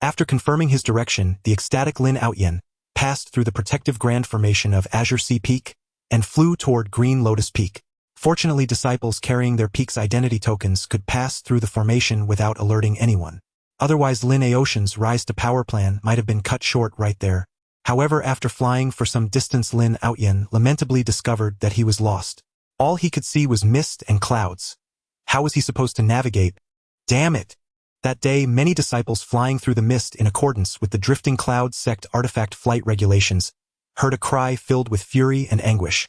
After confirming his direction, the ecstatic Lin Outyen passed through the protective grand formation of Azure Sea Peak and flew toward Green Lotus Peak. Fortunately, disciples carrying their peak's identity tokens could pass through the formation without alerting anyone. Otherwise, Lin Aotian's rise to power plan might have been cut short right there. However, after flying for some distance, Lin Outyen lamentably discovered that he was lost. All he could see was mist and clouds. How was he supposed to navigate? Damn it! That day, many disciples flying through the mist in accordance with the Drifting Cloud Sect artifact flight regulations heard a cry filled with fury and anguish.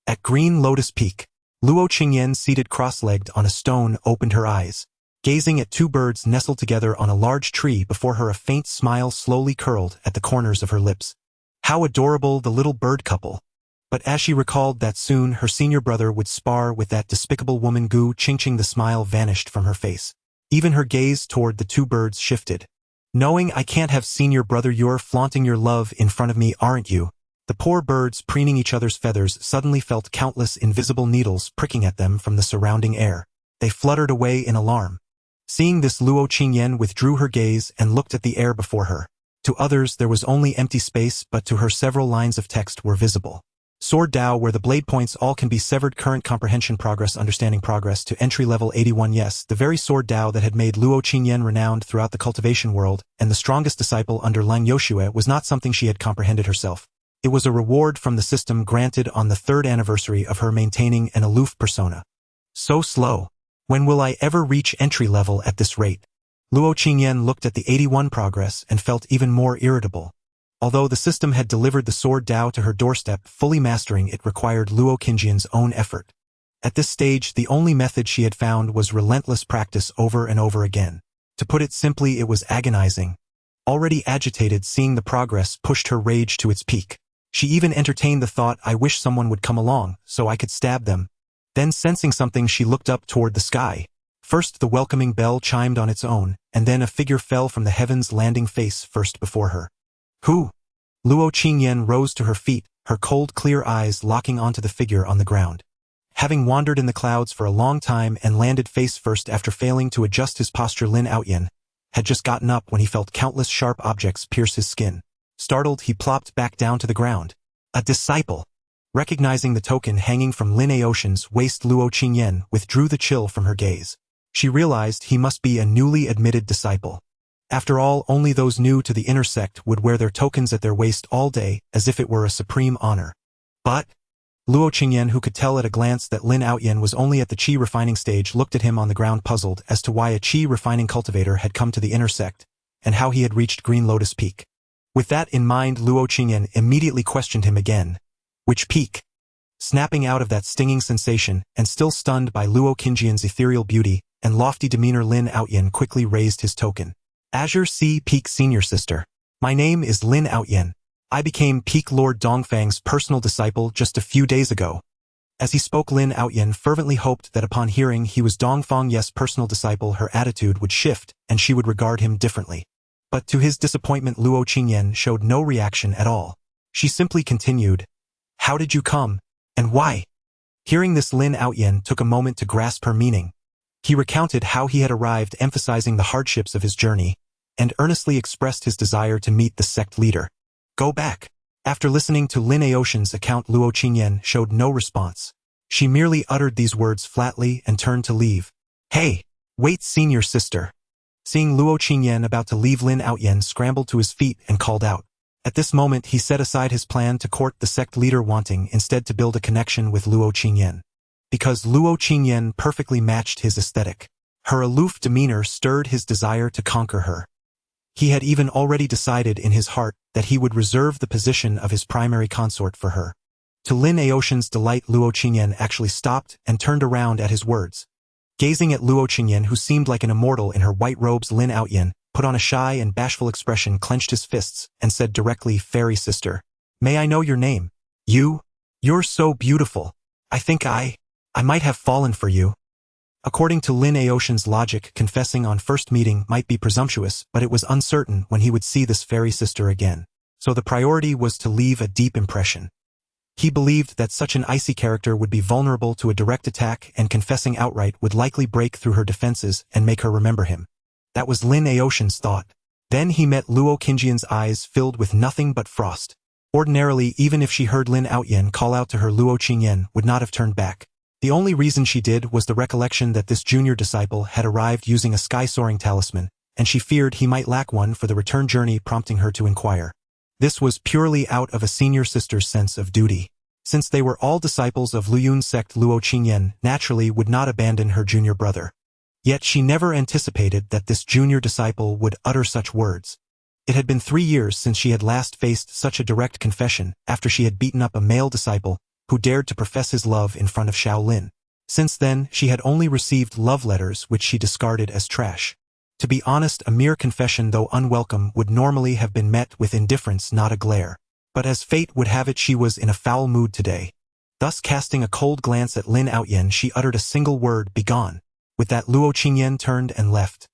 At Green Lotus Peak, Luo Qingyan, seated cross-legged on a stone, opened her eyes. gazing at two birds nestled together on a large tree before her. A faint smile slowly curled at the corners of her lips. How adorable, the little bird couple. But as she recalled that soon her senior brother would spar with that despicable woman Gu Qingxu, the smile vanished from her face. Even her gaze toward the two birds shifted. Knowing I can't have senior brother, you're flaunting your love in front of me, aren't you? The poor birds, preening each other's feathers, suddenly felt countless invisible needles pricking at them from the surrounding air. They fluttered away in alarm. Seeing this, Luo Qingyan withdrew her gaze and looked at the air before her. To others there was only empty space, but to her several lines of text were visible. Sword Dao, where the blade points all can be severed. Current comprehension progress, understanding progress to entry level 81. Yes, the very Sword Dao that had made Luo Qingyan renowned throughout the cultivation world and the strongest disciple under Lang Yoshue was not something she had comprehended herself. It was a reward from the system granted on the 3rd anniversary of her maintaining an aloof persona. So slow. When will I ever reach entry level at this rate? Luo Qingyan looked at the 81 progress and felt even more irritable. Although the system had delivered the Sword Dao to her doorstep, fully mastering it required Luo Qingyan's own effort. At this stage, the only method she had found was relentless practice over and over again. To put it simply, it was agonizing. Already agitated, seeing the progress pushed her rage to its peak. She even entertained the thought, I wish someone would come along, so I could stab them. Then, sensing something, she looked up toward the sky. First the welcoming bell chimed on its own, and then a figure fell from the heavens, landing face first before her. Who? Luo Qingyan rose to her feet, her cold, clear eyes locking onto the figure on the ground. Having wandered in the clouds for a long time and landed face first after failing to adjust his posture, Lin Outyan had just gotten up when he felt countless sharp objects pierce his skin. Startled, he plopped back down to the ground. A disciple. Recognizing the token hanging from Lin Aotian's waist, Luo Qingyan withdrew the chill from her gaze. She realized he must be a newly admitted disciple. After all, only those new to the inner sect would wear their tokens at their waist all day, as if it were a supreme honor. But Luo Qingyan, who could tell at a glance that Lin Outyan was only at the qi refining stage, looked at him on the ground, puzzled as to why a qi refining cultivator had come to the inner sect, and how he had reached Green Lotus Peak. With that in mind, Luo Qingyan immediately questioned him again. Which peak? Snapping out of that stinging sensation, and still stunned by Luo Qingyan's ethereal beauty and lofty demeanor, Lin Outyan quickly raised his token. Azure Sea Peak, senior sister. My name is Lin Outyan. I became Peak Lord Dongfang's personal disciple just a few days ago. As he spoke, Lin Outyan fervently hoped that upon hearing he was Dongfang's personal disciple, her attitude would shift and she would regard him differently. But to his disappointment, Luo Qingyan showed no reaction at all. She simply continued, How did you come, and why? Hearing this, Lin Outyan took a moment to grasp her meaning. He recounted how he had arrived, emphasizing the hardships of his journey, and earnestly expressed his desire to meet the sect leader. Go back. After listening to Lin Aotian's account, Luo Qingyan showed no response. She merely uttered these words flatly and turned to leave. Hey, wait, senior sister. Seeing Luo Qingyan about to leave, Lin Outyan scrambled to his feet and called out. At this moment, he set aside his plan to court the sect leader, wanting instead to build a connection with Luo Qingyan. Because Luo Qingyan perfectly matched his aesthetic. Her aloof demeanor stirred his desire to conquer her. He had even already decided in his heart that he would reserve the position of his primary consort for her. To Lin Aotian's delight, Luo Qingyan actually stopped and turned around at his words. Gazing at Luo Qingyan, who seemed like an immortal in her white robes, Lin Outyan put on a shy and bashful expression, clenched his fists, and said directly, Fairy sister, may I know your name? You're so beautiful. I think I might have fallen for you. According to Lin Aotian's logic, confessing on first meeting might be presumptuous, but it was uncertain when he would see this fairy sister again. So the priority was to leave a deep impression. He believed that such an icy character would be vulnerable to a direct attack, and confessing outright would likely break through her defenses and make her remember him. That was Lin Aotian's thought. Then he met Luo Qingyan's eyes filled with nothing but frost. Ordinarily, even if she heard Lin Outyan call out to her, Luo Qingyan would not have turned back. The only reason she did was the recollection that this junior disciple had arrived using a sky-soaring talisman, and she feared he might lack one for the return journey, prompting her to inquire. This was purely out of a senior sister's sense of duty. Since they were all disciples of Luyun sect, Luo Qingyan naturally would not abandon her junior brother. Yet she never anticipated that this junior disciple would utter such words. It had been 3 years since she had last faced such a direct confession, after she had beaten up a male disciple who dared to profess his love in front of Xiao Lin. Since then, she had only received love letters which she discarded as trash. To be honest, a mere confession, though unwelcome, would normally have been met with indifference, not a glare. But as fate would have it, she was in a foul mood today. Thus, casting a cold glance at Lin Outyen, she uttered a single word, "Begone." With that, Luo Qingyan turned and left.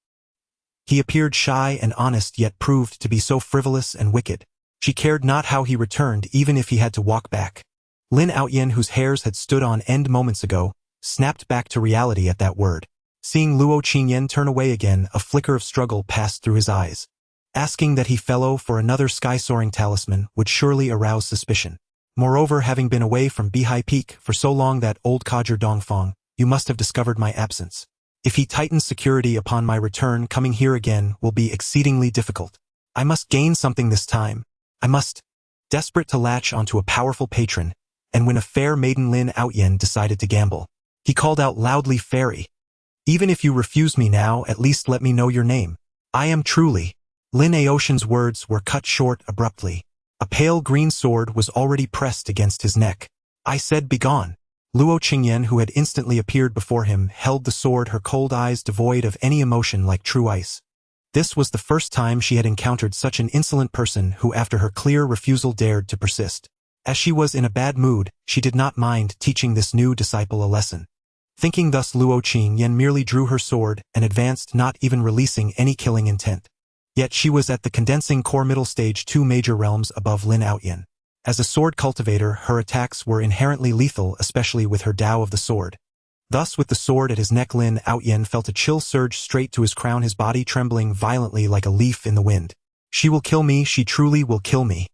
He appeared shy and honest, yet proved to be so frivolous and wicked. She cared not how he returned, even if he had to walk back. Lin Outyen, whose hairs had stood on end moments ago, snapped back to reality at that word. Seeing Luo Qingyan turn away again, a flicker of struggle passed through his eyes. Asking that he fellow for another sky-soaring talisman would surely arouse suspicion. Moreover, having been away from Bihai Peak for so long, that old codger Dongfang, you must have discovered my absence. If he tightens security upon my return, coming here again will be exceedingly difficult. I must gain something this time. I must. Desperate to latch onto a powerful patron, and when a fair maiden, Lin Outyen decided to gamble. He called out loudly, "Fairy. Even if you refuse me now, at least let me know your name. I am truly." Lin Aoshan's words were cut short abruptly. A pale green sword was already pressed against his neck. "I said begone." Luo Qingyan, who had instantly appeared before him, held the sword, her cold eyes devoid of any emotion, like true ice. This was the first time she had encountered such an insolent person who, after her clear refusal, dared to persist. As she was in a bad mood, she did not mind teaching this new disciple a lesson. Thinking thus, Luo Qingyan merely drew her sword and advanced, not even releasing any killing intent. Yet she was at the condensing core middle stage, 2 major realms above Lin Outyen. As a sword cultivator, her attacks were inherently lethal, especially with her Tao of the sword. Thus, with the sword at his neck, Lin Outyen felt a chill surge straight to his crown, his body trembling violently like a leaf in the wind. She will kill me, she truly will kill me.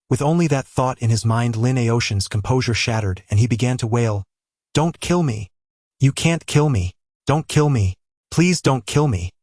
With only that thought in his mind, Lin Aoshan's composure shattered, and he began to wail, "Don't kill me. You can't kill me. Don't kill me. Please don't kill me."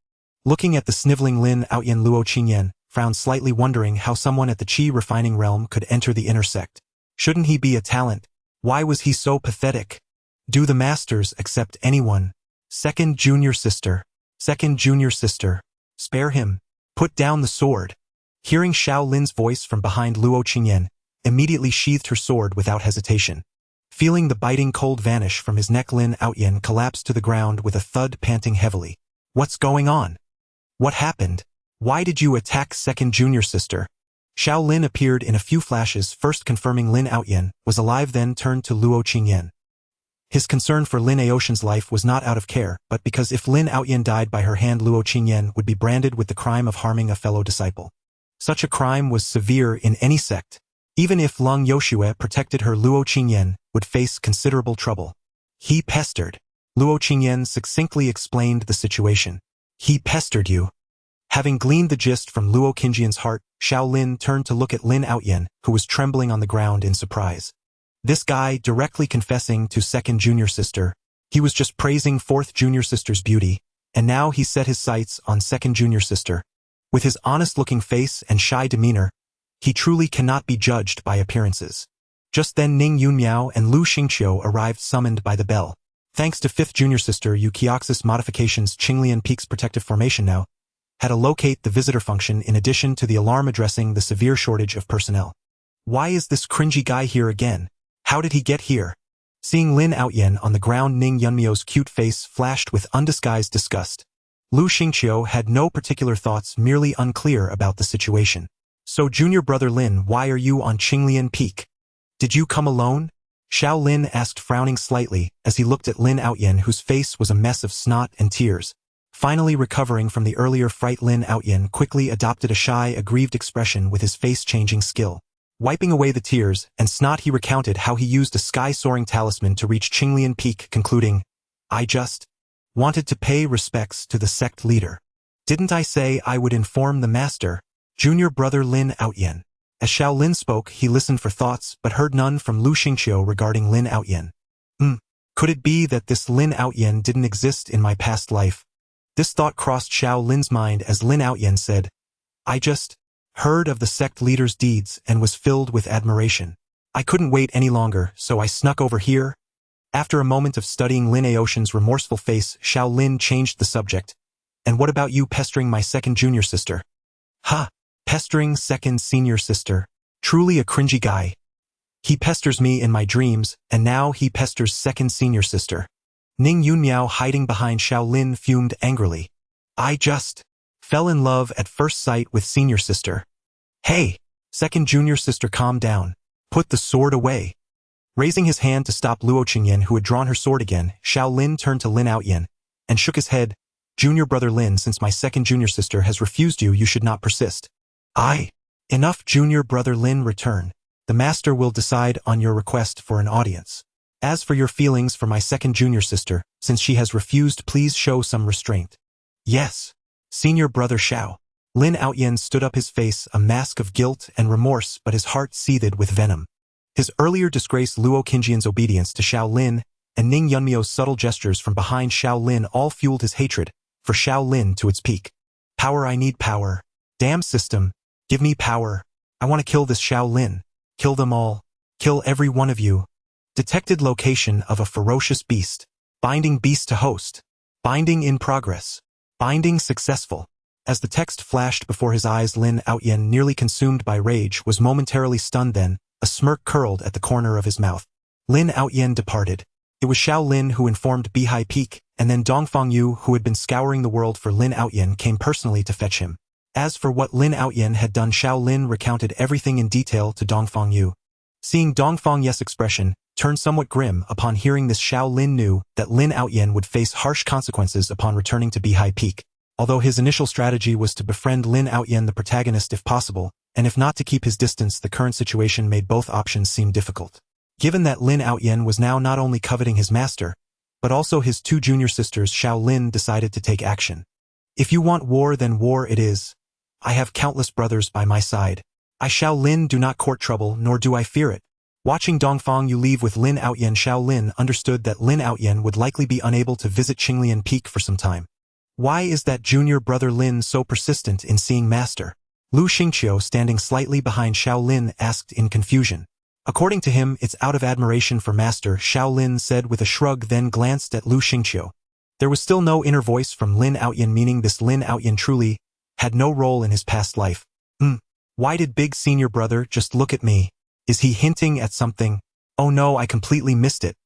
Looking at the sniveling Lin Outyen, Luo Qingyan frowned slightly, wondering how someone at the Qi refining realm could enter the inner sect. Shouldn't he be a talent? Why was he so pathetic? Do the masters accept anyone? Second junior sister. Second junior sister. Spare him. Put down the sword. Hearing Xiao Lin's voice from behind, Luo Qingyan immediately sheathed her sword without hesitation. Feeling the biting cold vanish from his neck, Lin Outyen collapsed to the ground with a thud, panting heavily. "What's going on? What happened? Why did you attack second junior sister?" Xiao Lin appeared in a few flashes, first confirming Lin Outyen was alive, then turned to Luo Qingyan. His concern for Lin Aoshan's life was not out of care, but because if Lin Outyen died by her hand, Luo Qingyan would be branded with the crime of harming a fellow disciple. Such a crime was severe in any sect. Even if Lung Yoshue protected her, Luo Qingyan would face considerable trouble. "He pestered." Luo Qingyan succinctly explained the situation. "He pestered you." Having gleaned the gist from Luo Qingyan's heart, Xiao Lin turned to look at Lin Outyen, who was trembling on the ground in surprise. This guy directly confessing to second junior sister. He was just praising fourth junior sister's beauty, and now he set his sights on second junior sister. With his honest-looking face and shy demeanor, he truly cannot be judged by appearances. Just then Ning Yunmiao and Lu Xingqiu arrived, summoned by the bell. Thanks to fifth junior sister Euchioxis modifications, Qinglian Peak's protective formation now had a locate the visitor function in addition to the alarm addressing the severe shortage of personnel. Why is this cringy guy here again? How did he get here? Seeing Lin Outyen on the ground, Ning Yunmiao's cute face flashed with undisguised disgust. Lu Xingqiu had no particular thoughts, merely unclear about the situation. "So junior brother Lin, why are you on Qinglian Peak? Did you come alone?" Xiao Lin asked, frowning slightly as he looked at Lin Outyen, whose face was a mess of snot and tears. Finally recovering from the earlier fright, Lin Outyen quickly adopted a shy, aggrieved expression with his face-changing skill. Wiping away the tears and snot, he recounted how he used a sky-soaring talisman to reach Qinglian Peak, concluding, "I just wanted to pay respects to the sect leader. Didn't I say I would inform the master?" Junior brother Lin Outyen. As Xiao Lin spoke, he listened for thoughts, but heard none from Lu Xingqiu regarding Lin Outyen. Could it be that this Lin Outyen didn't exist in my past life? This thought crossed Xiao Lin's mind as Lin Outyen said, "I just heard of the sect leader's deeds and was filled with admiration. I couldn't wait any longer, so I snuck over here." After a moment of studying Lin Aoshan's remorseful face, Xiao Lin changed the subject. "And what about you pestering my second junior sister?" "Ha! Pestering second senior sister. Truly a cringy guy. He pesters me in my dreams, and now he pesters second senior sister." Ning Yunmiao, hiding behind Xiao Lin, fumed angrily. I just fell in love at first sight with senior sister. Hey! Second junior sister, calm down. Put the sword away. Raising his hand to stop Luo Qingyan, who had drawn her sword again, Xiao Lin turned to Lin Outyan and shook his head. Junior brother Lin, since my second junior sister has refused you, you should not persist. Enough, junior brother Lin, return. The master will decide on your request for an audience. As for your feelings for my second junior sister, since she has refused, please show some restraint. Yes. Senior brother Xiao. Lin Outyan stood up, his face a mask of guilt and remorse, but his heart seethed with venom. His earlier disgrace, Luo Qingyan's obedience to Xiao Lin, and Ning Yunmiao's subtle gestures from behind Xiao Lin all fueled his hatred for Xiao Lin to its peak. Power, I need power. Damn system, give me power. I want to kill this Xiao Lin. Kill them all. Kill every one of you. Detected location of a ferocious beast. Binding beast to host. Binding in progress. Binding successful. As the text flashed before his eyes, Lin Outyan, nearly consumed by rage, was momentarily stunned. Then a smirk curled at the corner of his mouth. Lin Outyan departed. It was Xiao Lin who informed Beihai Peak, and then Dongfang Yu, who had been scouring the world for Lin Outyan, came personally to fetch him. As for what Lin Outyan had done, Xiao Lin recounted everything in detail to Dongfang Yu. Seeing Dongfang Yu's expression turn somewhat grim upon hearing this, Xiao Lin knew that Lin Outyan would face harsh consequences upon returning to Beihai Peak. Although his initial strategy was to befriend Lin Outyan, the protagonist, if possible, and if not to keep his distance, the current situation made both options seem difficult. Given that Lin Outyan was now not only coveting his master, but also his two junior sisters, Xiao Lin decided to take action. If you want war, then war it is. I have countless brothers by my side. I, Xiao Lin, do not court trouble, nor do I fear it. Watching Dongfang Yu leave with Lin Outyan, Xiao Lin understood that Lin Outyan would likely be unable to visit Qinglian Peak for some time. Why is that junior brother Lin so persistent in seeing master? Lu Xingqiu, standing slightly behind Xiao Lin, asked in confusion. According to him, it's out of admiration for master, Xiao Lin said with a shrug, then glanced at Lu Xingqiu. There was still no inner voice from Lin Outyan, meaning this Lin Outyan truly had no role in his past life. Why did big senior brother just look at me? Is he hinting at something? Oh no, I completely missed it.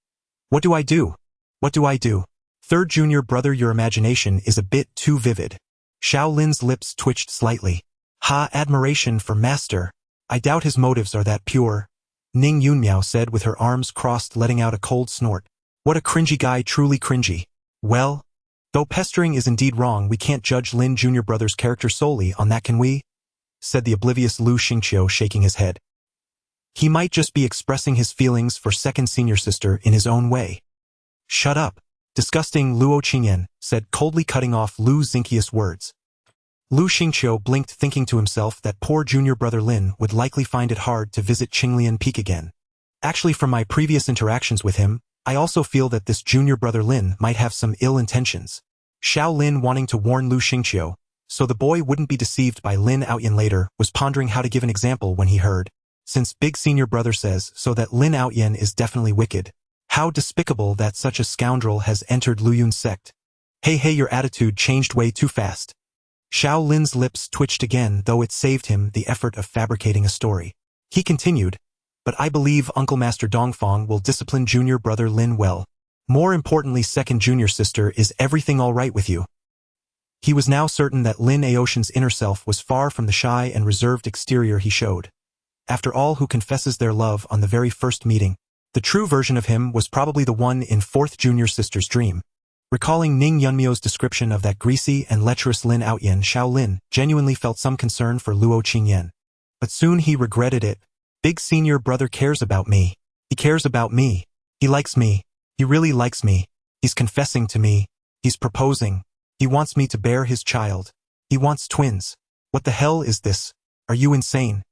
What do I do? What do I do? Third junior brother, your imagination is a bit too vivid. Xiao Lin's lips twitched slightly. Admiration for master. I doubt his motives are that pure. Ning Yunmiao said with her arms crossed, letting out a cold snort. What a cringy guy, truly cringy. Well, though pestering is indeed wrong, we can't judge Lin Junior brother's character solely on that, can we? Said the oblivious Lu Xingqiu, shaking his head. He might just be expressing his feelings for second senior sister in his own way. Shut up. Disgusting, Luo Qingyan said, coldly cutting off Lu Xingqiu's words. Lu Xingqiu blinked, thinking to himself that poor junior brother Lin would likely find it hard to visit Qinglian Peak again. Actually, from my previous interactions with him, I also feel that this junior brother Lin might have some ill intentions. Xiao Lin, wanting to warn Lu Xingqiu, so the boy wouldn't be deceived by Lin Outyan later, was pondering how to give an example when he heard, since big senior brother says so, that Lin Outyan is definitely wicked. How despicable that such a scoundrel has entered Qingxu Sect. Hey, your attitude changed way too fast. Xiao Lin's lips twitched again, though it saved him the effort of fabricating a story. He continued, but I believe Uncle Master Dongfang will discipline junior brother Lin well. More importantly, second junior sister, is everything all right with you? He was now certain that Lin Aoshan's inner self was far from the shy and reserved exterior he showed. After all, who confesses their love on the very first meeting? The true version of him was probably the one in fourth junior sister's dream. Recalling Ning Yunmiao's description of that greasy and lecherous Lin Outyan, Xiao Lin genuinely felt some concern for Luo Qingyan. But soon he regretted it. Big senior brother cares about me. He cares about me. He likes me. He really likes me. He's confessing to me. He's proposing. He wants me to bear his child. He wants twins. What the hell is this? Are you insane?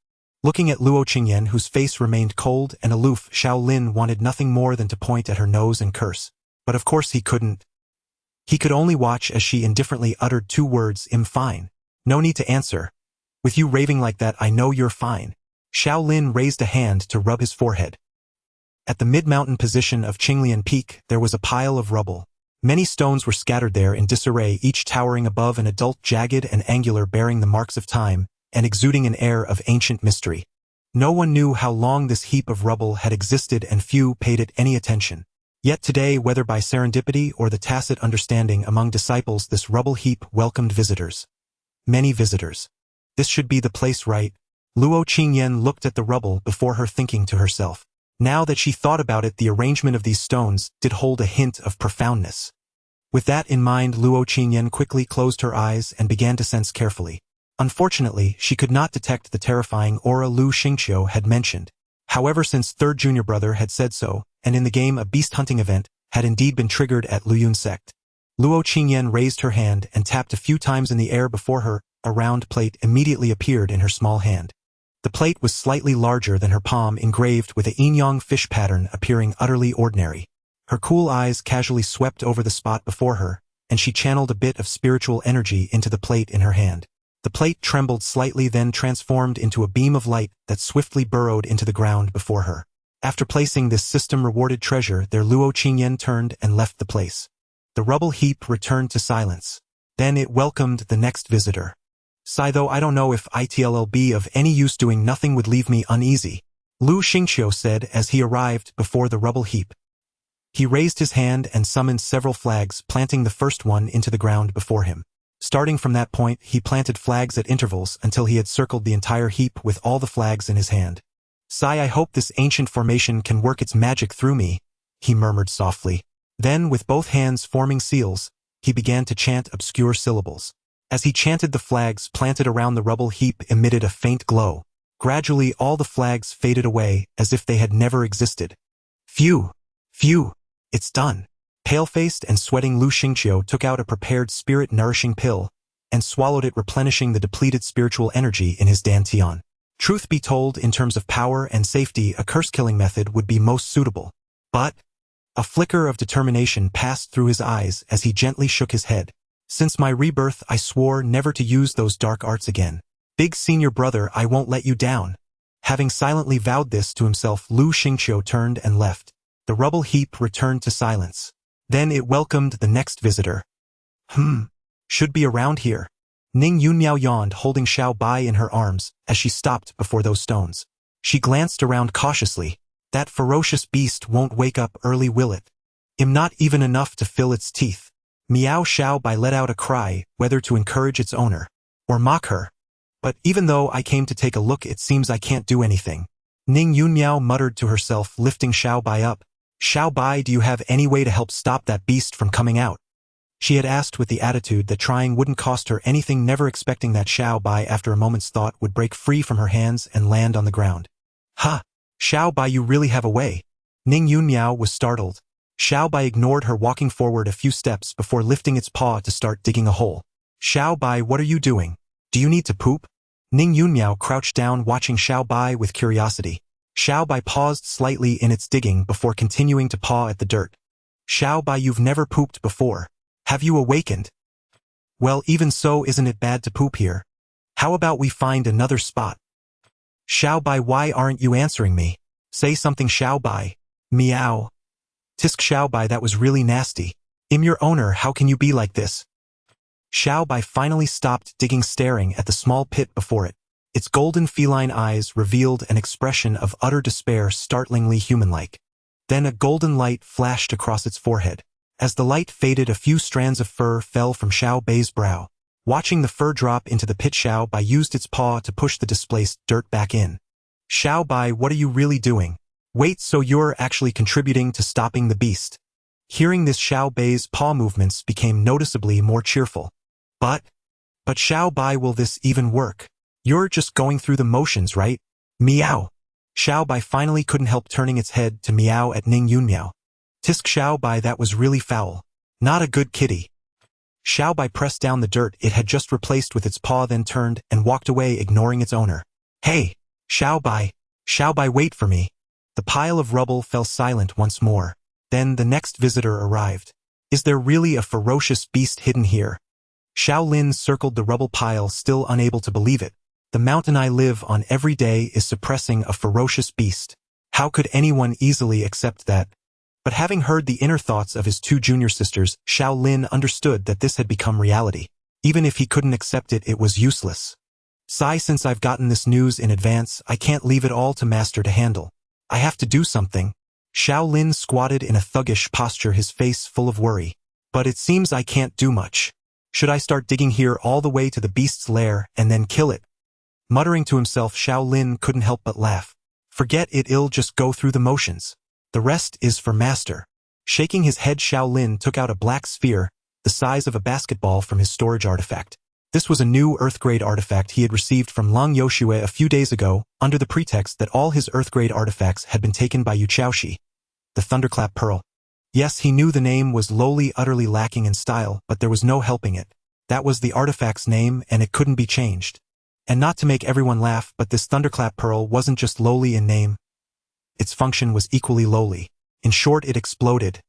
Looking at Luo Qingyan, whose face remained cold and aloof, Xiao Lin wanted nothing more than to point at her nose and curse. But of course he couldn't. He could only watch as she indifferently uttered two words, "I'm fine." No need to answer. With you raving like that, I know you're fine. Xiao Lin raised a hand to rub his forehead. At the mid-mountain position of Qinglian Peak, there was a pile of rubble. Many stones were scattered there in disarray, each towering above an adult, jagged and angular, bearing the marks of time, and exuding an air of ancient mystery. No one knew how long this heap of rubble had existed, and few paid it any attention. Yet today, whether by serendipity or the tacit understanding among disciples, this rubble heap welcomed visitors. Many visitors. This should be the place, right? Luo Qingyan looked at the rubble before her, thinking to herself. Now that she thought about it, the arrangement of these stones did hold a hint of profoundness. With that in mind, Luo Qingyan quickly closed her eyes and began to sense carefully. Unfortunately, she could not detect the terrifying aura Lu Xingqiu had mentioned. However, since third junior brother had said so, and in the game a beast hunting event had indeed been triggered at Luyun Sect, Luo Qingyan raised her hand and tapped a few times in the air before her. A round plate immediately appeared in her small hand. The plate was slightly larger than her palm, engraved with a yin-yang fish pattern appearing utterly ordinary. Her cool eyes casually swept over the spot before her, and she channeled a bit of spiritual energy into the plate in her hand. The plate trembled slightly, then transformed into a beam of light that swiftly burrowed into the ground before her. After placing this system-rewarded treasure there, Luo Qingyan turned and left the place. The rubble heap returned to silence. Then it welcomed the next visitor. "Sai, though I don't know if it'll be of any use, doing nothing would leave me uneasy," Lu Xingqiu said as he arrived before the rubble heap. He raised his hand and summoned several flags, planting the first one into the ground before him. Starting from that point, he planted flags at intervals until he had circled the entire heap with all the flags in his hand. "Sai, I hope this ancient formation can work its magic through me," he murmured softly. Then, with both hands forming seals, he began to chant obscure syllables. As he chanted, the flags planted around the rubble heap emitted a faint glow. Gradually, all the flags faded away as if they had never existed. Phew! Phew! It's done. Pale-faced and sweating Lu Xingqiu took out a prepared spirit-nourishing pill and swallowed it, replenishing the depleted spiritual energy in his dantian. Truth be told, in terms of power and safety, a curse-killing method would be most suitable. But a flicker of determination passed through his eyes as he gently shook his head. "Since my rebirth, I swore never to use those dark arts again. Big senior brother, I won't let you down." Having silently vowed this to himself, Lu Xingqiu turned and left. The rubble heap returned to silence. Then it welcomed the next visitor. Should be around here." Ning Yunmiao yawned, holding Xiao Bai in her arms as she stopped before those stones. She glanced around cautiously. "That ferocious beast won't wake up early, will it? Not even enough to fill its teeth." Meow. Xiao Bai let out a cry, whether to encourage its owner or mock her. "But even though I came to take a look, it seems I can't do anything," Ning Yunmiao muttered to herself, lifting Xiao Bai up. "Xiao Bai, do you have any way to help stop that beast from coming out?" She had asked with the attitude that trying wouldn't cost her anything, never expecting that Xiao Bai, after a moment's thought, would break free from her hands and land on the ground. "Huh! Xiao Bai, you really have a way." Ning Yunmiao was startled. Xiao Bai ignored her, walking forward a few steps before lifting its paw to start digging a hole. "Xiao Bai, what are you doing? Do you need to poop?" Ning Yunmiao crouched down, watching Xiao Bai with curiosity. Xiao Bai paused slightly in its digging before continuing to paw at the dirt. "Xiao Bai, you've never pooped before. Have you awakened?" "Well, even so, isn't it bad to poop here? How about we find another spot?" "Xiao Bai, why aren't you answering me? Say something, Xiao Bai." "Meow." "Tisk, Xiao Bai, that was really nasty. I'm your owner, how can you be like this?" Xiao Bai finally stopped digging, staring at the small pit before it. Its golden feline eyes revealed an expression of utter despair, startlingly human-like. Then a golden light flashed across its forehead. As the light faded, a few strands of fur fell from Xiao Bai's brow. Watching the fur drop into the pit, Xiao Bai used its paw to push the displaced dirt back in. "Xiao Bai, what are you really doing? Wait, so you're actually contributing to stopping the beast?" Hearing this, Xiao Bai's paw movements became noticeably more cheerful. But Xiao Bai, will this even work? You're just going through the motions, right?" "Meow." Xiao Bai finally couldn't help turning its head to meow at Ning Yunmiao. "Tisk, Xiao Bai, that was really foul. Not a good kitty." Xiao Bai pressed down the dirt it had just replaced with its paw, then turned and walked away, ignoring its owner. "Hey, Xiao Bai, wait for me." The pile of rubble fell silent once more. Then the next visitor arrived. "Is there really a ferocious beast hidden here?" Xiao Lin circled the rubble pile, still unable to believe it. "The mountain I live on every day is suppressing a ferocious beast. How could anyone easily accept that?" But having heard the inner thoughts of his two junior sisters, Xiao Lin understood that this had become reality. Even if he couldn't accept it, it was useless. "Sai, since I've gotten this news in advance, I can't leave it all to Master to handle. I have to do something." Xiao Lin squatted in a thuggish posture, his face full of worry. But it seems I can't do much. Should I start digging here all the way to the beast's lair and then kill it? Muttering to himself, Xiao Lin couldn't help but laugh. Forget it, I'll just go through the motions. The rest is for master. Shaking his head, Xiao Lin took out a black sphere, the size of a basketball, from his storage artifact. This was a new Earth-grade artifact he had received from Lang Yoshue a few days ago, under the pretext that all his Earth-grade artifacts had been taken by Xiaoxi, the Thunderclap Pearl. Yes, he knew the name was lowly, utterly lacking in style, but there was no helping it. That was the artifact's name, and it couldn't be changed. And not to make everyone laugh, but this Thunderclap Pearl wasn't just lowly in name. Its function was equally lowly. In short, it exploded.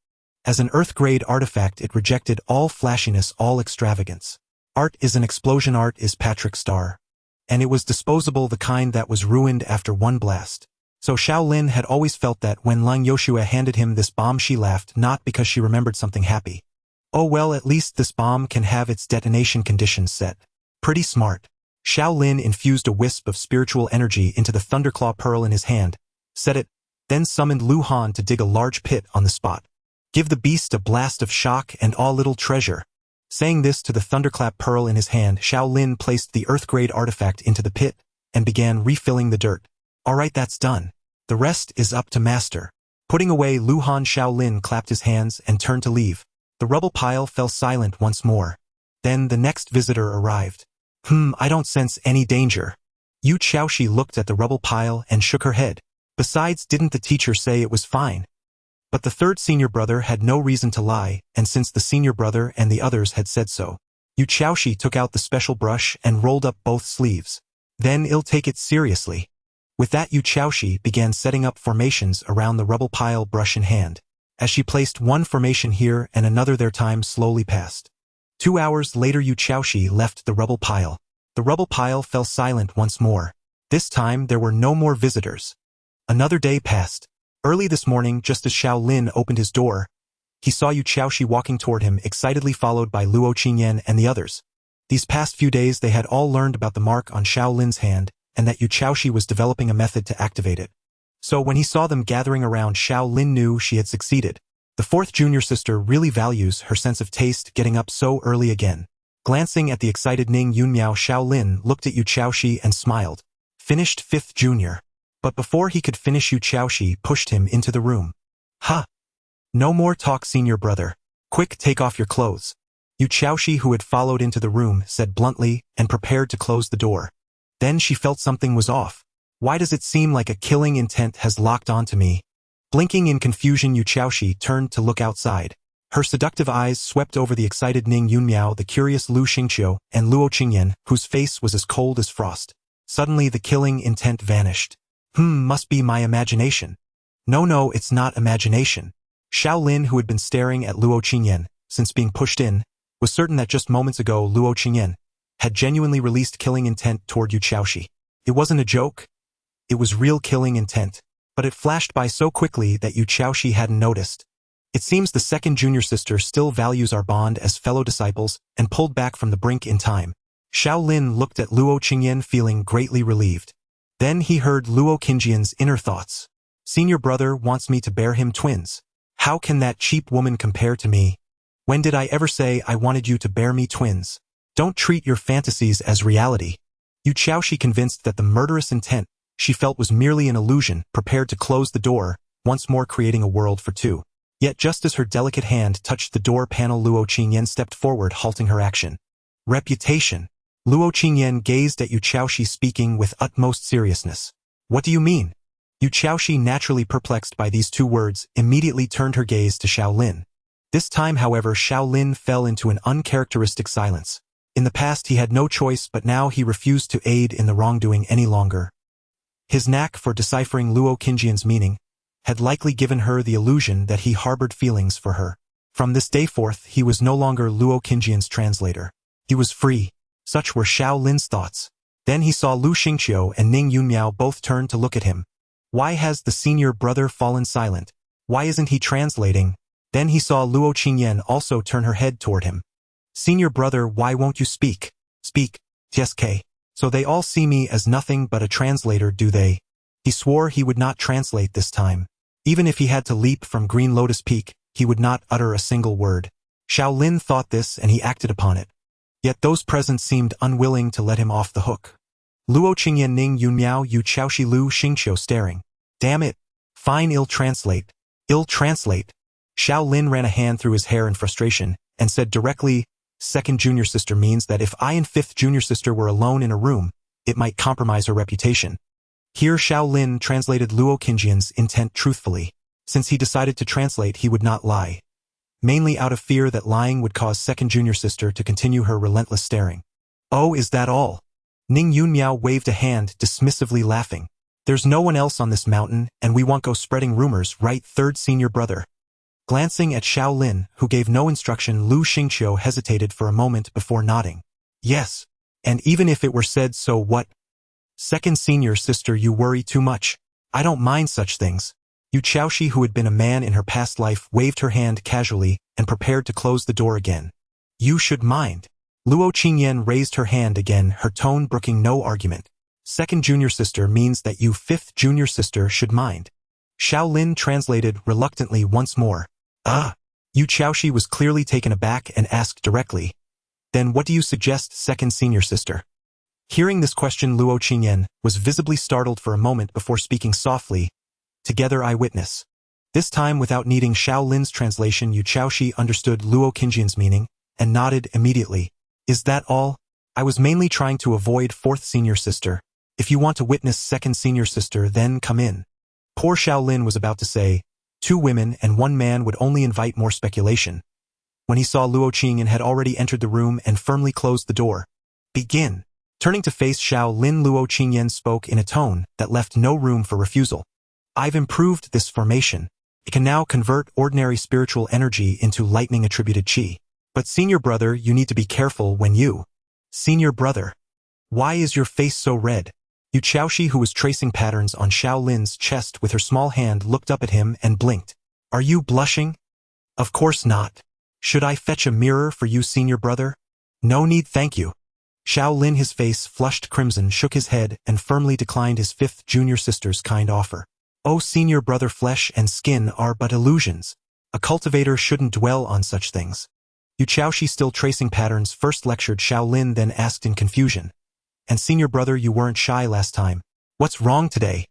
As an Earth-grade artifact, it rejected all flashiness, all extravagance. Art is an explosion, art is Patrick's star. And it was disposable, the kind that was ruined after one blast. So Xiao Lin had always felt that when Lang Yoshue handed him this bomb, she laughed, not because she remembered something happy. Oh well, at least this bomb can have its detonation conditions set. Pretty smart. Xiao Lin infused a wisp of spiritual energy into the Thunderclaw Pearl in his hand, set it, then summoned Lu Han to dig a large pit on the spot. Give the beast a blast of shock and all little treasure. Saying this to the Thunderclap Pearl in his hand, Xiao Lin placed the Earth-grade artifact into the pit and began refilling the dirt. Alright, that's done. The rest is up to master. Putting away Lu Han, Xiao Lin clapped his hands and turned to leave. The rubble pile fell silent once more. Then the next visitor arrived. I don't sense any danger. Xiaoxi looked at the rubble pile and shook her head. Besides, didn't the teacher say it was fine? But the third senior brother had no reason to lie, and since the senior brother and the others had said so, Xiaoxi took out the special brush and rolled up both sleeves. Then I'll take it seriously. With that, Xiaoxi began setting up formations around the rubble pile, brush in hand. As she placed one formation here and another there, time slowly passed. 2 hours later, Xiaoxi left the rubble pile. The rubble pile fell silent once more. This time there were no more visitors. Another day passed. Early this morning, just as Xiao Lin opened his door, he saw Xiaoxi walking toward him, excitedly followed by Luo Qingyan and the others. These past few days they had all learned about the mark on Xiao Lin's hand, and that Xiaoxi was developing a method to activate it. So when he saw them gathering around, Xiao Lin knew she had succeeded. The fourth junior sister really values her sense of taste, getting up so early again. Glancing at the excited Ning Yunmiao, Xiao Lin looked at Xiaoxi and smiled. Finished fifth junior. But before he could finish, Xiaoxi pushed him into the room. Ha! No more talk, senior brother. Quick, take off your clothes. Xiaoxi, who had followed into the room, said bluntly and prepared to close the door. Then she felt something was off. Why does it seem like a killing intent has locked onto me? Blinking in confusion, Xiaoxi turned to look outside. Her seductive eyes swept over the excited Ning Yunmiao, the curious Lu Xingqiu, and Luo Qingyan, whose face was as cold as frost. Suddenly the killing intent vanished. Must be my imagination. No, it's not imagination. Xiao Lin, who had been staring at Luo Qingyan since being pushed in, was certain that just moments ago Luo Qingyan had genuinely released killing intent toward Xiaoxi. It wasn't a joke. It was real killing intent. But it flashed by so quickly that Xiaoxi hadn't noticed. It seems the second junior sister still values our bond as fellow disciples and pulled back from the brink in time. Xiao Lin looked at Luo Qingyan, feeling greatly relieved. Then he heard Luo Qingyan's inner thoughts. Senior brother wants me to bear him twins. How can that cheap woman compare to me? When did I ever say I wanted you to bear me twins? Don't treat your fantasies as reality. Xiaoxi, convinced that the murderous intent she felt was merely an illusion, prepared to close the door, once more creating a world for two. Yet just as her delicate hand touched the door panel, Luo Qingyan stepped forward, halting her action. Reputation. Luo Qingyan gazed at Xiaoxi, speaking with utmost seriousness. What do you mean? Xiaoxi, naturally perplexed by these two words, immediately turned her gaze to Xiao Lin. This time, however, Xiao Lin fell into an uncharacteristic silence. In the past he had no choice, but now he refused to aid in the wrongdoing any longer. His knack for deciphering Luo Qingyan's meaning had likely given her the illusion that he harbored feelings for her. From this day forth, he was no longer Luo Qingyan's translator. He was free. Such were Xiao Lin's thoughts. Then he saw Lu Xingqiu and Ning Yunmiao both turn to look at him. Why has the senior brother fallen silent? Why isn't he translating? Then he saw Luo Qingyan also turn her head toward him. Senior brother, why won't you speak? Speak, TSK. So they all see me as nothing but a translator, do they? He swore he would not translate this time. Even if he had to leap from Green Lotus Peak, he would not utter a single word. Xiao Lin thought this and he acted upon it. Yet those present seemed unwilling to let him off the hook. Luo Qingyan Ning Yun Miao Yu Chaoshi Lu Xingqiu staring. Damn it. Fine, ill translate. Ill translate. Xiao Lin ran a hand through his hair in frustration and said directly, second junior sister means that if I and fifth junior sister were alone in a room, it might compromise her reputation. Here Xiao Lin translated Luo Qingyan's intent truthfully. Since he decided to translate, he would not lie. Mainly out of fear that lying would cause second junior sister to continue her relentless staring. Oh, is that all? Ning Yunmiao waved a hand, dismissively laughing. There's no one else on this mountain, and we won't go spreading rumors, right, third senior brother? Glancing at Xiao Lin, who gave no instruction, Lu Xingqiu hesitated for a moment before nodding. Yes. And even if it were said, so what? Second senior sister, you worry too much. I don't mind such things. Yu Chaoshi, who had been a man in her past life, waved her hand casually and prepared to close the door again. You should mind. Luo Qingyan raised her hand again, her tone brooking no argument. Second junior sister means that you fifth junior sister should mind. Xiao Lin translated reluctantly once more. Yu Chaoshi was clearly taken aback and asked directly. Then what do you suggest, second senior sister? Hearing this question, Luo Qingyan was visibly startled for a moment before speaking softly. Together I witness. This time, without needing Xiao Lin's translation, Yu Chaoshi understood Luo Qingyan's meaning and nodded immediately. Is that all? I was mainly trying to avoid fourth senior sister. If you want to witness second senior sister, then come in. Poor Xiao Lin was about to say, 2 women and 1 man would only invite more speculation, when he saw Luo Qingyan had already entered the room and firmly closed the door. Begin. Turning to face Xiao Lin, Luo Qingyan spoke in a tone that left no room for refusal. I've improved this formation. It can now convert ordinary spiritual energy into lightning-attributed qi. But senior brother, you need to be careful when you... Senior brother. Why is your face so red? Yu Chaoshi, who was tracing patterns on Xiao Lin's chest with her small hand, looked up at him and blinked. Are you blushing? Of course not. Should I fetch a mirror for you, senior brother? No need, thank you. Xiao Lin, his face flushed crimson, shook his head and firmly declined his fifth junior sister's kind offer. Oh, senior brother, flesh and skin are but illusions. A cultivator shouldn't dwell on such things. Yu Chaoshi, still tracing patterns, first lectured Xiao Lin, then asked in confusion. And senior brother, you weren't shy last time. What's wrong today?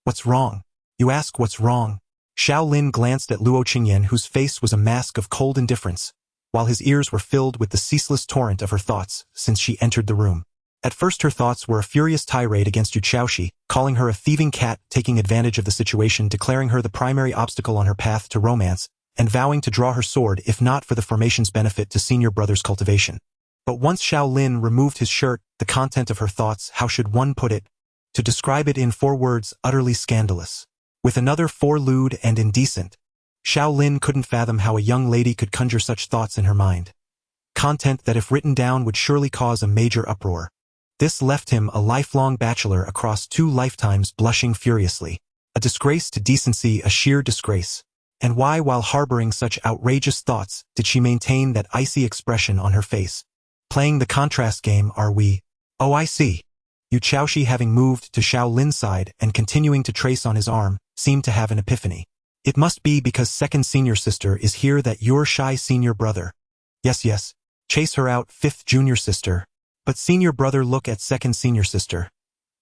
What's wrong? You ask what's wrong? Xiao Lin glanced at Luo Qingyan, whose face was a mask of cold indifference, while his ears were filled with the ceaseless torrent of her thoughts since she entered the room. At first her thoughts were a furious tirade against Yu Chaoshi, calling her a thieving cat, taking advantage of the situation, declaring her the primary obstacle on her path to romance, and vowing to draw her sword if not for the formation's benefit to senior brother's cultivation. But once Xiao Lin removed his shirt, the content of her thoughts, how should one put it? To describe it in 4 words, utterly scandalous. With another 4, lewd and indecent. Xiao Lin couldn't fathom how a young lady could conjure such thoughts in her mind. Content that if written down would surely cause a major uproar. This left him a lifelong bachelor across 2 lifetimes, blushing furiously. A disgrace to decency, a sheer disgrace. And why, while harboring such outrageous thoughts, did she maintain that icy expression on her face? Playing the contrast game, are we? Oh, I see. Yu Chaoshi, having moved to Xiao Lin's side and continuing to trace on his arm, seemed to have an epiphany. It must be because second senior sister is here that you're shy, senior brother. Yes. Chase her out, fifth junior sister. But senior brother, look at second senior sister.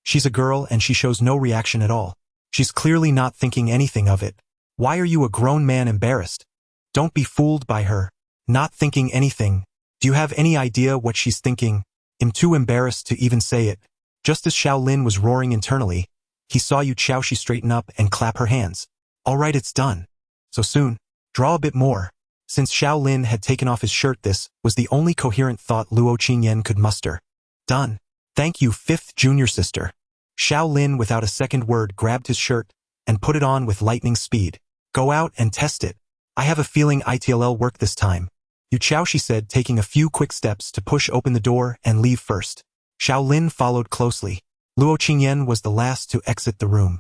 She's a girl and she shows no reaction at all. She's clearly not thinking anything of it. Why are you, a grown man, embarrassed? Don't be fooled by her. Not thinking anything. Do you have any idea what she's thinking? I'm too embarrassed to even say it. Just as Xiao Lin was roaring internally, he saw Yu Chaoshi straighten up and clap her hands. All right, it's done. So soon. Draw a bit more. Since Xiao Lin had taken off his shirt, this was the only coherent thought Luo Qingyan could muster. Done. Thank you, fifth junior sister. Xiao Lin, without a second word, grabbed his shirt and put it on with lightning speed. Go out and test it. I have a feeling it'll work this time. Yu Chaoshi said, taking a few quick steps to push open the door and leave first. Xiao Lin followed closely. Luo Qingyan was the last to exit the room.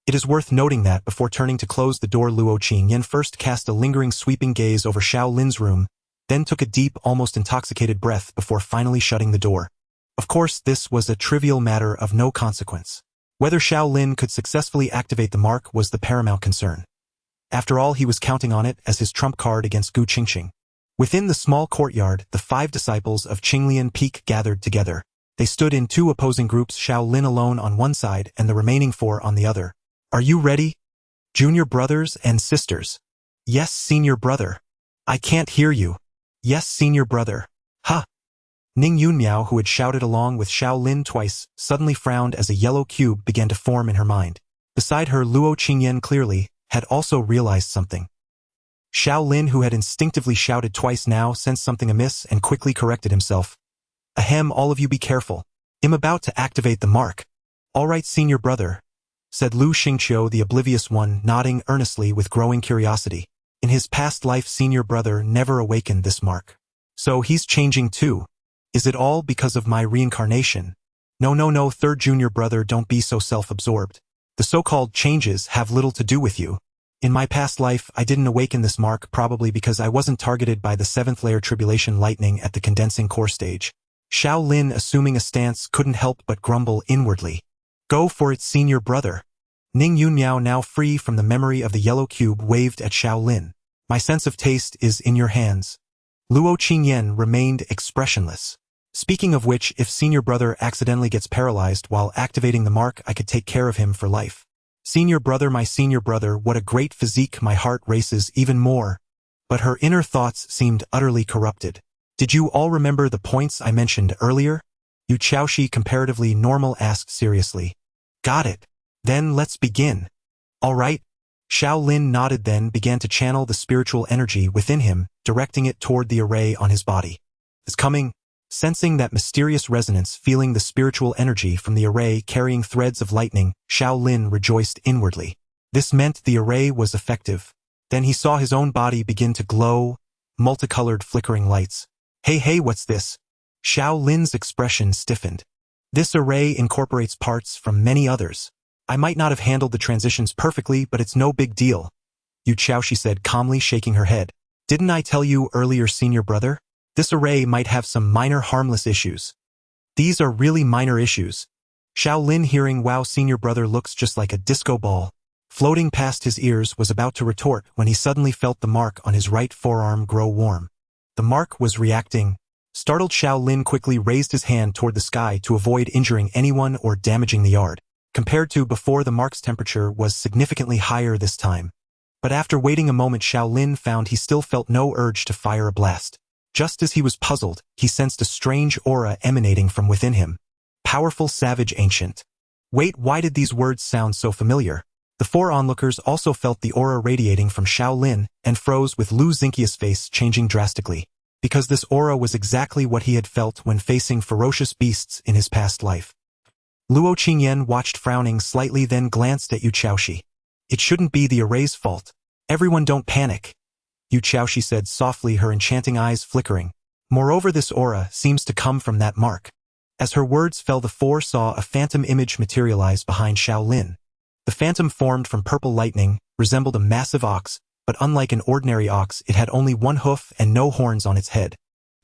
It is worth noting that before turning to close the door, Luo Qingyan first cast a lingering, sweeping gaze over Xiao Lin's room, then took a deep, almost intoxicated breath before finally shutting the door. Of course, this was a trivial matter of no consequence. Whether Xiao Lin could successfully activate the mark was the paramount concern. After all, he was counting on it as his trump card against Gu Qingxing. Within the small courtyard, the 5 disciples of Qinglian Peak gathered together. They stood in 2 opposing groups, Xiao Lin alone on one side and the remaining 4 on the other. Are you ready? Junior brothers and sisters. Yes, senior brother. I can't hear you. Yes, senior brother. Ha! Ning Yunmiao, who had shouted along with Xiao Lin twice, suddenly frowned as a yellow cube began to form in her mind. Beside her, Luo Qingyan clearly had also realized something. Xiao Lin, who had instinctively shouted twice, now sensed something amiss and quickly corrected himself. Ahem, all of you be careful. I'm about to activate the mark. All right, senior brother, said Lu Xingqiu, the oblivious one, nodding earnestly with growing curiosity. In his past life, senior brother never awakened this mark. So he's changing too. Is it all because of my reincarnation? No, third junior brother, don't be so self-absorbed. The so-called changes have little to do with you. In my past life, I didn't awaken this mark probably because I wasn't targeted by the 7th layer tribulation lightning at the condensing core stage. Xiao Lin, assuming a stance, couldn't help but grumble inwardly. Go for it, senior brother. Ning Yunmiao, now free from the memory of the yellow cube, waved at Xiao Lin. My sense of taste is in your hands. Luo Qingyan remained expressionless. Speaking of which, if senior brother accidentally gets paralyzed while activating the mark, I could take care of him for life. Senior brother, my senior brother, what a great physique, my heart races even more. But her inner thoughts seemed utterly corrupted. Did you all remember the points I mentioned earlier? Yu Chaoshi, comparatively normal, asked seriously. Got it. Then let's begin. All right. Xiao Lin nodded, then began to channel the spiritual energy within him, directing it toward the array on his body. It's coming. Sensing that mysterious resonance, feeling the spiritual energy from the array carrying threads of lightning, Xiao Lin rejoiced inwardly. This meant the array was effective. Then he saw his own body begin to glow, multicolored flickering lights. Hey, what's this? Xiao Lin's expression stiffened. This array incorporates parts from many others. I might not have handled the transitions perfectly, but it's no big deal. Yu Chaoshi said calmly, shaking her head. Didn't I tell you earlier, senior brother? This array might have some minor harmless issues. These are really minor issues. Xiao Lin, hearing wow, senior brother looks just like a disco ball, floating past his ears, was about to retort when he suddenly felt the mark on his right forearm grow warm. The mark was reacting. Startled, Xiao Lin quickly raised his hand toward the sky to avoid injuring anyone or damaging the yard. Compared to before, the mark's temperature was significantly higher this time. But after waiting a moment, Xiao Lin found he still felt no urge to fire a blast. Just as he was puzzled, he sensed a strange aura emanating from within him. Powerful, savage, ancient. Wait, why did these words sound so familiar? The 4 onlookers also felt the aura radiating from Xiao Lin and froze, with Lu Xingqiu's face changing drastically. Because this aura was exactly what he had felt when facing ferocious beasts in his past life. Luo Qingyan watched, frowning slightly, then glanced at Yu Chaoshi. It shouldn't be the array's fault. Everyone, don't panic. Yu Chaoshi said softly, her enchanting eyes flickering. Moreover, this aura seems to come from that mark. As her words fell, the 4 saw a phantom image materialize behind Xiao Lin. The phantom, formed from purple lightning, resembled a massive ox, but unlike an ordinary ox, it had only 1 hoof and no horns on its head.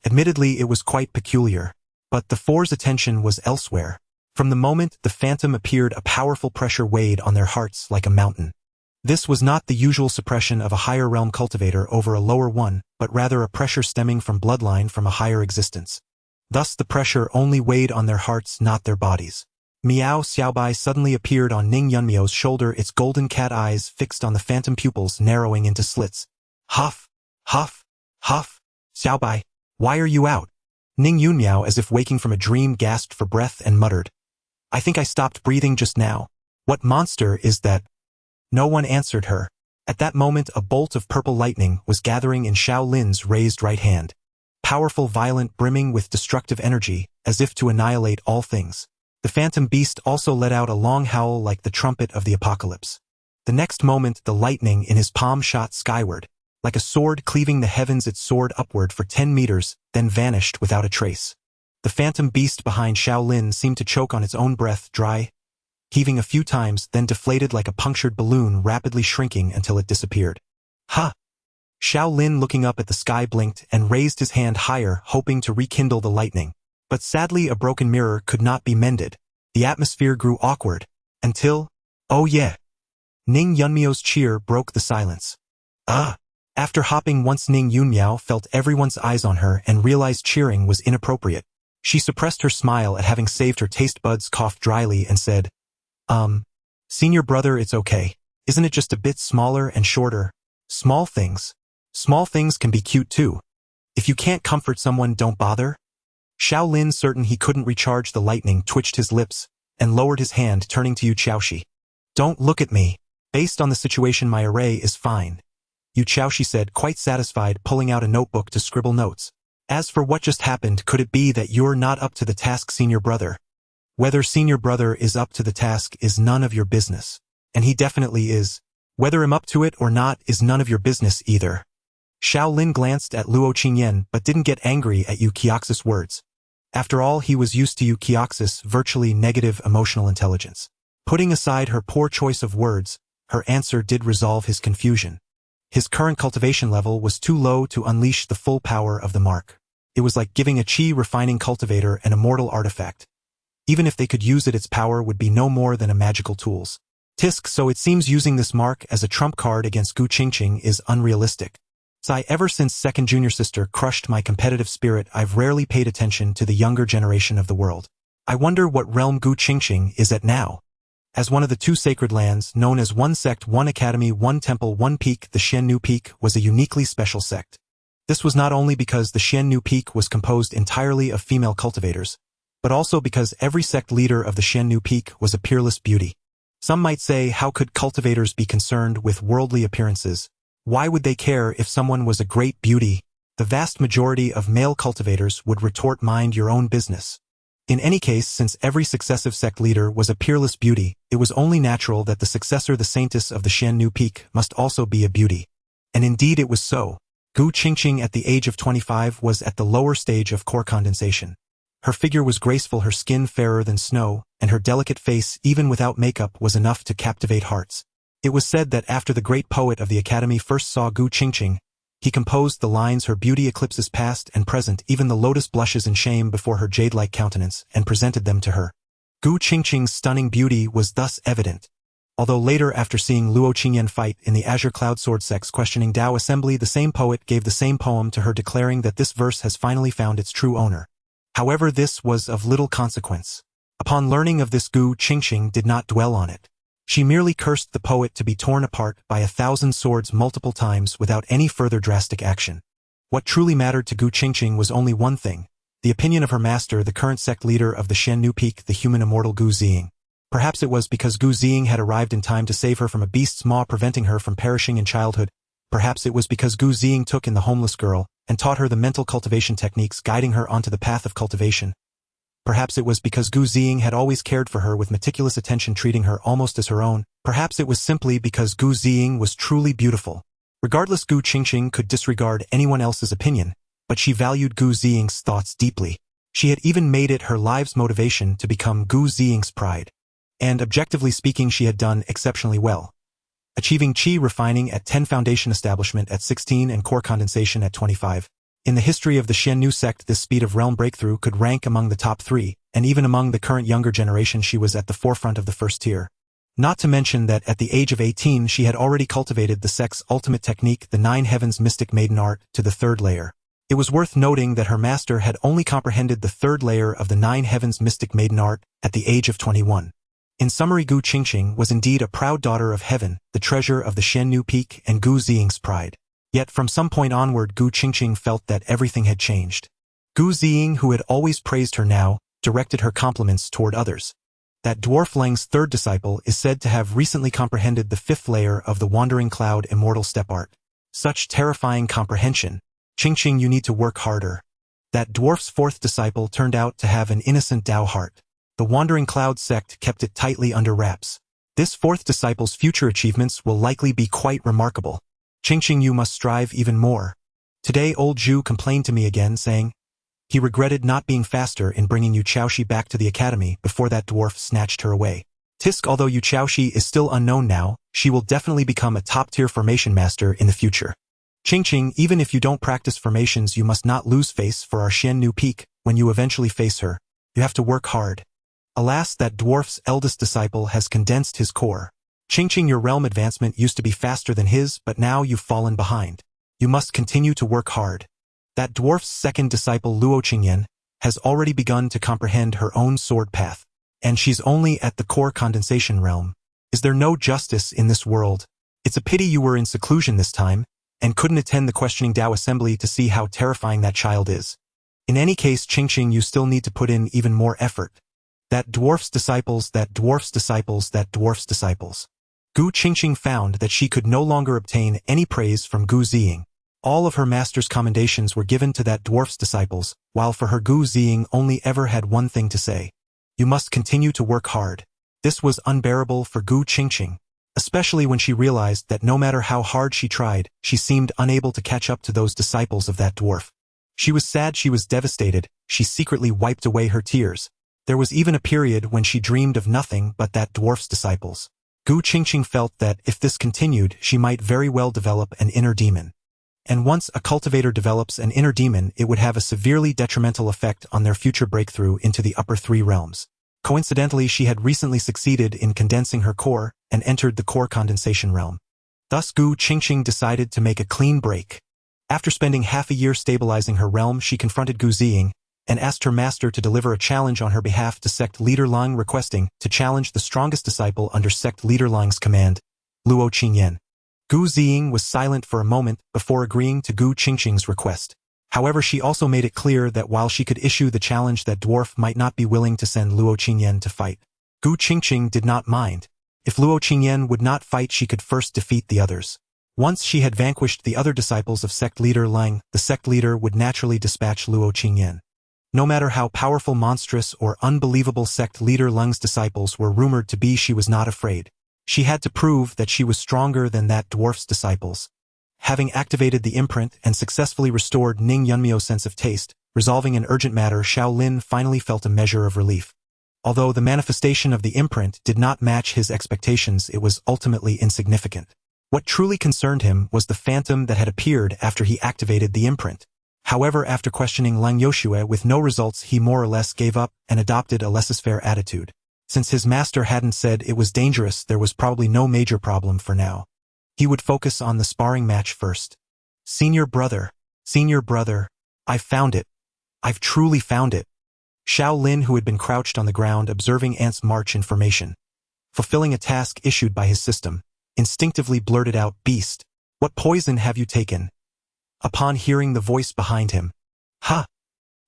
Admittedly, it was quite peculiar. But the 4's attention was elsewhere. From the moment the phantom appeared, a powerful pressure weighed on their hearts like a mountain. This was not the usual suppression of a higher realm cultivator over a lower one, but rather a pressure stemming from bloodline from a higher existence. Thus the pressure only weighed on their hearts, not their bodies. Miao Xiaobai suddenly appeared on Ning Yunmiao's shoulder, its golden cat eyes fixed on the phantom pupils narrowing into slits. Huff! Huff! Huff! Xiaobai, why are you out? Ning Yunmiao, as if waking from a dream, gasped for breath and muttered. I think I stopped breathing just now. What monster is that? No one answered her. At that moment, a bolt of purple lightning was gathering in Xiao Lin's raised right hand. Powerful, violent, brimming with destructive energy, as if to annihilate all things. The phantom beast also let out a long howl like the trumpet of the apocalypse. The next moment, the lightning in his palm shot skyward. Like a sword cleaving the heavens, it soared upward for 10 meters, then vanished without a trace. The phantom beast behind Xiao Lin seemed to choke on its own breath, dry, heaving a few times, then deflated like a punctured balloon, rapidly shrinking until it disappeared. Ha! Xiao Lin, looking up at the sky, blinked and raised his hand higher, hoping to rekindle the lightning. But sadly, a broken mirror could not be mended. The atmosphere grew awkward. Until, oh yeah! Ning Yunmiao's cheer broke the silence. Ah! After hopping once, Ning Yunmiao felt everyone's eyes on her and realized cheering was inappropriate. She suppressed her smile at having saved her taste buds, coughed dryly, and said, Senior brother, it's okay. Isn't it just a bit smaller and shorter? Small things. Small things can be cute too. If you can't comfort someone, don't bother. Xiao Lin, certain he couldn't recharge the lightning, twitched his lips and lowered his hand, turning to Yu Xiaoxi. Don't look at me. Based on the situation, my array is fine. Yu Xiaoxi said, quite satisfied, pulling out a notebook to scribble notes. As for what just happened, could it be that you're not up to the task, senior brother? Whether senior brother is up to the task is none of your business. And he definitely is. Whether I'm up to it or not is none of your business either. Xiao Lin glanced at Luo Qingyan but didn't get angry at Yu Qiaoxi's words. After all, he was used to Yu Qiaoxi's virtually negative emotional intelligence. Putting aside her poor choice of words, her answer did resolve his confusion. His current cultivation level was too low to unleash the full power of the mark. It was like giving a qi refining cultivator an immortal artifact. Even if they could use it, its power would be no more than a magical tools. Tisk, so it seems using this mark as a trump card against Gu Qingxing is unrealistic. Ever since second junior sister crushed my competitive spirit, I've rarely paid attention to the younger generation of the world. I wonder what realm Gu Qingxing is at now. As one of the two sacred lands, known as one sect, one academy, one temple, one peak, the Xiannu Peak was a uniquely special sect. This was not only because the Xiannu Peak was composed entirely of female cultivators, but also because every sect leader of the Xiannu Peak was a peerless beauty. Some might say, how could cultivators be concerned with worldly appearances? Why would they care if someone was a great beauty? The vast majority of male cultivators would retort, mind your own business. In any case, since every successive sect leader was a peerless beauty, it was only natural that the successor, the saintess of the Xiannu Peak, must also be a beauty. And indeed it was so. Gu Qingxing at the age of 25 was at the lower stage of core condensation. Her figure was graceful, her skin fairer than snow, and her delicate face, even without makeup, was enough to captivate hearts. It was said that after the great poet of the academy first saw Gu Qingxing, he composed the lines, her beauty eclipses past and present, even the lotus blushes in shame before her jade-like countenance, and presented them to her. Gu Qingxing's stunning beauty was thus evident. Although later, after seeing Luo Qingyan fight in the Azure Cloud Sword Sect's questioning Tao assembly, the same poet gave the same poem to her, declaring that this verse has finally found its true owner. However, this was of little consequence. Upon learning of this, Gu Qingxing did not dwell on it. She merely cursed the poet to be torn apart by 1,000 swords multiple times without any further drastic action. What truly mattered to Gu Qingxing was only one thing: the opinion of her master, the current sect leader of the Xiannu Peak, the human immortal Gu Ziying. Perhaps it was because Gu Ziying had arrived in time to save her from a beast's maw, preventing her from perishing in childhood. Perhaps it was because Gu Ziying took in the homeless girl and taught her the mental cultivation techniques, guiding her onto the path of cultivation. Perhaps it was because Gu Ziying had always cared for her with meticulous attention, treating her almost as her own. Perhaps it was simply because Gu Ziying was truly beautiful. Regardless, Gu Qingxing could disregard anyone else's opinion, but she valued Gu Ziying's thoughts deeply. She had even made it her life's motivation to become Gu Ziying's pride. And objectively speaking, she had done exceptionally well, achieving qi refining at 10, foundation establishment at 16, and core condensation at 25. In the history of the Qingxu Sect, this speed of realm breakthrough could rank among the top 3, and even among the current younger generation she was at the forefront of the first tier. Not to mention that at the age of 18 she had already cultivated the sect's ultimate technique, the 9 Heavens Mystic Maiden Art, to the 3rd layer. It was worth noting that her master had only comprehended the 3rd layer of the 9 Heavens Mystic Maiden Art at the age of 21. In summary, Gu Qingxing was indeed a proud daughter of heaven, the treasure of the Xiannu Peak, and Gu Ziying's pride. Yet from some point onward, Gu Qingxing felt that everything had changed. Gu Ziying, who had always praised her, now directed her compliments toward others. That dwarf Leng's 3rd disciple is said to have recently comprehended the 5th layer of the Wandering Cloud Immortal Step Art. Such terrifying comprehension. Qingxing, you need to work harder. That dwarf's 4th disciple turned out to have an innocent Tao heart. The Wandering Cloud sect kept it tightly under wraps. This 4th disciple's future achievements will likely be quite remarkable. Qingxing, you must strive even more. Today old Zhu complained to me again, saying he regretted not being faster in bringing Yu Qiaoxi back to the academy before that dwarf snatched her away. Tisk, although Yu Qiaoxi is still unknown now, she will definitely become a top-tier formation master in the future. Qingxing, even if you don't practice formations, you must not lose face for our Xiannu Peak. When you eventually face her, you have to work hard. Alas, that dwarf's eldest disciple has condensed his core. Qingxu, your realm advancement used to be faster than his, but now you've fallen behind. You must continue to work hard. That dwarf's second disciple Luo Qingyan has already begun to comprehend her own sword path. And she's only at the core condensation realm. Is there no justice in this world? It's a pity you were in seclusion this time, and couldn't attend the questioning Dao assembly to see how terrifying that child is. In any case, Qingxu, you still need to put in even more effort. That dwarf's disciples, that dwarf's disciples, that dwarf's disciples. Gu Qingxu found that she could no longer obtain any praise from Gu Ziying. All of her master's commendations were given to that dwarf's disciples, while for her Gu Ziying only ever had one thing to say. You must continue to work hard. This was unbearable for Gu Qingxu, especially when she realized that no matter how hard she tried, she seemed unable to catch up to those disciples of that dwarf. She was sad, she was devastated, she secretly wiped away her tears. There was even a period when she dreamed of nothing but that dwarf's disciples. Gu Qingxu felt that if this continued, she might very well develop an inner demon. And once a cultivator develops an inner demon, it would have a severely detrimental effect on their future breakthrough into the upper three realms. Coincidentally, she had recently succeeded in condensing her core and entered the core condensation realm. Thus Gu Qingxu decided to make a clean break. After spending half a year stabilizing her realm, she confronted Gu Ziying and asked her master to deliver a challenge on her behalf to Sect Leader Lang, requesting to challenge the strongest disciple under Sect Leader Lang's command, Luo Qingyan. Gu Ziying was silent for a moment before agreeing to Gu Qingxu's request. However, she also made it clear that while she could issue the challenge, that dwarf might not be willing to send Luo Qingyan to fight. Gu Qingxu did not mind. If Luo Qingyan would not fight, she could first defeat the others. Once she had vanquished the other disciples of Sect Leader Lang, the sect leader would naturally dispatch Luo Qingyan. No matter how powerful, monstrous, or unbelievable Sect Leader Lang's disciples were rumored to be, she was not afraid. She had to prove that she was stronger than that dwarf's disciples. Having activated the imprint and successfully restored Ning Yunmio's sense of taste, resolving an urgent matter, Xiao Lin finally felt a measure of relief. Although the manifestation of the imprint did not match his expectations, it was ultimately insignificant. What truly concerned him was the phantom that had appeared after he activated the imprint. However, after questioning Lang Yoshue with no results, he more or less gave up and adopted a laissez-faire attitude. Since his master hadn't said it was dangerous, there was probably no major problem for now. He would focus on the sparring match first. Senior brother, I've found it. I've truly found it. Xiao Lin, who had been crouched on the ground observing ants march in formation, fulfilling a task issued by his system, instinctively blurted out, "Beast, what poison have you taken?" Upon hearing the voice behind him, "Ha!"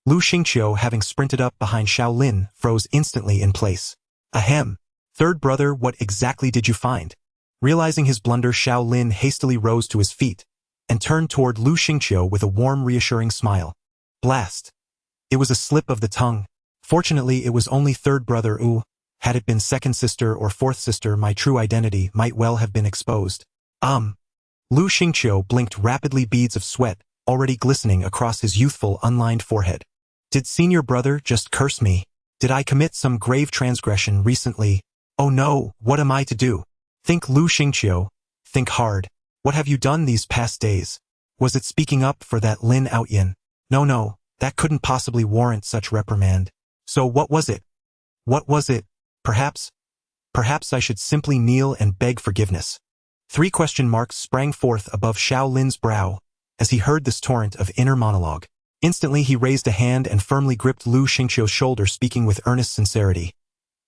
Lu Xingqiu, having sprinted up behind Xiao Lin, froze instantly in place. "Ahem. Third brother, what exactly did you find?" Realizing his blunder, Xiao Lin hastily rose to his feet and turned toward Lu Xingqiu with a warm, reassuring smile. "Blast. It was a slip of the tongue. Fortunately, it was only third brother Wu. Had it been second sister or fourth sister, my true identity might well have been exposed." Lu Xingqiu blinked rapidly, beads of sweat already glistening across his youthful, unlined forehead. "Did senior brother just curse me? Did I commit some grave transgression recently? Oh no, what am I to do? Think, Lu Xingqiu. Think hard. What have you done these past days? Was it speaking up for that Lin Outyin? No, that couldn't possibly warrant such reprimand. So what was it? What was it? Perhaps I should simply kneel and beg forgiveness." 3 question marks sprang forth above Xiao Lin's brow as he heard this torrent of inner monologue. Instantly he raised a hand and firmly gripped Lu Xingqiu's shoulder, speaking with earnest sincerity.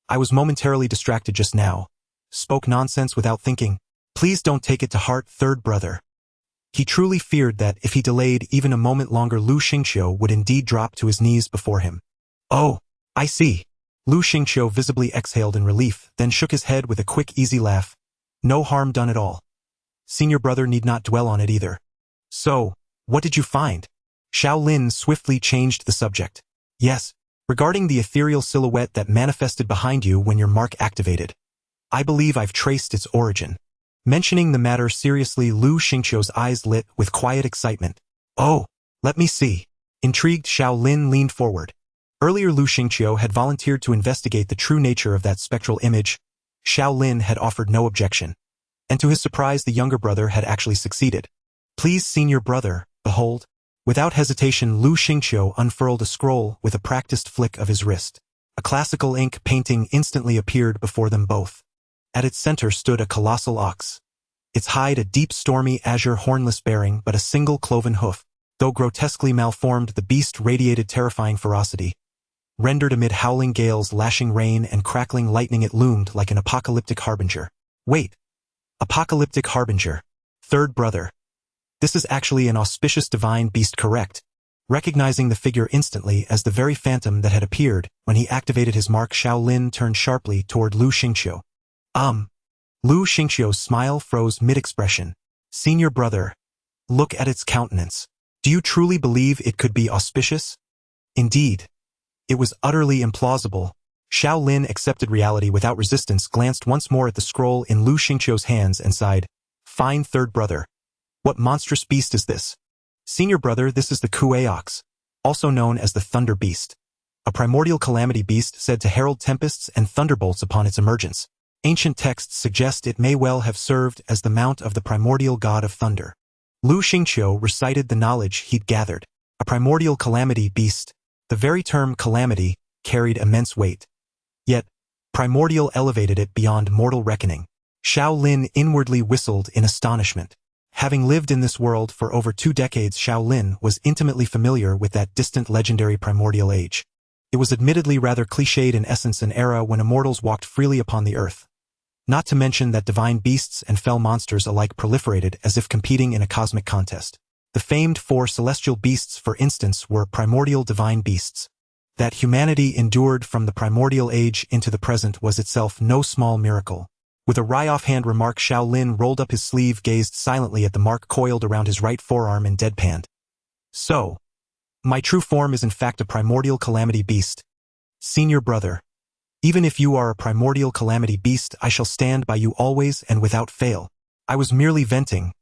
"I was momentarily distracted just now. Spoke nonsense without thinking. Please don't take it to heart, third brother." He truly feared that if he delayed even a moment longer, Lu Xingqiu would indeed drop to his knees before him. "Oh, I see." Lu Xingqiu visibly exhaled in relief, then shook his head with a quick, easy laugh. "No harm done at all. Senior brother need not dwell on it either." "So, what did you find?" Xiao Lin swiftly changed the subject. "Yes, regarding the ethereal silhouette that manifested behind you when your mark activated. I believe I've traced its origin." Mentioning the matter seriously, Lu Xingqiu's eyes lit with quiet excitement. "Oh, let me see." Intrigued, Xiao Lin leaned forward. Earlier, Lu Xingqiu had volunteered to investigate the true nature of that spectral image. Xiao Lin had offered no objection. And to his surprise, the younger brother had actually succeeded. "Please, senior brother, behold." Without hesitation, Lu Xingqiu unfurled a scroll with a practiced flick of his wrist. A classical ink painting instantly appeared before them both. At its center stood a colossal ox. Its hide a deep stormy azure hornless bearing but a single cloven hoof. Though grotesquely malformed, the beast radiated terrifying ferocity. Rendered amid howling gales, lashing rain, and crackling lightning, it loomed like an apocalyptic harbinger. Wait. Apocalyptic harbinger. Third brother. This is actually an auspicious divine beast, correct? Recognizing the figure instantly as the very phantom that had appeared when he activated his mark, Xiao Lin turned sharply toward Lu Qingxu. Lu Qingxiu's smile froze mid-expression. Senior brother. Look at its countenance. Do you truly believe it could be auspicious? Indeed. It was utterly implausible. Xiao Lin accepted reality without resistance, glanced once more at the scroll in Lu Qingxiu's hands and sighed. Fine third brother. What monstrous beast is this? Senior brother, this is the Kuei ox, also known as the Thunder Beast. A primordial calamity beast said to herald tempests and thunderbolts upon its emergence. Ancient texts suggest it may well have served as the mount of the primordial god of thunder. Lu Qingxiu recited the knowledge he'd gathered. A primordial calamity beast. The very term calamity carried immense weight. Yet, primordial elevated it beyond mortal reckoning. Xiao Lin inwardly whistled in astonishment. Having lived in this world for over 2 decades, Xiao Lin was intimately familiar with that distant legendary primordial age. It was admittedly rather cliched in essence, an era when immortals walked freely upon the earth. Not to mention that divine beasts and fell monsters alike proliferated as if competing in a cosmic contest. The famed 4 celestial beasts, for instance, were primordial divine beasts. That humanity endured from the primordial age into the present was itself no small miracle. With a wry offhand remark, Xiao Lin rolled up his sleeve, gazed silently at the mark coiled around his right forearm, and deadpanned. So, my true form is in fact a primordial calamity beast. Senior brother. Even if you are a primordial calamity beast, I shall stand by you always and without fail. I was merely venting.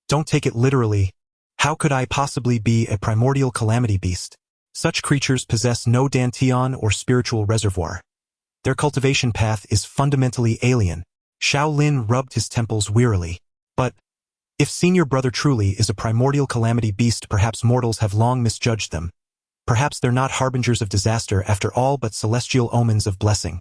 Don't take it literally. How could I possibly be a primordial calamity beast? Such creatures possess no dantian or spiritual reservoir. Their cultivation path is fundamentally alien. Xiao Lin rubbed his temples wearily. But, if senior brother truly is a primordial calamity beast, perhaps mortals have long misjudged them. Perhaps they're not harbingers of disaster after all, but celestial omens of blessing.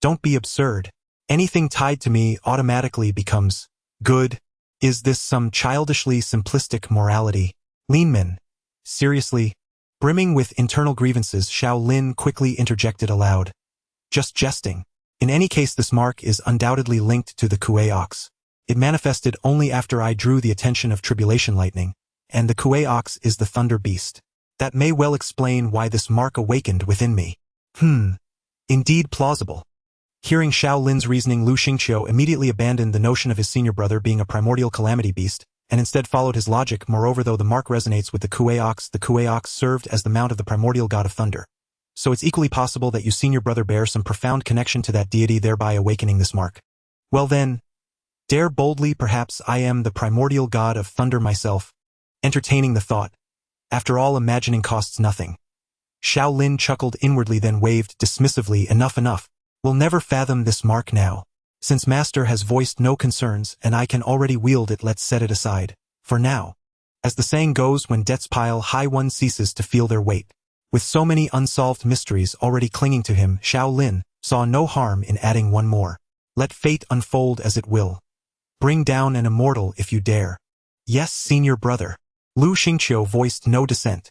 Don't be absurd. Anything tied to me automatically becomes good. Is this some childishly simplistic morality? Linman. Seriously? Brimming with internal grievances, Xiao Lin quickly interjected aloud. Just jesting. In any case, this mark is undoubtedly linked to the Kuei ox. It manifested only after I drew the attention of Tribulation Lightning, and the Kuei ox is the Thunder Beast. That may well explain why this mark awakened within me. Indeed plausible. Hearing Xiao Lin's reasoning, Lu Qingxiu immediately abandoned the notion of his senior brother being a primordial calamity beast, and instead followed his logic. Moreover, though the mark resonates with the Kuei ox served as the mount of the primordial god of thunder. So it's equally possible that you senior brother bear some profound connection to that deity, thereby awakening this mark. Well then, dare boldly, perhaps I am the primordial god of thunder myself. Entertaining the thought. After all, imagining costs nothing. Xiao Lin chuckled inwardly, then waved dismissively. Enough. We'll never fathom this mark now. Since Master has voiced no concerns and I can already wield it, let's set it aside. For now. As the saying goes, when debts pile high, one ceases to feel their weight. With so many unsolved mysteries already clinging to him, Xiao Lin saw no harm in adding one more. Let fate unfold as it will. Bring down an immortal if you dare. Yes, senior brother. Lu Qingxiu voiced no dissent.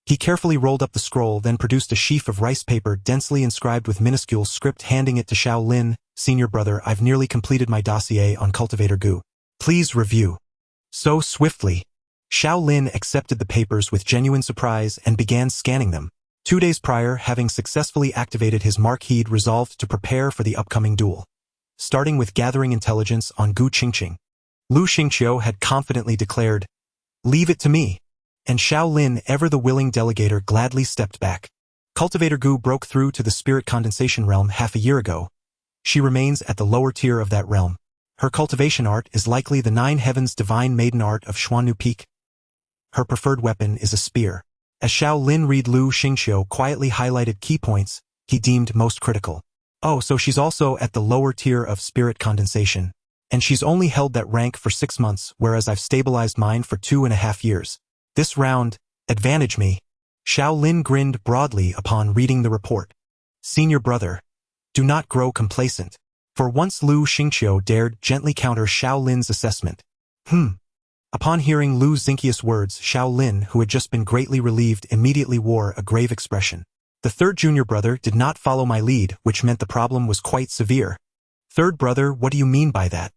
He carefully rolled up the scroll, then produced a sheaf of rice paper densely inscribed with minuscule script, handing it to Xiao Lin. Senior brother, I've nearly completed my dossier on Cultivator Gu. Please review. So swiftly. Xiao Lin accepted the papers with genuine surprise and began scanning them. 2 days prior, having successfully activated his mark, he'd resolved to prepare for the upcoming duel. Starting with gathering intelligence on Gu Qingxing. Lu Qingxiu had confidently declared, "Leave it to me." And Xiao Lin, ever the willing delegator, gladly stepped back. Cultivator Gu broke through to the spirit condensation realm half a year ago. She remains at the lower tier of that realm. Her cultivation art is likely the 9 heavens divine maiden art of Xuannu Peak. Her preferred weapon is a spear. As Xiao Lin read, Lu Qingxiu quietly highlighted key points he deemed most critical. Oh, so she's also at the lower tier of spirit condensation. And she's only held that rank for 6 months, whereas I've stabilized mine for 2.5 years. This round, advantage me. Xiao Lin grinned broadly upon reading the report. Senior brother, do not grow complacent. For once Lu Xingqiu dared gently counter Xiao Lin's assessment. Upon hearing Lu Xingqiu's words, Xiao Lin, who had just been greatly relieved, immediately wore a grave expression. The third junior brother did not follow my lead, which meant the problem was quite severe. Third brother, what do you mean by that?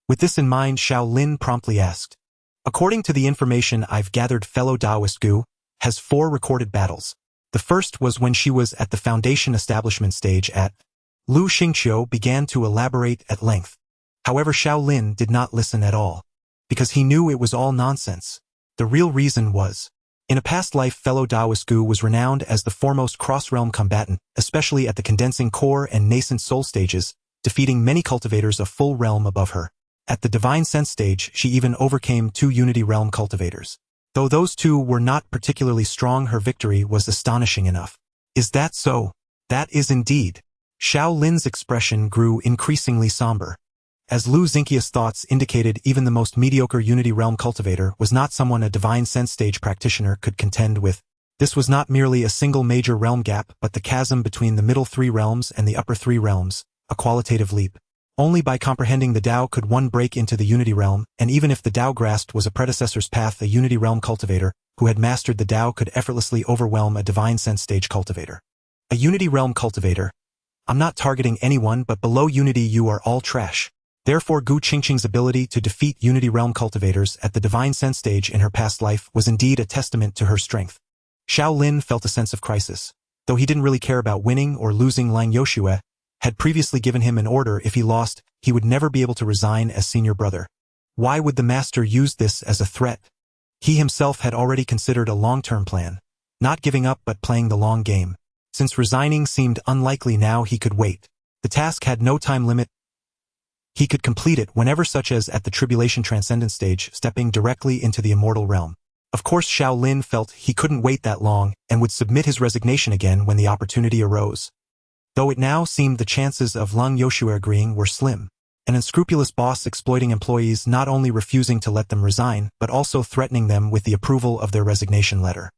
With this in mind, Xiao Lin promptly asked. According to the information I've gathered, fellow Taoist Gu has 4 recorded battles. The first was when she was at the foundation establishment stage at. Lu Xingqiu began to elaborate at length. However, Xiao Lin did not listen at all, because he knew it was all nonsense. The real reason was, in a past life, fellow Taoist Gu was renowned as the foremost cross-realm combatant, especially at the condensing core and nascent soul stages, defeating many cultivators of full realm above her. At the divine sense stage, she even overcame 2 unity realm cultivators. Though those 2 were not particularly strong, her victory was astonishing enough. Is that so? That is indeed. Xiao Lin's expression grew increasingly somber. As Lu Xingqiu's thoughts indicated, even the most mediocre unity realm cultivator was not someone a divine sense stage practitioner could contend with. This was not merely a single major realm gap, but the chasm between the middle 3 realms and the upper 3 realms, a qualitative leap. Only by comprehending the Tao could one break into the unity realm, and even if the Tao grasped was a predecessor's path, a unity realm cultivator who had mastered the Tao could effortlessly overwhelm a divine sense stage cultivator. A unity realm cultivator. I'm not targeting anyone, but below unity you are all trash. Therefore, Gu Qingxing's ability to defeat unity realm cultivators at the divine sense stage in her past life was indeed a testament to her strength. Xiao Lin felt a sense of crisis. Though he didn't really care about winning or losing, Lang Yoshue had previously given him an order: if he lost, he would never be able to resign as senior brother. Why would the master use this as a threat? He himself had already considered a long-term plan. Not giving up but playing the long game. Since resigning seemed unlikely now, he could wait. The task had no time limit. He could complete it whenever, such as at the Tribulation Transcendent stage, stepping directly into the immortal realm. Of course, Xiao Lin felt he couldn't wait that long and would submit his resignation again when the opportunity arose. Though it now seemed the chances of Lang Yoshue agreeing were slim. An unscrupulous boss exploiting employees, not only refusing to let them resign, but also threatening them with the approval of their resignation letter.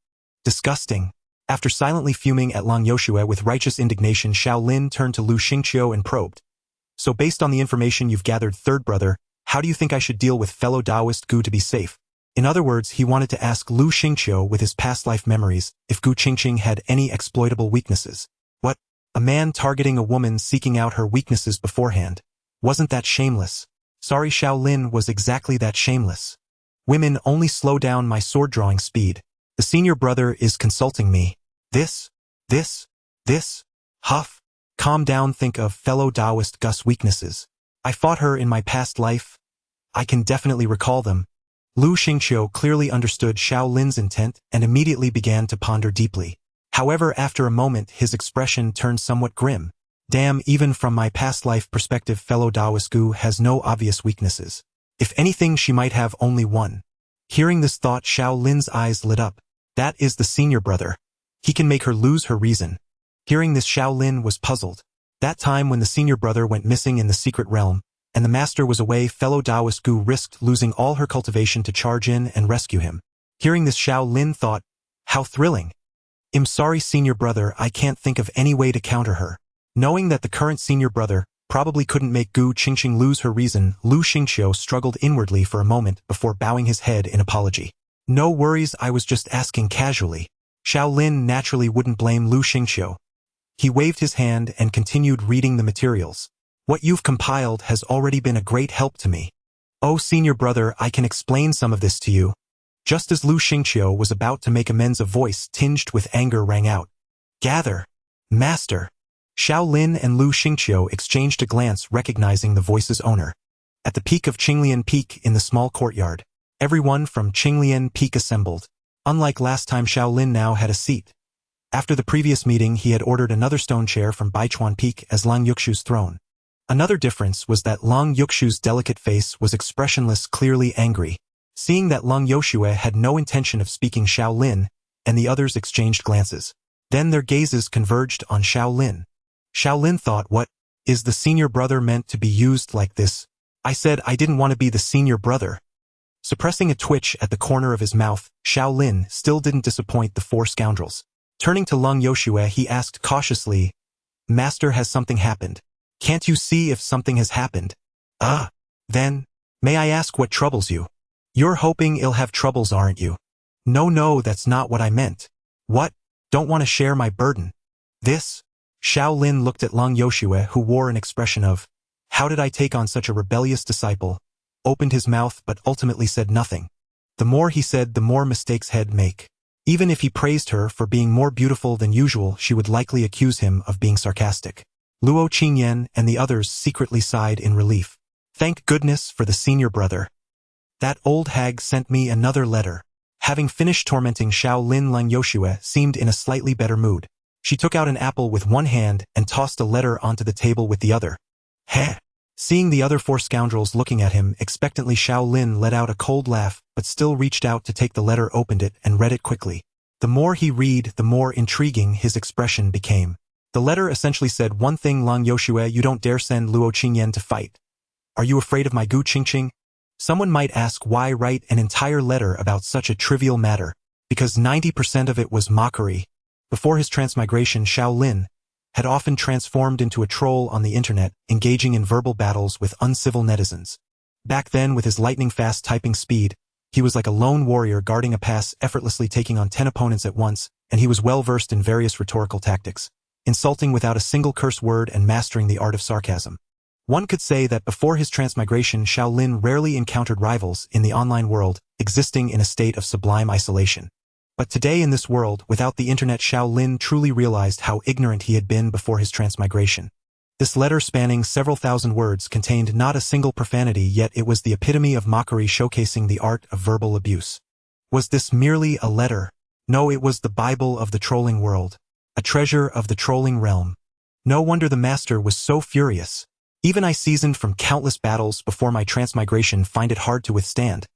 Disgusting. After silently fuming at Lang Yoshue with righteous indignation, Xiao Lin turned to Lu Xingqiu and probed. So based on the information you've gathered, third brother, how do you think I should deal with fellow Taoist Gu to be safe? In other words, he wanted to ask Lu Xingqiu, with his past life memories, if Gu Qingxing had any exploitable weaknesses. What? A man targeting a woman, seeking out her weaknesses beforehand. Wasn't that shameless? Sorry, Xiao Lin was exactly that, shameless. Women only slow down my sword-drawing speed. The senior brother is consulting me. This. Huff. Calm down, think of fellow Taoist Gus' weaknesses. I fought her in my past life. I can definitely recall them. Lu Xingqiu clearly understood Xiao Lin's intent and immediately began to ponder deeply. However, after a moment, his expression turned somewhat grim. Damn, even from my past life perspective, fellow Taoist Gu has no obvious weaknesses. If anything, she might have only one. Hearing this thought, Xiao Lin's eyes lit up. That is the senior brother. He can make her lose her reason. Hearing this, Xiao Lin was puzzled. That time when the senior brother went missing in the secret realm, and the master was away, fellow Taoist Gu risked losing all her cultivation to charge in and rescue him. Hearing this, Xiao Lin thought, how thrilling. I'm sorry, senior brother, I can't think of any way to counter her. Knowing that the current senior brother probably couldn't make Gu Qingxing lose her reason, Lu Xingqiu struggled inwardly for a moment before bowing his head in apology. No worries, I was just asking casually. Xiao Lin naturally wouldn't blame Lu Xingqiu. He waved his hand and continued reading the materials. What you've compiled has already been a great help to me. Oh, senior brother, I can explain some of this to you. Just as Lu Xingqiu was about to make amends, a voice tinged with anger rang out. Gather. Master. Xiao Lin and Lu Xingqiu exchanged a glance, recognizing the voice's owner. At the peak of Qinglian Peak in the small courtyard, everyone from Qinglian Peak assembled. Unlike last time, Xiao Lin now had a seat. After the previous meeting, he had ordered another stone chair from Baichuan Peak as Lang Yuxu's throne. Another difference was that Lang Yuxu's delicate face was expressionless, clearly angry. Seeing that Lang Yoshue had no intention of speaking, Xiao Lin and the others exchanged glances. Then their gazes converged on Xiao Lin. Xiao Lin thought, what? Is the senior brother meant to be used like this? I said I didn't want to be the senior brother. Suppressing a twitch at the corner of his mouth, Xiao Lin still didn't disappoint the 4 scoundrels. Turning to Lang Yoshue, he asked cautiously, Master, has something happened? Can't you see if something has happened? Then, may I ask what troubles you? You're hoping I'll have troubles, aren't you? No, that's not what I meant. What? Don't want to share my burden. This? Xiao Lin looked at Lang Yoshue, who wore an expression of, how did I take on such a rebellious disciple? Opened his mouth but ultimately said nothing. The more he said, the more mistakes he'd make. Even if he praised her for being more beautiful than usual, she would likely accuse him of being sarcastic. Luo Qingyan and the others secretly sighed in relief. Thank goodness for the senior brother. That old hag sent me another letter. Having finished tormenting Xiao Lin, Lang Yoshue seemed in a slightly better mood. She took out an apple with one hand and tossed a letter onto the table with the other. Heh! Seeing the other 4 scoundrels looking at him expectantly, Xiao Lin let out a cold laugh, but still reached out to take the letter, opened it, and read it quickly. The more he read, the more intriguing his expression became. The letter essentially said one thing: Lang Yoshue, you don't dare send Luo Qingyan to fight. Are you afraid of my Gu Qingqing? Someone might ask, why write an entire letter about such a trivial matter? Because 90% of it was mockery. Before his transmigration, Xiao Lin had often transformed into a troll on the internet, engaging in verbal battles with uncivil netizens. Back then, with his lightning-fast typing speed, he was like a lone warrior guarding a pass, effortlessly taking on 10 opponents at once, and he was well-versed in various rhetorical tactics, insulting without a single curse word and mastering the art of sarcasm. One could say that before his transmigration, Xiao Lin rarely encountered rivals in the online world, existing in a state of sublime isolation. But today in this world, without the internet, Xiao Lin truly realized how ignorant he had been before his transmigration. This letter, spanning several thousand words, contained not a single profanity, yet it was the epitome of mockery, showcasing the art of verbal abuse. Was this merely a letter? No, it was the Bible of the trolling world. A treasure of the trolling realm. No wonder the master was so furious. Even I, seasoned from countless battles before my transmigration, find it hard to withstand.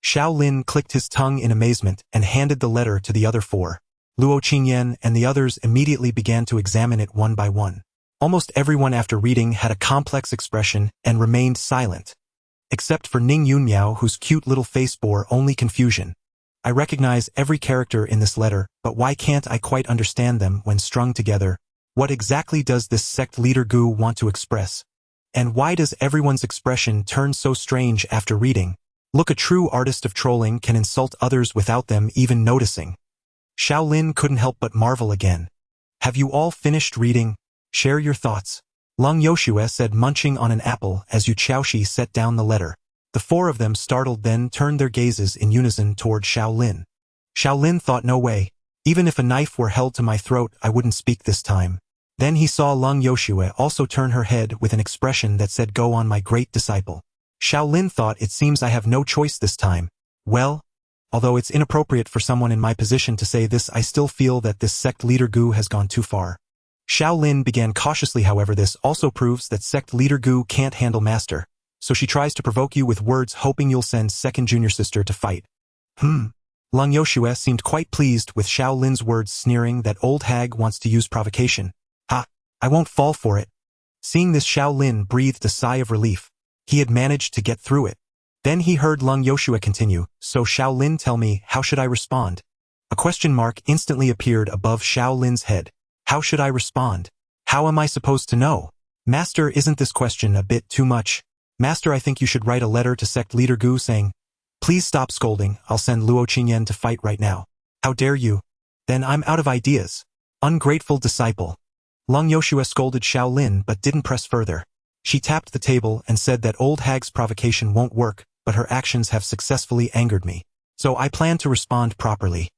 Xiao Lin clicked his tongue in amazement and handed the letter to the other 4. Luo Qingyan and the others immediately began to examine it one by one. Almost everyone after reading had a complex expression and remained silent. Except for Ning Yunmiao, whose cute little face bore only confusion. I recognize every character in this letter, but why can't I quite understand them when strung together? What exactly does this sect leader Gu want to express? And why does everyone's expression turn so strange after reading? Look, a true artist of trolling can insult others without them even noticing. Xiao Lin couldn't help but marvel again. Have you all finished reading? Share your thoughts. Lang Yoshue said, munching on an apple as Yu Chaoshi set down the letter. The 4 of them, startled, then turned their gazes in unison toward Xiao Lin. Xiao Lin thought, no way. Even if a knife were held to my throat, I wouldn't speak this time. Then he saw Lang Yoshue also turn her head with an expression that said, go on, my great disciple. Xiao Lin thought, it seems I have no choice this time. Well, although it's inappropriate for someone in my position to say this, I still feel that this sect leader Gu has gone too far. Xiao Lin began cautiously, however this also proves that sect leader Gu can't handle master, so she tries to provoke you with words, hoping you'll send second junior sister to fight. Lang Yoshue seemed quite pleased with Xiao Lin's words, sneering, that old hag wants to use provocation. Ha! I won't fall for it. Seeing this, Xiao Lin breathed a sigh of relief. He had managed to get through it. Then he heard Lang Yoshue continue, so Xiao Lin, tell me, how should I respond? A question mark instantly appeared above Xiao Lin's head. How should I respond? How am I supposed to know? Master, isn't this question a bit too much? Master, I think you should write a letter to sect leader Gu saying, please stop scolding, I'll send Luo Qingyan to fight right now. How dare you? Then I'm out of ideas. Ungrateful disciple. Lang Yoshue scolded Xiao Lin but didn't press further. She tapped the table and said that old hag's provocation won't work, but her actions have successfully angered me. So I plan to respond properly.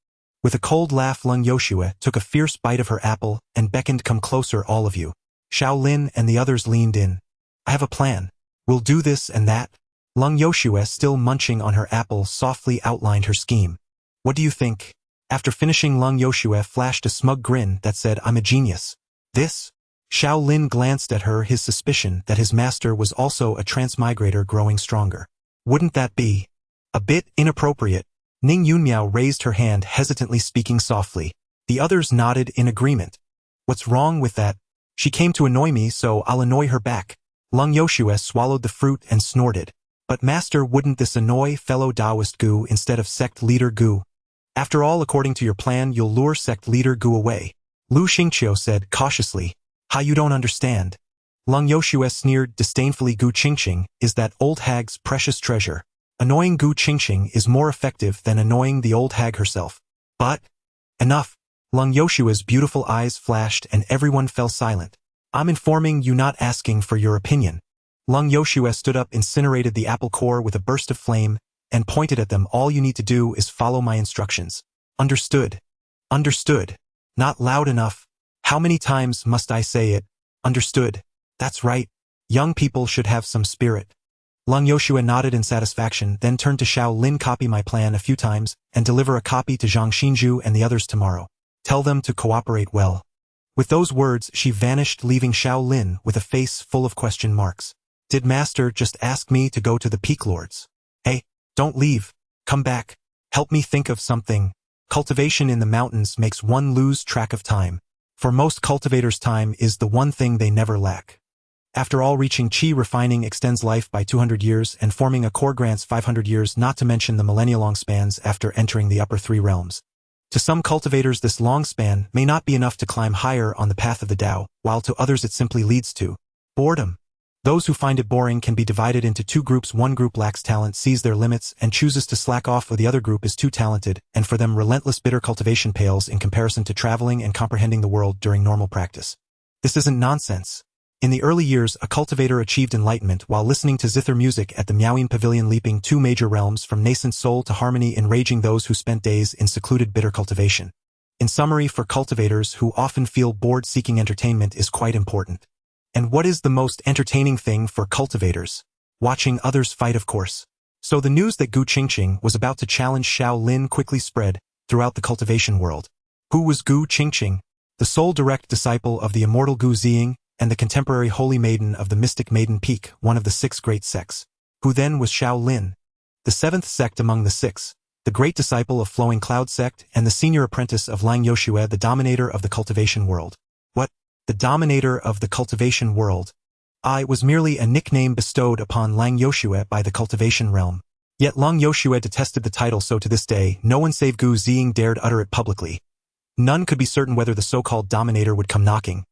With a cold laugh, Lang Yoshue took a fierce bite of her apple and beckoned, come closer, all of you. Xiao Lin and the others leaned in. I have a plan. We'll do this and that. Lang Yoshue, still munching on her apple, softly outlined her scheme. What do you think? After finishing, Lang Yoshue flashed a smug grin that said, I'm a genius. This? Xiao Lin glanced at her, his suspicion that his master was also a transmigrator growing stronger. Wouldn't that be a bit inappropriate? Ning Yunmiao raised her hand, hesitantly, speaking softly. The others nodded in agreement. What's wrong with that? She came to annoy me, so I'll annoy her back. Lang Yoshue swallowed the fruit and snorted. But master, wouldn't this annoy fellow Taoist Gu instead of sect leader Gu? After all, according to your plan, you'll lure sect leader Gu away. Lu Xingqiu said cautiously. Ha, you don't understand. Lung Yoshue sneered disdainfully. Gu Qingxing is that old hag's precious treasure. Annoying Gu Qingxing is more effective than annoying the old hag herself. But, enough. Lung Yoshua's beautiful eyes flashed and everyone fell silent. I'm informing you, not asking for your opinion. Lung Yoshue stood up, incinerated the apple core with a burst of flame, and pointed at them. All you need to do is follow my instructions. Understood. Understood. Not loud enough. How many times must I say it? Understood. That's right. Young people should have some spirit. Lung Yoshue nodded in satisfaction, then turned to Xiao Lin. Copy my plan a few times, and deliver a copy to Zhang Xinju and the others tomorrow. Tell them to cooperate well. With those words, she vanished, leaving Xiao Lin with a face full of question marks. Did Master just ask me to go to the Peak Lords? Hey, don't leave. Come back. Help me think of something. Cultivation in the mountains makes one lose track of time. For most cultivators, time is the one thing they never lack. After all, reaching Qi refining extends life by 200 years and forming a core grants 500 years, not to mention the millennia-long spans after entering the upper three realms. To some cultivators, this long span may not be enough to climb higher on the path of the Tao, while to others it simply leads to boredom. Those who find it boring can be divided into two groups. One group lacks talent, sees their limits, and chooses to slack off, while the other group is too talented, and for them relentless bitter cultivation pales in comparison to traveling and comprehending the world during normal practice. This isn't nonsense. In the early years, a cultivator achieved enlightenment while listening to zither music at the Miaoyin Pavilion, leaping two major realms from nascent soul to harmony, enraging those who spent days in secluded bitter cultivation. In summary, for cultivators who often feel bored, seeking entertainment is quite important. And what is the most entertaining thing for cultivators? Watching others fight, of course. So the news that Gu Qingxing was about to challenge Xiao Lin quickly spread throughout the cultivation world. Who was Gu Qingxing? The sole direct disciple of the immortal Gu Ziying, and the contemporary holy maiden of the mystic Maiden Peak, one of the 6 great sects. Who then was Xiao Lin? The 7th sect among the 6, the great disciple of Flowing Cloud Sect, and the senior apprentice of Lung Yoshue, the dominator of the cultivation world. What? The dominator of the cultivation world? I was merely a nickname bestowed upon Lung Yoshue by the cultivation realm. Yet Lung Yoshue detested the title, so to this day, no one save Gu Ziying dared utter it publicly. None could be certain whether the so-called dominator would come knocking.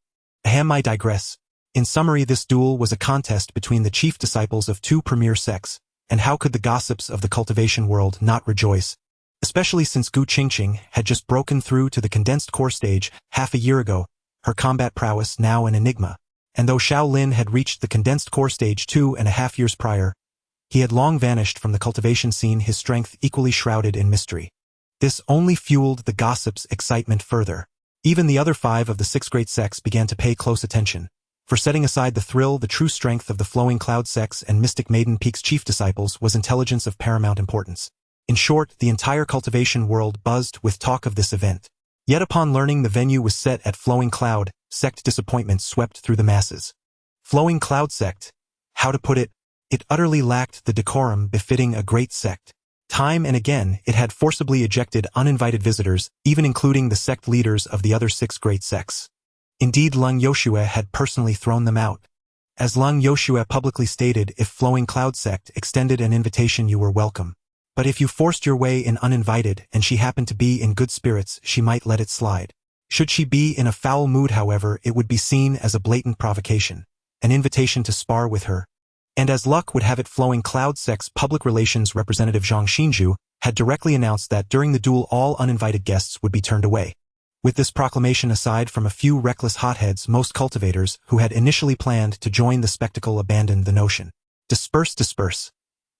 Ahem, I digress. In summary, this duel was a contest between the chief disciples of 2 premier sects, and how could the gossips of the cultivation world not rejoice? Especially since Gu Qingxing had just broken through to the condensed core stage half a year ago, her combat prowess now an enigma. And though Xiao Lin had reached the condensed core stage 2.5 years prior, he had long vanished from the cultivation scene, his strength equally shrouded in mystery. This only fueled the gossips' excitement further. Even the other 5 of the 6 great sects began to pay close attention. For setting aside the thrill, the true strength of the Flowing Cloud sects and Mystic Maiden Peak's chief disciples was intelligence of paramount importance. In short, the entire cultivation world buzzed with talk of this event. Yet upon learning the venue was set at Flowing Cloud Sect, disappointment swept through the masses. Flowing Cloud Sect, how to put it, it utterly lacked the decorum befitting a great sect. Time and again, it had forcibly ejected uninvited visitors, even including the sect leaders of the other 6 great sects. Indeed, Lung Yoshue had personally thrown them out. As Lung Yoshue publicly stated, if Flowing Cloud Sect extended an invitation, you were welcome. But if you forced your way in uninvited and she happened to be in good spirits, she might let it slide. Should she be in a foul mood, however, it would be seen as a blatant provocation, an invitation to spar with her. And as luck would have it, Flowing Cloud Sect's public relations representative Zhang Xinju had directly announced that during the duel all uninvited guests would be turned away. With this proclamation, aside from a few reckless hotheads, most cultivators who had initially planned to join the spectacle abandoned the notion. Disperse, disperse.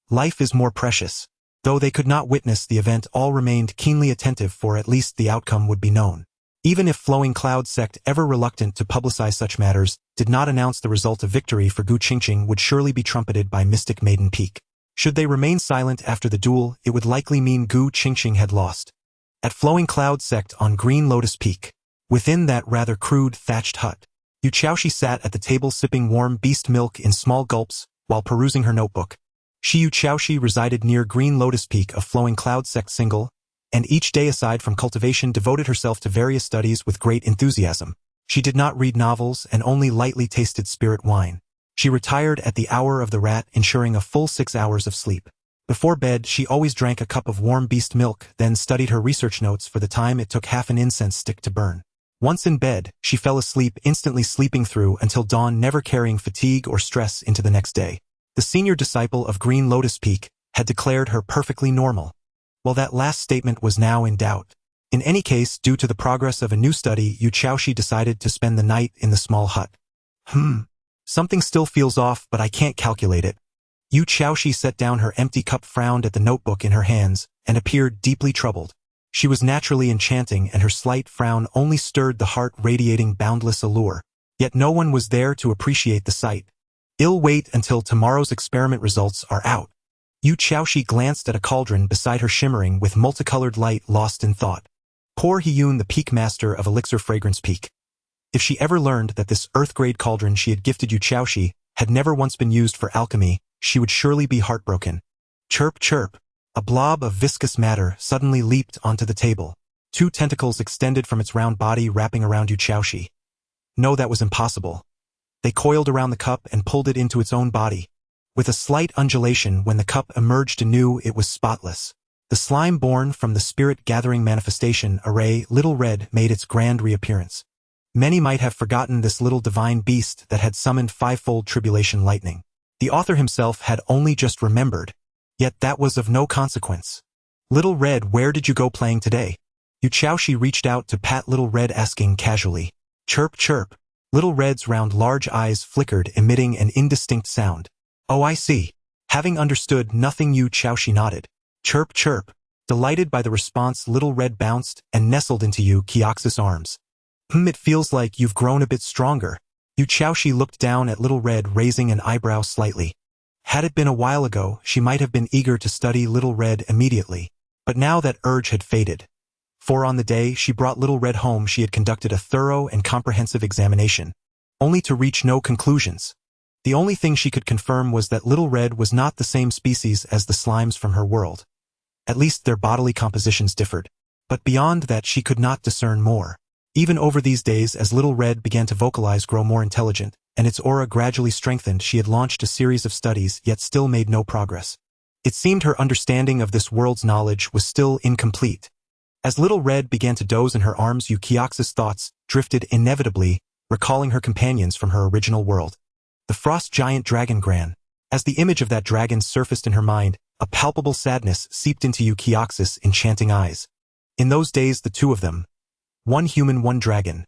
Life is more precious. Though they could not witness the event, all remained keenly attentive, for at least the outcome would be known. Even if Flowing Cloud Sect, ever reluctant to publicize such matters, did not announce the result of victory for Gu Qingxing, would surely be trumpeted by Mystic Maiden Peak. Should they remain silent after the duel, it would likely mean Gu Qingxing had lost. At Flowing Cloud Sect on Green Lotus Peak, within that rather crude thatched hut, Yu Chaoshi sat at the table sipping warm beast milk in small gulps while perusing her notebook. Yu Chaoshi resided near Green Lotus Peak of Flowing Cloud Sect single, and each day aside from cultivation devoted herself to various studies with great enthusiasm. She did not read novels and only lightly tasted spirit wine. She retired at the hour of the rat, ensuring a full 6 hours of sleep. Before bed, she always drank a cup of warm beast milk, then studied her research notes for the time it took half an incense stick to burn. Once in bed, she fell asleep, instantly sleeping through until dawn, never carrying fatigue or stress into the next day. The senior disciple of Green Lotus Peak had declared her perfectly normal. Well, that last statement was now in doubt. In any case, due to the progress of a new study, Yu Xiaoxi decided to spend the night in the small hut. Something still feels off, but I can't calculate it. Yu Xiaoxi set down her empty cup, frowned at the notebook in her hands, and appeared deeply troubled. She was naturally enchanting, and her slight frown only stirred the heart, radiating boundless allure. Yet no one was there to appreciate the sight. I'll wait until tomorrow's experiment results are out. Yu Xiaoxi glanced at a cauldron beside her, shimmering with multicolored light, lost in thought. Poor Hiyun, the peak master of Elixir Fragrance Peak. If she ever learned that this earth-grade cauldron she had gifted Yu Xiaoxi had never once been used for alchemy, she would surely be heartbroken. Chirp, chirp. A blob of viscous matter suddenly leaped onto the table. 2 tentacles extended from its round body, wrapping around Yu Xiaoxi. No, that was impossible. They coiled around the cup and pulled it into its own body. With a slight undulation, when the cup emerged anew, it was spotless. The slime born from the spirit-gathering manifestation array, Little Red, made its grand reappearance. Many might have forgotten this little divine beast that had summoned 5-fold tribulation lightning. The author himself had only just remembered. Yet that was of no consequence. Little Red, where did you go playing today? Yu Xiaoxi reached out to pat Little Red, asking casually. Chirp, chirp. Little Red's round large eyes flickered, emitting an indistinct sound. Oh, I see. Having understood nothing, Yu Xiaoxi nodded. Chirp, chirp. Delighted by the response, Little Red bounced and nestled into Yu Xiaoxi's arms. It feels like you've grown a bit stronger. Yu Xiaoxi looked down at Little Red, raising an eyebrow slightly. Had it been a while ago, she might have been eager to study Little Red immediately. But now that urge had faded. For on the day she brought Little Red home, she had conducted a thorough and comprehensive examination, only to reach no conclusions. The only thing she could confirm was that Little Red was not the same species as the slimes from her world. At least their bodily compositions differed. But beyond that, she could not discern more. Even over these days, as Little Red began to vocalize, grow more intelligent, and its aura gradually strengthened, she had launched a series of studies, yet still made no progress. It seemed her understanding of this world's knowledge was still incomplete. As Little Red began to doze in her arms, Yu Xiaoxi's thoughts drifted inevitably, recalling her companions from her original world. The frost giant dragon Gran. As the image of that dragon surfaced in her mind, a palpable sadness seeped into Yu Xiaoxi's enchanting eyes. In those days, the two of them, one human, one dragon,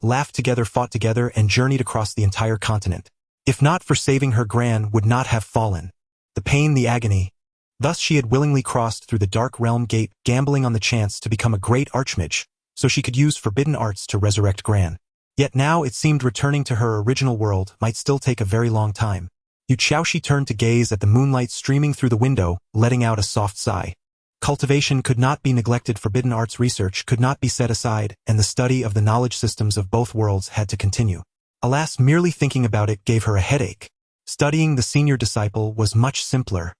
laughed together, fought together, and journeyed across the entire continent. If not for saving her, Gran would not have fallen. The pain, the agony. Thus she had willingly crossed through the dark realm gate, gambling on the chance to become a great archmage, so she could use forbidden arts to resurrect Gran. Yet now it seemed returning to her original world might still take a very long time. Yu Xiaoxi turned to gaze at the moonlight streaming through the window, letting out a soft sigh. Cultivation could not be neglected, forbidden arts research could not be set aside, and the study of the knowledge systems of both worlds had to continue. Alas, merely thinking about it gave her a headache. Studying the senior disciple was much simpler.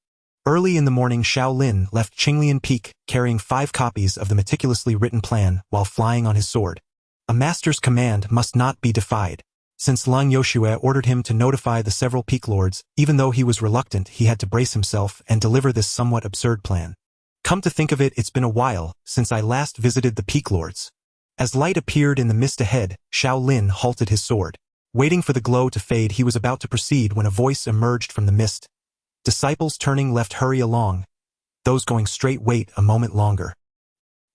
Early in the morning, Xiao Lin left Qingxu Peak, carrying 5 copies of the meticulously written plan while flying on his sword. A master's command must not be defied. Since Lang Yoshue ordered him to notify the several peak lords, even though he was reluctant, he had to brace himself and deliver this somewhat absurd plan. Come to think of it, it's been a while since I last visited the peak lords. As light appeared in the mist ahead, Xiao Lin halted his sword. Waiting for the glow to fade, he was about to proceed when a voice emerged from the mist. Disciples turning left, hurry along. Those going straight, wait a moment longer.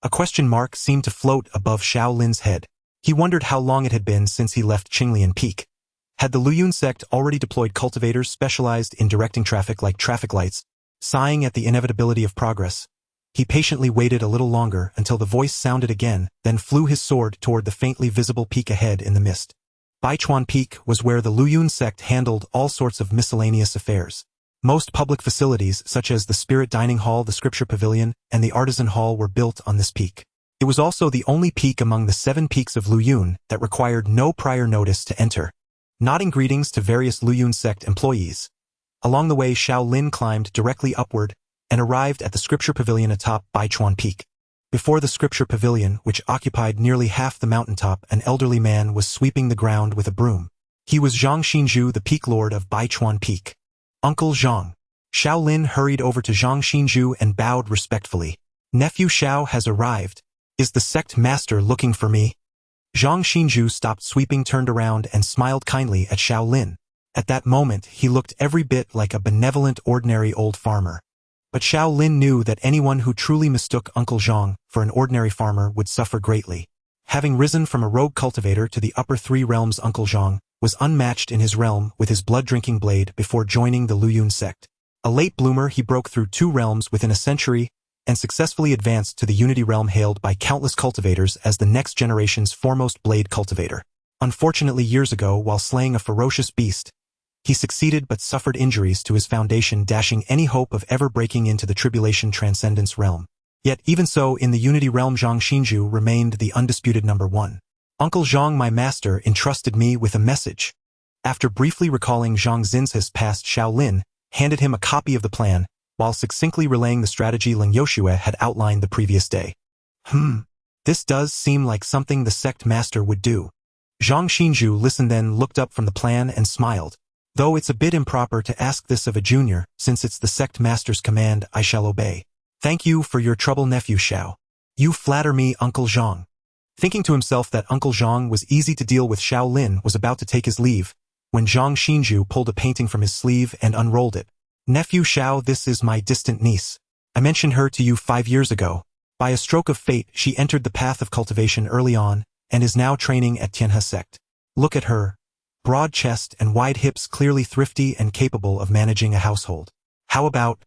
A question mark seemed to float above Xiao Lin's head. He wondered how long it had been since he left Qingxu Peak. Had the Luyun sect already deployed cultivators specialized in directing traffic like traffic lights? Sighing at the inevitability of progress, he patiently waited a little longer until the voice sounded again, then flew his sword toward the faintly visible peak ahead in the mist. Baichuan Peak was where the Luyun sect handled all sorts of miscellaneous affairs. Most public facilities, such as the Spirit Dining Hall, the Scripture Pavilion, and the Artisan Hall, were built on this peak. It was also the only peak among the 7 peaks of Luyun that required no prior notice to enter. Nodding greetings to various Luyun sect employees. Along the way, Xiao Lin climbed directly upward and arrived at the Scripture Pavilion atop Baichuan Peak. Before the Scripture Pavilion, which occupied nearly half the mountaintop, an elderly man was sweeping the ground with a broom. He was Zhang Xinzhu, the peak lord of Baichuan Peak. Uncle Zhang. Xiao Lin hurried over to Zhang Xinzhu and bowed respectfully. Nephew Xiao has arrived. Is the sect master looking for me? Zhang Xinju stopped sweeping, turned around, and smiled kindly at Xiao Lin. At that moment, he looked every bit like a benevolent, ordinary old farmer. But Xiao Lin knew that anyone who truly mistook Uncle Zhang for an ordinary farmer would suffer greatly. Having risen from a rogue cultivator to the upper three realms, Uncle Zhang was unmatched in his realm with his blood-drinking blade before joining the Luyun sect. A late bloomer, he broke through 2 realms within a century and successfully advanced to the Unity realm, hailed by countless cultivators as the next generation's foremost blade cultivator. Unfortunately, years ago, while slaying a ferocious beast, he succeeded but suffered injuries to his foundation, dashing any hope of ever breaking into the Tribulation Transcendence realm. Yet even so, in the Unity realm, Zhang Xinju remained the undisputed number 1. Uncle Zhang, my master, entrusted me with a message. After briefly recalling Zhang Xin's past, Xiao Lin handed him a copy of the plan, while succinctly relaying the strategy Ling Yoshue had outlined the previous day. This does seem like something the sect master would do. Zhang Xinju listened, then looked up from the plan and smiled. Though it's a bit improper to ask this of a junior, since it's the sect master's command, I shall obey. Thank you for your trouble, nephew Xiao. You flatter me, Uncle Zhang. Thinking to himself that Uncle Zhang was easy to deal with, Xiao Lin was about to take his leave, when Zhang Xinju pulled a painting from his sleeve and unrolled it. Nephew Xiao, this is my distant niece. I mentioned her to you 5 years ago. By a stroke of fate, she entered the path of cultivation early on, and is now training at Qingxu Sect. Look at her. Broad chest and wide hips, clearly thrifty and capable of managing a household. How about...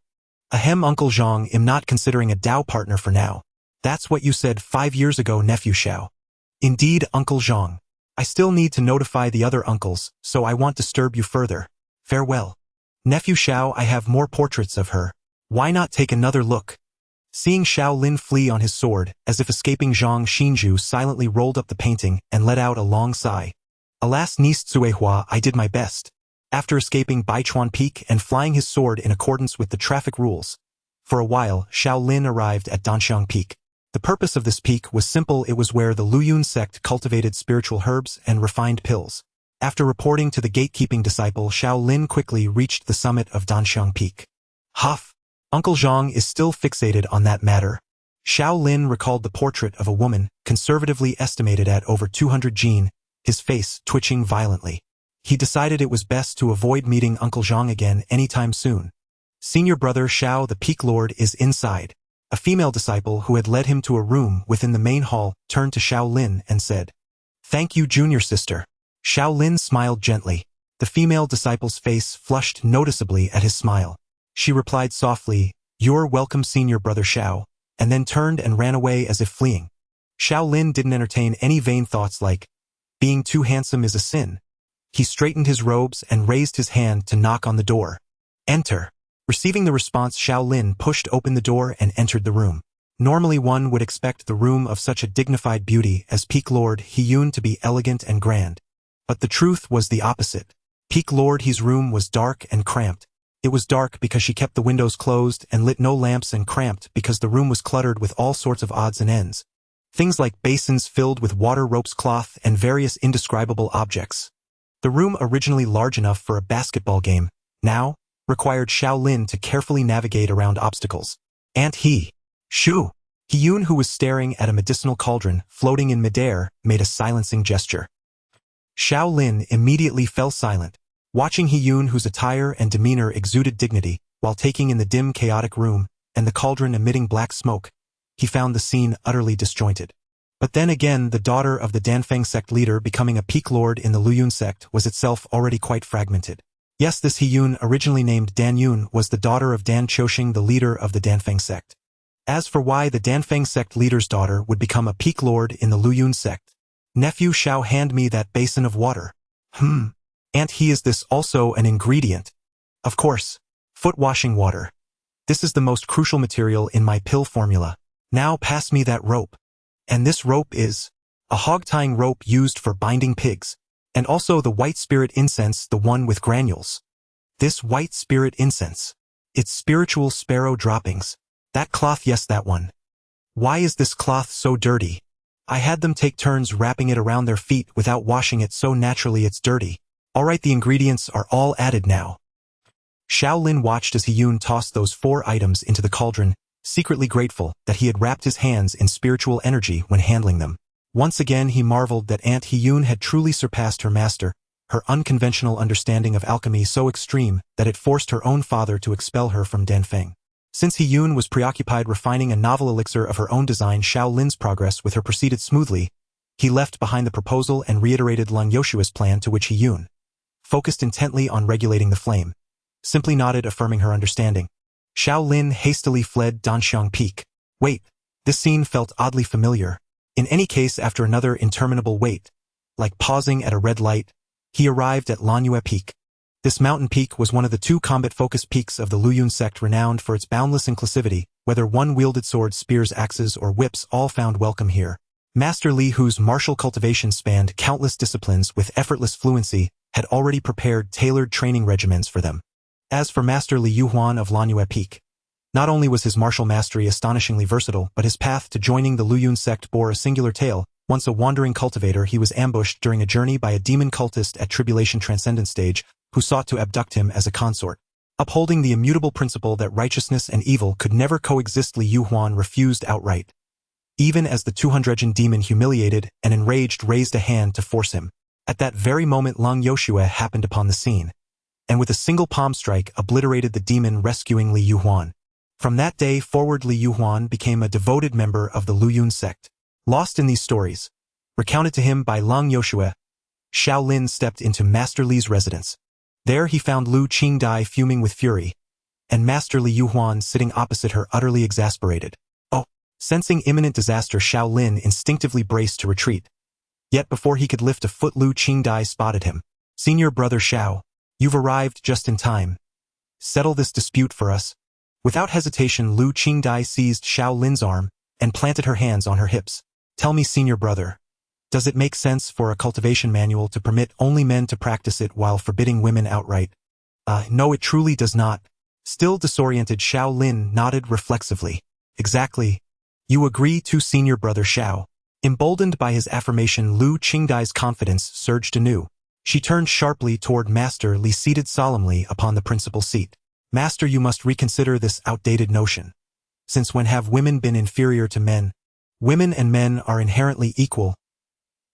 Ahem, Uncle Zhang, am not considering a Dao partner for now. That's what you said 5 years ago, nephew Xiao. Indeed, Uncle Zhang. I still need to notify the other uncles, so I won't disturb you further. Farewell. Nephew Xiao, I have more portraits of her. Why not take another look? Seeing Xiao Lin flee on his sword, as if escaping, Zhang Xinju silently rolled up the painting and let out a long sigh. Alas, niece Tsuehua, I did my best. After escaping Baichuan Peak and flying his sword in accordance with the traffic rules. For a while, Xiao Lin arrived at Danxiang Peak. The purpose of this peak was simple. It was where the Luyun sect cultivated spiritual herbs and refined pills. After reporting to the gatekeeping disciple, Xiao Lin quickly reached the summit of Danxiang Peak. Huff! Uncle Zhang is still fixated on that matter. Xiao Lin recalled the portrait of a woman, conservatively estimated at over 200 jin, his face twitching violently. He decided it was best to avoid meeting Uncle Zhang again anytime soon. Senior brother Xiao, the Peak Lord, is inside. A female disciple who had led him to a room within the main hall turned to Xiao Lin and said, "Thank you, junior sister." Xiao Lin smiled gently. The female disciple's face flushed noticeably at his smile. She replied softly, "You're welcome, senior brother Xiao," and then turned and ran away as if fleeing. Xiao Lin didn't entertain any vain thoughts like, being too handsome is a sin. He straightened his robes and raised his hand to knock on the door. "Enter." Receiving the response, Xiao Lin pushed open the door and entered the room. Normally one would expect the room of such a dignified beauty as Peak Lord He-Yun to be elegant and grand. But the truth was the opposite. Peak Lord He's room was dark and cramped. It was dark because she kept the windows closed and lit no lamps, and cramped because the room was cluttered with all sorts of odds and ends. Things like basins filled with water, ropes, cloth, and various indescribable objects. The room, originally large enough for a basketball game, now required Xiao Lin to carefully navigate around obstacles. And Shu! He-Yun, who was staring at a medicinal cauldron floating in midair, made a silencing gesture. Xiao Lin immediately fell silent, watching He-Yun, whose attire and demeanor exuded dignity, while taking in the dim, chaotic room, and the cauldron emitting black smoke. He found the scene utterly disjointed. But then again, the daughter of the Danfeng sect leader becoming a peak lord in the Luyun sect was itself already quite fragmented. Yes, this He-Yun, originally named Dan Yun, was the daughter of Dan Qiuxing, the leader of the Danfeng sect. As for why the Danfeng sect leader's daughter would become a peak lord in the Luyun sect, "Nephew Xiao, hand me that basin of water." And is this also an ingredient? Of course. Foot washing water. This is the most crucial material in my pill formula. Now pass me that rope. And this rope is a hog-tying rope used for binding pigs. And also the white spirit incense, the one with granules. This white spirit incense. It's spiritual sparrow droppings. That cloth, yes, that one. Why is this cloth so dirty? I had them take turns wrapping it around their feet without washing it, so naturally it's dirty. Alright, the ingredients are all added now. Xiao Lin watched as He-Yun tossed those 4 items into the cauldron, secretly grateful that he had wrapped his hands in spiritual energy when handling them. Once again he marveled that Aunt Hiyun had truly surpassed her master, her unconventional understanding of alchemy so extreme that it forced her own father to expel her from Danfeng. Since Hiyun was preoccupied refining a novel elixir of her own design, Xiao Lin's progress with her proceeded smoothly. He left behind the proposal and reiterated Lang Yoshua's plan, to which Hiyun, focused intently on regulating the flame, simply nodded, affirming her understanding. Xiao Lin hastily fled Danxiang Peak. Wait, this scene felt oddly familiar. In any case, after another interminable wait, like pausing at a red light, he arrived at Lanyue Peak. This mountain peak was one of the two combat-focused peaks of the Luyun sect, renowned for its boundless inclusivity. Whether one wielded swords, spears, axes, or whips, all found welcome here. Master Li, whose martial cultivation spanned countless disciplines with effortless fluency, had already prepared tailored training regimens for them. As for Master Li Yuhuan of Lanyue Peak, not only was his martial mastery astonishingly versatile, but his path to joining the Luyun sect bore a singular tale. Once a wandering cultivator, he was ambushed during a journey by a demon cultist at Tribulation Transcendent stage, who sought to abduct him as a consort. Upholding the immutable principle that righteousness and evil could never coexist, Li Yuhuan refused outright. Even as the 200 demon, humiliated and enraged, raised a hand to force him. At that very moment, Lang Yoshua happened upon the scene, and with a single palm strike obliterated the demon, rescuing Li Yuhuan. From that day forward, Li Yuhuan became a devoted member of the Luyun sect. Lost in these stories, recounted to him by Lang Yoshua, Xiao Lin stepped into Master Li's residence. There he found Lu Qingdai fuming with fury, and Master Li Yuhuan sitting opposite her, utterly exasperated. Oh! Sensing imminent disaster, Xiao Lin instinctively braced to retreat. Yet before he could lift a foot, Lu Qingdai spotted him. "Senior brother Xiao, you've arrived just in time. Settle this dispute for us." Without hesitation, Lu Qingdai seized Xiao Lin's arm and planted her hands on her hips. "Tell me, senior brother, does it make sense for a cultivation manual to permit only men to practice it while forbidding women outright?" No, it truly does not." Still disoriented, Xiao Lin nodded reflexively. "Exactly. You agree to, senior brother Xiao." Emboldened by his affirmation, Lu Qingdai's confidence surged anew. She turned sharply toward Master Li, seated solemnly upon the principal seat. "Master, you must reconsider this outdated notion. Since when have women been inferior to men? Women and men are inherently equal.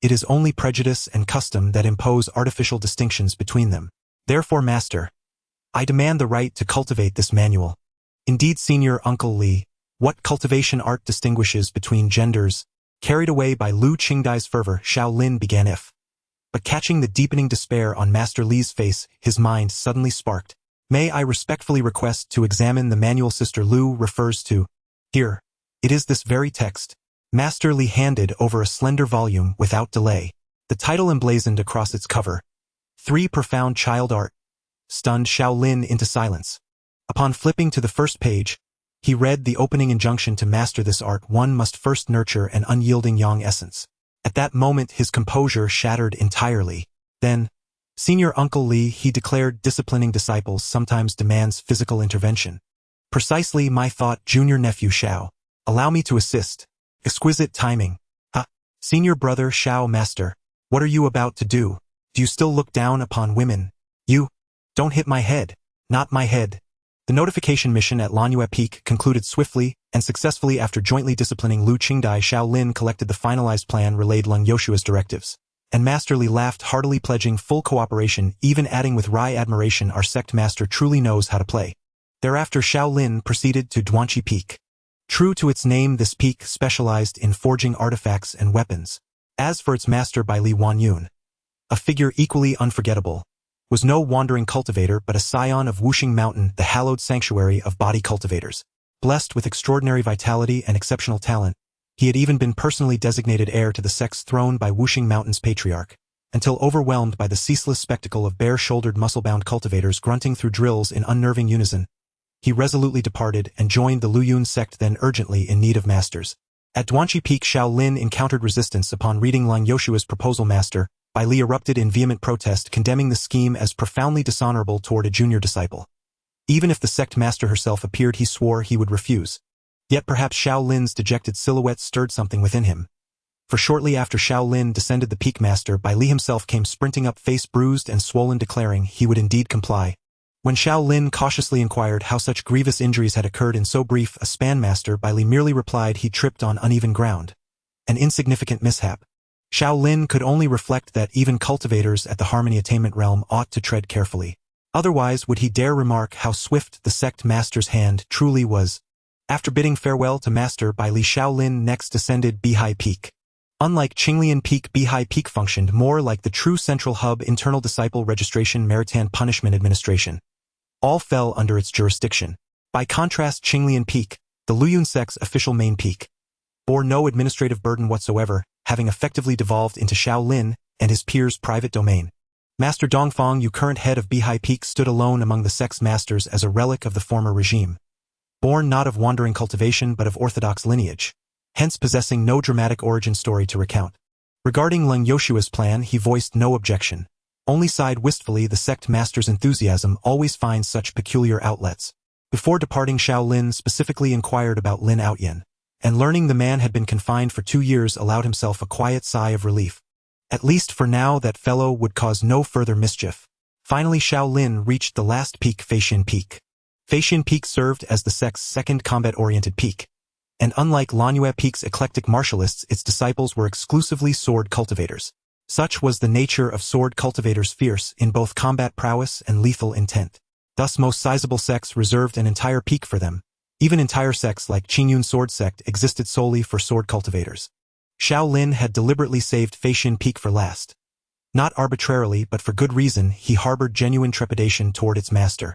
It is only prejudice and custom that impose artificial distinctions between them. Therefore, Master, I demand the right to cultivate this manual." "Indeed, Senior Uncle Li, what cultivation art distinguishes between genders?" Carried away by Lu Qingdai's fervor, Xiao Lin began but catching the deepening despair on Master Li's face, his mind suddenly sparked. "May I respectfully request to examine the manual Sister Lu refers to?" "Here, it is this very text." Master Li handed over a slender volume without delay. The title emblazoned across its cover, "3 Profound Child Art," stunned Xiao Lin into silence. Upon flipping to the first page, he read the opening injunction: "To master this art, one must first nurture an unyielding yang essence." At that moment his composure shattered entirely. Then, "Senior Uncle Li," he declared, "disciplining disciples sometimes demands physical intervention." "Precisely my thought, junior nephew Xiao. Allow me to assist." Exquisite timing. Senior brother Xiao, Master, what are you about to do? Do you still look down upon women? You don't hit my head. Not my head." The notification mission at Lanyue Peak concluded swiftly and successfully. After jointly disciplining Lu Qingdai, Xiao Lin collected the finalized plan, relayed Lang Yoshua's directives, and Master Li laughed heartily, pledging full cooperation, even adding with wry admiration, "Our sect master truly knows how to play." Thereafter Xiao Lin proceeded to Duanqi Peak. True to its name, this peak specialized in forging artifacts and weapons. As for its master, by Li Wanyun, a figure equally unforgettable, was no wandering cultivator but a scion of Wuxing Mountain, the hallowed sanctuary of body cultivators. Blessed with extraordinary vitality and exceptional talent, he had even been personally designated heir to the sect's throne by Wuxing Mountain's patriarch, until overwhelmed by the ceaseless spectacle of bare-shouldered, muscle-bound cultivators grunting through drills in unnerving unison, he resolutely departed and joined the Luyun sect, then urgently in need of masters. At Duanqi Peak, Xiao Lin encountered resistance upon reading Lang Yoshua's proposal. Master Bai Li erupted in vehement protest, condemning the scheme as profoundly dishonorable toward a junior disciple. Even if the sect master herself appeared, he swore he would refuse. Yet perhaps Xiao Lin's dejected silhouette stirred something within him. For shortly after Xiao Lin descended the peak, Master Bai Li himself came sprinting up, face bruised and swollen, declaring he would indeed comply. When Xiao Lin cautiously inquired how such grievous injuries had occurred in so brief a span, Master Bai Li merely replied he tripped on uneven ground. An insignificant mishap. Xiao Lin could only reflect that even cultivators at the harmony attainment realm ought to tread carefully. Otherwise would he dare remark how swift the sect master's hand truly was. After bidding farewell to Master Bai Li, Xiao Lin next descended Beihai Peak. Unlike Qinglian Peak, Beihai Peak functioned more like the true central hub internal disciple registration Maritan punishment administration. All fell under its jurisdiction. By contrast, Qinglian Peak, the Luyun sect's official main peak, bore no administrative burden whatsoever, having effectively devolved into Xiao Lin and his peers' private domain. Master Dongfang Yu, current head of Beihai Peak, stood alone among the sect's masters as a relic of the former regime. Born not of wandering cultivation but of orthodox lineage, hence possessing no dramatic origin story to recount. Regarding Leng Yoshua's plan, he voiced no objection, only sighed wistfully. The sect master's enthusiasm always finds such peculiar outlets. Before departing, Xiao Lin specifically inquired about Lin Outyan, and learning the man had been confined for 2 years allowed himself a quiet sigh of relief. At least for now that fellow would cause no further mischief. Finally, Xiao Lin reached the last peak, Feixian Peak. Feixian Peak served as the sect's second combat-oriented peak, and unlike Lanyue Peak's eclectic martialists, its disciples were exclusively sword cultivators. Such was the nature of sword cultivators, fierce in both combat prowess and lethal intent. Thus most sizable sects reserved an entire peak for them. Even entire sects like Qingxu Sword Sect existed solely for sword cultivators. Xiao Lin had deliberately saved Feixian Peak for last. Not arbitrarily, but for good reason. He harbored genuine trepidation toward its master,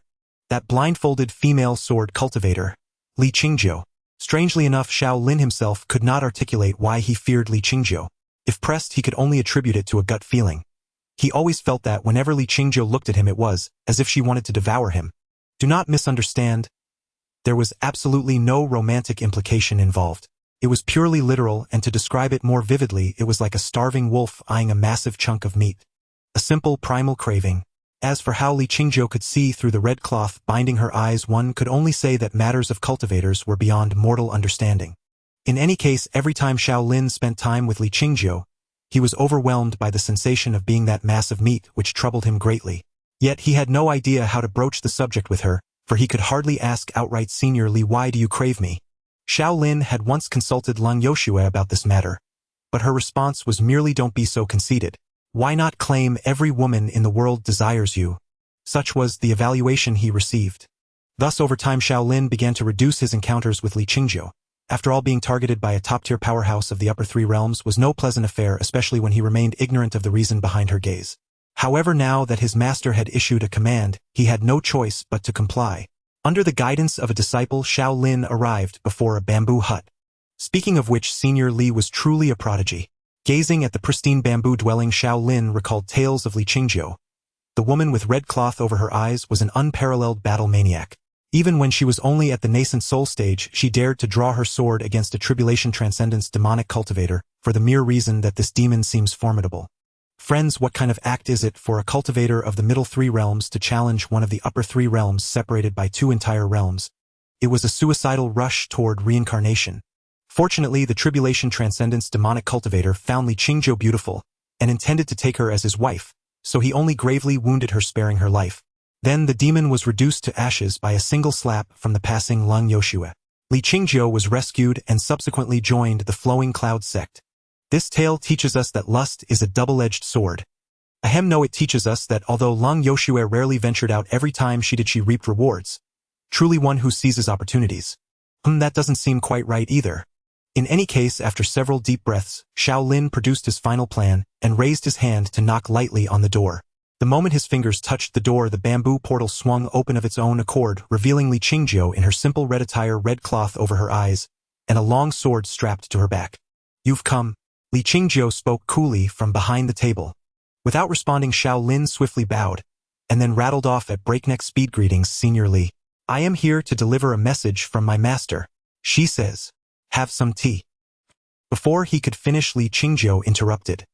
that blindfolded female sword cultivator, Li Qingzhou. Strangely enough, Xiao Lin himself could not articulate why he feared Li Qingzhou. If pressed, he could only attribute it to a gut feeling. He always felt that whenever Li Qingzhou looked at him, it was as if she wanted to devour him. Do not misunderstand. There was absolutely no romantic implication involved. It was purely literal, and to describe it more vividly, it was like a starving wolf eyeing a massive chunk of meat. A simple primal craving. As for how Li Qingzhou could see through the red cloth binding her eyes, one could only say that matters of cultivators were beyond mortal understanding. In any case, every time Xiao Lin spent time with Li Qingzhou, he was overwhelmed by the sensation of being that mass of meat, which troubled him greatly. Yet he had no idea how to broach the subject with her, for he could hardly ask outright, "Senior Li, why do you crave me?" Xiao Lin had once consulted Leng Yoshua about this matter, but her response was merely, "Don't be so conceited. Why not claim every woman in the world desires you?" Such was the evaluation he received. Thus over time Xiao Lin began to reduce his encounters with Li Qingzhou. After all, being targeted by a top-tier powerhouse of the upper 3 realms was no pleasant affair, especially when he remained ignorant of the reason behind her gaze. However, now that his master had issued a command, he had no choice but to comply. Under the guidance of a disciple, Xiao Lin arrived before a bamboo hut. Speaking of which, Senior Li was truly a prodigy. Gazing at the pristine bamboo dwelling, Xiao Lin recalled tales of Li Qingzhou. The woman with red cloth over her eyes was an unparalleled battle maniac. Even when she was only at the nascent soul stage, she dared to draw her sword against a tribulation transcendence demonic cultivator, for the mere reason that this demon seems formidable. Friends, what kind of act is it for a cultivator of the middle 3 realms to challenge one of the upper 3 realms separated by 2 entire realms? It was a suicidal rush toward reincarnation. Fortunately, the tribulation transcendence demonic cultivator found Li Qingzhou beautiful, and intended to take her as his wife, so he only gravely wounded her, sparing her life. Then the demon was reduced to ashes by a single slap from the passing Leng Yoshua. Li Qingzhou was rescued and subsequently joined the Flowing Cloud sect. This tale teaches us that lust is a double-edged sword. Ahem, no, it teaches us that although Leng Yoshua rarely ventured out every time she reaped rewards, truly one who seizes opportunities. That doesn't seem quite right either. In any case, after several deep breaths, Xiao Lin produced his final plan and raised his hand to knock lightly on the door. The moment his fingers touched the door, the bamboo portal swung open of its own accord, revealing Li Qingzhou in her simple red attire, red cloth over her eyes, and a long sword strapped to her back. "You've come," Li Qingzhou spoke coolly from behind the table. Without responding, Xiao Lin swiftly bowed, and then rattled off at breakneck speed. "Greetings, Senior Li. I am here to deliver a message from my master. She says, have some tea." Before he could finish, Li Qingzhou interrupted.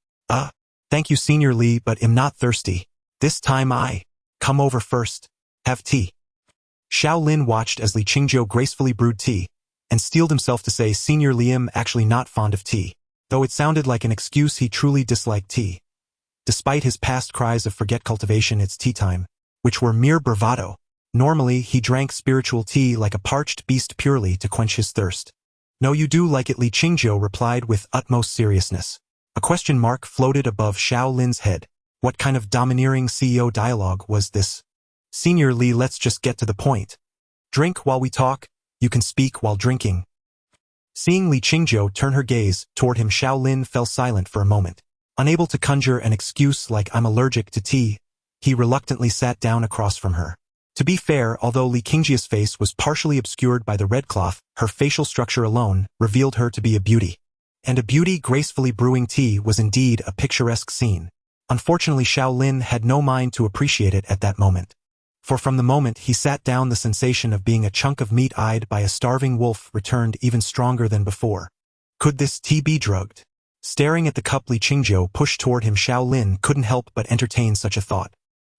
Thank you, Senior Li, but am not thirsty. This time I come over first. Have tea." Xiao Lin watched as Li Qingzhou gracefully brewed tea, and steeled himself to say, "Senior Li, am actually not fond of tea." Though it sounded like an excuse, he truly disliked tea. Despite his past cries of "forget cultivation, it's tea time," which were mere bravado, normally he drank spiritual tea like a parched beast purely to quench his thirst. "No, you do like it," Li Qingzhou replied with utmost seriousness. A question mark floated above Xiao Lin's head. What kind of domineering CEO dialogue was this? Senior Li, let's just get to the point. Drink while we talk, you can speak while drinking. Seeing Li Qingzhou turn her gaze toward him, Xiao Lin fell silent for a moment. Unable to conjure an excuse like "I'm allergic to tea," he reluctantly sat down across from her. To be fair, although Li Qingzhia's face was partially obscured by the red cloth, her facial structure alone revealed her to be a beauty. And a beauty gracefully brewing tea was indeed a picturesque scene. Unfortunately, Xiao Lin had no mind to appreciate it at that moment. For from the moment he sat down, the sensation of being a chunk of meat eyed by a starving wolf returned even stronger than before. Could this tea be drugged? Staring at the cup Li Qingzhou pushed toward him, Xiao Lin couldn't help but entertain such a thought.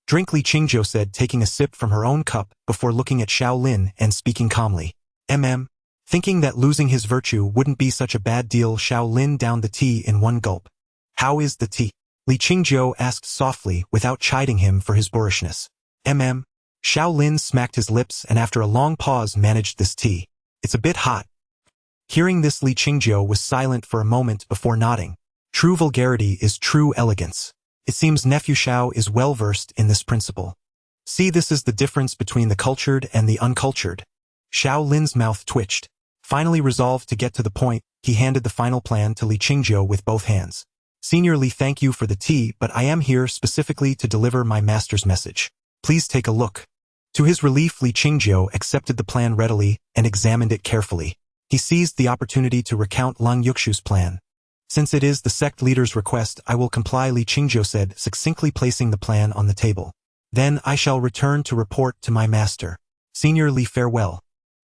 Drink, Li Qingzhou said, taking a sip from her own cup before looking at Xiao Lin and speaking calmly. Thinking that losing his virtue wouldn't be such a bad deal, Xiao Lin downed the tea in one gulp. How is the tea? Li Qingzhou asked softly without chiding him for his boorishness. Xiao Lin smacked his lips and after a long pause managed this tea. It's a bit hot. Hearing this, Li Qingzhou was silent for a moment before nodding. True vulgarity is true elegance. It seems nephew Xiao is well versed in this principle. See, this is the difference between the cultured and the uncultured. Xiao Lin's mouth twitched. Finally resolved to get to the point, he handed the final plan to Li Qingzhou with both hands. Senior Li, thank you for the tea, but I am here specifically to deliver my master's message. Please take a look. To his relief, Li Qingzhou accepted the plan readily and examined it carefully. He seized the opportunity to recount Lang Yuxu's plan. Since it is the sect leader's request, I will comply, Li Qingzhou said, succinctly placing the plan on the table. Then I shall return to report to my master. Senior Li, farewell.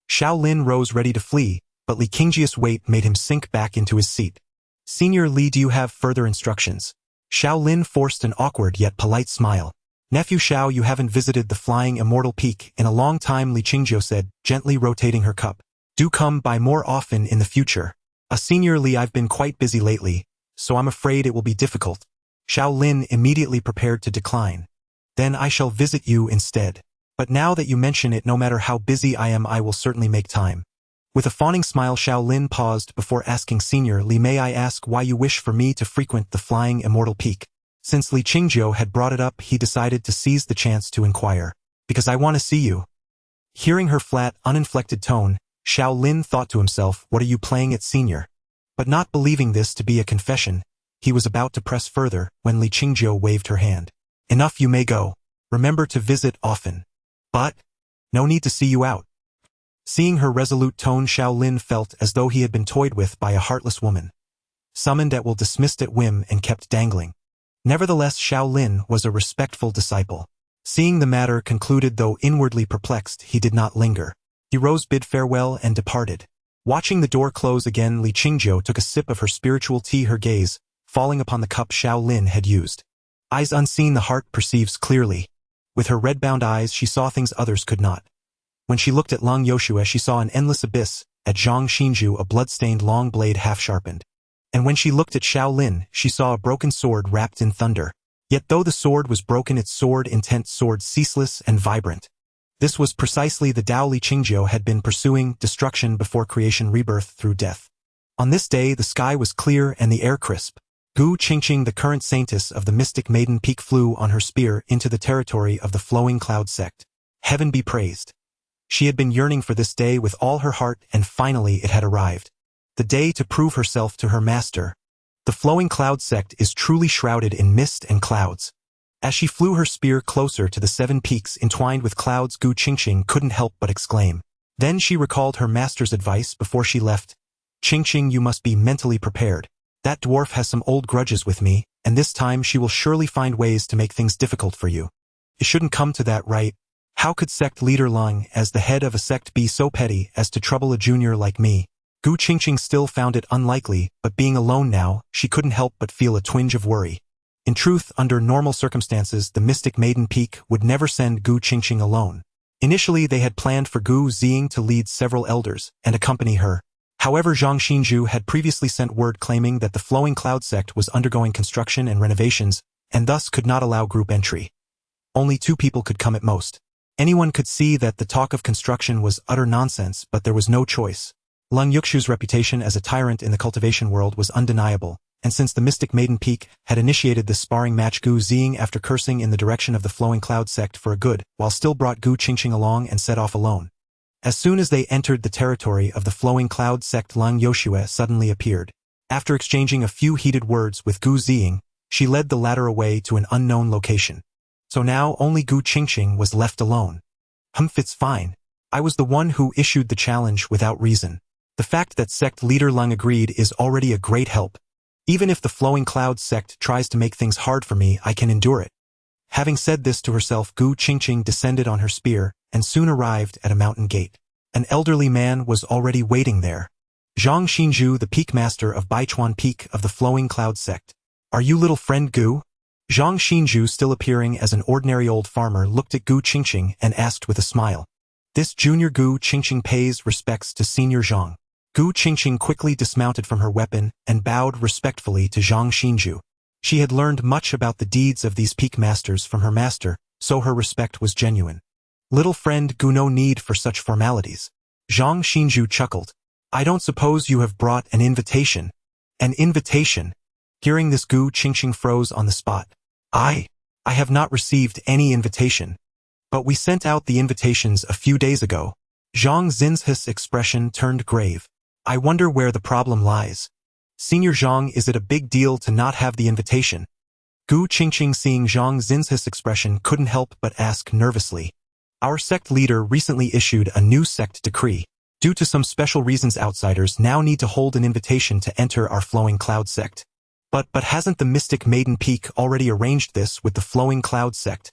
Xiao Lin rose ready to flee, but Li Qingzhia's weight made him sink back into his seat. Senior Li, do you have further instructions? Xiao Lin forced an awkward yet polite smile. Nephew Xiao, you haven't visited the Flying Immortal Peak in a long time, Li Qingzhou said, gently rotating her cup. Do come by more often in the future. Senior Li, I've been quite busy lately, so I'm afraid it will be difficult. Xiao Lin immediately prepared to decline. Then I shall visit you instead. But now that you mention it, no matter how busy I am, I will certainly make time. With a fawning smile, Xiao Lin paused before asking, Senior Li, may I ask why you wish for me to frequent the Flying Immortal Peak? Since Li Qingzhou had brought it up, he decided to seize the chance to inquire. Because I want to see you. Hearing her flat, uninflected tone, Xiao Lin thought to himself, what are you playing at, Senior? But not believing this to be a confession, he was about to press further when Li Qingzhou waved her hand. Enough, you may go. Remember to visit often. But, no need to see you out. Seeing her resolute tone, Xiao Lin felt as though he had been toyed with by a heartless woman. Summoned at will, dismissed at whim, and kept dangling. Nevertheless, Xiao Lin was a respectful disciple. Seeing the matter concluded, though inwardly perplexed, he did not linger. He rose, bid farewell, and departed. Watching the door close again, Li Qingzhou took a sip of her spiritual tea, her gaze falling upon the cup Xiao Lin had used. Eyes unseen, the heart perceives clearly. With her red-bound eyes, she saw things others could not. When she looked at Lang Yoshue, she saw an endless abyss, at Zhang Xinzhu a blood-stained long blade half-sharpened. And when she looked at Xiao Lin, she saw a broken sword wrapped in thunder. Yet though the sword was broken, its sword intent soared ceaseless and vibrant. This was precisely the Tao Li Qingzhou had been pursuing, destruction before creation, rebirth through death. On this day, the sky was clear and the air crisp. Gu Qingxing, the current saintess of the mystic maiden peak, flew on her spear into the territory of the Flowing Cloud Sect. Heaven be praised. She had been yearning for this day with all her heart, and finally it had arrived. The day to prove herself to her master. The Flowing Cloud Sect is truly shrouded in mist and clouds. As she flew her spear closer to the 7 peaks entwined with clouds, Gu Qingxing couldn't help but exclaim. Then she recalled her master's advice before she left. Qingxing, you must be mentally prepared. That dwarf has some old grudges with me, and this time she will surely find ways to make things difficult for you. It shouldn't come to that, right? How could sect leader Lang, as the head of a sect, be so petty as to trouble a junior like me? Gu Qingxing still found it unlikely, but being alone now, she couldn't help but feel a twinge of worry. In truth, under normal circumstances, the Mystic Maiden Peak would never send Gu Qingxing alone. Initially, they had planned for Gu Ziying to lead several elders and accompany her. However, Zhang Xinzhu had previously sent word claiming that the Flowing Cloud Sect was undergoing construction and renovations, and thus could not allow group entry. Only 2 people could come at most. Anyone could see that the talk of construction was utter nonsense, but there was no choice. Lang Yuxu's reputation as a tyrant in the cultivation world was undeniable, and since the Mystic Maiden Peak had initiated this sparring match, Gu Ziying, after cursing in the direction of the Flowing Cloud Sect for a good while, still brought Gu Qingxing along and set off alone. As soon as they entered the territory of the Flowing Cloud Sect, Leng Yoshue suddenly appeared. After exchanging a few heated words with Gu Ziying, she led the latter away to an unknown location. So now only Gu Qingxing was left alone. It's fine. I was the one who issued the challenge without reason. The fact that sect leader Leng agreed is already a great help. Even if the Flowing Cloud Sect tries to make things hard for me, I can endure it. Having said this to herself, Gu Qingxing descended on her spear and soon arrived at a mountain gate. An elderly man was already waiting there. Zhang Xinzhu, the peak master of Baichuan Peak of the Flowing Cloud Sect. Are you little friend Gu? Zhang Xinzhu, still appearing as an ordinary old farmer, looked at Gu Qingxing and asked with a smile. This junior Gu Qingxing pays respects to senior Zhang. Gu Qingxing quickly dismounted from her weapon and bowed respectfully to Zhang Xinzhu. She had learned much about the deeds of these peak masters from her master, so her respect was genuine. Little friend Gu, no need for such formalities. Zhang Xinzhu chuckled. I don't suppose you have brought an invitation. An invitation? Hearing this, Gu Qingxing froze on the spot. I have not received any invitation. But we sent out the invitations a few days ago. Zhang Xinzhu's expression turned grave. I wonder where the problem lies. Senior Zhang, is it a big deal to not have the invitation? Gu Qingxing, seeing Zhang Xinzhu's expression, couldn't help but ask nervously. Our sect leader recently issued a new sect decree. Due to some special reasons, outsiders now need to hold an invitation to enter our Flowing Cloud Sect. But hasn't the Mystic Maiden Peak already arranged this with the Flowing Cloud Sect?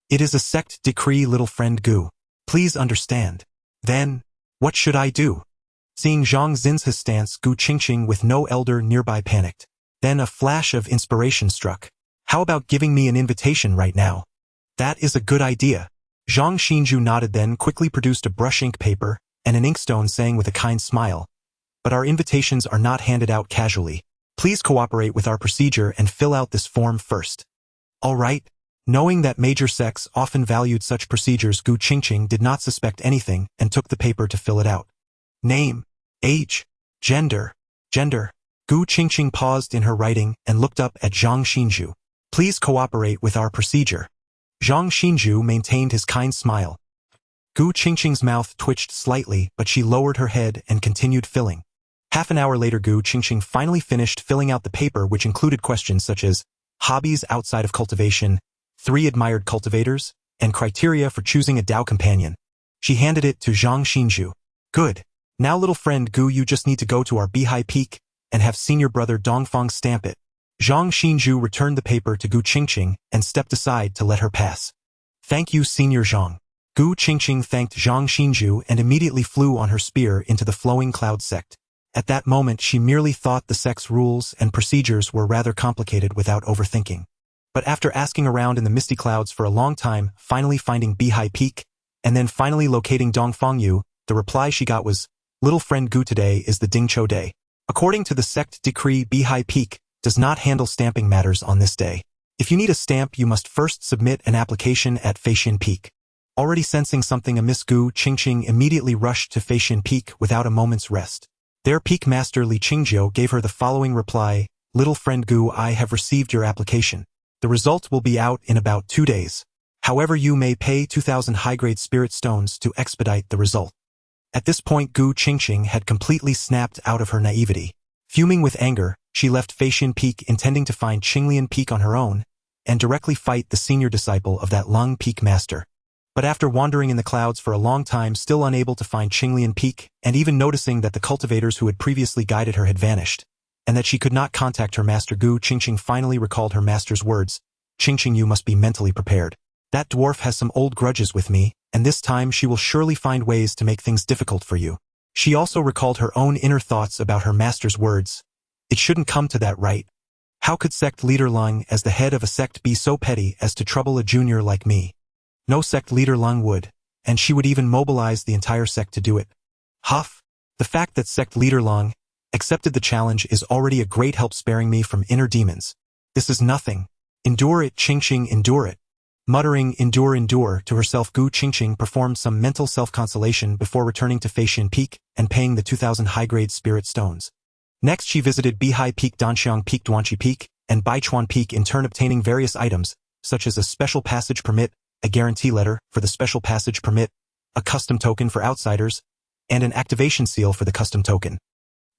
It is a sect decree, little friend Gu. Please understand. Then, what should I do? Seeing Zhang Xinzhu's stance, Gu Qingxing, with no elder nearby, panicked. Then a flash of inspiration struck. How about giving me an invitation right now? That is a good idea. Zhang Xinzhu nodded, then quickly produced a brush ink paper and an inkstone, saying with a kind smile, but our invitations are not handed out casually. Please cooperate with our procedure and fill out this form first. All right. Knowing that major sects often valued such procedures, Gu Qingxing did not suspect anything and took the paper to fill it out. Name, age, gender. Gu Qingxing paused in her writing and looked up at Zhang Xinzhu. Please cooperate with our procedure. Zhang Xinzhu maintained his kind smile. Gu Qingxing's mouth twitched slightly, but she lowered her head and continued filling. Half an hour later, Gu Qingxing finally finished filling out the paper, which included questions such as hobbies outside of cultivation, 3 admired cultivators, and criteria for choosing a Dao companion. She handed it to Zhang Xinzhu. Good. Now, little friend Gu, you just need to go to our Bihai Peak and have senior brother Dongfang stamp it. Zhang Xinzhu returned the paper to Gu Qingxing and stepped aside to let her pass. Thank you, senior Zhang. Gu Qingxing thanked Zhang Xinzhu and immediately flew on her spear into the Flowing Cloud Sect. At that moment, she merely thought the sect's rules and procedures were rather complicated without overthinking. But after asking around in the misty clouds for a long time, finally finding Bihai Peak, and then finally locating Dongfang Yu, the reply she got was, little friend Gu, today is the Dingqiu Day. According to the sect decree, Bihai Peak does not handle stamping matters on this day. If you need a stamp, you must first submit an application at Feishan Peak. Already sensing something amiss, Gu Qingxing immediately rushed to Feishan Peak without a moment's rest. Their Peak Master Li Qingjiu gave her the following reply, little friend Gu, I have received your application. The result will be out in about 2 days. However, you may pay 2,000 high-grade spirit stones to expedite the result. At this point, Gu Qingxing had completely snapped out of her naivety. Fuming with anger, she left Feishan Peak intending to find Qinglian Peak on her own and directly fight the senior disciple of that Leng Peak Master. But after wandering in the clouds for a long time, still unable to find Qinglian Peak, and even noticing that the cultivators who had previously guided her had vanished, and that she could not contact her master, Gu Qingxing finally recalled her master's words. Qingxing, you must be mentally prepared. That dwarf has some old grudges with me, and this time she will surely find ways to make things difficult for you. She also recalled her own inner thoughts about her master's words. It shouldn't come to that, right? How could sect leader Leng, as the head of a sect, be so petty as to trouble a junior like me? No sect leader Leng would, and she would even mobilize the entire sect to do it. Huff! The fact that sect leader Leng accepted the challenge is already a great help, sparing me from inner demons. This is nothing. Endure it, Qingxing, endure it. Muttering endure to herself, Gu Qingxing performed some mental self-consolation before returning to Feishan Peak and paying the 2,000 high-grade spirit stones. Next she visited Bihai Peak, Danxiang Peak, Duanqi Peak, and Baichuan Peak, in turn obtaining various items, such as a special passage permit, a guarantee letter for the special passage permit, a custom token for outsiders, and an activation seal for the custom token.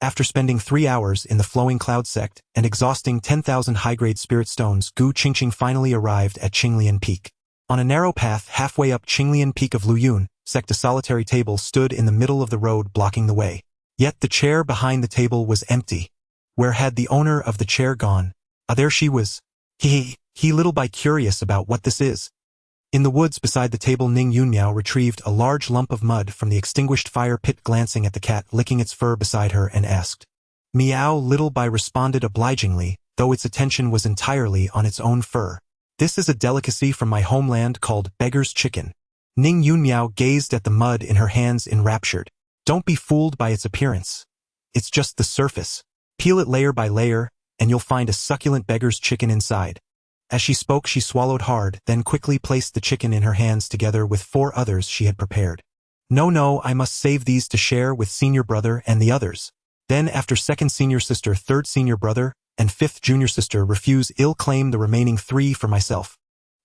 After spending 3 hours in the Flowing Cloud Sect and exhausting 10,000 high-grade spirit stones, Gu Qingxing finally arrived at Qinglian Peak. On a narrow path halfway up Qinglian Peak of Luyun Sect, a solitary table stood in the middle of the road, blocking the way. Yet the chair behind the table was empty. Where had the owner of the chair gone? Ah, there she was. He little by curious about what this is. In the woods beside the table, Ning Yunmiao retrieved a large lump of mud from the extinguished fire pit, glancing at the cat licking its fur beside her, and asked. Meow. Little by responded obligingly, though its attention was entirely on its own fur. This is a delicacy from my homeland called beggar's chicken. Ning Yunmiao gazed at the mud in her hands, enraptured. Don't be fooled by its appearance. It's just the surface. Peel it layer by layer, and you'll find a succulent beggar's chicken inside. As she spoke, she swallowed hard, then quickly placed the chicken in her hands together with 4 others she had prepared. No, I must save these to share with senior brother and the others. Then, after second senior sister, third senior brother, and fifth junior sister refuse, I'll claim the remaining 3 for myself.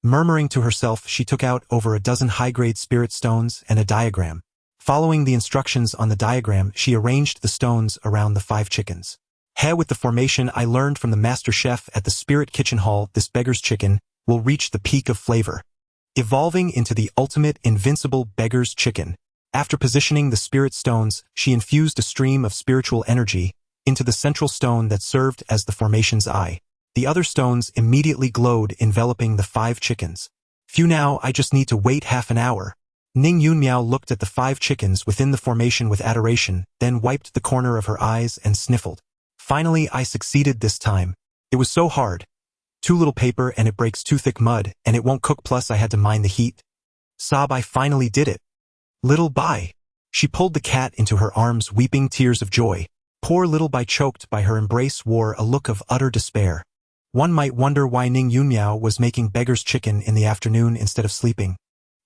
Murmuring to herself, she took out over a dozen high-grade spirit stones and a diagram. Following the instructions on the diagram, she arranged the stones around the 5 chickens. With the formation I learned from the master chef at the Spirit Kitchen Hall, this beggar's chicken will reach the peak of flavor, evolving into the ultimate invincible beggar's chicken. After positioning the spirit stones, she infused a stream of spiritual energy into the central stone that served as the formation's eye. The other stones immediately glowed, enveloping the 5 chickens. Phew, now I just need to wait half an hour. Ning Yunmiao looked at the 5 chickens within the formation with adoration, then wiped the corner of her eyes and sniffled. Finally, I succeeded this time. It was so hard. Too little paper and it breaks too thick mud, and it won't cook, plus I had to mind the heat. Sob, I finally did it. Little Bai. She pulled the cat into her arms, weeping tears of joy. Poor Little Bai, choked by her embrace, wore a look of utter despair. One might wonder why Ning Yunmiao was making beggar's chicken in the afternoon instead of sleeping.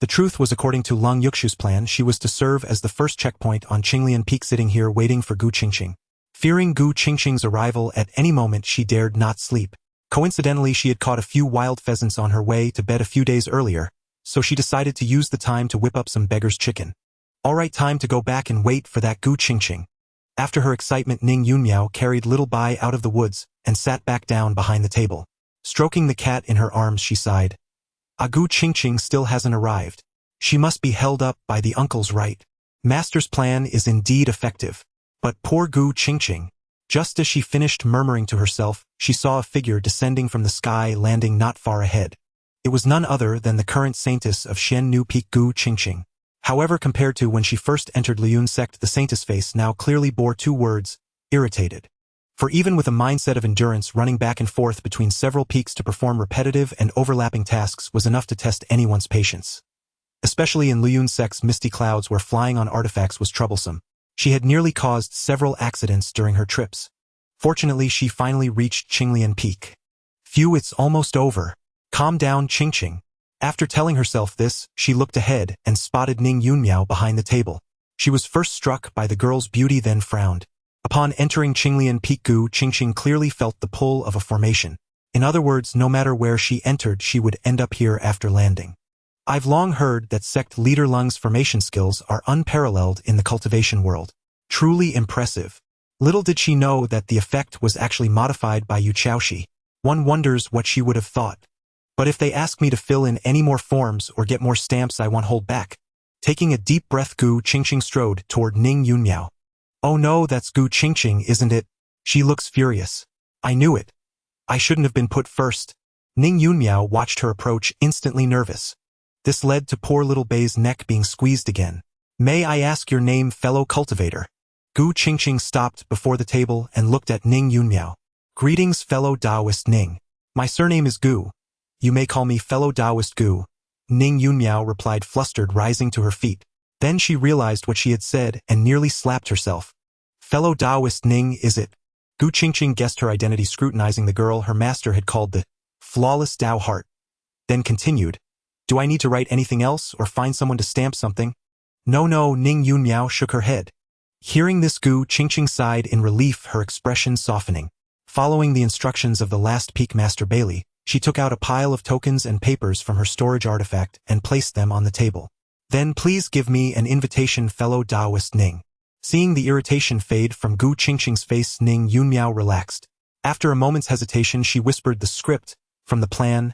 The truth was, according to Lung Yuxu's plan, she was to serve as the first checkpoint on Qinglian Peak, sitting here waiting for Gu Qingxing. Fearing Gu Qingxing's arrival at any moment, she dared not sleep. Coincidentally, she had caught a few wild pheasants on her way to bed a few days earlier, so she decided to use the time to whip up some beggar's chicken. Alright, time to go back and wait for that Gu Qingxing. After her excitement, Ning Yunmiao carried Little Bai out of the woods and sat back down behind the table. Stroking the cat in her arms, she sighed. Gu Qingxing still hasn't arrived. She must be held up by the uncle's right. Master's plan is indeed effective. But poor Gu Qingxing. Just as she finished murmuring to herself, she saw a figure descending from the sky, landing not far ahead. It was none other than the current saintess of Shen Nu Peak, Gu Qingxing. However, compared to when she first entered Luyun Sect, the saintess' face now clearly bore 2 words: irritated. For even with a mindset of endurance, running back and forth between several peaks to perform repetitive and overlapping tasks was enough to test anyone's patience. Especially in Luyun Sect's misty clouds, where flying on artifacts was troublesome. She had nearly caused several accidents during her trips. Fortunately, she finally reached Qinglian Peak. Phew, it's almost over. Calm down, Qingxing. After telling herself this, she looked ahead and spotted Ning Yunmiao behind the table. She was first struck by the girl's beauty, then frowned. Upon entering Qinglian Peak, Gu Qingxing clearly felt the pull of a formation. In other words, no matter where she entered, she would end up here after landing. I've long heard that sect leader Lung's formation skills are unparalleled in the cultivation world. Truly impressive. Little did she know that the effect was actually modified by Yu Chaoshi. One wonders what she would have thought. But if they ask me to fill in any more forms or get more stamps, I won't hold back. Taking a deep breath, Gu Qingxing strode toward Ning Yunmiao. Oh no, that's Gu Qingxing, isn't it? She looks furious. I knew it. I shouldn't have been put first. Ning Yunmiao watched her approach, instantly nervous. This led to poor Little Bai's neck being squeezed again. May I ask your name, fellow cultivator? Gu Qingxing stopped before the table and looked at Ning Yunmiao. Greetings, fellow Taoist Ning. My surname is Gu. You may call me fellow Taoist Gu. Ning Yunmiao replied, flustered, rising to her feet. Then she realized what she had said and nearly slapped herself. Fellow Taoist Ning, is it? Gu Qingxing guessed her identity, scrutinizing the girl her master had called the flawless Tao heart. Then continued. Do I need to write anything else or find someone to stamp something? No, Ning Yunmiao shook her head. Hearing this, Gu Qingxu sighed in relief, her expression softening. Following the instructions of the last Peak Master Bailey, she took out a pile of tokens and papers from her storage artifact and placed them on the table. Then please give me an invitation, fellow Taoist Ning. Seeing the irritation fade from Gu Qingxu's face, Ning Yunmiao relaxed. After a moment's hesitation, she whispered the script from the plan.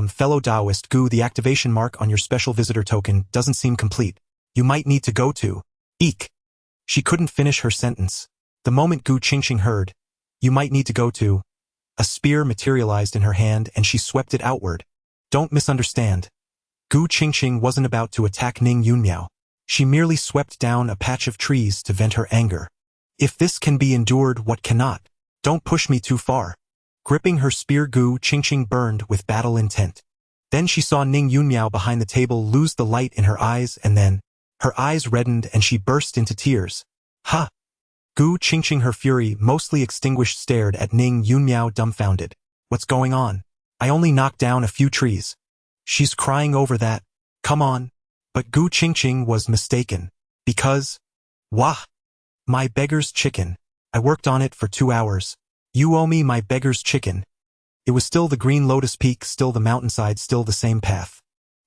Fellow Taoist Gu, the activation mark on your special visitor token doesn't seem complete. You might need to go to. Eek. She couldn't finish her sentence. The moment Gu Qingxu heard, you might need to go to. A spear materialized in her hand and she swept it outward. Don't misunderstand. Gu Qingxu wasn't about to attack Ning Yunmiao. She merely swept down a patch of trees to vent her anger. If this can be endured, what cannot? Don't push me too far. Gripping her spear, Gu Qingxu burned with battle intent. Then she saw Ning Yunmiao behind the table lose the light in her eyes, and then her eyes reddened and she burst into tears. Ha! Gu Qingxu, her fury mostly extinguished, stared at Ning Yunmiao dumbfounded. What's going on? I only knocked down a few trees. She's crying over that. Come on. But Gu Qingxu was mistaken. Because? Wah! My beggar's chicken. I worked on it for 2 hours. You owe me my beggar's chicken. It was still the Green Lotus Peak, still the mountainside, still the same path.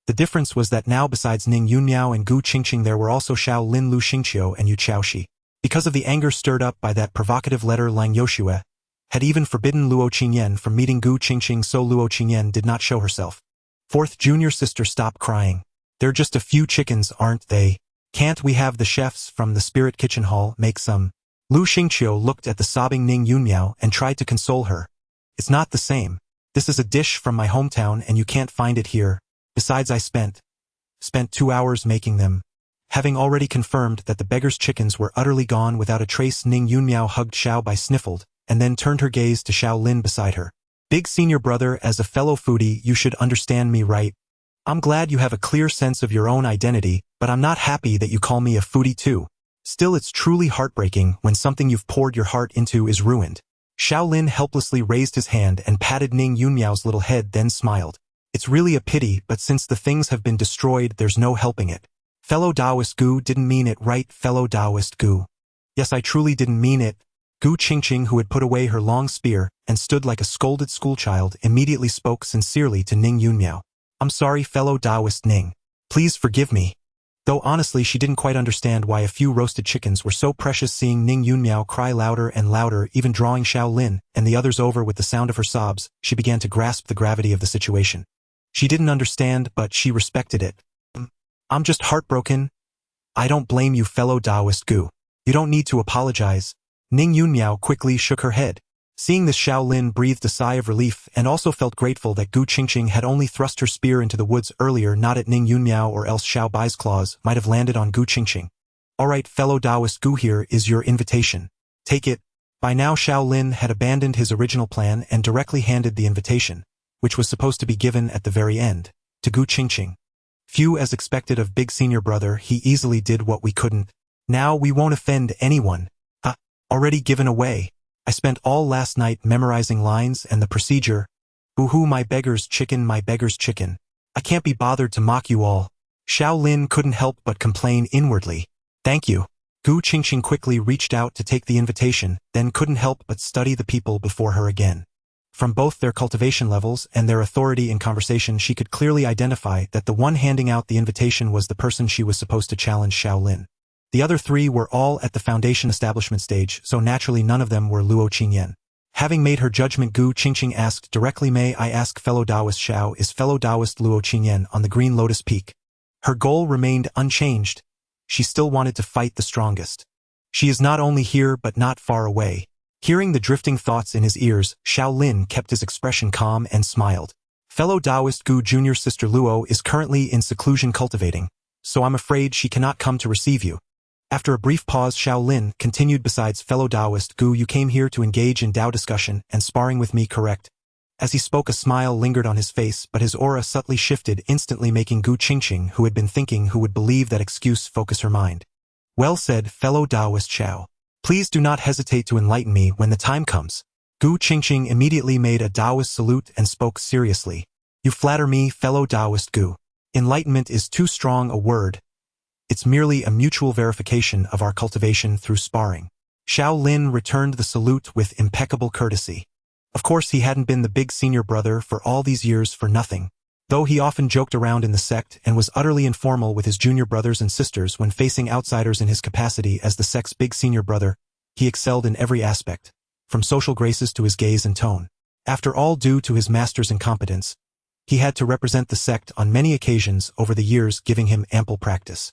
The difference was that now, besides Ning Yunmiao and Gu Qingxu, there were also Xiao Lin, Lu Xingqiu, and Yu Chaoxi. Because of the anger stirred up by that provocative letter, Lang Yoshue had even forbidden Luo Qingyan from meeting Gu Qingxu, so Luo Qingyan did not show herself. Fourth junior sister, stop crying. They're just a few chickens, aren't they? Can't we have the chefs from the spirit kitchen hall make some? Lu Xingqiu looked at the sobbing Ning Yunmiao and tried to console her. It's not the same. This is a dish from my hometown and you can't find it here. Besides, I spent 2 hours making them. Having already confirmed that the beggar's chickens were utterly gone without a trace, Ning Yunmiao hugged Xiao Bai, sniffled, and then turned her gaze to Xiao Lin beside her. Big senior brother, as a fellow foodie, you should understand me, right? I'm glad you have a clear sense of your own identity, but I'm not happy that you call me a foodie too. Still, it's truly heartbreaking when something you've poured your heart into is ruined. Xiao Lin helplessly raised his hand and patted Ning Yunmiao's little head, then smiled. It's really a pity, but since the things have been destroyed, there's no helping it. Fellow Taoist Gu didn't mean it, right, fellow Taoist Gu? Yes, I truly didn't mean it. Gu Qingxu, who had put away her long spear and stood like a scolded schoolchild, immediately spoke sincerely to Ning Yunmiao. I'm sorry, fellow Taoist Ning. Please forgive me. Though honestly, she didn't quite understand why a few roasted chickens were so precious. Seeing Ning Yunmiao cry louder and louder, even drawing Xiao Lin and the others over with the sound of her sobs, she began to grasp the gravity of the situation. She didn't understand, but she respected it. I'm just heartbroken. I don't blame you, fellow Taoist Gu. You don't need to apologize. Ning Yunmiao quickly shook her head. Seeing this, Xiao Lin breathed a sigh of relief and also felt grateful that Gu Qingxu had only thrust her spear into the woods earlier, not at Ning Yunmiao, or else Xiao Bai's claws might have landed on Gu Qingxu. Alright, fellow Taoist Gu, here is your invitation. Take it. By now Xiao Lin had abandoned his original plan and directly handed the invitation, which was supposed to be given at the very end, to Gu Qingxu. Few as expected of big senior brother, he easily did what we couldn't. Now we won't offend anyone. Already given away. I spent all last night memorizing lines and the procedure. Boo-hoo, my beggar's chicken, my beggar's chicken. I can't be bothered to mock you all. Xiao Lin couldn't help but complain inwardly. Thank you. Gu Qingxu quickly reached out to take the invitation, then couldn't help but study the people before her again. From both their cultivation levels and their authority in conversation, she could clearly identify that the one handing out the invitation was the person she was supposed to challenge, Xiao Lin. The other three were all at the foundation establishment stage, so naturally none of them were Luo Qingyan. Having made her judgment, Gu Qingxu asked directly, may I ask, fellow Taoist Xiao, is fellow Taoist Luo Qingyan on the Green Lotus Peak? Her goal remained unchanged. She still wanted to fight the strongest. She is not only here but not far away. Hearing the drifting thoughts in his ears, Xiao Lin kept his expression calm and smiled. Fellow Taoist Gu, junior sister Luo is currently in seclusion cultivating, so I'm afraid she cannot come to receive you. After a brief pause, Xiao Lin continued, besides fellow Taoist Gu, you came here to engage in Tao discussion and sparring with me, correct? As he spoke, a smile lingered on his face, but his aura subtly shifted, instantly making Gu Qingxu, who had been thinking who would believe that excuse, focus her mind. Well said, fellow Taoist Xiao. Please do not hesitate to enlighten me when the time comes. Gu Qingxu immediately made a Taoist salute and spoke seriously. You flatter me, fellow Taoist Gu. Enlightenment is too strong a word. It's merely a mutual verification of our cultivation through sparring. Xiao Lin returned the salute with impeccable courtesy. Of course, he hadn't been the big senior brother for all these years for nothing. Though he often joked around in the sect and was utterly informal with his junior brothers and sisters when facing outsiders in his capacity as the sect's big senior brother, he excelled in every aspect, from social graces to his gaze and tone. After all, due to his master's incompetence, he had to represent the sect on many occasions over the years, giving him ample practice.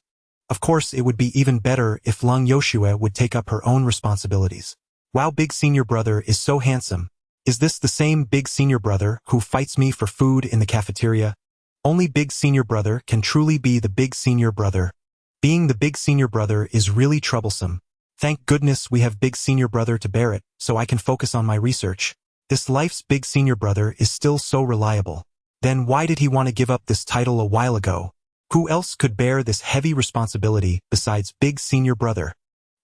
Of course, it would be even better if Lung Yoshua would take up her own responsibilities. Wow, big senior brother is so handsome. Is this the same big senior brother who fights me for food in the cafeteria? Only big senior brother can truly be the big senior brother. Being the big senior brother is really troublesome. Thank goodness we have big senior brother to bear it, so I can focus on my research. This life's big senior brother is still so reliable. Then why did he want to give up this title a while ago? Who else could bear this heavy responsibility besides big senior brother?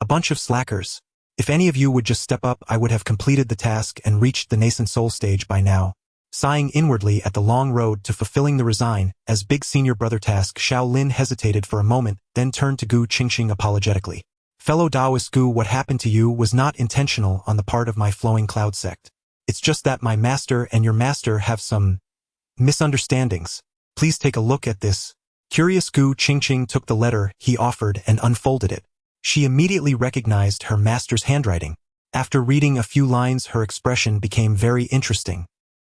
A bunch of slackers. If any of you would just step up, I would have completed the task and reached the nascent soul stage by now. Sighing inwardly at the long road to fulfilling the Resign as big senior brother task, Xiao Lin hesitated for a moment, then turned to Gu Qingxing apologetically. Fellow Taoist Gu, what happened to you was not intentional on the part of my flowing cloud sect. It's just that my master and your master have some misunderstandings. Please take a look at this. Curious, Gu Qingxing took the letter he offered and unfolded it. She immediately recognized her master's handwriting. After reading a few lines, her expression became very interesting.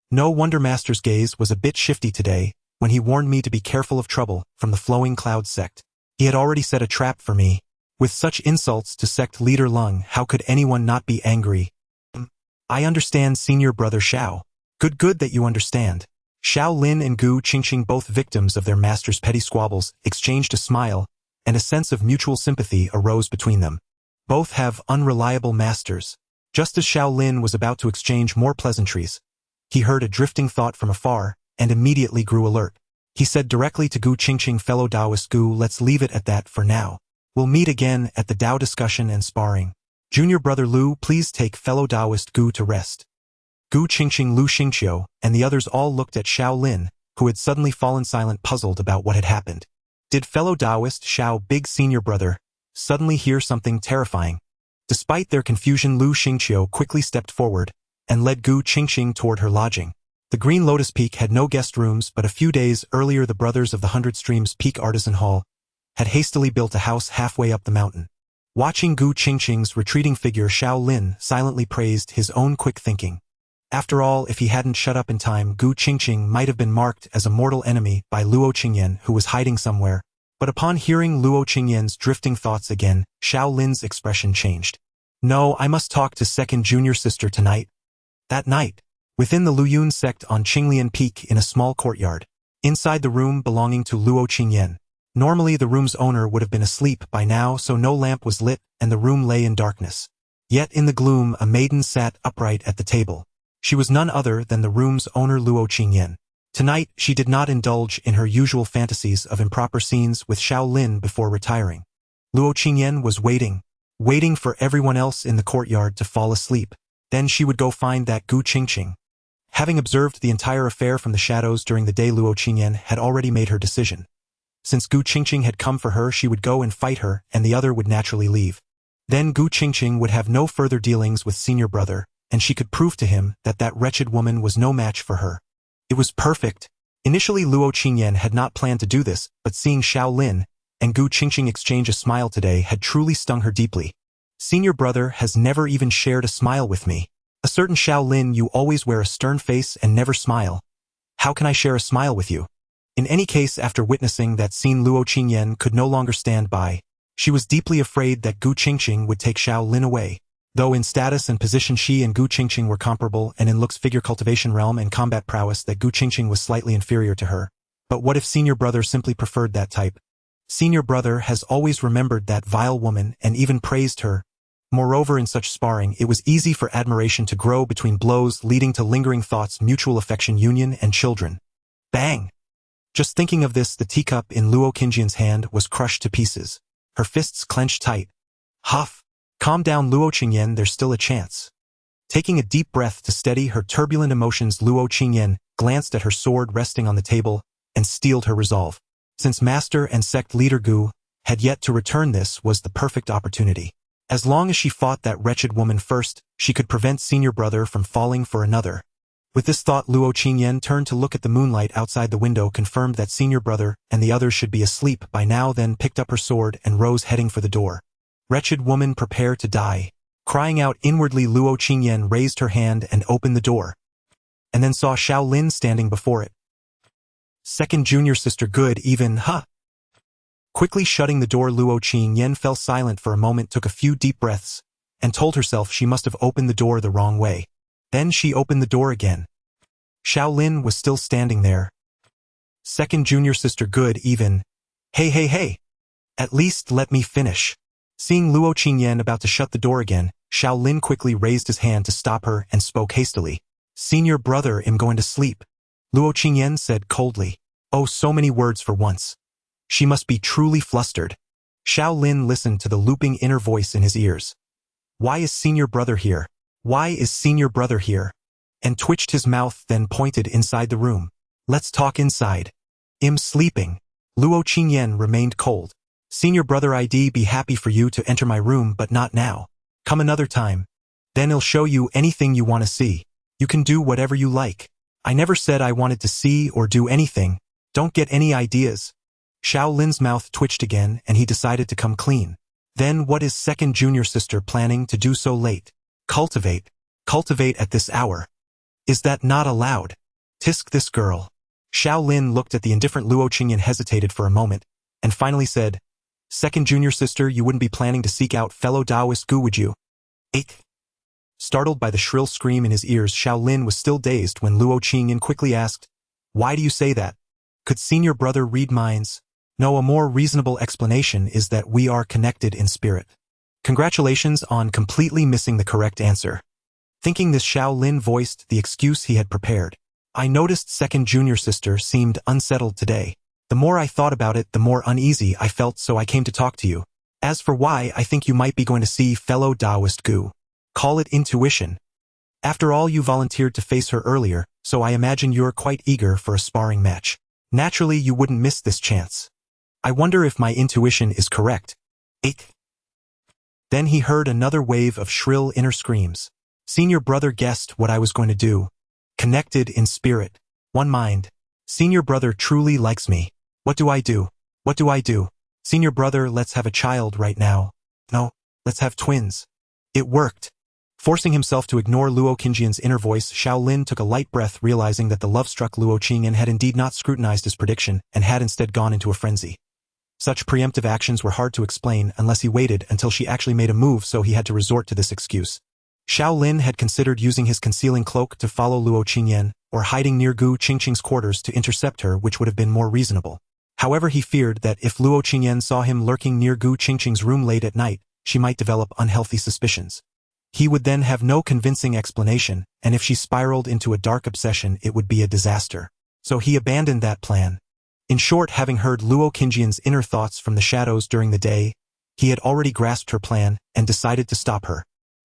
No wonder master's gaze was a bit shifty today, when he warned me to be careful of trouble from the flowing cloud sect. He had already set a trap for me. With such insults to sect leader Lung, how could anyone not be angry? I understand, senior brother Xiao. Good that you understand. Xiao Lin and Gu Qingxing, both victims of their master's petty squabbles, exchanged a smile, and a sense of mutual sympathy arose between them. Both have unreliable masters. Just as Xiao Lin was about to exchange more pleasantries, he heard a drifting thought from afar, and immediately grew alert. He said directly to Gu Qingxing, fellow Taoist Gu, let's leave it at that for now. We'll meet again at the Tao discussion and sparring. Junior brother Lu, please take fellow Taoist Gu to rest. Gu Qingxing, Lu Xingqiu, and the others all looked at Xiao Lin, who had suddenly fallen silent, puzzled about what had happened. Did fellow Taoist Xiao, big senior brother, suddenly hear something terrifying? Despite their confusion, Lu Xingqiu quickly stepped forward and led Gu Qingxing toward her lodging. The Green Lotus Peak had no guest rooms, but a few days earlier the brothers of the 100 Streams Peak Artisan Hall had hastily built a house halfway up the mountain. Watching Gu Qingxing's retreating figure, Xiao Lin silently praised his own quick thinking. After all, if he hadn't shut up in time, Gu Qingxing might have been marked as a mortal enemy by Luo Qingyan, who was hiding somewhere. But upon hearing Luo Qingyan's drifting thoughts again, Xiao Lin's expression changed. No, I must talk to second junior sister tonight. That night, within the Luyun sect on Qinglian Peak in a small courtyard, inside the room belonging to Luo Qingyan. Normally the room's owner would have been asleep by now, so no lamp was lit and the room lay in darkness. Yet in the gloom a maiden sat upright at the table. She was none other than the room's owner, Luo Qingyan. Tonight, she did not indulge in her usual fantasies of improper scenes with Xiao Lin before retiring. Luo Qingyan was waiting for everyone else in the courtyard to fall asleep. Then she would go find that Gu Qingxing. Having observed the entire affair from the shadows during the day, Luo Qingyan had already made her decision. Since Gu Qingxing had come for her, she would go and fight her, and the other would naturally leave. Then Gu Qingxing would have no further dealings with senior brother, and she could prove to him that that wretched woman was no match for her. It was perfect. Initially Luo Qingyan had not planned to do this, but seeing Xiao Lin and Gu Qingxing exchange a smile today had truly stung her deeply. Senior brother has never even shared a smile with me. A certain Xiao Lin, you always wear a stern face and never smile. How can I share a smile with you? In any case, after witnessing that scene, Luo Qingyan could no longer stand by. She was deeply afraid that Gu Qingxing would take Xiao Lin away. Though in status and position she and Gu Qingxing were comparable, and in looks, figure, cultivation realm, and combat prowess, that Gu Qingxing was slightly inferior to her. But what if senior brother simply preferred that type? Senior brother has always remembered that vile woman and even praised her. Moreover, in such sparring, it was easy for admiration to grow between blows, leading to lingering thoughts, mutual affection, union, and children. Bang! Just thinking of this, the teacup in Luo Qingyan's hand was crushed to pieces. Her fists clenched tight. Huff! Calm down, Luo Qingyan, there's still a chance. Taking a deep breath to steady her turbulent emotions, Luo Qingyan glanced at her sword resting on the table and steeled her resolve. Since master and sect leader Gu had yet to return. This was the perfect opportunity. As long as she fought that wretched woman first, she could prevent senior brother from falling for another. With this thought, Luo Qingyan turned to look at the moonlight outside the window, confirmed that senior brother and the others should be asleep by now, then picked up her sword and rose, heading for the door. Wretched woman, prepare to die. Crying out inwardly, Luo Qingyan raised her hand and opened the door, and then saw Xiao Lin standing before it. Second junior sister, good even, huh? Quickly shutting the door, Luo Qingyan fell silent for a moment, took a few deep breaths, and told herself she must have opened the door the wrong way. Then she opened the door again. Xiao Lin was still standing there. Second junior sister, good even. Hey. At least let me finish. Seeing Luo Qingyan about to shut the door again, Xiao Lin quickly raised his hand to stop her and spoke hastily. Senior brother, I'm going to sleep. Luo Qingyan said coldly. Oh, so many words for once. She must be truly flustered. Xiao Lin listened to the looping inner voice in his ears. Why is senior brother here? Why is senior brother here? And twitched his mouth, then pointed inside the room. Let's talk inside. I'm sleeping. Luo Qingyan remained cold. Senior brother, I'd be happy for you to enter my room, but not now. Come another time. Then I'll show you anything you want to see. You can do whatever you like. I never said I wanted to see or do anything. Don't get any ideas. Xiao Lin's mouth twitched again, and he decided to come clean. Then what is second junior sister planning to do so late? Cultivate at this hour. Is that not allowed? Tisk this girl. Xiao Lin looked at the indifferent Luo Qingyan, hesitated for a moment, and finally said, Second junior sister, you wouldn't be planning to seek out fellow Taoist Gu, would you? 8. Startled by the shrill scream in his ears, Xiao Lin was still dazed when Luo Qingyan quickly asked, Why do you say that? Could senior brother read minds? No, a more reasonable explanation is that we are connected in spirit. Congratulations on completely missing the correct answer. Thinking this, Xiao Lin voiced the excuse he had prepared. I noticed second junior sister seemed unsettled today. The more I thought about it, the more uneasy I felt, so I came to talk to you. As for why, I think you might be going to see fellow Taoist Gu. Call it intuition. After all, you volunteered to face her earlier, so I imagine you're quite eager for a sparring match. Naturally, you wouldn't miss this chance. I wonder if my intuition is correct. 8. Then he heard another wave of shrill inner screams. Senior brother guessed what I was going to do. Connected in spirit. One mind. Senior brother truly likes me. What do I do? What do I do? Senior brother, let's have a child right now. No, let's have twins. It worked. Forcing himself to ignore Luo Qingyan's inner voice, Xiao Lin took a light breath, realizing that the love-struck Luo Qingyan had indeed not scrutinized his prediction and had instead gone into a frenzy. Such preemptive actions were hard to explain unless he waited until she actually made a move, so he had to resort to this excuse. Xiao Lin had considered using his concealing cloak to follow Luo Qingyan, or hiding near Gu Qingxing's quarters to intercept her, which would have been more reasonable. However, he feared that if Luo Qingyan saw him lurking near Gu Qingxing's room late at night, she might develop unhealthy suspicions. He would then have no convincing explanation, and if she spiraled into a dark obsession, it would be a disaster. So he abandoned that plan. In short, having heard Luo Qingyan's inner thoughts from the shadows during the day, he had already grasped her plan and decided to stop her.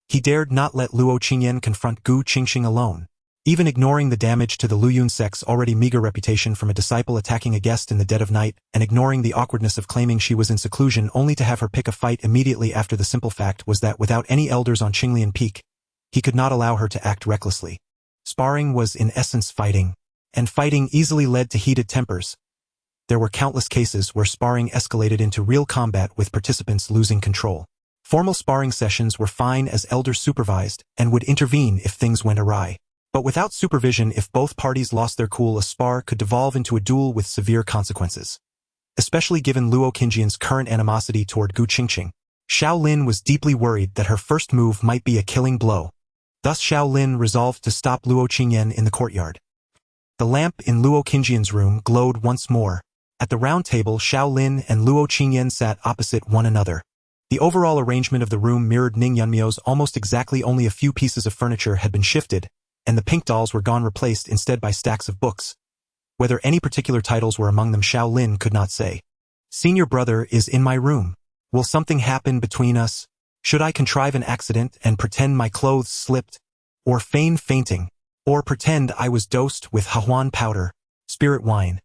He dared not let Luo Qingyan confront Gu Qingxing alone. Even ignoring the damage to the Luyun sect's already meager reputation from a disciple attacking a guest in the dead of night, and ignoring the awkwardness of claiming she was in seclusion only to have her pick a fight immediately after, the simple fact was that without any elders on Qinglian Peak, he could not allow her to act recklessly. Sparring was in essence fighting, and fighting easily led to heated tempers. There were countless cases where sparring escalated into real combat with participants losing control. Formal sparring sessions were fine as elders supervised and would intervene if things went awry. But without supervision, if both parties lost their cool, a spar could devolve into a duel with severe consequences. Especially given Luo Qingyan's current animosity toward Gu Qingxing, Xiao Lin was deeply worried that her first move might be a killing blow. Thus Xiao Lin resolved to stop Luo Qingyan in the courtyard. The lamp in Luo Qingyan's room glowed once more. At the round table, Xiao Lin and Luo Qingyan sat opposite one another. The overall arrangement of the room mirrored Ning Yunmiu's almost exactly. Only a few pieces of furniture had been shifted, and the pink dolls were gone, replaced instead by stacks of books. Whether any particular titles were among them, Xiao Lin could not say. Senior brother is in my room. Will something happen between us? Should I contrive an accident and pretend my clothes slipped? Or feign fainting? Or pretend I was dosed with Hahuan powder, spirit wine?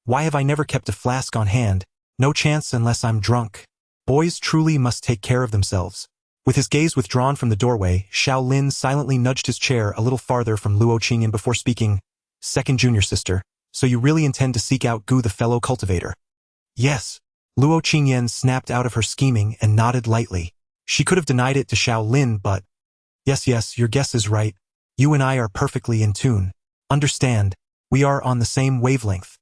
Why have I never kept a flask on hand? No chance unless I'm drunk. Boys truly must take care of themselves. With his gaze withdrawn from the doorway, Xiao Lin silently nudged his chair a little farther from Luo Qingyan before speaking. Second junior sister, so you really intend to seek out Gu the fellow cultivator? Yes. Luo Qingyan snapped out of her scheming and nodded lightly. She could have denied it to Xiao Lin, but... Yes, your guess is right. You and I are perfectly in tune. Understand, we are on the same wavelength.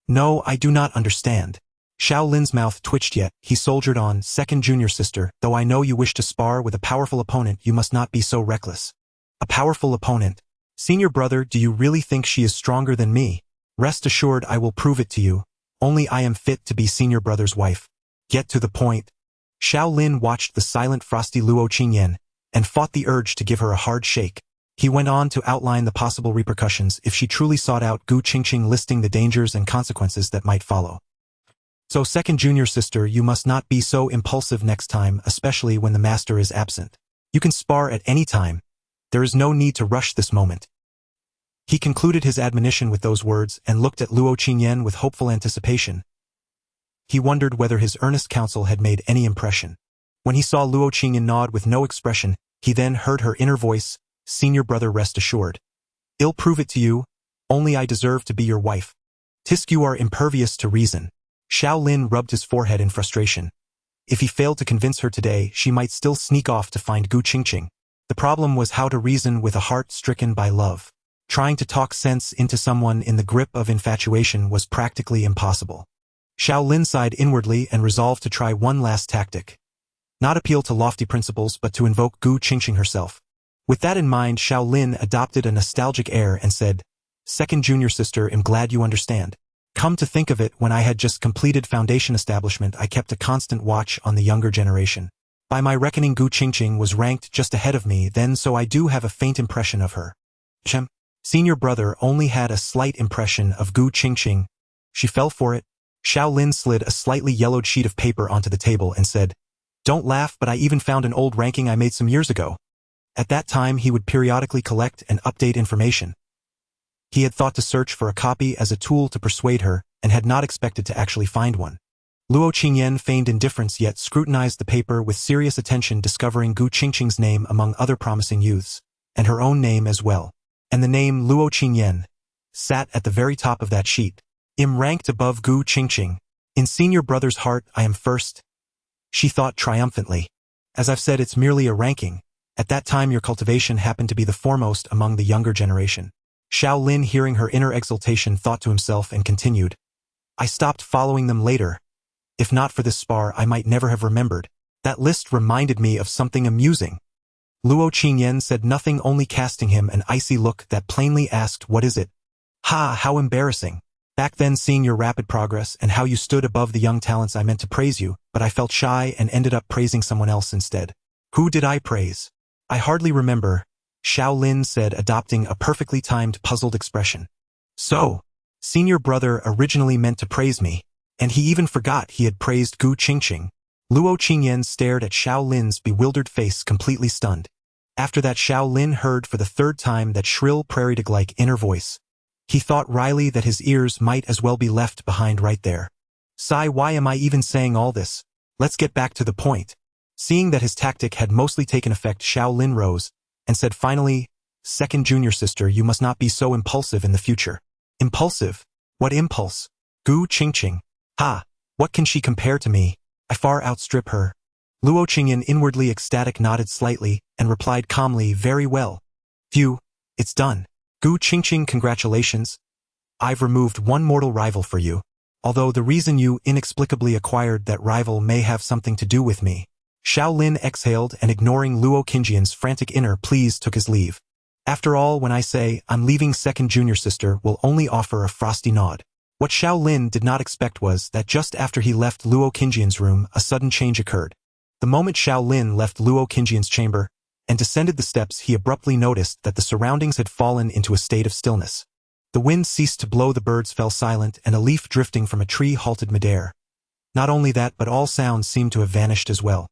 No, I do not understand. Xiao Lin's mouth twitched, yet he soldiered on. Second junior sister, though I know you wish to spar with a powerful opponent, you must not be so reckless. A powerful opponent? Senior brother, do you really think she is stronger than me? Rest assured I will prove it to you. Only I am fit to be senior brother's wife. Get to the point. Xiao Lin watched the silent frosty Luo Qingyan and fought the urge to give her a hard shake. He went on to outline the possible repercussions if she truly sought out Gu Qingxing, listing the dangers and consequences that might follow. So second junior sister, you must not be so impulsive next time, especially when the master is absent. You can spar at any time. There is no need to rush this moment. He concluded his admonition with those words and looked at Luo Qingyan with hopeful anticipation. He wondered whether his earnest counsel had made any impression. When he saw Luo Qingyan nod with no expression, he then heard her inner voice, "Senior brother, rest assured. I'll prove it to you. Only I deserve to be your wife. Tisk, you are impervious to reason." Xiao Lin rubbed his forehead in frustration. If he failed to convince her today, she might still sneak off to find Gu Qingxing. The problem was how to reason with a heart stricken by love. Trying to talk sense into someone in the grip of infatuation was practically impossible. Xiao Lin sighed inwardly and resolved to try one last tactic. Not appeal to lofty principles, but to invoke Gu Qingxing herself. With that in mind, Xiao Lin adopted a nostalgic air and said, "Second junior sister, I'm glad you understand. Come to think of it, when I had just completed foundation establishment, I kept a constant watch on the younger generation. By my reckoning, Gu Qingxing was ranked just ahead of me then, so I do have a faint impression of her." Senior brother only had a slight impression of Gu Qingxing. She fell for it. Xiao Lin slid a slightly yellowed sheet of paper onto the table and said, "Don't laugh, but I even found an old ranking I made some years ago." At that time he would periodically collect and update information. He had thought to search for a copy as a tool to persuade her, and had not expected to actually find one. Luo Qingyan feigned indifference yet scrutinized the paper with serious attention, discovering Gu Qingxing's name among other promising youths, and her own name as well. And the name Luo Qingyan sat at the very top of that sheet. "I'm ranked above Gu Qingxing. In senior brother's heart, I am first," she thought triumphantly. "As I've said, it's merely a ranking. At that time your cultivation happened to be the foremost among the younger generation." Xiao Lin, hearing her inner exultation, thought to himself and continued, "I stopped following them later. If not for this spar, I might never have remembered. That list reminded me of something amusing." Luo Qingyan said nothing, only casting him an icy look that plainly asked, "What is it?" "Ha, how embarrassing. Back then, seeing your rapid progress and how you stood above the young talents, I meant to praise you, but I felt shy and ended up praising someone else instead." "Who did I praise?" "I hardly remember," Xiao Lin said, adopting a perfectly timed puzzled expression. "So, senior brother originally meant to praise me, and he even forgot he had praised Gu Qingxing." Luo Qingyan stared at Xiao Lin's bewildered face, completely stunned. After that, Xiao Lin heard for the third time that shrill prairie dog-like inner voice. He thought wryly that his ears might as well be left behind right there. "Sigh, why am I even saying all this? Let's get back to the point." Seeing that his tactic had mostly taken effect, Xiao Lin rose and said finally, "Second junior sister, you must not be so impulsive in the future." "Impulsive? What impulse? Gu Qingxing. Ha! What can she compare to me? I far outstrip her." Luo Qingyan, inwardly ecstatic, nodded slightly and replied calmly, "Very well. Phew, it's done. Gu Qingxing, congratulations. I've removed one mortal rival for you. Although the reason you inexplicably acquired that rival may have something to do with me." Xiao Lin exhaled and, ignoring Luo Qingyan's frantic inner pleas, took his leave. After all, when I say I'm leaving, second junior sister will only offer a frosty nod. What Xiao Lin did not expect was that just after he left Luo Qingyan's room, a sudden change occurred. The moment Xiao Lin left Luo Qingyan's chamber and descended the steps, he abruptly noticed that the surroundings had fallen into a state of stillness. The wind ceased to blow, the birds fell silent, and a leaf drifting from a tree halted midair. Not only that, but all sounds seemed to have vanished as well.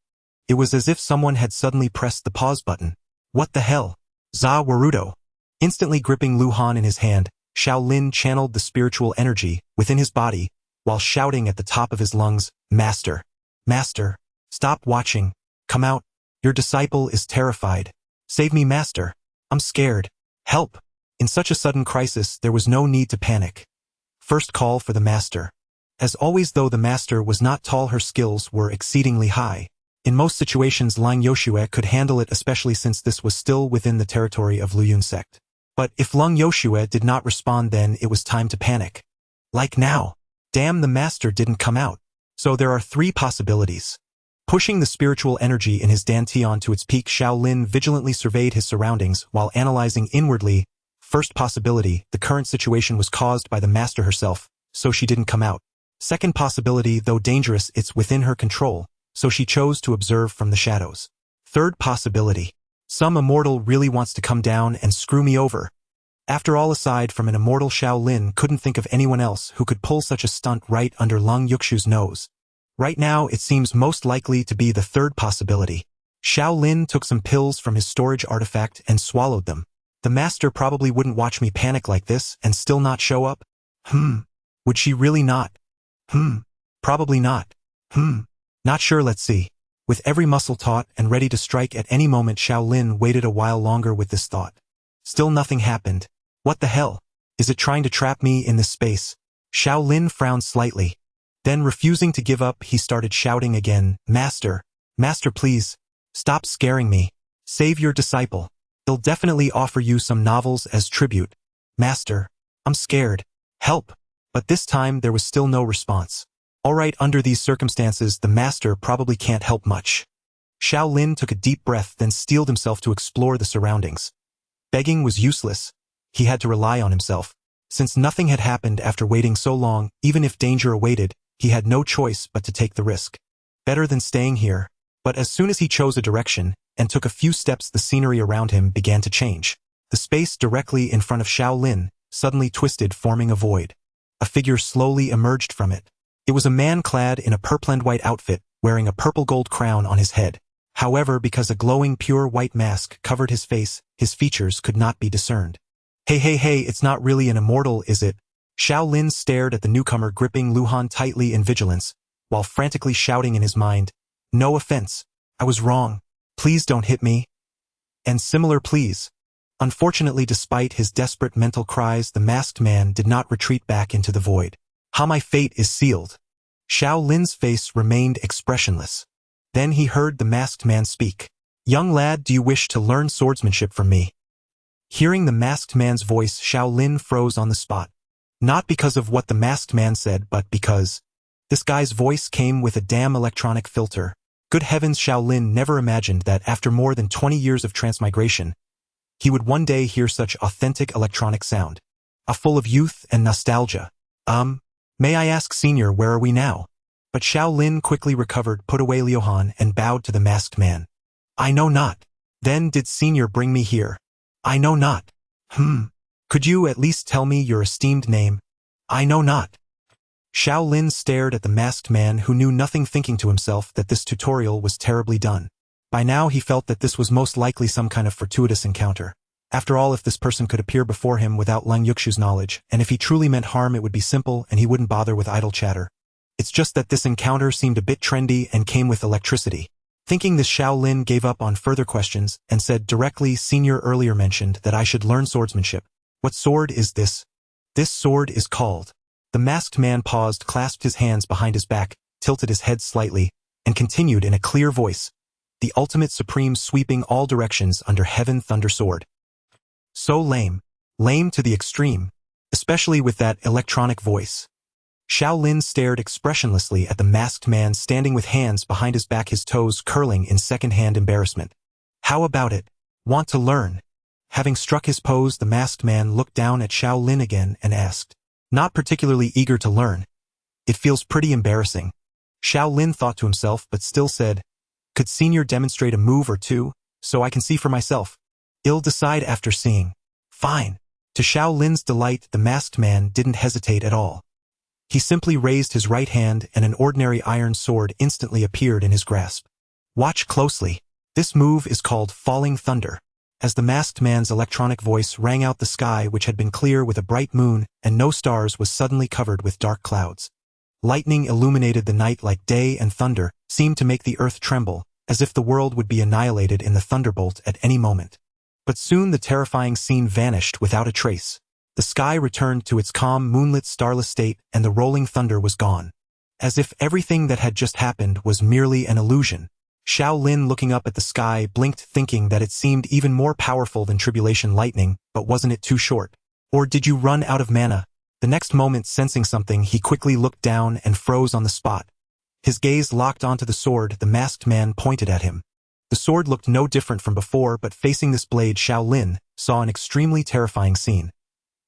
It was as if someone had suddenly pressed the pause button. What the hell? Za Warudo. Instantly gripping Lu Han in his hand, Xiao Lin channeled the spiritual energy within his body, while shouting at the top of his lungs, "Master! Master! Stop watching! Come out! Your disciple is terrified! Save me, Master! I'm scared! Help!" In such a sudden crisis, there was no need to panic. First call for the Master. As always, though the Master was not tall, her skills were exceedingly high. In most situations, Lang Yoshue could handle it, especially since this was still within the territory of Qingxu Sect. But if Lang Yoshue did not respond, then it was time to panic. Like now. Damn, the Master didn't come out. So there are three possibilities. Pushing the spiritual energy in his dantian to its peak, Xiao Lin vigilantly surveyed his surroundings while analyzing inwardly. First possibility, the current situation was caused by the Master herself, so she didn't come out. Second possibility, though dangerous, it's within her control, so she chose to observe from the shadows. Third possibility, some immortal really wants to come down and screw me over. After all, aside from an immortal, Xiao Lin couldn't think of anyone else who could pull such a stunt right under Lang Yuxu's nose. Right now, it seems most likely to be the third possibility. Xiao Lin took some pills from his storage artifact and swallowed them. The Master probably wouldn't watch me panic like this and still not show up. Would she really not? Probably not. Not sure, let's see. With every muscle taut and ready to strike at any moment, Xiao Lin waited a while longer with this thought. Still nothing happened. What the hell? Is it trying to trap me in this space? Xiao Lin frowned slightly. Then, refusing to give up, he started shouting again, "Master! Master, please! Stop scaring me! Save your disciple! They'll definitely offer you some novels as tribute. Master! I'm scared! Help!" But this time there was still no response. Alright, under these circumstances, the Master probably can't help much. Xiao Lin took a deep breath, then steeled himself to explore the surroundings. Begging was useless. He had to rely on himself. Since nothing had happened after waiting so long, even if danger awaited, he had no choice but to take the risk. Better than staying here. But as soon as he chose a direction and took a few steps, the scenery around him began to change. The space directly in front of Xiao Lin suddenly twisted, forming a void. A figure slowly emerged from it. It was a man clad in a purple white outfit, wearing a purple gold crown on his head. However, because a glowing pure white mask covered his face, his features could not be discerned. Hey, it's not really an immortal, is it? Xiao Lin stared at the newcomer, gripping Luhan tightly in vigilance, while frantically shouting in his mind, "No offense. I was wrong. Please don't hit me." And similar pleas. Unfortunately, despite his desperate mental cries, the masked man did not retreat back into the void. "How my fate is sealed." Xiao Lin's face remained expressionless. Then he heard the masked man speak. "Young lad, do you wish to learn swordsmanship from me?" Hearing the masked man's voice, Xiao Lin froze on the spot. Not because of what the masked man said, but because this guy's voice came with a damn electronic filter. Good heavens, Xiao Lin never imagined that after more than 20 years of transmigration, he would one day hear such authentic electronic sound. Full of youth and nostalgia. May I ask, Senior, where are we now?" But Xiao Lin quickly recovered, put away Liuhan, and bowed to the masked man. "I know not." "Then did Senior bring me here?" "I know not." Could you at least tell me your esteemed name?" "I know not." Xiao Lin stared at the masked man, who knew nothing, thinking to himself that this tutorial was terribly done. By now he felt that this was most likely some kind of fortuitous encounter. After all, if this person could appear before him without Lang Yuxu's knowledge, and if he truly meant harm, it would be simple and he wouldn't bother with idle chatter. It's just that this encounter seemed a bit trendy and came with electricity. Thinking this, Xiao Lin gave up on further questions and said directly, "Senior earlier mentioned that I should learn swordsmanship. What sword is this?" "This sword is called..." The masked man paused, clasped his hands behind his back, tilted his head slightly, and continued in a clear voice, "The ultimate supreme, sweeping all directions under heaven thunder sword." So lame. Lame to the extreme. Especially with that electronic voice. Xiao Lin stared expressionlessly at the masked man standing with hands behind his back, his toes curling in second-hand embarrassment. "How about it? Want to learn?" Having struck his pose, the masked man looked down at Xiao Lin again and asked, "Not particularly eager to learn. It feels pretty embarrassing." Xiao Lin thought to himself, but still said, "Could Senior demonstrate a move or two, so I can see for myself?" "I'll decide after seeing." "Fine." To Xiao Lin's delight, the masked man didn't hesitate at all. He simply raised his right hand and an ordinary iron sword instantly appeared in his grasp. "Watch closely. This move is called Falling Thunder." As the masked man's electronic voice rang out, the sky, which had been clear with a bright moon and no stars, was suddenly covered with dark clouds. Lightning illuminated the night like day, and thunder seemed to make the earth tremble, as if the world would be annihilated in the thunderbolt at any moment. But soon the terrifying scene vanished without a trace. The sky returned to its calm, moonlit, starless state, and the rolling thunder was gone. As if everything that had just happened was merely an illusion. Xiao Lin, looking up at the sky, blinked, thinking that it seemed even more powerful than tribulation lightning, but wasn't it too short? Or did you run out of mana? The next moment, sensing something, he quickly looked down and froze on the spot. His gaze locked onto the sword the masked man pointed at him. The sword looked no different from before, but facing this blade, Xiao Lin saw an extremely terrifying scene.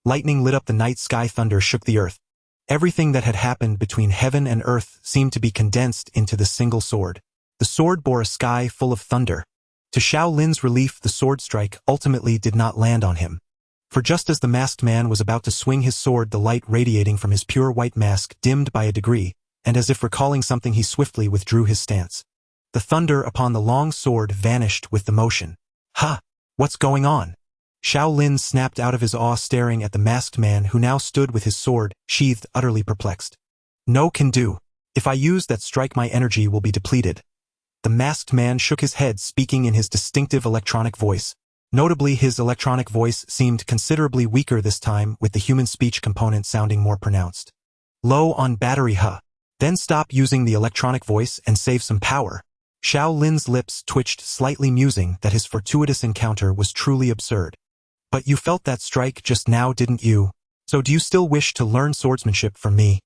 Lightning lit up the night sky, thunder shook the earth. Everything that had happened between heaven and earth seemed to be condensed into the single sword. The sword bore a sky full of thunder. To Xiao Lin's relief, the sword strike ultimately did not land on him. For just as the masked man was about to swing his sword, the light radiating from his pure white mask dimmed by a degree, and as if recalling something, he swiftly withdrew his stance. The thunder upon the long sword vanished with the motion. "Ha! What's going on?" Xiao Lin snapped out of his awe, staring at the masked man who now stood with his sword sheathed, utterly perplexed. "No can do. If I use that strike, my energy will be depleted." The masked man shook his head, speaking in his distinctive electronic voice. Notably, his electronic voice seemed considerably weaker this time, with the human speech component sounding more pronounced. "Low on battery, huh? Then stop using the electronic voice and save some power." Xiao Lin's lips twitched slightly, musing that his fortuitous encounter was truly absurd. "But you felt that strike just now, didn't you? So do you still wish to learn swordsmanship from me?"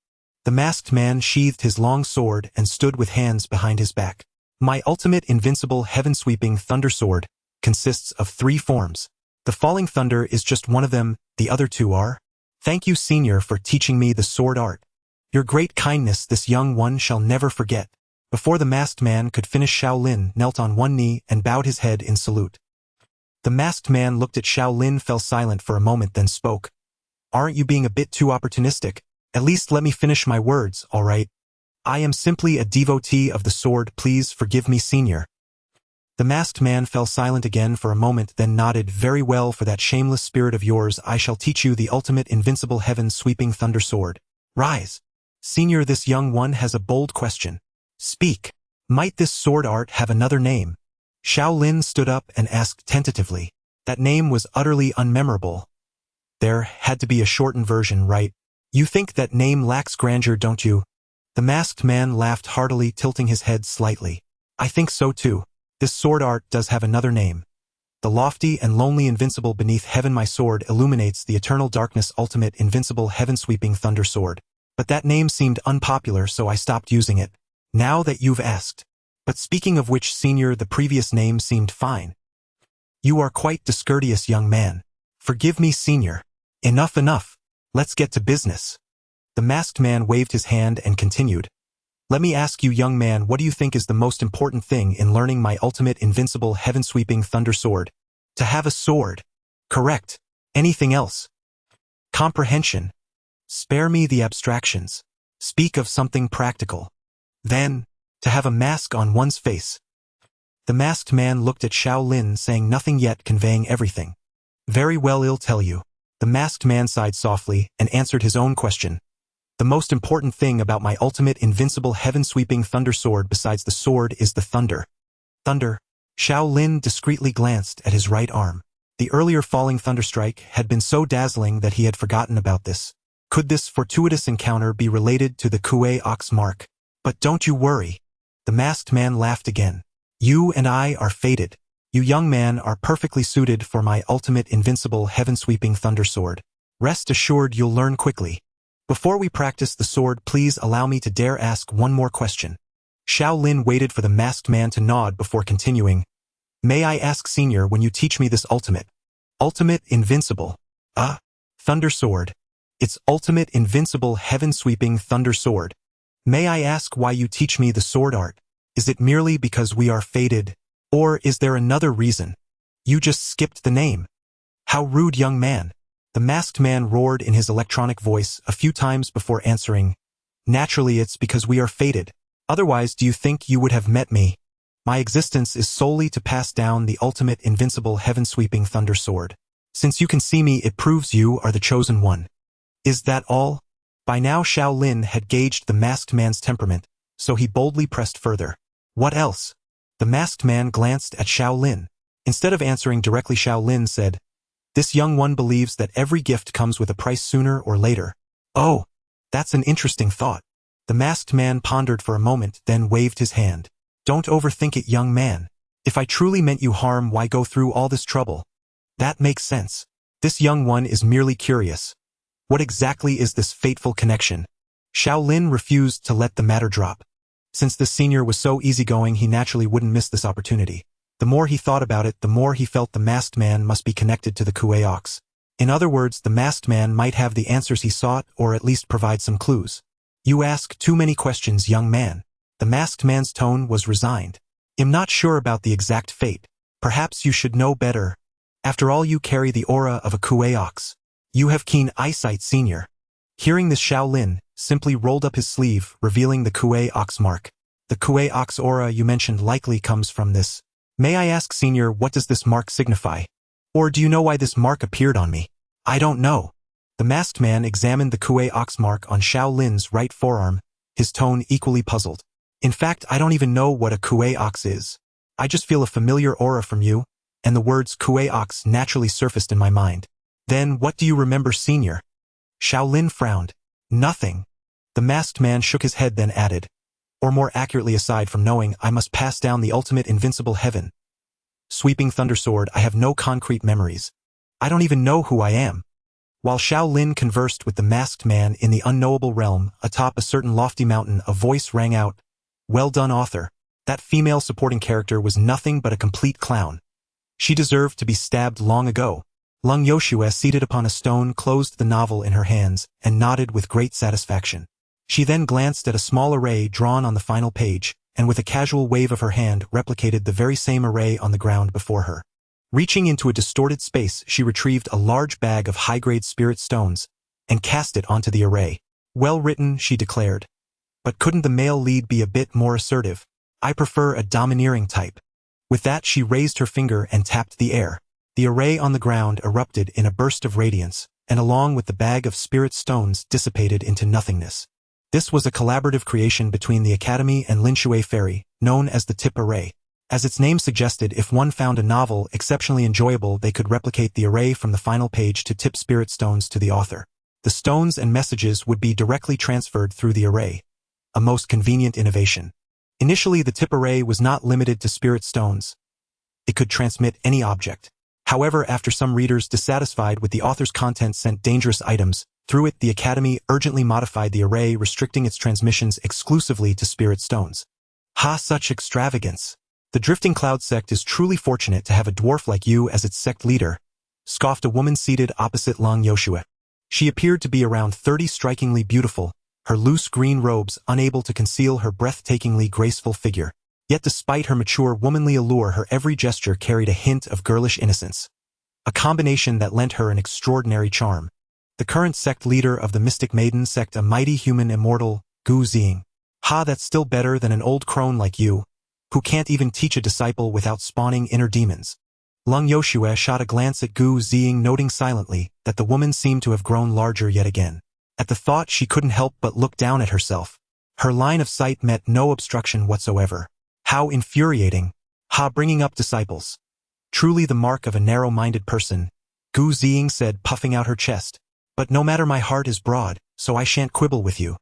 The masked man sheathed his long sword and stood with hands behind his back. "My ultimate invincible heaven-sweeping thunder sword consists of 3 forms. The falling thunder is just one of them, the other 2 are. Thank you, senior, for teaching me the sword art. Your great kindness this young one shall never forget." Before the masked man could finish, Xiao Lin knelt on one knee and bowed his head in salute. The masked man looked at Xiao Lin, fell silent for a moment, then spoke. "Aren't you being a bit too opportunistic? At least let me finish my words, all right? I am simply a devotee of the sword. Please forgive me, senior." The masked man fell silent again for a moment, then nodded. "Very well, for that shameless spirit of yours, I shall teach you the ultimate invincible heaven-sweeping thunder sword. Rise. Senior, this young one has a bold question. Speak. Might this sword art have another name?" Xiao Lin stood up and asked tentatively. That name was utterly unmemorable. There had to be a shortened version, right? You think that name lacks grandeur, don't you? The masked man laughed heartily, tilting his head slightly. I think so too. This sword art does have another name. The lofty and lonely invincible beneath heaven, my sword illuminates the eternal darkness, ultimate invincible heaven-sweeping thunder sword. But that name seemed unpopular, so I stopped using it. Now that you've asked. But speaking of which, senior, the previous name seemed fine. You are quite discourteous, young man. Forgive me, senior. Enough, enough. Let's get to business. The masked man waved his hand and continued. Let me ask you, young man, what do you think is the most important thing in learning my ultimate invincible heaven-sweeping thunder sword? To have a sword. Correct. Anything else? Comprehension. Spare me the abstractions. Speak of something practical. Then, to have a mask on one's face. The masked man looked at Xiao Lin, saying nothing yet conveying everything. Very well, I'll tell you. The masked man sighed softly and answered his own question. The most important thing about my ultimate invincible heaven-sweeping thunder sword besides the sword is the thunder. Thunder. Xiao Lin discreetly glanced at his right arm. The earlier falling thunderstrike had been so dazzling that he had forgotten about this. Could this fortuitous encounter be related to the Kuei Ox mark? But don't you worry. The masked man laughed again. You and I are fated. You young man are perfectly suited for my ultimate invincible heaven-sweeping thunder sword. Rest assured you'll learn quickly. Before we practice the sword, please allow me to dare ask one more question. Xiao Lin waited for the masked man to nod before continuing. May I ask, senior, when you teach me this ultimate invincible, thunder sword, its ultimate invincible heaven-sweeping thunder sword, may I ask why you teach me the sword art? Is it merely because we are fated, or is there another reason? You just skipped the name. How rude, young man. The masked man roared in his electronic voice a few times before answering. Naturally, it's because we are fated. Otherwise, do you think you would have met me? My existence is solely to pass down the ultimate invincible heaven-sweeping thunder sword. Since you can see me, it proves you are the chosen one. Is that all? By now Xiao Lin had gauged the masked man's temperament, so he boldly pressed further. What else? The masked man glanced at Xiao Lin. Instead of answering directly, Xiao Lin said, "This young one believes that every gift comes with a price sooner or later." Oh, that's an interesting thought. The masked man pondered for a moment, then waved his hand. Don't overthink it, young man. If I truly meant you harm, why go through all this trouble? That makes sense. This young one is merely curious. What exactly is this fateful connection? Xiao Lin refused to let the matter drop. Since the senior was so easygoing, he naturally wouldn't miss this opportunity. The more he thought about it, the more he felt the masked man must be connected to the Kuei-ox. In other words, the masked man might have the answers he sought, or at least provide some clues. You ask too many questions, young man. The masked man's tone was resigned. I'm not sure about the exact fate. Perhaps you should know better. After all, you carry the aura of a Kuei-ox. You have keen eyesight, senior. Hearing this, Xiao Lin simply rolled up his sleeve, revealing the Kuei-ox mark. The Kuei-ox aura you mentioned likely comes from this. May I ask, senior, what does this mark signify? Or do you know why this mark appeared on me? I don't know. The masked man examined the Kuei-ox mark on Xiao Lin's right forearm, his tone equally puzzled. In fact, I don't even know what a Kuei-ox is. I just feel a familiar aura from you, and the words Kuei-ox naturally surfaced in my mind. Then, what do you remember, senior? Xiao Lin frowned. Nothing. The masked man shook his head, then added, or more accurately, aside from knowing I must pass down the ultimate invincible heaven. Sweeping thundersword, I have no concrete memories. I don't even know who I am. While Xiao Lin conversed with the masked man in the unknowable realm, atop a certain lofty mountain, a voice rang out, "Well done, author." That female supporting character was nothing but a complete clown. She deserved to be stabbed long ago. Lung Yoshue, seated upon a stone, closed the novel in her hands and nodded with great satisfaction. She then glanced at a small array drawn on the final page, and with a casual wave of her hand replicated the very same array on the ground before her. Reaching into a distorted space, she retrieved a large bag of high-grade spirit stones and cast it onto the array. Well written, she declared. But couldn't the male lead be a bit more assertive? I prefer a domineering type. With that, she raised her finger and tapped the air. The array on the ground erupted in a burst of radiance, and along with the bag of spirit stones dissipated into nothingness. This was a collaborative creation between the Academy and Linshui Ferry, known as the Tip Array. As its name suggested, if one found a novel exceptionally enjoyable, they could replicate the array from the final page to tip spirit stones to the author. The stones and messages would be directly transferred through the array, a most convenient innovation. Initially, the tip array was not limited to spirit stones. It could transmit any object. However, after some readers dissatisfied with the author's content sent dangerous items, through it the Academy urgently modified the array, restricting its transmissions exclusively to spirit stones. Ha, such extravagance! The Drifting Cloud Sect is truly fortunate to have a dwarf like you as its sect leader, scoffed a woman seated opposite Lung Yoshue. She appeared to be around 30, strikingly beautiful, her loose green robes unable to conceal her breathtakingly graceful figure. Yet despite her mature womanly allure, her every gesture carried a hint of girlish innocence, a combination that lent her an extraordinary charm. The current sect leader of the Mystic Maiden Sect, a mighty human immortal, Gu Ziying. Ha, that's still better than an old crone like you, who can't even teach a disciple without spawning inner demons. Lung Yoshue shot a glance at Gu Ziying, noting silently that the woman seemed to have grown larger yet again. At the thought, she couldn't help but look down at herself. Her line of sight met no obstruction whatsoever. How infuriating. Ha, bringing up disciples. Truly the mark of a narrow-minded person, Gu Ziying said, puffing out her chest. But no matter, my heart is broad, so I shan't quibble with you.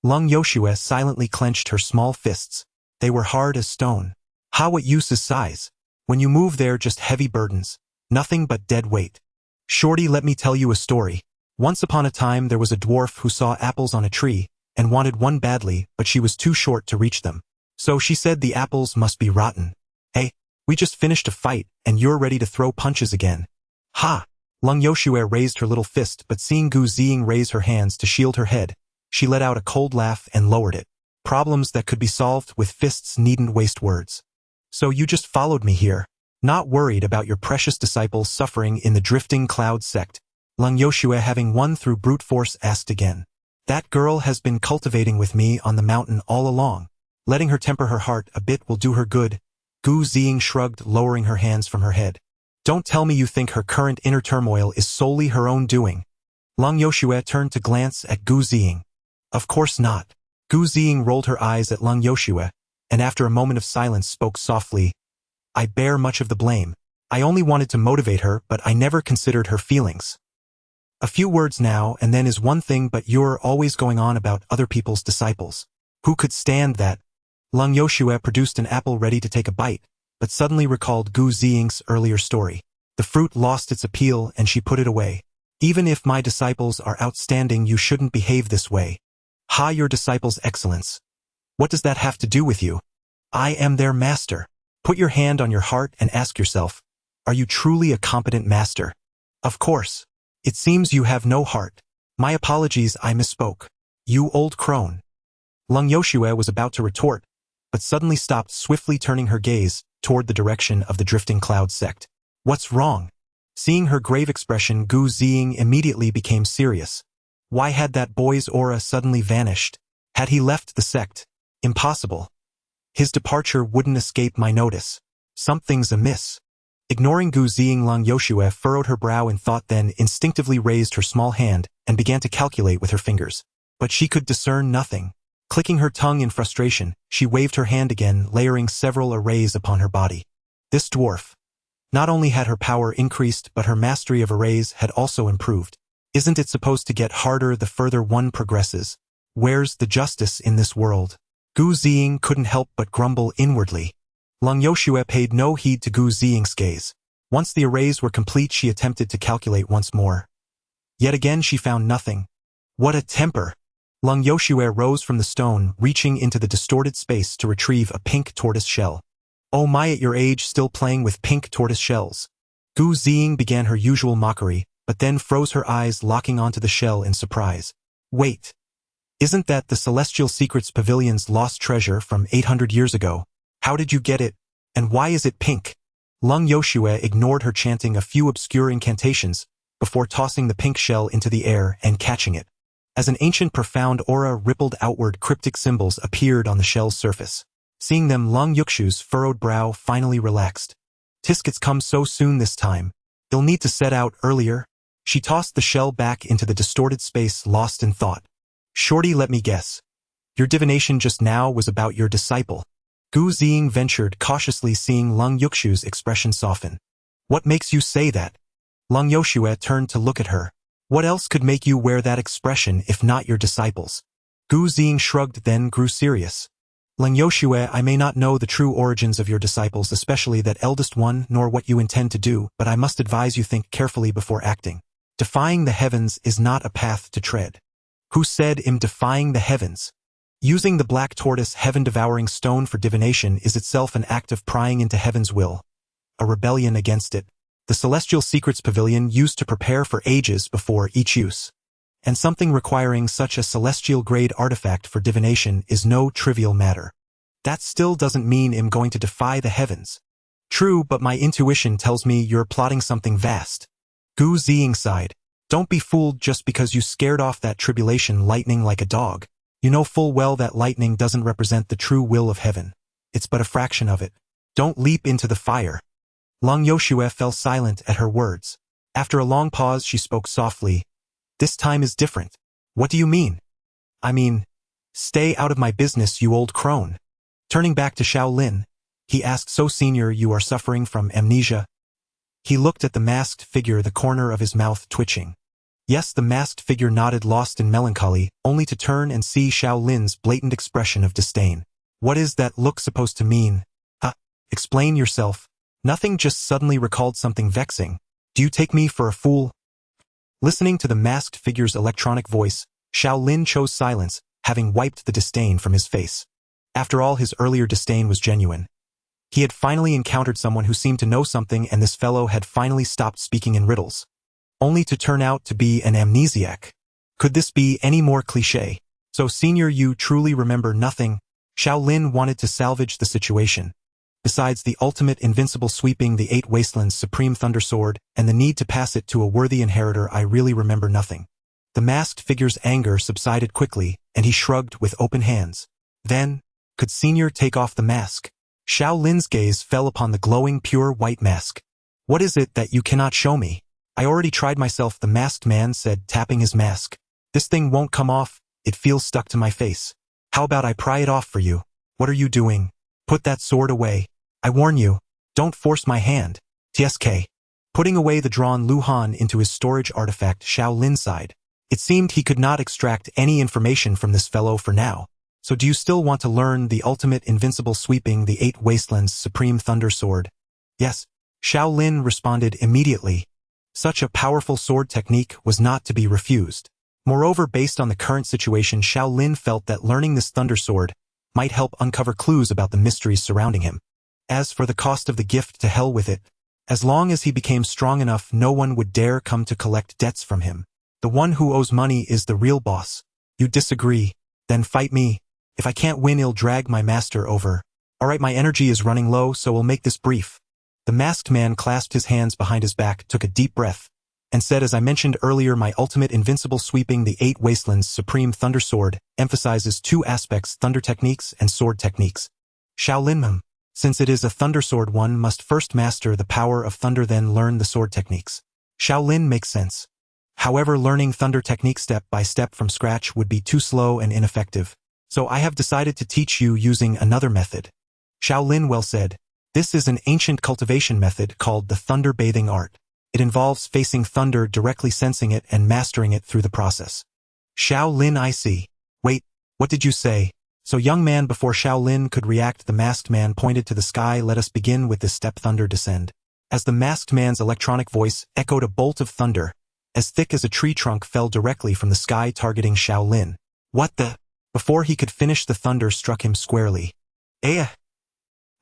Lung Yoshue silently clenched her small fists. They were hard as stone. Ha, what use is size? When you move, they're just heavy burdens. Nothing but dead weight. Shorty, let me tell you a story. Once upon a time there was a dwarf who saw apples on a tree, and wanted one badly, but she was too short to reach them. So she said the apples must be rotten. Hey, we just finished a fight, and you're ready to throw punches again. Ha! Lung Yoshue raised her little fist, but seeing Gu Ziying raise her hands to shield her head, she let out a cold laugh and lowered it. Problems that could be solved with fists needn't waste words. So you just followed me here, not worried about your precious disciple suffering in the Drifting Cloud Sect? Lung Yoshue, having won through brute force, asked again. That girl has been cultivating with me on the mountain all along. Letting her temper her heart a bit will do her good. Gu Ziying shrugged, lowering her hands from her head. Don't tell me you think her current inner turmoil is solely her own doing. Lung Yoshue turned to glance at Gu Ziying. Of course not. Gu Ziying rolled her eyes at Lung Yoshue, and after a moment of silence spoke softly. I bear much of the blame. I only wanted to motivate her, but I never considered her feelings. A few words now and then is one thing, but you're always going on about other people's disciples. Who could stand that? Lung Yoshue produced an apple ready to take a bite, but suddenly recalled Gu Ziying's earlier story. The fruit lost its appeal and she put it away. Even if my disciples are outstanding, you shouldn't behave this way. Ha, your disciples' excellence. What does that have to do with you? I am their master. Put your hand on your heart and ask yourself, are you truly a competent master? Of course. It seems you have no heart. My apologies, I misspoke. You old crone. Lung Yoshue was about to retort, but suddenly stopped, swiftly turning her gaze toward the direction of the drifting cloud sect. What's wrong? Seeing her grave expression, Gu Ziying immediately became serious. Why had that boy's aura suddenly vanished? Had he left the sect? Impossible. His departure wouldn't escape my notice. Something's amiss. Ignoring Gu Ziying, Lung Yoshue furrowed her brow in thought, then instinctively raised her small hand and began to calculate with her fingers. But she could discern nothing. Clicking her tongue in frustration, she waved her hand again, layering several arrays upon her body. This dwarf. Not only had her power increased, but her mastery of arrays had also improved. Isn't it supposed to get harder the further one progresses? Where's the justice in this world? Gu Ziying couldn't help but grumble inwardly. Lung Yoshue paid no heed to Gu Ziying's gaze. Once the arrays were complete, she attempted to calculate once more. Yet again she found nothing. What a temper! Lung Yoshue rose from the stone, reaching into the distorted space to retrieve a pink tortoise shell. Oh my, at your age still playing with pink tortoise shells. Gu Ziying began her usual mockery, but then froze, her eyes locking onto the shell in surprise. Wait. Isn't that the Celestial Secrets Pavilion's lost treasure from 800 years ago? How did you get it? And why is it pink? Lung Yoshue ignored her, chanting a few obscure incantations before tossing the pink shell into the air and catching it. As an ancient profound aura rippled outward, cryptic symbols appeared on the shell's surface. Seeing them, Lung Yukshu's furrowed brow finally relaxed. It's come so soon this time. You'll need to set out earlier. She tossed the shell back into the distorted space, lost in thought. Shorty, let me guess. Your divination just now was about your disciple. Gu Ziying ventured cautiously, seeing Lung Yukshu's expression soften. What makes you say that? Lung Yoshue turned to look at her. What else could make you wear that expression if not your disciples? Gu Ziying shrugged, then grew serious. Lung Yoshue, I may not know the true origins of your disciples, especially that eldest one, nor what you intend to do, but I must advise you think carefully before acting. Defying the heavens is not a path to tread. Who said I'm defying the heavens? Using the black tortoise heaven-devouring stone for divination is itself an act of prying into heaven's will, a rebellion against it. The Celestial Secrets Pavilion used to prepare for ages before each use. And something requiring such a celestial-grade artifact for divination is no trivial matter. That still doesn't mean I'm going to defy the heavens. True, but my intuition tells me you're plotting something vast. Gu Ziying sighed. Don't be fooled just because you scared off that tribulation lightning like a dog. You know full well that lightning doesn't represent the true will of heaven. It's but a fraction of it. Don't leap into the fire. Lung Yoshue fell silent at her words. After a long pause, she spoke softly. This time is different. What do you mean? I mean, stay out of my business, you old crone. Turning back to Xiao Lin, he asked, so senior, you are suffering from amnesia? He looked at the masked figure, the corner of his mouth twitching. Yes, the masked figure nodded, lost in melancholy, only to turn and see Xiao Lin's blatant expression of disdain. What is that look supposed to mean? Explain yourself. Nothing, just suddenly recalled something vexing. Do you take me for a fool? Listening to the masked figure's electronic voice, Xiao Lin chose silence, having wiped the disdain from his face. After all, his earlier disdain was genuine. He had finally encountered someone who seemed to know something, and this fellow had finally stopped speaking in riddles. Only to turn out to be an amnesiac. Could this be any more cliché? So senior, you truly remember nothing? Xiao Lin wanted to salvage the situation. Besides the ultimate invincible sweeping the 8 wastelands supreme thundersword and the need to pass it to a worthy inheritor, I really remember nothing. The masked figure's anger subsided quickly, and he shrugged with open hands. Then, could senior take off the mask? Xiao Lin's gaze fell upon the glowing pure white mask. What is it that you cannot show me? I already tried myself, the masked man said, tapping his mask. This thing won't come off. It feels stuck to my face. How about I pry it off for you? What are you doing? Put that sword away. I warn you. Don't force my hand. TSK. Putting away the drawn Luhan into his storage artifact, Xiao Lin sighed. It seemed he could not extract any information from this fellow for now. So do you still want to learn the ultimate invincible sweeping the 8 wastelands supreme thunder sword? Yes. Xiao Lin responded immediately. Such a powerful sword technique was not to be refused. Moreover, based on the current situation, Xiao Lin felt that learning this thunder sword might help uncover clues about the mysteries surrounding him. As for the cost of the gift, to hell with it. As long as he became strong enough, no one would dare come to collect debts from him. The one who owes money is the real boss. You disagree? Then fight me. If I can't win, I'll drag my master over. Alright, my energy is running low, so we'll make this brief. The masked man clasped his hands behind his back, took a deep breath, and said, as I mentioned earlier, my ultimate invincible sweeping the 8 wastelands supreme thunder sword emphasizes 2 aspects: thunder techniques and sword techniques. Xiao Lin, since it is a thunder sword, one must first master the power of thunder, then learn the sword techniques. Xiao Lin makes sense. However, learning thunder technique step by step from scratch would be too slow and ineffective. So I have decided to teach you using another method. Xiao Lin well said. This is an ancient cultivation method called the thunder bathing art. It involves facing thunder, directly sensing it, and mastering it through the process. Xiao Lin, I see. Wait, what did you say? So young man, before Xiao Lin could react, the masked man pointed to the sky. Let us begin with this step. Thunder descend. As the masked man's electronic voice echoed, a bolt of thunder, as thick as a tree trunk, fell directly from the sky, targeting Xiao Lin. What the? Before he could finish, the thunder struck him squarely. Eh!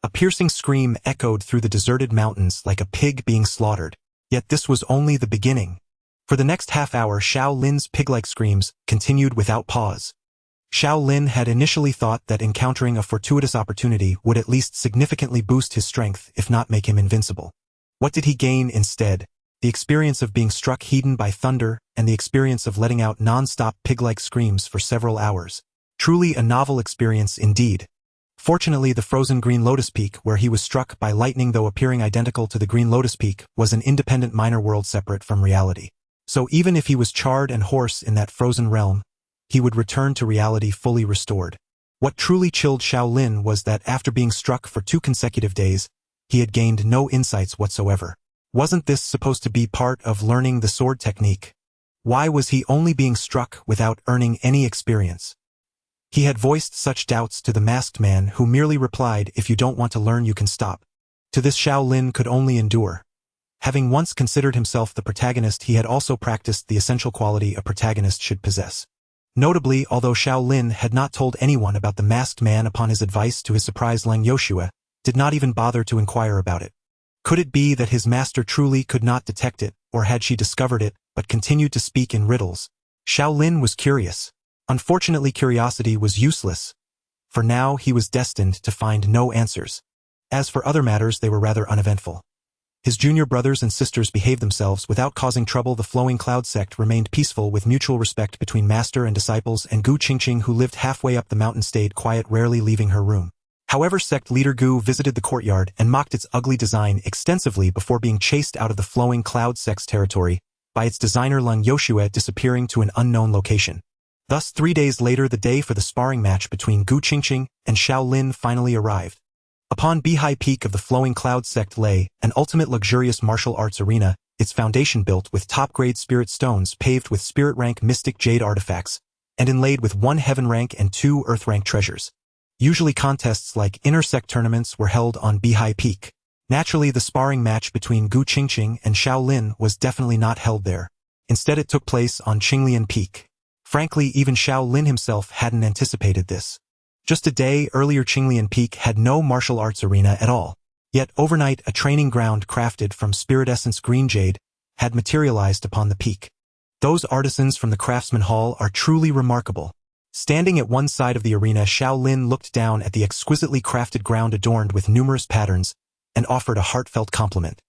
A piercing scream echoed through the deserted mountains like a pig being slaughtered. Yet this was only the beginning. For the next half hour, Xiao Lin's pig-like screams continued without pause. Xiao Lin had initially thought that encountering a fortuitous opportunity would at least significantly boost his strength, if not make him invincible. What did he gain instead? The experience of being struck hidden by thunder, and the experience of letting out non-stop pig-like screams for several hours. Truly a novel experience indeed. Fortunately, the frozen Green Lotus Peak, where he was struck by lightning, though appearing identical to the Green Lotus Peak, was an independent minor world separate from reality. So even if he was charred and hoarse in that frozen realm, he would return to reality fully restored. What truly chilled Xiao Lin was that after being struck for 2 consecutive days, he had gained no insights whatsoever. Wasn't this supposed to be part of learning the sword technique? Why was he only being struck without earning any experience? He had voiced such doubts to the masked man, who merely replied, if you don't want to learn, you can stop. To this, Xiao Lin could only endure. Having once considered himself the protagonist, he had also practiced the essential quality a protagonist should possess. Notably, although Xiao Lin had not told anyone about the masked man, upon his advice to his surprise, Lang Yoshua did not even bother to inquire about it. Could it be that his master truly could not detect it, or had she discovered it, but continued to speak in riddles? Xiao Lin was curious. Unfortunately, curiosity was useless, for now he was destined to find no answers. As for other matters, they were rather uneventful. His junior brothers and sisters behaved themselves without causing trouble. The Flowing Cloud Sect remained peaceful, with mutual respect between master and disciples, and Gu Qingxing, who lived halfway up the mountain, stayed quiet, rarely leaving her room. However, sect leader Gu visited the courtyard and mocked its ugly design extensively before being chased out of the Flowing Cloud Sect's territory by its designer Lang Yoshua, disappearing to an unknown location. Thus, 3 days later, the day for the sparring match between Gu Qingxing and Xiao Lin finally arrived. Upon Beihai Peak of the Flowing Cloud Sect lay an ultimate luxurious martial arts arena, its foundation built with top-grade spirit stones, paved with spirit-rank mystic jade artifacts, and inlaid with 1 heaven-rank and 2 earth-rank treasures. Usually contests like inter-sect tournaments were held on Beihai Peak. Naturally, the sparring match between Gu Qingxing and Xiao Lin was definitely not held there. Instead, it took place on Qinglian Peak. Frankly, even Xiao Lin himself hadn't anticipated this. Just a day earlier, Qinglian Peak had no martial arts arena at all. Yet overnight, a training ground crafted from spirit essence green jade had materialized upon the peak. Those artisans from the Craftsman Hall are truly remarkable. Standing at one side of the arena, Xiao Lin looked down at the exquisitely crafted ground adorned with numerous patterns and offered a heartfelt compliment.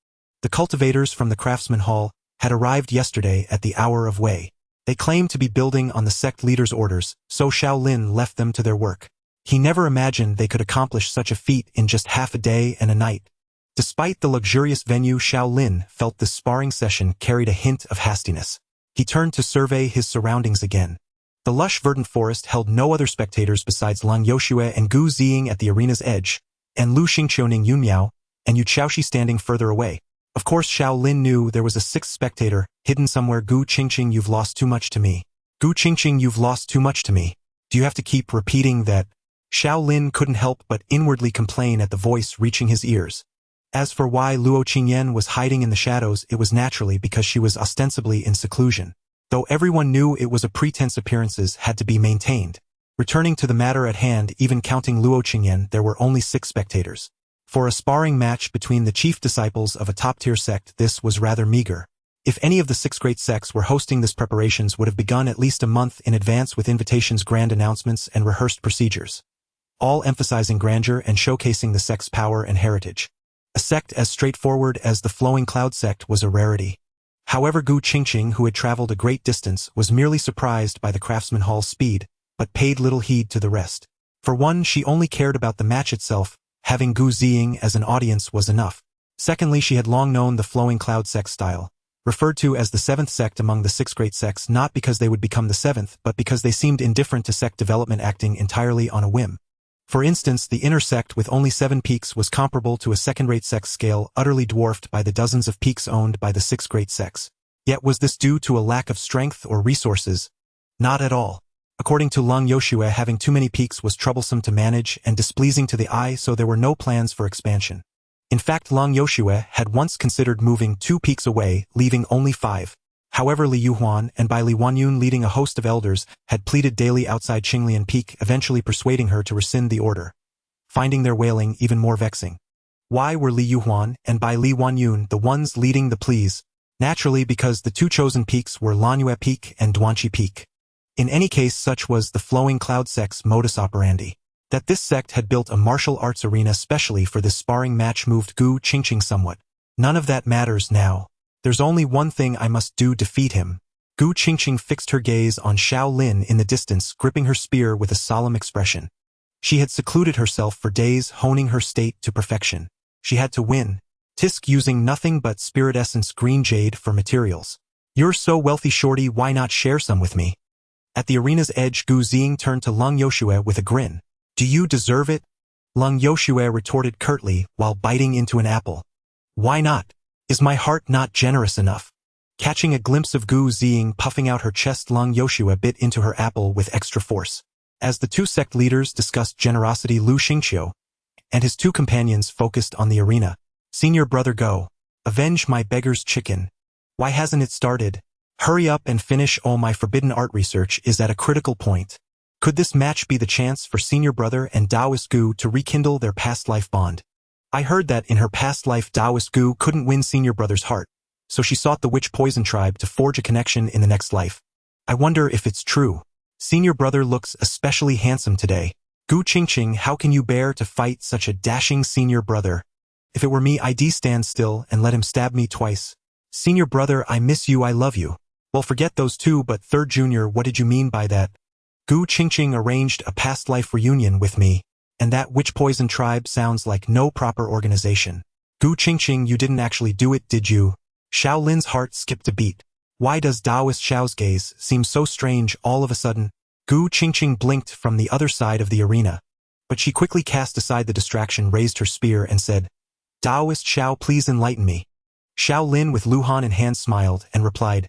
The cultivators from the Craftsman Hall had arrived yesterday at the hour of Wei. They claimed to be building on the sect leader's orders, so Xiao Lin left them to their work. He never imagined they could accomplish such a feat in just half a day and a night. Despite the luxurious venue, Xiao Lin felt this sparring session carried a hint of hastiness. He turned to survey his surroundings again. The lush verdant forest held no other spectators besides Lang Yoshue and Gu Ziying at the arena's edge, and Lu Xingqiuning Yunmiao, and Yu Chaoxi standing further away. Of course Xiao Lin knew there was a sixth spectator, hidden somewhere. Gu Qingxing, you've lost too much to me. Gu Qingxing, you've lost too much to me. Do you have to keep repeating that? Xiao Lin couldn't help but inwardly complain at the voice reaching his ears. As for why Luo Qingyan was hiding in the shadows, it was naturally because she was ostensibly in seclusion. Though everyone knew it was a pretense, appearances had to be maintained. Returning to the matter at hand, even counting Luo Qingyan, there were only 6 spectators. For a sparring match between the chief disciples of a top-tier sect, this was rather meager. If any of the 6 great sects were hosting this, preparations would have begun at least a month in advance with invitations, grand announcements, and rehearsed procedures, all emphasizing grandeur and showcasing the sect's power and heritage. A sect as straightforward as the Flowing Cloud sect was a rarity. However, Gu Qingxing, who had traveled a great distance, was merely surprised by the Craftsman Hall's speed, but paid little heed to the rest. For one, she only cared about the match itself. Having Gu Ziying as an audience was enough. Secondly, she had long known the Flowing Cloud sect style, referred to as the 7th sect among the 6 great sects, not because they would become the 7th, but because they seemed indifferent to sect development, acting entirely on a whim. For instance, the inner sect with only 7 peaks was comparable to a second-rate sect scale, utterly dwarfed by the dozens of peaks owned by the 6 great sects. Yet was this due to a lack of strength or resources? Not at all. According to Lang Yoshue, having too many peaks was troublesome to manage and displeasing to the eye, so there were no plans for expansion. In fact, Lang Yoshue had once considered moving 2 peaks away, leaving only 5. However, Li Yuhuan, and by Li Wanyun leading a host of elders, had pleaded daily outside Qinglian Peak, eventually persuading her to rescind the order, finding their wailing even more vexing. Why were Li Yuhuan and by Li Wanyun the ones leading the pleas? Naturally, because the 2 chosen peaks were Lanyue Peak and Duanqi Peak. In any case, such was the Flowing Cloud sect's modus operandi. That this sect had built a martial arts arena specially for this sparring match moved Gu Qingxing somewhat. None of that matters now. There's only one thing I must do: defeat him. Gu Qingxing fixed her gaze on Xiao Lin in the distance, gripping her spear with a solemn expression. She had secluded herself for days, honing her state to perfection. She had to win. Tisk, using nothing but spirit essence green jade for materials. You're so wealthy, shorty, why not share some with me? At the arena's edge, Gu Ziying turned to Lang Yoshue with a grin. Do you deserve it? Lang Yoshue retorted curtly while biting into an apple. Why not? Is my heart not generous enough? Catching a glimpse of Gu Ziying puffing out her chest, Lang Yoshue bit into her apple with extra force. As the 2 sect leaders discussed generosity, Lu Xingqiu and his 2 companions focused on the arena. Senior brother, go. Avenge my beggar's chicken. Why hasn't it started? Hurry up and finish. Oh, my forbidden art research is at a critical point. Could this match be the chance for Senior Brother and Taoist Gu to rekindle their past life bond? I heard that in her past life Taoist Gu couldn't win Senior Brother's heart, so she sought the Witch Poison tribe to forge a connection in the next life. I wonder if it's true. Senior Brother looks especially handsome today. Gu Qingxing, how can you bear to fight such a dashing Senior Brother? If it were me, I'd stand still and let him stab me twice. Senior Brother, I miss you, I love you. Well, forget those 2, but Third Junior, what did you mean by that? Gu Qingxing arranged a past life reunion with me, and that Witch Poison tribe sounds like no proper organization. Gu Qingxing, you didn't actually do it, did you? Xiao Lin's heart skipped a beat. Why does Taoist Xiao's gaze seem so strange all of a sudden? Gu Qingxing blinked from the other side of the arena, but she quickly cast aside the distraction, raised her spear, and said, Taoist Xiao, please enlighten me. Xiao Lin with Luhan in hand smiled and replied,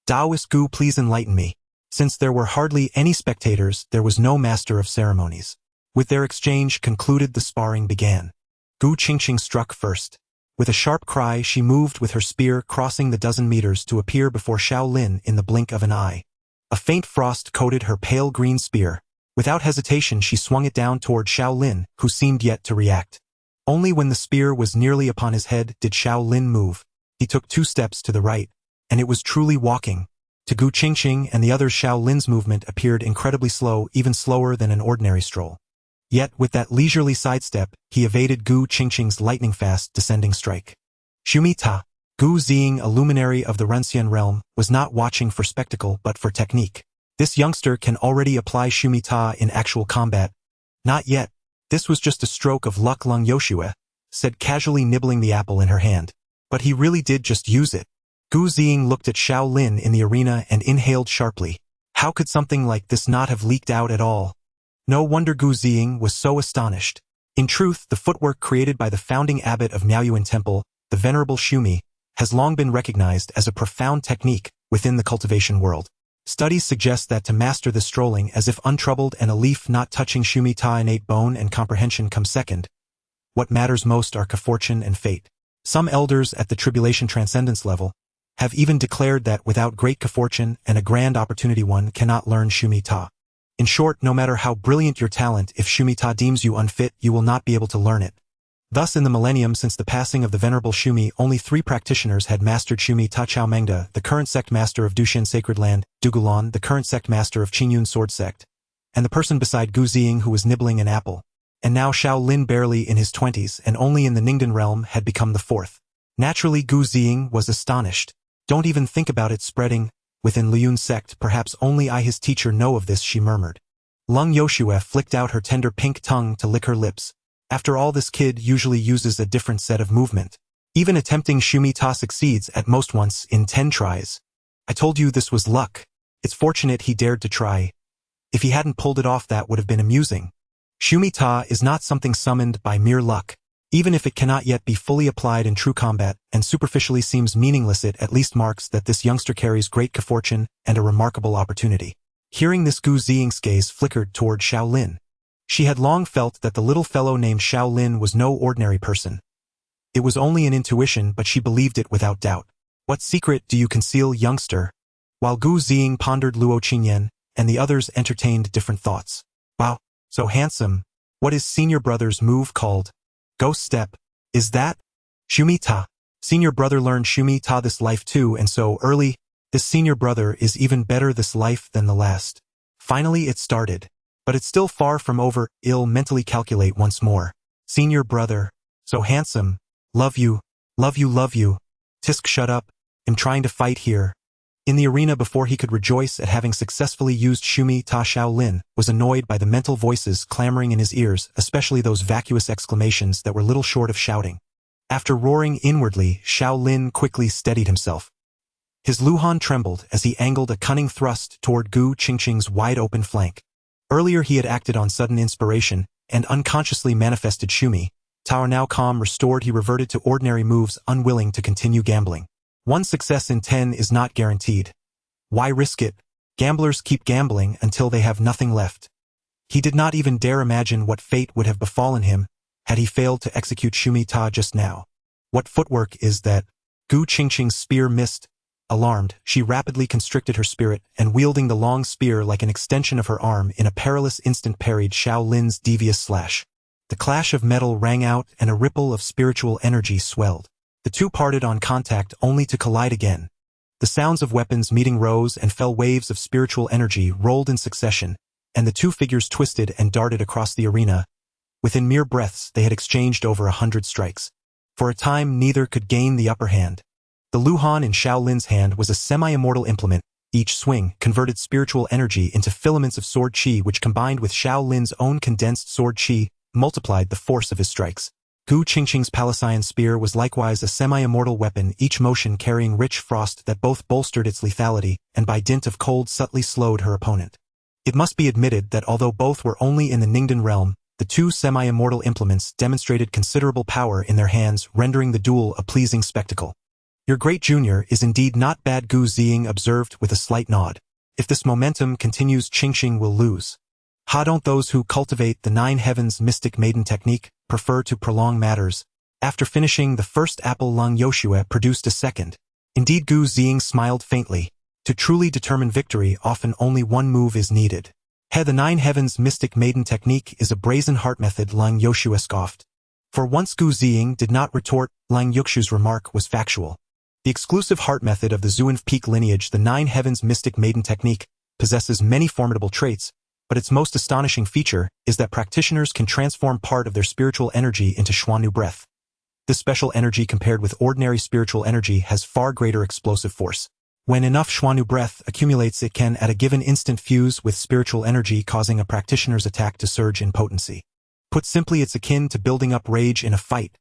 Taoist Gu, please enlighten me. Since there were hardly any spectators, there was no master of ceremonies. With their exchange concluded, the sparring began. Gu Qingxing struck first. With a sharp cry, she moved with her spear, crossing the dozen meters to appear before Xiao Lin in the blink of an eye. A faint frost coated her pale green spear. Without hesitation, she swung it down toward Xiao Lin, who seemed yet to react. Only when the spear was nearly upon his head did Xiao Lin move. He took 2 steps to the right, and it was truly walking. To Gu Qingxing and the others, Xiao Lin's movement appeared incredibly slow, even slower than an ordinary stroll. Yet, with that leisurely sidestep, he evaded Gu Qingxing's lightning-fast descending strike. Xumi Ta. Gu Ziying, a luminary of the Renxian realm, was not watching for spectacle but for technique. This youngster can already apply Xumi Ta in actual combat. Not yet. This was just a stroke of luck, Lang Yoshue said, casually nibbling the apple in her hand. But he really did just use it. Gu Ziying looked at Xiao Lin in the arena and inhaled sharply. How could something like this not have leaked out at all? No wonder Gu Ziying was so astonished. In truth, the footwork created by the founding abbot of Miaoyuan Temple, the Venerable Xumi, has long been recognized as a profound technique within the cultivation world. Studies suggest that to master the strolling as if untroubled and a leaf not touching Xumi Ta innate bone and comprehension come second. What matters most are fortune and fate. Some elders at the tribulation transcendence level have even declared that without great fortune and a grand opportunity one cannot learn Xumi Ta. In short, no matter how brilliant your talent, if Xumi Ta deems you unfit, you will not be able to learn it. Thus, in the millennium since the passing of the Venerable Xumi, only 3 practitioners had mastered Xumi Ta: Chao Mengde, the current sect master of Duxian Sacred Land, Du Gulan, the current sect master of Qingyun Sword Sect, and the person beside Gu Ziying who was nibbling an apple. And now Xiao Lin, barely in his 20s and only in the Ningdan realm, had become the 4th. Naturally, Gu Ziying was astonished. Don't even think about it spreading within Liyun sect. Perhaps only I, his teacher, know of this, she murmured. Lung Yoshue flicked out her tender pink tongue to lick her lips. After all, this kid usually uses a different set of movement. Even attempting Xumi Ta succeeds at most once in 10 tries. I told you this was luck. It's fortunate he dared to try. If he hadn't pulled it off, that would have been amusing. Xumi Ta is not something summoned by mere luck. Even if it cannot yet be fully applied in true combat and superficially seems meaningless, it at least marks that this youngster carries great fortune and a remarkable opportunity. Hearing this, Gu Ziying's gaze flickered toward Xiao Lin. She had long felt that the little fellow named Xiao Lin was no ordinary person. It was only an intuition, but she believed it without doubt. What secret do you conceal, youngster? While Gu Ziying pondered, Luo Qingyan and the others entertained different thoughts. Wow, so handsome. What is senior brother's move called? Ghost step. Is that? Xumi Ta. Senior brother learned Xumi Ta this life too, and so early. This senior brother is even better this life than the last. Finally it started. But it's still far from over. I'll mentally calculate once more. Senior brother. So handsome. Love you. Love you, love you. Tisk, shut up. I'm trying to fight here. In the arena, before he could rejoice at having successfully used Xumi Ta, Xiao Lin was annoyed by the mental voices clamoring in his ears, especially those vacuous exclamations that were little short of shouting. After roaring inwardly, Xiao Lin quickly steadied himself. His luhan trembled as he angled a cunning thrust toward Gu Qingxing's wide-open flank. Earlier he had acted on sudden inspiration and unconsciously manifested Xumi Ta. Now calm restored, he reverted to ordinary moves, unwilling to continue gambling. One success in 10 is not guaranteed. Why risk it? Gamblers keep gambling until they have nothing left. He did not even dare imagine what fate would have befallen him had he failed to execute Xumi Ta just now. What footwork is that? Gu Qingxing's spear missed. Alarmed, she rapidly constricted her spirit and, wielding the long spear like an extension of her arm, in a perilous instant parried Xiao Lin's devious slash. The clash of metal rang out and a ripple of spiritual energy swelled. The two parted on contact only to collide again. The sounds of weapons meeting rose and fell. Waves of spiritual energy rolled in succession, and the two figures twisted and darted across the arena. Within mere breaths, they had exchanged over 100 strikes. For a time, neither could gain the upper hand. The luhan in Xiao Lin's hand was a semi-immortal implement. Each swing converted spiritual energy into filaments of sword qi, which, combined with Xiao Lin's own condensed sword qi, multiplied the force of his strikes. Gu Qingxing's Palacian spear was likewise a semi-immortal weapon, each motion carrying rich frost that both bolstered its lethality and by dint of cold subtly slowed her opponent. It must be admitted that although both were only in the Ningdan realm, the two semi-immortal implements demonstrated considerable power in their hands, rendering the duel a pleasing spectacle. Your great junior is indeed not bad, Gu Ziying observed with a slight nod. If this momentum continues, Qingxing will lose. Ha, don't those who cultivate the 9 heavens mystic maiden technique prefer to prolong matters? After finishing the first apple, Lung Yoshue produced a second. Indeed, Gu Ziying smiled faintly. To truly determine victory, often only one move is needed. The 9 heavens mystic maiden technique is a brazen heart method, Lung Yoshue scoffed. For once Gu Ziying did not retort. Lung Yoshue's remark was factual. The exclusive heart method of the Zuanf Peak lineage, the 9 heavens mystic maiden technique, possesses many formidable traits, but its most astonishing feature is that practitioners can transform part of their spiritual energy into Xuannu breath. This special energy, compared with ordinary spiritual energy, has far greater explosive force. When enough Xuannu breath accumulates, it can at a given instant fuse with spiritual energy, causing a practitioner's attack to surge in potency. Put simply, it's akin to building up rage in a fight.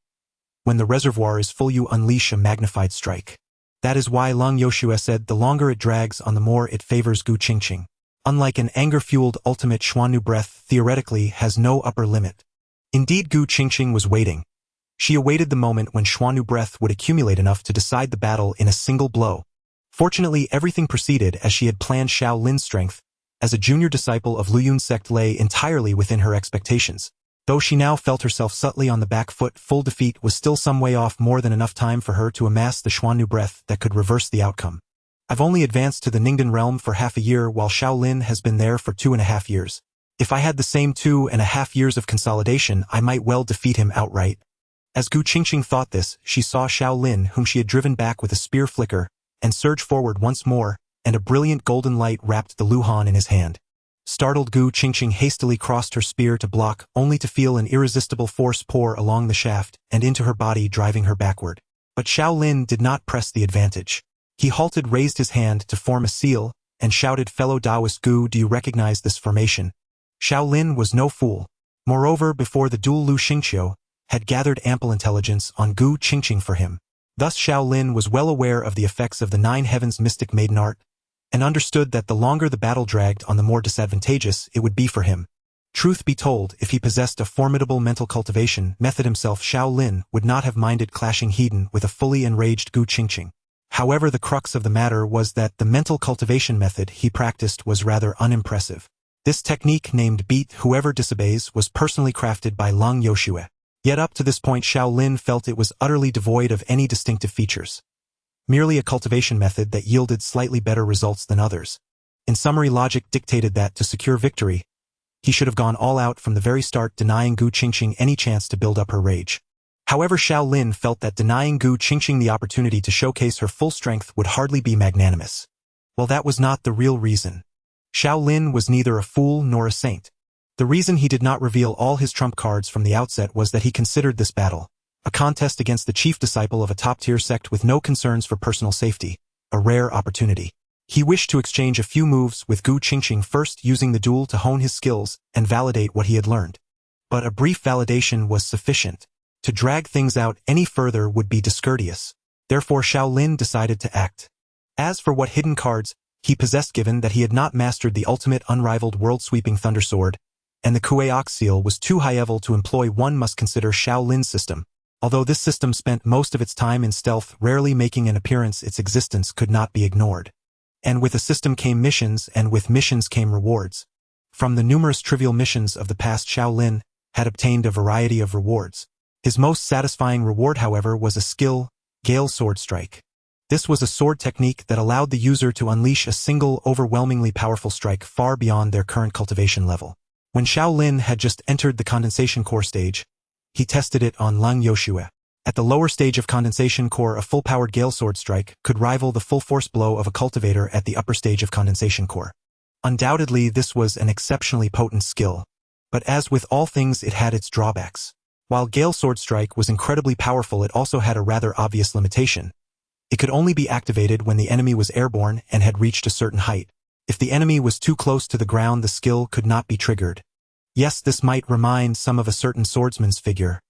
When the reservoir is full, you unleash a magnified strike. That is why Lung Yoshue said the longer it drags on, the more it favors Gu Qingxing. unlike an anger-fueled ultimate Xuannu breath theoretically has no upper limit. Indeed, Gu Qingxing was waiting. She awaited the moment when Xuannu breath would accumulate enough to decide the battle in a single blow. Fortunately, everything proceeded as she had planned. Xiao Lin's strength, as a junior disciple of Qingxu Sect, lay entirely within her expectations. Though she now felt herself subtly on the back foot, full defeat was still some way off, more than enough time for her to amass the Xuannu breath that could reverse the outcome. I've only advanced to the Ningdan realm for half a year, while Xiao Lin has been there for 2.5 years. If I had the same 2.5 years of consolidation, I might well defeat him outright. As Gu Qingxing thought this, she saw Xiao Lin, whom she had driven back with a spear, flicker and surge forward once more, and a brilliant golden light wrapped the Luhan in his hand. Startled, Gu Qingxing hastily crossed her spear to block, only to feel an irresistible force pour along the shaft and into her body, driving her backward. But Xiao Lin did not press the advantage. He halted, raised his hand to form a seal, and shouted, "Fellow Taoist Gu, do you recognize this formation?" Xiao Lin was no fool. Moreover, before the duel, Lu Xingqiu had gathered ample intelligence on Gu Qingxing for him. Thus Xiao Lin was well aware of the effects of the Nine Heavens mystic maiden art, and understood that the longer the battle dragged on, the more disadvantageous it would be for him. Truth be told, if he possessed a formidable mental cultivation method himself, Xiao Lin would not have minded clashing head-on with a fully enraged Gu Qingxing. However, the crux of the matter was that the mental cultivation method he practiced was rather unimpressive. This technique, named Beat Whoever Disobeys, was personally crafted by Lang Yoshue. Yet up to this point, Xiao Lin felt it was utterly devoid of any distinctive features. Merely a cultivation method that yielded slightly better results than others. In summary, logic dictated that, to secure victory, he should have gone all out from the very start, denying Gu Qingxing any chance to build up her rage. However, Xiao Lin felt that denying Gu Qingxing the opportunity to showcase her full strength would hardly be magnanimous. Well, that was not the real reason. Xiao Lin was neither a fool nor a saint. The reason he did not reveal all his trump cards from the outset was that he considered this battle a contest against the chief disciple of a top-tier sect with no concerns for personal safety, a rare opportunity. He wished to exchange a few moves with Gu Qingxing, first using the duel to hone his skills and validate what he had learned. But a brief validation was sufficient. To drag things out any further would be discourteous. Therefore, Xiao Lin decided to act. As for what hidden cards he possessed, given that he had not mastered the ultimate unrivaled world-sweeping Thunder Sword, and the Kuei-Ok seal was too high-level to employ, one must consider Xiao Lin's system. Although this system spent most of its time in stealth, rarely making an appearance, its existence could not be ignored. And with a system came missions, and with missions came rewards. From the numerous trivial missions of the past, Xiao Lin had obtained a variety of rewards. His most satisfying reward, however, was a skill, Gale Sword Strike. This was a sword technique that allowed the user to unleash a single, overwhelmingly powerful strike far beyond their current cultivation level. When Xiao Lin had just entered the condensation core stage, he tested it on Lang Yoshue. At the lower stage of condensation core, a full-powered Gale Sword Strike could rival the full-force blow of a cultivator at the upper stage of condensation core. Undoubtedly, this was an exceptionally potent skill. But as with all things, it had its drawbacks. While Gale Sword Strike was incredibly powerful, it also had a rather obvious limitation. It could only be activated when the enemy was airborne and had reached a certain height. If the enemy was too close to the ground, the skill could not be triggered. Yes, this might remind some of a certain swordsman's figure.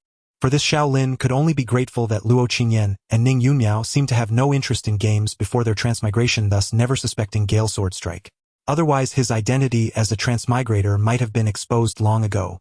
For this, Xiao Lin could only be grateful that Luo Qingyan and Ning Yunmiao seemed to have no interest in games before their transmigration, thus never suspecting Gale Sword Strike. Otherwise, his identity as a transmigrator might have been exposed long ago.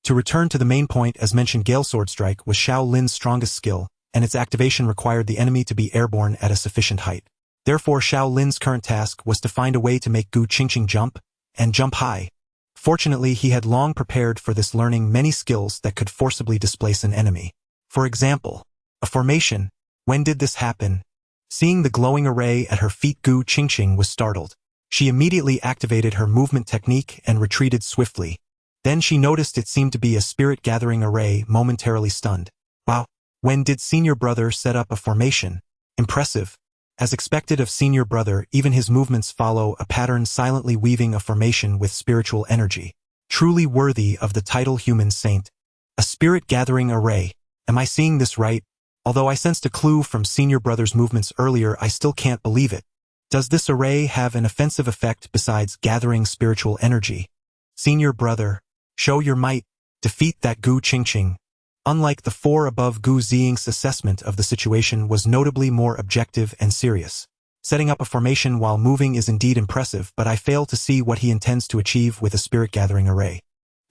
To return to the main point, as mentioned, Gale Sword Strike was Xiao Lin's strongest skill, and its activation required the enemy to be airborne at a sufficient height. Therefore, Xiao Lin's current task was to find a way to make Gu Qingxing jump, and jump high. Fortunately, he had long prepared for this, learning many skills that could forcibly displace an enemy. For example, a formation. When did this happen? Seeing the glowing array at her feet, Gu Qingxing was startled. She immediately activated her movement technique and retreated swiftly. Then she noticed it seemed to be a spirit-gathering array, momentarily stunned. Wow! When did senior brother set up a formation? Impressive. As expected of senior brother, even his movements follow a pattern, silently weaving a formation with spiritual energy. Truly worthy of the title human saint. A spirit-gathering array. Am I seeing this right? Although I sensed a clue from senior brother's movements earlier, I still can't believe it. Does this array have an offensive effect besides gathering spiritual energy? Senior brother, show your might. Defeat that Gu Qingxing. Unlike the four above, Gu Ziying's assessment of the situation was notably more objective and serious. Setting up a formation while moving is indeed impressive, but I fail to see what he intends to achieve with a spirit-gathering array.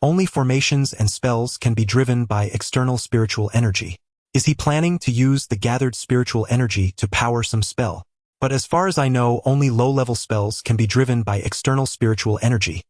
Only formations and spells can be driven by external spiritual energy. Is he planning to use the gathered spiritual energy to power some spell? But as far as I know, only low-level spells can be driven by external spiritual energy.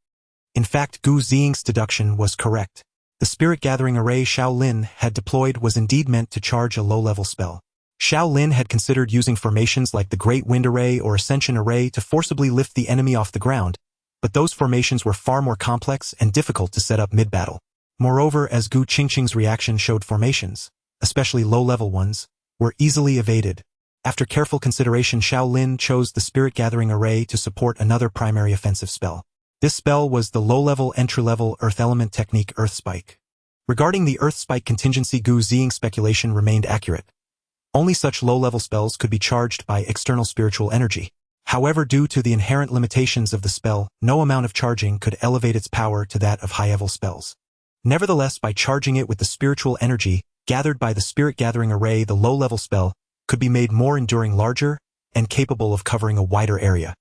In fact, Gu Ziying's deduction was correct. The spirit-gathering array Xiao Lin had deployed was indeed meant to charge a low-level spell. Xiao Lin had considered using formations like the Great Wind Array or Ascension Array to forcibly lift the enemy off the ground, but those formations were far more complex and difficult to set up mid-battle. Moreover, as Gu Qingxing's reaction showed, formations, especially low-level ones, were easily evaded. After careful consideration, Xiao Lin chose the spirit-gathering array to support another primary offensive spell. This spell was the low-level entry-level Earth Element technique Earth Spike. Regarding the Earth Spike contingency, Gu Ziying's speculation remained accurate. Only such low-level spells could be charged by external spiritual energy. However, due to the inherent limitations of the spell, no amount of charging could elevate its power to that of high-level spells. Nevertheless, by charging it with the spiritual energy gathered by the spirit-gathering array, the low-level spell could be made more enduring, larger, and capable of covering a wider area.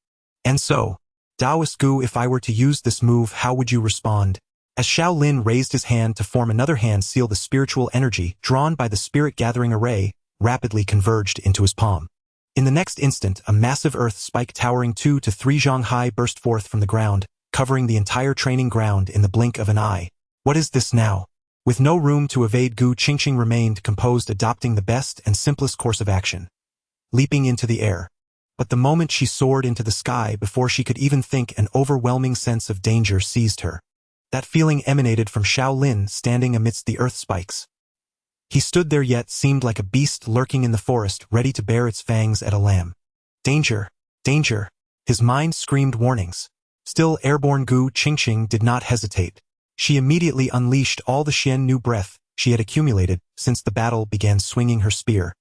And so, Taoist Gu, if I were to use this move, how would you respond? As Xiao Lin raised his hand to form another hand seal, the spiritual energy drawn by the spirit-gathering array rapidly converged into his palm. In the next instant, a massive earth spike towering 2 to 3 zhang high burst forth from the ground, covering the entire training ground in the blink of an eye. What is this now? With no room to evade, Gu Qingxing remained composed, adopting the best and simplest course of action, leaping into the air. But the moment she soared into the sky, before she could even think, an overwhelming sense of danger seized her. That feeling emanated from Xiao Lin standing amidst the earth spikes. He stood there, yet seemed like a beast lurking in the forest, ready to bare its fangs at a lamb. Danger! Danger! His mind screamed warnings. Still, airborne Gu Qingxing did not hesitate. She immediately unleashed all the Xian Nu breath she had accumulated since the battle began, swinging her spear.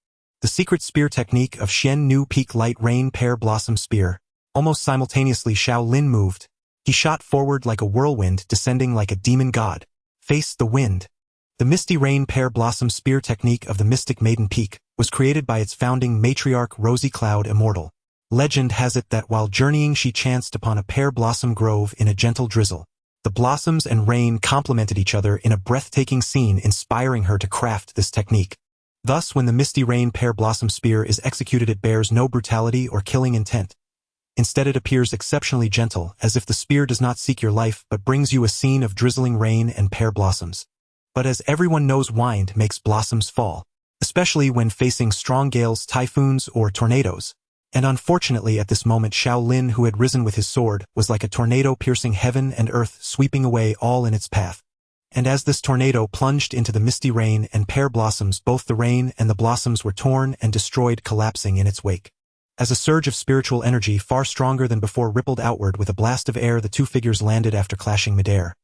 The secret spear technique of Xian Nu Peak Light Rain Pear Blossom Spear. Almost simultaneously, Xiao Lin moved. He shot forward like a whirlwind, descending like a demon god. Face the wind. The Misty Rain Pear Blossom Spear technique of the Mystic Maiden Peak was created by its founding matriarch Rosy Cloud Immortal. Legend has it that while journeying she chanced upon a pear blossom grove in a gentle drizzle. The blossoms and rain complemented each other in a breathtaking scene, inspiring her to craft this technique. Thus, when the Misty Rain Pear Blossom Spear is executed, it bears no brutality or killing intent. Instead, it appears exceptionally gentle, as if the spear does not seek your life but brings you a scene of drizzling rain and pear blossoms. But as everyone knows, wind makes blossoms fall, especially when facing strong gales, typhoons, or tornadoes. And unfortunately, at this moment, Xiao Lin, who had risen with his sword, was like a tornado piercing heaven and earth, sweeping away all in its path. And as this tornado plunged into the misty rain and pear blossoms, both the rain and the blossoms were torn and destroyed, collapsing in its wake. As a surge of spiritual energy far stronger than before rippled outward with a blast of air, the two figures landed after clashing midair.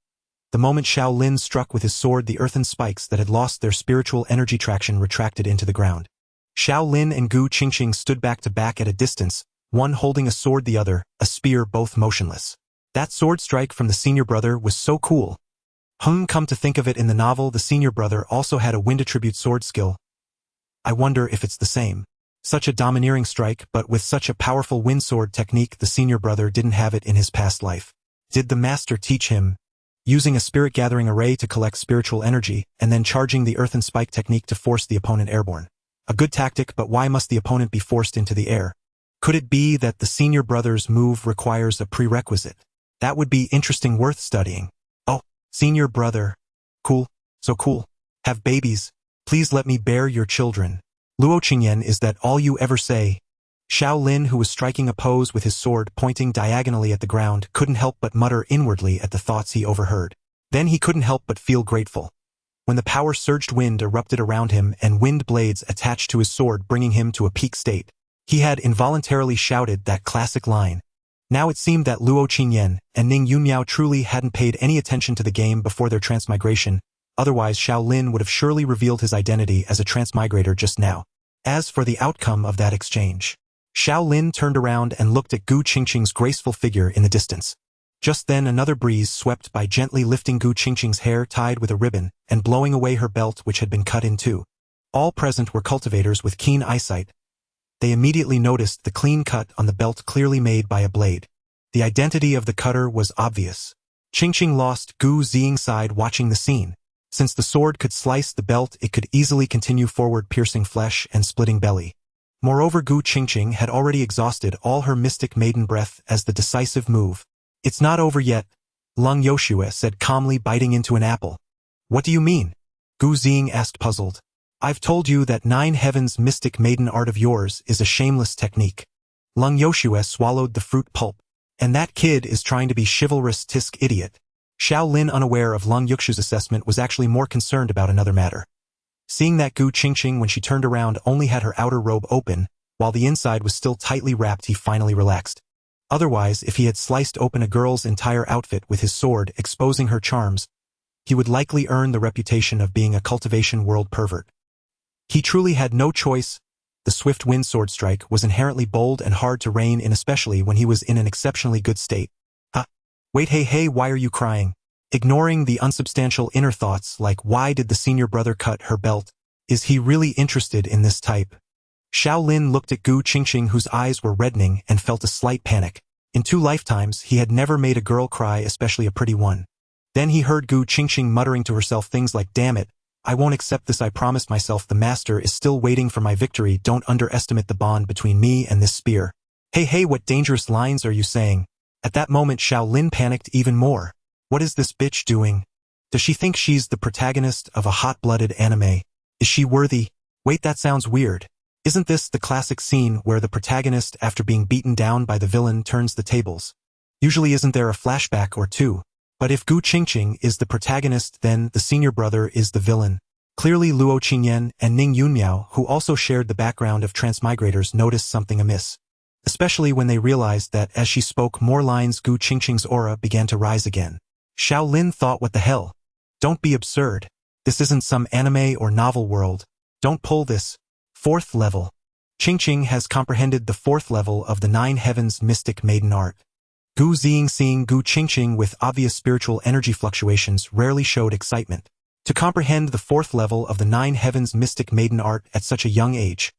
The moment Xiao Lin struck with his sword, the earthen spikes that had lost their spiritual energy traction retracted into the ground. Xiao Lin and Gu Qingxing stood back to back at a distance, one holding a sword, the other a spear, both motionless. That sword strike from the senior brother was so cool. Come to think of it, in the novel, the senior brother also had a wind attribute sword skill. I wonder if it's the same. Such a domineering strike, but with such a powerful wind sword technique, the senior brother didn't have it in his past life. Did the master teach him? Using a spirit-gathering array to collect spiritual energy, and then charging the earthen spike technique to force the opponent airborne. A good tactic, but why must the opponent be forced into the air? Could it be that the senior brother's move requires a prerequisite? That would be interesting, worth studying. Oh, senior brother. Cool, so cool. Have babies. Please let me bear your children. Luo Qingyan, is that all you ever say? Xiao Lin, who was striking a pose with his sword pointing diagonally at the ground, couldn't help but mutter inwardly at the thoughts he overheard. Then he couldn't help but feel grateful. When the power-surged wind erupted around him and wind blades attached to his sword, bringing him to a peak state, he had involuntarily shouted that classic line. Now it seemed that Luo Qingyan and Ning Yunmiao truly hadn't paid any attention to the game before their transmigration, otherwise Xiao Lin would have surely revealed his identity as a transmigrator just now. As for the outcome of that exchange, Xiao Lin turned around and looked at Gu Qingxing's graceful figure in the distance. Just then another breeze swept by, gently lifting Gu Qingxing's hair tied with a ribbon and blowing away her belt, which had been cut in two. All present were cultivators with keen eyesight. they immediately noticed the clean cut on the belt clearly made by a blade. The identity of the cutter was obvious. Qingxu lost Gu Ziying's side watching the scene. Since the sword could slice the belt, it could easily continue forward, piercing flesh and splitting belly. Moreover, Gu Qingxu had already exhausted all her mystic maiden breath as the decisive move. "It's not over yet," Lung Yoshua said calmly, biting into an apple. "What do you mean?" Gu Ziying asked, puzzled. "I've told you that 9 Heavens mystic maiden art of yours is a shameless technique." Lung Yoshua swallowed the fruit pulp. "And that kid is trying to be chivalrous, tisk idiot." Xiao Lin, unaware of Lung Yuxu's assessment, was actually more concerned about another matter. Seeing that Gu Qingxu, when she turned around, only had her outer robe open, while the inside was still tightly wrapped, he finally relaxed. Otherwise, if he had sliced open a girl's entire outfit with his sword, exposing her charms, he would likely earn the reputation of being a cultivation world pervert. He truly had no choice. The swift wind sword strike was inherently bold and hard to rein in, especially when he was in an exceptionally good state. Wait, hey, why are you crying? Ignoring the unsubstantial inner thoughts like why did the senior brother cut her belt? Is he really interested in this type? Xiao Lin looked at Gu Qingxu, whose eyes were reddening, and felt a slight panic. In 2 lifetimes, he had never made a girl cry, especially a pretty one. Then he heard Gu Qingxu muttering to herself things like, "Damn it, I won't accept this. I promised myself the master is still waiting for my victory. Don't underestimate the bond between me and this spear." Hey, what dangerous lines are you saying? At that moment, Xiao Lin panicked even more. What is this bitch doing? Does she think she's the protagonist of a hot-blooded anime? Is she worthy? Wait, that sounds weird. Isn't this the classic scene where the protagonist, after being beaten down by the villain, turns the tables? Usually isn't there a flashback or two? But if Gu Qingxu is the protagonist, then the senior brother is the villain. Clearly Luo Qingyan and Ning Yunmiao, who also shared the background of transmigrators, noticed something amiss. Especially when they realized that as she spoke more lines, Gu Qingxu's aura began to rise again. Xiao Lin thought, what the hell? Don't be absurd. This isn't some anime or novel world. Don't pull this. 4th level. Qingxu has comprehended the 4th level of the 9 Heavens mystic maiden art. Gu Ziying, seeing Gu Qingxu with obvious spiritual energy fluctuations, rarely showed excitement. To comprehend the 4th level of the 9 Heavens mystic maiden art at such a young age,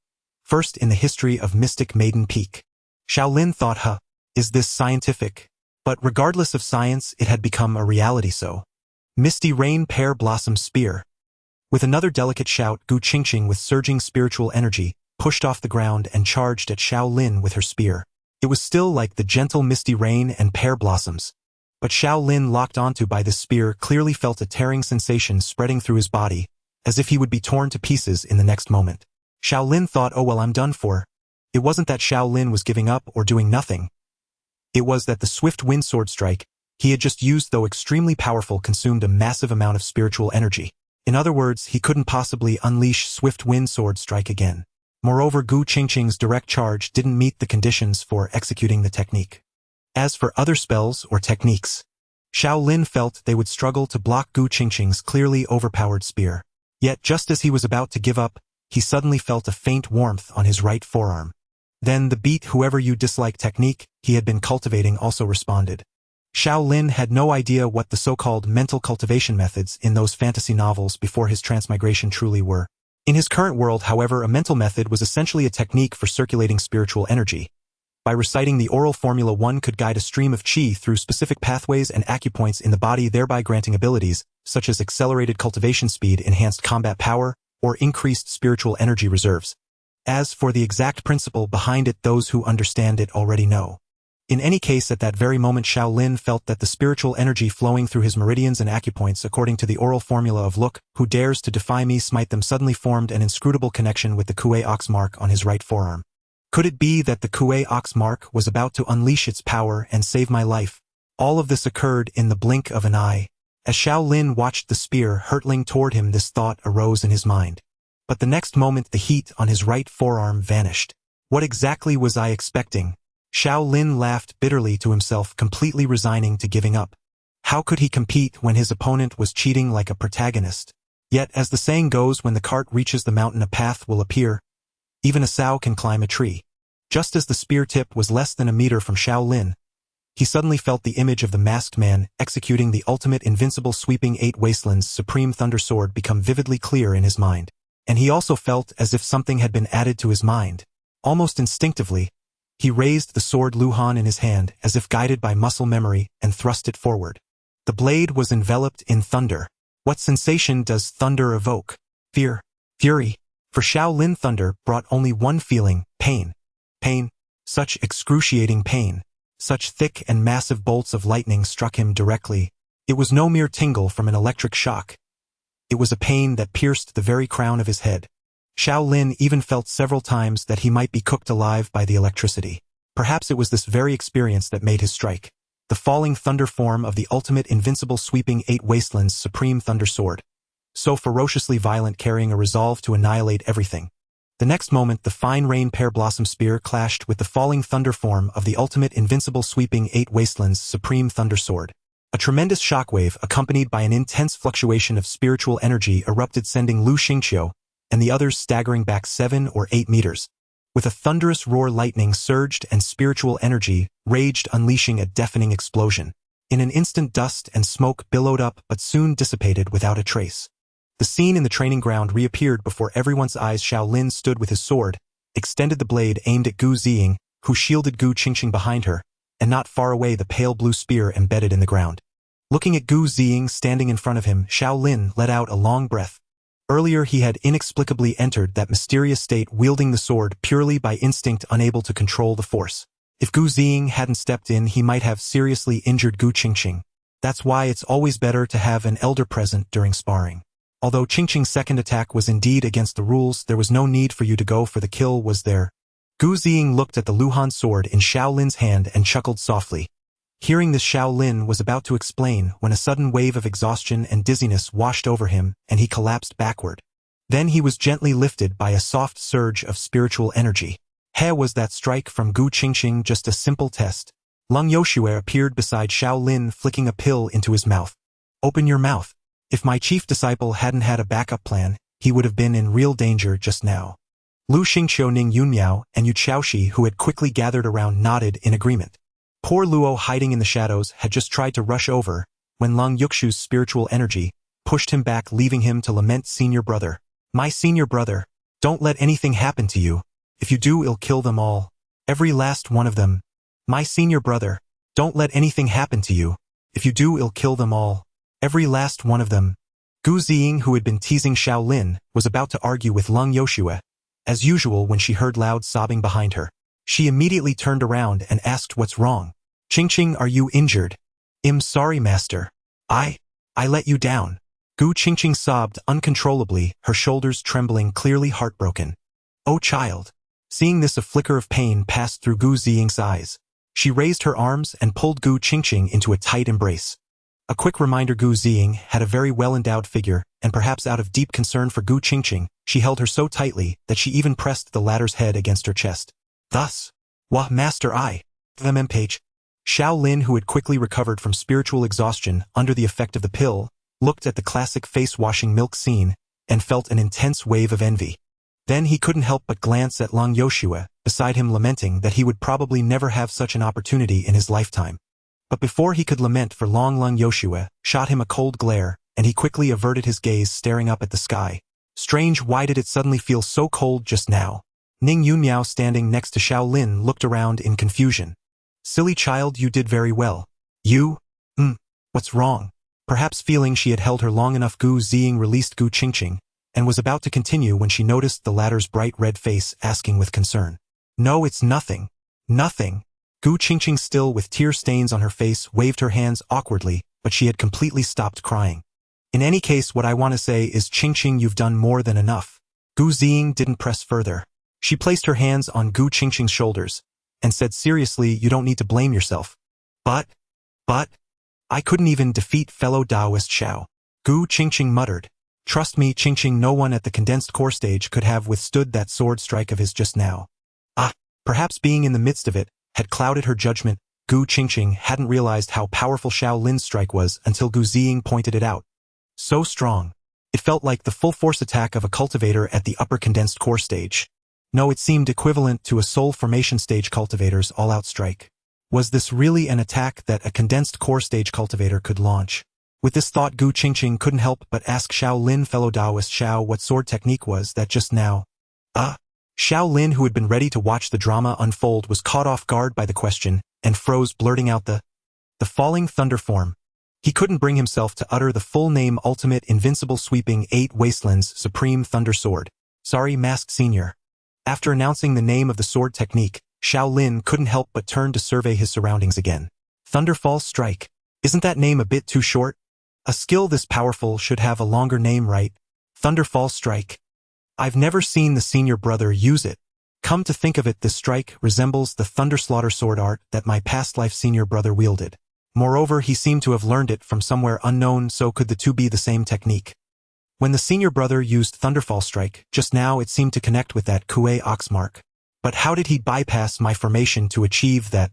first in the history of mystic maiden peak. Xiao Lin thought, is this scientific? But regardless of science, it had become a reality. So, Misty Rain Pear Blossom Spear. With another delicate shout, Gu Qingxu, with surging spiritual energy, pushed off the ground and charged at Xiao Lin with her spear. It was still like the gentle misty rain and pear blossoms. But Xiao Lin, locked onto by this spear, clearly felt a tearing sensation spreading through his body, as if he would be torn to pieces in the next moment. Xiao Lin thought, oh well, I'm done for. It wasn't that Xiao Lin was giving up or doing nothing. It was that the swift wind sword strike he had just used, though extremely powerful, consumed a massive amount of spiritual energy. In other words, he couldn't possibly unleash swift wind sword strike again. Moreover, Gu Qingxu's direct charge didn't meet the conditions for executing the technique. As for other spells or techniques, Xiao Lin felt they would struggle to block Gu Qingxu's clearly overpowered spear. Yet just as he was about to give up, he suddenly felt a faint warmth on his right forearm. Then the beat whoever you dislike technique he had been cultivating also responded. Xiao Lin had no idea what the so-called mental cultivation methods in those fantasy novels before his transmigration truly were. In his current world, however, a mental method was essentially a technique for circulating spiritual energy. By reciting the oral formula, one could guide a stream of qi through specific pathways and acupoints in the body, thereby granting abilities such as accelerated cultivation speed, enhanced combat power, or increased spiritual energy reserves. As for the exact principle behind it, those who understand it already know. In any case, at that very moment, Xiao Lin felt that the spiritual energy flowing through his meridians and acupoints according to the oral formula of "Look, who dares to defy me, smite them," suddenly formed an inscrutable connection with the Kuei ox mark on his right forearm. Could it be that the Kuei ox mark was about to unleash its power and save my life? All of this occurred in the blink of an eye. As Xiao Lin watched the spear hurtling toward him, this thought arose in his mind. But the next moment, the heat on his right forearm vanished. What exactly was I expecting? Xiao Lin laughed bitterly to himself, completely resigning to giving up. How could he compete when his opponent was cheating like a protagonist? Yet, as the saying goes, when the cart reaches the mountain, a path will appear. Even a sow can climb a tree. Just as the spear tip was less than a meter from Xiao Lin, he suddenly felt the image of the masked man executing the ultimate invincible sweeping 8 wastelands supreme thunder sword become vividly clear in his mind. And he also felt as if something had been added to his mind. Almost instinctively, he raised the sword Luhan in his hand as if guided by muscle memory and thrust it forward. The blade was enveloped in thunder. What sensation does thunder evoke? Fear. Fury. For Xiao Lin, thunder brought only one feeling: pain. Pain. Such excruciating pain. Such thick and massive bolts of lightning struck him directly. It was no mere tingle from an electric shock. It was a pain that pierced the very crown of his head. Xiao Lin even felt several times that he might be cooked alive by the electricity. Perhaps it was this very experience that made his strike. The falling thunder form of the ultimate invincible sweeping 8 wastelands supreme thunder sword. So ferociously violent, carrying a resolve to annihilate everything. The next moment the fine rain pear blossom spear clashed with the falling thunder form of the ultimate invincible sweeping 8 wastelands supreme thunder sword. A tremendous shockwave accompanied by an intense fluctuation of spiritual energy erupted, sending Lu Xingqiu and the others staggering back 7 or 8 meters. With a thunderous roar, lightning surged and spiritual energy raged, unleashing a deafening explosion. In an instant, dust and smoke billowed up but soon dissipated without a trace. The scene in the training ground reappeared before everyone's eyes. Xiao Lin stood with his sword, extended the blade aimed at Gu Ziying, who shielded Gu Qingxing behind her, and not far away the pale blue spear embedded in the ground. Looking at Gu Ziying standing in front of him, Xiao Lin let out a long breath. Earlier he had inexplicably entered that mysterious state wielding the sword purely by instinct, unable to control the force. If Gu Ziying hadn't stepped in, he might have seriously injured Gu Qingxing. That's why it's always better to have an elder present during sparring. Although Qingxing's second attack was indeed against the rules, there was no need for you to go for the kill, was there? Gu Ziying looked at the Luhan sword in Xiao Lin's hand and chuckled softly. Hearing this, Xiao Lin was about to explain when a sudden wave of exhaustion and dizziness washed over him and he collapsed backward. Then he was gently lifted by a soft surge of spiritual energy. Was that strike from Gu Qingxing just a simple test? Lung Yoshue appeared beside Xiao Lin, flicking a pill into his mouth. Open your mouth. If my chief disciple hadn't had a backup plan, he would have been in real danger just now. Lu Xingqiu, Ning Yunmiao, and Yu Chaoshi, who had quickly gathered around, nodded in agreement. Poor Luo, hiding in the shadows, had just tried to rush over, when Lung Yukshu's spiritual energy pushed him back, leaving him to lament. Senior brother. My senior brother. Don't let anything happen to you. If you do, I'll kill them all. Every last one of them. My senior brother. Don't let anything happen to you. If you do, I'll kill them all. Every last one of them. Gu Ziying, who had been teasing Xiao Lin, was about to argue with Lung Yoshue. As usual, when she heard loud sobbing behind her, she immediately turned around and asked, "What's wrong? Qingxing, are you injured?" "I'm sorry, master. I let you down." Gu Qingxing sobbed uncontrollably, her shoulders trembling, clearly heartbroken. "Oh child." Seeing this, a flicker of pain passed through Gu Ziying's eyes. She raised her arms and pulled Gu Qingxing into a tight embrace. A quick reminder: Gu Ziying had a very well-endowed figure, and perhaps out of deep concern for Gu Qingxing, she held her so tightly that she even pressed the latter's head against her chest. Thus, "Wah, master, the page." Xiao Lin, who had quickly recovered from spiritual exhaustion under the effect of the pill, looked at the classic face-washing milk scene and felt an intense wave of envy. Then he couldn't help but glance at Lung Yoshue, beside him, lamenting that he would probably never have such an opportunity in his lifetime. But before he could lament for long, Lung Yoshue shot him a cold glare, and he quickly averted his gaze, staring up at the sky. Strange, why did it suddenly feel so cold just now? Ning Yunmiao, standing next to Xiao Lin, looked around in confusion. "Silly child, you did very well." "You? What's wrong?" Perhaps feeling she had held her long enough, Gu Ziying released Gu Qingxing, and was about to continue when she noticed the latter's bright red face, asking with concern. "No, it's nothing. Nothing." Gu Qingxing, still with tear stains on her face, waved her hands awkwardly, but she had completely stopped crying. "In any case, what I want to say is, Qingxing, you've done more than enough." Gu Ziying didn't press further. She placed her hands on Gu Qingxing's shoulders and said seriously, "You don't need to blame yourself." But, I couldn't even defeat fellow Taoist Xiao." Gu Qingxing muttered. "Trust me, Qingxing, no one at the condensed core stage could have withstood that sword strike of his just now." Perhaps being in the midst of it had clouded her judgment. Gu Qingxing hadn't realized how powerful Xiao Lin's strike was until Gu Ziying pointed it out. So strong. It felt like the full force attack of a cultivator at the upper condensed core stage. No, it seemed equivalent to a soul formation stage cultivator's all-out strike. Was this really an attack that a condensed core stage cultivator could launch? With this thought, Gu Qingxing couldn't help but ask Xiao Lin, fellow Taoist Xiao, what sword technique was that just now? Xiao Lin, who had been ready to watch the drama unfold, was caught off guard by the question and froze, blurting out the falling thunder form. He couldn't bring himself to utter the full name: Ultimate Invincible Sweeping 8 Wastelands Supreme Thunder Sword. Sorry, Masked Senior. After announcing the name of the sword technique, Xiao Lin couldn't help but turn to survey his surroundings again. Thunderfall Strike. Isn't that name a bit too short? A skill this powerful should have a longer name, right? Thunderfall Strike. I've never seen the senior brother use it. Come to think of it, this strike resembles the Thunderslaughter sword art that my past life senior brother wielded. Moreover, he seemed to have learned it from somewhere unknown, so could the two be the same technique? When the senior brother used Thunderfall Strike, just now it seemed to connect with that Kuei Ox mark. But how did he bypass my formation to achieve that?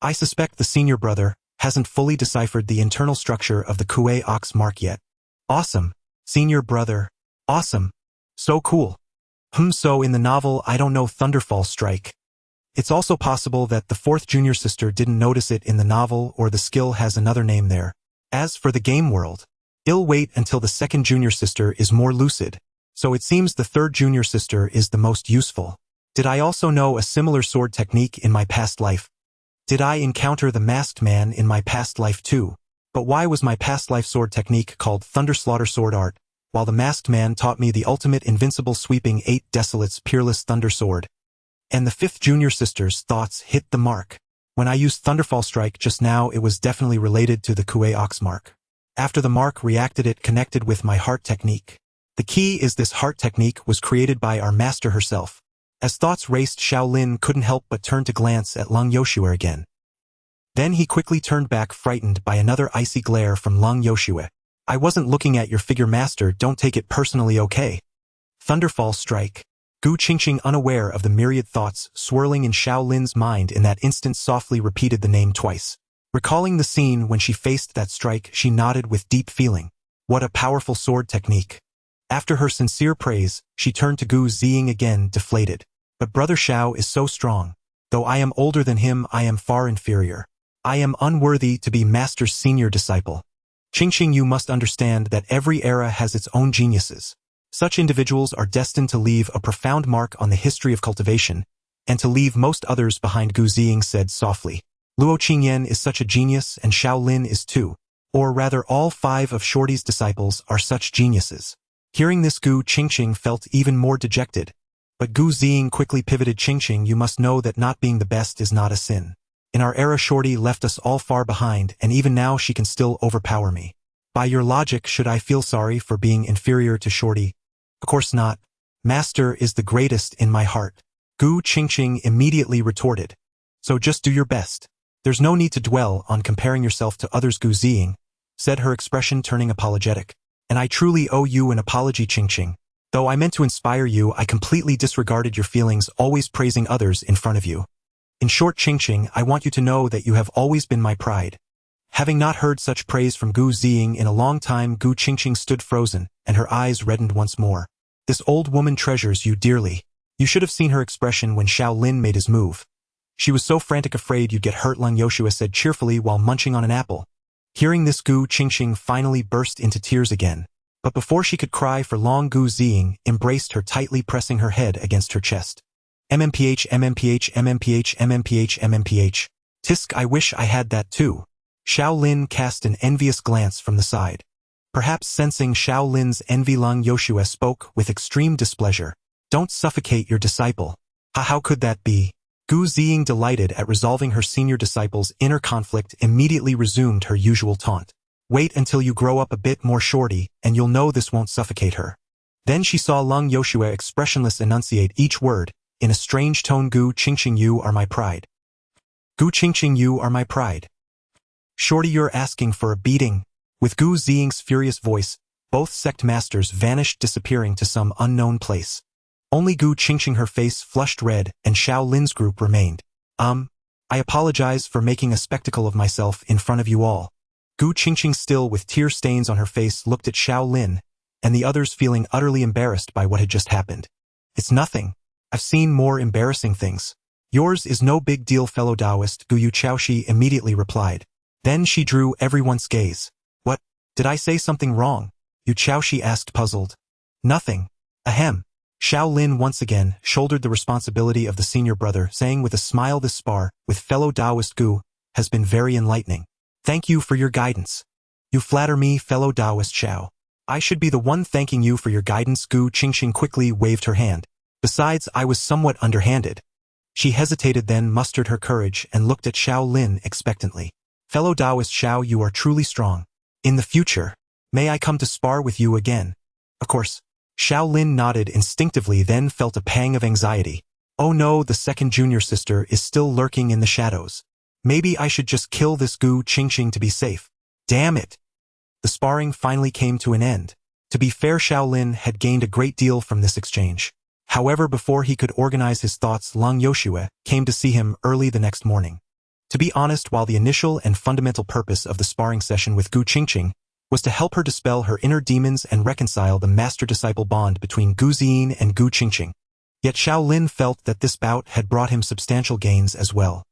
I suspect the senior brother hasn't fully deciphered the internal structure of the Kuei Ox mark yet. Awesome. Senior brother. Awesome. So cool. So in the novel, I don't know Thunderfall Strike. It's also possible that the fourth junior sister didn't notice it in the novel, or the skill has another name there. As for the game world, I'll wait until the second junior sister is more lucid. So it seems the third junior sister is the most useful. Did I also know a similar sword technique in my past life? Did I encounter the masked man in my past life too? But why was my past life sword technique called Thunderslaughter sword art, while the masked man taught me the ultimate invincible sweeping 8 Desolates Peerless Thunder Sword? And the fifth junior sister's thoughts hit the mark. When I used Thunderfall Strike just now, it was definitely related to the Kuei Ox mark. After the mark reacted, it connected with my heart technique. The key is this heart technique was created by our master herself. As thoughts raced, Xiao Lin couldn't help but turn to glance at Lung Yoshue again. Then he quickly turned back, frightened by another icy glare from Lung Yoshue. I wasn't looking at your figure, master, don't take it personally, okay? Thunderfall Strike. Gu Qingxing, unaware of the myriad thoughts swirling in Xiao Lin's mind in that instant, softly repeated the name twice. Recalling the scene when she faced that strike, she nodded with deep feeling. What a powerful sword technique. After her sincere praise, she turned to Gu Ziying again, deflated. But Brother Xiao is so strong. Though I am older than him, I am far inferior. I am unworthy to be Master's senior disciple. Qingxing, you must understand that every era has its own geniuses. Such individuals are destined to leave a profound mark on the history of cultivation, and to leave most others behind, Gu Ziying said softly. Luo Qingyan is such a genius, and Xiao Lin is too. Or rather, all 5 of Shorty's disciples are such geniuses. Hearing this, Gu Qingxing felt even more dejected. But Gu Ziying quickly pivoted. Qingxing, you must know that not being the best is not a sin. In our era, Shorty left us all far behind, and even now she can still overpower me. By your logic, should I feel sorry for being inferior to Shorty? Of course not. Master is the greatest in my heart. Gu Qingxing immediately retorted. So just do your best. There's no need to dwell on comparing yourself to others, Gu Ziying said, her expression turning apologetic. And I truly owe you an apology, Qingxing. Though I meant to inspire you, I completely disregarded your feelings, always praising others in front of you. In short, Qingxing, I want you to know that you have always been my pride. Having not heard such praise from Gu Ziying in a long time, Gu Qingxing stood frozen, and her eyes reddened once more. This old woman treasures you dearly. You should have seen her expression when Xiao Lin made his move. She was so frantic, afraid you'd get hurt, Lung Yoshue said cheerfully while munching on an apple. Hearing this, Gu Qingxing finally burst into tears again. But before she could cry for long, Gu Ziying embraced her tightly, pressing her head against her chest. MMPH, MMPH, MMPH, MMPH, MMPH. Tisk, I wish I had that too. Xiao Lin cast an envious glance from the side. Perhaps sensing Xiao Lin's envy, Lung Yoshue spoke with extreme displeasure. Don't suffocate your disciple. How could that be? Gu Ziying, delighted at resolving her senior disciple's inner conflict, immediately resumed her usual taunt. Wait until you grow up a bit more, Shorty, and you'll know this won't suffocate her. Then she saw Lung Yoshue expressionless enunciate each word, in a strange tone. Gu Qingxing, you are my pride. Gu Qingxing, you are my pride. Shorty, you're asking for a beating. With Gu Ziying's furious voice, both sect masters vanished, disappearing to some unknown place. Only Gu Qingxing, her face flushed red, and Xiao Lin's group remained. I apologize for making a spectacle of myself in front of you all. Gu Qingxing, still with tear stains on her face, looked at Xiao Lin, and the others, feeling utterly embarrassed by what had just happened. It's nothing. I've seen more embarrassing things. Yours is no big deal, fellow Taoist, Gu Yuchaoshi immediately replied. Then she drew everyone's gaze. What? Did I say something wrong? Yuchaoshi asked, puzzled. Nothing. Ahem. Xiao Lin once again shouldered the responsibility of the senior brother, saying with a smile, this spar with fellow Taoist Gu has been very enlightening. Thank you for your guidance. You flatter me, fellow Taoist Xiao. I should be the one thanking you for your guidance. Gu Qingxu quickly waved her hand. Besides, I was somewhat underhanded. She hesitated, then mustered her courage and looked at Xiao Lin expectantly. Fellow Taoist Xiao, you are truly strong. In the future, may I come to spar with you again? Of course. Xiao Lin nodded instinctively, then felt a pang of anxiety. Oh no, the second junior sister is still lurking in the shadows. Maybe I should just kill this Gu Qingxu to be safe. Damn it. The sparring finally came to an end. To be fair, Xiao Lin had gained a great deal from this exchange. However, before he could organize his thoughts, Lang Yoshue came to see him early the next morning. To be honest, while the initial and fundamental purpose of the sparring session with Gu Qingxu was to help her dispel her inner demons and reconcile the master-disciple bond between Gu Ziyin and Gu Qingxu, yet Xiao Lin felt that this bout had brought him substantial gains as well.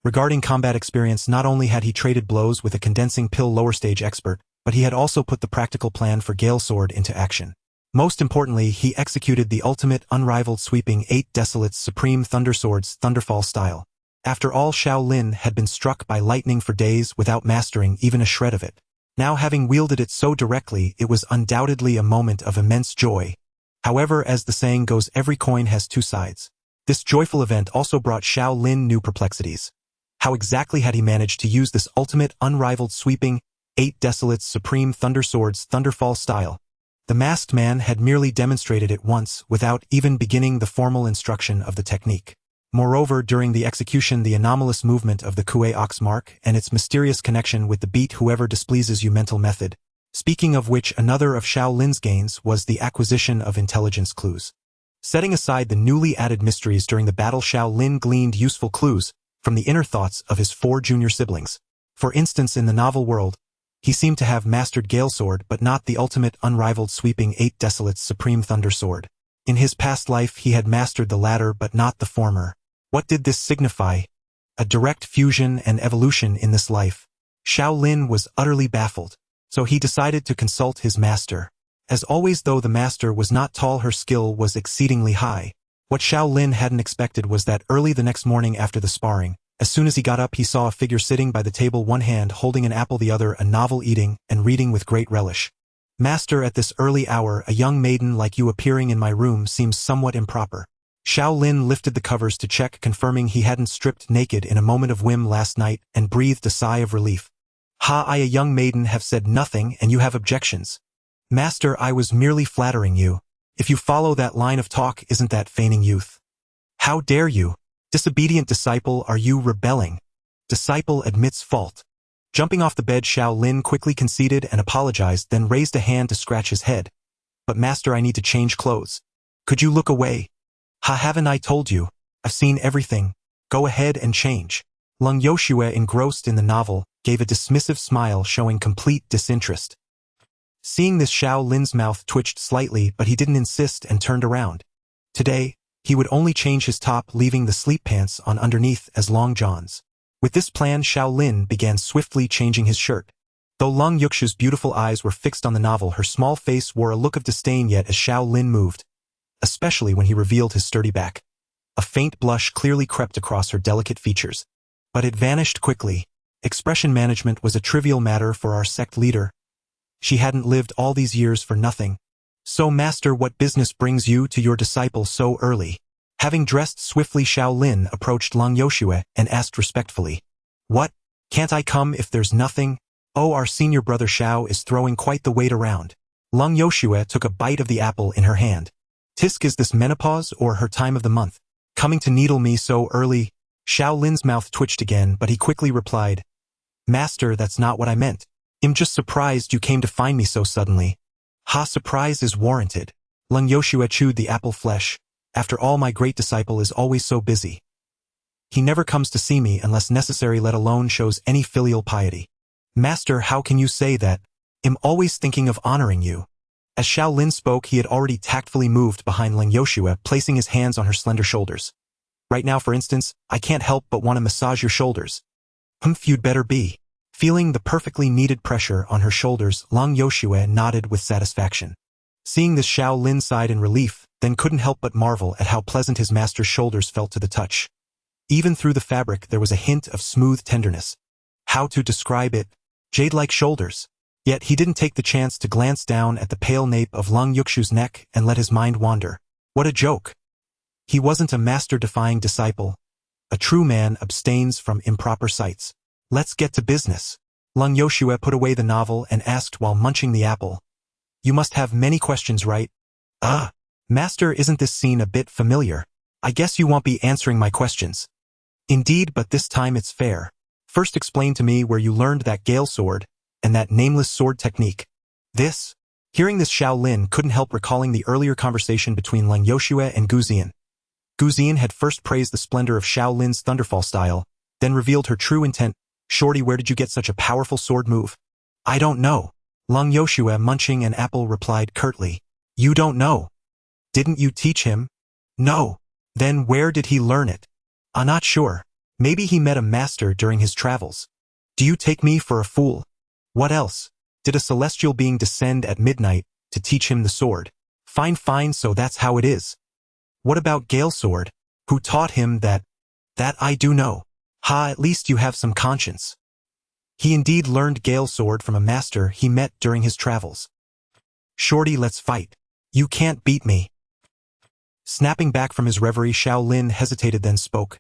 Regarding combat experience, not only had he traded blows with a condensing pill lower stage expert, but he had also put the practical plan for Gale Sword into action. Most importantly, he executed the ultimate, unrivaled sweeping 8 Desolates Supreme Thunder Swords Thunderfall style. After all, Xiao Lin had been struck by lightning for days without mastering even a shred of it. Now, having wielded it so directly, it was undoubtedly a moment of immense joy. However, as the saying goes, every coin has two sides. This joyful event also brought Xiao Lin new perplexities. How exactly had he managed to use this ultimate, unrivaled sweeping 8 Desolates Supreme Thunder Swords Thunderfall style? The masked man had merely demonstrated it once without even beginning the formal instruction of the technique. Moreover, during the execution, the anomalous movement of the Kue Ox mark and its mysterious connection with the beat whoever displeases you mental method. Speaking of which, another of Xiao Lin's gains was the acquisition of intelligence clues. Setting aside the newly added mysteries during the battle, Xiao Lin gleaned useful clues from the inner thoughts of his 4 junior siblings. For instance, in the novel world, he seemed to have mastered Gale Sword, but not the ultimate, unrivaled sweeping 8 Desolates Supreme Thunder Sword. In his past life, he had mastered the latter but not the former. What did this signify? A direct fusion and evolution in this life. Xiao Lin was utterly baffled, so he decided to consult his master. As always, though the master was not tall, her skill was exceedingly high. What Xiao Lin hadn't expected was that early the next morning after the sparring, as soon as he got up, he saw a figure sitting by the table, one hand holding an apple, the other a novel, eating and reading with great relish. Master, at this early hour, a young maiden like you appearing in my room seems somewhat improper. Xiao Lin lifted the covers to check, confirming he hadn't stripped naked in a moment of whim last night, and breathed a sigh of relief. Ha, I, a young maiden, have said nothing, and you have objections. Master, I was merely flattering you. If you follow that line of talk, isn't that feigning youth? How dare you? Disobedient disciple, are you rebelling? Disciple admits fault. Jumping off the bed, Xiao Lin quickly conceded and apologized, then raised a hand to scratch his head. But master, I need to change clothes. Could you look away? Ha, haven't I told you? I've seen everything. Go ahead and change. Lang Yoshue, engrossed in the novel, gave a dismissive smile showing complete disinterest. Seeing this, Xiao Lin's mouth twitched slightly, but he didn't insist and turned around. Today, he would only change his top, leaving the sleep pants on underneath as long johns. With this plan, Xiao Lin began swiftly changing his shirt. Though Lang Yuxu's beautiful eyes were fixed on the novel, her small face wore a look of disdain, yet as Xiao Lin moved, especially when he revealed his sturdy back, a faint blush clearly crept across her delicate features. But it vanished quickly. Expression management was a trivial matter for our sect leader. She hadn't lived all these years for nothing. So, master, what business brings you to your disciple so early? Having dressed swiftly, Xiao Lin approached Lang Yoshue and asked respectfully, What? Can't I come if there's nothing? Oh, our senior brother Xiao is throwing quite the weight around. Lang Yoshue took a bite of the apple in her hand. Tisk, is this menopause or her time of the month? Coming to needle me so early? Xiao Lin's mouth twitched again, but he quickly replied, Master, that's not what I meant. I'm just surprised you came to find me so suddenly. Ha, surprise is warranted. Lang Yoshue chewed the apple flesh. After all, my great disciple is always so busy. He never comes to see me unless necessary, let alone shows any filial piety. Master, how can you say that? I'm always thinking of honoring you. As Xiao Lin spoke, he had already tactfully moved behind Lang Yoshue, placing his hands on her slender shoulders. Right now, for instance, I can't help but want to massage your shoulders. Humph, you'd better be. Feeling the perfectly needed pressure on her shoulders, Lang Yoshue nodded with satisfaction. Seeing this, Xiao Lin sighed in relief, then couldn't help but marvel at how pleasant his master's shoulders felt to the touch. Even through the fabric there was a hint of smooth tenderness. How to describe it? Jade-like shoulders. Yet he didn't take the chance to glance down at the pale nape of Lung Yukshu's neck and let his mind wander. What a joke! He wasn't a master-defying disciple. A true man abstains from improper sights. Let's get to business. Lung Yoshua put away the novel and asked while munching the apple. You must have many questions, right? Master, isn't this scene a bit familiar? I guess you won't be answering my questions. Indeed, but this time it's fair. First explain to me where you learned that Gale sword, and that nameless sword technique. Hearing this, Xiao Lin couldn't help recalling the earlier conversation between Lung Yoshua and Guzian. Guzian had first praised the splendor of Xiao Lin's thunderfall style, then revealed her true intent. Shorty, where did you get such a powerful sword move? I don't know. Lung Yoshua, munching an apple, replied curtly. You don't know? Didn't you teach him? No. Then where did he learn it? I'm not sure. Maybe he met a master during his travels. Do you take me for a fool? What else? Did a celestial being descend at midnight to teach him the sword? Fine, so that's how it is. What about Gale sword? Who taught him that? That I do know. At least you have some conscience. He indeed learned Gale sword from a master he met during his travels. Shorty, let's fight. You can't beat me. Snapping back from his reverie, Xiao Lin hesitated, then spoke.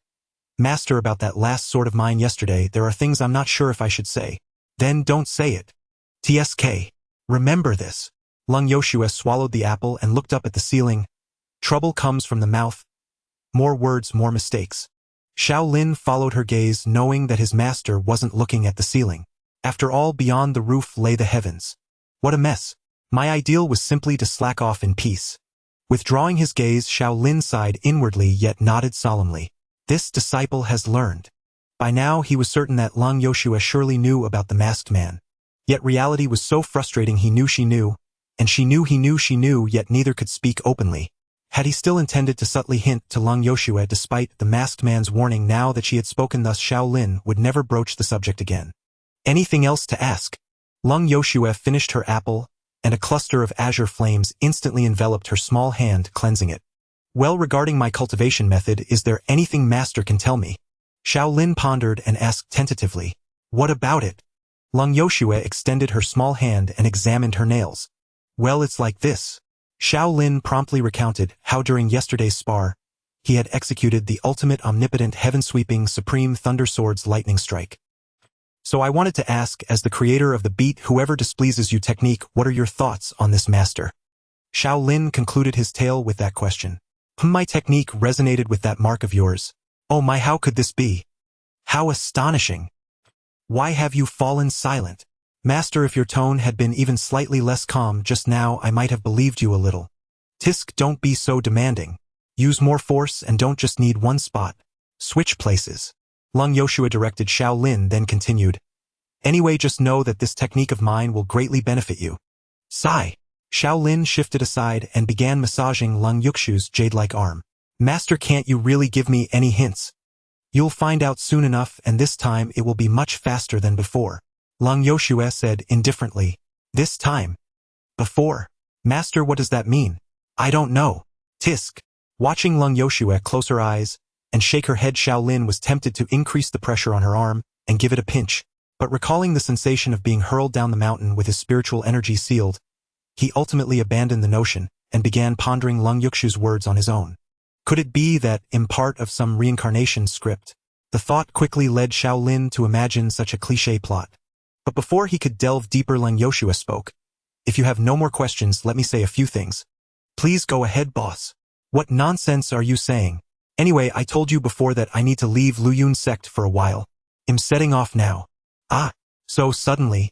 Master, about that last sword of mine yesterday, there are things I'm not sure if I should say. Then don't say it. TSK. Remember this. Lung Yoshua swallowed the apple and looked up at the ceiling. Trouble comes from the mouth. More words, more mistakes. Xiao Lin followed her gaze, knowing that his master wasn't looking at the ceiling. After all, beyond the roof lay the heavens. What a mess. My ideal was simply to slack off in peace. Withdrawing his gaze, Xiao Lin sighed inwardly yet nodded solemnly. This disciple has learned. By now he was certain that Lung Yoshua surely knew about the masked man. Yet reality was so frustrating. He knew she knew, and she knew he knew she knew, yet neither could speak openly. Had he still intended to subtly hint to Lung Yoshua despite the masked man's warning? Now that she had spoken thus, Xiao Lin would never broach the subject again. Anything else to ask? Lung Yoshua finished her apple, and a cluster of azure flames instantly enveloped her small hand, cleansing it. Well, regarding my cultivation method, is there anything master can tell me? Xiao Lin pondered and asked tentatively. What about it? Lung Yoshua extended her small hand and examined her nails. Well, it's like this. Xiao Lin promptly recounted how during yesterday's spar, he had executed the ultimate omnipotent heaven-sweeping supreme thunder sword's lightning strike. So I wanted to ask, as the creator of the beat whoever displeases you technique, what are your thoughts on this, master? Xiao Lin concluded his tale with that question. My technique resonated with that mark of yours. Oh my, how could this be? How astonishing. Why have you fallen silent? Master, if your tone had been even slightly less calm just now, I might have believed you a little. Tisk, don't be so demanding. Use more force and don't just need one spot. Switch places. Lung Yoshua directed Xiao Lin, then continued. Anyway, just know that this technique of mine will greatly benefit you. Sigh. Xiao Lin shifted aside and began massaging Lung Yukshu's jade-like arm. Master, can't you really give me any hints? You'll find out soon enough, and this time it will be much faster than before. Lung Yoshua said indifferently. This time? Before? Master, what does that mean? I don't know. Tisk. Watching Lung Yoshua close her eyes and shake her head, Xiao Lin was tempted to increase the pressure on her arm and give it a pinch, but recalling the sensation of being hurled down the mountain with his spiritual energy sealed, he ultimately abandoned the notion and began pondering Lung Yukshu's words on his own. Could it be that, in part of some reincarnation script, the thought quickly led Xiao Lin to imagine such a cliché plot? But before he could delve deeper, Lung Yoshua spoke. If you have no more questions, let me say a few things. Please go ahead, boss. What nonsense are you saying? Anyway, I told you before that I need to leave Qingxu Sect for a while. I'm setting off now. So suddenly?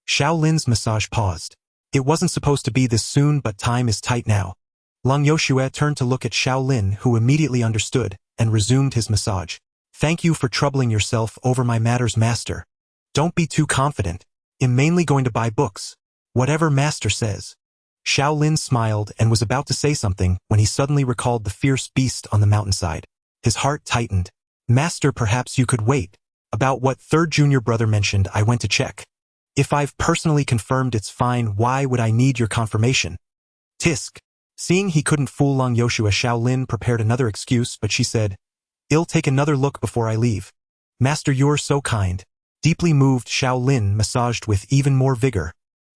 Xiao Lin's massage paused. It wasn't supposed to be this soon, but time is tight now. Lung Yoshua turned to look at Xiao Lin, who immediately understood and resumed his massage. Thank you for troubling yourself over my matters, master. Don't be too confident. I'm mainly going to buy books. Whatever master says. Xiao Lin smiled and was about to say something when he suddenly recalled the fierce beast on the mountainside. His heart tightened. Master, perhaps you could wait. About what third junior brother mentioned, I went to check. If I've personally confirmed it's fine, why would I need your confirmation? Tisk. Seeing he couldn't fool Long Yoshua, Xiao Lin prepared another excuse, but she said, "I'll take another look before I leave." "Master, you're so kind." Deeply moved, Xiao Lin massaged with even more vigor.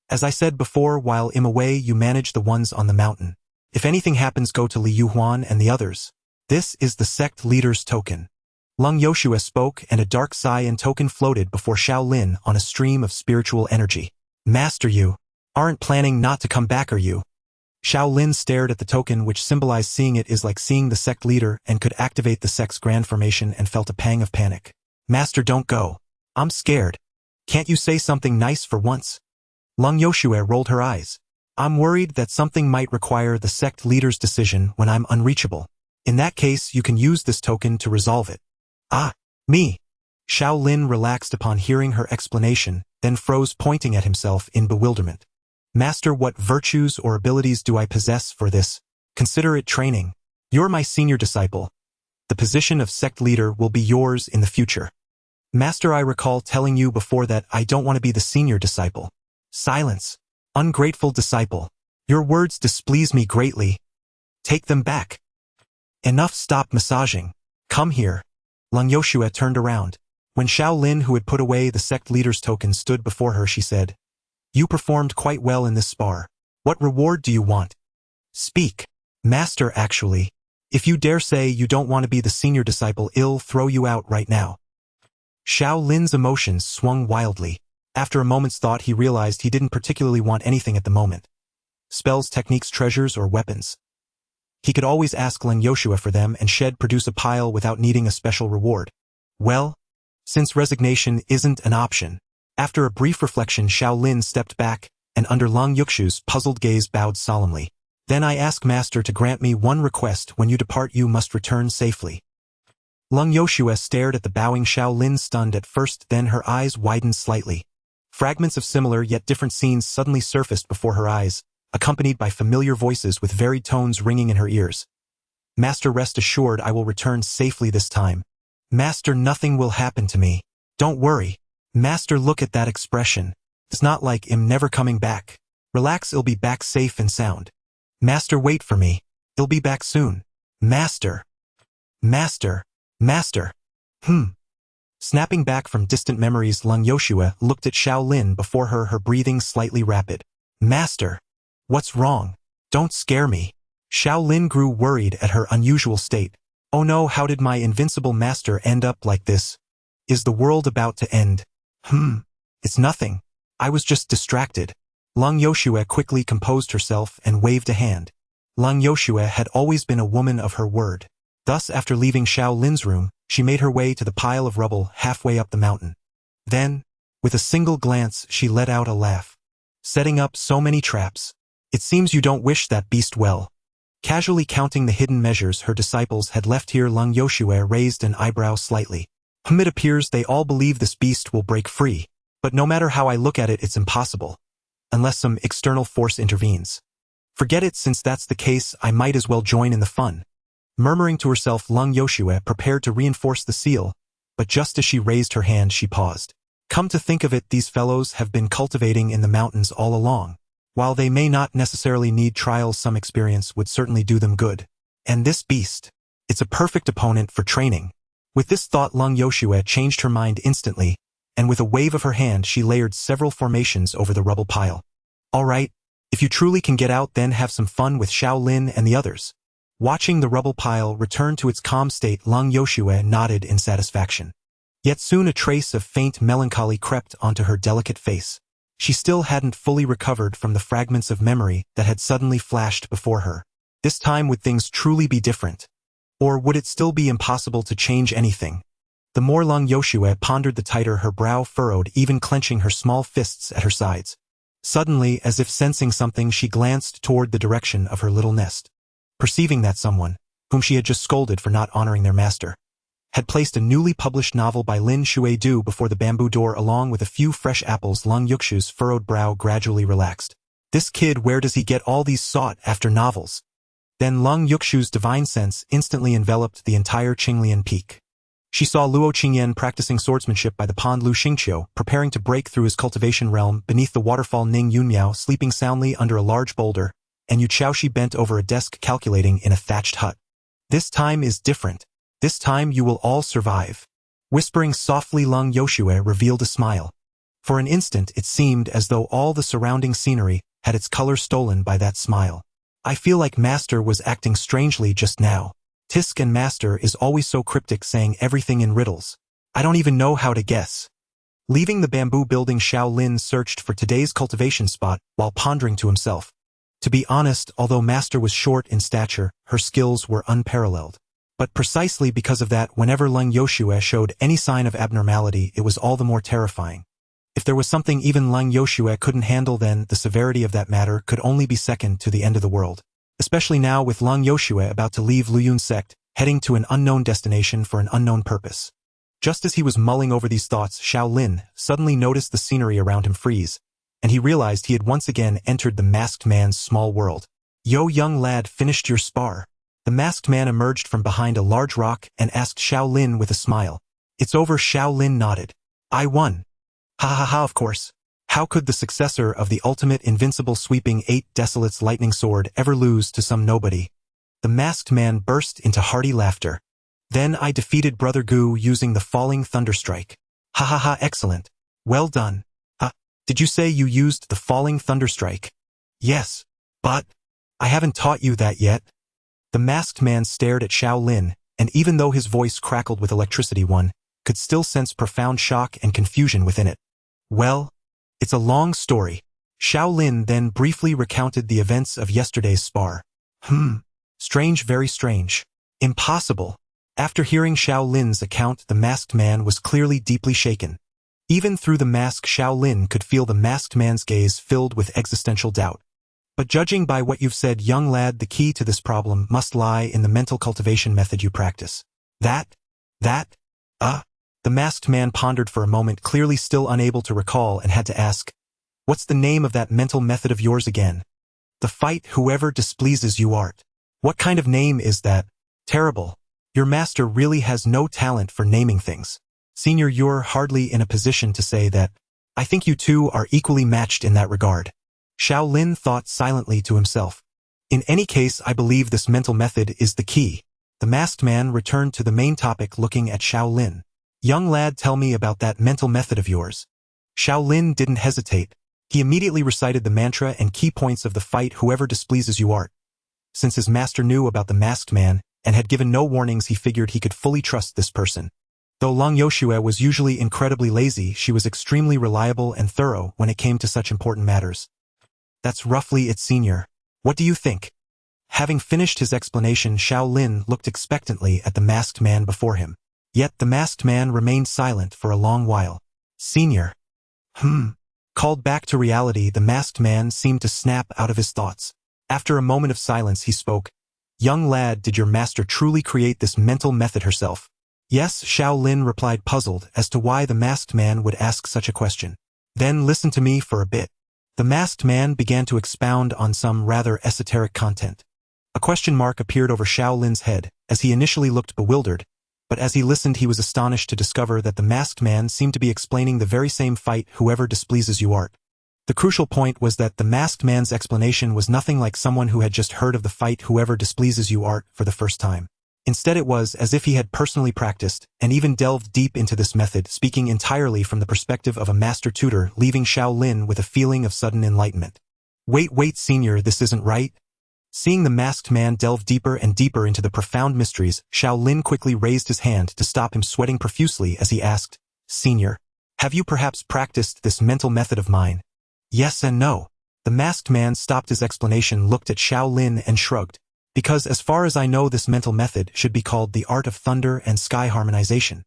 "As I said before, while I'm away, you manage the ones on the mountain. If anything happens, go to Li Yuhuan and the others. This is the sect leader's token." Long Yoshua spoke, and a dark sigh and token floated before Xiao Lin on a stream of spiritual energy. "Master, you aren't planning not to come back, are you?" Xiao Lin stared at the token, which symbolized seeing it is like seeing the sect leader and could activate the sect's grand formation, and felt a pang of panic. "Master, don't go. I'm scared. Can't you say something nice for once?" Long Yoshua rolled her eyes. "I'm worried that something might require the sect leader's decision when I'm unreachable. In that case, you can use this token to resolve it." "Ah, me." Xiao Lin relaxed upon hearing her explanation, then froze, pointing at himself in bewilderment. "Master, what virtues or abilities do I possess for this? Consider it training. You're my senior disciple. The position of sect leader will be yours in the future." "Master, I recall telling you before that I don't want to be the senior disciple." "Silence. Ungrateful disciple. Your words displease me greatly. Take them back." "Enough, stop massaging. Come here." Long Yoshua turned around. When Xiao Lin, who had put away the sect leader's token, stood before her, she said, "You performed quite well in this spar. What reward do you want?" "Speak." "Master, actually, if you dare say you don't want to be the senior disciple, I'll throw you out right now." Xiao Lin's emotions swung wildly. After a moment's thought, he realized he didn't particularly want anything at the moment. Spells, techniques, treasures, or weapons. He could always ask Long Yoshua for them and she'd produce a pile without needing a special reward. Well, since resignation isn't an option. After a brief reflection, Xiao Lin stepped back, and under Long Yukshu's puzzled gaze bowed solemnly. "Then I ask Master to grant me one request. When you depart, you must return safely." Long Yoshua stared at the bowing Xiao Lin, stunned at first, then her eyes widened slightly. Fragments of similar yet different scenes suddenly surfaced before her eyes, accompanied by familiar voices with varied tones ringing in her ears. "Master, rest assured I will return safely this time. Master, nothing will happen to me. Don't worry. Master, look at that expression. It's not like I'm never coming back. Relax, I'll be back safe and sound. Master, wait for me. I'll be back soon. Master. Master. Master." Snapping back from distant memories, Long Yoshua looked at Xiao Lin before her breathing slightly rapid. "Master. What's wrong? Don't scare me." Xiao Lin grew worried at her unusual state. "Oh no, how did my invincible master end up like this? Is the world about to end?" It's nothing. I was just distracted." Long Yoshua quickly composed herself and waved a hand. Long Yoshua had always been a woman of her word. Thus, after leaving Xiao Lin's room, she made her way to the pile of rubble halfway up the mountain. Then, with a single glance, she let out a laugh. "Setting up so many traps. It seems you don't wish that beast well." Casually counting the hidden measures her disciples had left here, Long Yoshua raised an eyebrow slightly. "It appears they all believe this beast will break free. But no matter how I look at it, it's impossible. Unless some external force intervenes. Forget it, since that's the case, I might as well join in the fun." Murmuring to herself, Long Yoshua prepared to reinforce the seal, but just as she raised her hand, she paused. "Come to think of it, these fellows have been cultivating in the mountains all along. While they may not necessarily need trials, some experience would certainly do them good. And this beast, it's a perfect opponent for training." With this thought, Long Yoshua changed her mind instantly, and with a wave of her hand she layered several formations over the rubble pile. "All right, if you truly can get out, then have some fun with Xiao Lin and the others." Watching the rubble pile return to its calm state, Long Yoshua nodded in satisfaction. Yet soon a trace of faint melancholy crept onto her delicate face. She still hadn't fully recovered from the fragments of memory that had suddenly flashed before her. This time, would things truly be different? Or would it still be impossible to change anything? The more Long Yoshua pondered, the tighter her brow furrowed, even clenching her small fists at her sides. Suddenly, as if sensing something, she glanced toward the direction of her little nest. Perceiving that someone, whom she had just scolded for not honoring their master, had placed a newly published novel by Lin Shuai-du before the bamboo door along with a few fresh apples, Long Yukshu's furrowed brow gradually relaxed. "This kid, where does he get all these sought-after novels?" Then Long Yukshu's divine sense instantly enveloped the entire Qinglian peak. She saw Luo Qingyan practicing swordsmanship by the pond, Lu Xingqiu preparing to break through his cultivation realm beneath the waterfall, Ning Yunmiao sleeping soundly under a large boulder, and Yu bent over a desk calculating in a thatched hut. This time is different. This time you will all survive. Whispering softly, Lung Yoshue revealed a smile. For an instant it seemed as though all the surrounding scenery had its color stolen by that smile. I feel like Master was acting strangely just now. Tisk and Master is always so cryptic, saying everything in riddles. I don't even know how to guess. Leaving the bamboo building, Xiao Lin searched for today's cultivation spot while pondering to himself. To be honest, although Master was short in stature, her skills were unparalleled. But precisely because of that, whenever Lung Yoshue showed any sign of abnormality, it was all the more terrifying. If there was something even Lung Yoshue couldn't handle, then the severity of that matter could only be second to the end of the world. Especially now with Lung Yoshue about to leave Qingxu Sect, heading to an unknown destination for an unknown purpose. Just as he was mulling over these thoughts, Xiao Lin suddenly noticed the scenery around him freeze, and he realized he had once again entered the masked man's small world. "Yo, young lad, finished your spar?" The masked man emerged from behind a large rock and asked Xiao Lin with a smile. "It's over," Xiao Lin nodded. "I won." "Ha ha ha, of course. How could the successor of the ultimate invincible sweeping 8 Desolate's lightning sword ever lose to some nobody?" The masked man burst into hearty laughter. "Then I defeated Brother Gu using the falling thunderstrike." "Ha ha ha, excellent. Well done." Did you say you used the falling thunderstrike?" "Yes. But I haven't taught you that yet." The masked man stared at Xiao Lin, and even though his voice crackled with electricity, one could still sense profound shock and confusion within it. "Well, it's a long story." Xiao Lin then briefly recounted the events of yesterday's spar. Strange, very strange. Impossible." After hearing Xiao Lin's account, the masked man was clearly deeply shaken. Even through the mask, Xiao Lin could feel the masked man's gaze filled with existential doubt. "But judging by what you've said, young lad, the key to this problem must lie in the mental cultivation method you practice." The masked man pondered for a moment, clearly still unable to recall, and had to ask, "What's the name of that mental method of yours again?" "The fight whoever displeases you art." "What kind of name is that?" "Terrible. Your master really has no talent for naming things. Senior, you're hardly in a position to say that. I think you two are equally matched in that regard." Xiao Lin thought silently to himself. "In any case, I believe this mental method is the key." The masked man returned to the main topic, looking at Xiao Lin. "Young lad, tell me about that mental method of yours." Xiao Lin didn't hesitate. He immediately recited the mantra and key points of the fight whoever displeases you art. Since his master knew about the masked man and had given no warnings, he figured he could fully trust this person. Though Lung Yoshue was usually incredibly lazy, she was extremely reliable and thorough when it came to such important matters. "That's roughly it, senior. What do you think?" Having finished his explanation, Xiao Lin looked expectantly at the masked man before him. Yet the masked man remained silent for a long while. "Senior." Called back to reality, the masked man seemed to snap out of his thoughts. After a moment of silence, he spoke. "Young lad, did your master truly create this mental method herself?" "Yes," Xiao Lin replied, puzzled as to why the masked man would ask such a question. "Then listen to me for a bit." The masked man began to expound on some rather esoteric content. A question mark appeared over Xiao Lin's head, as he initially looked bewildered, but as he listened he was astonished to discover that the masked man seemed to be explaining the very same fight whoever displeases you art. The crucial point was that the masked man's explanation was nothing like someone who had just heard of the fight whoever displeases you art for the first time. Instead, it was as if he had personally practiced and even delved deep into this method, speaking entirely from the perspective of a master tutor, leaving Xiao Lin with a feeling of sudden enlightenment. Wait, senior, this isn't right." Seeing the masked man delve deeper and deeper into the profound mysteries, Xiao Lin quickly raised his hand to stop him, sweating profusely as he asked, "Senior, have you perhaps practiced this mental method of mine?" "Yes and no." The masked man stopped his explanation, looked at Xiao Lin and shrugged. "Because as far as I know, this mental method should be called the art of thunder and sky harmonization."